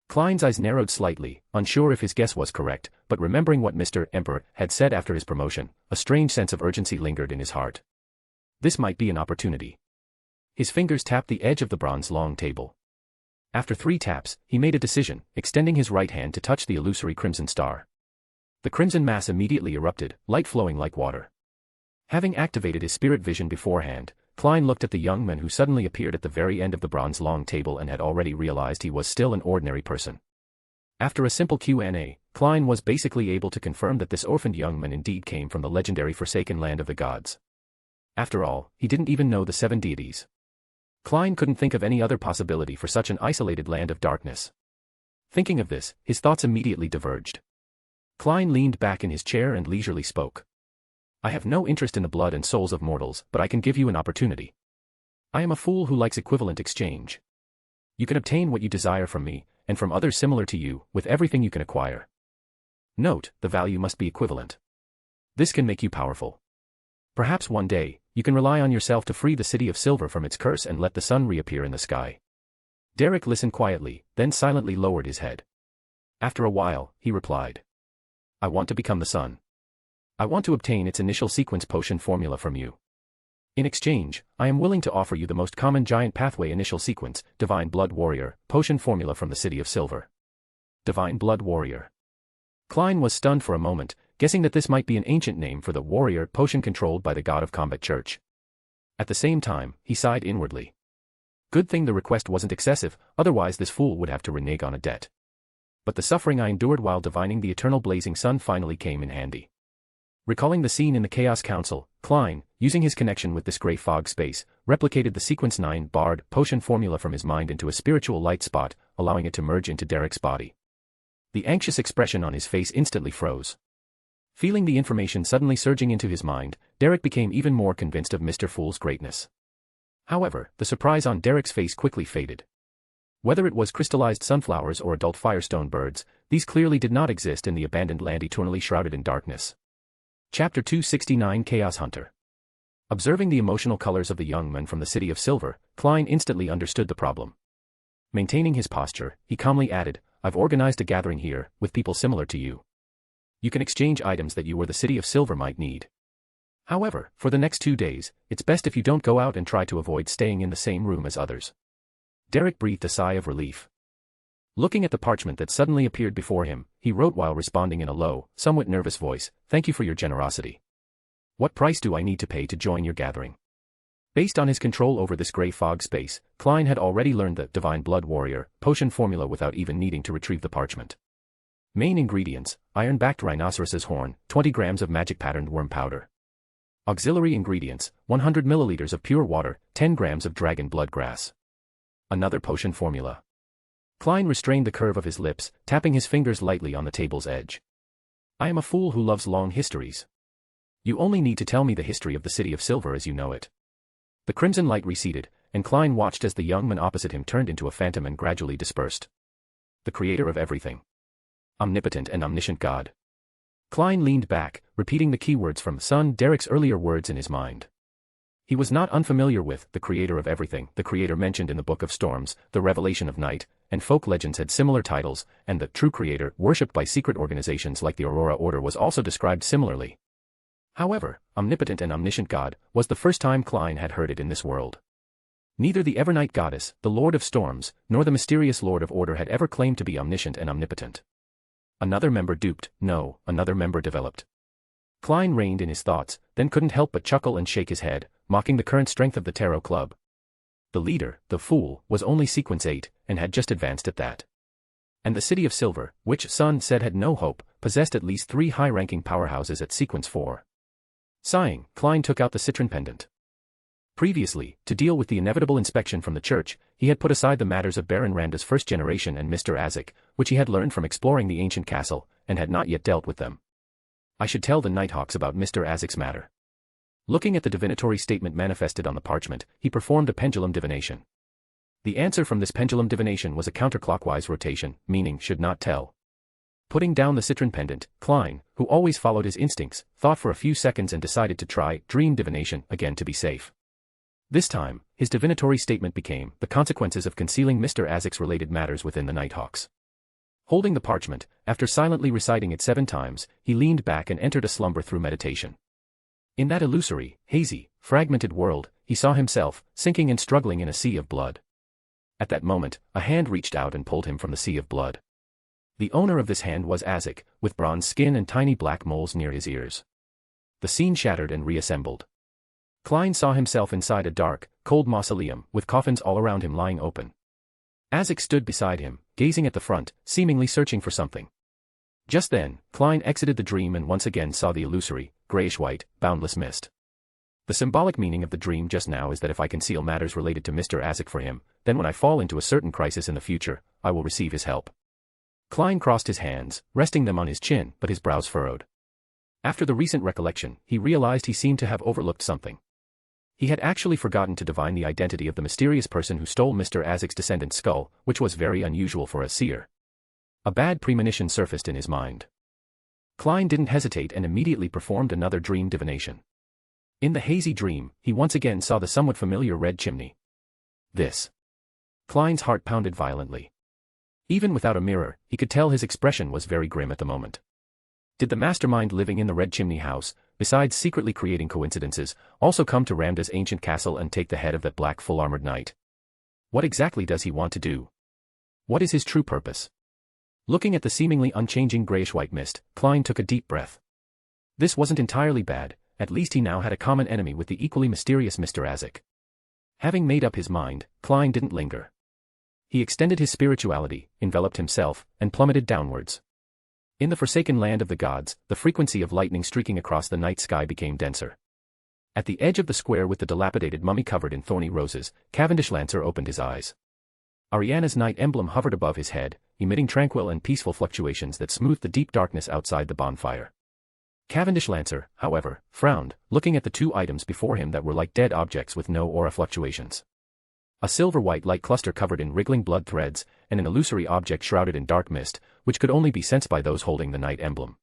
Speaker 3: Klein's eyes narrowed slightly, unsure if his guess was correct, but remembering what Mr. Emperor had said after his promotion, a strange sense of urgency lingered in his heart. This might be an opportunity. His fingers tapped the edge of the bronze long table. After 3 taps, he made a decision, extending his right hand to touch the illusory crimson star. The crimson mass immediately erupted, light flowing like water. Having activated his spirit vision beforehand, Klein looked at the young man who suddenly appeared at the very end of the bronze long table and had already realized he was still an ordinary person. After a simple Q&A, Klein was basically able to confirm that this orphaned young man indeed came from the legendary forsaken land of the gods. After all, he didn't even know the 7 deities. Klein couldn't think of any other possibility for such an isolated land of darkness. Thinking of this, his thoughts immediately diverged. Klein leaned back in his chair and leisurely spoke. "I have no interest in the blood and souls of mortals, but I can give you an opportunity. I am a fool who likes equivalent exchange. You can obtain what you desire from me, and from others similar to you, with everything you can acquire. Note, the value must be equivalent. This can make you powerful. Perhaps one day, you can rely on yourself to free the City of Silver from its curse and let the sun reappear in the sky. Derek listened quietly, then silently lowered his head. After a while, he replied. I want to become the sun. I want to obtain its initial sequence potion formula from you. In exchange, I am willing to offer you the most common giant pathway initial sequence, Divine Blood Warrior, potion formula from the City of Silver. Divine Blood Warrior. Klein was stunned for a moment, guessing that this might be an ancient name for the warrior potion controlled by the God of Combat Church. At the same time, he sighed inwardly. Good thing the request wasn't excessive, otherwise this fool would have to renege on a debt. But the suffering I endured while divining the eternal blazing sun finally came in handy. Recalling the scene in the Chaos Council, Klein, using his connection with this gray fog space, replicated the Sequence 9 Bard potion formula from his mind into a spiritual light spot, allowing it to merge into Derek's body. The anxious expression on his face instantly froze. Feeling the information suddenly surging into his mind, Derek became even more convinced of Mr. Fool's greatness. However, the surprise on Derek's face quickly faded. Whether it was crystallized sunflowers or adult firestone birds, these clearly did not exist in the abandoned land eternally shrouded in darkness. Chapter 269 Chaos Hunter. Observing the emotional colors of the young man from the City of Silver, Klein instantly understood the problem. Maintaining his posture, he calmly added, I've organized a gathering here, with people similar to you. You can exchange items that you or the City of Silver might need. However, for the next 2 days, it's best if you don't go out and try to avoid staying in the same room as others. Derek breathed a sigh of relief. Looking at the parchment that suddenly appeared before him, he wrote while responding in a low, somewhat nervous voice, Thank you for your generosity. What price do I need to pay to join your gathering? Based on his control over this gray fog space, Klein had already learned the Divine Blood Warrior potion formula without even needing to retrieve the parchment. Main ingredients, iron-backed rhinoceros's horn, 20 grams of magic-patterned worm powder. Auxiliary ingredients, 100 milliliters of pure water, 10 grams of dragon blood grass. Another potion formula. Klein restrained the curve of his lips, tapping his fingers lightly on the table's edge. I am a fool who loves long histories. You only need to tell me the history of the City of Silver as you know it. The crimson light receded, and Klein watched as the young man opposite him turned into a phantom and gradually dispersed. The creator of everything. Omnipotent and omniscient God. Klein leaned back, repeating the keywords from son Derek's earlier words in his mind. He was not unfamiliar with the creator of everything, the creator mentioned in the Book of Storms, the Revelation of Night, and folk legends had similar titles, and the true creator, worshipped by secret organizations like the Aurora Order, was also described similarly. However, omnipotent and omniscient God was the first time Klein had heard it in this world. Neither the Evernight Goddess, the Lord of Storms, nor the mysterious Lord of Order had ever claimed to be omniscient and omnipotent. Another member duped, no, another member developed. Klein reined in his thoughts, then couldn't help but chuckle and shake his head, mocking the current strength of the Tarot Club. The leader, the fool, was only Sequence 8, and had just advanced at that. And the City of Silver, which Sun said had no hope, possessed at least 3 high-ranking powerhouses at Sequence 4. Sighing, Klein took out the citron pendant. Previously, to deal with the inevitable inspection from the church, he had put aside the matters of Baron Randa's first generation and Mr. Azek, which he had learned from exploring the ancient castle, and had not yet dealt with them. I should tell the Nighthawks about Mr. Azek's matter. Looking at the divinatory statement manifested on the parchment, he performed a pendulum divination. The answer from this pendulum divination was a counterclockwise rotation, meaning should not tell. Putting down the citron pendant, Klein, who always followed his instincts, thought for a few seconds and decided to try dream divination again to be safe. This time, his divinatory statement became the consequences of concealing Mr. Azek's related matters within the Nighthawks. Holding the parchment, after silently reciting it 7 times, he leaned back and entered a slumber through meditation. In that illusory, hazy, fragmented world, he saw himself, sinking and struggling in a sea of blood. At that moment, a hand reached out and pulled him from the sea of blood. The owner of this hand was Azek, with bronze skin and tiny black moles near his ears. The scene shattered and reassembled. Klein saw himself inside a dark, cold mausoleum, with coffins all around him lying open. Azek stood beside him, gazing at the front, seemingly searching for something. Just then, Klein exited the dream and once again saw the illusory, grayish-white, boundless mist. The symbolic meaning of the dream just now is that if I conceal matters related to Mr. Azek for him, then when I fall into a certain crisis in the future, I will receive his help. Klein crossed his hands, resting them on his chin, but his brows furrowed. After the recent recollection, he realized he seemed to have overlooked something. He had actually forgotten to divine the identity of the mysterious person who stole Mr. Azek's descendant's skull, which was very unusual for a seer. A bad premonition surfaced in his mind. Klein didn't hesitate and immediately performed another dream divination. In the hazy dream, he once again saw the somewhat familiar red chimney. Klein's heart pounded violently. Even without a mirror, he could tell his expression was very grim at the moment. Did the mastermind living in the red chimney house, besides secretly creating coincidences, also come to Ramda's ancient castle and take the head of that black full-armored knight? What exactly does he want to do? What is his true purpose? Looking at the seemingly unchanging grayish-white mist, Klein took a deep breath. This wasn't entirely bad, at least he now had a common enemy with the equally mysterious Mr. Azek. Having made up his mind, Klein didn't linger. He extended his spirituality, enveloped himself, and plummeted downwards. In the forsaken land of the gods, the frequency of lightning streaking across the night sky became denser. At the edge of the square with the dilapidated mummy covered in thorny roses, Cavendish Lancer opened his eyes. Ariana's night emblem hovered above his head, emitting tranquil and peaceful fluctuations that smoothed the deep darkness outside the bonfire. Cavendish Lancer, however, frowned, looking at the two items before him that were like dead objects with no aura fluctuations. A silver-white light cluster covered in wriggling blood threads, and an illusory object shrouded in dark mist, which could only be sensed by those holding the night emblem.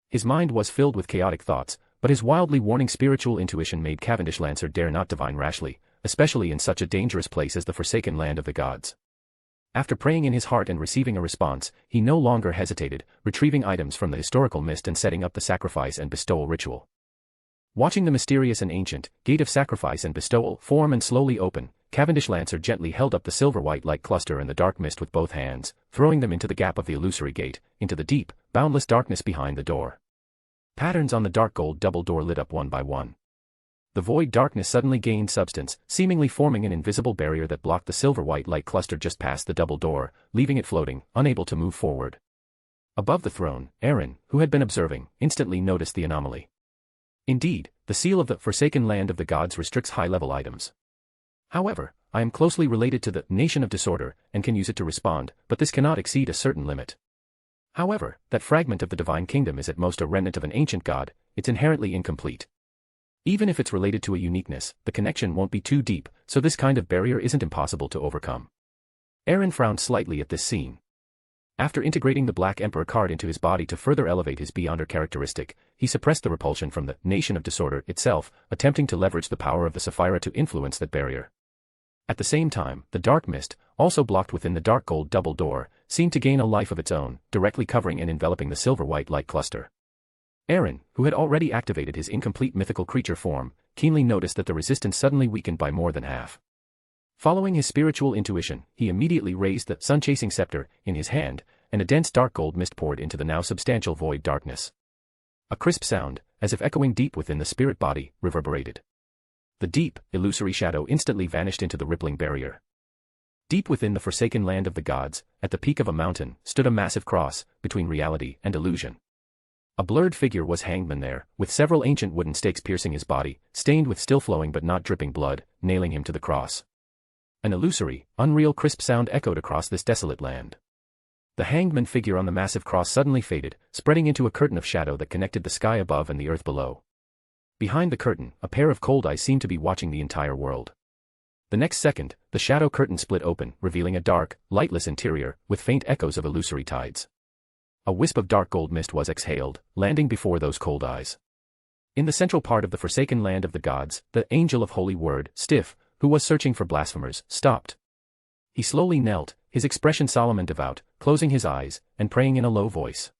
Speaker 3: His mind was filled with chaotic thoughts, but his wildly warning spiritual intuition made Cavendish Lancer dare not divine rashly, especially in such a dangerous place as the forsaken land of the gods. After praying in his heart and receiving a response, he no longer hesitated, retrieving items from the historical mist and setting up the sacrifice and bestowal ritual. Watching the mysterious and ancient gate of sacrifice and bestowal form and slowly open, Cavendish Lancer gently held up the silver-white light cluster and the dark mist with both hands, throwing them into the gap of the illusory gate, into the deep, boundless darkness behind the door. Patterns on the dark gold double door lit up one by one. The void darkness suddenly gained substance, seemingly forming an invisible barrier that blocked the silver-white light cluster just past the double door, leaving it floating, unable to move forward. Above the throne, Aaron, who had been observing, instantly noticed the anomaly. Indeed, the seal of the forsaken land of the gods restricts high-level items. However, I am closely related to the nation of disorder and can use it to respond, but this cannot exceed a certain limit. However, that fragment of the divine kingdom is at most a remnant of an ancient god, it's inherently incomplete. Even if it's related to a uniqueness, the connection won't be too deep, so this kind of barrier isn't impossible to overcome. Aaron frowned slightly at this scene. After integrating the Black Emperor card into his body to further elevate his Beyonder characteristic, he suppressed the repulsion from the nation of disorder itself, attempting to leverage the power of the Sapphira to influence that barrier. At the same time, the dark mist, also blocked within the dark gold double door, seemed to gain a life of its own, directly covering and enveloping the silver-white light cluster. Aaron, who had already activated his incomplete mythical creature form, keenly noticed that the resistance suddenly weakened by more than half. Following his spiritual intuition, he immediately raised the sun-chasing scepter in his hand, and a dense dark gold mist poured into the now substantial void darkness. A crisp sound, as if echoing deep within the spirit body, reverberated. The deep, illusory shadow instantly vanished into the rippling barrier. Deep within the forsaken land of the gods, at the peak of a mountain, stood a massive cross, between reality and illusion. A blurred figure was hangman there, with several ancient wooden stakes piercing his body, stained with still flowing but not dripping blood, nailing him to the cross. An illusory, unreal crisp sound echoed across this desolate land. The hangman figure on the massive cross suddenly faded, spreading into a curtain of shadow that connected the sky above and the earth below. Behind the curtain, a pair of cold eyes seemed to be watching the entire world. The next second, the shadow curtain split open, revealing a dark, lightless interior, with faint echoes of illusory tides. A wisp of dark gold mist was exhaled, landing before those cold eyes. In the central part of the forsaken land of the gods, the angel of holy word, Stiff, who was searching for blasphemers, stopped. He slowly knelt, his expression solemn and devout, closing his eyes, and praying in a low voice.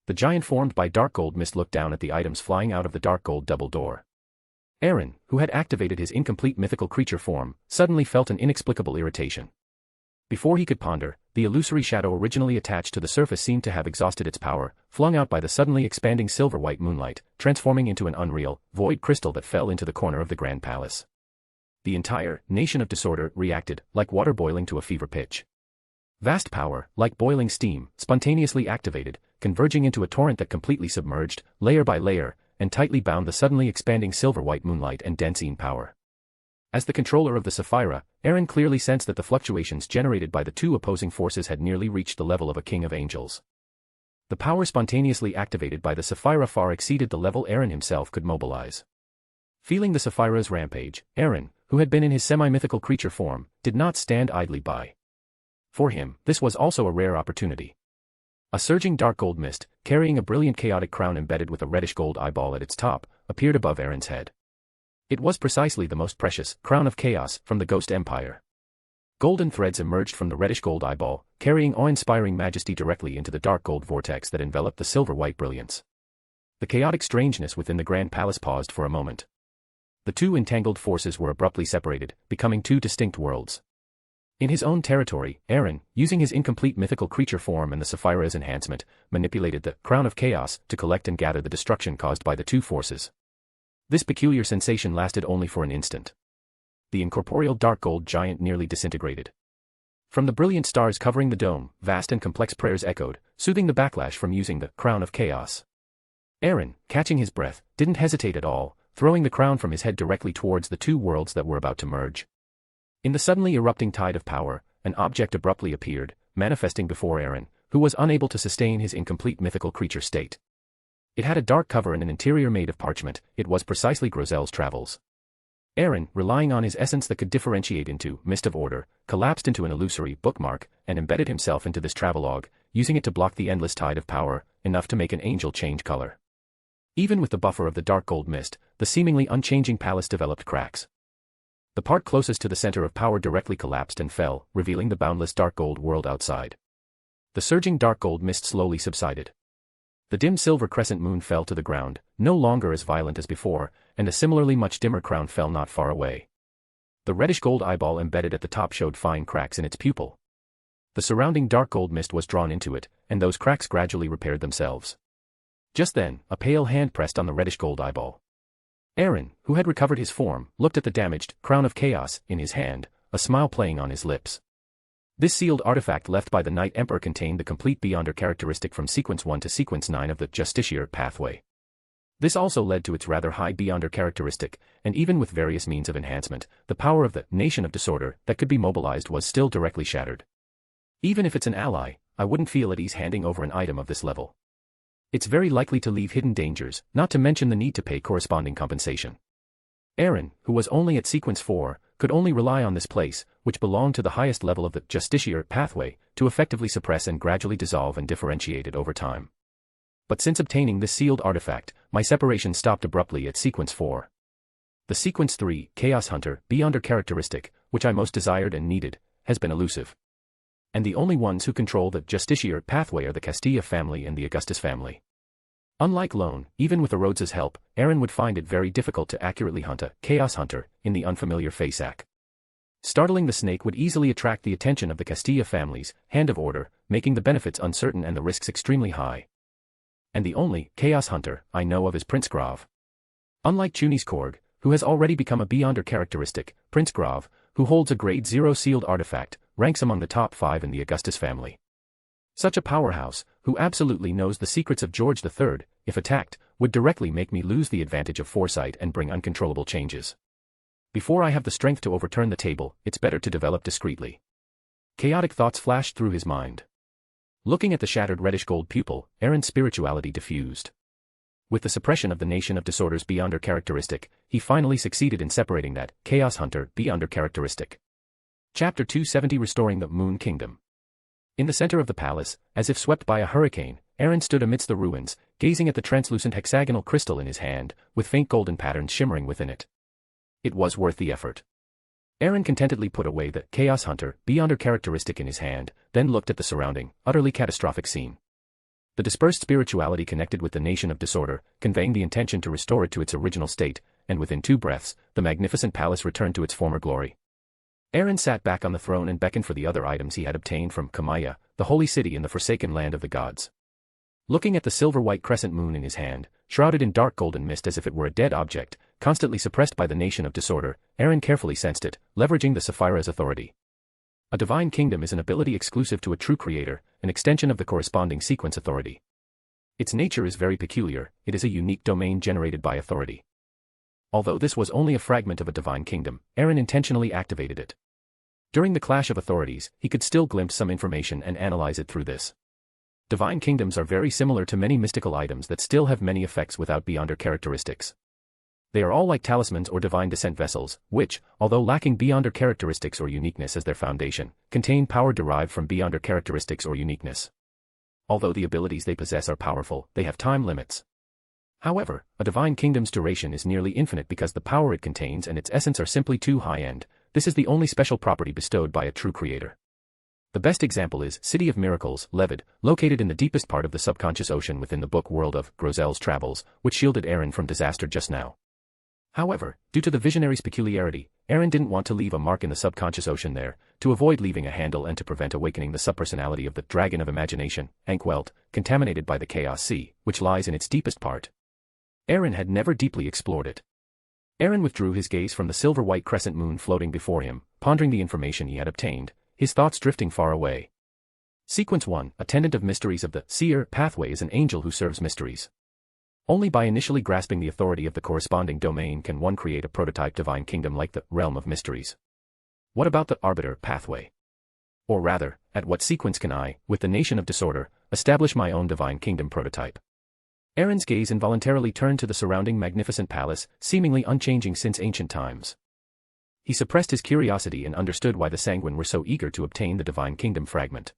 Speaker 3: The giant formed by dark gold mist looked down at the items flying out of the dark gold double door. Aaron, who had activated his incomplete mythical creature form, suddenly felt an inexplicable irritation. Before he could ponder, the illusory shadow originally attached to the surface seemed to have exhausted its power, flung out by the suddenly expanding silver-white moonlight, transforming into an unreal, void crystal that fell into the corner of the grand palace. The entire nation of disorder reacted, like water boiling to a fever pitch. Vast power, like boiling steam, spontaneously activated, converging into a torrent that completely submerged, layer by layer, and tightly bound the suddenly expanding silver-white moonlight and Dancine power. As the controller of the Sapphira, Aaron clearly sensed that the fluctuations generated by the two opposing forces had nearly reached the level of a king of angels. The power spontaneously activated by the Sapphira far exceeded the level Aaron himself could mobilize. Feeling the Sapphira's rampage, Aaron, who had been in his semi-mythical creature form, did not stand idly by. For him, this was also a rare opportunity. A surging dark gold mist, carrying a brilliant chaotic crown embedded with a reddish gold eyeball at its top, appeared above Aaron's head. It was precisely the most precious crown of chaos from the Ghost Empire. Golden threads emerged from the reddish gold eyeball, carrying awe-inspiring majesty directly into the dark gold vortex that enveloped the silver-white brilliance. The chaotic strangeness within the grand palace paused for a moment. The two entangled forces were abruptly separated, becoming two distinct worlds. In his own territory, Aaron, using his incomplete mythical creature form and the Sapphira's enhancement, manipulated the Crown of Chaos to collect and gather the destruction caused by the two forces. This peculiar sensation lasted only for an instant. The incorporeal dark gold giant nearly disintegrated. From the brilliant stars covering the dome, vast and complex prayers echoed, soothing the backlash from using the Crown of Chaos. Aaron, catching his breath, didn't hesitate at all, throwing the crown from his head directly towards the two worlds that were about to merge. In the suddenly erupting tide of power, an object abruptly appeared, manifesting before Aaron, who was unable to sustain his incomplete mythical creature state. It had a dark cover and an interior made of parchment. It was precisely Grozel's travels. Aaron, relying on his essence that could differentiate into Mist of Order, collapsed into an illusory bookmark and embedded himself into this travelogue, using it to block the endless tide of power, enough to make an angel change color. Even with the buffer of the dark gold mist, the seemingly unchanging palace developed cracks. The part closest to the center of power directly collapsed and fell, revealing the boundless dark gold world outside. The surging dark gold mist slowly subsided. The dim silver crescent moon fell to the ground, no longer as violent as before, and a similarly much dimmer crown fell not far away. The reddish gold eyeball embedded at the top showed fine cracks in its pupil. The surrounding dark gold mist was drawn into it, and those cracks gradually repaired themselves. Just then, a pale hand pressed on the reddish gold eyeball. Aaron, who had recovered his form, looked at the damaged Crown of Chaos in his hand, a smile playing on his lips. This sealed artifact left by the Night Emperor contained the complete Beyonder characteristic from Sequence 1 to Sequence 9 of the Justiciar pathway. This also led to its rather high Beyonder characteristic, and even with various means of enhancement, the power of the Nation of Disorder that could be mobilized was still directly shattered. Even if it's an ally, I wouldn't feel at ease handing over an item of this level. It's very likely to leave hidden dangers, not to mention the need to pay corresponding compensation. Aaron, who was only at Sequence 4, could only rely on this place, which belonged to the highest level of the Justiciar pathway, to effectively suppress and gradually dissolve and differentiate it over time. But since obtaining this sealed artifact, my separation stopped abruptly at Sequence 4. The Sequence 3, Chaos Hunter, Beyonder characteristic, which I most desired and needed, has been elusive. And the only ones who control the Justiciar pathway are the Castilla family and the Augustus family. Unlike Loen, even with Erodes's help, Aaron would find it very difficult to accurately hunt a Chaos Hunter in the unfamiliar Faceac. Startling the snake would easily attract the attention of the Castilla family's Hand of Order, making the benefits uncertain and the risks extremely high. And the only Chaos Hunter I know of is Prince Grav. Unlike Chuni's Korg, who has already become a Beyonder characteristic, Prince Grav, who holds a Grade 0 sealed artifact, ranks among the top 5 in the Augustus family. Such a powerhouse, who absolutely knows the secrets of George III, if attacked, would directly make me lose the advantage of foresight and bring uncontrollable changes. Before I have the strength to overturn the table, it's better to develop discreetly. Chaotic thoughts flashed through his mind. Looking at the shattered reddish gold pupil, Aaron's spirituality diffused. With the suppression of the Nation of Disorder's Beyonder characteristic, he finally succeeded in separating that Chaos Hunter Beyonder characteristic. Chapter 270 Restoring the Moon Kingdom. In the center of the palace, as if swept by a hurricane, Aaron stood amidst the ruins, gazing at the translucent hexagonal crystal in his hand, with faint golden patterns shimmering within it. It was worth the effort. Aaron contentedly put away the Chaos Hunter Beyonder characteristic in his hand, then looked at the surrounding, utterly catastrophic scene. The dispersed spirituality connected with the Nation of Disorder, conveying the intention to restore it to its original state, and within 2 breaths, the magnificent palace returned to its former glory. Aaron sat back on the throne and beckoned for the other items he had obtained from Kamaya, the holy city in the forsaken land of the gods. Looking at the silver-white crescent moon in his hand, shrouded in dark golden mist as if it were a dead object, constantly suppressed by the Nation of Disorder, Aaron carefully sensed it, leveraging the Sapphira's authority. A divine kingdom is an ability exclusive to a true creator, an extension of the corresponding sequence authority. Its nature is very peculiar, it is a unique domain generated by authority. Although this was only a fragment of a divine kingdom, Aaron intentionally activated it. During the clash of authorities, he could still glimpse some information and analyze it through this. Divine kingdoms are very similar to many mystical items that still have many effects without Beyonder characteristics. They are all like talismans or divine descent vessels, which, although lacking beyonder characteristics or uniqueness as their foundation, contain power derived from beyonder characteristics or uniqueness. Although the abilities they possess are powerful, they have time limits. However, a divine kingdom's duration is nearly infinite because the power it contains and its essence are simply too high-end. This is the only special property bestowed by a true creator. The best example is City of Miracles, Levid, located in the deepest part of the subconscious ocean within the book world of Grozel's Travels, which shielded Aaron from disaster just now. However, due to the visionary's peculiarity, Aaron didn't want to leave a mark in the subconscious ocean there, to avoid leaving a handle and to prevent awakening the subpersonality of the Dragon of Imagination, Ankwelt, contaminated by the Chaos Sea, which lies in its deepest part. Aaron had never deeply explored it. Aaron withdrew his gaze from the silver-white crescent moon floating before him, pondering the information he had obtained, his thoughts drifting far away. Sequence 1, Attendant of Mysteries of the Seer Pathway is an angel who serves mysteries. Only by initially grasping the authority of the corresponding domain can one create a prototype divine kingdom like the Realm of Mysteries. What about the Arbiter Pathway? Or rather, at what sequence can I, with the Nation of Disorder, establish my own divine kingdom prototype? Aaron's gaze involuntarily turned to the surrounding magnificent palace, seemingly unchanging since ancient times. He suppressed his curiosity and understood why the Sanguine were so eager to obtain the divine kingdom fragment.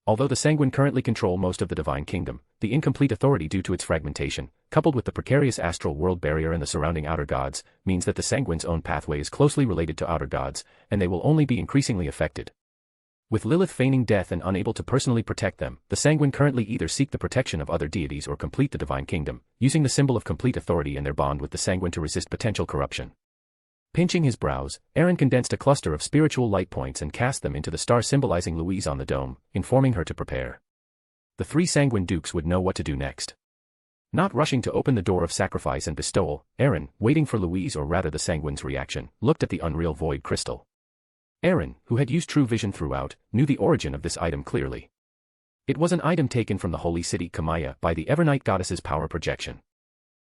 Speaker 3: Although the Sanguine currently control most of the divine kingdom, the incomplete authority due to its fragmentation, coupled with the precarious astral world barrier and the surrounding outer gods, means that the Sanguine's own pathway is closely related to outer gods, and they will only be increasingly affected. With Lilith feigning death and unable to personally protect them, the Sanguine currently either seek the protection of other deities or complete the divine kingdom, using the symbol of complete authority and their bond with the Sanguine to resist potential corruption. Pinching his brows, Aaron condensed a cluster of spiritual light points and cast them into the star symbolizing Louise on the dome, informing her to prepare. The three Sanguine dukes would know what to do next. Not rushing to open the door of sacrifice and bestowal, Aaron, waiting for Louise or rather the Sanguine's reaction, looked at the unreal void crystal. Aaron, who had used true vision throughout, knew the origin of this item clearly. It was an item taken from the holy city Kamaya by the Evernight goddess's power projection.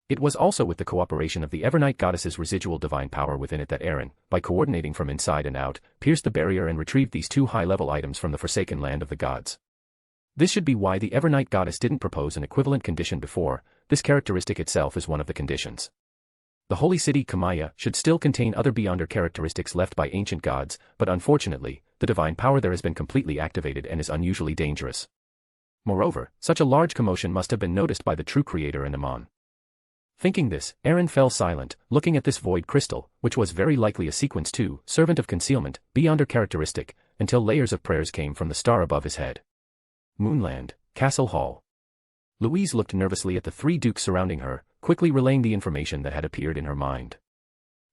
Speaker 3: It was also with the cooperation of the Evernight goddess's residual divine power within it that Aaron, by coordinating from inside and out, pierced the barrier and retrieved these two high-level items from the forsaken land of the gods. This should be why the Evernight goddess didn't propose an equivalent condition before. This characteristic itself is one of the conditions. The holy city Kamaya should still contain other beyonder characteristics left by ancient gods, but unfortunately, the divine power there has been completely activated and is unusually dangerous. Moreover, such a large commotion must have been noticed by the true creator and Amon. Thinking this, Aaron fell silent, looking at this void crystal, which was very likely a sequence 2, servant of concealment, beyonder characteristic, until layers of prayers came from the star above his head. Moonland, Castle Hall. Louise looked nervously at the three dukes surrounding her, quickly relaying the information that had appeared in her mind.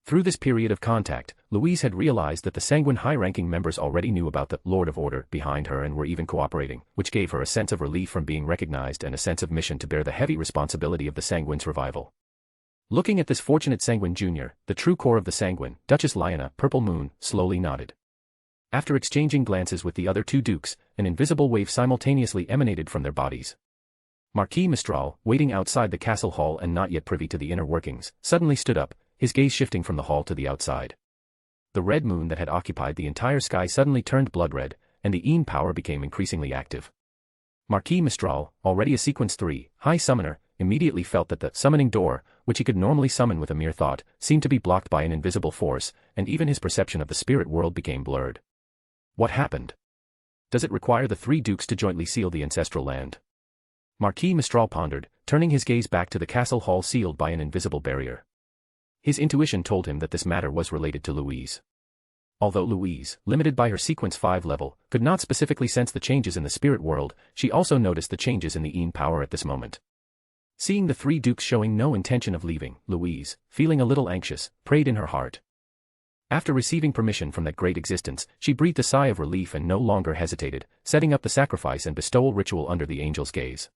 Speaker 3: Through this period of contact, Louise had realized that the Sanguine high-ranking members already knew about the Lord of Order behind her and were even cooperating, which gave her a sense of relief from being recognized and a sense of mission to bear the heavy responsibility of the Sanguine's revival. Looking at this fortunate Sanguine Jr., the true core of the Sanguine, Duchess Lyanna, Purple Moon, slowly nodded. After exchanging glances with the other two dukes, an invisible wave simultaneously emanated from their bodies. Marquis Mistral, waiting outside the castle hall and not yet privy to the inner workings, suddenly stood up, his gaze shifting from the hall to the outside. The red moon that had occupied the entire sky suddenly turned blood red, and the Een power became increasingly active. Marquis Mistral, already a sequence 3, high summoner, immediately felt that the summoning door, which he could normally summon with a mere thought, seemed to be blocked by an invisible force, and even his perception of the spirit world became blurred. What happened? Does it require the three dukes to jointly seal the ancestral land? Marquis Mistral pondered, turning his gaze back to the castle hall sealed by an invisible barrier. His intuition told him that this matter was related to Louise. Although Louise, limited by her sequence 5 level, could not specifically sense the changes in the spirit world, she also noticed the changes in the Een power at this moment. Seeing the three dukes showing no intention of leaving, Louise, feeling a little anxious, prayed in her heart. After receiving permission from that great existence, she breathed a sigh of relief and no longer hesitated, setting up the sacrifice and bestowal ritual under the angel's gaze.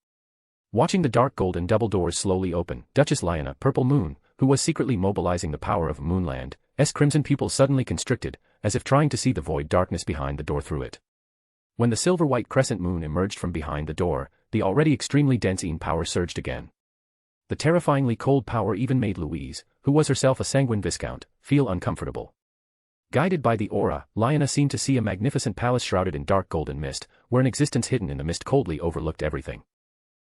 Speaker 3: Watching the dark golden double doors slowly open, Duchess Lyanna, Purple Moon, who was secretly mobilizing the power of Moonland's crimson pupils suddenly constricted, as if trying to see the void darkness behind the door through it. When the silver-white crescent moon emerged from behind the door, the already extremely dense Een power surged again. The terrifyingly cold power even made Louise, who was herself a Sanguine Viscount, feel uncomfortable. Guided by the aura, Lyanna seemed to see a magnificent palace shrouded in dark golden mist, where an existence hidden in the mist coldly overlooked everything.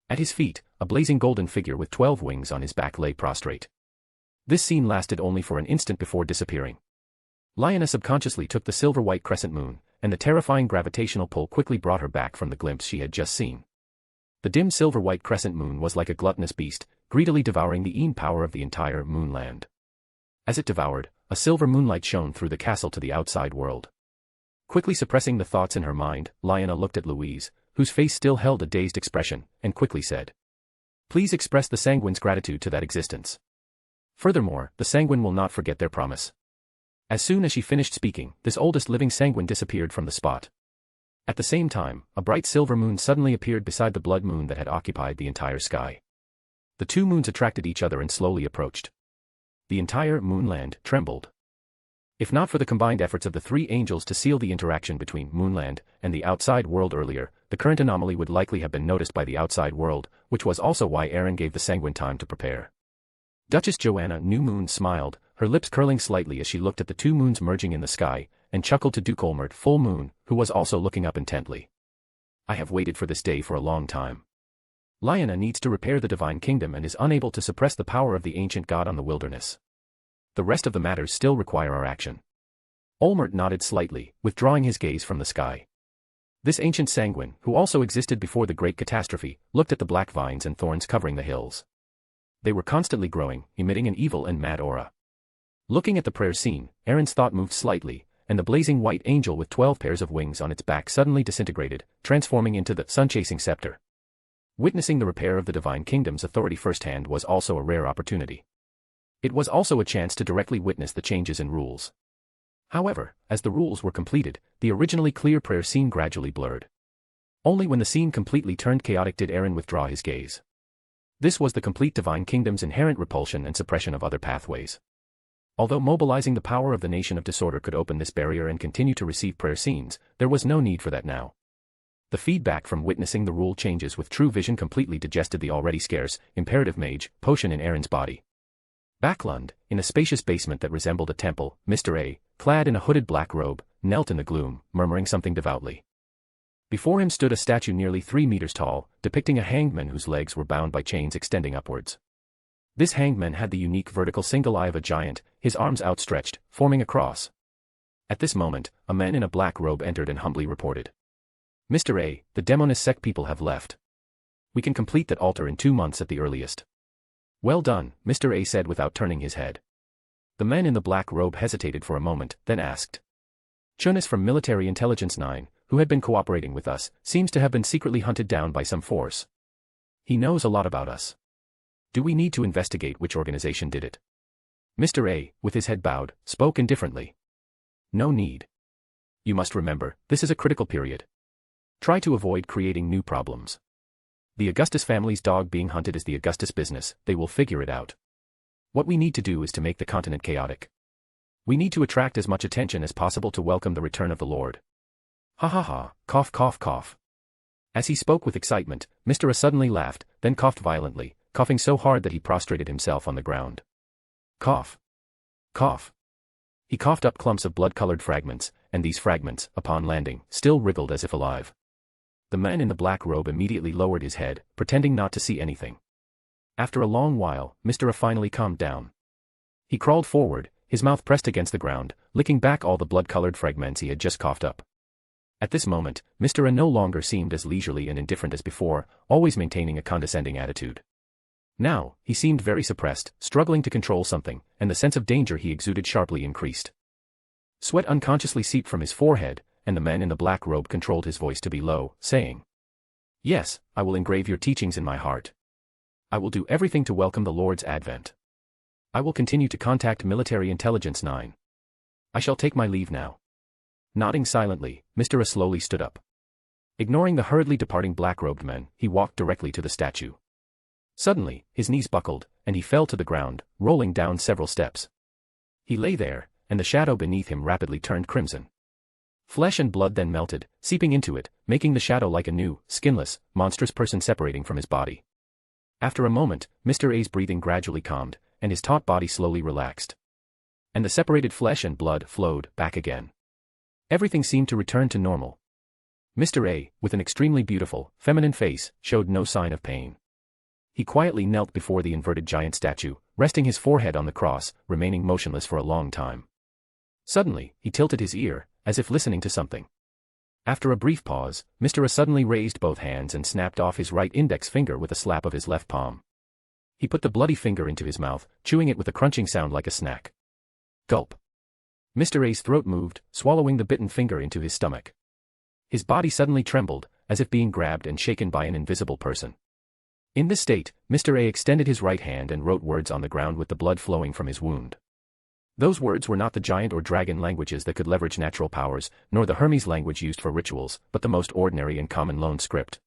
Speaker 3: At his feet, a blazing golden figure with 12 wings on his back lay prostrate. This scene lasted only for an instant before disappearing. Lyanna subconsciously took the silver-white crescent moon, and the terrifying gravitational pull quickly brought her back from the glimpse she had just seen. The dim silver-white crescent moon was like a gluttonous beast, greedily devouring the power of the entire moonland. As it devoured, a silver moonlight shone through the castle to the outside world. Quickly suppressing the thoughts in her mind, Lyanna looked at Louise, whose face still held a dazed expression, and quickly said, "Please express the Sanguine's gratitude to that existence. Furthermore, the Sanguine will not forget their promise." As soon as she finished speaking, this oldest living Sanguine disappeared from the spot. At the same time, a bright silver moon suddenly appeared beside the blood moon that had occupied the entire sky. The two moons attracted each other and slowly approached. The entire moonland trembled. If not for the combined efforts of the three angels to seal the interaction between moonland and the outside world earlier, the current anomaly would likely have been noticed by the outside world, which was also why Aaron gave the Sanguine time to prepare. Duchess Joanna New Moon smiled, her lips curling slightly as she looked at the two moons merging in the sky, and chuckled to Duke Olmert Full Moon, who was also looking up intently. "I have waited for this day for a long time. Lyanna needs to repair the divine kingdom and is unable to suppress the power of the ancient god on the wilderness. The rest of the matters still require our action." Olmert nodded slightly, withdrawing his gaze from the sky. This ancient Sanguine, who also existed before the great catastrophe, looked at the black vines and thorns covering the hills. They were constantly growing, emitting an evil and mad aura. Looking at the prayer scene, Aaron's thought moved slightly, and the blazing white angel with 12 pairs of wings on its back suddenly disintegrated, transforming into the sun-chasing scepter. Witnessing the repair of the divine kingdom's authority firsthand was also a rare opportunity. It was also a chance to directly witness the changes in rules. However, as the rules were completed, the originally clear prayer scene gradually blurred. Only when the scene completely turned chaotic did Aaron withdraw his gaze. This was the complete divine kingdom's inherent repulsion and suppression of other pathways. Although mobilizing the power of the Nation of Disorder could open this barrier and continue to receive prayer scenes, there was no need for that now. The feedback from witnessing the rule changes with true vision completely digested the already scarce, imperative mage, potion in Aaron's body. Backlund, in a spacious basement that resembled a temple, Mr. A, clad in a hooded black robe, knelt in the gloom, murmuring something devoutly. Before him stood a statue nearly 3 meters tall, depicting a hanged man whose legs were bound by chains extending upwards. This hanged man had the unique vertical single eye of a giant, his arms outstretched, forming a cross. At this moment, a man in a black robe entered and humbly reported, "Mr. A, the Demoness sect people have left. We can complete that altar in 2 months at the earliest." "Well done," Mr. A said without turning his head. The man in the black robe hesitated for a moment, then asked, "Chunis from Military Intelligence 9, who had been cooperating with us, seems to have been secretly hunted down by some force. He knows a lot about us. Do we need to investigate which organization did it?" Mr. A, with his head bowed, spoke indifferently. "No need. You must remember, this is a critical period. Try to avoid creating new problems. The Augustus family's dog being hunted is the Augustus business, they will figure it out. What we need to do is to make the continent chaotic. We need to attract as much attention as possible to welcome the return of the Lord." "Ha ha ha, cough cough cough." As he spoke with excitement, Mr. A suddenly laughed, then coughed violently, coughing so hard that he prostrated himself on the ground. Cough. Cough. He coughed up clumps of blood-colored fragments, and these fragments, upon landing, still wriggled as if alive. The man in the black robe immediately lowered his head, pretending not to see anything. After a long while, Mr. A finally calmed down. He crawled forward, his mouth pressed against the ground, licking back all the blood-colored fragments he had just coughed up. At this moment, Mr. A no longer seemed as leisurely and indifferent as before, always maintaining a condescending attitude. Now, he seemed very suppressed, struggling to control something, and the sense of danger he exuded sharply increased. Sweat unconsciously seeped from his forehead, and the man in the black robe controlled his voice to be low, saying, "Yes, I will engrave your teachings in my heart. I will do everything to welcome the Lord's advent. I will continue to contact Military Intelligence 9. I shall take my leave now." Nodding silently, Mr. A slowly stood up. Ignoring the hurriedly departing black-robed men, he walked directly to the statue. Suddenly, his knees buckled, and he fell to the ground, rolling down several steps. He lay there, and the shadow beneath him rapidly turned crimson. Flesh and blood then melted, seeping into it, making the shadow like a new, skinless, monstrous person separating from his body. After a moment, Mr. A's breathing gradually calmed, and his taut body slowly relaxed. And the separated flesh and blood flowed back again. Everything seemed to return to normal. Mr. A, with an extremely beautiful, feminine face, showed no sign of pain. He quietly knelt before the inverted giant statue, resting his forehead on the cross, remaining motionless for a long time. Suddenly, he tilted his ear, as if listening to something. After a brief pause, Mr. A suddenly raised both hands and snapped off his right index finger with a slap of his left palm. He put the bloody finger into his mouth, chewing it with a crunching sound like a snack. Gulp. Mr. A's throat moved, swallowing the bitten finger into his stomach. His body suddenly trembled, as if being grabbed and shaken by an invisible person. In this state, Mr. A extended his right hand and wrote words on the ground with the blood flowing from his wound. Those words were not the giant or dragon languages that could leverage natural powers, nor the Hermes language used for rituals, but the most ordinary and common Loan script.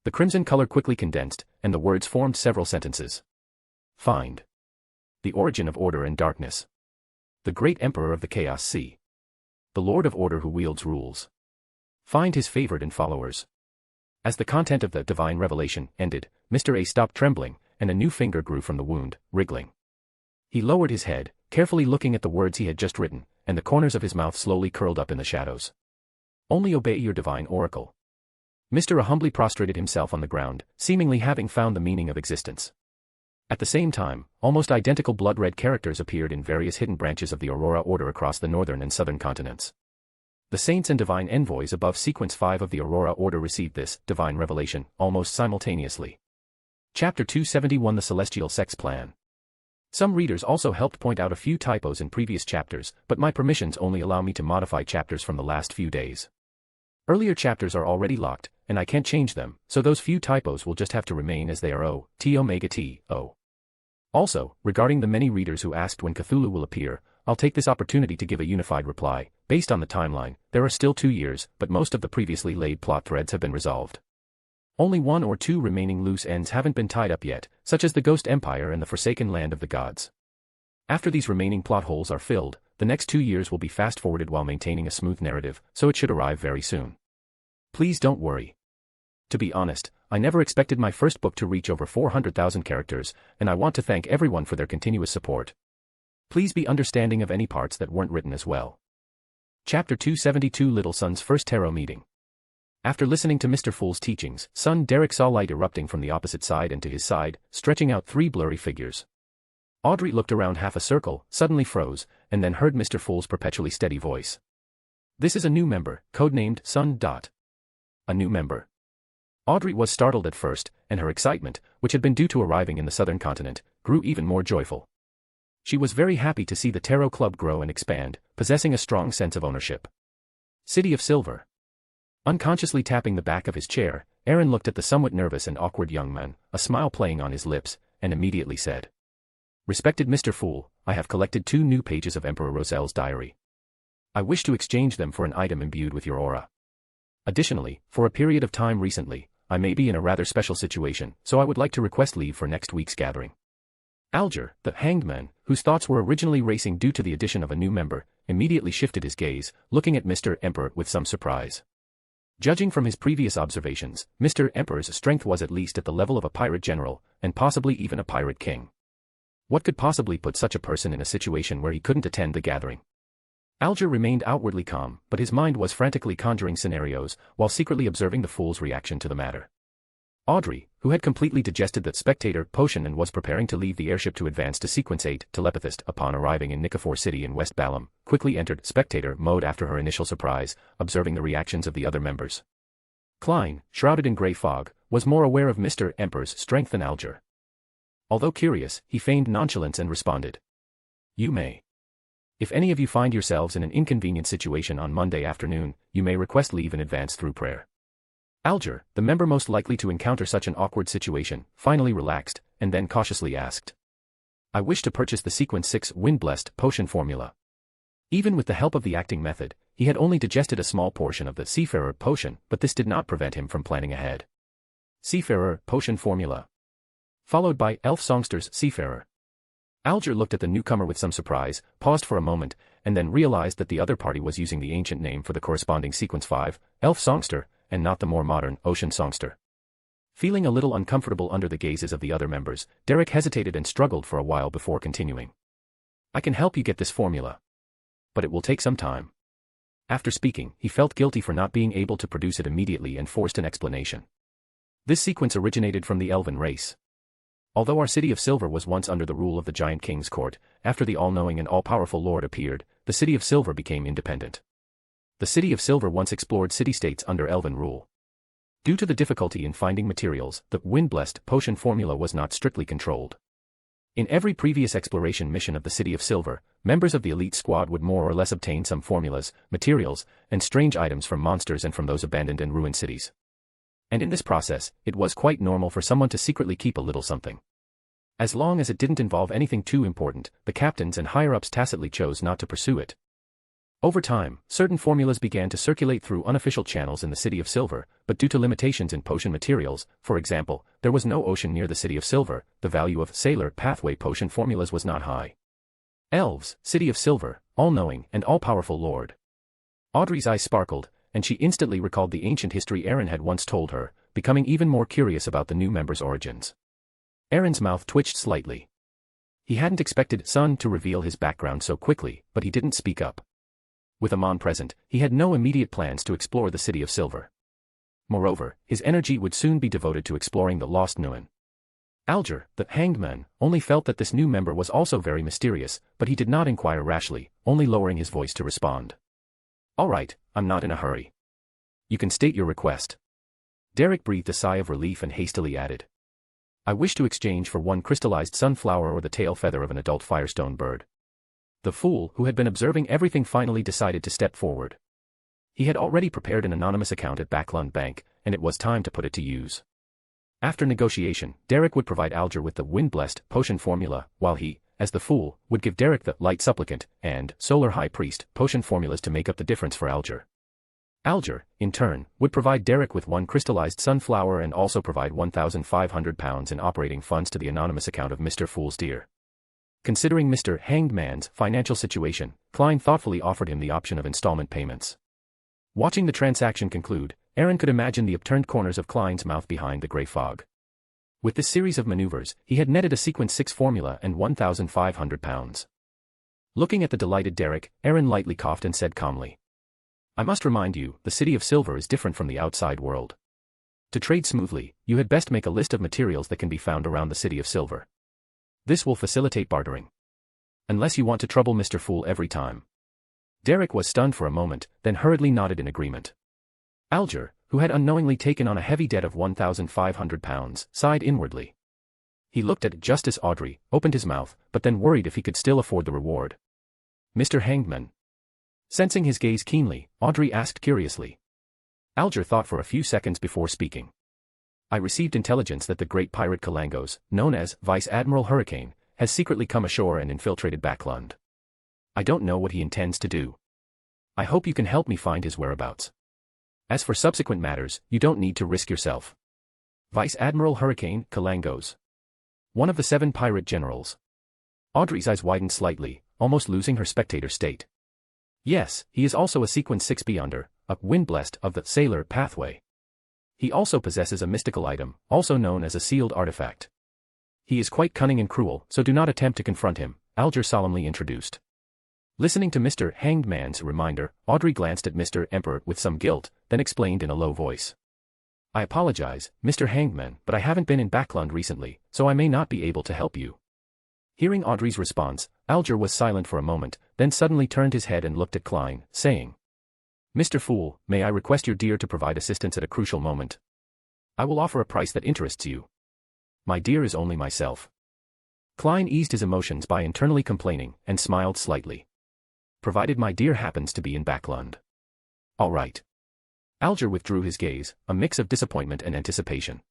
Speaker 3: The crimson color quickly condensed, and the words formed several sentences. Find the origin of order and darkness. The great emperor of the Chaos Sea. The Lord of Order who wields rules. Find his favored and followers. As the content of the divine revelation ended, Mr. A stopped trembling, and a new finger grew from the wound, wriggling. He lowered his head, carefully looking at the words he had just written, and the corners of his mouth slowly curled up in the shadows. Only obey your divine oracle. Mr. A humbly prostrated himself on the ground, seemingly having found the meaning of existence. At the same time, almost identical blood-red characters appeared in various hidden branches of the Aurora Order across the northern and southern continents. The saints and divine envoys above Sequence 5 of the Aurora Order received this divine revelation almost simultaneously. Chapter 271 The Celestial Sex Plan. Some readers also helped point out a few typos in previous chapters, but my permissions only allow me to modify chapters from the last few days. Earlier chapters are already locked, and I can't change them, so those few typos will just have to remain as they are. O. Also, regarding the many readers who asked when Cthulhu will appear, I'll take this opportunity to give a unified reply. Based on the timeline, there are still 2 years, but most of the previously laid plot threads have been resolved. Only 1 or 2 remaining loose ends haven't been tied up yet, such as the Ghost Empire and the Forsaken Land of the Gods. After these remaining plot holes are filled, the next 2 years will be fast-forwarded while maintaining a smooth narrative, so it should arrive very soon. Please don't worry. To be honest, I never expected my first book to reach over 400,000 characters, and I want to thank everyone for their continuous support. Please be understanding of any parts that weren't written as well. Chapter 272 Little Son's First Tarot Meeting. After listening to Mr. Fool's teachings, son Derek saw light erupting from the opposite side and to his side, stretching out 3 blurry figures. Audrey looked around half a circle, suddenly froze, and then heard Mr. Fool's perpetually steady voice. This is a new member, codenamed Son. A new member. Audrey was startled at first, and her excitement, which had been due to arriving in the southern continent, grew even more joyful. She was very happy to see the Tarot Club grow and expand, possessing a strong sense of ownership. City of Silver. Unconsciously tapping the back of his chair, Aaron looked at the somewhat nervous and awkward young man, a smile playing on his lips, and immediately said, Respected Mr. Fool, I have collected 2 new pages of Emperor Roselle's diary. I wish to exchange them for an item imbued with your aura. Additionally, for a period of time recently, I may be in a rather special situation, so I would like to request leave for next week's gathering. Alger, the hanged man, whose thoughts were originally racing due to the addition of a new member, immediately shifted his gaze, looking at Mr. Emperor with some surprise. Judging from his previous observations, Mr. Emperor's strength was at least at the level of a pirate general, and possibly even a pirate king. What could possibly put such a person in a situation where he couldn't attend the gathering? Alger remained outwardly calm, but his mind was frantically conjuring scenarios, while secretly observing the fool's reaction to the matter. Audrey, who had completely digested the spectator potion and was preparing to leave the airship to advance to Sequence 8 Telepathist upon arriving in Nikifor City in West Balam, quickly entered spectator mode after her initial surprise, observing the reactions of the other members. Klein, shrouded in grey fog, was more aware of Mr. Emperor's strength than Alger. Although curious, he feigned nonchalance and responded. You may. If any of you find yourselves in an inconvenient situation on Monday afternoon, you may request leave in advance through prayer. Alger, the member most likely to encounter such an awkward situation, finally relaxed, and then cautiously asked. I wish to purchase the Sequence 6 Wind-Blessed potion formula. Even with the help of the acting method, he had only digested a small portion of the Seafarer potion, but this did not prevent him from planning ahead. Seafarer potion formula. Followed by Elf Songster's Seafarer. Alger looked at the newcomer with some surprise, paused for a moment, and then realized that the other party was using the ancient name for the corresponding Sequence 5, Elf Songster, and not the more modern Ocean Songster. Feeling a little uncomfortable under the gazes of the other members, Derek hesitated and struggled for a while before continuing. I can help you get this formula. But it will take some time. After speaking, he felt guilty for not being able to produce it immediately and forced an explanation. This sequence originated from the Elven race. Although our city of Silver was once under the rule of the giant king's court, after the all-knowing and all-powerful lord appeared, the city of Silver became independent. The city of Silver once explored city-states under elven rule. Due to the difficulty in finding materials, the wind-blessed potion formula was not strictly controlled. In every previous exploration mission of the City of Silver, members of the elite squad would more or less obtain some formulas, materials, and strange items from monsters and from those abandoned and ruined cities. And in this process, it was quite normal for someone to secretly keep a little something. As long as it didn't involve anything too important, the captains and higher-ups tacitly chose not to pursue it. Over time, certain formulas began to circulate through unofficial channels in the City of Silver, but due to limitations in potion materials, for example, there was no ocean near the City of Silver, the value of sailor pathway potion formulas was not high. Elves, City of Silver, all-knowing and all-powerful lord. Audrey's eyes sparkled, and she instantly recalled the ancient history Aaron had once told her, becoming even more curious about the new member's origins. Aaron's mouth twitched slightly. He hadn't expected Sun to reveal his background so quickly, but he didn't speak up. With Amon present, he had no immediate plans to explore the City of Silver. Moreover, his energy would soon be devoted to exploring the lost Loen. Alger, the hanged man, only felt that this new member was also very mysterious, but he did not inquire rashly, only lowering his voice to respond. "All right, I'm not in a hurry. You can state your request." Derek breathed a sigh of relief and hastily added, "I wish to exchange for one crystallized sunflower or the tail feather of an adult firestone bird." The fool, who had been observing everything, finally decided to step forward. He had already prepared an anonymous account at Backlund Bank, and it was time to put it to use. After negotiation, Derek would provide Alger with the wind-blessed potion formula, while he, as the fool, would give Derek the light supplicant and solar high priest potion formulas to make up the difference for Alger. Alger, in turn, would provide Derek with one crystallized sunflower and also provide £1,500 in operating funds to the anonymous account of Mr. Fool's Deer. Considering Mr. Hanged Man's financial situation, Klein thoughtfully offered him the option of installment payments. Watching the transaction conclude, Aaron could imagine the upturned corners of Klein's mouth behind the gray fog. With this series of maneuvers, he had netted a Sequence 6 formula and £1,500. Looking at the delighted Derek, Aaron lightly coughed and said calmly, "I must remind you, the City of Silver is different from the outside world. To trade smoothly, you had best make a list of materials that can be found around the City of Silver. This will facilitate bartering. Unless you want to trouble Mr. Fool every time." Derek was stunned for a moment, then hurriedly nodded in agreement. Alger, who had unknowingly taken on a heavy debt of £1,500, sighed inwardly. He looked at Justice Audrey, opened his mouth, but then worried if he could still afford the reward. "Mr. Hangman." Sensing his gaze keenly, Audrey asked curiously. Alger thought for a few seconds before speaking. "I received intelligence that the great pirate Kalangos, known as Vice Admiral Hurricane, has secretly come ashore and infiltrated Backlund. I don't know what he intends to do. I hope you can help me find his whereabouts. As for subsequent matters, you don't need to risk yourself." Vice Admiral Hurricane Kalangos. One of the 7 pirate generals. Audrey's eyes widened slightly, almost losing her spectator state. "Yes, he is also a Sequence 6 Beyonder, a wind-blessed of the sailor pathway. He also possesses a mystical item, also known as a sealed artifact. He is quite cunning and cruel, so do not attempt to confront him," Alger solemnly introduced. Listening to Mr. Hanged Man's reminder, Audrey glanced at Mr. Emperor with some guilt, then explained in a low voice. "I apologize, Mr. Hangman, but I haven't been in Backlund recently, so I may not be able to help you." Hearing Audrey's response, Alger was silent for a moment, then suddenly turned his head and looked at Klein, saying, "Mr. Fool, may I request your dear to provide assistance at a crucial moment? I will offer a price that interests you. My dear is only myself." Klein eased his emotions by internally complaining, and smiled slightly. "Provided my dear happens to be in Backlund. All right." Alger withdrew his gaze, a mix of disappointment and anticipation.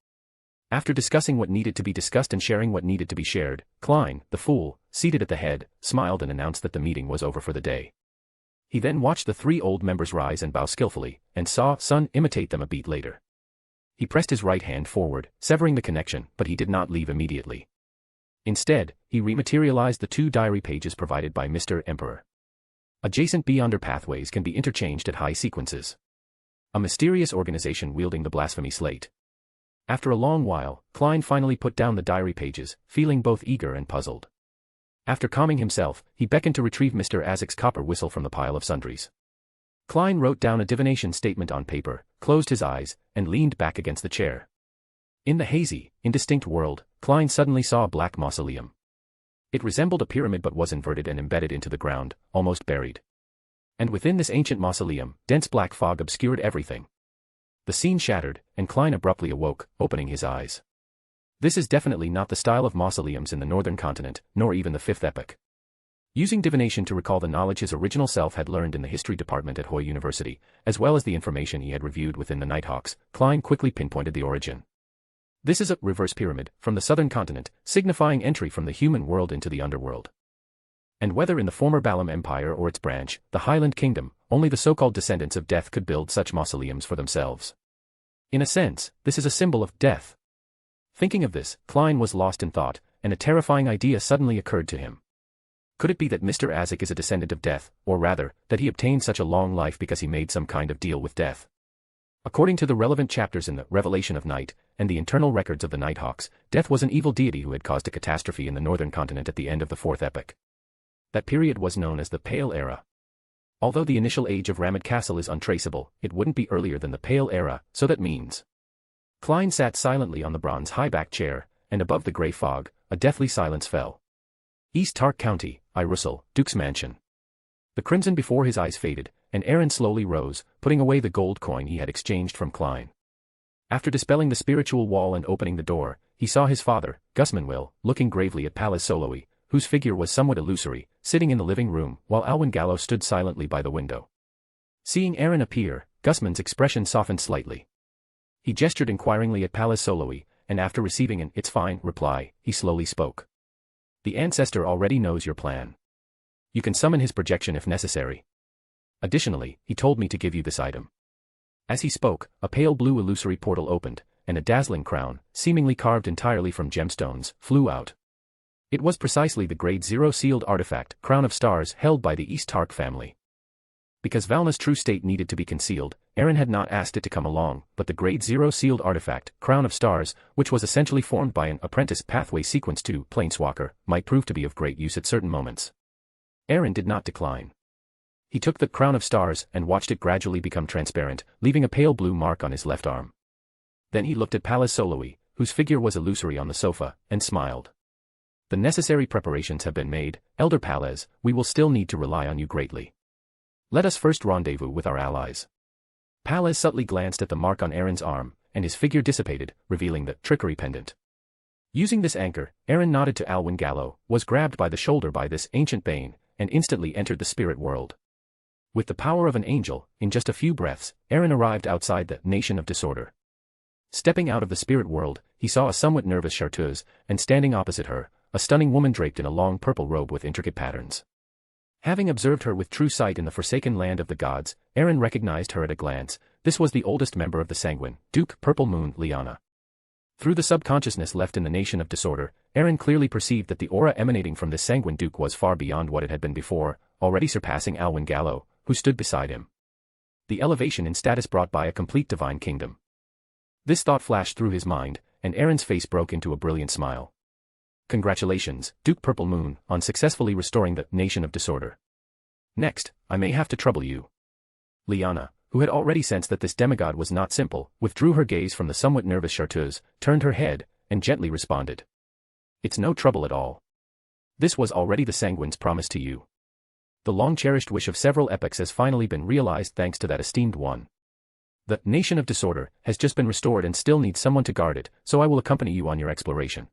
Speaker 3: After discussing what needed to be discussed and sharing what needed to be shared, Klein, the fool, seated at the head, smiled and announced that the meeting was over for the day. He then watched the 3 old members rise and bow skillfully, and saw Sun imitate them a beat later. He pressed his right hand forward, severing the connection, but he did not leave immediately. Instead, he rematerialized the 2 diary pages provided by Mr. Emperor. Adjacent Beyonder pathways can be interchanged at high sequences. A mysterious organization wielding the blasphemy slate. After a long while, Klein finally put down the diary pages, feeling both eager and puzzled. After calming himself, he beckoned to retrieve Mr. Azek's copper whistle from the pile of sundries. Klein wrote down a divination statement on paper, closed his eyes, and leaned back against the chair. In the hazy, indistinct world, Klein suddenly saw a black mausoleum. It resembled a pyramid but was inverted and embedded into the ground, almost buried. And within this ancient mausoleum, dense black fog obscured everything. The scene shattered, and Klein abruptly awoke, opening his eyes. This is definitely not the style of mausoleums in the northern continent, nor even the fifth epoch. Using divination to recall the knowledge his original self had learned in the history department at Hoi University, as well as the information he had reviewed within the Nighthawks, Klein quickly pinpointed the origin. This is a reverse pyramid from the southern continent, signifying entry from the human world into the underworld. And whether in the former Balam Empire or its branch, the Highland Kingdom, only the so-called descendants of death could build such mausoleums for themselves. In a sense, this is a symbol of death. Thinking of this, Klein was lost in thought, and a terrifying idea suddenly occurred to him. Could it be that Mr. Azek is a descendant of death, or rather, that he obtained such a long life because he made some kind of deal with death? According to the relevant chapters in the Revelation of Night, and the internal records of the Nighthawks, Death was an evil deity who had caused a catastrophe in the northern continent at the end of the fourth epoch. That period was known as the Pale Era. Although the initial age of Ramad Castle is untraceable, it wouldn't be earlier than the Pale Era, so that means. Klein sat silently on the bronze high-backed chair, and above the grey fog, a deathly silence fell. East Tark County, Russell, Duke's mansion. The crimson before his eyes faded, and Aaron slowly rose, putting away the gold coin he had exchanged from Klein. After dispelling the spiritual wall and opening the door, he saw his father, Gusmanwil, looking gravely at Pallas Soloi, whose figure was somewhat illusory, sitting in the living room, while Alwyn Gallo stood silently by the window. Seeing Aaron appear, Gusman's expression softened slightly. He gestured inquiringly at Pallas Soloi, and after receiving an "it's fine" reply, he slowly spoke. The ancestor already knows your plan. You can summon his projection if necessary. Additionally, he told me to give you this item. As he spoke, a pale blue illusory portal opened, and a dazzling crown, seemingly carved entirely from gemstones, flew out. It was precisely the Grade 0 sealed artifact, Crown of Stars, held by the East Tark family. Because Valna's true state needed to be concealed, Aaron had not asked it to come along, but the Grade 0 sealed artifact, Crown of Stars, which was essentially formed by an apprentice pathway sequence to Planeswalker, might prove to be of great use at certain moments. Aaron did not decline. He took the Crown of Stars and watched it gradually become transparent, leaving a pale blue mark on his left arm. Then he looked at Pallas Soloi, whose figure was illusory on the sofa, and smiled. The necessary preparations have been made, Elder Pallas. We will still need to rely on you greatly. Let us first rendezvous with our allies. Pallas subtly glanced at the mark on Aaron's arm, and his figure dissipated, revealing the trickery pendant. Using this anchor, Aaron nodded to Alwyn Gallo, was grabbed by the shoulder by this ancient bane, and instantly entered the spirit world. With the power of an angel, in just a few breaths, Aaron arrived outside the Nation of Disorder. Stepping out of the spirit world, he saw a somewhat nervous Chartreuse, and standing opposite her, a stunning woman draped in a long purple robe with intricate patterns. Having observed her with true sight in the forsaken land of the gods, Aaron recognized her at a glance. This was the oldest member of the Sanguine, Duke Purple Moon, Liana. Through the subconsciousness left in the Nation of Disorder, Aaron clearly perceived that the aura emanating from this Sanguine Duke was far beyond what it had been before, already surpassing Alwyn Gallo, who stood beside him. The elevation in status brought by a complete divine kingdom. This thought flashed through his mind, and Aaron's face broke into a brilliant smile. Congratulations, Duke Purple Moon, on successfully restoring the Nation of Disorder. Next, I may have to trouble you. Liana, who had already sensed that this demigod was not simple, withdrew her gaze from the somewhat nervous Chartreuse, turned her head, and gently responded. It's no trouble at all. This was already the Sanguine's promise to you. The long-cherished wish of several epochs has finally been realized thanks to that esteemed one. The Nation of Disorder has just been restored and still needs someone to guard it, so I will accompany you on your exploration.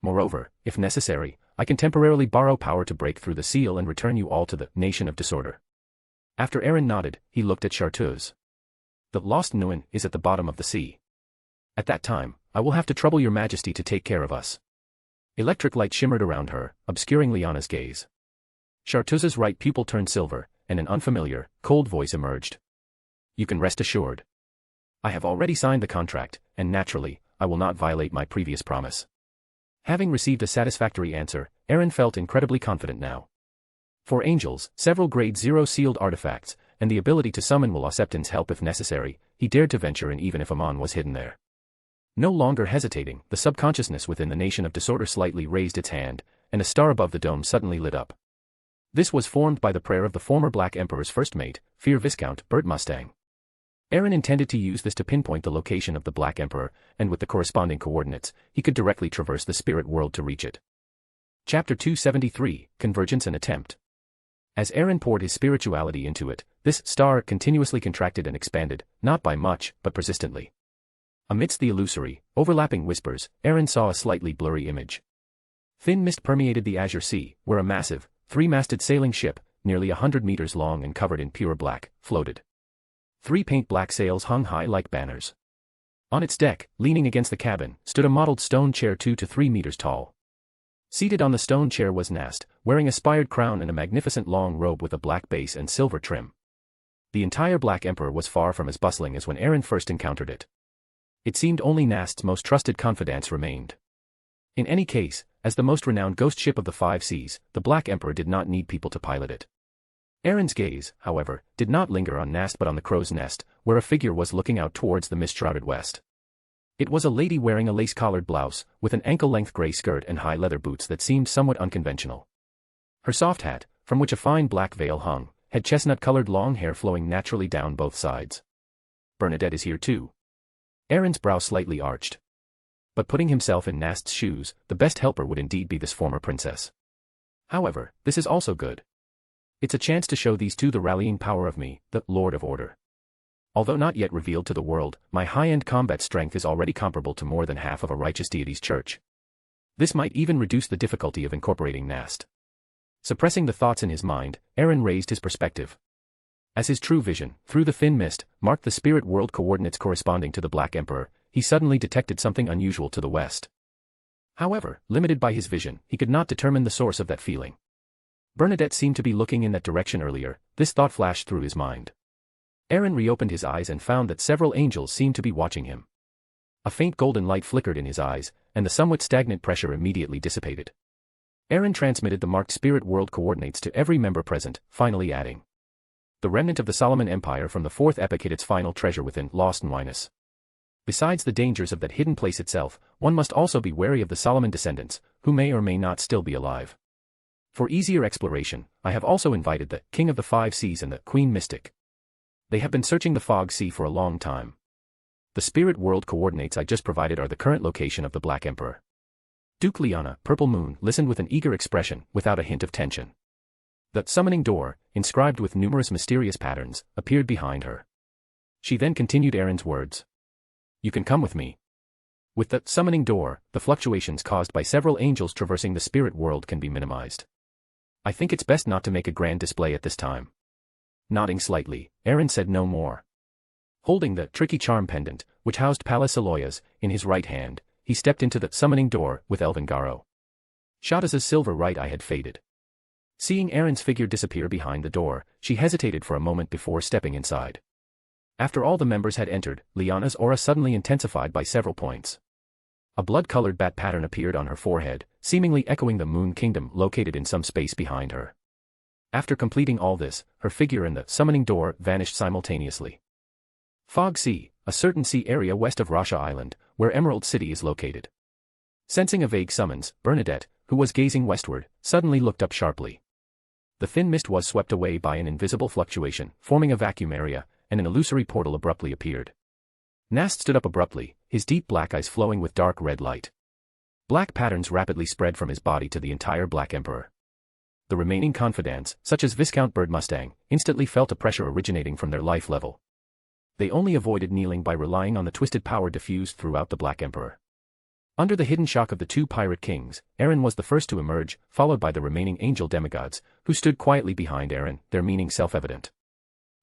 Speaker 3: Moreover, if necessary, I can temporarily borrow power to break through the seal and return you all to the Nation of Disorder. After Aaron nodded, he looked at Chartreuse. The lost Nguyen is at the bottom of the sea. At that time, I will have to trouble your majesty to take care of us. Electric light shimmered around her, obscuring Liana's gaze. Chartreuse's right pupil turned silver, and an unfamiliar, cold voice emerged. You can rest assured. I have already signed the contract, and naturally, I will not violate my previous promise. Having received a satisfactory answer, Aaron felt incredibly confident now. For angels, several Grade 0 sealed artifacts, and the ability to summon Will Septon's help if necessary, he dared to venture in even if Amon was hidden there. No longer hesitating, the subconsciousness within the Nation of Disorder slightly raised its hand, and a star above the dome suddenly lit up. This was formed by the prayer of the former Black Emperor's first mate, Fear Viscount Bert Mustang. Aaron intended to use this to pinpoint the location of the Black Emperor, and with the corresponding coordinates, he could directly traverse the spirit world to reach it. Chapter 273, Convergence and Attempt. As Aaron poured his spirituality into it, this star continuously contracted and expanded, not by much, but persistently. Amidst the illusory, overlapping whispers, Aaron saw a slightly blurry image. Thin mist permeated the azure sea, where a massive, three-masted sailing ship, nearly 100 meters long and covered in pure black, floated. 3 paint-black sails hung high like banners. On its deck, leaning against the cabin, stood a mottled stone chair 2 to 3 meters tall. Seated on the stone chair was Nast, wearing a spired crown and a magnificent long robe with a black base and silver trim. The entire Black Emperor was far from as bustling as when Aaron first encountered it. It seemed only Nast's most trusted confidants remained. In any case, as the most renowned ghost ship of the 5 seas, the Black Emperor did not need people to pilot it. Aaron's gaze, however, did not linger on Nast but on the crow's nest, where a figure was looking out towards the mist-shrouded west. It was a lady wearing a lace-collared blouse, with an ankle-length gray skirt and high leather boots that seemed somewhat unconventional. Her soft hat, from which a fine black veil hung, had chestnut-colored long hair flowing naturally down both sides. Bernadette is here too. Aaron's brow slightly arched. But putting himself in Nast's shoes, the best helper would indeed be this former princess. However, this is also good. It's a chance to show these two the rallying power of me, the Lord of Order. Although not yet revealed to the world, my high-end combat strength is already comparable to more than half of a righteous deity's church. This might even reduce the difficulty of incorporating Nast. Suppressing the thoughts in his mind, Aaron raised his perspective. As his true vision, through the thin mist, marked the spirit world coordinates corresponding to the Black Emperor, he suddenly detected something unusual to the west. However, limited by his vision, he could not determine the source of that feeling. Bernadette seemed to be looking in that direction earlier. This thought flashed through his mind. Aaron reopened his eyes and found that several angels seemed to be watching him. A faint golden light flickered in his eyes, and the somewhat stagnant pressure immediately dissipated. Aaron transmitted the marked spirit world coordinates to every member present, finally adding. The remnant of the Solomon Empire from the 4th epoch hid its final treasure within Lost Winus. Besides the dangers of that hidden place itself, one must also be wary of the Solomon descendants, who may or may not still be alive. For easier exploration, I have also invited the King of the 5 Seas and the Queen Mystic. They have been searching the Fog Sea for a long time. The spirit world coordinates I just provided are the current location of the Black Emperor. Duke Liana, Purple Moon, listened with an eager expression, without a hint of tension. The summoning door, inscribed with numerous mysterious patterns, appeared behind her. She then continued Aaron's words. You can come with me. With the summoning door, the fluctuations caused by several angels traversing the spirit world can be minimized. I think it's best not to make a grand display at this time. Nodding slightly, Aaron said no more. Holding the tricky charm pendant, which housed Pallas Aloyas, in his right hand, he stepped into the summoning door with Elvingaro. Shadaz's silver right eye had faded. Seeing Aaron's figure disappear behind the door, she hesitated for a moment before stepping inside. After all the members had entered, Liana's aura suddenly intensified by several points. A blood-colored bat pattern appeared on her forehead, seemingly echoing the Moon Kingdom located in some space behind her. After completing all this, her figure and the summoning door vanished simultaneously. Fog Sea, a certain sea area west of Rasha Island, where Emerald City is located. Sensing a vague summons, Bernadette, who was gazing westward, suddenly looked up sharply. The thin mist was swept away by an invisible fluctuation, forming a vacuum area, and an illusory portal abruptly appeared. Nast stood up abruptly, his deep black eyes flowing with dark red light. Black patterns rapidly spread from his body to the entire Black Emperor. The remaining confidants, such as Viscount Bird Mustang, instantly felt a pressure originating from their life level. They only avoided kneeling by relying on the twisted power diffused throughout the Black Emperor. Under the hidden shock of the 2 pirate kings, Aaron was the first to emerge, followed by the remaining angel demigods, who stood quietly behind Aaron, their meaning self-evident.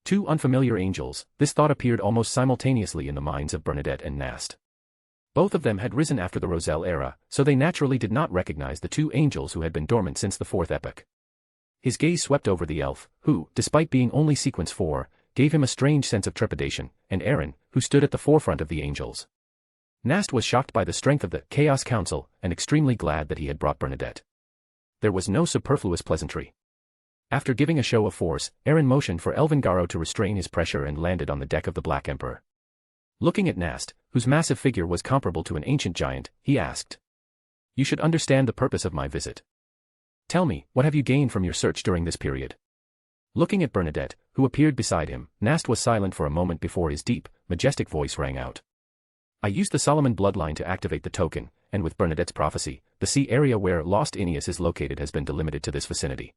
Speaker 3: 2 unfamiliar angels, this thought appeared almost simultaneously in the minds of Bernadette and Nast. Both of them had risen after the Roselle era, so they naturally did not recognize the 2 angels who had been dormant since the 4th epoch. His gaze swept over the elf, who, despite being only sequence 4, gave him a strange sense of trepidation, and Aaron, who stood at the forefront of the angels. Nast was shocked by the strength of the Chaos Council, and extremely glad that he had brought Bernadette. There was no superfluous pleasantry. After giving a show of force, Aaron motioned for Elvingaro to restrain his pressure and landed on the deck of the Black Emperor. Looking at Nast, whose massive figure was comparable to an ancient giant, he asked. You should understand the purpose of my visit. Tell me, what have you gained from your search during this period? Looking at Bernadette, who appeared beside him. Nast was silent for a moment before his deep, majestic voice rang out. I used the Solomon bloodline to activate the token, and with Bernadette's prophecy, the sea area where Lost Aeneas is located has been delimited to this vicinity.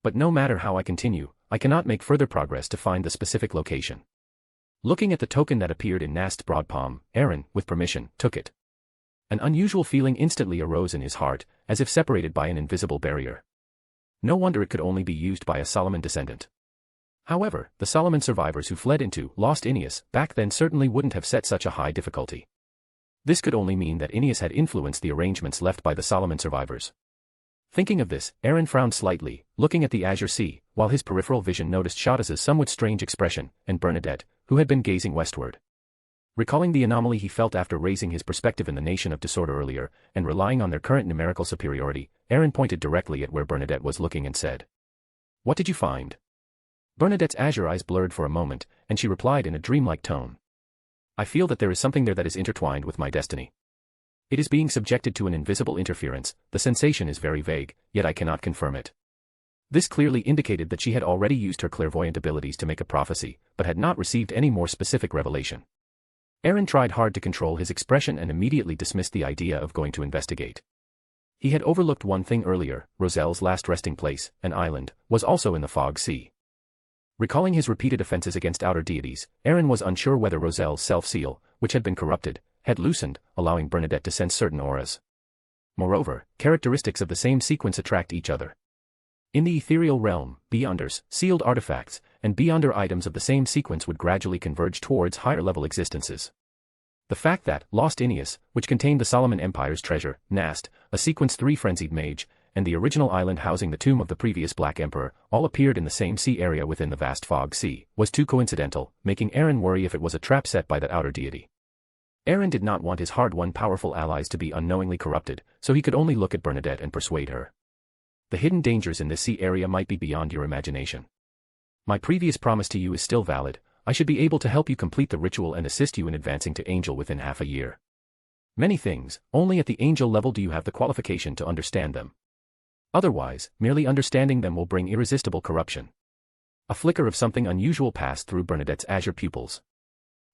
Speaker 3: But no matter how I continue, I cannot make further progress to find the specific location. Looking at the token that appeared in Nast's broad palm, Aaron, with permission, took it. An unusual feeling instantly arose in his heart, as if separated by an invisible barrier. No wonder it could only be used by a Solomon descendant. However, the Solomon survivors who fled into Lost Aeneas back then certainly wouldn't have set such a high difficulty. This could only mean that Aeneas had influenced the arrangements left by the Solomon survivors. Thinking of this, Aaron frowned slightly, looking at the azure sea, while his peripheral vision noticed Shadas's somewhat strange expression, and Bernadette, who had been gazing westward. Recalling the anomaly he felt after raising his perspective in the Nation of Disorder earlier, and relying on their current numerical superiority, Aaron pointed directly at where Bernadette was looking and said, "What did you find?" Bernadette's azure eyes blurred for a moment, and she replied in a dreamlike tone. "I feel that there is something there that is intertwined with my destiny. It is being subjected to an invisible interference. The sensation is very vague, yet I cannot confirm it." This clearly indicated that she had already used her clairvoyant abilities to make a prophecy, but had not received any more specific revelation. Aaron tried hard to control his expression and immediately dismissed the idea of going to investigate. He had overlooked one thing earlier: Roselle's last resting place, an island, was also in the Fog Sea. Recalling his repeated offenses against outer deities, Aaron was unsure whether Roselle's self-seal, which had been corrupted, had loosened, allowing Bernadette to sense certain auras. Moreover, characteristics of the same sequence attract each other. In the ethereal realm, beyonders, sealed artifacts, and beyonder items of the same sequence would gradually converge towards higher-level existences. The fact that Lost Aeneas, which contained the Solomon Empire's treasure, Nast, a Sequence 3 frenzied mage, and the original island housing the tomb of the previous Black Emperor, all appeared in the same sea area within the vast Fog Sea, was too coincidental, making Aaron worry if it was a trap set by that outer deity. Aaron did not want his hard-won powerful allies to be unknowingly corrupted, so he could only look at Bernadette and persuade her. The hidden dangers in this sea area might be beyond your imagination. My previous promise to you is still valid. I should be able to help you complete the ritual and assist you in advancing to Angel within half a year. Many things, only at the Angel level do you have the qualification to understand them. Otherwise, merely understanding them will bring irresistible corruption. A flicker of something unusual passed through Bernadette's azure pupils.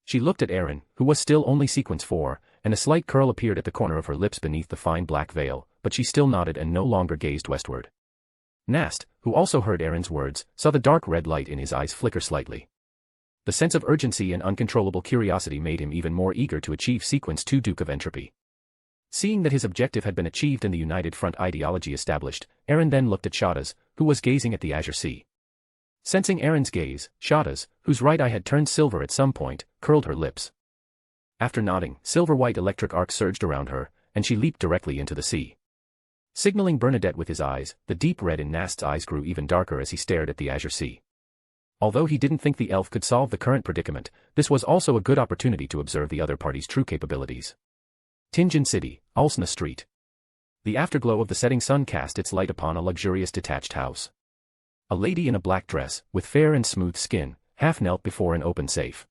Speaker 3: She looked at Aaron, who was still only Sequence 4, and a slight curl appeared at the corner of her lips beneath the fine black veil, but she still nodded and no longer gazed westward. Nast, who also heard Aaron's words, saw the dark red light in his eyes flicker slightly. The sense of urgency and uncontrollable curiosity made him even more eager to achieve Sequence 2 Duke of Entropy. Seeing that his objective had been achieved and the United Front ideology established, Aaron then looked at Shadas, who was gazing at the azure sea. Sensing Aaron's gaze, Shadas, whose right eye had turned silver at some point, curled her lips. After nodding, silver-white electric arcs surged around her, and she leaped directly into the sea. Signaling Bernadette with his eyes, the deep red in Nast's eyes grew even darker as he stared at the azure sea. Although he didn't think the elf could solve the current predicament, this was also a good opportunity to observe the other party's true capabilities. Tinjin City, Ulsna Street. The afterglow of the setting sun cast its light upon a luxurious detached house. A lady in a black dress, with fair and smooth skin, half knelt before an open safe.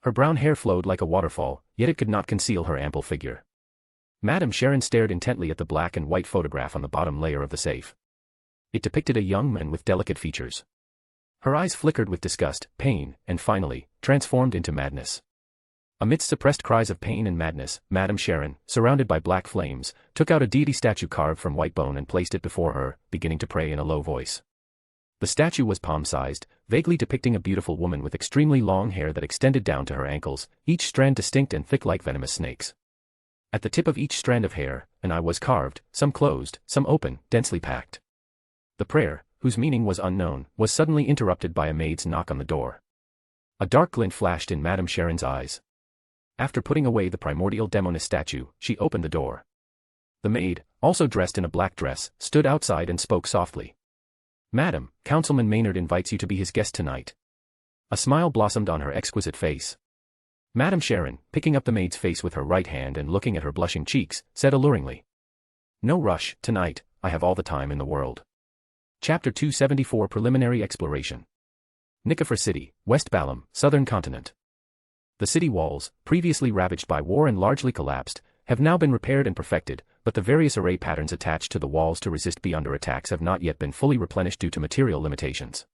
Speaker 3: Her brown hair flowed like a waterfall, yet it could not conceal her ample figure. Madame Sharon stared intently at the black and white photograph on the bottom layer of the safe. It depicted a young man with delicate features. Her eyes flickered with disgust, pain, and finally, transformed into madness. Amidst suppressed cries of pain and madness, Madame Sharon, surrounded by black flames, took out a deity statue carved from white bone and placed it before her, beginning to pray in a low voice. The statue was palm-sized, vaguely depicting a beautiful woman with extremely long hair that extended down to her ankles, each strand distinct and thick like venomous snakes. At the tip of each strand of hair, an eye was carved, some closed, some open, densely packed. The prayer, whose meaning was unknown, was suddenly interrupted by a maid's knock on the door. A dark glint flashed in Madame Sharon's eyes. After putting away the primordial demoness statue, she opened the door. The maid, also dressed in a black dress, stood outside and spoke softly. "Madam, Councilman Maynard invites you to be his guest tonight." A smile blossomed on her exquisite face. Madame Sharon, picking up the maid's face with her right hand and looking at her blushing cheeks, said alluringly, "No rush, tonight, I have all the time in the world." Chapter 274 Preliminary Exploration. Nicaphor City, West Balam, Southern Continent. The city walls, previously ravaged by war and largely collapsed, have now been repaired and perfected, but the various array patterns attached to the walls to resist beyonder attacks have not yet been fully replenished due to material limitations.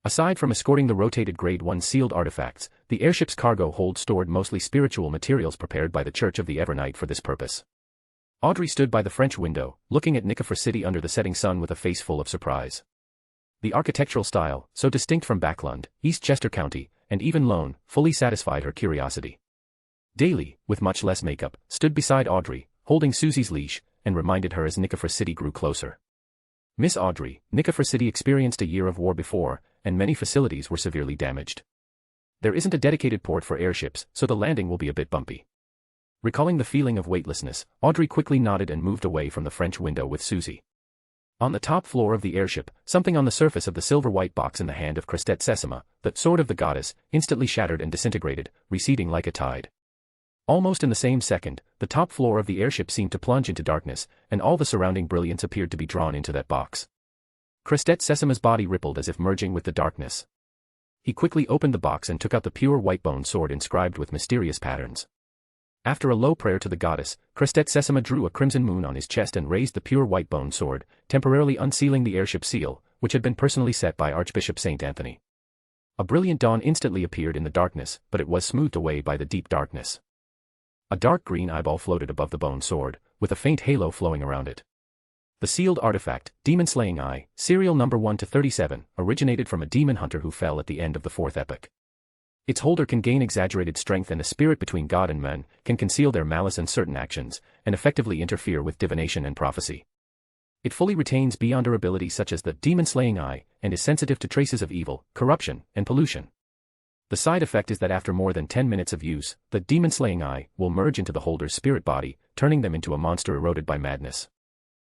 Speaker 3: Aside from escorting the rotated Grade 1 sealed artifacts, the airship's cargo hold stored mostly spiritual materials prepared by the Church of the Evernight for this purpose. Audrey stood by the French window, looking at Nicofor City under the setting sun with a face full of surprise. The architectural style, so distinct from Backlund, East Chester County, and even Loen, fully satisfied her curiosity. Daly, with much less makeup, stood beside Audrey, holding Susie's leash, and reminded her as Nicofor City grew closer. Miss Audrey, Nicofor City experienced a year of war before, and many facilities were severely damaged. There isn't a dedicated port for airships, so the landing will be a bit bumpy. Recalling the feeling of weightlessness, Audrey quickly nodded and moved away from the French window with Susie. On the top floor of the airship, something on the surface of the silver-white box in the hand of Christette Sessima, the sword of the goddess, instantly shattered and disintegrated, receding like a tide. Almost in the same second, the top floor of the airship seemed to plunge into darkness, and all the surrounding brilliance appeared to be drawn into that box. Christette Sessima's body rippled as if merging with the darkness. He quickly opened the box and took out the pure white-bone sword inscribed with mysterious patterns. After a low prayer to the goddess, Christette Sessima drew a crimson moon on his chest and raised the pure white-bone sword, temporarily unsealing the airship seal, which had been personally set by Archbishop St. Anthony. A brilliant dawn instantly appeared in the darkness, but it was smoothed away by the deep darkness. A dark green eyeball floated above the bone sword, with a faint halo flowing around it. The sealed artifact, Demon Slaying Eye, serial number 1-37, originated from a demon hunter who fell at the end of the fourth epoch. Its holder can gain exaggerated strength, and a spirit between God and men, can conceal their malice and certain actions, and effectively interfere with divination and prophecy. It fully retains beyonder abilities such as the Demon Slaying Eye, and is sensitive to traces of evil, corruption, and pollution. The side effect is that after more than 10 minutes of use, the Demon Slaying Eye will merge into the holder's spirit body, turning them into a monster eroded by madness.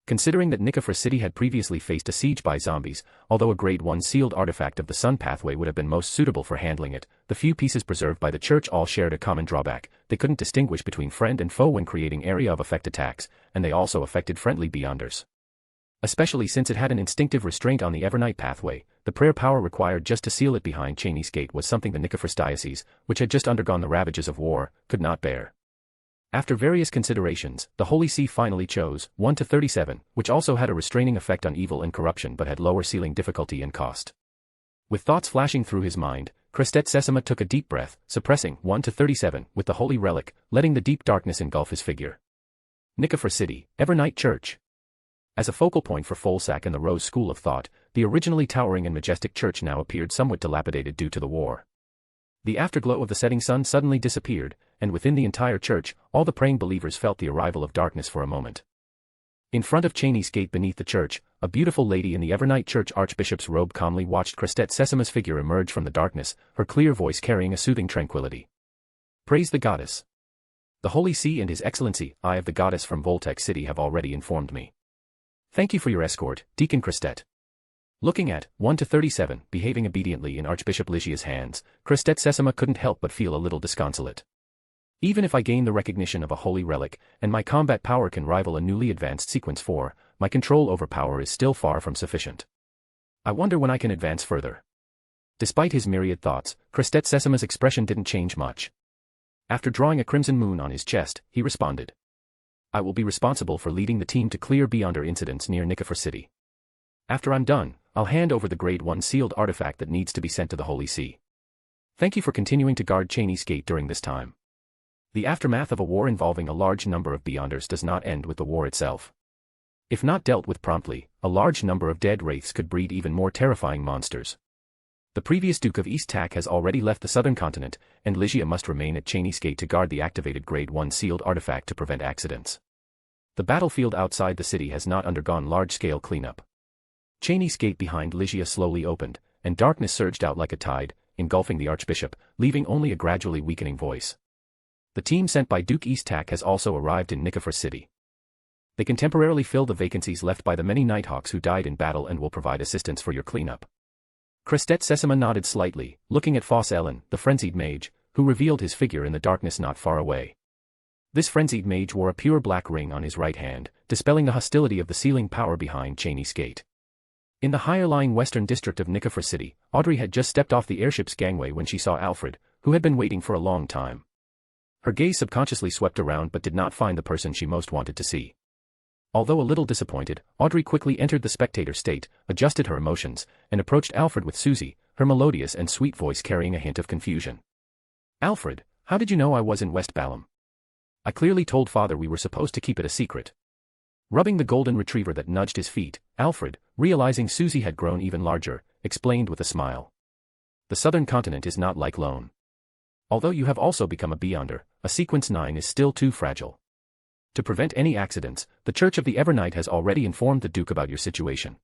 Speaker 3: Considering that Nicofor City had previously faced a siege by zombies, although a Grade 1 sealed artifact of the Sun Pathway would have been most suitable for handling it, the few pieces preserved by the church all shared a common drawback: they couldn't distinguish between friend and foe when creating area of effect attacks, and they also affected friendly beyonders. Especially since it had an instinctive restraint on the Evernight pathway, the prayer power required just to seal it behind Cheney's Gate was something the Nicofor Diocese, which had just undergone the ravages of war, could not bear. After various considerations, the Holy See finally chose 1-37, which also had a restraining effect on evil and corruption but had lower sealing difficulty and cost. With thoughts flashing through his mind, Christette Sessima took a deep breath, suppressing 1-37 with the holy relic, letting the deep darkness engulf his figure. Nicofor City, Evernight Church. As a focal point for Folsack and the Rose School of Thought, the originally towering and majestic church now appeared somewhat dilapidated due to the war. The afterglow of the setting sun suddenly disappeared, and within the entire church, all the praying believers felt the arrival of darkness for a moment. In front of Cheney's Gate beneath the church, a beautiful lady in the Evernight Church Archbishop's robe calmly watched Christette Sessima's figure emerge from the darkness, her clear voice carrying a soothing tranquility. Praise the goddess. The Holy See and His Excellency, Eye of the Goddess from Voltec City have already informed me. Thank you for your escort, Deacon Christette. Looking at 1-37 behaving obediently in Archbishop Lygia's hands, Christette Sessima couldn't help but feel a little disconsolate. Even if I gain the recognition of a holy relic, and my combat power can rival a newly advanced Sequence 4, my control over power is still far from sufficient. I wonder when I can advance further. Despite his myriad thoughts, Christette Sessima's expression didn't change much. After drawing a crimson moon on his chest, he responded. I will be responsible for leading the team to clear beyonder incidents near Nicofor City. After I'm done, I'll hand over the Grade 1 sealed artifact that needs to be sent to the Holy See. Thank you for continuing to guard Cheney's Gate during this time. The aftermath of a war involving a large number of beyonders does not end with the war itself. If not dealt with promptly, a large number of dead wraiths could breed even more terrifying monsters. The previous Duke of Dongtak has already left the southern continent, and Lygia must remain at Cheney's Gate to guard the activated Grade 1 sealed artifact to prevent accidents. The battlefield outside the city has not undergone large-scale cleanup. Cheney's Gate behind Lygia slowly opened, and darkness surged out like a tide, engulfing the Archbishop, leaving only a gradually weakening voice. The team sent by Duke Dongtak has also arrived in Nicofor City. They can temporarily fill the vacancies left by the many Nighthawks who died in battle and will provide assistance for your cleanup. Christette Sessima nodded slightly, looking at Foss Ellen, the frenzied mage, who revealed his figure in the darkness not far away. This frenzied mage wore a pure black ring on his right hand, dispelling the hostility of the sealing power behind Cheney's Gate. In the higher-lying western district of Nicofor City, Audrey had just stepped off the airship's gangway when she saw Alfred, who had been waiting for a long time. Her gaze subconsciously swept around but did not find the person she most wanted to see. Although a little disappointed, Audrey quickly entered the spectator state, adjusted her emotions, and approached Alfred with Susie, her melodious and sweet voice carrying a hint of confusion. Alfred, how did you know I was in West Balham? I clearly told father we were supposed to keep it a secret. Rubbing the golden retriever that nudged his feet, Alfred, realizing Susie had grown even larger, explained with a smile. The southern continent is not like Loen. Although you have also become a Beyonder, a sequence 9 is still too fragile. To prevent any accidents, the Church of the Evernight has already informed the Duke about your situation.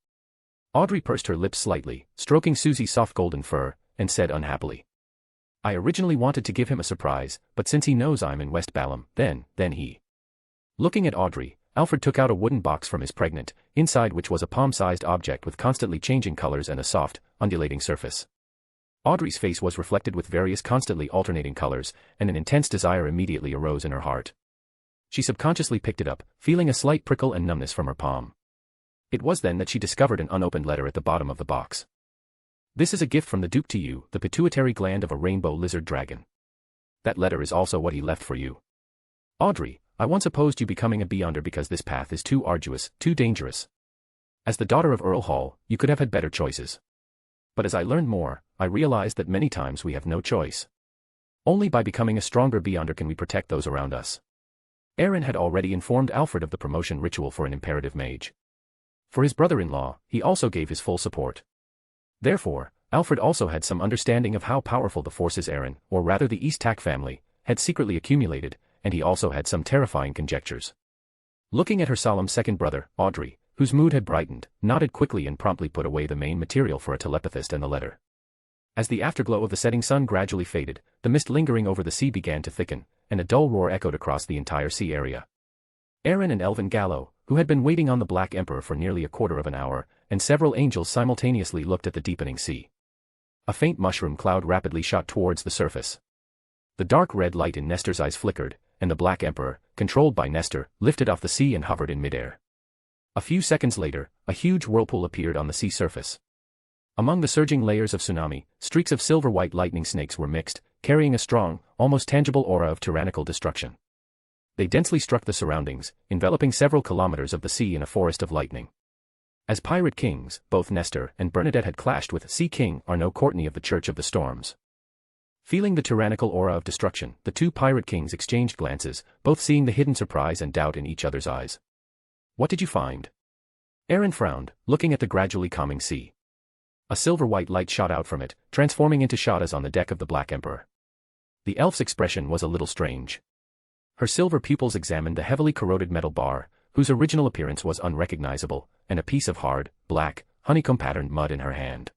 Speaker 3: Audrey pursed her lips slightly, stroking Susie's soft golden fur, and said unhappily. I originally wanted to give him a surprise, but since he knows I'm in West Balham, then he. Looking at Audrey, Alfred took out a wooden box from his pregnant, inside which was a palm-sized object with constantly changing colors and a soft, undulating surface. Audrey's face was reflected with various constantly alternating colors, and an intense desire immediately arose in her heart. She subconsciously picked it up, feeling a slight prickle and numbness from her palm. It was then that she discovered an unopened letter at the bottom of the box. This is a gift from the Duke to you, the pituitary gland of a rainbow lizard dragon. That letter is also what he left for you. Audrey, I once opposed you becoming a Beyonder because this path is too arduous, too dangerous. As the daughter of Earl Hall, you could have had better choices. But as I learned more, I realized that many times we have no choice. Only by becoming a stronger Beyonder can we protect those around us. Aaron had already informed Alfred of the promotion ritual for an imperative mage. For his brother-in-law, he also gave his full support. Therefore, Alfred also had some understanding of how powerful the forces Aaron, or rather the East Tak family, had secretly accumulated, and he also had some terrifying conjectures. Looking at her solemn second brother, Audrey, whose mood had brightened, nodded quickly and promptly put away the main material for a telepathist and the letter. As the afterglow of the setting sun gradually faded, the mist lingering over the sea began to thicken, and a dull roar echoed across the entire sea area. Aaron and Elvin Gallo, who had been waiting on the Black Emperor for nearly a quarter of an hour, and several angels simultaneously looked at the deepening sea. A faint mushroom cloud rapidly shot towards the surface. The dark red light in Nestor's eyes flickered, and the Black Emperor, controlled by Nestor, lifted off the sea and hovered in midair. A few seconds later, a huge whirlpool appeared on the sea surface. Among the surging layers of tsunami, streaks of silver-white lightning snakes were mixed, carrying a strong, almost tangible aura of tyrannical destruction. They densely struck the surroundings, enveloping several kilometers of the sea in a forest of lightning. As pirate kings, both Nestor and Bernadette had clashed with Sea King Arnaud Courtney of the Church of the Storms. Feeling the tyrannical aura of destruction, the two pirate kings exchanged glances, both seeing the hidden surprise and doubt in each other's eyes. What did you find? Aaron frowned, looking at the gradually calming sea. A silver-white light shot out from it, transforming into shadows on the deck of the Black Emperor. The elf's expression was a little strange. Her silver pupils examined the heavily corroded metal bar, whose original appearance was unrecognizable, and a piece of hard, black, honeycomb-patterned mud in her hand.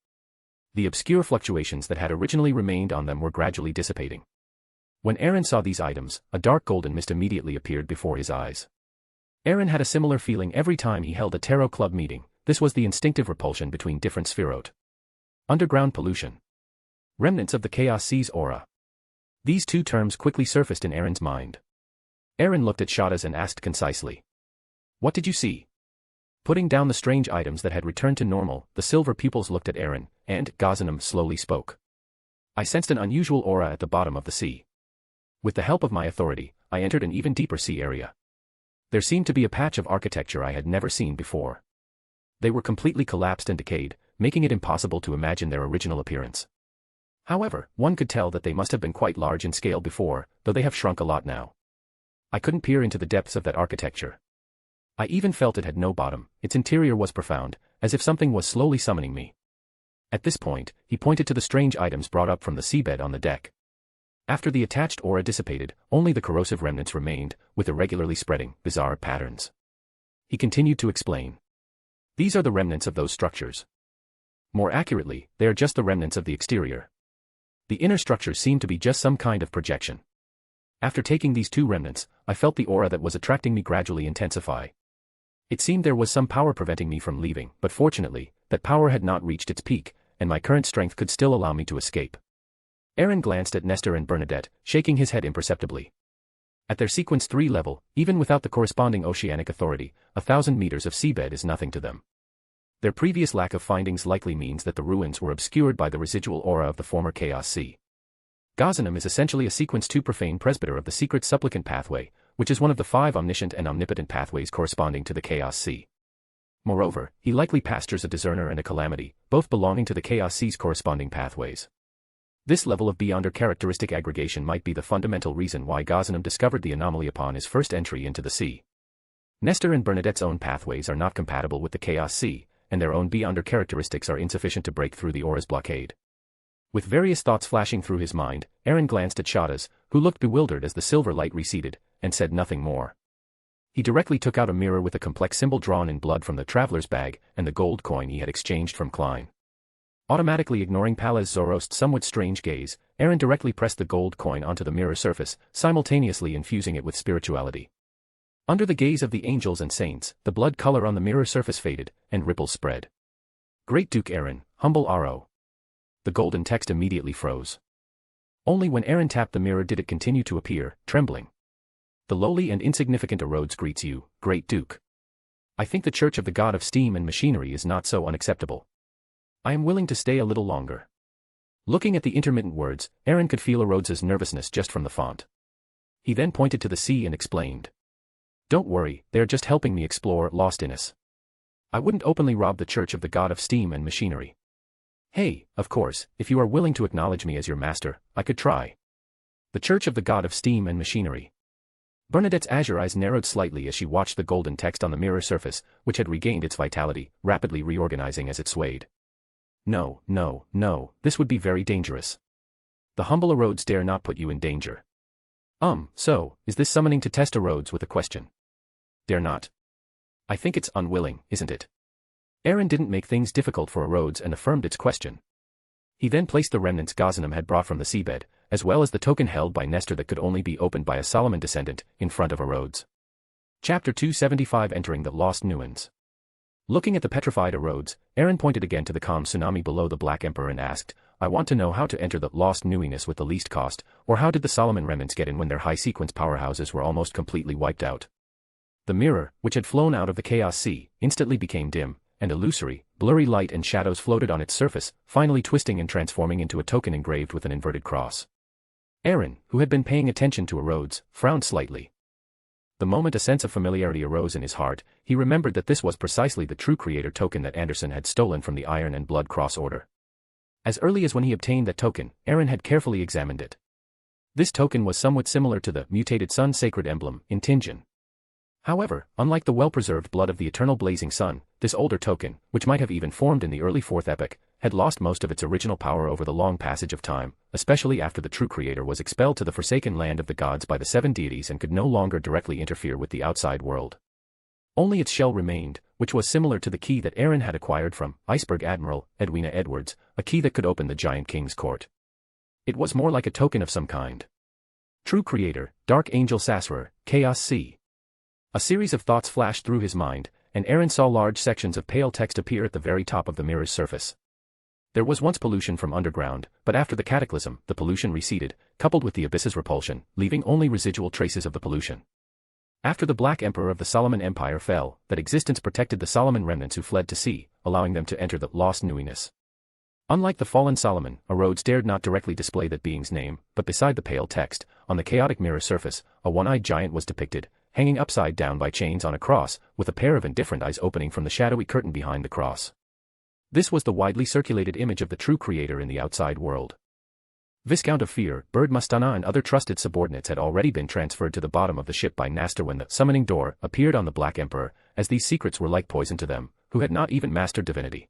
Speaker 3: The obscure fluctuations that had originally remained on them were gradually dissipating. When Aaron saw these items, a dark golden mist immediately appeared before his eyes. Aaron had a similar feeling every time he held a tarot club meeting. This was the instinctive repulsion between different spherote. Underground pollution. Remnants of the Chaos Sea's aura. These two terms quickly surfaced in Aaron's mind. Aaron looked at Shadas and asked concisely. What did you see? Putting down the strange items that had returned to normal, the silver pupils looked at Aaron, and Ghazanim slowly spoke. I sensed an unusual aura at the bottom of the sea. With the help of my authority, I entered an even deeper sea area. There seemed to be a patch of architecture I had never seen before. They were completely collapsed and decayed, making it impossible to imagine their original appearance. However, one could tell that they must have been quite large in scale before, though they have shrunk a lot now. I couldn't peer into the depths of that architecture. I even felt it had no bottom. Its interior was profound, as if something was slowly summoning me. At this point, he pointed to the strange items brought up from the seabed on the deck. After the attached aura dissipated, only the corrosive remnants remained, with irregularly spreading, bizarre patterns. He continued to explain. These are the remnants of those structures. More accurately, they are just the remnants of the exterior. The inner structures seem to be just some kind of projection. After taking these two remnants, I felt the aura that was attracting me gradually intensify. It seemed there was some power preventing me from leaving, but fortunately, that power had not reached its peak, and my current strength could still allow me to escape. Aaron glanced at Nestor and Bernadette, shaking his head imperceptibly. At their Sequence 3 level, even without the corresponding oceanic authority, 1,000 meters of seabed is nothing to them. Their previous lack of findings likely means that the ruins were obscured by the residual aura of the former Chaos Sea. Ghazanim is essentially a Sequence 2 profane presbyter of the secret supplicant pathway, which is one of the 5 omniscient and omnipotent pathways corresponding to the Chaos Sea. Moreover, he likely pastures a discerner and a calamity, both belonging to the Chaos Sea's corresponding pathways. This level of beyonder characteristic aggregation might be the fundamental reason why Ghaznaam discovered the anomaly upon his first entry into the sea. Nestor and Bernadette's own pathways are not compatible with the Chaos Sea, and their own beyonder characteristics are insufficient to break through the aura's blockade. With various thoughts flashing through his mind, Aaron glanced at Shadas, who looked bewildered as the silver light receded, and said nothing more. He directly took out a mirror with a complex symbol drawn in blood from the traveler's bag and the gold coin he had exchanged from Klein. Automatically ignoring Palaz Zorost's somewhat strange gaze, Aaron directly pressed the gold coin onto the mirror surface, simultaneously infusing it with spirituality. Under the gaze of the angels and saints, the blood color on the mirror surface faded, and ripples spread. Great Duke Aaron, humble Aro. The golden text immediately froze. Only when Aaron tapped the mirror did it continue to appear, trembling. The lowly and insignificant Erodes greets you, Great Duke. I think the Church of the God of Steam and Machinery is not so unacceptable. I am willing to stay a little longer. Looking at the intermittent words, Aaron could feel Erodes's nervousness just from the font. He then pointed to the sea and explained. Don't worry, they are just helping me explore Lost Innis. I wouldn't openly rob the Church of the God of Steam and Machinery. Hey, of course, if you are willing to acknowledge me as your master, I could try. The Church of the God of Steam and Machinery. Bernadette's azure eyes narrowed slightly as she watched the golden text on the mirror surface, which had regained its vitality, rapidly reorganizing as it swayed. No, no, no, this would be very dangerous. The humble Erodes dare not put you in danger. So, is this summoning to test Erodes with a question? Dare not. I think it's unwilling, isn't it? Aaron didn't make things difficult for Erodes and affirmed its question. He then placed the remnants Ghaznaam had brought from the seabed, as well as the token held by Nestor that could only be opened by a Solomon descendant, in front of Erodes. Chapter 275 Entering the Lost Nuens. Looking at the petrified Erodes, Aaron pointed again to the calm tsunami below the Black Emperor and asked, I want to know how to enter the Lost Nueness with the least cost, or how did the Solomon remnants get in when their high-sequence powerhouses were almost completely wiped out? The mirror, which had flown out of the Chaos Sea, instantly became dim, and illusory, blurry light and shadows floated on its surface, finally twisting and transforming into a token engraved with an inverted cross. Aaron, who had been paying attention to Erodes, frowned slightly. The moment a sense of familiarity arose in his heart, he remembered that this was precisely the True Creator token that Anderson had stolen from the Iron and Blood Cross Order. As early as when he obtained that token, Aaron had carefully examined it. This token was somewhat similar to the mutated Sun Sacred Emblem in Tinjin. However, unlike the well-preserved blood of the eternal blazing sun, this older token, which might have even formed in the early Fourth Epoch, had lost most of its original power over the long passage of time, especially after the True Creator was expelled to the forsaken land of the gods by the seven deities and could no longer directly interfere with the outside world. Only its shell remained, which was similar to the key that Aaron had acquired from Iceberg Admiral Edwina Edwards, a key that could open the Giant King's court. It was more like a token of some kind. True Creator, Dark Angel Sassurer, Chaos Sea. A series of thoughts flashed through his mind, and Aaron saw large sections of pale text appear at the very top of the mirror's surface. There was once pollution from underground, but after the cataclysm, the pollution receded, coupled with the abyss's repulsion, leaving only residual traces of the pollution. After the Black Emperor of the Solomon Empire fell, that existence protected the Solomon remnants who fled to sea, allowing them to enter the Lost Nueness. Unlike the fallen Solomon, Erodes dared not directly display that being's name, but beside the pale text, on the chaotic mirror surface, a one-eyed giant was depicted, hanging upside down by chains on a cross, with a pair of indifferent eyes opening from the shadowy curtain behind the cross. This was the widely circulated image of the True Creator in the outside world. Viscount of Fear, Bird Mustana and other trusted subordinates had already been transferred to the bottom of the ship by Nastor when the summoning door appeared on the Black Emperor, as these secrets were like poison to them, who had not even mastered divinity.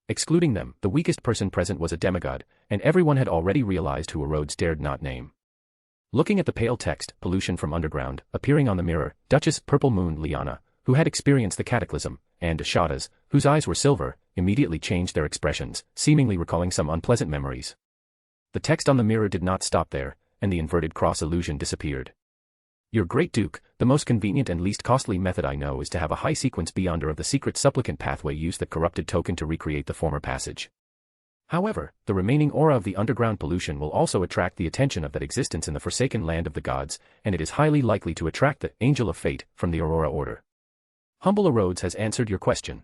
Speaker 3: Excluding them, the weakest person present was a demigod, and everyone had already realized who Erodes dared not name. Looking at the pale text, Pollution from Underground, appearing on the mirror, Duchess Purple Moon Liana, who had experienced the cataclysm, and Shadas, whose eyes were silver, immediately changed their expressions, seemingly recalling some unpleasant memories. The text on the mirror did not stop there, and the inverted cross illusion disappeared. Your Great Duke, the most convenient and least costly method I know is to have a high-sequence beyonder of the secret supplicant pathway use the corrupted token to recreate the former passage. However, the remaining aura of the underground pollution will also attract the attention of that existence in the forsaken land of the gods, and it is highly likely to attract the Angel of Fate from the Aurora Order. Humble Erodes has answered your question.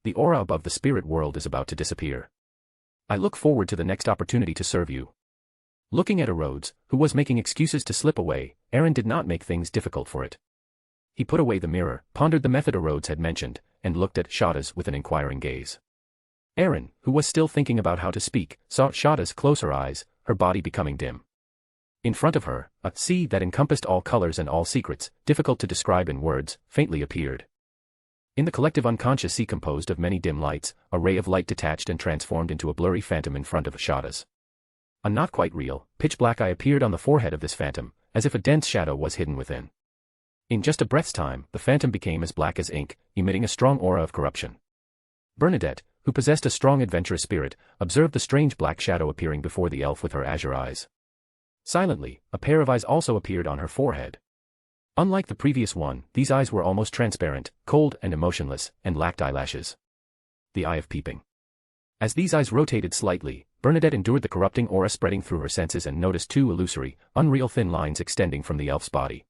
Speaker 3: The aura above the spirit world is about to disappear. I look forward to the next opportunity to serve you. Looking at Erodes, who was making excuses to slip away, Aaron did not make things difficult for it. He put away the mirror, pondered the method Erodes had mentioned, and looked at Shada's with an inquiring gaze. Aaron, who was still thinking about how to speak, saw Shada's close her eyes, her body becoming dim. In front of her, a sea that encompassed all colors and all secrets, difficult to describe in words, faintly appeared. In the collective unconscious sea composed of many dim lights, a ray of light detached and transformed into a blurry phantom in front of Shada's. A not quite real, pitch-black eye appeared on the forehead of this phantom, as if a dense shadow was hidden within. In just a breath's time, the phantom became as black as ink, emitting a strong aura of corruption. Bernadette, who possessed a strong adventurous spirit, observed the strange black shadow appearing before the elf with her azure eyes. Silently, a pair of eyes also appeared on her forehead. Unlike the previous one, these eyes were almost transparent, cold and emotionless, and lacked eyelashes. The eye of peeping. As these eyes rotated slightly, Bernadette endured the corrupting aura spreading through her senses and noticed two illusory, unreal thin lines extending from the elf's body.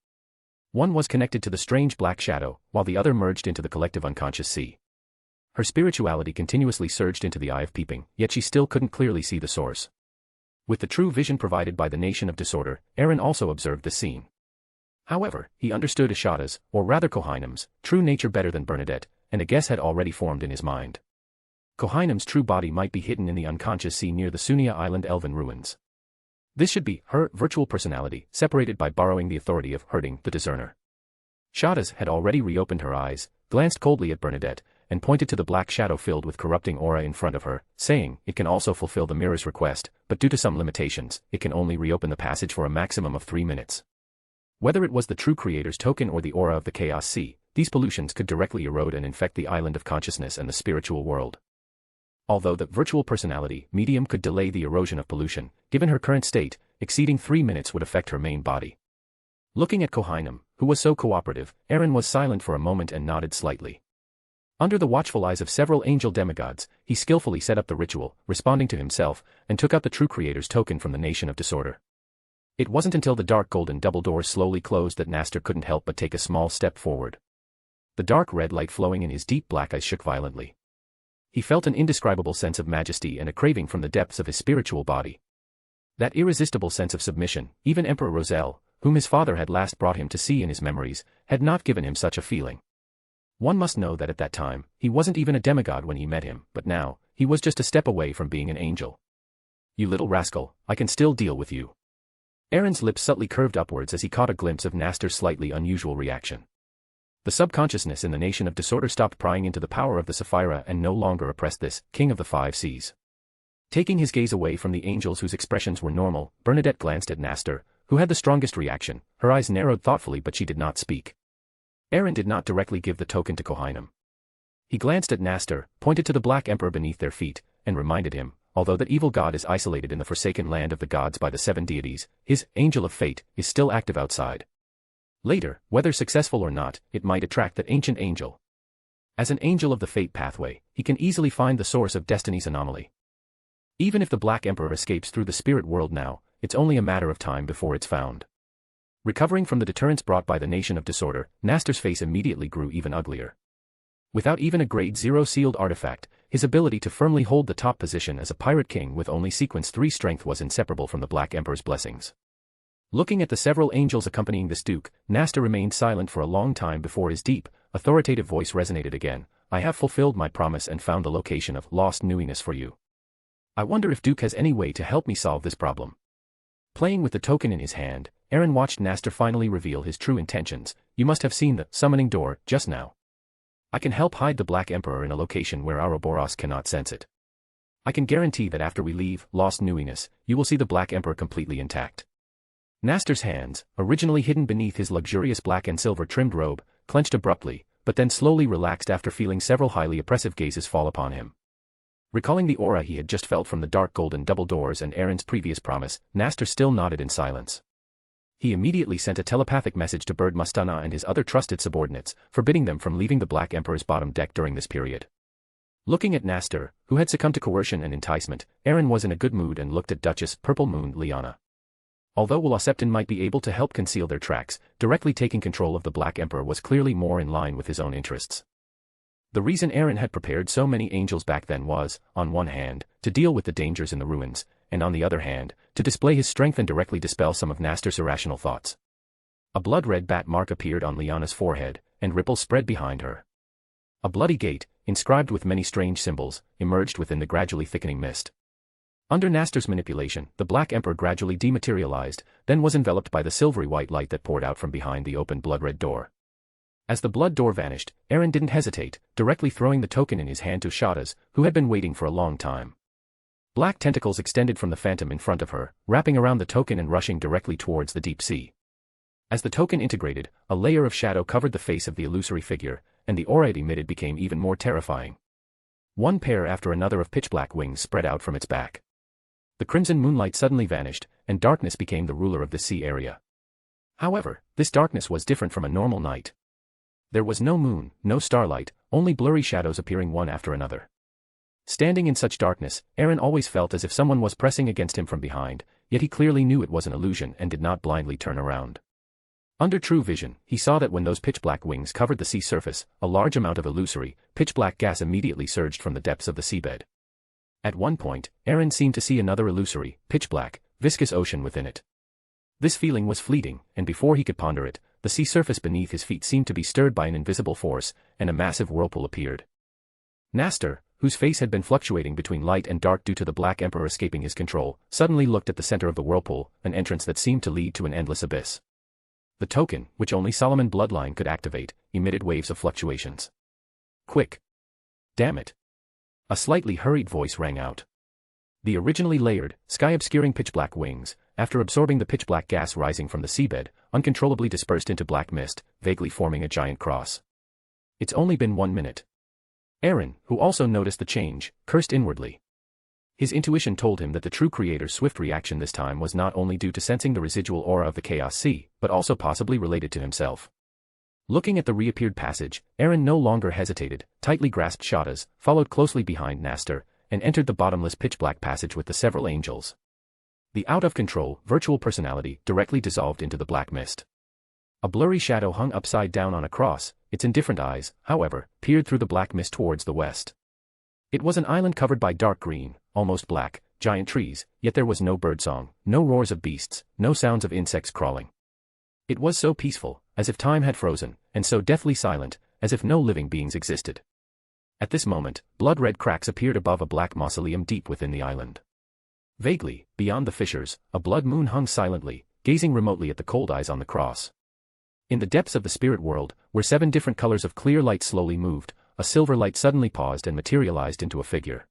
Speaker 3: One was connected to the strange black shadow, while the other merged into the collective unconscious sea. Her spirituality continuously surged into the eye of peeping, yet she still couldn't clearly see the source. With the true vision provided by the Nation of Disorder, Aaron also observed the scene. However, he understood Ashada's, or rather Kohainam's, true nature better than Bernadette, and a guess had already formed in his mind. Kohainam's true body might be hidden in the unconscious sea near the Sunia Island elven ruins. This should be her virtual personality, separated by borrowing the authority of herding the discerner. Shada's had already reopened her eyes, glanced coldly at Bernadette, and pointed to the black shadow filled with corrupting aura in front of her, saying, "It can also fulfill the mirror's request, but due to some limitations, it can only reopen the passage for a maximum of 3 minutes." Whether it was the true creator's token or the aura of the Chaos Sea, these pollutions could directly erode and infect the island of consciousness and the spiritual world. Although the virtual personality medium could delay the erosion of pollution, given her current state, exceeding 3 minutes would affect her main body. Looking at Kohainam, who was so cooperative, Aaron was silent for a moment and nodded slightly. Under the watchful eyes of several angel demigods, he skillfully set up the ritual, responding to himself, and took out the true creator's token from the Nation of Disorder. It wasn't until the dark golden double doors slowly closed that Nastor couldn't help but take a small step forward. The dark red light flowing in his deep black eyes shook violently. He felt an indescribable sense of majesty and a craving from the depths of his spiritual body. That irresistible sense of submission, even Emperor Roselle, whom his father had last brought him to see in his memories, had not given him such a feeling. One must know that at that time, he wasn't even a demigod when he met him, but now, he was just a step away from being an angel. "You little rascal, I can still deal with you." Aaron's lips subtly curved upwards as he caught a glimpse of Nastor's slightly unusual reaction. The subconsciousness in the Nation of Disorder stopped prying into the power of the Sapphira and no longer oppressed this king of the 5 seas. Taking his gaze away from the angels whose expressions were normal, Bernadette glanced at Nastor, who had the strongest reaction. Her eyes narrowed thoughtfully, but she did not speak. Aaron did not directly give the token to Kohainam. He glanced at Nastor, pointed to the Black Emperor beneath their feet, and reminded him, although that evil god is isolated in the forsaken land of the gods by the 7 deities, his angel of fate is still active outside. Later, whether successful or not, it might attract that ancient angel. As an angel of the fate pathway, he can easily find the source of destiny's anomaly. Even if the Black Emperor escapes through the spirit world now, it's only a matter of time before it's found. Recovering from the deterrence brought by the Nation of Disorder, Nastor's face immediately grew even uglier. Without even a grade 0 sealed artifact, his ability to firmly hold the top position as a pirate king with only sequence 3 strength was inseparable from the Black Emperor's blessings. Looking at the several angels accompanying this duke, Nastor remained silent for a long time before his deep, authoritative voice resonated again. "I have fulfilled my promise and found the location of lost Newness for you. I wonder if Duke has any way to help me solve this problem." Playing with the token in his hand, Aaron watched Nastor finally reveal his true intentions. "You must have seen the summoning door just now. I can help hide the Black Emperor in a location where Ouroboros cannot sense it. I can guarantee that after we leave Lost Newness, you will see the Black Emperor completely intact." Nastor's hands, originally hidden beneath his luxurious black and silver trimmed robe, clenched abruptly, but then slowly relaxed after feeling several highly oppressive gazes fall upon him. Recalling the aura he had just felt from the dark golden double doors and Aaron's previous promise, Nastor still nodded in silence. He immediately sent a telepathic message to Bird Mustana and his other trusted subordinates, forbidding them from leaving the Black Emperor's bottom deck during this period. Looking at Nastor, who had succumbed to coercion and enticement, Aaron was in a good mood and looked at Duchess Purple Moon Liana. Although Wolasepton might be able to help conceal their tracks, directly taking control of the Black Emperor was clearly more in line with his own interests. The reason Aaron had prepared so many angels back then was, on one hand, to deal with the dangers in the ruins, and on the other hand, to display his strength and directly dispel some of Nastor's irrational thoughts. A blood-red bat mark appeared on Liana's forehead, and ripples spread behind her. A bloody gate, inscribed with many strange symbols, emerged within the gradually thickening mist. Under Nastor's manipulation, the Black Emperor gradually dematerialized, then was enveloped by the silvery white light that poured out from behind the open blood-red door. As the blood door vanished, Aaron didn't hesitate, directly throwing the token in his hand to Shadas, who had been waiting for a long time. Black tentacles extended from the phantom in front of her, wrapping around the token and rushing directly towards the deep sea. As the token integrated, a layer of shadow covered the face of the illusory figure, and the aura it emitted became even more terrifying. One pair after another of pitch-black wings spread out from its back. The crimson moonlight suddenly vanished, and darkness became the ruler of the sea area. However, this darkness was different from a normal night. There was no moon, no starlight, only blurry shadows appearing one after another. Standing in such darkness, Aaron always felt as if someone was pressing against him from behind, yet he clearly knew it was an illusion and did not blindly turn around. Under true vision, he saw that when those pitch-black wings covered the sea surface, a large amount of illusory, pitch-black gas immediately surged from the depths of the seabed. At one point, Aaron seemed to see another illusory, pitch-black, viscous ocean within it. This feeling was fleeting, and before he could ponder it, the sea surface beneath his feet seemed to be stirred by an invisible force, and a massive whirlpool appeared. Nastor, whose face had been fluctuating between light and dark due to the Black Emperor escaping his control, suddenly looked at the center of the whirlpool, an entrance that seemed to lead to an endless abyss. The token, which only Solomon bloodline could activate, emitted waves of fluctuations. Quick! Damn it! A slightly hurried voice rang out. The originally layered, sky-obscuring pitch-black wings, after absorbing the pitch-black gas rising from the seabed, uncontrollably dispersed into black mist, vaguely forming a giant cross. It's only been 1 minute. Aaron, who also noticed the change, cursed inwardly. His intuition told him that the true creator's swift reaction this time was not only due to sensing the residual aura of the Chaos Sea, but also possibly related to himself. Looking at the reappeared passage, Aaron no longer hesitated, tightly grasped Shadas, followed closely behind Nastor, and entered the bottomless pitch-black passage with the several angels. The out-of-control, virtual personality directly dissolved into the black mist. A blurry shadow hung upside down on a cross, its indifferent eyes, however, peered through the black mist towards the west. It was an island covered by dark green, almost black, giant trees, yet there was no birdsong, no roars of beasts, no sounds of insects crawling. It was so peaceful, as if time had frozen, and so deathly silent, as if no living beings existed. At this moment, blood-red cracks appeared above a black mausoleum deep within the island. Vaguely, beyond the fissures, a blood moon hung silently, gazing remotely at the cold eyes on the cross. In the depths of the spirit world, where 7 different colors of clear light slowly moved, a silver light suddenly paused and materialized into a figure.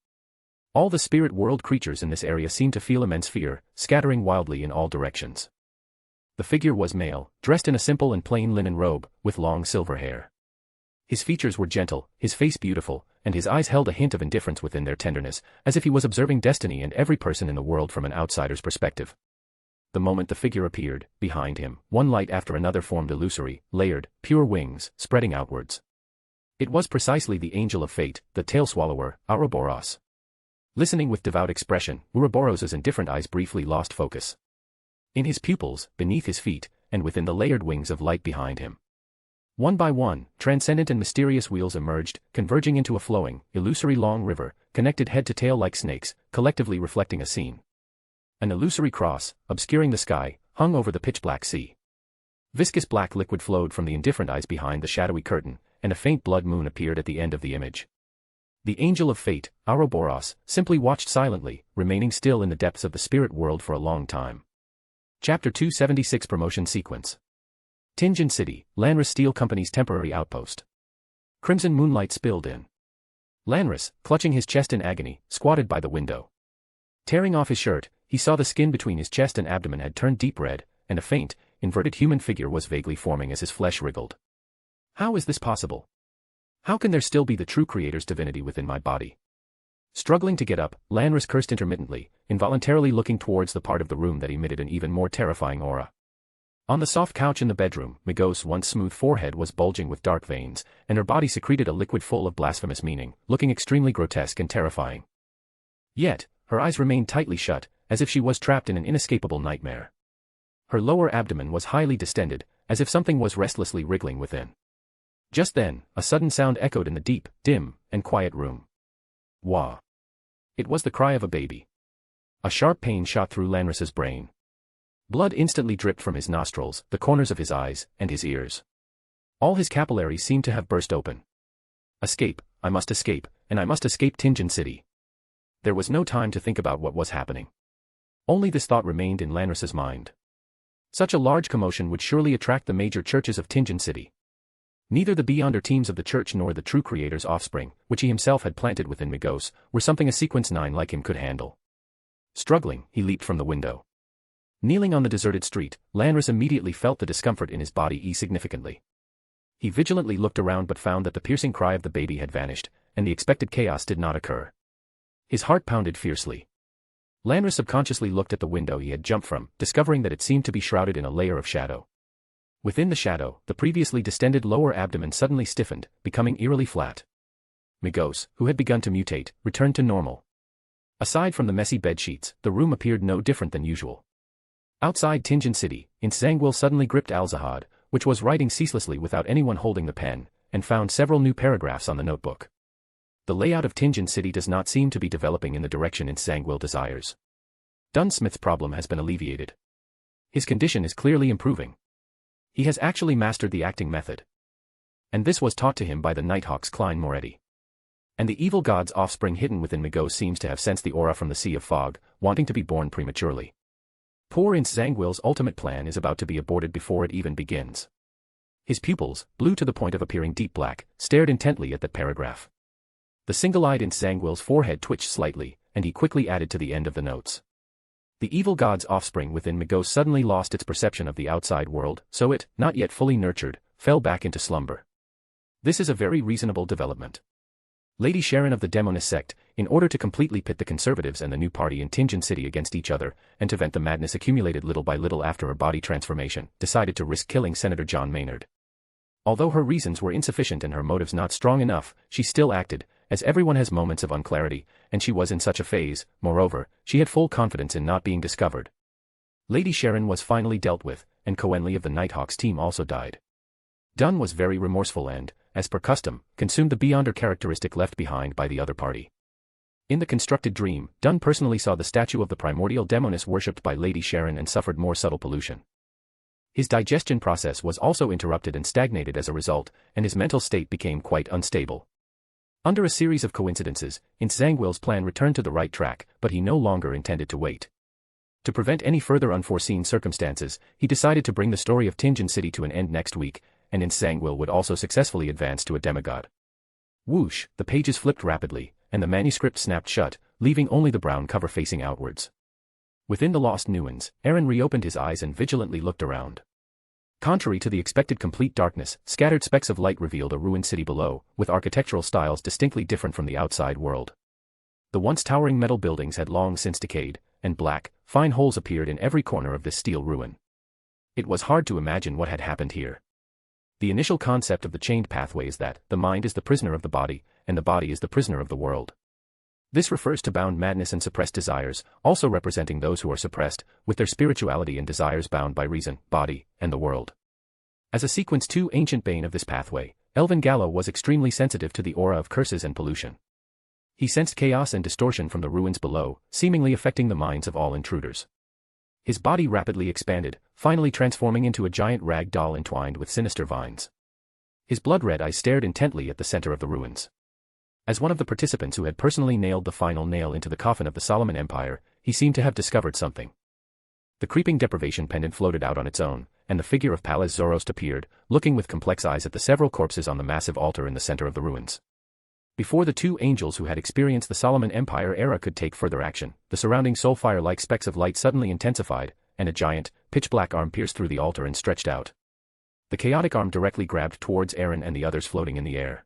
Speaker 3: All the spirit world creatures in this area seemed to feel immense fear, scattering wildly in all directions. The figure was male, dressed in a simple and plain linen robe, with long silver hair. His features were gentle, his face beautiful, and his eyes held a hint of indifference within their tenderness, as if he was observing destiny and every person in the world from an outsider's perspective. The moment the figure appeared, behind him, one light after another formed illusory, layered, pure wings, spreading outwards. It was precisely the angel of fate, the tail swallower, Ouroboros. Listening with devout expression, Ouroboros's indifferent eyes briefly lost focus. In his pupils, beneath his feet, and within the layered wings of light behind him. One by one, transcendent and mysterious wheels emerged, converging into a flowing, illusory long river, connected head to tail like snakes, collectively reflecting a scene. An illusory cross, obscuring the sky, hung over the pitch-black sea. Viscous black liquid flowed from the indifferent eyes behind the shadowy curtain, and a faint blood moon appeared at the end of the image. The angel of fate, Ouroboros, simply watched silently, remaining still in the depths of the spirit world for a long time. Chapter 276 Promotion Sequence. Tinjin City, Lanris Steel Company's temporary outpost. Crimson moonlight spilled in. Lanris, clutching his chest in agony, squatted by the window. Tearing off his shirt, he saw the skin between his chest and abdomen had turned deep red, and a faint, inverted human figure was vaguely forming as his flesh wriggled. How is this possible? How can there still be the true creator's divinity within my body? Struggling to get up, Lanris cursed intermittently, involuntarily looking towards the part of the room that emitted an even more terrifying aura. On the soft couch in the bedroom, Migos' once smooth forehead was bulging with dark veins, and her body secreted a liquid full of blasphemous meaning, looking extremely grotesque and terrifying. Yet, her eyes remained tightly shut, as if she was trapped in an inescapable nightmare. Her lower abdomen was highly distended, as if something was restlessly wriggling within. Just then, a sudden sound echoed in the deep, dim, and quiet room. Wah! It was the cry of a baby. A sharp pain shot through Lanris's brain. Blood instantly dripped from his nostrils, the corners of his eyes, and his ears. All his capillaries seemed to have burst open. Escape, I must escape, and I must escape Tinjin City. There was no time to think about what was happening. Only this thought remained in Lanris's mind. Such a large commotion would surely attract the major churches of Tinjin City. Neither the Beyonder teams of the church nor the true creator's offspring, which he himself had planted within Migos, were something a Sequence 9 like him could handle. Struggling, he leaped from the window. Kneeling on the deserted street, Lanris immediately felt the discomfort in his body ease significantly. He vigilantly looked around but found that the piercing cry of the baby had vanished, and the expected chaos did not occur. His heart pounded fiercely. Lanris subconsciously looked at the window he had jumped from, discovering that it seemed to be shrouded in a layer of shadow. Within the shadow, the previously distended lower abdomen suddenly stiffened, becoming eerily flat. Migos, who had begun to mutate, returned to normal. Aside from the messy bedsheets, the room appeared no different than usual. Outside Tinjin City, Insangwil suddenly gripped Alzahad, which was writing ceaselessly without anyone holding the pen, and found several new paragraphs on the notebook. The layout of Tinjin City does not seem to be developing in the direction Insangwil desires. Dunsmith's problem has been alleviated. His condition is clearly improving. He has actually mastered the acting method. And this was taught to him by the Nighthawk's Klein Moretti. And the evil god's offspring hidden within Migos seems to have sensed the aura from the Sea of Fog, wanting to be born prematurely. Poor Insangwil's ultimate plan is about to be aborted before it even begins. His pupils, blue to the point of appearing deep black, stared intently at that paragraph. The single-eyed Insangwil's forehead twitched slightly, and he quickly added to the end of the notes. The evil god's offspring within Migos suddenly lost its perception of the outside world, so it, not yet fully nurtured, fell back into slumber. This is a very reasonable development. Lady Sharon of the Demonist sect, in order to completely pit the conservatives and the new party in Tinjin City against each other, and to vent the madness accumulated little by little after her body transformation, decided to risk killing Senator John Maynard. Although her reasons were insufficient and her motives not strong enough, she still acted, as everyone has moments of unclarity, and she was in such a phase. Moreover, she had full confidence in not being discovered. Lady Sharon was finally dealt with, and Coenley of the Nighthawks team also died. Dunn was very remorseful and, as per custom, consumed the Beyonder characteristic left behind by the other party. In the constructed dream, Dunn personally saw the statue of the primordial demoness worshipped by Lady Sharon and suffered more subtle pollution. His digestion process was also interrupted and stagnated as a result, and his mental state became quite unstable. Under a series of coincidences, Insangwil's plan returned to the right track, but he no longer intended to wait. To prevent any further unforeseen circumstances, he decided to bring the story of Tinjin City to an end next week, and Insangwil would also successfully advance to a demigod. Whoosh, the pages flipped rapidly, and the manuscript snapped shut, leaving only the brown cover facing outwards. Within the Lost Nuins, Aaron reopened his eyes and vigilantly looked around. Contrary to the expected complete darkness, scattered specks of light revealed a ruined city below, with architectural styles distinctly different from the outside world. The once towering metal buildings had long since decayed, and black, fine holes appeared in every corner of this steel ruin. It was hard to imagine what had happened here. The initial concept of the chained pathway is that the mind is the prisoner of the body, and the body is the prisoner of the world. This refers to bound madness and suppressed desires, also representing those who are suppressed, with their spirituality and desires bound by reason, body, and the world. As a Sequence 2 ancient bane of this pathway, Elvin Gallo was extremely sensitive to the aura of curses and pollution. He sensed chaos and distortion from the ruins below, seemingly affecting the minds of all intruders. His body rapidly expanded, finally transforming into a giant rag doll entwined with sinister vines. His blood-red eyes stared intently at the center of the ruins. As one of the participants who had personally nailed the final nail into the coffin of the Solomon Empire, he seemed to have discovered something. The creeping deprivation pendant floated out on its own, and the figure of Pallas Zoroast appeared, looking with complex eyes at the several corpses on the massive altar in the center of the ruins. Before the two angels who had experienced the Solomon Empire era could take further action, the surrounding soulfire-like specks of light suddenly intensified, and a giant, pitch-black arm pierced through the altar and stretched out. The chaotic arm directly grabbed towards Aaron and the others floating in the air.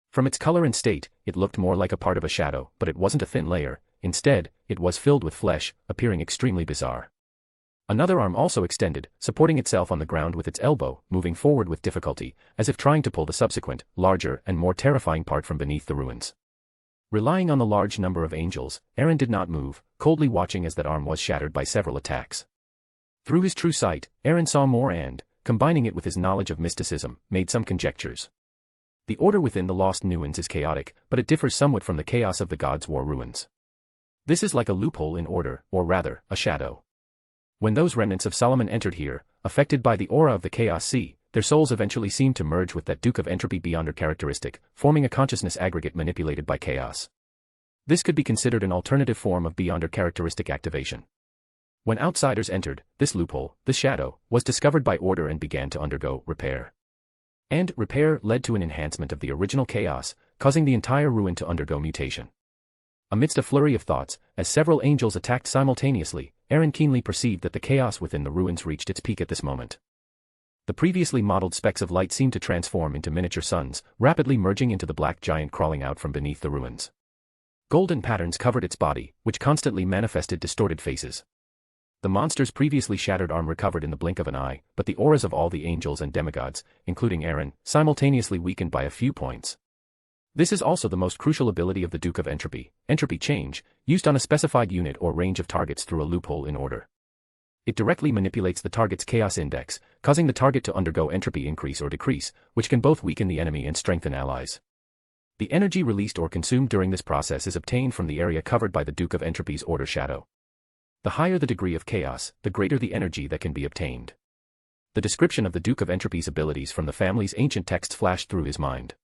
Speaker 3: From its color and state, it looked more like a part of a shadow, but it wasn't a thin layer. Instead, it was filled with flesh, appearing extremely bizarre. Another arm also extended, supporting itself on the ground with its elbow, moving forward with difficulty, as if trying to pull the subsequent, larger and more terrifying part from beneath the ruins. Relying on the large number of angels, Aaron did not move, coldly watching as that arm was shattered by several attacks. Through his true sight, Aaron saw more and, combining it with his knowledge of mysticism, made some conjectures. The order within the Lost Nuins is chaotic, but it differs somewhat from the chaos of the God's War ruins. This is like a loophole in order, or rather, a shadow. When those remnants of Solomon entered here, affected by the aura of the Chaos Sea, their souls eventually seemed to merge with that Duke of Entropy Beyonder characteristic, forming a consciousness aggregate manipulated by chaos. This could be considered an alternative form of Beyonder characteristic activation. When outsiders entered, this loophole, the shadow, was discovered by order and began to undergo repair. And repair led to an enhancement of the original chaos, causing the entire ruin to undergo mutation. Amidst a flurry of thoughts, as several angels attacked simultaneously, Aaron keenly perceived that the chaos within the ruins reached its peak at this moment. The previously modeled specks of light seemed to transform into miniature suns, rapidly merging into the black giant crawling out from beneath the ruins. Golden patterns covered its body, which constantly manifested distorted faces. The monster's previously shattered arm recovered in the blink of an eye, but the auras of all the angels and demigods, including Aaron, simultaneously weakened by a few points. This is also the most crucial ability of the Duke of Entropy, entropy change, used on a specified unit or range of targets through a loophole in order. It directly manipulates the target's chaos index, causing the target to undergo entropy increase or decrease, which can both weaken the enemy and strengthen allies. The energy released or consumed during this process is obtained from the area covered by the Duke of Entropy's order shadow. The higher the degree of chaos, the greater the energy that can be obtained. The description of the Duke of Entropy's abilities from the family's ancient texts flashed through his mind.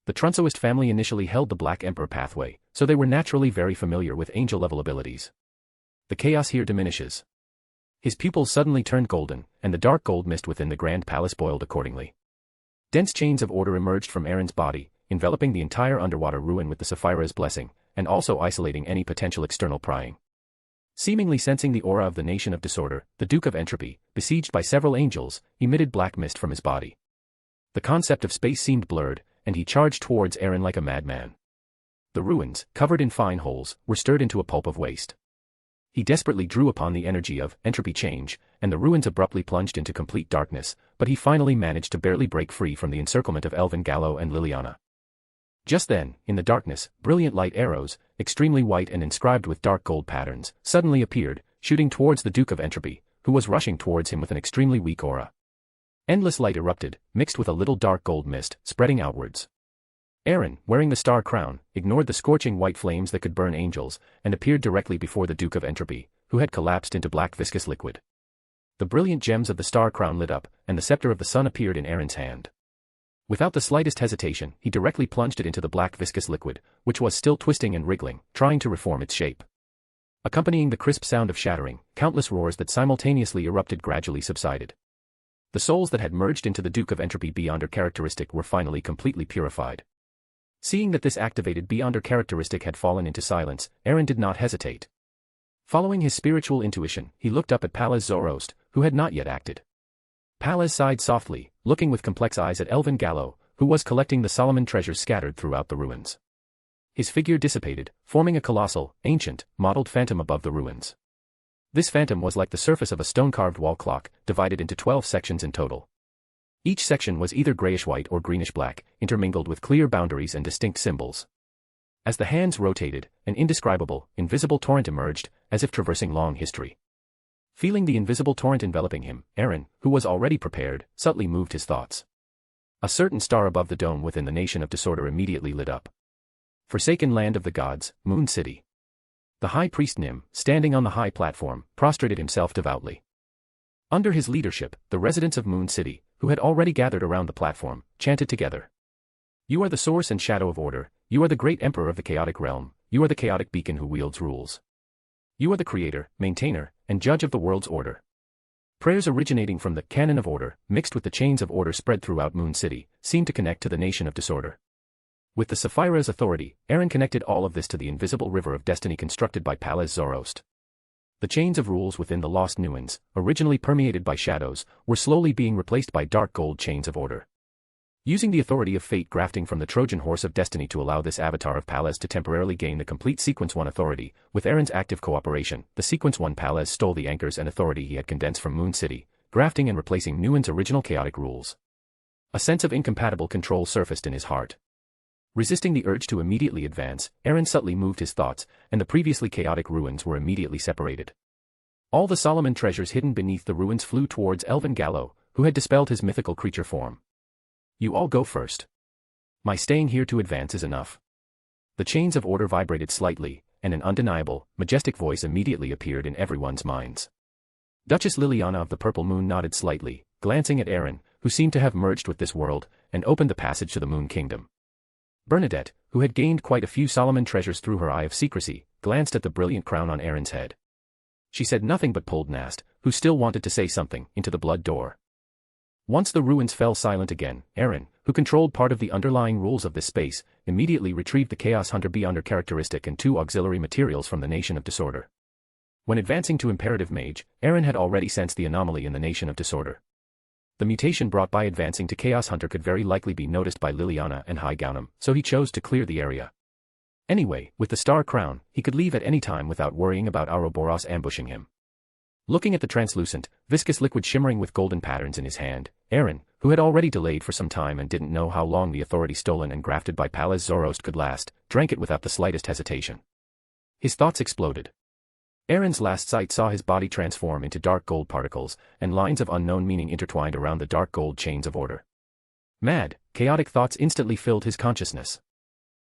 Speaker 3: The Trunsoist family initially held the Black Emperor pathway, so they were naturally very familiar with angel-level abilities. The chaos here diminishes. His pupils suddenly turned golden, and the dark gold mist within the Grand Palace boiled accordingly. Dense chains of order emerged from Aaron's body, enveloping the entire underwater ruin with the Saphira's blessing, and also isolating any potential external prying. Seemingly sensing the aura of the Nation of Disorder, the Duke of Entropy, besieged by several angels, emitted black mist from his body. The concept of space seemed blurred, and he charged towards Aaron like a madman. The ruins, covered in fine holes, were stirred into a pulp of waste. He desperately drew upon the energy of entropy change, and the ruins abruptly plunged into complete darkness, but he finally managed to barely break free from the encirclement of Elvin Gallo and Liliana. Just then, in the darkness, brilliant light arrows, extremely white and inscribed with dark gold patterns, suddenly appeared, shooting towards the Duke of Entropy, who was rushing towards him with an extremely weak aura. Endless light erupted, mixed with a little dark gold mist, spreading outwards. Aaron, wearing the star crown, ignored the scorching white flames that could burn angels, and appeared directly before the Duke of Entropy, who had collapsed into black viscous liquid. The brilliant gems of the star crown lit up, and the scepter of the sun appeared in Aaron's hand. Without the slightest hesitation, he directly plunged it into the black viscous liquid, which was still twisting and wriggling, trying to reform its shape. Accompanying the crisp sound of shattering, countless roars that simultaneously erupted gradually subsided. The souls that had merged into the Duke of Entropy Beyonder characteristic were finally completely purified. Seeing that this activated Beyonder characteristic had fallen into silence, Aaron did not hesitate. Following his spiritual intuition, he looked up at Palaz Zoroast, who had not yet acted. Palaz sighed softly, looking with complex eyes at Elvin Gallo, who was collecting the Solomon treasures scattered throughout the ruins. His figure dissipated, forming a colossal, ancient, mottled phantom above the ruins. This phantom was like the surface of a stone-carved wall clock, divided into 12 sections in total. Each section was either grayish-white or greenish-black, intermingled with clear boundaries and distinct symbols. As the hands rotated, an indescribable, invisible torrent emerged, as if traversing long history. Feeling the invisible torrent enveloping him, Aaron, who was already prepared, subtly moved his thoughts. A certain star above the dome within the Nation of Disorder immediately lit up. Forsaken land of the gods, Moon City. The high priest Nim, standing on the high platform, prostrated himself devoutly. Under his leadership, the residents of Moon City, who had already gathered around the platform, chanted together. You are the source and shadow of order, you are the great emperor of the chaotic realm, you are the chaotic beacon who wields rules. You are the creator, maintainer, and judge of the world's order. Prayers originating from the canon of order, mixed with the chains of order spread throughout Moon City, seemed to connect to the Nation of Disorder. With the Saphira's authority, Aaron connected all of this to the invisible river of destiny constructed by Palaz Zoroast. The chains of rules within the lost Nuens, originally permeated by shadows, were slowly being replaced by dark gold chains of order. Using the authority of fate grafting from the Trojan horse of destiny to allow this avatar of Palaz to temporarily gain the complete Sequence 1 authority, with Aaron's active cooperation, the Sequence 1 Palaz stole the anchors and authority he had condensed from Moon City, grafting and replacing Nuen's original chaotic rules. A sense of incompatible control surfaced in his heart. Resisting the urge to immediately advance, Aaron subtly moved his thoughts, and the previously chaotic ruins were immediately separated. All the Solomon treasures hidden beneath the ruins flew towards Elvin Gallo, who had dispelled his mythical creature form. You all go first. My staying here to advance is enough. The chains of order vibrated slightly, and an undeniable, majestic voice immediately appeared in everyone's minds. Duchess Liliana of the Purple Moon nodded slightly, glancing at Aaron, who seemed to have merged with this world, and opened the passage to the Moon Kingdom. Bernadette, who had gained quite a few Solomon treasures through her eye of secrecy, glanced at the brilliant crown on Aaron's head. She said nothing but pulled Nast, who still wanted to say something, into the blood door. Once the ruins fell silent again, Aaron, who controlled part of the underlying rules of this space, immediately retrieved the Chaos Hunter Beyonder characteristic and 2 auxiliary materials from the Nation of Disorder. When advancing to Imperative Mage, Aaron had already sensed the anomaly in the Nation of Disorder. The mutation brought by advancing to Chaos Hunter could very likely be noticed by Liliana and High Gaunum, so he chose to clear the area. Anyway, with the Star Crown, he could leave at any time without worrying about Ouroboros ambushing him. Looking at the translucent, viscous liquid shimmering with golden patterns in his hand, Aaron, who had already delayed for some time and didn't know how long the authority stolen and grafted by Palaz Zoroast could last, drank it without the slightest hesitation. His thoughts exploded. Aaron's last sight saw his body transform into dark gold particles, and lines of unknown meaning intertwined around the dark gold chains of order. Mad, chaotic thoughts instantly filled his consciousness.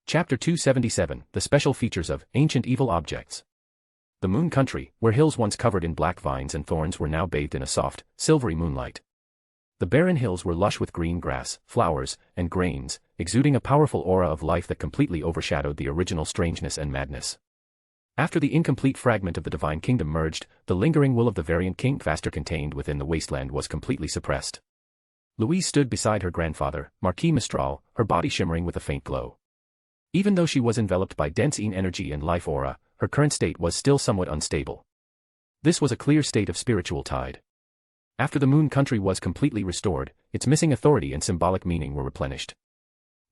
Speaker 3: Chapter 277, The Special Features of Ancient Evil Objects. The Moon Country, where hills once covered in black vines and thorns were now bathed in a soft, silvery moonlight. The barren hills were lush with green grass, flowers, and grains, exuding a powerful aura of life that completely overshadowed the original strangeness and madness. After the incomplete fragment of the Divine Kingdom merged, the lingering will of the variant King Faster contained within the wasteland was completely suppressed. Louise stood beside her grandfather, Marquis Mistral, her body shimmering with a faint glow. Even though she was enveloped by dense energy and life aura, her current state was still somewhat unstable. This was a clear state of spiritual tide. After the Moon Country was completely restored, its missing authority and symbolic meaning were replenished.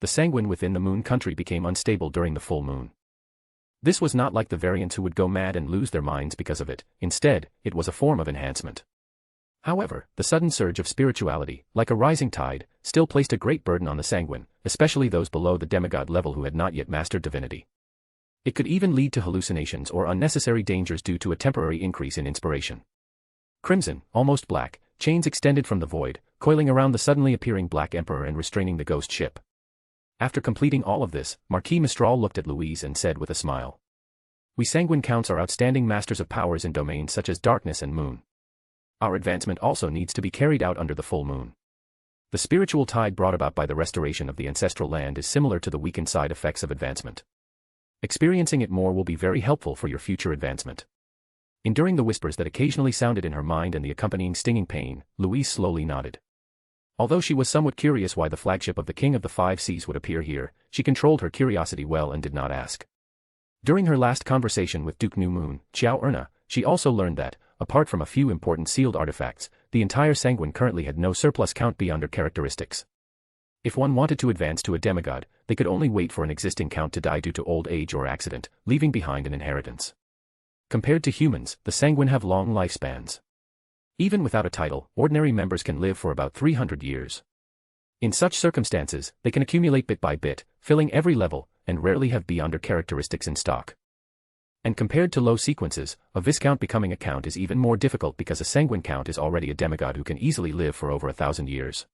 Speaker 3: The sanguine within the Moon Country became unstable during the full moon. This was not like the variants who would go mad and lose their minds because of it. Instead, it was a form of enhancement. However, the sudden surge of spirituality, like a rising tide, still placed a great burden on the sanguine, especially those below the demigod level who had not yet mastered divinity. It could even lead to hallucinations or unnecessary dangers due to a temporary increase in inspiration. Crimson, almost black, chains extended from the void, coiling around the suddenly appearing Black Emperor and restraining the ghost ship. After completing all of this, Marquis Mistral looked at Louise and said with a smile. We sanguine counts are outstanding masters of powers in domains such as darkness and moon. Our advancement also needs to be carried out under the full moon. The spiritual tide brought about by the restoration of the ancestral land is similar to the weakened side effects of advancement. Experiencing it more will be very helpful for your future advancement. Enduring the whispers that occasionally sounded in her mind and the accompanying stinging pain, Louise slowly nodded. Although she was somewhat curious why the flagship of the King of the Five Seas would appear here, she controlled her curiosity well and did not ask. During her last conversation with Duke New Moon, Xiao Erna, she also learned that, apart from a few important sealed artifacts, the entire sanguine currently had no surplus count beyond characteristics. If one wanted to advance to a demigod, they could only wait for an existing count to die due to old age or accident, leaving behind an inheritance. Compared to humans, the sanguine have long lifespans. Even without a title, ordinary members can live for about 300 years. In such circumstances, they can accumulate bit by bit, filling every level, and rarely have beyonder characteristics in stock. And compared to low sequences, a Viscount becoming a Count is even more difficult because a Sanguine Count is already a demigod who can easily live for over 1,000 years.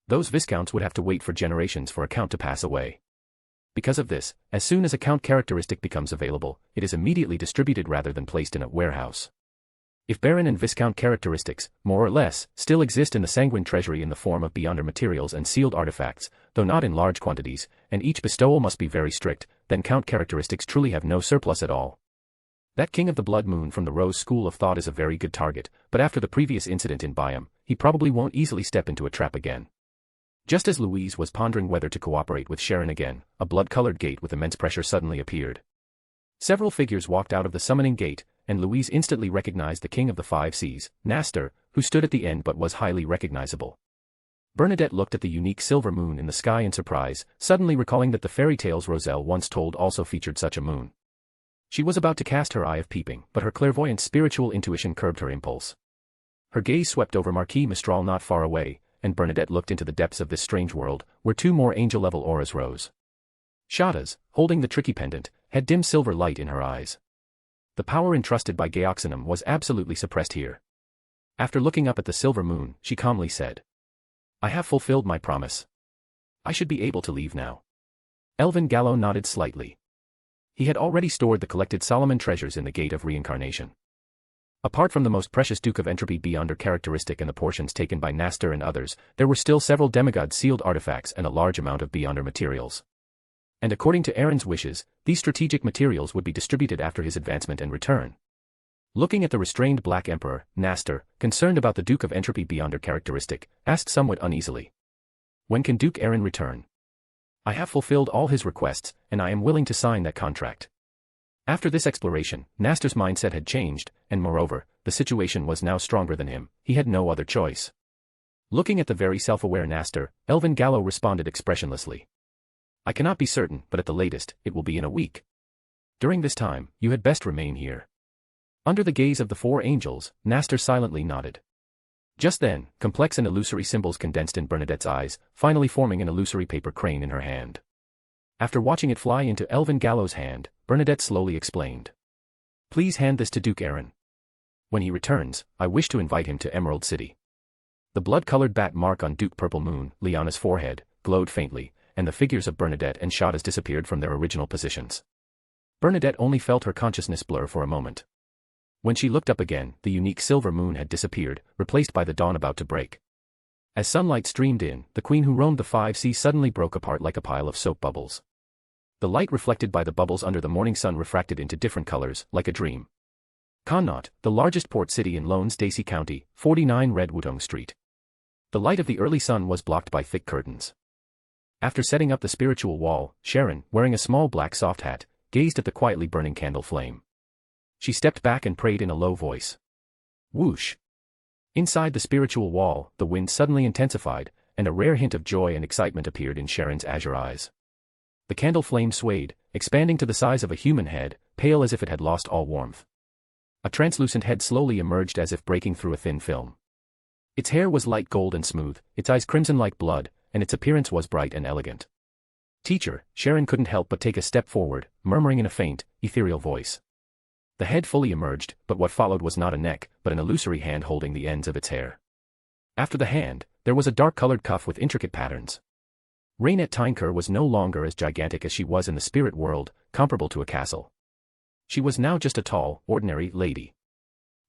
Speaker 3: Those Viscounts would have to wait for generations for a Count to pass away. Because of this, as soon as a Count characteristic becomes available, it is immediately distributed rather than placed in a warehouse. If Baron and Viscount characteristics, more or less, still exist in the Sanguine Treasury in the form of beyonder materials and sealed artifacts, though not in large quantities, and each bestowal must be very strict, then Count characteristics truly have no surplus at all. That King of the Blood Moon from the Rose School of Thought is a very good target, but after the previous incident in Byam, he probably won't easily step into a trap again. Just as Louise was pondering whether to cooperate with Sharon again, a blood-colored gate with immense pressure suddenly appeared. Several figures walked out of the summoning gate, and Louise instantly recognized the King of the Five Seas, Nastor, who stood at the end but was highly recognizable. Bernadette looked at the unique silver moon in the sky in surprise, suddenly recalling that the fairy tales Roselle once told also featured such a moon. She was about to cast her eye of peeping, but her clairvoyant spiritual intuition curbed her impulse. Her gaze swept over Marquis Mistral not far away, and Bernadette looked into the depths of this strange world, where two more angel-level auras rose. Shada's, holding the tricky pendant, had dim silver light in her eyes. The power entrusted by Gaoxanum was absolutely suppressed here. After looking up at the silver moon, she calmly said, "I have fulfilled my promise. I should be able to leave now." Elvin Gallo nodded slightly. He had already stored the collected Solomon treasures in the Gate of Reincarnation. Apart from the most precious Duke of Entropy Beyonder characteristic and the portions taken by Nastor and others, there were still several demigod-sealed artifacts and a large amount of Beyonder materials. And according to Aaron's wishes, these strategic materials would be distributed after his advancement and return. Looking at the restrained Black Emperor, Nastor, concerned about the Duke of Entropy Beyonder characteristic, asked somewhat uneasily. When can Duke Aaron return? I have fulfilled all his requests, and I am willing to sign that contract. After this exploration, Nastor's mindset had changed, and moreover, the situation was now stronger than him. He had no other choice. Looking at the very self-aware Nastor, Elvin Gallo responded expressionlessly. I cannot be certain, but at the latest, it will be in a week. During this time, you had best remain here. Under the gaze of the four angels, Nastor silently nodded. Just then, complex and illusory symbols condensed in Bernadette's eyes, finally forming an illusory paper crane in her hand. After watching it fly into Elvin Gallo's hand, Bernadette slowly explained. Please hand this to Duke Aaron. When he returns, I wish to invite him to Emerald City. The blood-colored bat mark on Duke Purple Moon, Liana's forehead, glowed faintly, and the figures of Bernadette and Shada's disappeared from their original positions. Bernadette only felt her consciousness blur for a moment. When she looked up again, the unique silver moon had disappeared, replaced by the dawn about to break. As sunlight streamed in, the queen who roamed the 5 seas suddenly broke apart like a pile of soap bubbles. The light reflected by the bubbles under the morning sun refracted into different colors, like a dream. Connaught, the largest port city in Loen's Dongtak County, 49 Red Wutong Street. The light of the early sun was blocked by thick curtains. After setting up the spiritual wall, Sharon, wearing a small black soft hat, gazed at the quietly burning candle flame. She stepped back and prayed in a low voice. Whoosh! Inside the spiritual wall, the wind suddenly intensified, and a rare hint of joy and excitement appeared in Sharon's azure eyes. The candle flame swayed, expanding to the size of a human head, pale as if it had lost all warmth. A translucent head slowly emerged as if breaking through a thin film. Its hair was light gold and smooth, its eyes crimson like blood, and its appearance was bright and elegant. Teacher, Sharon couldn't help but take a step forward, murmuring in a faint, ethereal voice. The head fully emerged, but what followed was not a neck, but an illusory hand holding the ends of its hair. After the hand, there was a dark-colored cuff with intricate patterns. Rainette Tyneker was no longer as gigantic as she was in the spirit world, comparable to a castle. She was now just a tall, ordinary lady.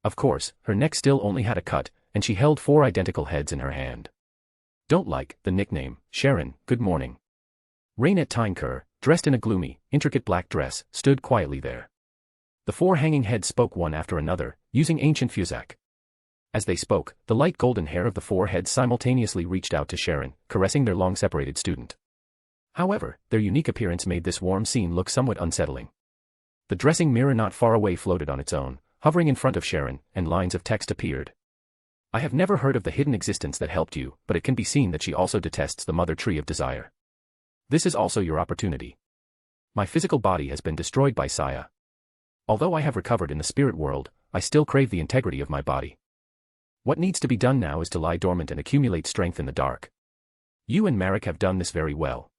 Speaker 3: Of course, her neck still only had a cut, and she held 4 identical heads in her hand. Don't like the nickname, Sharon, good morning. Rainette Tyneker, dressed in a gloomy, intricate black dress, stood quietly there. The 4 hanging heads spoke one after another, using ancient Fuzak. As they spoke, the light golden hair of the 4 heads simultaneously reached out to Sharon, caressing their long-separated student. However, their unique appearance made this warm scene look somewhat unsettling. The dressing mirror not far away floated on its own, hovering in front of Sharon, and lines of text appeared. I have never heard of the hidden existence that helped you, but it can be seen that she also detests the mother tree of desire. This is also your opportunity. My physical body has been destroyed by Saya. Although I have recovered in the spirit world, I still crave the integrity of my body. What needs to be done now is to lie dormant and accumulate strength in the dark. You and Marek have done this very well.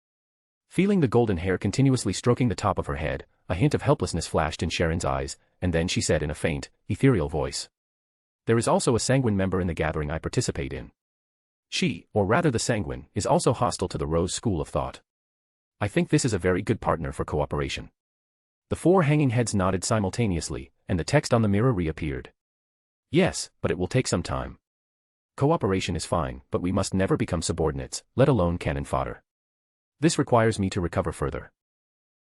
Speaker 3: Feeling the golden hair continuously stroking the top of her head, a hint of helplessness flashed in Sharon's eyes, and then she said in a faint, ethereal voice. There is also a sanguine member in the gathering I participate in. She, or rather the sanguine, is also hostile to the Rose School of Thought. I think this is a very good partner for cooperation. The 4 hanging heads nodded simultaneously, and the text on the mirror reappeared. Yes, but it will take some time. Cooperation is fine, but we must never become subordinates, let alone cannon fodder. This requires me to recover further.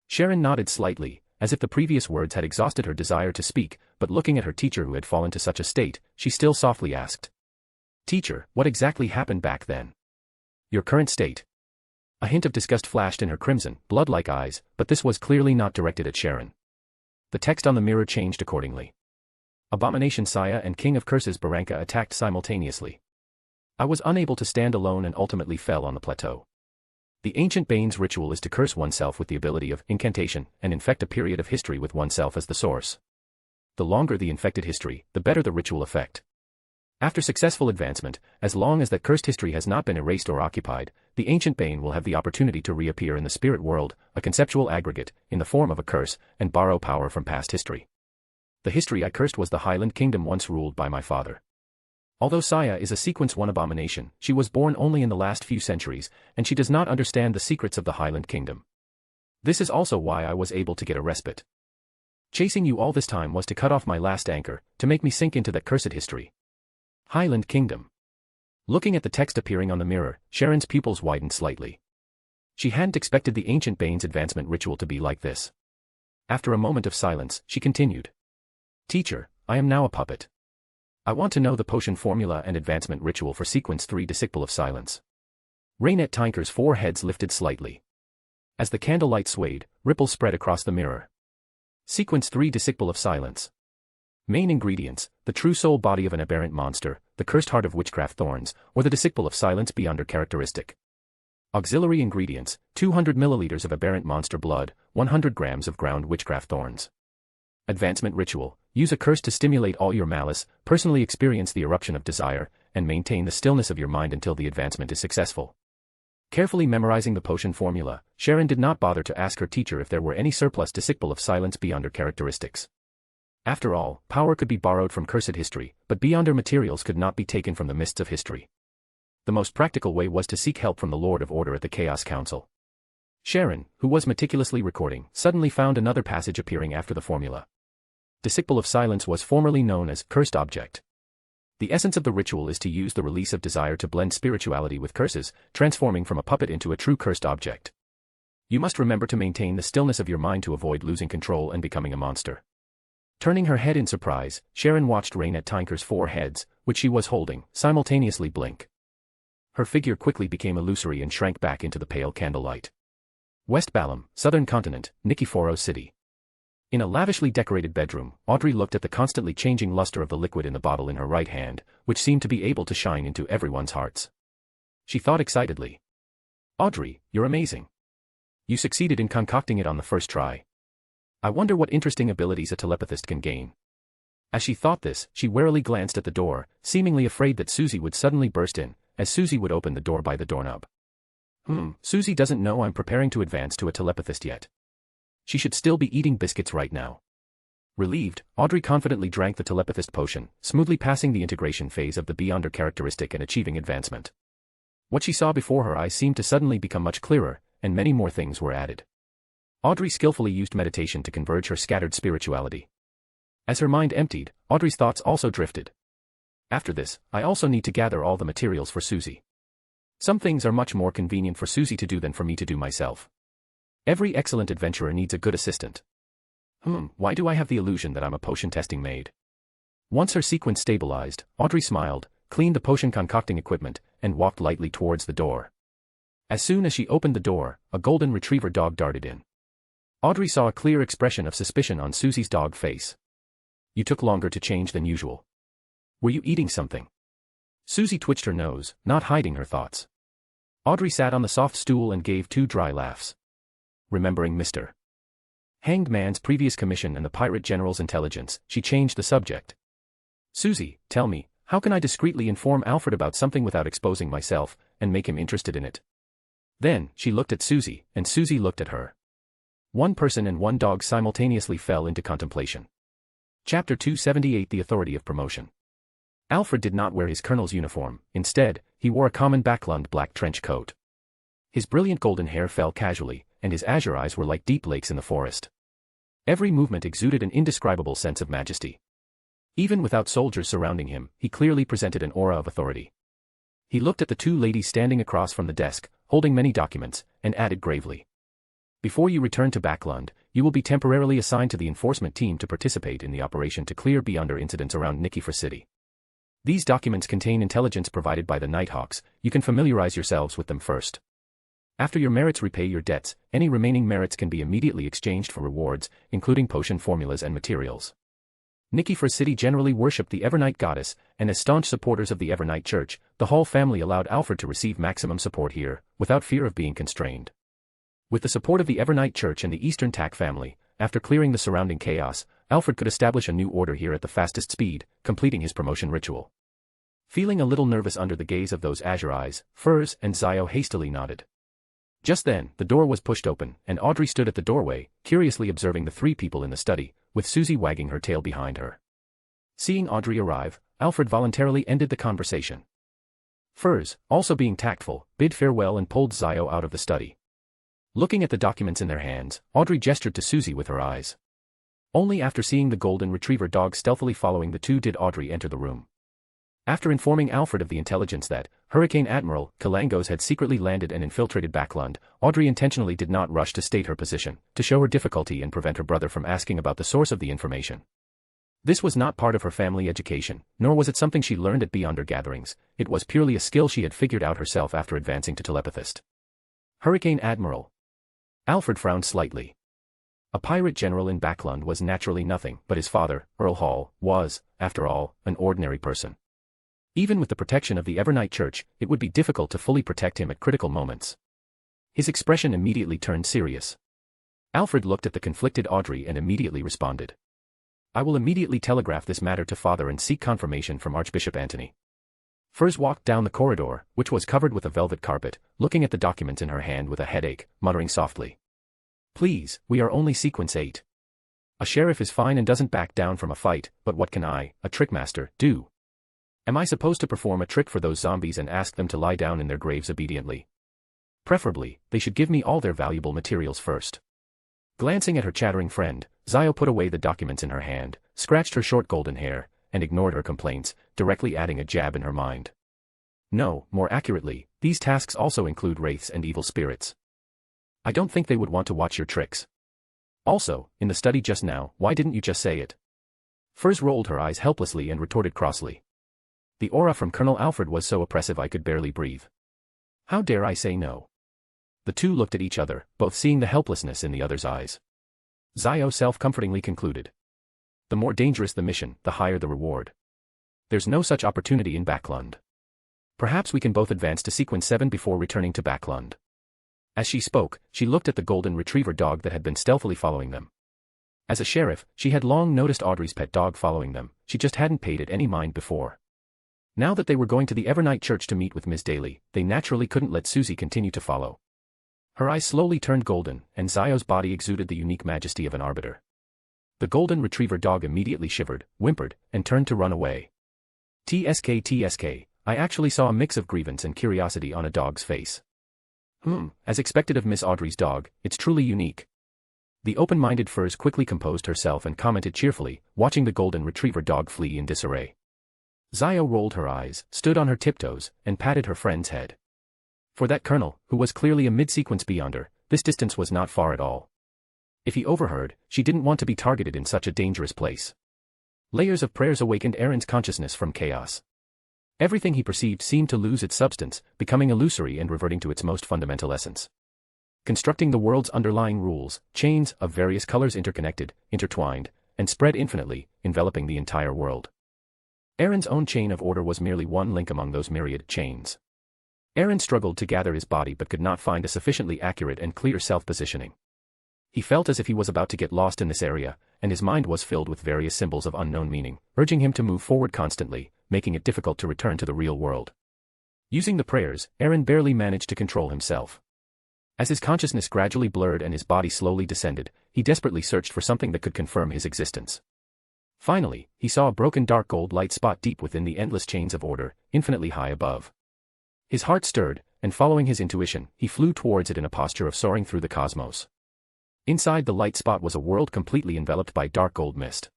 Speaker 3: Sharon nodded slightly, as if the previous words had exhausted her desire to speak, but looking at her teacher who had fallen to such a state, she still softly asked. Teacher, what exactly happened back then? Your current state. A hint of disgust flashed in her crimson, blood-like eyes, but this was clearly not directed at Sharon. The text on the mirror changed accordingly. Abomination Saya and King of Curses Baranka attacked simultaneously. I was unable to stand alone and ultimately fell on the plateau. The ancient Bane's ritual is to curse oneself with the ability of incantation and infect a period of history with oneself as the source. The longer the infected history, the better the ritual effect. After successful advancement, as long as that cursed history has not been erased or occupied, the ancient Bane will have the opportunity to reappear in the spirit world, a conceptual aggregate, in the form of a curse, and borrow power from past history. The history I cursed was the Highland Kingdom once ruled by my father. Although Saya is a Sequence 1 abomination, she was born only in the last few centuries, and she does not understand the secrets of the Highland Kingdom. This is also why I was able to get a respite. Chasing you all this time was to cut off my last anchor, to make me sink into that cursed history. Highland Kingdom. Looking at the text appearing on the mirror, Sharon's pupils widened slightly. She hadn't expected the ancient Bane's advancement ritual to be like this. After a moment of silence, she continued. Teacher, I am now a puppet. I want to know the potion formula and advancement ritual for sequence 3 Disciple of Silence. Raynette Tinker's foreheads lifted slightly. As the candlelight swayed, ripples spread across the mirror. Sequence 3 Disciple of Silence. Main ingredients, the true soul body of an aberrant monster, the cursed heart of witchcraft thorns, or the Disciple of Silence beyonder characteristic. Auxiliary ingredients, 200 milliliters of aberrant monster blood, 100 grams of ground witchcraft thorns. Advancement ritual, use a curse to stimulate all your malice, personally experience the eruption of desire, and maintain the stillness of your mind until the advancement is successful. Carefully memorizing the potion formula, Sharon did not bother to ask her teacher if there were any surplus Disciple of Silence beyonder characteristics. After all, power could be borrowed from cursed history, but beyonder materials could not be taken from the mists of history. The most practical way was to seek help from the Lord of Order at the Chaos Council. Sharon, who was meticulously recording, suddenly found another passage appearing after the formula. Disciple of Silence was formerly known as cursed object. The essence of the ritual is to use the release of desire to blend spirituality with curses, transforming from a puppet into a true cursed object. You must remember to maintain the stillness of your mind to avoid losing control and becoming a monster. Turning her head in surprise, Sharon watched Raynette Tinker's 4 heads, which she was holding, simultaneously blink. Her figure quickly became illusory and shrank back into the pale candlelight. West Balam, Southern Continent, Nikiforo City. In a lavishly decorated bedroom, Audrey looked at the constantly changing luster of the liquid in the bottle in her right hand, which seemed to be able to shine into everyone's hearts. She thought excitedly. Audrey, you're amazing. You succeeded in concocting it on the first try. I wonder what interesting abilities a telepathist can gain. As she thought this, she warily glanced at the door, seemingly afraid that Susie would suddenly burst in, as Susie would open the door by the doorknob. Susie doesn't know I'm preparing to advance to a telepathist yet. She should still be eating biscuits right now. Relieved, Audrey confidently drank the telepathist potion, smoothly passing the integration phase of the beyonder characteristic and achieving advancement. What she saw before her eyes seemed to suddenly become much clearer, and many more things were added. Audrey skillfully used meditation to converge her scattered spirituality. As her mind emptied, Audrey's thoughts also drifted. After this, I also need to gather all the materials for Susie. Some things are much more convenient for Susie to do than for me to do myself. Every excellent adventurer needs a good assistant. Why do I have the illusion that I'm a potion testing maid? Once her sequence stabilized, Audrey smiled, cleaned the potion concocting equipment, and walked lightly towards the door. As soon as she opened the door, a golden retriever dog darted in. Audrey saw a clear expression of suspicion on Susie's dog face. You took longer to change than usual. Were you eating something? Susie twitched her nose, not hiding her thoughts. Audrey sat on the soft stool and gave 2 dry laughs. Remembering Mr. Hanged Man's previous commission and the pirate general's intelligence, she changed the subject. Susie, tell me, how can I discreetly inform Alfred about something without exposing myself, and make him interested in it? Then, she looked at Susie, and Susie looked at her. One person and one dog simultaneously fell into contemplation. Chapter 278 The Authority of Promotion. Alfred did not wear his colonel's uniform, instead, he wore a common Backlund black trench coat. His brilliant golden hair fell casually, and his azure eyes were like deep lakes in the forest. Every movement exuded an indescribable sense of majesty. Even without soldiers surrounding him, he clearly presented an aura of authority. He looked at the 2 ladies standing across from the desk, holding many documents, and added gravely. Before you return to Backlund, you will be temporarily assigned to the enforcement team to participate in the operation to clear beyonder incidents around Nikiforo City. These documents contain intelligence provided by the Nighthawks. You can familiarize yourselves with them first. After your merits repay your debts, any remaining merits can be immediately exchanged for rewards, including potion formulas and materials. Nikiforo City generally worshipped the Evernight goddess, and as staunch supporters of the Evernight Church, the Hall family allowed Alfred to receive maximum support here, without fear of being constrained. With the support of the Evernight Church and the Eastern Tak family, after clearing the surrounding chaos, Alfred could establish a new order here at the fastest speed, completing his promotion ritual. Feeling a little nervous under the gaze of those azure eyes, Furs and Zio hastily nodded. Just then, the door was pushed open, and Audrey stood at the doorway, curiously observing the 3 people in the study, with Susie wagging her tail behind her. Seeing Audrey arrive, Alfred voluntarily ended the conversation. Furs, also being tactful, bid farewell and pulled Zio out of the study. Looking at the documents in their hands, Audrey gestured to Susie with her eyes. Only after seeing the golden retriever dog stealthily following the two did Audrey enter the room. After informing Alfred of the intelligence that Hurricane Admiral Kalangos had secretly landed and infiltrated Backlund, Audrey intentionally did not rush to state her position, to show her difficulty and prevent her brother from asking about the source of the information. This was not part of her family education, nor was it something she learned at Beyonder gatherings. It was purely a skill she had figured out herself after advancing to telepathist. Hurricane Admiral. Alfred frowned slightly. A pirate general in Backlund was naturally nothing, but his father, Earl Hall, was, after all, an ordinary person. Even with the protection of the Evernight Church, it would be difficult to fully protect him at critical moments. His expression immediately turned serious. Alfred looked at the conflicted Audrey and immediately responded. I will immediately telegraph this matter to Father and seek confirmation from Archbishop Antony. Furs walked down the corridor, which was covered with a velvet carpet, looking at the documents in her hand with a headache, muttering softly. Please, we are only sequence 8. A sheriff is fine and doesn't back down from a fight, but what can I, a trickmaster, do? Am I supposed to perform a trick for those zombies and ask them to lie down in their graves obediently? Preferably, they should give me all their valuable materials first. Glancing at her chattering friend, Zio put away the documents in her hand, scratched her short golden hair, and ignored her complaints, directly adding a jab in her mind. No, more accurately, these tasks also include wraiths and evil spirits. I don't think they would want to watch your tricks. Also, in the study just now, why didn't you just say it? Furs rolled her eyes helplessly and retorted crossly. The aura from Colonel Alfred was so oppressive I could barely breathe. How dare I say no? The two looked at each other, both seeing the helplessness in the other's eyes. Zio self-comfortingly concluded. The more dangerous the mission, the higher the reward. There's no such opportunity in Backlund. Perhaps we can both advance to sequence 7 before returning to Backlund. As she spoke, she looked at the golden retriever dog that had been stealthily following them. As a sheriff, she had long noticed Audrey's pet dog following them, she just hadn't paid it any mind before. Now that they were going to the Evernight Church to meet with Miss Daly, they naturally couldn't let Susie continue to follow. Her eyes slowly turned golden, and Zio's body exuded the unique majesty of an arbiter. The golden retriever dog immediately shivered, whimpered, and turned to run away. TSK, I actually saw a mix of grievance and curiosity on a dog's face. As expected of Miss Audrey's dog, it's truly unique. The open-minded Furs quickly composed herself and commented cheerfully, watching the golden retriever dog flee in disarray. Zio rolled her eyes, stood on her tiptoes, and patted her friend's head. For that colonel, who was clearly a mid-sequence beyonder, this distance was not far at all. If he overheard, she didn't want to be targeted in such a dangerous place. Layers of prayers awakened Aaron's consciousness from chaos. Everything he perceived seemed to lose its substance, becoming illusory and reverting to its most fundamental essence. Constructing the world's underlying rules, chains of various colors interconnected, intertwined, and spread infinitely, enveloping the entire world. Aaron's own chain of order was merely one link among those myriad chains. Aaron struggled to gather his body but could not find a sufficiently accurate and clear self-positioning. He felt as if he was about to get lost in this area, and his mind was filled with various symbols of unknown meaning, urging him to move forward constantly, making it difficult to return to the real world. Using the prayers, Aaron barely managed to control himself. As his consciousness gradually blurred and his body slowly descended, he desperately searched for something that could confirm his existence. Finally, he saw a broken dark gold light spot deep within the endless chains of order, infinitely high above. His heart stirred, and following his intuition, he flew towards it in a posture of soaring through the cosmos. Inside the light spot was a world completely enveloped by dark gold mist.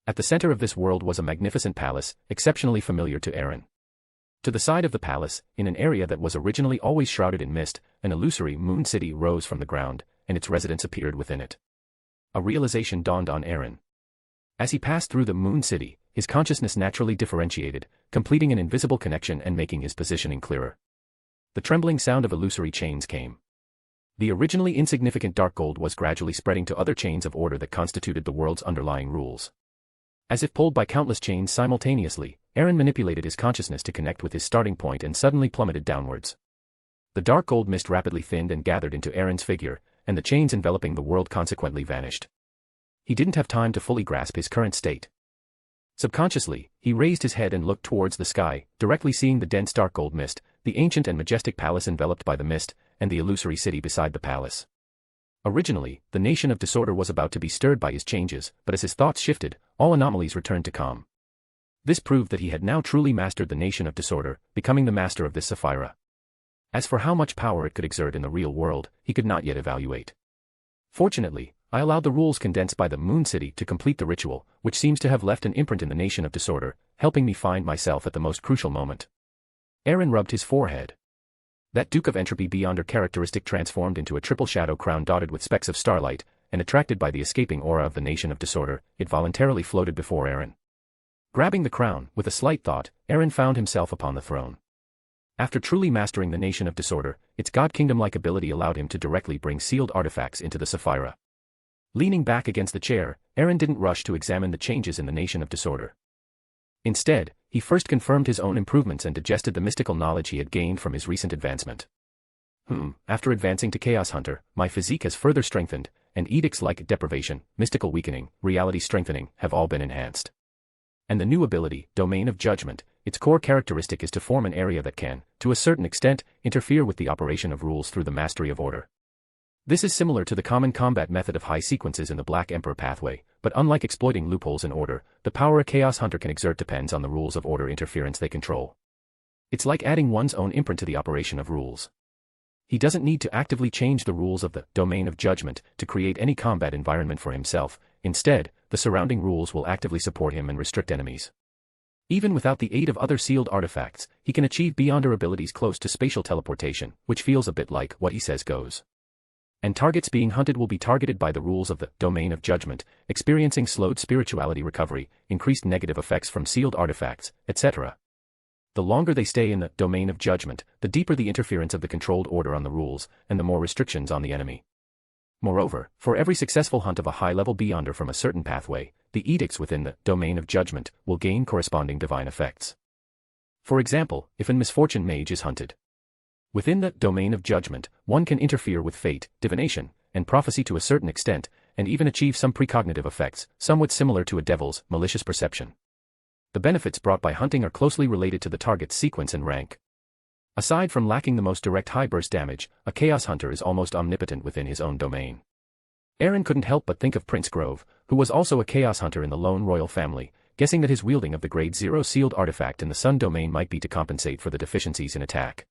Speaker 3: At the center of this world was a magnificent palace, exceptionally familiar to Aaron. To the side of the palace, in an area that was originally always shrouded in mist, an illusory moon city rose from the ground, and its residents appeared within it. A realization dawned on Aaron. As he passed through the moon city, his consciousness naturally differentiated, completing an invisible connection and making his positioning clearer. The trembling sound of illusory chains came. The originally insignificant dark gold was gradually spreading to other chains of order that constituted the world's underlying rules. As if pulled by countless chains simultaneously, Aaron manipulated his consciousness to connect with his starting point and suddenly plummeted downwards. The dark gold mist rapidly thinned and gathered into Aaron's figure, and the chains enveloping the world consequently vanished. He didn't have time to fully grasp his current state. Subconsciously, he raised his head and looked towards the sky, directly seeing the dense dark gold mist, the ancient and majestic palace enveloped by the mist, and the illusory city beside the palace. Originally, the nation of disorder was about to be stirred by his changes, but as his thoughts shifted, all anomalies returned to calm. This proved that he had now truly mastered the nation of disorder, becoming the master of this Sapphira. As for how much power it could exert in the real world, he could not yet evaluate. Fortunately, I allowed the rules condensed by the Moon City to complete the ritual, which seems to have left an imprint in the Nation of Disorder, helping me find myself at the most crucial moment. Aaron rubbed his forehead. That Duke of Entropy Beyonder characteristic transformed into a triple shadow crown dotted with specks of starlight, and attracted by the escaping aura of the Nation of Disorder, it voluntarily floated before Aaron. Grabbing the crown, with a slight thought, Aaron found himself upon the throne. After truly mastering the Nation of Disorder, its God Kingdom-like ability allowed him to directly bring sealed artifacts into the Sapphira. Leaning back against the chair, Aaron didn't rush to examine the changes in the Nation of Disorder. Instead, he first confirmed his own improvements and digested the mystical knowledge he had gained from his recent advancement. After advancing to Chaos Hunter, my physique has further strengthened, and edicts like deprivation, mystical weakening, reality strengthening, have all been enhanced. And the new ability, Domain of Judgment, its core characteristic is to form an area that can, to a certain extent, interfere with the operation of rules through the mastery of order. This is similar to the common combat method of high sequences in the Black Emperor pathway, but unlike exploiting loopholes in order, the power a Chaos Hunter can exert depends on the rules of order interference they control. It's like adding one's own imprint to the operation of rules. He doesn't need to actively change the rules of the Domain of Judgment to create any combat environment for himself. Instead, the surrounding rules will actively support him and restrict enemies. Even without the aid of other sealed artifacts, he can achieve Beyonder abilities close to spatial teleportation, which feels a bit like what he says goes. And targets being hunted will be targeted by the rules of the Domain of Judgment, experiencing slowed spirituality recovery, increased negative effects from sealed artifacts, etc. The longer they stay in the Domain of Judgment, the deeper the interference of the controlled order on the rules, and the more restrictions on the enemy. Moreover, for every successful hunt of a high-level Beyonder from a certain pathway, the edicts within the Domain of Judgment will gain corresponding divine effects. For example, if a misfortune mage is hunted within the Domain of Judgment, one can interfere with fate, divination, and prophecy to a certain extent, and even achieve some precognitive effects, somewhat similar to a devil's malicious perception. The benefits brought by hunting are closely related to the target's sequence and rank. Aside from lacking the most direct high-burst damage, a Chaos Hunter is almost omnipotent within his own domain. Aaron couldn't help but think of Prince Grove, who was also a Chaos Hunter in the Loen royal family, guessing that his wielding of the Grade 0 sealed artifact in the Sun domain might be to compensate for the deficiencies in attack.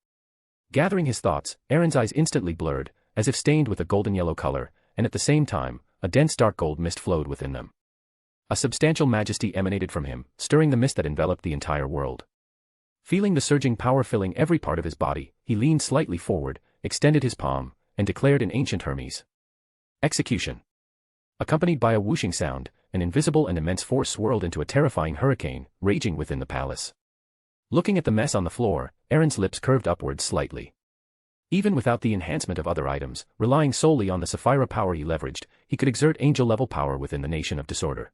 Speaker 3: Gathering his thoughts, Aaron's eyes instantly blurred, as if stained with a golden-yellow color, and at the same time, a dense dark gold mist flowed within them. A substantial majesty emanated from him, stirring the mist that enveloped the entire world. Feeling the surging power filling every part of his body, he leaned slightly forward, extended his palm, and declared in ancient Hermes. Execution. Accompanied by a whooshing sound, an invisible and immense force swirled into a terrifying hurricane, raging within the palace. Looking at the mess on the floor, Aaron's lips curved upwards slightly. Even without the enhancement of other items, relying solely on the Sapphira power he leveraged, he could exert angel-level power within the Nation of Disorder.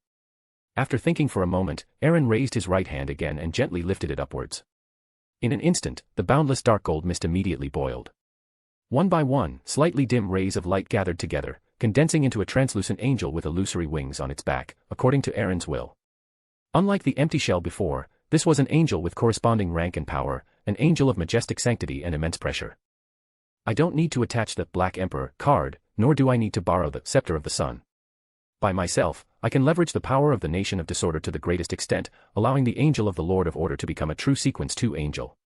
Speaker 3: After thinking for a moment, Aaron raised his right hand again and gently lifted it upwards. In an instant, the boundless dark gold mist immediately boiled. One by one, slightly dim rays of light gathered together, condensing into a translucent angel with illusory wings on its back, according to Aaron's will. Unlike the empty shell before, this was an angel with corresponding rank and power, an angel of majestic sanctity and immense pressure. I don't need to attach the Black Emperor card, nor do I need to borrow the Scepter of the Sun. By myself, I can leverage the power of the Nation of Disorder to the greatest extent, allowing the Angel of the Lord of Order to become a true Sequence 2 angel.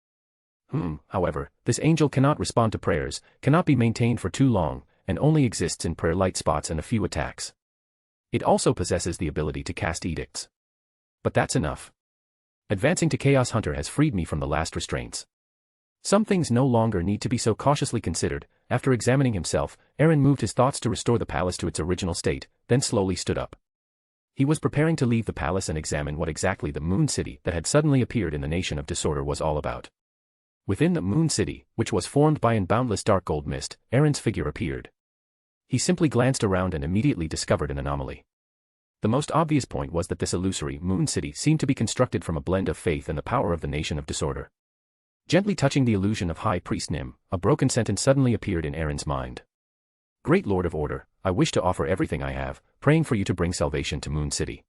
Speaker 3: However, this angel cannot respond to prayers, cannot be maintained for too long, and only exists in prayer light spots and a few attacks. It also possesses the ability to cast edicts. But that's enough. Advancing to Chaos Hunter has freed me from the last restraints. Some things no longer need to be so cautiously considered. After examining himself, Aaron moved his thoughts to restore the palace to its original state, then slowly stood up. He was preparing to leave the palace and examine what exactly the Moon City that had suddenly appeared in the Nation of Disorder was all about. Within the Moon City, which was formed by an boundless dark gold mist, Aaron's figure appeared. He simply glanced around and immediately discovered an anomaly. The most obvious point was that this illusory Moon City seemed to be constructed from a blend of faith and the power of the Nation of Disorder. Gently touching the illusion of High Priest Nim, a broken sentence suddenly appeared in Aaron's mind. Great Lord of Order, I wish to offer everything I have, praying for you to bring salvation to Moon City.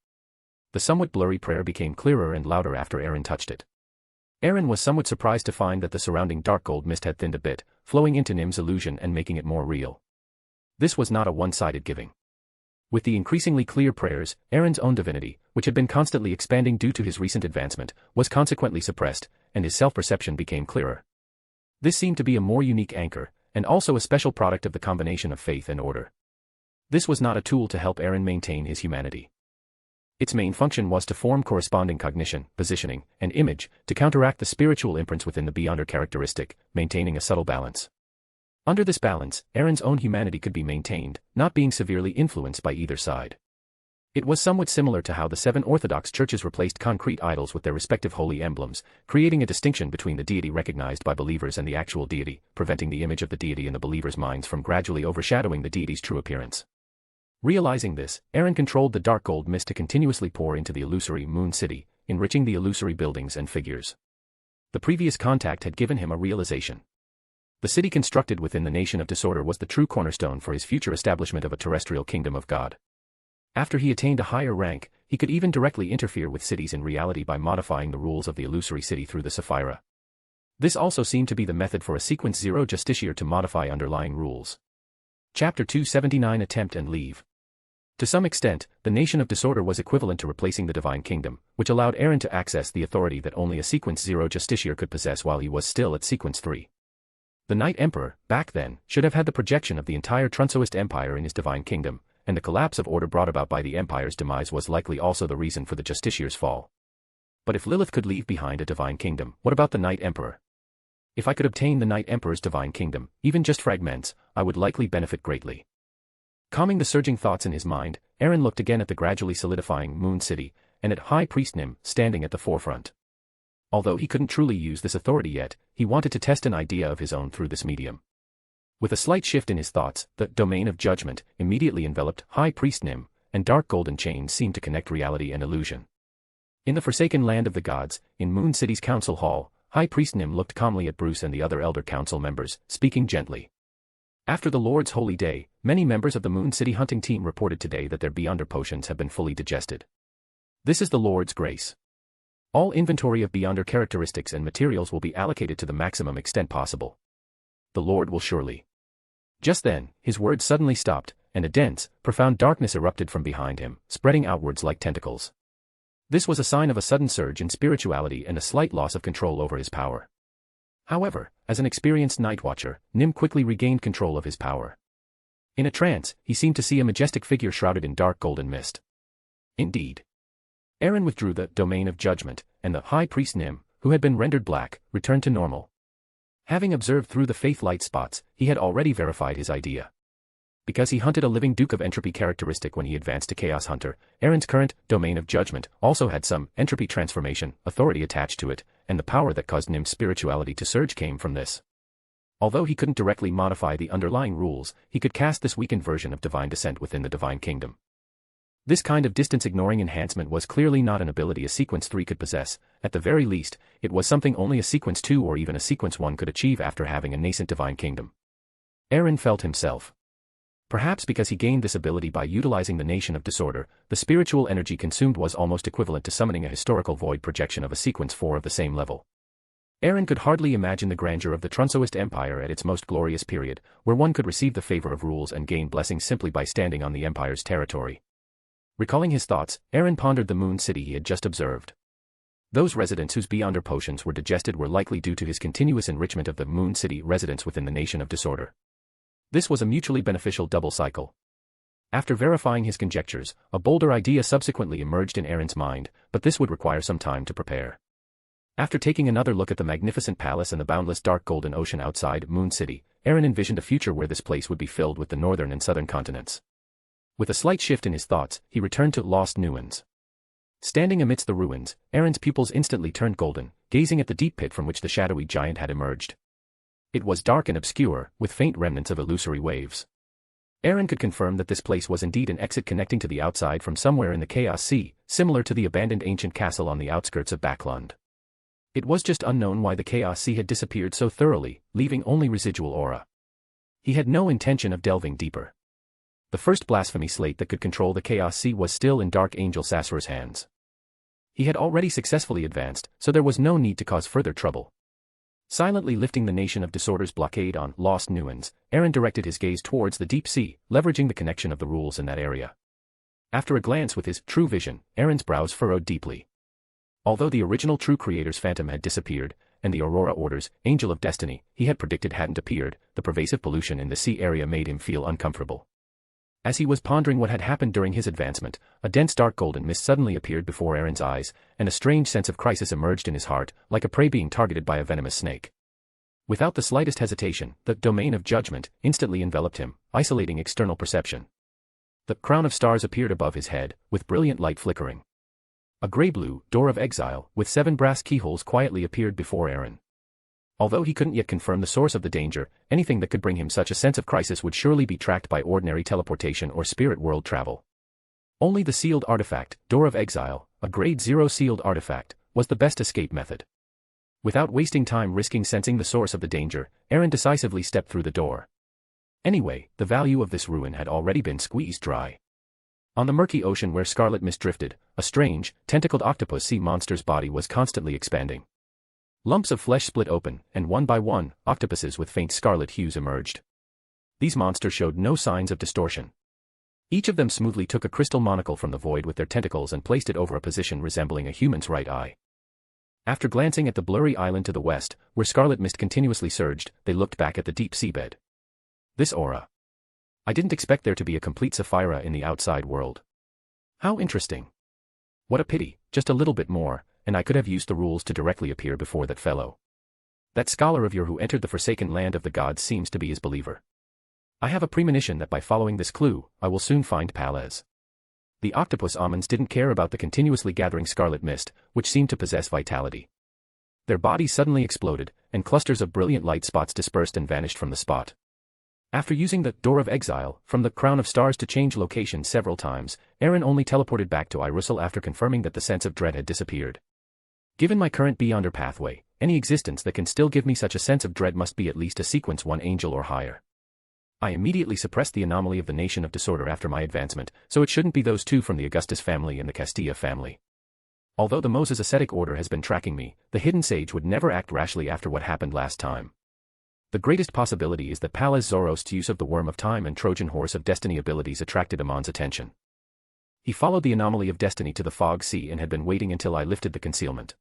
Speaker 3: The somewhat blurry prayer became clearer and louder after Aaron touched it. Aaron was somewhat surprised to find that the surrounding dark gold mist had thinned a bit, flowing into Nim's illusion and making it more real. This was not a one-sided giving. With the increasingly clear prayers, Aaron's own divinity, which had been constantly expanding due to his recent advancement, was consequently suppressed, and his self-perception became clearer. This seemed to be a more unique anchor, and also a special product of the combination of faith and order. This was not a tool to help Aaron maintain his humanity. Its main function was to form corresponding cognition, positioning, and image, to counteract the spiritual imprints within the beyonder characteristic, maintaining a subtle balance. Under this balance, Aaron's own humanity could be maintained, not being severely influenced by either side. It was somewhat similar to how the 7 Orthodox churches replaced concrete idols with their respective holy emblems, creating a distinction between the deity recognized by believers and the actual deity, preventing the image of the deity in the believers' minds from gradually overshadowing the deity's true appearance. Realizing this, Aaron controlled the dark gold mist to continuously pour into the illusory moon city, enriching the illusory buildings and figures. The previous contact had given him a realization. The city constructed within the nation of disorder was the true cornerstone for his future establishment of a terrestrial kingdom of God. After he attained a higher rank, he could even directly interfere with cities in reality by modifying the rules of the illusory city through the Sapphira. This also seemed to be the method for a Sequence 0 Justiciar to modify underlying rules. Chapter 279 Attempt and Leave. To some extent, the nation of disorder was equivalent to replacing the divine kingdom, which allowed Aaron to access the authority that only a Sequence 0 Justiciar could possess while he was still at Sequence 3. The Knight Emperor, back then, should have had the projection of the entire Trunsoist Empire in his divine kingdom, and the collapse of order brought about by the Empire's demise was likely also the reason for the Justiciar's fall. But if Lilith could leave behind a divine kingdom, what about the Knight Emperor? If I could obtain the Knight Emperor's divine kingdom, even just fragments, I would likely benefit greatly. Calming the surging thoughts in his mind, Aaron looked again at the gradually solidifying Moon City, and at High Priest Nim, standing at the forefront. Although he couldn't truly use this authority yet, he wanted to test an idea of his own through this medium. With a slight shift in his thoughts, the domain of judgment immediately enveloped High Priest Nim, and dark golden chains seemed to connect reality and illusion. In the forsaken land of the gods, in Moon City's council hall, High Priest Nim looked calmly at Bruce and the other elder council members, speaking gently. After the Lord's holy day, many members of the Moon City hunting team reported today that their beyonder potions have been fully digested. This is the Lord's grace. All inventory of beyonder characteristics and materials will be allocated to the maximum extent possible. The Lord will surely. Just then, his words suddenly stopped, and a dense, profound darkness erupted from behind him, spreading outwards like tentacles. This was a sign of a sudden surge in spirituality and a slight loss of control over his power. However, as an experienced night watcher, Nim quickly regained control of his power. In a trance, he seemed to see a majestic figure shrouded in dark golden mist. Indeed. Aaron withdrew the domain of judgment, and the High Priest Nim, who had been rendered black, returned to normal. Having observed through the faith light spots, he had already verified his idea. Because he hunted a living Duke of Entropy characteristic when he advanced to Chaos Hunter, Aaron's current domain of judgment also had some entropy transformation authority attached to it, and the power that caused Nim's spirituality to surge came from this. Although he couldn't directly modify the underlying rules, he could cast this weakened version of divine descent within the divine kingdom. This kind of distance-ignoring enhancement was clearly not an ability a Sequence 3 could possess. At the very least, it was something only a Sequence 2 or even a Sequence 1 could achieve after having a nascent divine kingdom. Aaron felt himself. Perhaps because he gained this ability by utilizing the nation of disorder, the spiritual energy consumed was almost equivalent to summoning a historical void projection of a Sequence 4 of the same level. Aaron could hardly imagine the grandeur of the Trunsoist Empire at its most glorious period, where one could receive the favor of rules and gain blessings simply by standing on the Empire's territory. Recalling his thoughts, Aaron pondered the Moon City he had just observed. Those residents whose beyonder potions were digested were likely due to his continuous enrichment of the Moon City residents within the nation of disorder. This was a mutually beneficial double cycle. After verifying his conjectures, a bolder idea subsequently emerged in Aaron's mind, but this would require some time to prepare. After taking another look at the magnificent palace and the boundless dark golden ocean outside Moon City, Aaron envisioned a future where this place would be filled with the northern and southern continents. With a slight shift in his thoughts, he returned to Lost Nuens. Standing amidst the ruins, Aaron's pupils instantly turned golden, gazing at the deep pit from which the shadowy giant had emerged. It was dark and obscure, with faint remnants of illusory waves. Aaron could confirm that this place was indeed an exit connecting to the outside from somewhere in the Chaos Sea, similar to the abandoned ancient castle on the outskirts of Backlund. It was just unknown why the Chaos Sea had disappeared so thoroughly, leaving only residual aura. He had no intention of delving deeper. The first blasphemy slate that could control the Chaos Sea was still in Dark Angel Sassur's hands. He had already successfully advanced, so there was no need to cause further trouble. Silently lifting the nation of disorder's blockade on Lost Nuens, Aaron directed his gaze towards the deep sea, leveraging the connection of the rules in that area. After a glance with his true vision, Aaron's brows furrowed deeply. Although the original True Creator's phantom had disappeared, and the Aurora Order's Angel of Destiny he had predicted hadn't appeared, the pervasive pollution in the sea area made him feel uncomfortable. As he was pondering what had happened during his advancement, a dense dark golden mist suddenly appeared before Aaron's eyes, and a strange sense of crisis emerged in his heart, like a prey being targeted by a venomous snake. Without the slightest hesitation, the domain of judgment instantly enveloped him, isolating external perception. The crown of stars appeared above his head, with brilliant light flickering. A gray-blue door of exile, with 7 brass keyholes quietly appeared before Aaron. Although he couldn't yet confirm the source of the danger, anything that could bring him such a sense of crisis would surely be tracked by ordinary teleportation or spirit world travel. Only the sealed artifact, Door of Exile, a Grade 0 sealed artifact, was the best escape method. Without wasting time risking sensing the source of the danger, Aaron decisively stepped through the door. Anyway, the value of this ruin had already been squeezed dry. On the murky ocean where scarlet mist drifted, a strange, tentacled octopus sea monster's body was constantly expanding. Lumps of flesh split open, and one by one, octopuses with faint scarlet hues emerged. These monsters showed no signs of distortion. Each of them smoothly took a crystal monocle from the void with their tentacles and placed it over a position resembling a human's right eye. After glancing at the blurry island to the west, where scarlet mist continuously surged, they looked back at the deep seabed. This aura. I didn't expect there to be a complete Sapphira in the outside world. How interesting. What a pity, just a little bit more, and I could have used the rules to directly appear before that fellow. That scholar of yours who entered the forsaken land of the gods seems to be his believer. I have a premonition that by following this clue, I will soon find Palez. The octopus almonds didn't care about the continuously gathering scarlet mist, which seemed to possess vitality. Their bodies suddenly exploded, and clusters of brilliant light spots dispersed and vanished from the spot. After using the Door of Exile from the Crown of Stars to change location several times, Aaron only teleported back to Irussel after confirming that the sense of dread had disappeared. Given my current Beyonder pathway, any existence that can still give me such a sense of dread must be at least a sequence 1 angel or higher. I immediately suppressed the anomaly of the Nation of Disorder after my advancement, so it shouldn't be those two from the Augustus family and the Castilla family. Although the Moses ascetic order has been tracking me, the hidden sage would never act rashly after what happened last time. The greatest possibility is that Palez Zorost's use of the Worm of Time and Trojan Horse of Destiny abilities attracted Amon's attention. He followed the anomaly of destiny to the Fog Sea and had been waiting until I lifted the concealment.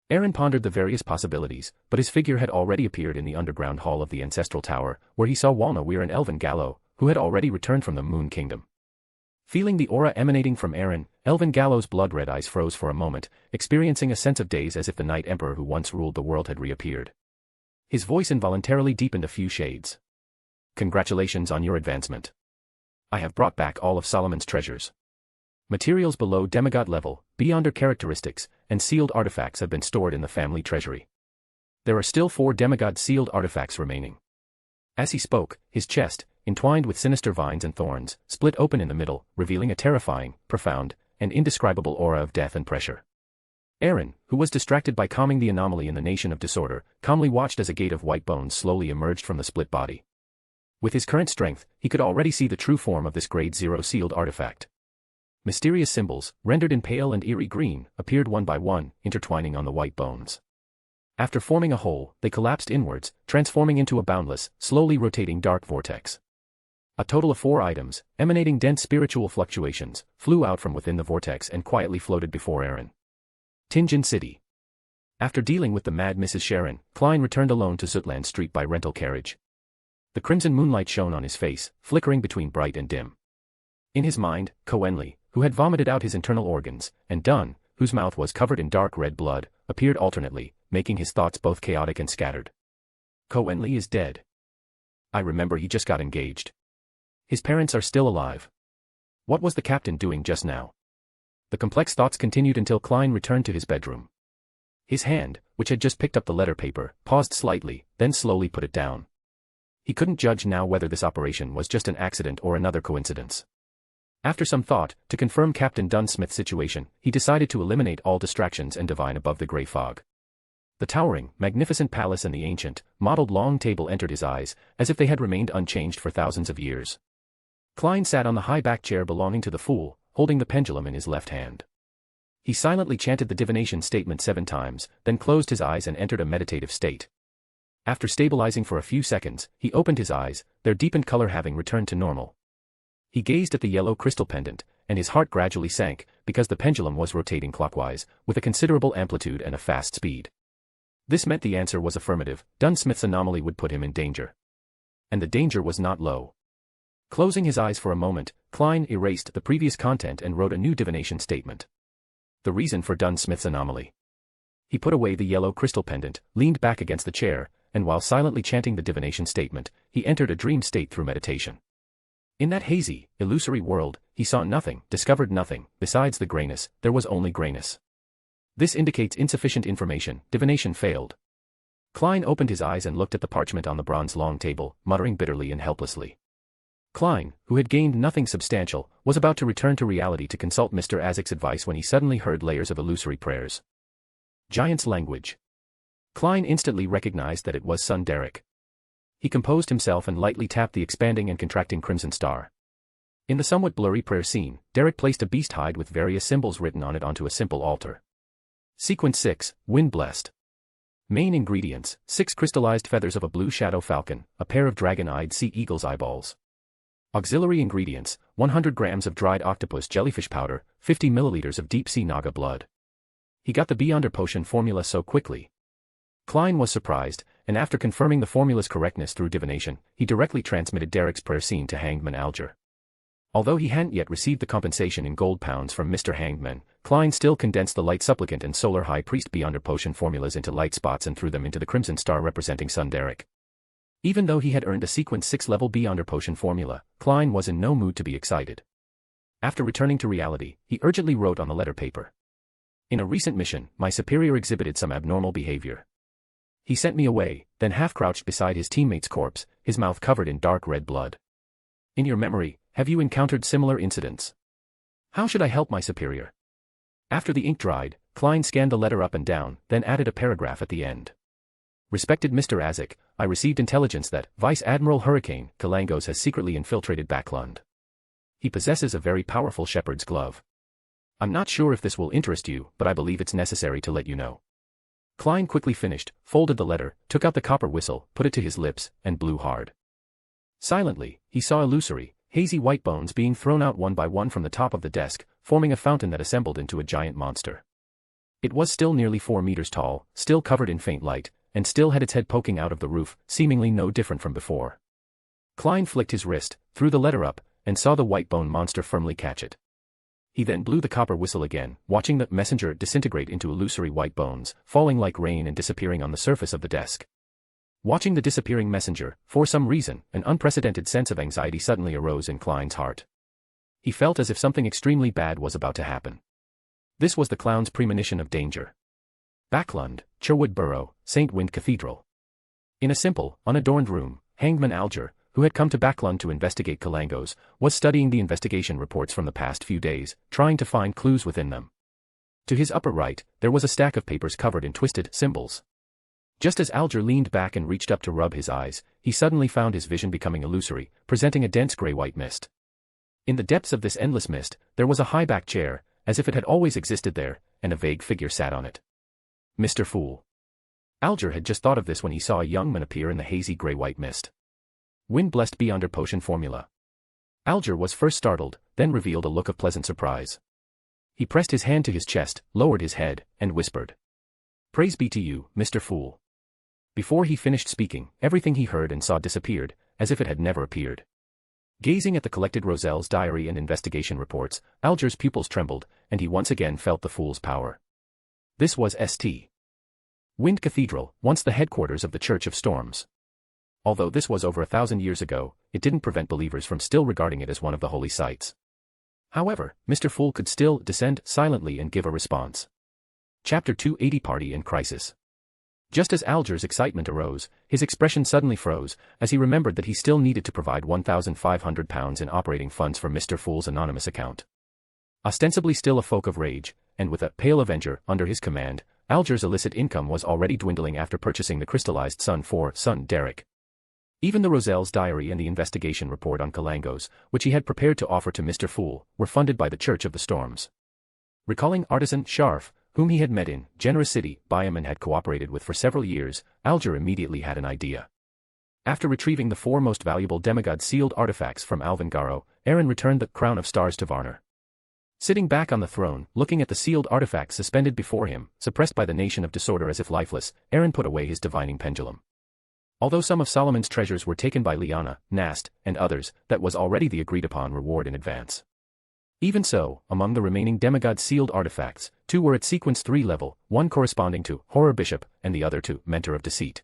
Speaker 3: Aaron pondered the various possibilities, but his figure had already appeared in the underground hall of the Ancestral Tower, where he saw Walna Weir and Elvin Gallo, who had already returned from the Moon Kingdom. Feeling the aura emanating from Aaron, Elvin Gallo's blood-red eyes froze for a moment, experiencing a sense of daze as if the Night Emperor who once ruled the world had reappeared. His voice involuntarily deepened a few shades. Congratulations on your advancement. I have brought back all of Solomon's treasures. Materials below demigod level, Beyonder characteristics, and sealed artifacts have been stored in the family treasury. There are still 4 demigod sealed artifacts remaining. As he spoke, his chest, entwined with sinister vines and thorns, split open in the middle, revealing a terrifying, profound, and indescribable aura of death and pressure. Aaron, who was distracted by calming the anomaly in the Nation of Disorder, calmly watched as a gate of white bones slowly emerged from the split body. With his current strength, he could already see the true form of this Grade 0 sealed artifact. Mysterious symbols, rendered in pale and eerie green, appeared one by one, intertwining on the white bones. After forming a hole, they collapsed inwards, transforming into a boundless, slowly rotating dark vortex. A total of 4 items, emanating dense spiritual fluctuations, flew out from within the vortex and quietly floated before Aaron. Tinjin City. After dealing with the mad Mrs. Sharon, Klein returned alone to Zutland Street by rental carriage. The crimson moonlight shone on his face, flickering between bright and dim. In his mind, Coenly, who had vomited out his internal organs, and Dunn, whose mouth was covered in dark red blood, appeared alternately, making his thoughts both chaotic and scattered. Coenly is dead. I remember he just got engaged. His parents are still alive. What was the captain doing just now? The complex thoughts continued until Klein returned to his bedroom. His hand, which had just picked up the letter paper, paused slightly, then slowly put it down. He couldn't judge now whether this operation was just an accident or another coincidence. After some thought, to confirm Captain Dunsmith's situation, he decided to eliminate all distractions and divine above the grey fog. The towering, magnificent palace and the ancient, mottled long table entered his eyes, as if they had remained unchanged for thousands of years. Klein sat on the high back chair belonging to the fool, holding the pendulum in his left hand. He silently chanted the divination statement 7 times, then closed his eyes and entered a meditative state. After stabilizing for a few seconds, he opened his eyes, their deepened color having returned to normal. He gazed at the yellow crystal pendant, and his heart gradually sank, because the pendulum was rotating clockwise, with a considerable amplitude and a fast speed. This meant the answer was affirmative. Dunsmith's anomaly would put him in danger. And the danger was not low. Closing his eyes for a moment, Klein erased the previous content and wrote a new divination statement. The reason for Dunsmith's anomaly. He put away the yellow crystal pendant, leaned back against the chair, and while silently chanting the divination statement, he entered a dream state through meditation. In that hazy, illusory world, he saw nothing, discovered nothing. Besides the grayness, there was only grayness. This indicates insufficient information. Divination failed. Klein opened his eyes and looked at the parchment on the bronze long table, muttering bitterly and helplessly. Klein, who had gained nothing substantial, was about to return to reality to consult Mr. Azek's advice when he suddenly heard layers of illusory prayers. Giant's language. Klein instantly recognized that it was son Derek. He composed himself and lightly tapped the expanding and contracting crimson star. In the somewhat blurry prayer scene, Derek placed a beast hide with various symbols written on it onto a simple altar. Sequence 6, Wind Blessed. Main ingredients, 6 crystallized feathers of a blue shadow falcon, a pair of dragon-eyed sea eagle's eyeballs. Auxiliary ingredients, 100 grams of dried octopus jellyfish powder, 50 milliliters of deep-sea naga blood. He got the Beyonder potion formula so quickly. Klein was surprised, and after confirming the formula's correctness through divination, he directly transmitted Derek's prayer scene to Hangman Alger. Although he hadn't yet received the compensation in gold pounds from Mr. Hangman, Klein still condensed the light supplicant and solar high priest Beyonder potion formulas into light spots and threw them into the crimson star representing son Derek. Even though he had earned a sequence 6 level Beyonder potion formula, Klein was in no mood to be excited. After returning to reality, he urgently wrote on the letter paper. In a recent mission, my superior exhibited some abnormal behavior. He sent me away, then half-crouched beside his teammate's corpse, his mouth covered in dark red blood. In your memory, have you encountered similar incidents? How should I help my superior? After the ink dried, Klein scanned the letter up and down, then added a paragraph at the end. Respected Mr. Azek, I received intelligence that Vice Admiral Hurricane Kalangos has secretly infiltrated Backlund. He possesses a very powerful shepherd's glove. I'm not sure if this will interest you, but I believe it's necessary to let you know. Klein quickly finished, folded the letter, took out the copper whistle, put it to his lips, and blew hard. Silently, he saw illusory, hazy white bones being thrown out one by one from the top of the desk, forming a fountain that assembled into a giant monster. It was still nearly 4 meters tall, still covered in faint light, and still had its head poking out of the roof, seemingly no different from before. Klein flicked his wrist, threw the letter up, and saw the white bone monster firmly catch it. He then blew the copper whistle again, watching the messenger disintegrate into illusory white bones, falling like rain and disappearing on the surface of the desk. Watching the disappearing messenger, for some reason, an unprecedented sense of anxiety suddenly arose in Klein's heart. He felt as if something extremely bad was about to happen. This was the clown's premonition of danger. Backlund, Cherwood Borough, St. Wind Cathedral. In a simple, unadorned room, Hangman Alger, who had come to Backlund to investigate Kalangos, was studying the investigation reports from the past few days, trying to find clues within them. To his upper right, there was a stack of papers covered in twisted symbols. Just as Alger leaned back and reached up to rub his eyes, he suddenly found his vision becoming illusory, presenting a dense gray-white mist. In the depths of this endless mist, there was a high-backed chair, as if it had always existed there, and a vague figure sat on it. Mr. Fool. Alger had just thought of this when he saw a young man appear in the hazy gray-white mist. Wind-blessed Beyonder potion formula. Alger was first startled, then revealed a look of pleasant surprise. He pressed his hand to his chest, lowered his head, and whispered. Praise be to you, Mr. Fool. Before he finished speaking, everything he heard and saw disappeared, as if it had never appeared. Gazing at the collected Roselle's diary and investigation reports, Alger's pupils trembled, and he once again felt the fool's power. This was St. Wind Cathedral, once the headquarters of the Church of Storms. Although this was over 1,000 years ago, it didn't prevent believers from still regarding it as one of the holy sites. However, Mr. Fool could still descend silently and give a response. Chapter 280 Party in Crisis. Just as Alger's excitement arose, his expression suddenly froze, as he remembered that he still needed to provide £1,500 in operating funds for Mr. Fool's anonymous account. Ostensibly still a folk of rage, and with a pale avenger under his command, Alger's illicit income was already dwindling after purchasing the crystallized sun for son Derek. Even the Roselle's diary and the investigation report on Kalangos, which he had prepared to offer to Mr. Fool, were funded by the Church of the Storms. Recalling artisan Sharf, whom he had met in Generous City, Byam and had cooperated with for several years, Alger immediately had an idea. After retrieving the 4 most valuable demigod sealed artifacts from Alvengaro, Aaron returned the Crown of Stars to Varner. Sitting back on the throne, looking at the sealed artifacts suspended before him, suppressed by the Nation of Disorder as if lifeless, Aaron put away his divining pendulum. Although some of Solomon's treasures were taken by Liana, Nast, and others, that was already the agreed-upon reward in advance. Even so, among the remaining demigod sealed artifacts, 2 were at sequence 3 level, one corresponding to Horror Bishop and the other to Mentor of Deceit.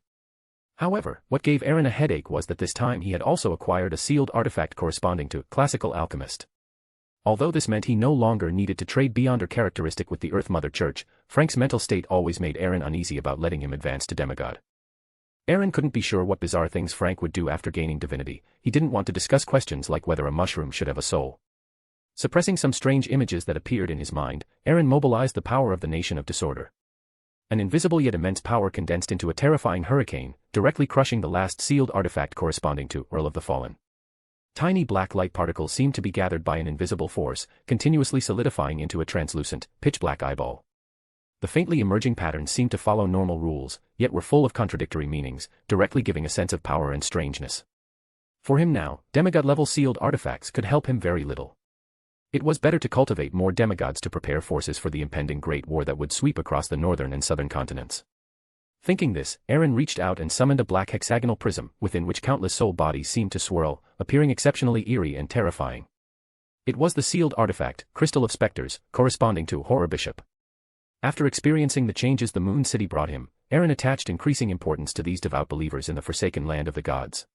Speaker 3: However, what gave Aaron a headache was that this time he had also acquired a sealed artifact corresponding to Classical Alchemist. Although this meant he no longer needed to trade beyond her characteristic with the Earth Mother Church, Frank's mental state always made Aaron uneasy about letting him advance to demigod. Aaron couldn't be sure what bizarre things Frank would do after gaining divinity. He didn't want to discuss questions like whether a mushroom should have a soul. Suppressing some strange images that appeared in his mind, Aaron mobilized the power of the Nation of Disorder. An invisible yet immense power condensed into a terrifying hurricane, directly crushing the last sealed artifact corresponding to Earl of the Fallen. Tiny black light particles seemed to be gathered by an invisible force, continuously solidifying into a translucent, pitch-black eyeball. The faintly emerging patterns seemed to follow normal rules, yet were full of contradictory meanings, directly giving a sense of power and strangeness. For him now, demigod-level sealed artifacts could help him very little. It was better to cultivate more demigods to prepare forces for the impending Great War that would sweep across the northern and southern continents. Thinking this, Aaron reached out and summoned a black hexagonal prism, within which countless soul bodies seemed to swirl, appearing exceptionally eerie and terrifying. It was the sealed artifact, Crystal of Spectres, corresponding to Horror Bishop. After experiencing the changes the Moon City brought him, Aaron attached increasing importance to these devout believers in the forsaken land of the gods.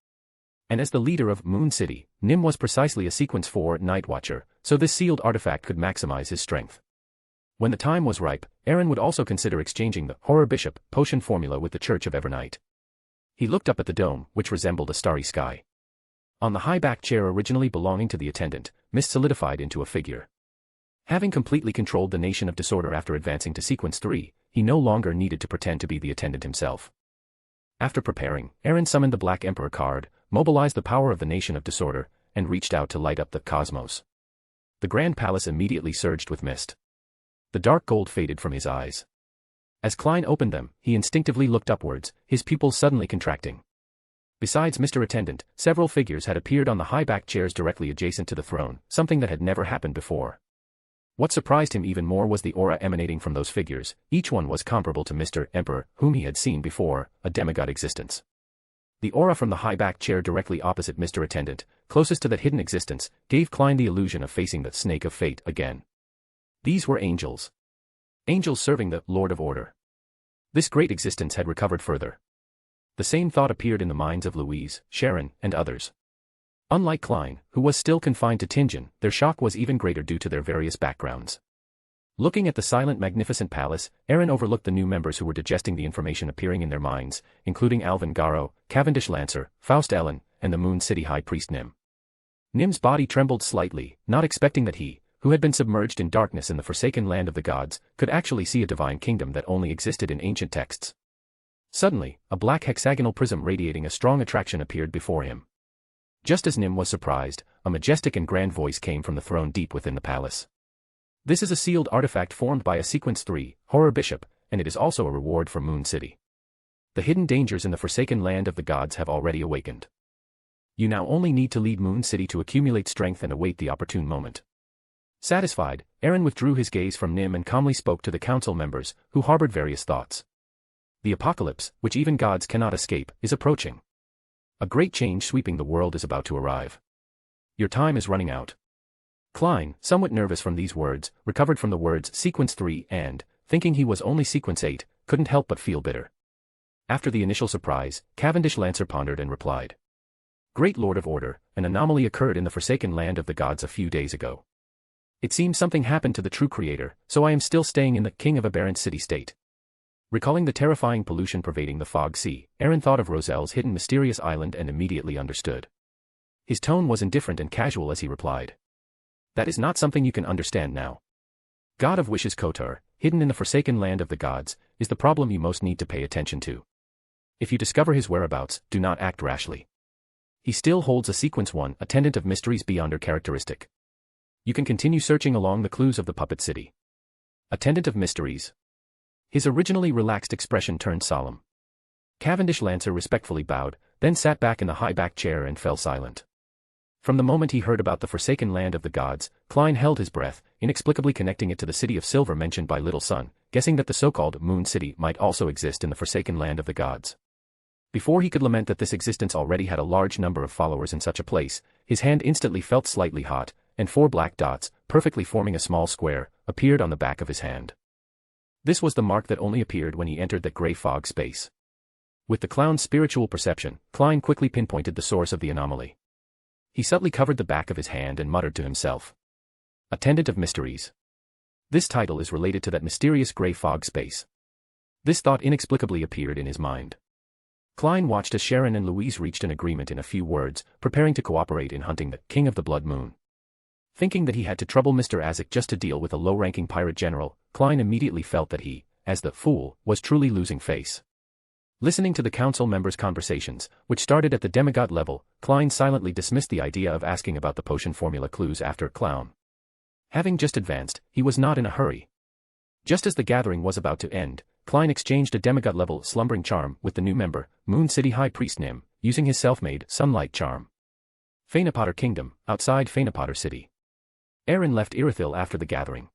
Speaker 3: And as the leader of Moon City, Nim was precisely a Sequence 4 Night Watcher, so this sealed artifact could maximize his strength. When the time was ripe, Aaron would also consider exchanging the Horror Bishop potion formula with the Church of Evernight. He looked up at the dome, which resembled a starry sky. On the high back chair originally belonging to the attendant, mist solidified into a figure. Having completely controlled the Nation of Disorder after advancing to Sequence 3, he no longer needed to pretend to be the attendant himself. After preparing, Aaron summoned the Black Emperor card, mobilized the power of the Nation of Disorder, and reached out to light up the cosmos. The Grand Palace immediately surged with mist. The dark gold faded from his eyes. As Klein opened them, he instinctively looked upwards, his pupils suddenly contracting. Besides Mr. Attendant, several figures had appeared on the high-backed chairs directly adjacent to the throne, something that had never happened before. What surprised him even more was the aura emanating from those figures. Each one was comparable to Mr. Emperor, whom he had seen before, a demigod existence. The aura from the high-backed chair directly opposite Mr. Attendant, closest to that hidden existence, gave Klein the illusion of facing the Snake of Fate again. These were angels. Angels serving the Lord of Order. This great existence had recovered further. The same thought appeared in the minds of Louise, Sharon, and others. Unlike Klein, who was still confined to Tingen, their shock was even greater due to their various backgrounds. Looking at the silent magnificent palace, Aaron overlooked the new members who were digesting the information appearing in their minds, including Alvin Garrow, Cavendish Lancer, Faust Ellen, and the Moon City High Priest Nim. Nim's body trembled slightly, not expecting that he, who had been submerged in darkness in the forsaken land of the gods, could actually see a divine kingdom that only existed in ancient texts. Suddenly, a black hexagonal prism radiating a strong attraction appeared before him. Just as Nim was surprised, a majestic and grand voice came from the throne deep within the palace. This is a sealed artifact formed by a Sequence 3, Horror Bishop, and it is also a reward for Moon City. The hidden dangers in the forsaken land of the gods have already awakened. You now only need to lead Moon City to accumulate strength and await the opportune moment. Satisfied, Aaron withdrew his gaze from Nim and calmly spoke to the council members, who harbored various thoughts. The apocalypse, which even gods cannot escape, is approaching. A great change sweeping the world is about to arrive. Your time is running out. Klein, somewhat nervous from these words, recovered from the words Sequence 3 and, thinking he was only Sequence 8, couldn't help but feel bitter. After the initial surprise, Cavendish Lancer pondered and replied. Great Lord of Order, an anomaly occurred in the forsaken land of the gods a few days ago. It seems something happened to the true creator, so I am still staying in the King of Aberrant city-state. Recalling the terrifying pollution pervading the fog sea, Aaron thought of Roselle's hidden mysterious island and immediately understood. His tone was indifferent and casual as he replied. That is not something you can understand now. God of Wishes Kotar, hidden in the forsaken land of the gods, is the problem you most need to pay attention to. If you discover his whereabouts, do not act rashly. He still holds a Sequence 1, Attendant of Mysteries beyond her characteristic. You can continue searching along the clues of the puppet city. Attendant of Mysteries. His originally relaxed expression turned solemn. Cavendish Lancer respectfully bowed, then sat back in the high-backed chair and fell silent. From the moment he heard about the forsaken land of the gods, Klein held his breath, inexplicably connecting it to the city of silver mentioned by Little Sun, guessing that the so-called Moon City might also exist in the forsaken land of the gods. Before he could lament that this existence already had a large number of followers in such a place, his hand instantly felt slightly hot, and 4 black dots, perfectly forming a small square, appeared on the back of his hand. This was the mark that only appeared when he entered that grey fog space. With the clown's spiritual perception, Klein quickly pinpointed the source of the anomaly. He subtly covered the back of his hand and muttered to himself, "Attendant of Mysteries. This title is related to that mysterious grey fog space." This thought inexplicably appeared in his mind. Klein watched as Sharon and Louise reached an agreement in a few words, preparing to cooperate in hunting the King of the Blood Moon. Thinking that he had to trouble Mr. Azek just to deal with a low-ranking pirate general, Klein immediately felt that he, as the fool, was truly losing face. Listening to the council members' conversations, which started at the demigod level, Klein silently dismissed the idea of asking about the potion formula clues after Clown. Having just advanced, he was not in a hurry. Just as the gathering was about to end, Klein exchanged a demigod-level slumbering charm with the new member, Moon City High Priest Nim, using his self-made sunlight charm. Fainapotter Kingdom, outside Fainapotter City. Aaron left Irithyll after the gathering.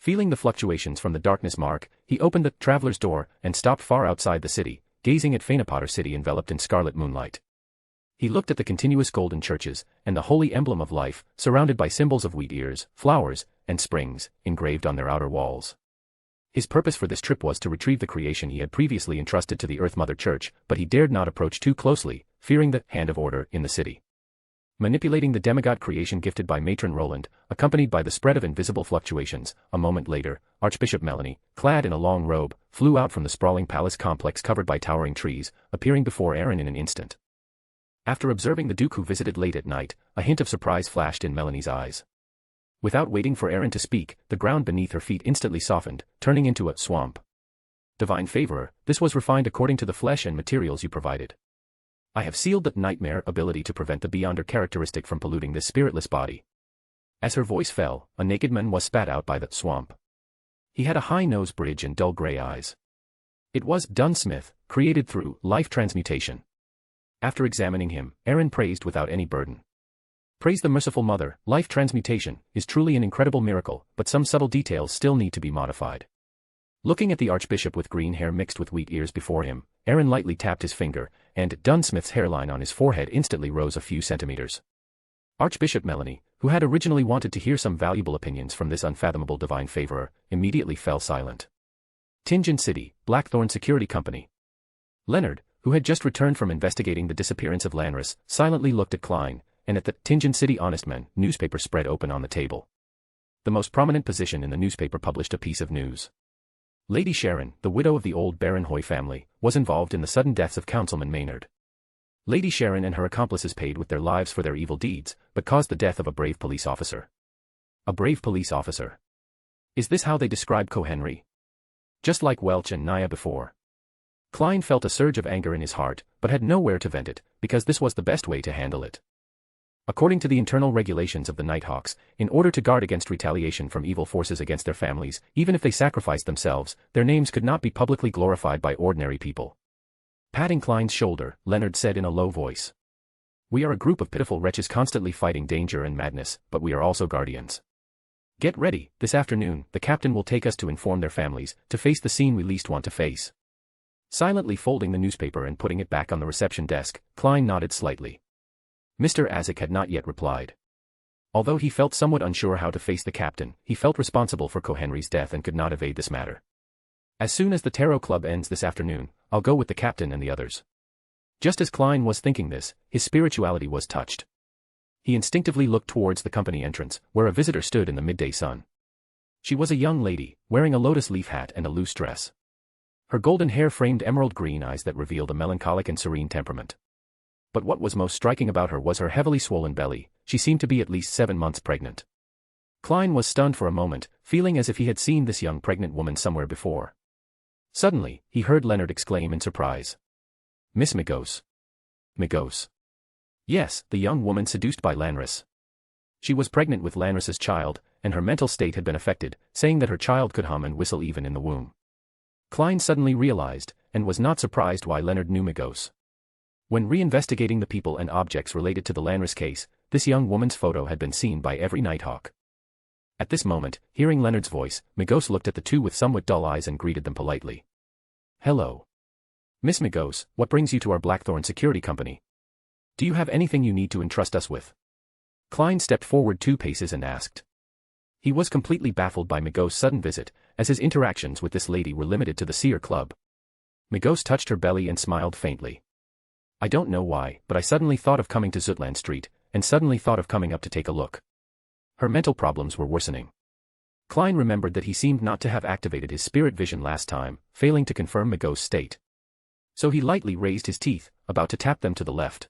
Speaker 3: Feeling the fluctuations from the darkness mark, he opened the traveler's door and stopped far outside the city, gazing at Fainapotter City enveloped in scarlet moonlight. He looked at the continuous golden churches and the holy emblem of life, surrounded by symbols of wheat ears, flowers, and springs, engraved on their outer walls. His purpose for this trip was to retrieve the creation he had previously entrusted to the Earth Mother Church, but he dared not approach too closely, fearing the hand of order in the city. Manipulating the demigod creation gifted by Matron Roland, accompanied by the spread of invisible fluctuations, a moment later, Archbishop Melanie, clad in a long robe, flew out from the sprawling palace complex covered by towering trees, appearing before Aaron in an instant. After observing the Duke who visited late at night, a hint of surprise flashed in Melanie's eyes. Without waiting for Aaron to speak, the ground beneath her feet instantly softened, turning into a swamp. Divine Favorer, this was refined according to the flesh and materials you provided. I have sealed the nightmare ability to prevent the Beyonder characteristic from polluting this spiritless body. As her voice fell, a naked man was spat out by the swamp. He had a high nose bridge and dull gray eyes. It was Dunsmith, created through life transmutation. After examining him, Aaron praised without any burden. Praise the merciful mother, life transmutation is truly an incredible miracle, but some subtle details still need to be modified. Looking at the archbishop with green hair mixed with wheat ears before him, Aaron lightly tapped his finger, and Dunsmith's hairline on his forehead instantly rose a few centimeters. Archbishop Melanie, who had originally wanted to hear some valuable opinions from this unfathomable divine favorer, immediately fell silent. Tingen City, Blackthorn Security Company. Leonard, who had just returned from investigating the disappearance of Lanris, silently looked at Klein, and at the Tingen City Honest Men newspaper spread open on the table. The most prominent position in the newspaper published a piece of news. Lady Sharon, the widow of the old Baron Hoy family, was involved in the sudden deaths of Councilman Maynard. Lady Sharon and her accomplices paid with their lives for their evil deeds, but caused the death of a brave police officer. A brave police officer. Is this how they describe Cohenry? Just like Welch and Naya before. Klein felt a surge of anger in his heart, but had nowhere to vent it, because this was the best way to handle it. According to the internal regulations of the Nighthawks, in order to guard against retaliation from evil forces against their families, even if they sacrificed themselves, their names could not be publicly glorified by ordinary people. Patting Klein's shoulder, Leonard said in a low voice. We are a group of pitiful wretches constantly fighting danger and madness, but we are also guardians. Get ready, this afternoon, the captain will take us to inform their families, to face the scene we least want to face. Silently folding the newspaper and putting it back on the reception desk, Klein nodded slightly. Mr. Azek had not yet replied. Although he felt somewhat unsure how to face the captain, he felt responsible for Cohenry's death and could not evade this matter. As soon as the Tarot Club ends this afternoon, I'll go with the captain and the others. Just as Klein was thinking this, his spirituality was touched. He instinctively looked towards the company entrance, where a visitor stood in the midday sun. She was a young lady, wearing a lotus leaf hat and a loose dress. Her golden hair framed emerald green eyes that revealed a melancholic and serene temperament. But what was most striking about her was her heavily swollen belly. She seemed to be at least 7 months pregnant. Klein was stunned for a moment, feeling as if he had seen this young pregnant woman somewhere before. Suddenly, he heard Leonard exclaim in surprise. Miss Migos. Migos. Yes, the young woman seduced by Lanris. She was pregnant with Lanris's child, and her mental state had been affected, saying that her child could hum and whistle even in the womb. Klein suddenly realized, and was not surprised why Leonard knew Migos. When reinvestigating the people and objects related to the Lanris case, this young woman's photo had been seen by every Nighthawk. At this moment, hearing Leonard's voice, Migos looked at the two with somewhat dull eyes and greeted them politely. Hello. Miss Migos, what brings you to our Blackthorn Security Company? Do you have anything you need to entrust us with? Klein stepped forward 2 paces and asked. He was completely baffled by Migos' sudden visit, as his interactions with this lady were limited to the Seer Club. Migos touched her belly and smiled faintly. I don't know why, but I suddenly thought of coming to Zutland Street, and suddenly thought of coming up to take a look. Her mental problems were worsening. Klein remembered that he seemed not to have activated his spirit vision last time, failing to confirm Migos' state. So he lightly raised his teeth, about to tap them to the left.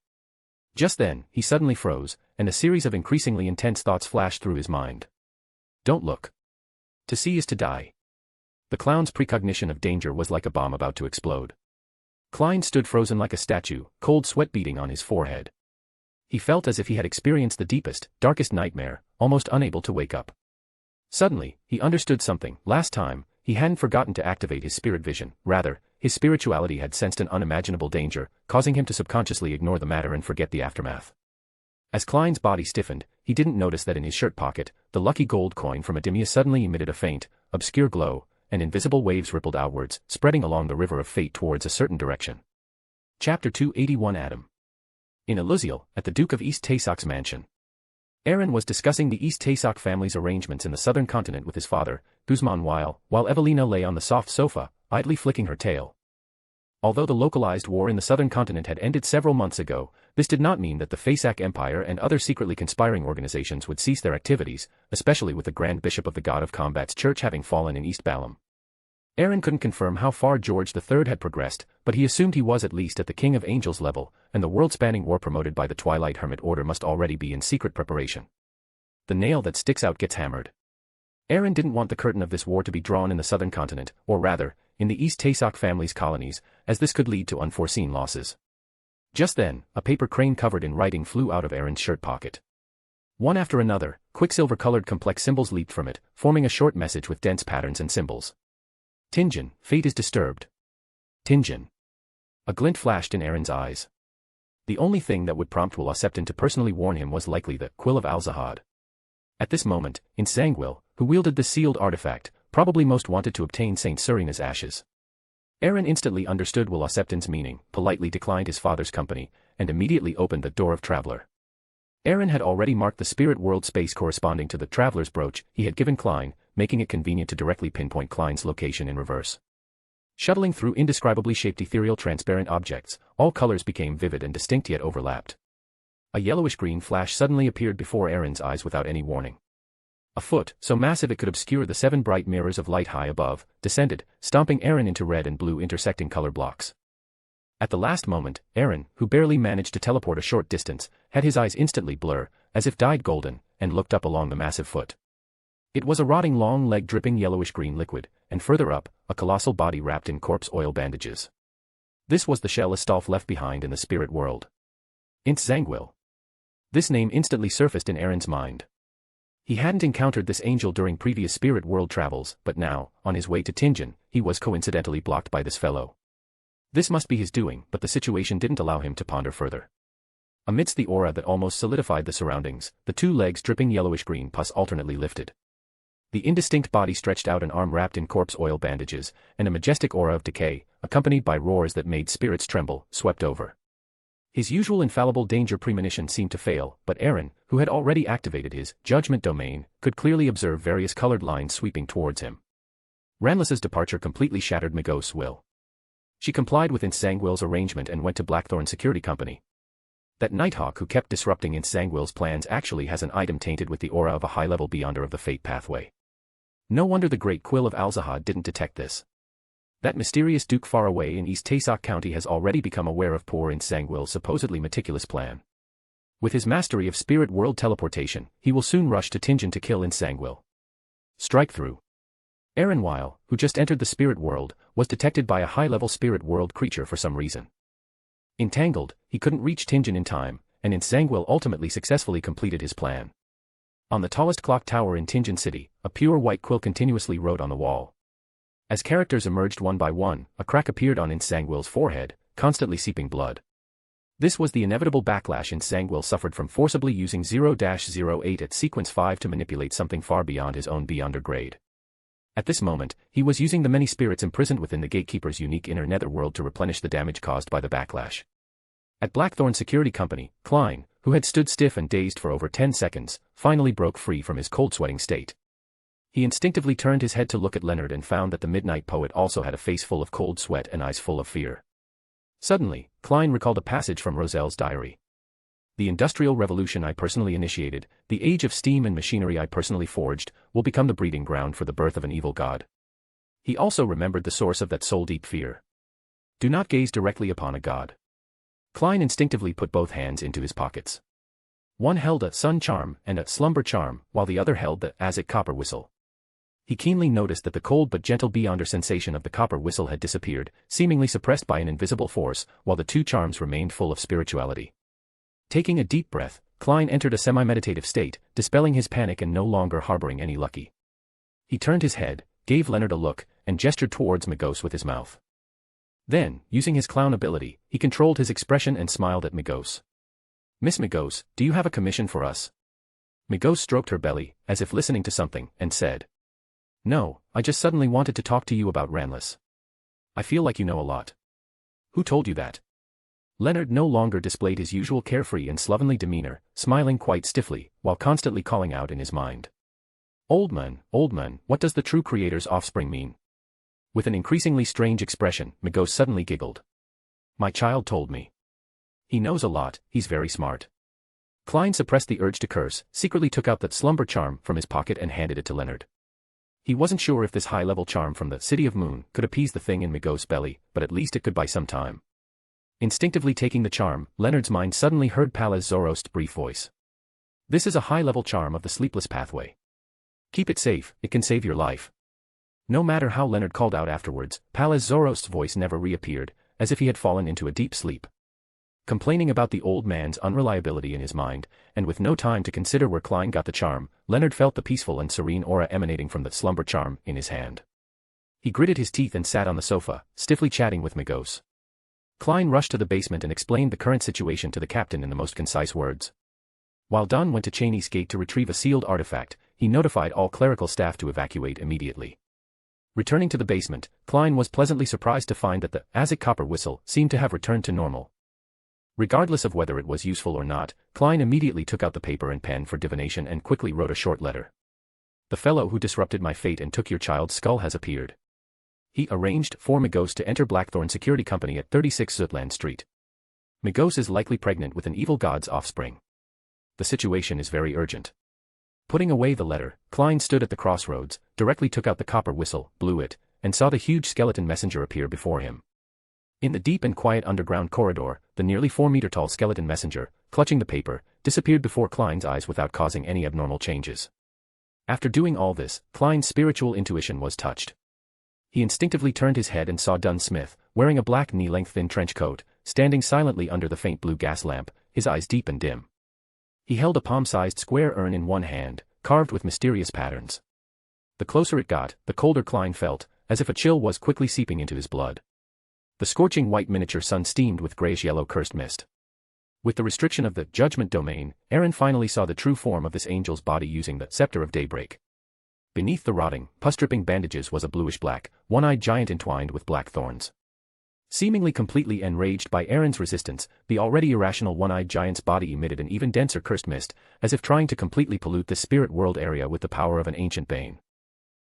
Speaker 3: Just then, he suddenly froze, and a series of increasingly intense thoughts flashed through his mind. Don't look. To see is to die. The clown's precognition of danger was like a bomb about to explode. Klein stood frozen like a statue, cold sweat beading on his forehead. He felt as if he had experienced the deepest, darkest nightmare, almost unable to wake up. Suddenly, he understood something. Last time, he hadn't forgotten to activate his spirit vision, rather, his spirituality had sensed an unimaginable danger, causing him to subconsciously ignore the matter and forget the aftermath. As Klein's body stiffened, he didn't notice that in his shirt pocket, the lucky gold coin from Adimia suddenly emitted a faint, obscure glow, and invisible waves rippled outwards, spreading along the river of fate towards a certain direction. Chapter 281 Adam. In Elusiel, at the Duke of East Taysoc's mansion. Aaron was discussing the East Taysoc family's arrangements in the southern continent with his father, Guzman while Evelina lay on the soft sofa, idly flicking her tail. Although the localized war in the southern continent had ended several months ago, this did not mean that the Fasak Empire and other secretly conspiring organizations would cease their activities, especially with the Grand Bishop of the God of Combat's church having fallen in East Balam. Aaron couldn't confirm how far George III had progressed, but he assumed he was at least at the King of Angels level, and the world-spanning war promoted by the Twilight Hermit Order must already be in secret preparation. The nail that sticks out gets hammered. Aaron didn't want the curtain of this war to be drawn in the southern continent, or rather, in the East Taysoc family's colonies, as this could lead to unforeseen losses. Just then, a paper crane covered in writing flew out of Aaron's shirt pocket. One after another, quicksilver-colored complex symbols leaped from it, forming a short message with dense patterns and symbols. Tinjin, fate is disturbed. Tinjin. A glint flashed in Aaron's eyes. The only thing that would prompt Will Septon to personally warn him was likely the Quill of Alzahad. At this moment, Insangwil, who wielded the sealed artifact, probably most wanted to obtain Saint Serina's ashes. Aaron instantly understood Will Septon's meaning, politely declined his father's company, and immediately opened the door of Traveler. Aaron had already marked the spirit world space corresponding to the Traveler's brooch he had given Klein, making it convenient to directly pinpoint Klein's location in reverse. Shuttling through indescribably shaped ethereal transparent objects, all colors became vivid and distinct yet overlapped. A yellowish-green flash suddenly appeared before Aaron's eyes without any warning. A foot, so massive it could obscure the 7 bright mirrors of light high above, descended, stomping Aaron into red and blue intersecting color blocks. At the last moment, Aaron, who barely managed to teleport a short distance, had his eyes instantly blur, as if dyed golden, and looked up along the massive foot. It was a rotting long leg dripping yellowish-green liquid, and further up, a colossal body wrapped in corpse oil bandages. This was the shell Astolf left behind in the spirit world. Intzangwil. This name instantly surfaced in Aaron's mind. He hadn't encountered this angel during previous spirit world travels, but now, on his way to Tinjin, he was coincidentally blocked by this fellow. This must be his doing, but the situation didn't allow him to ponder further. Amidst the aura that almost solidified the surroundings, the 2 legs dripping yellowish-green pus alternately lifted. The indistinct body stretched out an arm wrapped in corpse oil bandages, and a majestic aura of decay, accompanied by roars that made spirits tremble, swept over. His usual infallible danger premonition seemed to fail, but Aaron, who had already activated his judgment domain, could clearly observe various colored lines sweeping towards him. Ranlis's departure completely shattered Migos' will. She complied with Insangwil's arrangement and went to Blackthorn Security Company. That Nighthawk who kept disrupting Insangwil's plans actually has an item tainted with the aura of a high-level Beyonder of the Fate Pathway. No wonder the great Quill of Alzahad didn't detect this. That mysterious duke far away in East Taysoc County has already become aware of poor Insangwil's supposedly meticulous plan. With his mastery of spirit world teleportation, he will soon rush to Tinjin to kill Insangwil. Strike through. Aaron Weil, who just entered the spirit world, was detected by a high-level spirit world creature for some reason. Entangled, he couldn't reach Tinjin in time, and Insangwil ultimately successfully completed his plan. On the tallest clock tower in Tinjin City, a pure white quill continuously wrote on the wall. As characters emerged one by one, a crack appeared on Insangwil's forehead, constantly seeping blood. This was the inevitable backlash Insangwil suffered from forcibly using 0-08 at sequence 5 to manipulate something far beyond his own Beyonder grade. At this moment, he was using the many spirits imprisoned within the gatekeeper's unique inner netherworld to replenish the damage caused by the backlash. At Blackthorn Security Company, Klein, who had stood stiff and dazed for over 10 seconds, finally broke free from his cold-sweating state. He instinctively turned his head to look at Leonard and found that the midnight poet also had a face full of cold sweat and eyes full of fear. Suddenly, Klein recalled a passage from Roselle's diary. The Industrial Revolution I personally initiated, the age of steam and machinery I personally forged, will become the breeding ground for the birth of an evil god. He also remembered the source of that soul-deep fear. Do not gaze directly upon a god. Klein instinctively put both hands into his pockets. One held a sun charm and a slumber charm, while the other held the Azek copper whistle. He keenly noticed that the cold but gentle beyonder sensation of the copper whistle had disappeared, seemingly suppressed by an invisible force, while the two charms remained full of spirituality. Taking a deep breath, Klein entered a semi-meditative state, dispelling his panic and no longer harboring any lucky. He turned his head, gave Leonard a look, and gestured towards Migos with his mouth. Then, using his clown ability, he controlled his expression and smiled at Migos. Miss Migos, do you have a commission for us? Migos stroked her belly, as if listening to something, and said, No, I just suddenly wanted to talk to you about Ranless. I feel like you know a lot. Who told you that? Leonard no longer displayed his usual carefree and slovenly demeanor, smiling quite stiffly, while constantly calling out in his mind. Old man, what does the true creator's offspring mean? With an increasingly strange expression, Migos suddenly giggled. My child told me. He knows a lot, he's very smart. Klein suppressed the urge to curse, secretly took out that slumber charm from his pocket and handed it to Leonard. He wasn't sure if this high-level charm from the City of Moon could appease the thing in Migos' belly, but at least it could buy some time. Instinctively taking the charm, Leonard's mind suddenly heard Palaz Zorost's brief voice. This is a high-level charm of the sleepless pathway. Keep it safe, it can save your life. No matter how Leonard called out afterwards, Palaz Zorost's voice never reappeared, as if he had fallen into a deep sleep. Complaining about the old man's unreliability in his mind, and with no time to consider where Klein got the charm, Leonard felt the peaceful and serene aura emanating from the slumber charm in his hand. He gritted his teeth and sat on the sofa, stiffly chatting with Migos. Klein rushed to the basement and explained the current situation to the captain in the most concise words. While Don went to Cheney's gate to retrieve a sealed artifact, he notified all clerical staff to evacuate immediately. Returning to the basement, Klein was pleasantly surprised to find that the Azek copper whistle seemed to have returned to normal. Regardless of whether it was useful or not, Klein immediately took out the paper and pen for divination and quickly wrote a short letter. The fellow who disrupted my fate and took your child's skull has appeared. He arranged for Migos to enter Blackthorn Security Company at 36 Zutland Street. Migos is likely pregnant with an evil god's offspring. The situation is very urgent. Putting away the letter, Klein stood at the crossroads, directly took out the copper whistle, blew it, and saw the huge skeleton messenger appear before him. In the deep and quiet underground corridor, the nearly 4-meter-tall skeleton messenger, clutching the paper, disappeared before Klein's eyes without causing any abnormal changes. After doing all this, Klein's spiritual intuition was touched. He instinctively turned his head and saw Dunn Smith, wearing a black knee-length thin trench coat, standing silently under the faint blue gas lamp, his eyes deep and dim. He held a palm-sized square urn in one hand, carved with mysterious patterns. The closer it got, the colder Klein felt, as if a chill was quickly seeping into his blood. The scorching white miniature sun steamed with grayish-yellow cursed mist. With the restriction of the judgment domain, Aaron finally saw the true form of this angel's body using the scepter of daybreak. Beneath the rotting, pus-dripping bandages was a bluish-black, one-eyed giant entwined with black thorns. Seemingly completely enraged by Aaron's resistance, the already irrational one-eyed giant's body emitted an even denser cursed mist, as if trying to completely pollute the spirit world area with the power of an ancient bane.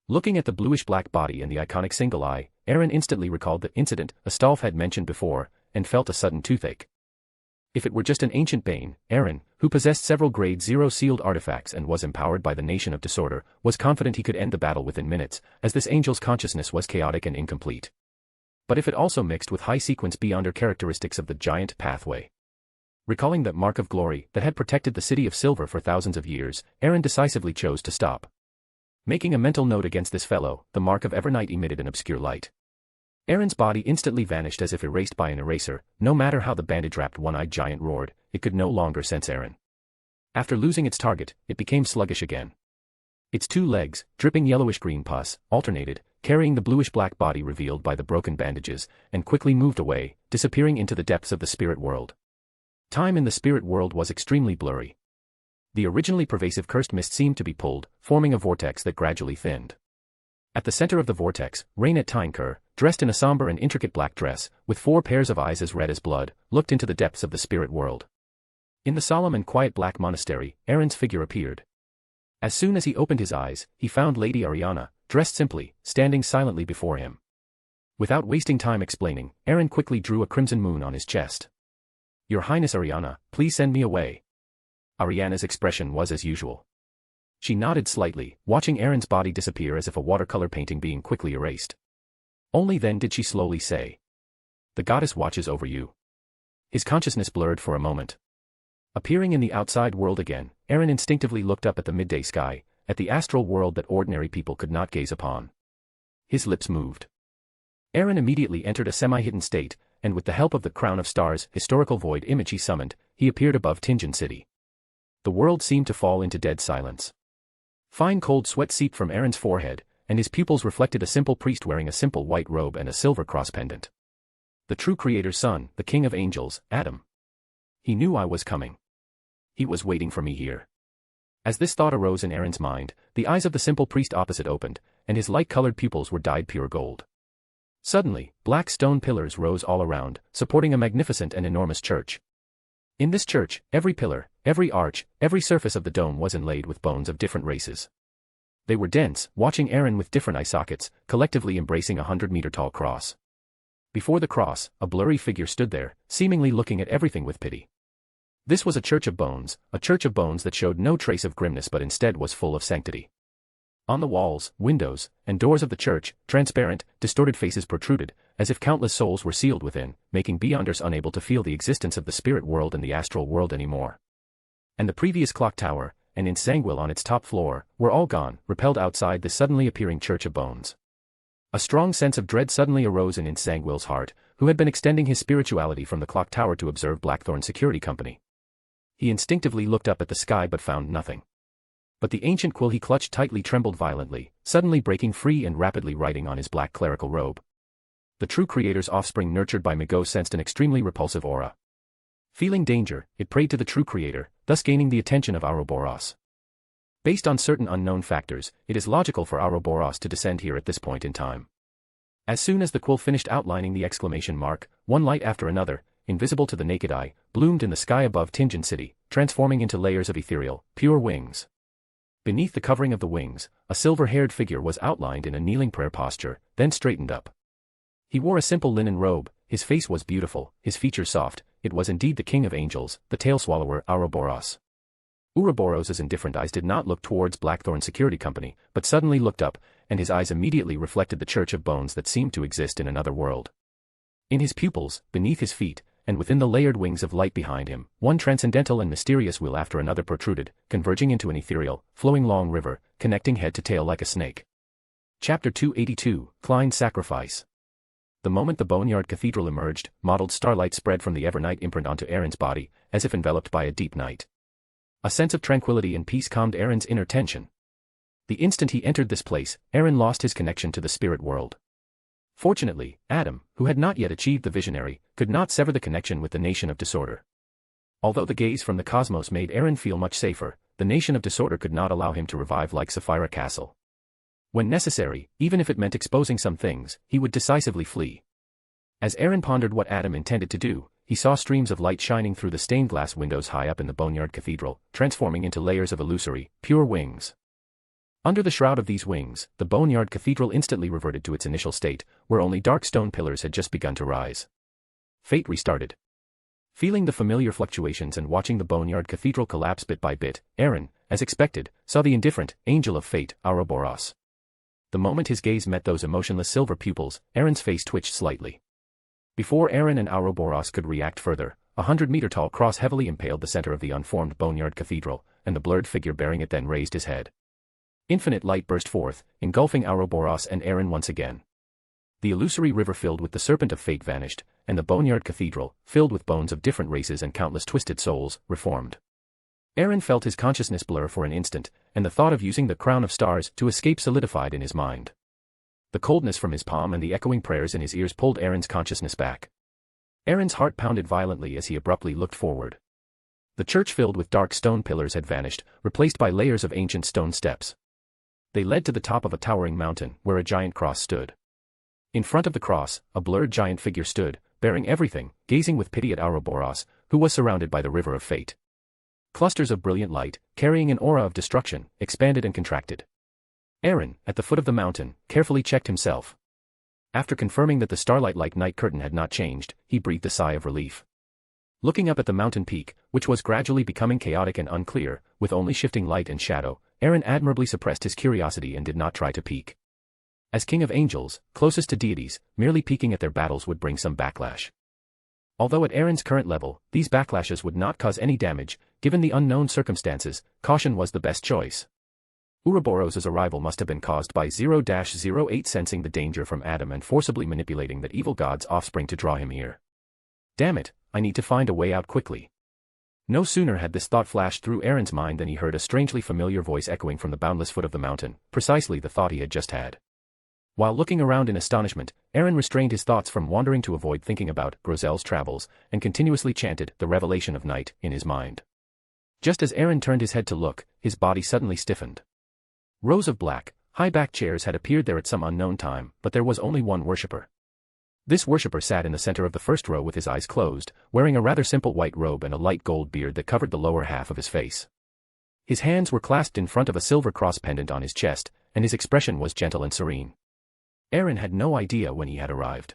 Speaker 3: Looking at the bluish-black body and the iconic single eye, Aaron instantly recalled the incident Astolf had mentioned before, and felt a sudden toothache. If it were just an ancient bane, Aaron, who possessed several Grade 0 sealed artifacts and was empowered by the Nation of Disorder, was confident he could end the battle within minutes, as this angel's consciousness was chaotic and incomplete. But if it also mixed with high-sequence beyonder characteristics of the giant pathway. Recalling the mark of glory that had protected the City of Silver for thousands of years, Aaron decisively chose to stop. Making a mental note against this fellow, the mark of Evernight emitted an obscure light. Aaron's body instantly vanished as if erased by an eraser. No matter how the bandage-wrapped one-eyed giant roared, it could no longer sense Aaron. After losing its target, it became sluggish again. Its two legs, dripping yellowish-green pus, alternated, carrying the bluish-black body revealed by the broken bandages, and quickly moved away, disappearing into the depths of the spirit world. Time in the spirit world was extremely blurry. The originally pervasive cursed mist seemed to be pulled, forming a vortex that gradually thinned. At the center of the vortex, Rainet Tyneker, dressed in a somber and intricate black dress, with 4 pairs of eyes as red as blood, looked into the depths of the spirit world. In the solemn and quiet black monastery, Aaron's figure appeared. As soon as he opened his eyes, he found Lady Ariana, dressed simply, standing silently before him. Without wasting time explaining, Aaron quickly drew a crimson moon on his chest. "Your Highness Ariana, please send me away." Ariana's expression was as usual. She nodded slightly, watching Aaron's body disappear as if a watercolor painting being quickly erased. Only then did she slowly say, "The goddess watches over you." His consciousness blurred for a moment. Appearing in the outside world again, Aaron instinctively looked up at the midday sky, at the astral world that ordinary people could not gaze upon. His lips moved. Aaron immediately entered a semi-hidden state, and with the help of the Crown of Stars historical void image he summoned, he appeared above Tinjin City. The world seemed to fall into dead silence. Fine cold sweat seeped from Aaron's forehead, and his pupils reflected a simple priest wearing a simple white robe and a silver cross pendant. The true Creator's son, the King of Angels, Adam. He knew I was coming. He was waiting for me here. As this thought arose in Aaron's mind, the eyes of the simple priest opposite opened, and his light-colored pupils were dyed pure gold. Suddenly, black stone pillars rose all around, supporting a magnificent and enormous church. In this church, every pillar, every arch, every surface of the dome was inlaid with bones of different races. They were dense, watching Aaron with different eye sockets, collectively embracing a 100-meter-tall cross. Before the cross, a blurry figure stood there, seemingly looking at everything with pity. This was a church of bones that showed no trace of grimness but instead was full of sanctity. On the walls, windows, and doors of the church, transparent, distorted faces protruded, as if countless souls were sealed within, making beyonders unable to feel the existence of the spirit world and the astral world anymore. And the previous clock tower, and Insangwil on its top floor, were all gone, repelled outside the suddenly appearing church of bones. A strong sense of dread suddenly arose in Insangwil's heart, who had been extending his spirituality from the clock tower to observe Blackthorn Security Company. He instinctively looked up at the sky but found nothing. But the ancient quill he clutched tightly trembled violently, suddenly breaking free and rapidly writing on his black clerical robe. The true Creator's offspring nurtured by Migo sensed an extremely repulsive aura. Feeling danger, it prayed to the true Creator, thus gaining the attention of Ouroboros. Based on certain unknown factors, it is logical for Ouroboros to descend here at this point in time. As soon as the quill finished outlining the exclamation mark, one light after another, invisible to the naked eye, bloomed in the sky above Tinjin City, transforming into layers of ethereal, pure wings. Beneath the covering of the wings, a silver-haired figure was outlined in a kneeling prayer posture, then straightened up. He wore a simple linen robe, his face was beautiful, his features soft, it was indeed the King of Angels, the tail-swallower Ouroboros. Ouroboros's indifferent eyes did not look towards Blackthorn Security Company, but suddenly looked up, and his eyes immediately reflected the church of bones that seemed to exist in another world. In his pupils, beneath his feet, and within the layered wings of light behind him, one transcendental and mysterious wheel after another protruded, converging into an ethereal, flowing long river, connecting head to tail like a snake. Chapter 282, Klein's Sacrifice. The moment the Boneyard Cathedral emerged, mottled starlight spread from the Evernight imprint onto Aaron's body, as if enveloped by a deep night. A sense of tranquility and peace calmed Aaron's inner tension. The instant he entered this place, Aaron lost his connection to the spirit world. Fortunately, Adam, who had not yet achieved the visionary, could not sever the connection with the Nation of Disorder. Although the gaze from the cosmos made Aaron feel much safer, the Nation of Disorder could not allow him to revive like Sapphira Castle. When necessary, even if it meant exposing some things, he would decisively flee. As Aaron pondered what Adam intended to do, he saw streams of light shining through the stained glass windows high up in the Boneyard Cathedral, transforming into layers of illusory, pure wings. Under the shroud of these wings, the Boneyard Cathedral instantly reverted to its initial state, where only dark stone pillars had just begun to rise. Fate restarted. Feeling the familiar fluctuations and watching the Boneyard Cathedral collapse bit by bit, Aaron, as expected, saw the indifferent, angel of fate, Ouroboros. The moment his gaze met those emotionless silver pupils, Aaron's face twitched slightly. Before Aaron and Ouroboros could react further, a 100-meter-tall cross heavily impaled the center of the unformed Boneyard Cathedral, and the blurred figure bearing it then raised his head. Infinite light burst forth, engulfing Ouroboros and Aaron once again. The illusory river filled with the serpent of fate vanished, and the Boneyard Cathedral, filled with bones of different races and countless twisted souls, reformed. Aaron felt his consciousness blur for an instant, and the thought of using the crown of stars to escape solidified in his mind. The coldness from his palm and the echoing prayers in his ears pulled Aaron's consciousness back. Aaron's heart pounded violently as he abruptly looked forward. The church filled with dark stone pillars had vanished, replaced by layers of ancient stone steps. They led to the top of a towering mountain where a giant cross stood. In front of the cross, a blurred giant figure stood, bearing everything, gazing with pity at Ouroboros, who was surrounded by the river of fate. Clusters of brilliant light, carrying an aura of destruction, expanded and contracted. Aaron, at the foot of the mountain, carefully checked himself. After confirming that the starlight-like night curtain had not changed, he breathed a sigh of relief. Looking up at the mountain peak, which was gradually becoming chaotic and unclear, with only shifting light and shadow, Aaron admirably suppressed his curiosity and did not try to peek. As king of angels, closest to deities, merely peeking at their battles would bring some backlash. Although at Aaron's current level, these backlashes would not cause any damage, given the unknown circumstances, caution was the best choice. Ouroboros' arrival must have been caused by 0-08 sensing the danger from Adam and forcibly manipulating that evil god's offspring to draw him here. Damn it, I need to find a way out quickly. No sooner had this thought flashed through Aaron's mind than he heard a strangely familiar voice echoing from the boundless foot of the mountain, precisely the thought he had just had. While looking around in astonishment, Aaron restrained his thoughts from wandering to avoid thinking about Grozel's travels, and continuously chanted the revelation of night in his mind. Just as Aaron turned his head to look, his body suddenly stiffened. Rows of black, high-backed chairs had appeared there at some unknown time, but there was only one worshipper. This worshipper sat in the center of the first row with his eyes closed, wearing a rather simple white robe and a light gold beard that covered the lower half of his face. His hands were clasped in front of a silver cross pendant on his chest, and his expression was gentle and serene. Aaron had no idea when he had arrived.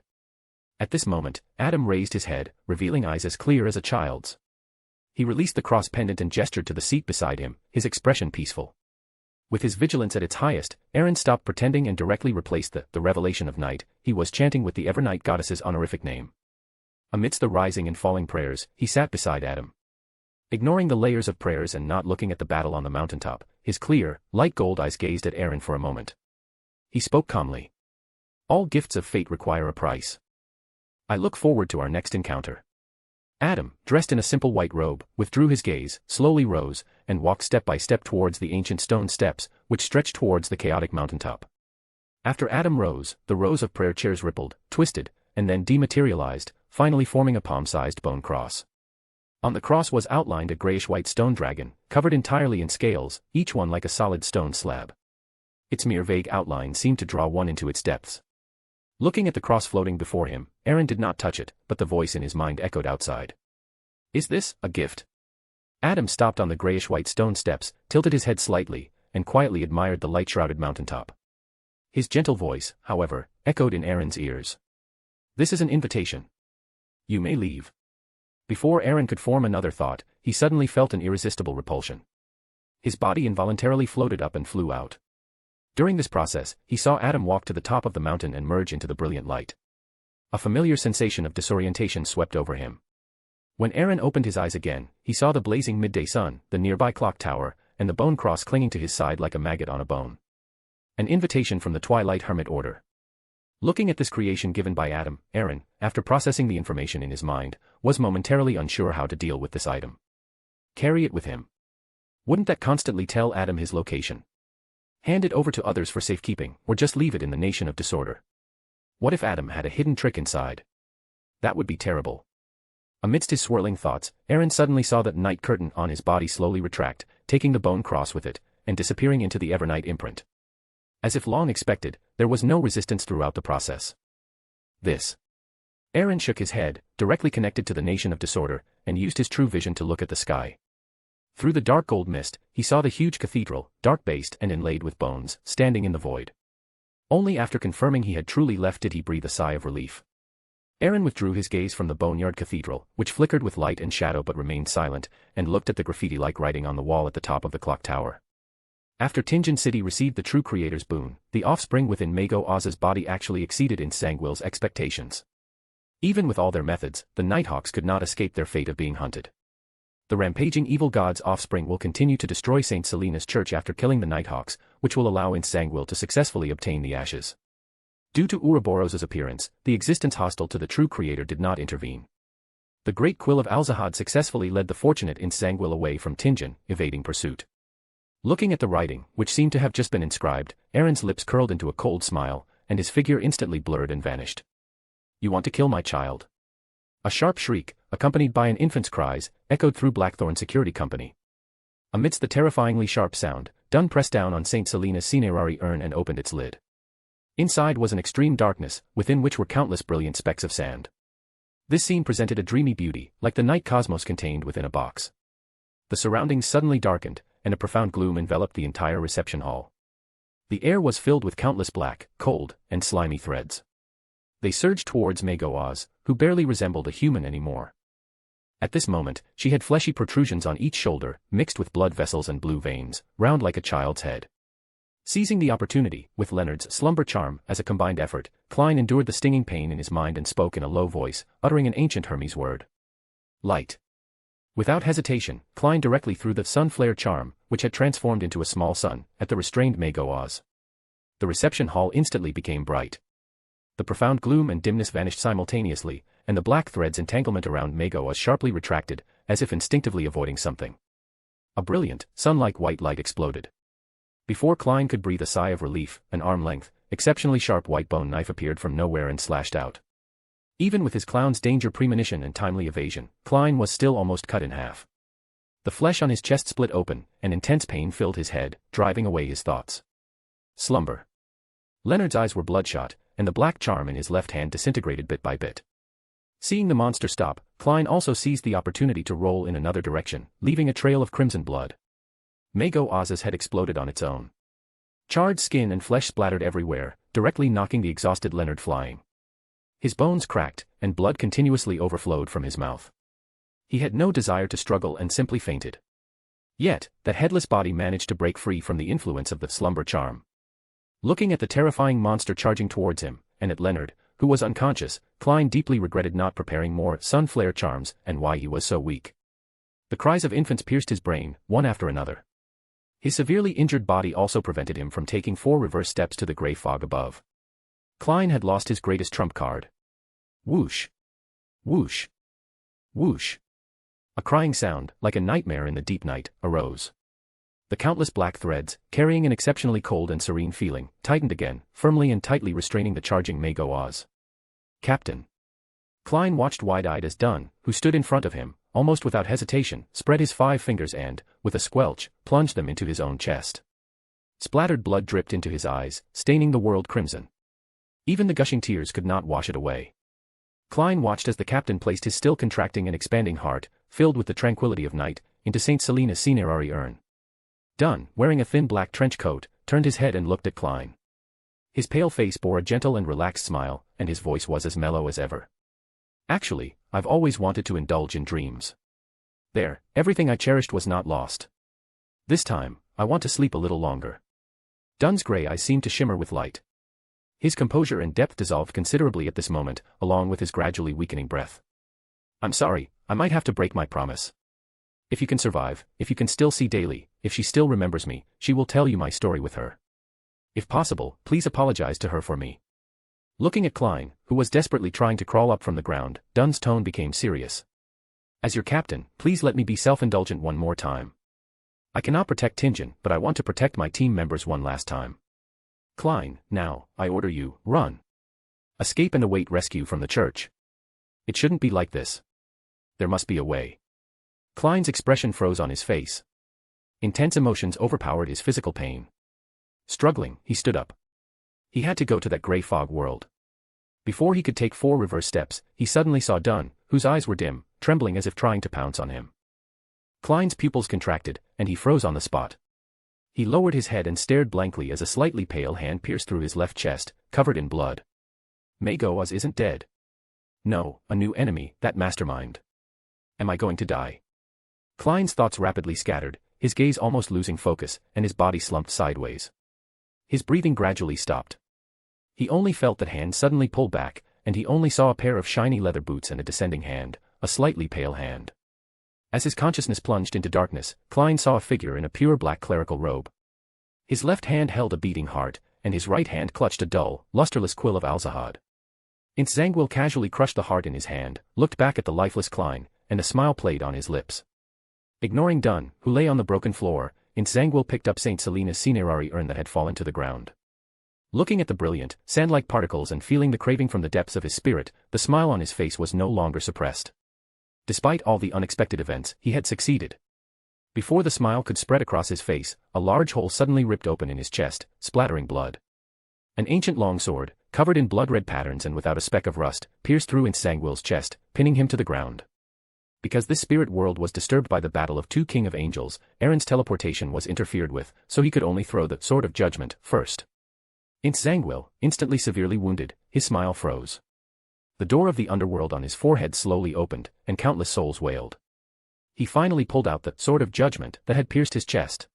Speaker 3: At this moment, Adam raised his head, revealing eyes as clear as a child's. He released the cross pendant and gestured to the seat beside him, his expression peaceful. With his vigilance at its highest, Aaron stopped pretending and directly replaced the revelation of night. He was chanting with the Evernight goddess's honorific name. Amidst the rising and falling prayers, he sat beside Adam. Ignoring the layers of prayers and not looking at the battle on the mountaintop, his clear, light gold eyes gazed at Aaron for a moment. He spoke calmly. All gifts of fate require a price. I look forward to our next encounter. Adam, dressed in a simple white robe, withdrew his gaze, slowly rose, and walked step by step towards the ancient stone steps, which stretched towards the chaotic mountaintop. After Adam rose, the rows of prayer chairs rippled, twisted, and then dematerialized, finally forming a palm-sized bone cross. On the cross was outlined a grayish-white stone dragon, covered entirely in scales, each one like a solid stone slab. Its mere vague outline seemed to draw one into its depths. Looking at the cross floating before him, Aaron did not touch it, but the voice in his mind echoed outside. Is this a gift? Adam stopped on the grayish-white stone steps, tilted his head slightly, and quietly admired the light-shrouded mountaintop. His gentle voice, however, echoed in Aaron's ears. This is an invitation. You may leave. Before Aaron could form another thought, he suddenly felt an irresistible repulsion. His body involuntarily floated up and flew out. During this process, he saw Adam walk to the top of the mountain and merge into the brilliant light. A familiar sensation of disorientation swept over him. When Aaron opened his eyes again, he saw the blazing midday sun, the nearby clock tower, and the bone cross clinging to his side like a maggot on a bone. An invitation from the Twilight Hermit Order. Looking at this creation given by Adam, Aaron, after processing the information in his mind, was momentarily unsure how to deal with this item. Carry it with him. Wouldn't that constantly tell Adam his location? Hand it over to others for safekeeping, or just leave it in the nation of disorder? What if Adam had a hidden trick inside? That would be terrible. Amidst his swirling thoughts, Aaron suddenly saw that night curtain on his body slowly retract, taking the bone cross with it, and disappearing into the Evernight imprint. As if long expected, there was no resistance throughout the process. This. Aaron shook his head, directly connected to the nation of disorder, and used his true vision to look at the sky. Through the dark gold mist, he saw the huge cathedral, dark-based and inlaid with bones, standing in the void. Only after confirming he had truly left did he breathe a sigh of relief. Aaron withdrew his gaze from the boneyard cathedral, which flickered with light and shadow but remained silent, and looked at the graffiti-like writing on the wall at the top of the clock tower. After Tinjin City received the true creator's boon, the offspring within Mago Oz's body actually exceeded in Sangwill's expectations. Even with all their methods, the Nighthawks could not escape their fate of being hunted. The rampaging evil god's offspring will continue to destroy St. Selena's church after killing the Nighthawks, which will allow Sangwill to successfully obtain the ashes. Due to Ouroboros' appearance, the existence hostile to the true creator did not intervene. The Great Quill of Alzahad successfully led the fortunate Sangwill away from Tinjin, evading pursuit. Looking at the writing, which seemed to have just been inscribed, Aaron's lips curled into a cold smile, and his figure instantly blurred and vanished. You want to kill my child? A sharp shriek, accompanied by an infant's cries, echoed through Blackthorn Security Company. Amidst the terrifyingly sharp sound, Dunn pressed down on St. Selena's cinerary urn and opened its lid. Inside was an extreme darkness, within which were countless brilliant specks of sand. This scene presented a dreamy beauty, like the night cosmos contained within a box. The surroundings suddenly darkened, and a profound gloom enveloped the entire reception hall. The air was filled with countless black, cold, and slimy threads. They surged towards Oz, who barely resembled a human anymore. At this moment, she had fleshy protrusions on each shoulder, mixed with blood vessels and blue veins, round like a child's head. Seizing the opportunity, with Leonard's slumber charm as a combined effort, Klein endured the stinging pain in his mind and spoke in a low voice, uttering an ancient Hermes word. Light. Without hesitation, Klein directly threw the sun flare charm, which had transformed into a small sun, at the restrained Oz. The reception hall instantly became bright. The profound gloom and dimness vanished simultaneously, and the black threads entanglement around Oz sharply retracted, as if instinctively avoiding something. A brilliant, sun-like white light exploded. Before Klein could breathe a sigh of relief, an arm-length, exceptionally sharp white bone knife appeared from nowhere and slashed out. Even with his clown's danger premonition and timely evasion, Klein was still almost cut in half. The flesh on his chest split open, and intense pain filled his head, driving away his thoughts. Slumber. Leonard's eyes were bloodshot, and the black charm in his left hand disintegrated bit by bit. Seeing the monster stop, Klein also seized the opportunity to roll in another direction, leaving a trail of crimson blood. Oz's head exploded on its own. Charred skin and flesh splattered everywhere, directly knocking the exhausted Leonard flying. His bones cracked, and blood continuously overflowed from his mouth. He had no desire to struggle and simply fainted. Yet, that headless body managed to break free from the influence of the slumber charm. Looking at the terrifying monster charging towards him, and at Leonard, who was unconscious, Klein deeply regretted not preparing more sun flare charms and why he was so weak. The cries of infants pierced his brain, one after another. His severely injured body also prevented him from taking 4 reverse steps to the gray fog above. Klein had lost his greatest trump card. Whoosh! Whoosh! Whoosh! A crying sound, like a nightmare in the deep night, arose. The countless black threads, carrying an exceptionally cold and serene feeling, tightened again, firmly and tightly restraining the charging Oz. Captain. Klein watched wide-eyed as Dunn, who stood in front of him, almost without hesitation, spread his 5 fingers and, with a squelch, plunged them into his own chest. Splattered blood dripped into his eyes, staining the world crimson. Even the gushing tears could not wash it away. Klein watched as the captain placed his still contracting and expanding heart, filled with the tranquility of night, into St. Selena's cinerary urn. Dunn, wearing a thin black trench coat, turned his head and looked at Klein. His pale face bore a gentle and relaxed smile, and his voice was as mellow as ever. Actually, I've always wanted to indulge in dreams. There, everything I cherished was not lost. This time, I want to sleep a little longer. Dunn's gray eyes seemed to shimmer with light. His composure and depth dissolved considerably at this moment, along with his gradually weakening breath. I'm sorry, I might have to break my promise. If you can survive, if you can still see daily, if she still remembers me, she will tell you my story with her. If possible, please apologize to her for me. Looking at Klein, who was desperately trying to crawl up from the ground, Dunn's tone became serious. As your captain, please let me be self-indulgent one more time. I cannot protect Tingen, but I want to protect my team members one last time. Klein, now, I order you, run. Escape and await rescue from the church. It shouldn't be like this. There must be a way. Klein's expression froze on his face. Intense emotions overpowered his physical pain. Struggling, he stood up. He had to go to that gray fog world. Before he could take 4 reverse steps, he suddenly saw Dunn, whose eyes were dim, trembling as if trying to pounce on him. Klein's pupils contracted, and he froze on the spot. He lowered his head and stared blankly as a slightly pale hand pierced through his left chest, covered in blood. Oz isn't dead. No, a new enemy, that mastermind. Am I going to die? Klein's thoughts rapidly scattered, his gaze almost losing focus, and his body slumped sideways. His breathing gradually stopped. He only felt that hand suddenly pull back, and he only saw a pair of shiny leather boots and a descending hand, a slightly pale hand. As his consciousness plunged into darkness, Klein saw a figure in a pure black clerical robe. His left hand held a beating heart, and his right hand clutched a dull, lusterless quill of Alzahad. Zangwill casually crushed the heart in his hand, looked back at the lifeless Klein, and a smile played on his lips. Ignoring Dunn, who lay on the broken floor, Zangwill picked up St. Selena's cinerary urn that had fallen to the ground. Looking at the brilliant, sand-like particles and feeling the craving from the depths of his spirit, the smile on his face was no longer suppressed. Despite all the unexpected events, he had succeeded. Before the smile could spread across his face, a large hole suddenly ripped open in his chest, splattering blood. An ancient longsword, covered in blood-red patterns and without a speck of rust, pierced through Insangwil's chest, pinning him to the ground. Because this spirit world was disturbed by the battle of two King of Angels, Aaron's teleportation was interfered with, so he could only throw the Sword of Judgment first. Insangwil, instantly severely wounded, his smile froze. The door of the underworld on his forehead slowly opened, and countless souls wailed. He finally pulled out the Sword of Judgment that had pierced his chest.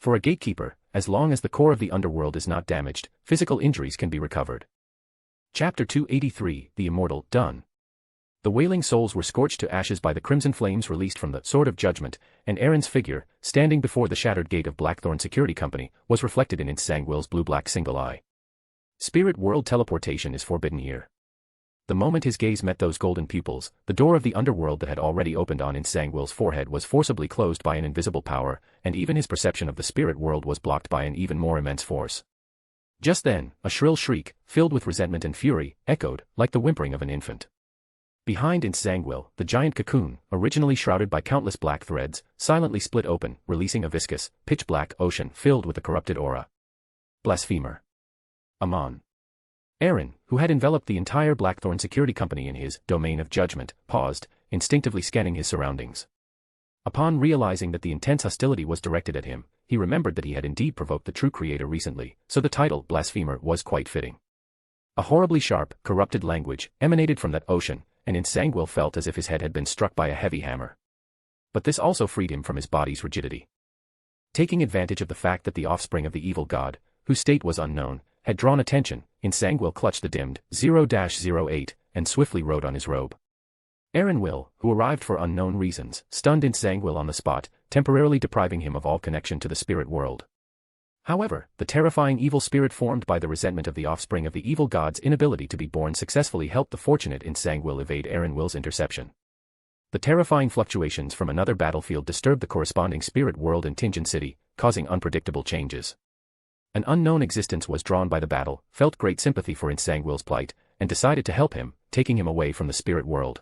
Speaker 3: For a gatekeeper, as long as the core of the underworld is not damaged, physical injuries can be recovered. Chapter 283, The Immortal, done. The wailing souls were scorched to ashes by the crimson flames released from the Sword of Judgment, and Aaron's figure, standing before the shattered gate of Blackthorn Security Company, was reflected in Insangwil's blue-black single eye. Spirit world teleportation is forbidden here. The moment his gaze met those golden pupils, the door of the underworld that had already opened on Insangwil's forehead was forcibly closed by an invisible power, and even his perception of the spirit world was blocked by an even more immense force. Just then, a shrill shriek, filled with resentment and fury, echoed, like the whimpering of an infant. Behind Insangwil, the giant cocoon, originally shrouded by countless black threads, silently split open, releasing a viscous, pitch-black ocean filled with a corrupted aura. Blasphemer. Amon. Aaron, who had enveloped the entire Blackthorn Security Company in his domain of judgment, paused, instinctively scanning his surroundings. Upon realizing that the intense hostility was directed at him, he remembered that he had indeed provoked the true creator recently, so the title Blasphemer was quite fitting. A horribly sharp, corrupted language emanated from that ocean, and Insangwil felt as if his head had been struck by a heavy hammer. But this also freed him from his body's rigidity. Taking advantage of the fact that the offspring of the evil god, whose state was unknown, had drawn attention, Insangwil clutched the dimmed 0-08 and swiftly wrote on his robe. Aaron Will, who arrived for unknown reasons, stunned Insangwil on the spot, temporarily depriving him of all connection to the spirit world. However, the terrifying evil spirit formed by the resentment of the offspring of the evil god's inability to be born successfully helped the fortunate Insangwil evade Aaron Will's interception. The terrifying fluctuations from another battlefield disturbed the corresponding spirit world in Tingen City, causing unpredictable changes. An unknown existence was drawn by the battle, felt great sympathy for Insangwil's plight, and decided to help him, taking him away from the spirit world.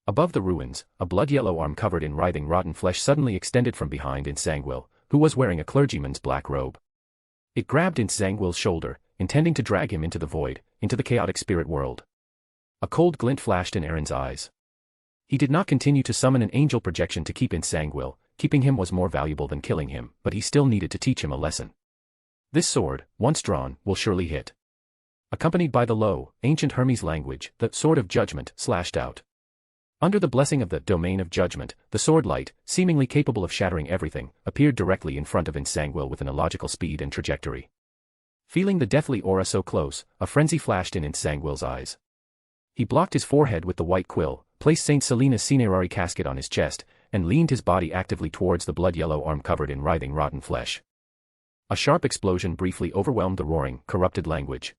Speaker 3: Above the ruins, a blood-yellow arm covered in writhing rotten flesh suddenly extended from behind Insangwil, who was wearing a clergyman's black robe. It grabbed Insangwil's shoulder, intending to drag him into the void, into the chaotic spirit world. A cold glint flashed in Aaron's eyes. He did not continue to summon an angel projection to keep Insangwil. Keeping him was more valuable than killing him, but he still needed to teach him a lesson. This sword, once drawn, will surely hit. Accompanied by the low, ancient Hermes language, the Sword of Judgment slashed out. Under the blessing of the Domain of Judgment, the sword light, seemingly capable of shattering everything, appeared directly in front of Insangwil with an illogical speed and trajectory. Feeling the deathly aura so close, a frenzy flashed in Insangwil's eyes. He blocked his forehead with the white quill, placed Saint Selena's cinerary casket on his chest, and leaned his body actively towards the blood-yellow arm covered in writhing rotten flesh. A sharp explosion briefly overwhelmed the roaring, corrupted language.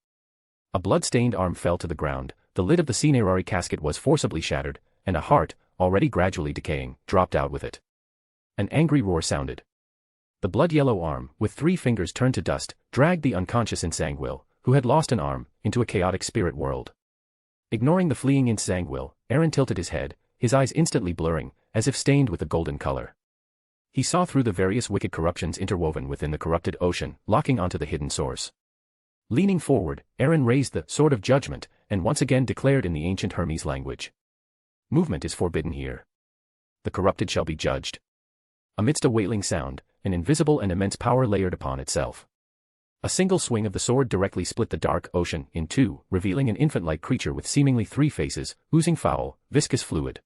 Speaker 3: A blood-stained arm fell to the ground, the lid of the cinerary casket was forcibly shattered, and a heart, already gradually decaying, dropped out with it. An angry roar sounded. The blood-yellow arm, with 3 fingers turned to dust, dragged the unconscious Insangwil, who had lost an arm, into a chaotic spirit world. Ignoring the fleeing Insangwil, Aaron tilted his head, his eyes instantly blurring, as if stained with a golden color. He saw through the various wicked corruptions interwoven within the corrupted ocean, locking onto the hidden source. Leaning forward, Aaron raised the Sword of Judgment, and once again declared in the ancient Hermes language. Movement is forbidden here. The corrupted shall be judged. Amidst a wailing sound, an invisible and immense power layered upon itself. A single swing of the sword directly split the dark ocean in 2, revealing an infant-like creature with seemingly 3 faces, oozing foul, viscous fluid.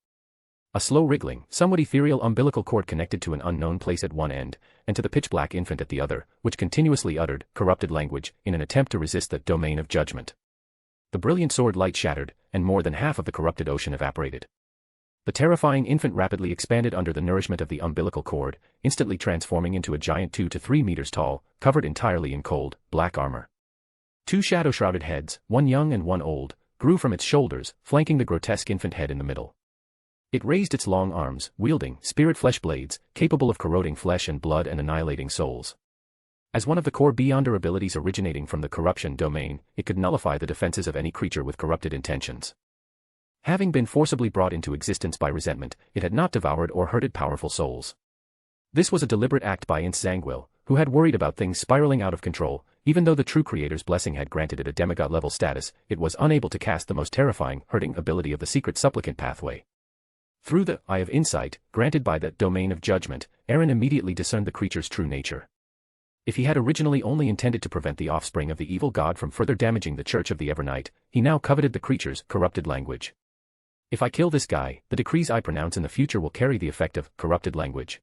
Speaker 3: A slow wriggling, somewhat ethereal umbilical cord connected to an unknown place at one end, and to the pitch-black infant at the other, which continuously uttered corrupted language in an attempt to resist the Domain of Judgment. The brilliant sword light shattered, and more than half of the corrupted ocean evaporated. The terrifying infant rapidly expanded under the nourishment of the umbilical cord, instantly transforming into a giant 2 to 3 meters tall, covered entirely in cold, black armor. 2 shadow-shrouded heads, one young and one old, grew from its shoulders, flanking the grotesque infant head in the middle. It raised its long arms, wielding spirit flesh blades, capable of corroding flesh and blood and annihilating souls. As one of the core Beyonder abilities originating from the corruption domain, it could nullify the defenses of any creature with corrupted intentions. Having been forcibly brought into existence by resentment, it had not devoured or hurted powerful souls. This was a deliberate act by Zangwill, who had worried about things spiraling out of control. Even though the true creator's blessing had granted it a demigod-level status, it was unable to cast the most terrifying, hurting ability of the secret supplicant pathway. Through the eye of insight, granted by the domain of judgment, Aaron immediately discerned the creature's true nature. If he had originally only intended to prevent the offspring of the evil god from further damaging the Church of the Evernight, he now coveted the creature's corrupted language. If I kill this guy, the decrees I pronounce in the future will carry the effect of corrupted language.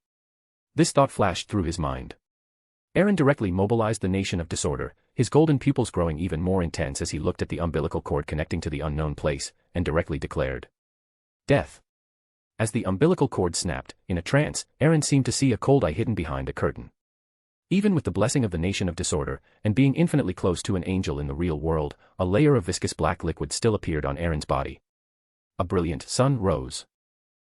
Speaker 3: This thought flashed through his mind. Aaron directly mobilized the Nation of Disorder, his golden pupils growing even more intense as he looked at the umbilical cord connecting to the unknown place, and directly declared, "Death." As the umbilical cord snapped, in a trance, Aaron seemed to see a cold eye hidden behind a curtain. Even with the blessing of the Nation of Disorder, and being infinitely close to an angel in the real world, a layer of viscous black liquid still appeared on Aaron's body. A brilliant sun rose.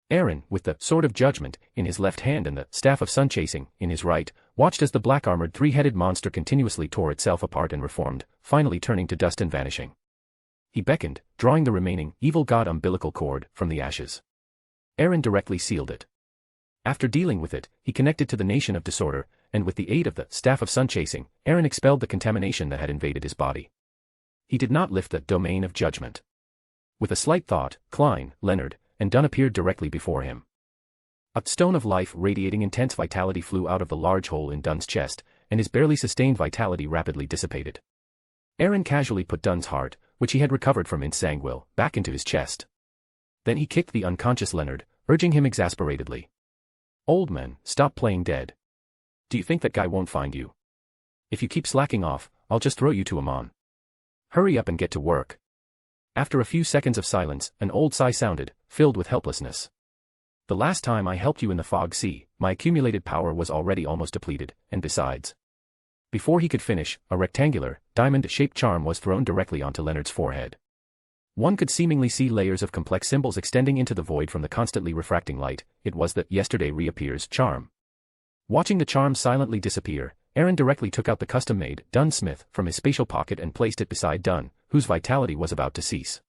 Speaker 3: Aaron, with the Sword of Judgment in his left hand and the Staff of Sun Chasing in his right, watched as the black-armored three-headed monster continuously tore itself apart and reformed, finally turning to dust and vanishing. He beckoned, drawing the remaining evil god umbilical cord from the ashes. Aaron directly sealed it. After dealing with it, he connected to the Nation of Disorder, and with the aid of the Staff of Sun Chasing, Aaron expelled the contamination that had invaded his body. He did not lift the domain of judgment. With a slight thought, Klein, Leonard, and Dunn appeared directly before him. A stone of life radiating intense vitality flew out of the large hole in Dunn's chest, and his barely sustained vitality rapidly dissipated. Aaron casually put Dunn's heart, which he had recovered from Zangwill, back into his chest. Then he kicked the unconscious Leonard, urging him exasperatedly. "Old man, stop playing dead. Do you think that guy won't find you? If you keep slacking off, I'll just throw you to him on. Hurry up and get to work." After a few seconds of silence, an old sigh sounded, filled with helplessness. "The last time I helped you in the Fog Sea, my accumulated power was already almost depleted, and besides..." Before he could finish, a rectangular, diamond-shaped charm was thrown directly onto Leonard's forehead. One could seemingly see layers of complex symbols extending into the void from the constantly refracting light. It was the "Yesterday Reappears" charm. Watching the charm silently disappear, Aaron directly took out the custom-made Dunn Smith from his spatial pocket and placed it beside Dunn, whose vitality was about to cease.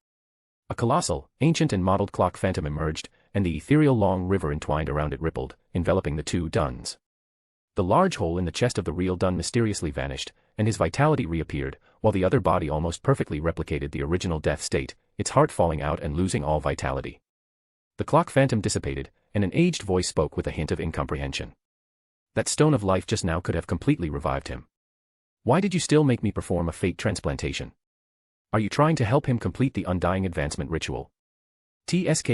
Speaker 3: A colossal, ancient and mottled clock phantom emerged, and the ethereal long river entwined around it rippled, enveloping the two Dunns. The large hole in the chest of the real Dunn mysteriously vanished, and his vitality reappeared, while the other body almost perfectly replicated the original death state, its heart falling out and losing all vitality. The clock phantom dissipated, and an aged voice spoke with a hint of incomprehension. That stone of life just now could have completely revived him. Why did you still make me perform a fate transplantation? Are you trying to help him complete the undying advancement ritual? TSK,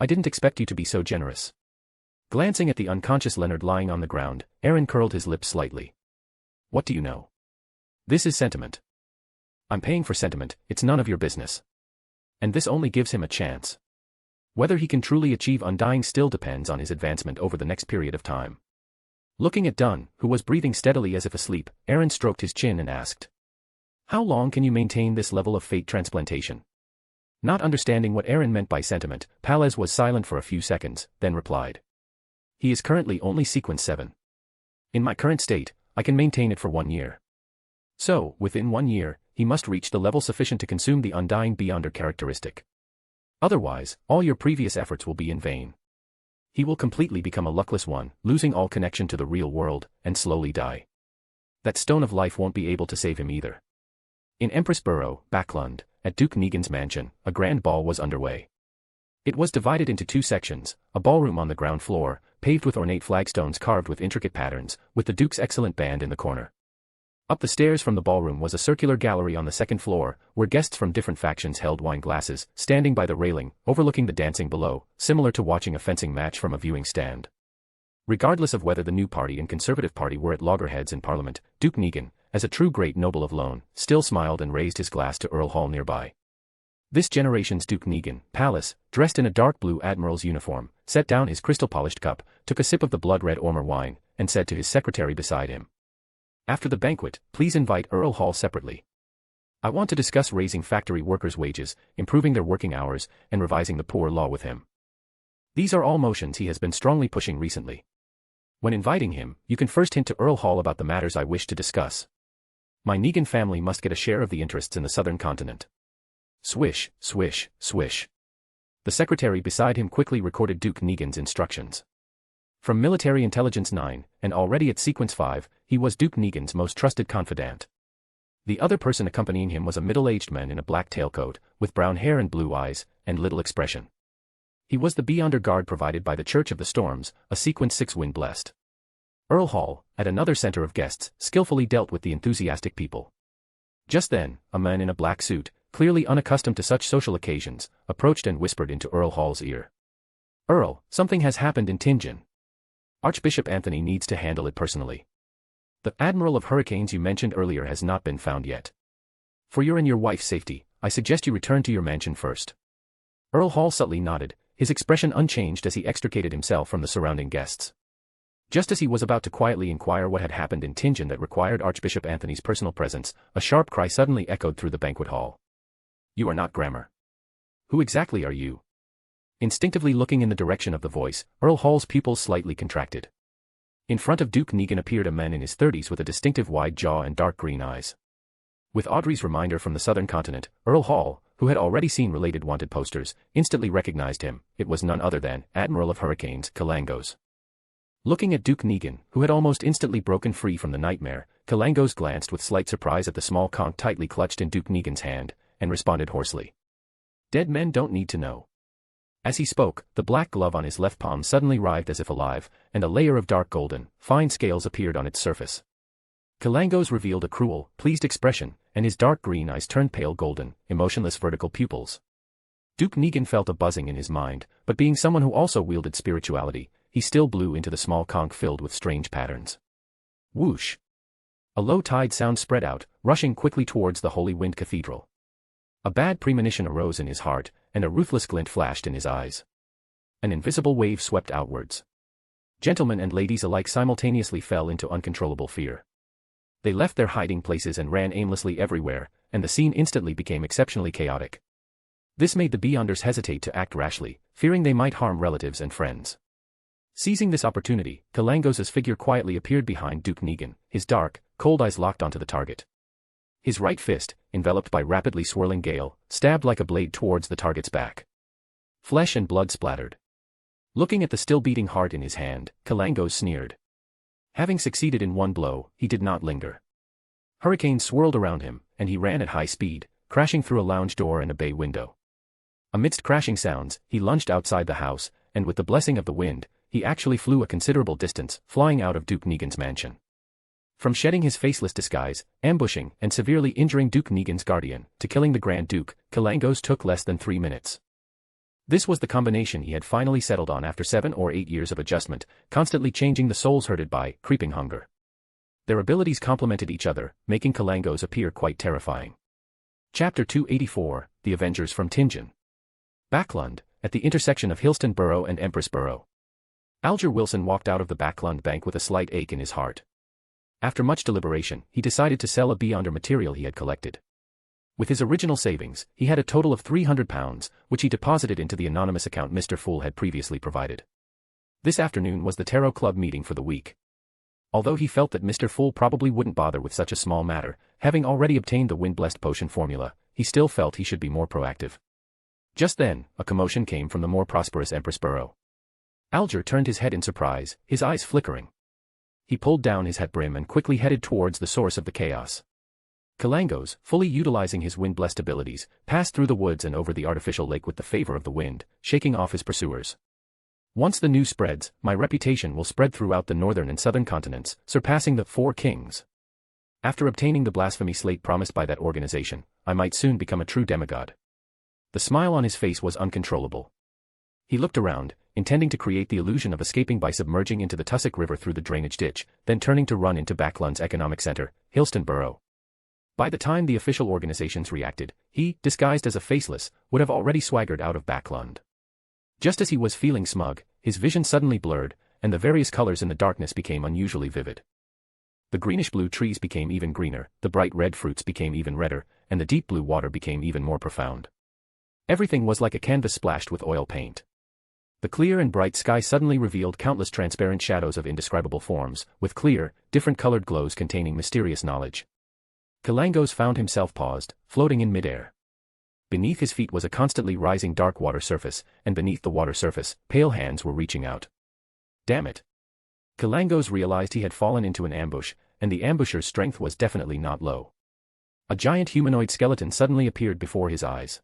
Speaker 3: I didn't expect you to be so generous. Glancing at the unconscious Leonard lying on the ground, Aaron curled his lips slightly. What do you know? This is sentiment. I'm paying for sentiment, it's none of your business. And this only gives him a chance. Whether he can truly achieve undying still depends on his advancement over the next period of time. Looking at Dunn, who was breathing steadily as if asleep, Aaron stroked his chin and asked, "How long can you maintain this level of fate transplantation?" Not understanding what Aaron meant by sentiment, Palez was silent for a few seconds, then replied. He is currently only sequence 7. In my current state, I can maintain it for 1 year. So, within 1 year, he must reach the level sufficient to consume the undying Beyonder characteristic. Otherwise, all your previous efforts will be in vain. He will completely become a luckless one, losing all connection to the real world, and slowly die. That stone of life won't be able to save him either. In Empress Borough, Backlund, at Duke Negan's mansion, a grand ball was underway. It was divided into 2 sections, a ballroom on the ground floor, paved with ornate flagstones carved with intricate patterns, with the Duke's excellent band in the corner. Up the stairs from the ballroom was a circular gallery on the 2nd floor, where guests from different factions held wine glasses, standing by the railing, overlooking the dancing below, similar to watching a fencing match from a viewing stand. Regardless of whether the New Party and Conservative Party were at loggerheads in Parliament, Duke Negan, as a true great noble of Loen, still smiled and raised his glass to Earl Hall nearby. This generation's Duke Negan, Palace, dressed in a dark blue admiral's uniform, set down his crystal-polished cup, took a sip of the blood-red Ormer wine, and said to his secretary beside him, "After the banquet, please invite Earl Hall separately. I want to discuss raising factory workers' wages, improving their working hours, and revising the poor law with him. These are all motions he has been strongly pushing recently. When inviting him, you can first hint to Earl Hall about the matters I wish to discuss. My Negan family must get a share of the interests in the southern continent." Swish, swish, swish. The secretary beside him quickly recorded Duke Negan's instructions. From Military Intelligence 9, and already at Sequence 5, he was Duke Negan's most trusted confidant. The other person accompanying him was a middle-aged man in a black tailcoat, with brown hair and blue eyes, and little expression. He was the Beyonder guard provided by the Church of the Storms, a Sequence 6 wind-blessed. Earl Hall, at another center of guests, skillfully dealt with the enthusiastic people. Just then, a man in a black suit, clearly unaccustomed to such social occasions, approached and whispered into Earl Hall's ear. "Earl, something has happened in Tingen. Archbishop Anthony needs to handle it personally. The Admiral of Hurricanes you mentioned earlier has not been found yet. For your and your wife's safety, I suggest you return to your mansion first." Earl Hall subtly nodded, his expression unchanged as he extricated himself from the surrounding guests. Just as he was about to quietly inquire what had happened in Tingen that required Archbishop Anthony's personal presence, a sharp cry suddenly echoed through the banquet hall. "You are not Grammar. Who exactly are you?" Instinctively looking in the direction of the voice, Earl Hall's pupils slightly contracted. In front of Duke Negan appeared a man in his 30s with a distinctive wide jaw and dark green eyes. With Audrey's reminder from the southern continent, Earl Hall, who had already seen related wanted posters, instantly recognized him. It was none other than Admiral of Hurricanes, Kalangos. Looking at Duke Negan, who had almost instantly broken free from the nightmare, Kalangos glanced with slight surprise at the small conch tightly clutched in Duke Negan's hand, and responded hoarsely. "Dead men don't need to know." As he spoke, the black glove on his left palm suddenly writhed as if alive, and a layer of dark golden, fine scales appeared on its surface. Kalangos revealed a cruel, pleased expression, and his dark green eyes turned pale golden, emotionless vertical pupils. Duke Negan felt a buzzing in his mind, but being someone who also wielded spirituality, he still blew into the small conch filled with strange patterns. Whoosh! A low tide sound spread out, rushing quickly towards the Holy Wind Cathedral. A bad premonition arose in his heart, and a ruthless glint flashed in his eyes. An invisible wave swept outwards. Gentlemen and ladies alike simultaneously fell into uncontrollable fear. They left their hiding places and ran aimlessly everywhere, and the scene instantly became exceptionally chaotic. This made the Beyonders hesitate to act rashly, fearing they might harm relatives and friends. Seizing this opportunity, Kalangos' figure quietly appeared behind Duke Negan, his dark, cold eyes locked onto the target. His right fist, enveloped by rapidly swirling gale, stabbed like a blade towards the target's back. Flesh and blood splattered. Looking at the still-beating heart in his hand, Kalangos sneered. Having succeeded in one blow, he did not linger. Hurricanes swirled around him, and he ran at high speed, crashing through a lounge door and a bay window. Amidst crashing sounds, he lunged outside the house, and with the blessing of the wind, he actually flew a considerable distance, flying out of Duke Negan's mansion. From shedding his faceless disguise, ambushing, and severely injuring Duke Negan's guardian, to killing the Grand Duke, Kalangos took less than 3 minutes. This was the combination he had finally settled on after 7 or 8 years of adjustment, constantly changing the souls herded by creeping hunger. Their abilities complemented each other, making Kalangos appear quite terrifying. Chapter 284, The Avengers from Tingen. Backlund, at the intersection of Hillston Borough and Empress Borough. Alger Wilson walked out of the Backlund bank with a slight ache in his heart. After much deliberation, he decided to sell a Beyonder material he had collected. With his original savings, he had a total of £300, which he deposited into the anonymous account Mr. Fool had previously provided. This afternoon was the Tarot Club meeting for the week. Although he felt that Mr. Fool probably wouldn't bother with such a small matter, having already obtained the wind-blessed potion formula, he still felt he should be more proactive. Just then, a commotion came from the more prosperous Empress Borough. Alger turned his head in surprise, his eyes flickering. He pulled down his hat brim and quickly headed towards the source of the chaos. Kalangos, fully utilizing his wind-blessed abilities, passed through the woods and over the artificial lake with the favor of the wind, shaking off his pursuers. Once the news spreads, my reputation will spread throughout the northern and southern continents, surpassing the 4 kings. After obtaining the blasphemy slate promised by that organization, I might soon become a true demigod. The smile on his face was uncontrollable. He looked around, intending to create the illusion of escaping by submerging into the Tussock River through the drainage ditch, then turning to run into Backlund's economic center, Hillston Borough. By the time the official organizations reacted, he, disguised as a faceless, would have already swaggered out of Backlund. Just as he was feeling smug, his vision suddenly blurred, and the various colors in the darkness became unusually vivid. The greenish-blue trees became even greener, the bright red fruits became even redder, and the deep blue water became even more profound. Everything was like a canvas splashed with oil paint. The clear and bright sky suddenly revealed countless transparent shadows of indescribable forms, with clear, different-colored glows containing mysterious knowledge. Kalangos found himself paused, floating in midair. Beneath his feet was a constantly rising dark water surface, and beneath the water surface, pale hands were reaching out. Damn it! Kalangos realized he had fallen into an ambush, and the ambusher's strength was definitely not low. A giant humanoid skeleton suddenly appeared before his eyes.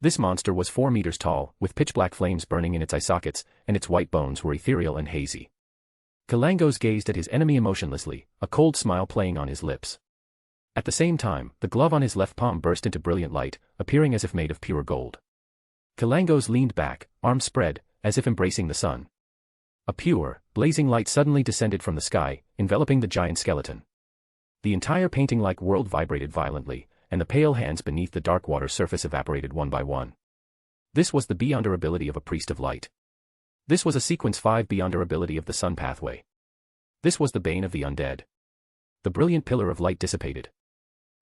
Speaker 3: This monster was 4 meters tall, with pitch-black flames burning in its eye sockets, and its white bones were ethereal and hazy. Kalangos gazed at his enemy emotionlessly, a cold smile playing on his lips. At the same time, the glove on his left palm burst into brilliant light, appearing as if made of pure gold. Kalangos leaned back, arms spread, as if embracing the sun. A pure, blazing light suddenly descended from the sky, enveloping the giant skeleton. The entire painting-like world vibrated violently, and the pale hands beneath the dark water surface evaporated one by one. This was the Beyonder ability of a priest of light. This was a sequence 5 Beyonder ability of the sun pathway. This was the bane of the undead. The brilliant pillar of light dissipated.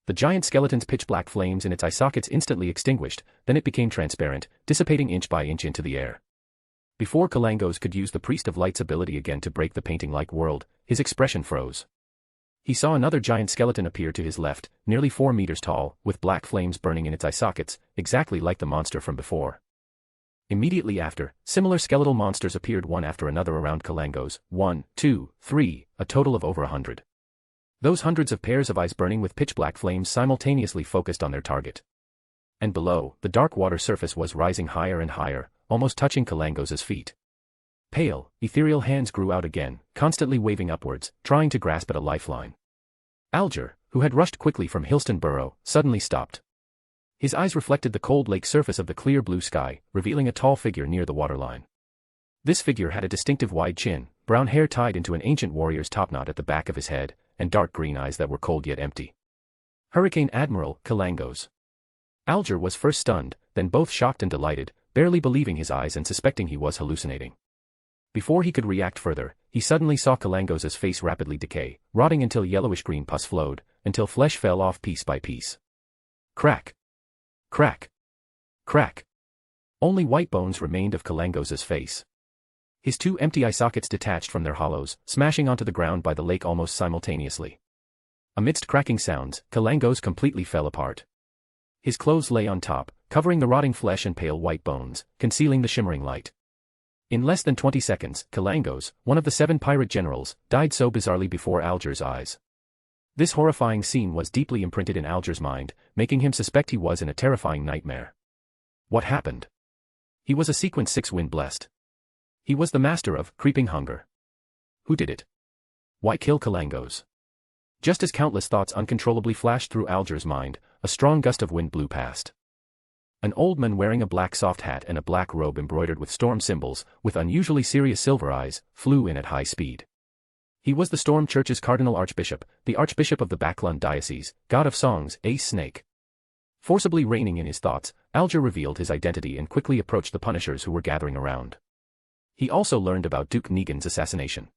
Speaker 3: The giant skeleton's pitch-black flames in its eye sockets instantly extinguished, then it became transparent, dissipating inch by inch into the air. Before Kalangos could use the Priest of Light's ability again to break the painting-like world, his expression froze. He saw another giant skeleton appear to his left, nearly 4 meters tall, with black flames burning in its eye sockets, exactly like the monster from before. Immediately after, similar skeletal monsters appeared one after another around Kalangos, 1, 2, 3, a total of over 100. Those hundreds of pairs of eyes burning with pitch-black flames simultaneously focused on their target. And below, the dark water surface was rising higher and higher, almost touching Kalangos' feet. Pale, ethereal hands grew out again, constantly waving upwards, trying to grasp at a lifeline. Alger, who had rushed quickly from Hillston Burrow, suddenly stopped. His eyes reflected the cold lake surface of the clear blue sky, revealing a tall figure near the waterline. This figure had a distinctive wide chin, brown hair tied into an ancient warrior's topknot at the back of his head, and dark green eyes that were cold yet empty. Hurricane Admiral Kalangos. Alger was first stunned, then both shocked and delighted, barely believing his eyes and suspecting he was hallucinating. Before he could react further, he suddenly saw Kalangos' face rapidly decay, rotting until yellowish-green pus flowed, until flesh fell off piece by piece. Crack! Crack! Crack! Only white bones remained of Kalangos' face. His 2 empty eye sockets detached from their hollows, smashing onto the ground by the lake almost simultaneously. Amidst cracking sounds, Kalangos completely fell apart. His clothes lay on top, covering the rotting flesh and pale white bones, concealing the shimmering light. In less than 20 seconds, Kalangos, one of the 7 pirate generals, died so bizarrely before Alger's eyes. This horrifying scene was deeply imprinted in Alger's mind, making him suspect he was in a terrifying nightmare. What happened? He was a sequence 6 wind blessed. He was the master of creeping hunger. Who did it? Why kill Kalangos? Just as countless thoughts uncontrollably flashed through Alger's mind, a strong gust of wind blew past. An old man wearing a black soft hat and a black robe embroidered with storm symbols, with unusually serious silver eyes, flew in at high speed. He was the Storm Church's Cardinal Archbishop, the Archbishop of the Backlund Diocese, god of songs, Ace Snake. Forcibly reining in his thoughts, Alger revealed his identity and quickly approached the punishers who were gathering around. He also learned about Duke Negan's assassination.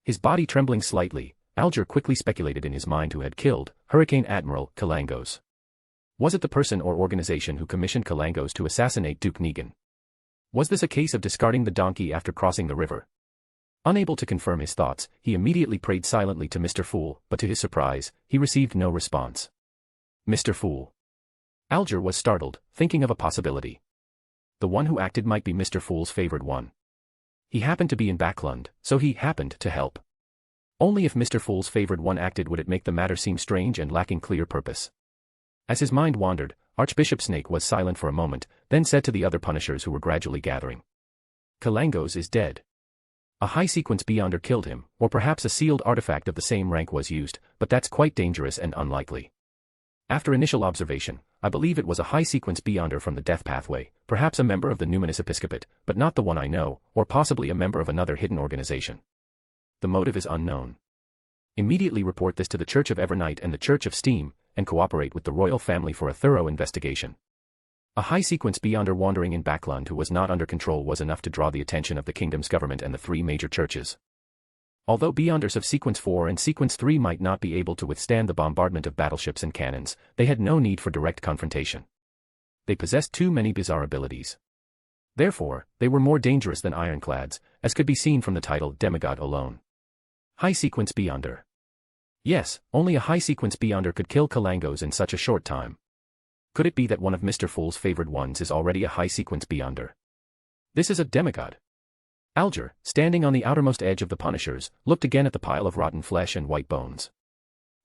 Speaker 3: His body trembling slightly, Alger quickly speculated in his mind who had killed Hurricane Admiral Kalangos. Was it the person or organization who commissioned Kalangos to assassinate Duke Negan? Was this a case of discarding the donkey after crossing the river? Unable to confirm his thoughts, he immediately prayed silently to Mr. Fool, but to his surprise, he received no response. Mr. Fool. Alger was startled, thinking of a possibility. The one who acted might be Mr. Fool's favored one. He happened to be in Backlund, so he happened to help. Only if Mr. Fool's favored one acted would it make the matter seem strange and lacking clear purpose. As his mind wandered, Archbishop Snake was silent for a moment, then said to the other punishers who were gradually gathering. Kalangos is dead. A high-sequence Beyonder killed him, or perhaps a sealed artifact of the same rank was used, but that's quite dangerous and unlikely. After initial observation, I believe it was a high-sequence Beyonder from the death pathway, perhaps a member of the Numinous Episcopate, but not the one I know, or possibly a member of another hidden organization. The motive is unknown. Immediately report this to the Church of Evernight and the Church of Steam, and cooperate with the royal family for a thorough investigation. A high-sequence Beyonder wandering in Backlund who was not under control was enough to draw the attention of the kingdom's government and the 3 major churches. Although Beyonders of Sequence 4 and Sequence 3 might not be able to withstand the bombardment of battleships and cannons, they had no need for direct confrontation. They possessed too many bizarre abilities. Therefore, they were more dangerous than ironclads, as could be seen from the title Demigod alone. High-sequence Beyonder. Yes, only a high-sequence Beyonder could kill Kalangos in such a short time. Could it be that one of Mr. Fool's favored ones is already a high-sequence Beyonder? This is a demigod. Alger, standing on the outermost edge of the punishers, looked again at the pile of rotten flesh and white bones.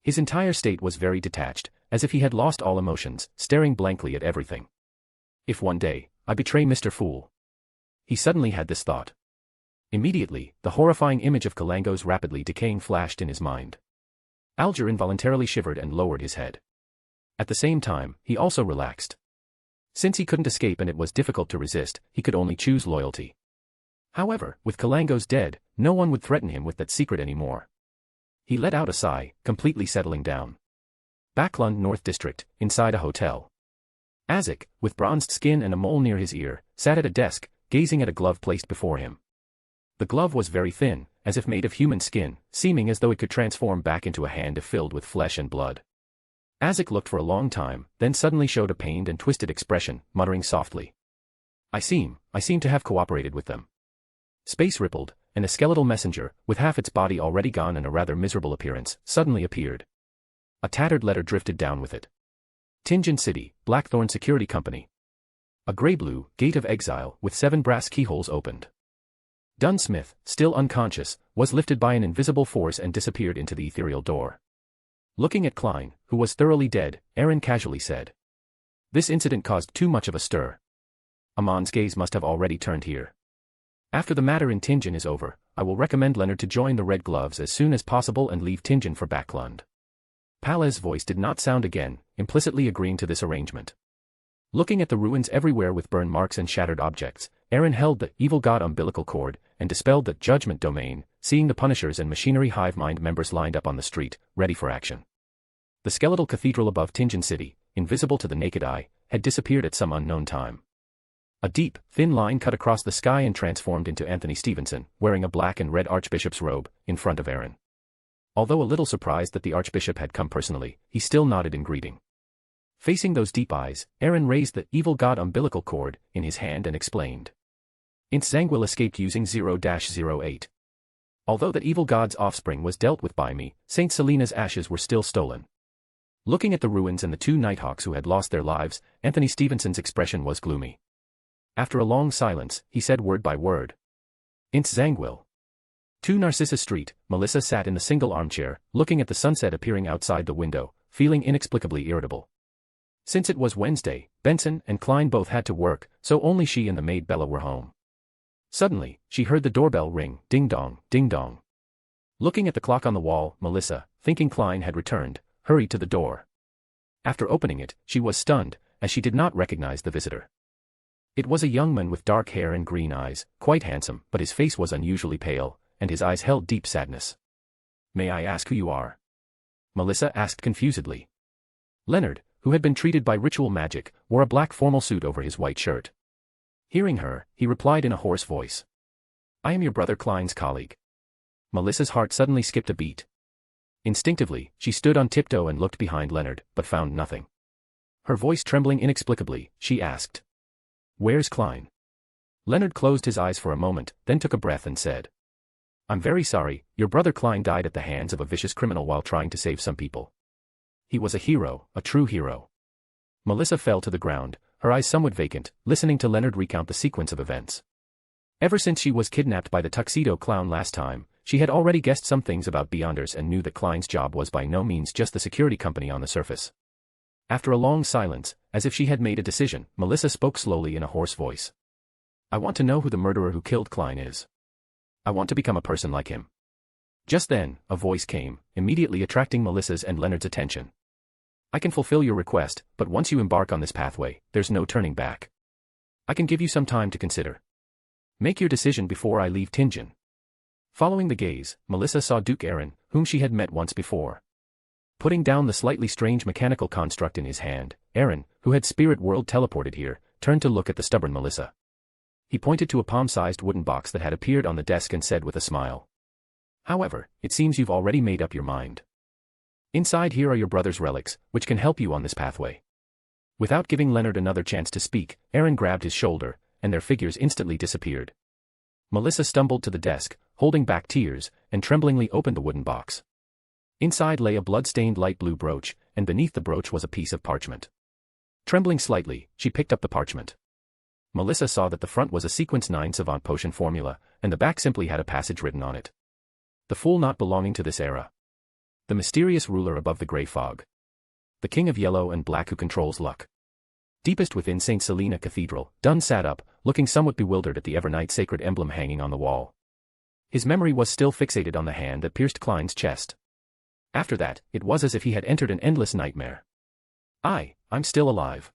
Speaker 3: His entire state was very detached, as if he had lost all emotions, staring blankly at everything. If one day, I betray Mr. Fool. He suddenly had this thought. Immediately, the horrifying image of Kalango's rapidly decaying flashed in his mind. Alger involuntarily shivered and lowered his head. At the same time, he also relaxed. Since he couldn't escape and it was difficult to resist, he could only choose loyalty. However, with Kalango's dead, no one would threaten him with that secret anymore. He let out a sigh, completely settling down. Backlund North District, inside a hotel. Azek, with bronzed skin and a mole near his ear, sat at a desk, gazing at a glove placed before him. The glove was very thin, as if made of human skin, seeming as though it could transform back into a hand if filled with flesh and blood. Azek looked for a long time, then suddenly showed a pained and twisted expression, muttering softly. I seem to have cooperated with them. Space rippled, and a skeletal messenger, with half its body already gone and a rather miserable appearance, suddenly appeared. A tattered letter drifted down with it. Tingen City, Blackthorn Security Company. A gray-blue gate of exile with 7 brass keyholes opened. Dunn Smith, still unconscious, was lifted by an invisible force and disappeared into the ethereal door. Looking at Klein, who was thoroughly dead, Aaron casually said. This incident caused too much of a stir. Amon's gaze must have already turned here. After the matter in Tingen is over, I will recommend Leonard to join the Red Gloves as soon as possible and leave Tingen for Backlund. Palez's voice did not sound again, implicitly agreeing to this arrangement. Looking at the ruins everywhere with burn marks and shattered objects, Aaron held the evil god umbilical cord and dispelled the judgment domain, seeing the Punishers and Machinery Hive Mind members lined up on the street, ready for action. The skeletal cathedral above Tingen City, invisible to the naked eye, had disappeared at some unknown time. A deep, thin line cut across the sky and transformed into Anthony Stevenson, wearing a black and red archbishop's robe, in front of Aaron. Although a little surprised that the archbishop had come personally, he still nodded in greeting. Facing those deep eyes, Aaron raised the evil god umbilical cord in his hand and explained. Ince Zangwill escaped using 0-08. Although that evil god's offspring was dealt with by me, Saint Selena's ashes were still stolen. Looking at the ruins and the 2 Nighthawks who had lost their lives, Anthony Stevenson's expression was gloomy. After a long silence, he said word by word. Ince Zangwill. 2 Narcissus Street, Melissa sat in the single armchair, looking at the sunset appearing outside the window, feeling inexplicably irritable. Since it was Wednesday, Benson and Klein both had to work, so only she and the maid Bella were home. Suddenly, she heard the doorbell ring, ding-dong, ding-dong. Looking at the clock on the wall, Melissa, thinking Klein had returned, hurried to the door. After opening it, she was stunned, as she did not recognize the visitor. It was a young man with dark hair and green eyes, quite handsome, but his face was unusually pale, and his eyes held deep sadness. May I ask who you are? Melissa asked confusedly. Leonard, who had been treated by ritual magic, wore a black formal suit over his white shirt. Hearing her, he replied in a hoarse voice. I am your brother Klein's colleague. Melissa's heart suddenly skipped a beat. Instinctively, she stood on tiptoe and looked behind Leonard, but found nothing. Her voice trembling inexplicably, she asked. Where's Klein? Leonard closed his eyes for a moment, then took a breath and said. I'm very sorry, your brother Klein died at the hands of a vicious criminal while trying to save some people. He was a hero, a true hero. Melissa fell to the ground, her eyes somewhat vacant, listening to Leonard recount the sequence of events. Ever since she was kidnapped by the tuxedo clown last time, she had already guessed some things about Beyonders and knew that Klein's job was by no means just the security company on the surface. After a long silence, as if she had made a decision, Melissa spoke slowly in a hoarse voice. I want to know who the murderer who killed Klein is. I want to become a person like him. Just then, a voice came, immediately attracting Melissa's and Leonard's attention. I can fulfill your request, but once you embark on this pathway, there's no turning back. I can give you some time to consider. Make your decision before I leave Tingen. Following the gaze, Melissa saw Duke Aaron, whom she had met once before. Putting down the slightly strange mechanical construct in his hand, Aaron, who had spirit world teleported here, turned to look at the stubborn Melissa. He pointed to a palm-sized wooden box that had appeared on the desk and said with a smile. However, it seems you've already made up your mind. Inside here are your brother's relics, which can help you on this pathway. Without giving Leonard another chance to speak, Aaron grabbed his shoulder, and their figures instantly disappeared. Melissa stumbled to the desk, holding back tears, and tremblingly opened the wooden box. Inside lay a blood-stained light blue brooch, and beneath the brooch was a piece of parchment. Trembling slightly, she picked up the parchment. Melissa saw that the front was a sequence 9 savant potion formula, and the back simply had a passage written on it. The fool not belonging to this era. The mysterious ruler above the grey fog. The king of yellow and black who controls luck. Deepest within St. Selena Cathedral, Dunn sat up, looking somewhat bewildered at the Evernight sacred emblem hanging on the wall. His memory was still fixated on the hand that pierced Klein's chest. After that, it was as if he had entered an endless nightmare. I'm still alive.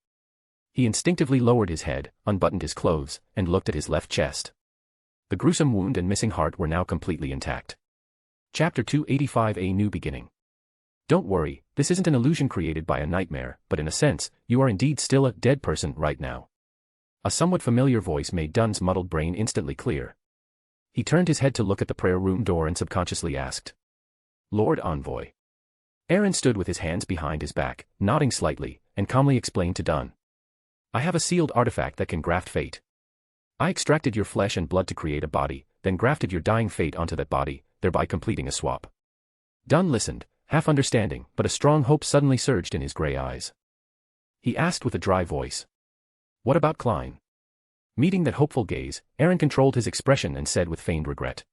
Speaker 3: He instinctively lowered his head, unbuttoned his clothes, and looked at his left chest. The gruesome wound and missing heart were now completely intact. Chapter 285, A New Beginning. Don't worry, this isn't an illusion created by a nightmare, but in a sense, you are indeed still a dead person right now. A somewhat familiar voice made Dunn's muddled brain instantly clear. He turned his head to look at the prayer room door and subconsciously asked, Lord Envoy. Aaron stood with his hands behind his back, nodding slightly, and calmly explained to Dunn. I have a sealed artifact that can graft fate. I extracted your flesh and blood to create a body, then grafted your dying fate onto that body, thereby completing a swap. Dunn listened, half understanding, but a strong hope suddenly surged in his gray eyes. He asked with a dry voice. What about Klein? Meeting that hopeful gaze, Aaron controlled his expression and said with feigned regret.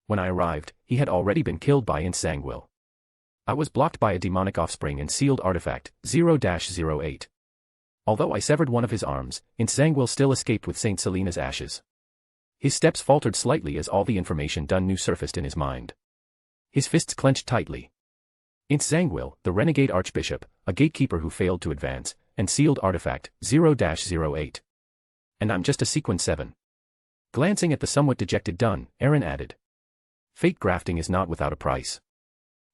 Speaker 3: When I arrived, he had already been killed by Insangwil. I was blocked by a demonic offspring and sealed artifact, 0-08. Although I severed one of his arms, Insangwil still escaped with St. Selena's ashes. His steps faltered slightly as all the information Dunn knew surfaced in his mind. His fists clenched tightly. Insangwil, the renegade archbishop, a gatekeeper who failed to advance, and sealed artifact, 0-08. And I'm just a sequence 7. Glancing at the somewhat dejected Dunn, Aaron added. Fate grafting is not without a price.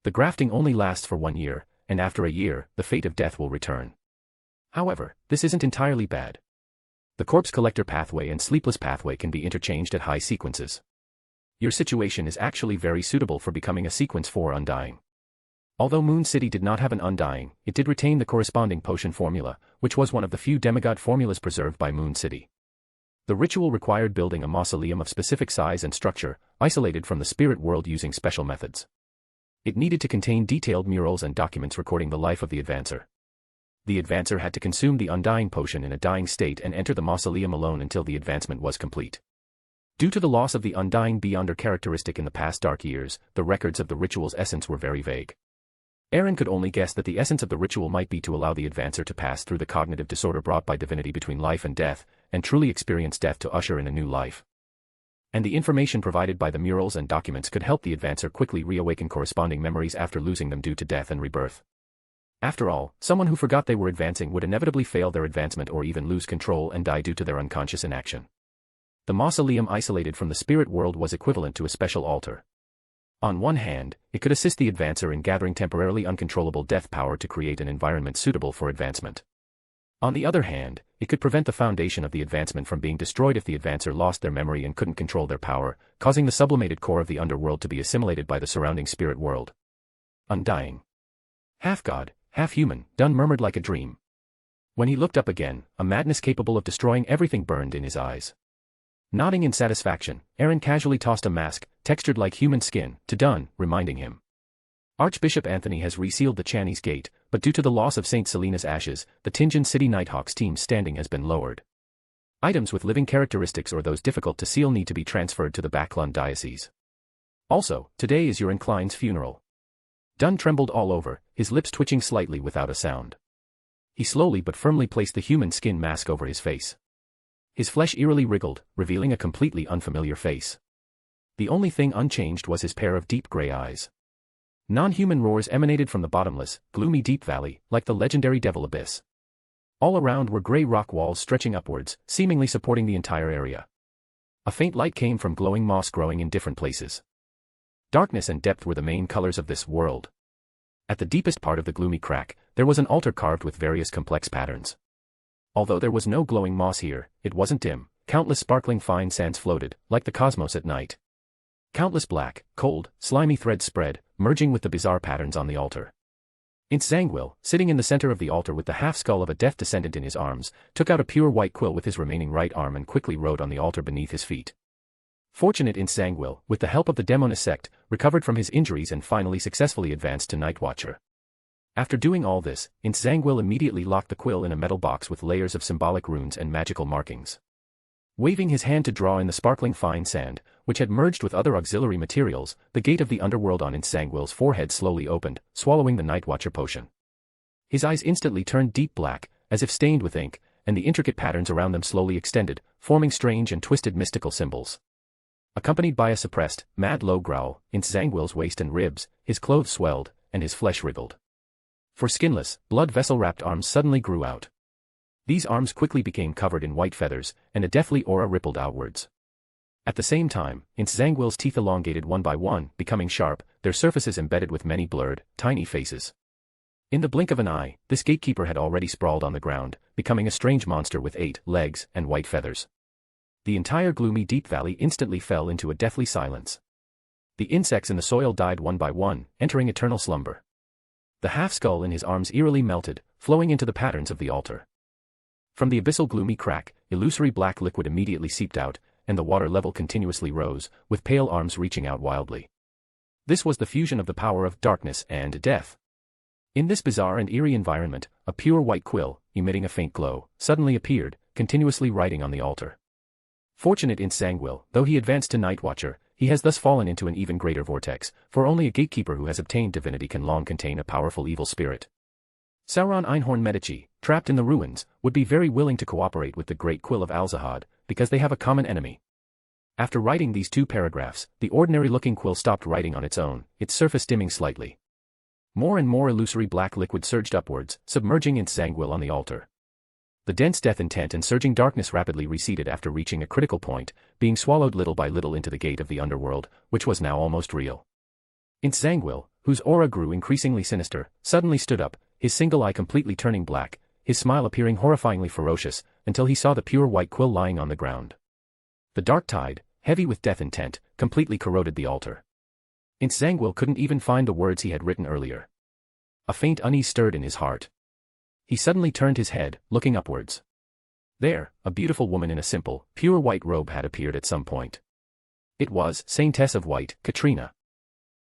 Speaker 3: The grafting only lasts for 1 year, and after a year, the fate of death will return. However, this isn't entirely bad. The corpse collector pathway and sleepless pathway can be interchanged at high sequences. Your situation is actually very suitable for becoming a sequence 4 undying. Although Moon City did not have an undying, it did retain the corresponding potion formula, which was one of the few demigod formulas preserved by Moon City. The ritual required building a mausoleum of specific size and structure, isolated from the spirit world using special methods. It needed to contain detailed murals and documents recording the life of the advancer. The advancer had to consume the undying potion in a dying state and enter the mausoleum alone until the advancement was complete. Due to the loss of the undying beyonder characteristic in the past dark years, the records of the ritual's essence were very vague. Aaron could only guess that the essence of the ritual might be to allow the advancer to pass through the cognitive disorder brought by divinity between life and death, and truly experience death to usher in a new life. And the information provided by the murals and documents could help the advancer quickly reawaken corresponding memories after losing them due to death and rebirth. After all, someone who forgot they were advancing would inevitably fail their advancement or even lose control and die due to their unconscious inaction. The mausoleum isolated from the spirit world was equivalent to a special altar. On one hand, it could assist the advancer in gathering temporarily uncontrollable death power to create an environment suitable for advancement. On the other hand, it could prevent the foundation of the advancement from being destroyed if the advancer lost their memory and couldn't control their power, causing the sublimated core of the underworld to be assimilated by the surrounding spirit world. Undying. Half god, half human, Dunn murmured like a dream. When he looked up again, a madness capable of destroying everything burned in his eyes. Nodding in satisfaction, Aaron casually tossed a mask, textured like human skin, to Dunn, reminding him. Archbishop Anthony has resealed the Channy's Gate, but due to the loss of St. Selena's ashes, the Tinjin City Nighthawks team's standing has been lowered. Items with living characteristics or those difficult to seal need to be transferred to the Backlund Diocese. Also, today is your Klein's funeral. Dunn trembled all over, his lips twitching slightly without a sound. He slowly but firmly placed the human skin mask over his face. His flesh eerily wriggled, revealing a completely unfamiliar face. The only thing unchanged was his pair of deep gray eyes. Non-human roars emanated from the bottomless, gloomy deep valley, like the legendary Devil Abyss. All around were gray rock walls stretching upwards, seemingly supporting the entire area. A faint light came from glowing moss growing in different places. Darkness and depth were the main colors of this world. At the deepest part of the gloomy crack, there was an altar carved with various complex patterns. Although there was no glowing moss here, it wasn't dim. Countless sparkling fine sands floated, like the cosmos at night. Countless black, cold, slimy threads spread, merging with the bizarre patterns on the altar. Insangwil, sitting in the center of the altar with the half-skull of a death descendant in his arms, took out a pure white quill with his remaining right arm and quickly wrote on the altar beneath his feet. Fortunate Insangwil, with the help of the Demoness sect, recovered from his injuries and finally successfully advanced to Night Watcher. After doing all this, Insangwil immediately locked the quill in a metal box with layers of symbolic runes and magical markings. Waving his hand to draw in the sparkling fine sand, which had merged with other auxiliary materials, the gate of the underworld on Insangwil's forehead slowly opened, swallowing the Night Watcher potion. His eyes instantly turned deep black, as if stained with ink, and the intricate patterns around them slowly extended, forming strange and twisted mystical symbols. Accompanied by a suppressed, mad low growl, Insangwil's waist and ribs, his clothes swelled, and his flesh wriggled. For skinless, blood vessel-wrapped arms suddenly grew out. These arms quickly became covered in white feathers, and a deathly aura rippled outwards. At the same time, Insangwil's teeth elongated one by one, becoming sharp, their surfaces embedded with many blurred, tiny faces. In the blink of an eye, this gatekeeper had already sprawled on the ground, becoming a strange monster with 8 legs and white feathers. The entire gloomy deep valley instantly fell into a deathly silence. The insects in the soil died one by one, entering eternal slumber. The half-skull in his arms eerily melted, flowing into the patterns of the altar. From the abyssal gloomy crack, illusory black liquid immediately seeped out, and the water level continuously rose, with pale arms reaching out wildly. This was the fusion of the power of darkness and death. In this bizarre and eerie environment, a pure white quill, emitting a faint glow, suddenly appeared, continuously writing on the altar. Fortunate Insangwil, though he advanced to Night Watcher, he has thus fallen into an even greater vortex, for only a gatekeeper who has obtained divinity can long contain a powerful evil spirit. Sauron Einhorn Medici, trapped in the ruins, would be very willing to cooperate with the Great Quill of Alzahad, because they have a common enemy. After writing these 2 paragraphs, the ordinary-looking quill stopped writing on its own, its surface dimming slightly. More and more illusory black liquid surged upwards, submerging Insangwil on the altar. The dense death intent and surging darkness rapidly receded after reaching a critical point, being swallowed little by little into the gate of the underworld, which was now almost real. Insangwil, whose aura grew increasingly sinister, suddenly stood up, his single eye completely turning black, his smile appearing horrifyingly ferocious, until he saw the pure white quill lying on the ground. The dark tide, heavy with death intent, completely corroded the altar. Insangwil couldn't even find the words he had written earlier. A faint unease stirred in his heart. He suddenly turned his head, looking upwards. There, a beautiful woman in a simple, pure white robe had appeared at some point. It was Saintess of White, Katrina.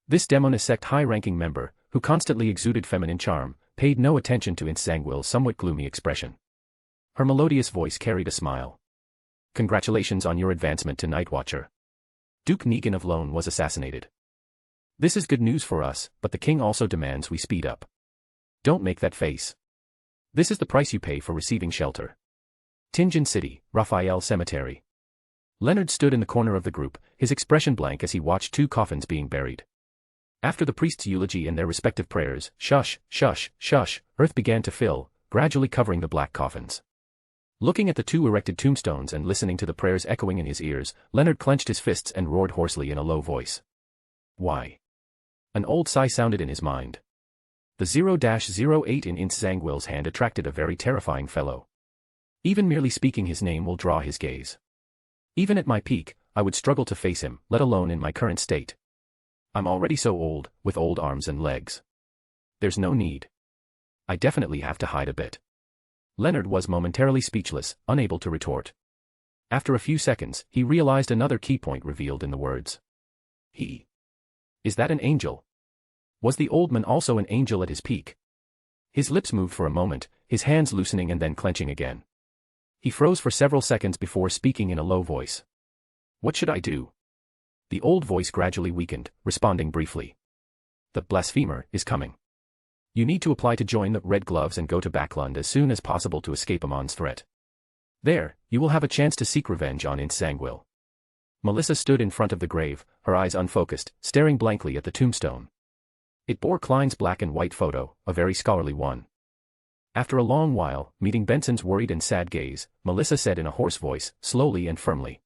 Speaker 3: This Demoness sect high-ranking member, who constantly exuded feminine charm, paid no attention to Insangwil's somewhat gloomy expression. Her melodious voice carried a smile. Congratulations on your advancement to Night Watcher. Duke of Loen was assassinated. This is good news for us, but the king also demands we speed up. Don't make that face. This is the price you pay for receiving shelter. Tingen City, Raphael Cemetery. Leonard stood in the corner of the group, his expression blank as he watched 2 coffins being buried. After the priest's eulogy and their respective prayers, shush, shush, shush, earth began to fill, gradually covering the black coffins. Looking at the 2 erected tombstones and listening to the prayers echoing in his ears, Leonard clenched his fists and roared hoarsely in a low voice. Why? An old sigh sounded in his mind. The 0-08 in Insangwil's hand attracted a very terrifying fellow. Even merely speaking his name will draw his gaze. Even at my peak, I would struggle to face him, let alone in my current state. I'm already so old, with old arms and legs. There's no need. I definitely have to hide a bit. Leonard was momentarily speechless, unable to retort. After a few seconds, he realized another key point revealed in the words. He. Is that an angel? Was the old man also an angel at his peak? His lips moved for a moment, his hands loosening and then clenching again. He froze for several seconds before speaking in a low voice. What should I do? The old voice gradually weakened, responding briefly. The blasphemer is coming. You need to apply to join the Red Gloves and go to Backlund as soon as possible to escape Amon's threat. There, you will have a chance to seek revenge on Insangwil. Melissa stood in front of the grave, her eyes unfocused, staring blankly at the tombstone. It bore Klein's black and white photo, a very scholarly one. After a long while, meeting Benson's worried and sad gaze, Melissa said in a hoarse voice, slowly and firmly.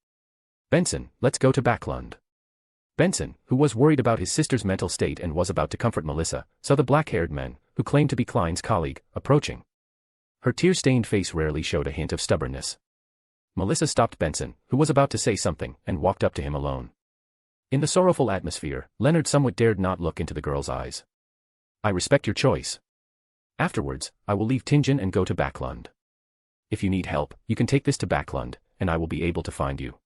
Speaker 3: Benson, let's go to Backlund. Benson, who was worried about his sister's mental state and was about to comfort Melissa, saw the black-haired man, who claimed to be Klein's colleague, approaching. Her tear-stained face rarely showed a hint of stubbornness. Melissa stopped Benson, who was about to say something, and walked up to him alone. In the sorrowful atmosphere, Leonard somewhat dared not look into the girl's eyes. I respect your choice. Afterwards, I will leave Tingen and go to Backlund. If you need help, you can take this to Backlund, and I will be able to find you.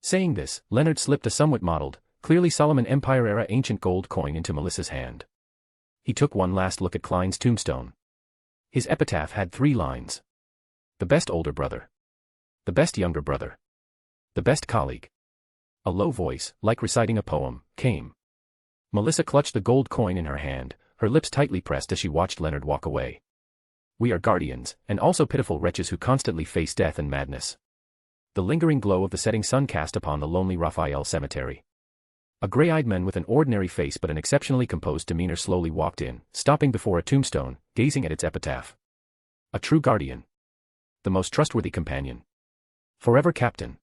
Speaker 3: Saying this, Leonard slipped a somewhat mottled, clearly Solomon Empire-era ancient gold coin into Melissa's hand. He took one last look at Klein's tombstone. His epitaph had 3 lines. The best older brother. The best younger brother. The best colleague. A low voice, like reciting a poem, came. Melissa clutched the gold coin in her hand, her lips tightly pressed as she watched Leonard walk away. We are guardians, and also pitiful wretches who constantly face death and madness. The lingering glow of the setting sun cast upon the lonely Raphael cemetery. A gray-eyed man with an ordinary face but an exceptionally composed demeanor slowly walked in, stopping before a tombstone, gazing at its epitaph. A true guardian. The most trustworthy companion. Forever Captain.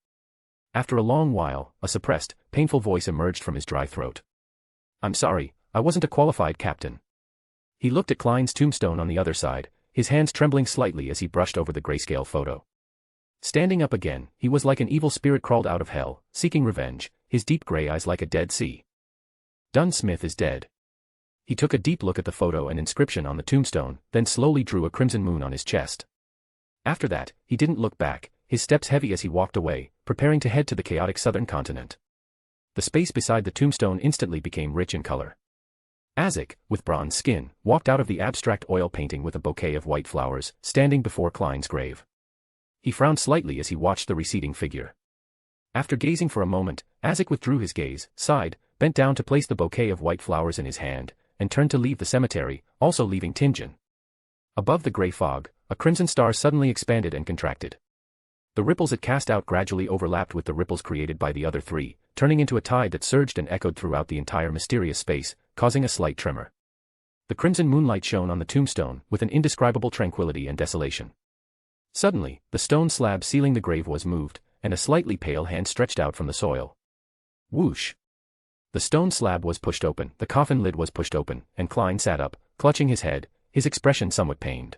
Speaker 3: After a long while, a suppressed, painful voice emerged from his dry throat. I'm sorry, I wasn't a qualified captain. He looked at Klein's tombstone on the other side, his hands trembling slightly as he brushed over the grayscale photo. Standing up again, he was like an evil spirit crawled out of hell, seeking revenge, his deep gray eyes like a dead sea. Dunn Smith is dead. He took a deep look at the photo and inscription on the tombstone, then slowly drew a crimson moon on his chest. After that, he didn't look back, his steps heavy as he walked away, preparing to head to the chaotic southern continent. The space beside the tombstone instantly became rich in color. Isaac, with bronze skin, walked out of the abstract oil painting with a bouquet of white flowers, standing before Klein's grave. He frowned slightly as he watched the receding figure. After gazing for a moment, Isaac withdrew his gaze, sighed, bent down to place the bouquet of white flowers in his hand, and turned to leave the cemetery, also leaving Tingen. Above the gray fog, a crimson star suddenly expanded and contracted. The ripples it cast out gradually overlapped with the ripples created by the other three, turning into a tide that surged and echoed throughout the entire mysterious space, causing a slight tremor. The crimson moonlight shone on the tombstone, with an indescribable tranquility and desolation. Suddenly, the stone slab sealing the grave was moved, and a slightly pale hand stretched out from the soil. Whoosh! The stone slab was pushed open, the coffin lid was pushed open, and Klein sat up, clutching his head, his expression somewhat pained.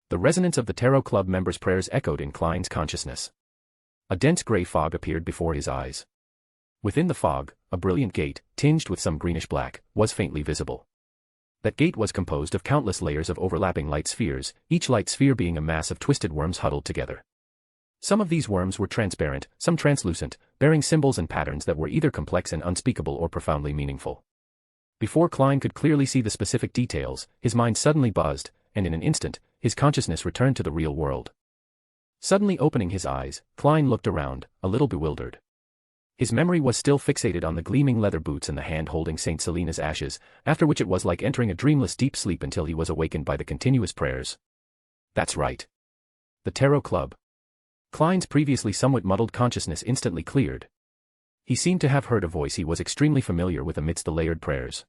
Speaker 3: The resonance of the Tarot Club members' prayers echoed in Klein's consciousness. A dense gray fog appeared before his eyes. Within the fog, a brilliant gate, tinged with some greenish black, was faintly visible. That gate was composed of countless layers of overlapping light spheres, each light sphere being a mass of twisted worms huddled together. Some of these worms were transparent, some translucent, bearing symbols and patterns that were either complex and unspeakable or profoundly meaningful. Before Klein could clearly see the specific details, his mind suddenly buzzed, and in an instant, his consciousness returned to the real world. Suddenly opening his eyes, Klein looked around, a little bewildered. His memory was still fixated on the gleaming leather boots and the hand holding St. Selena's ashes, after which it was like entering a dreamless deep sleep until he was awakened by the continuous prayers. That's right. The Tarot Club. Klein's previously somewhat muddled consciousness instantly cleared. He seemed to have heard a voice he was extremely familiar with amidst the layered prayers.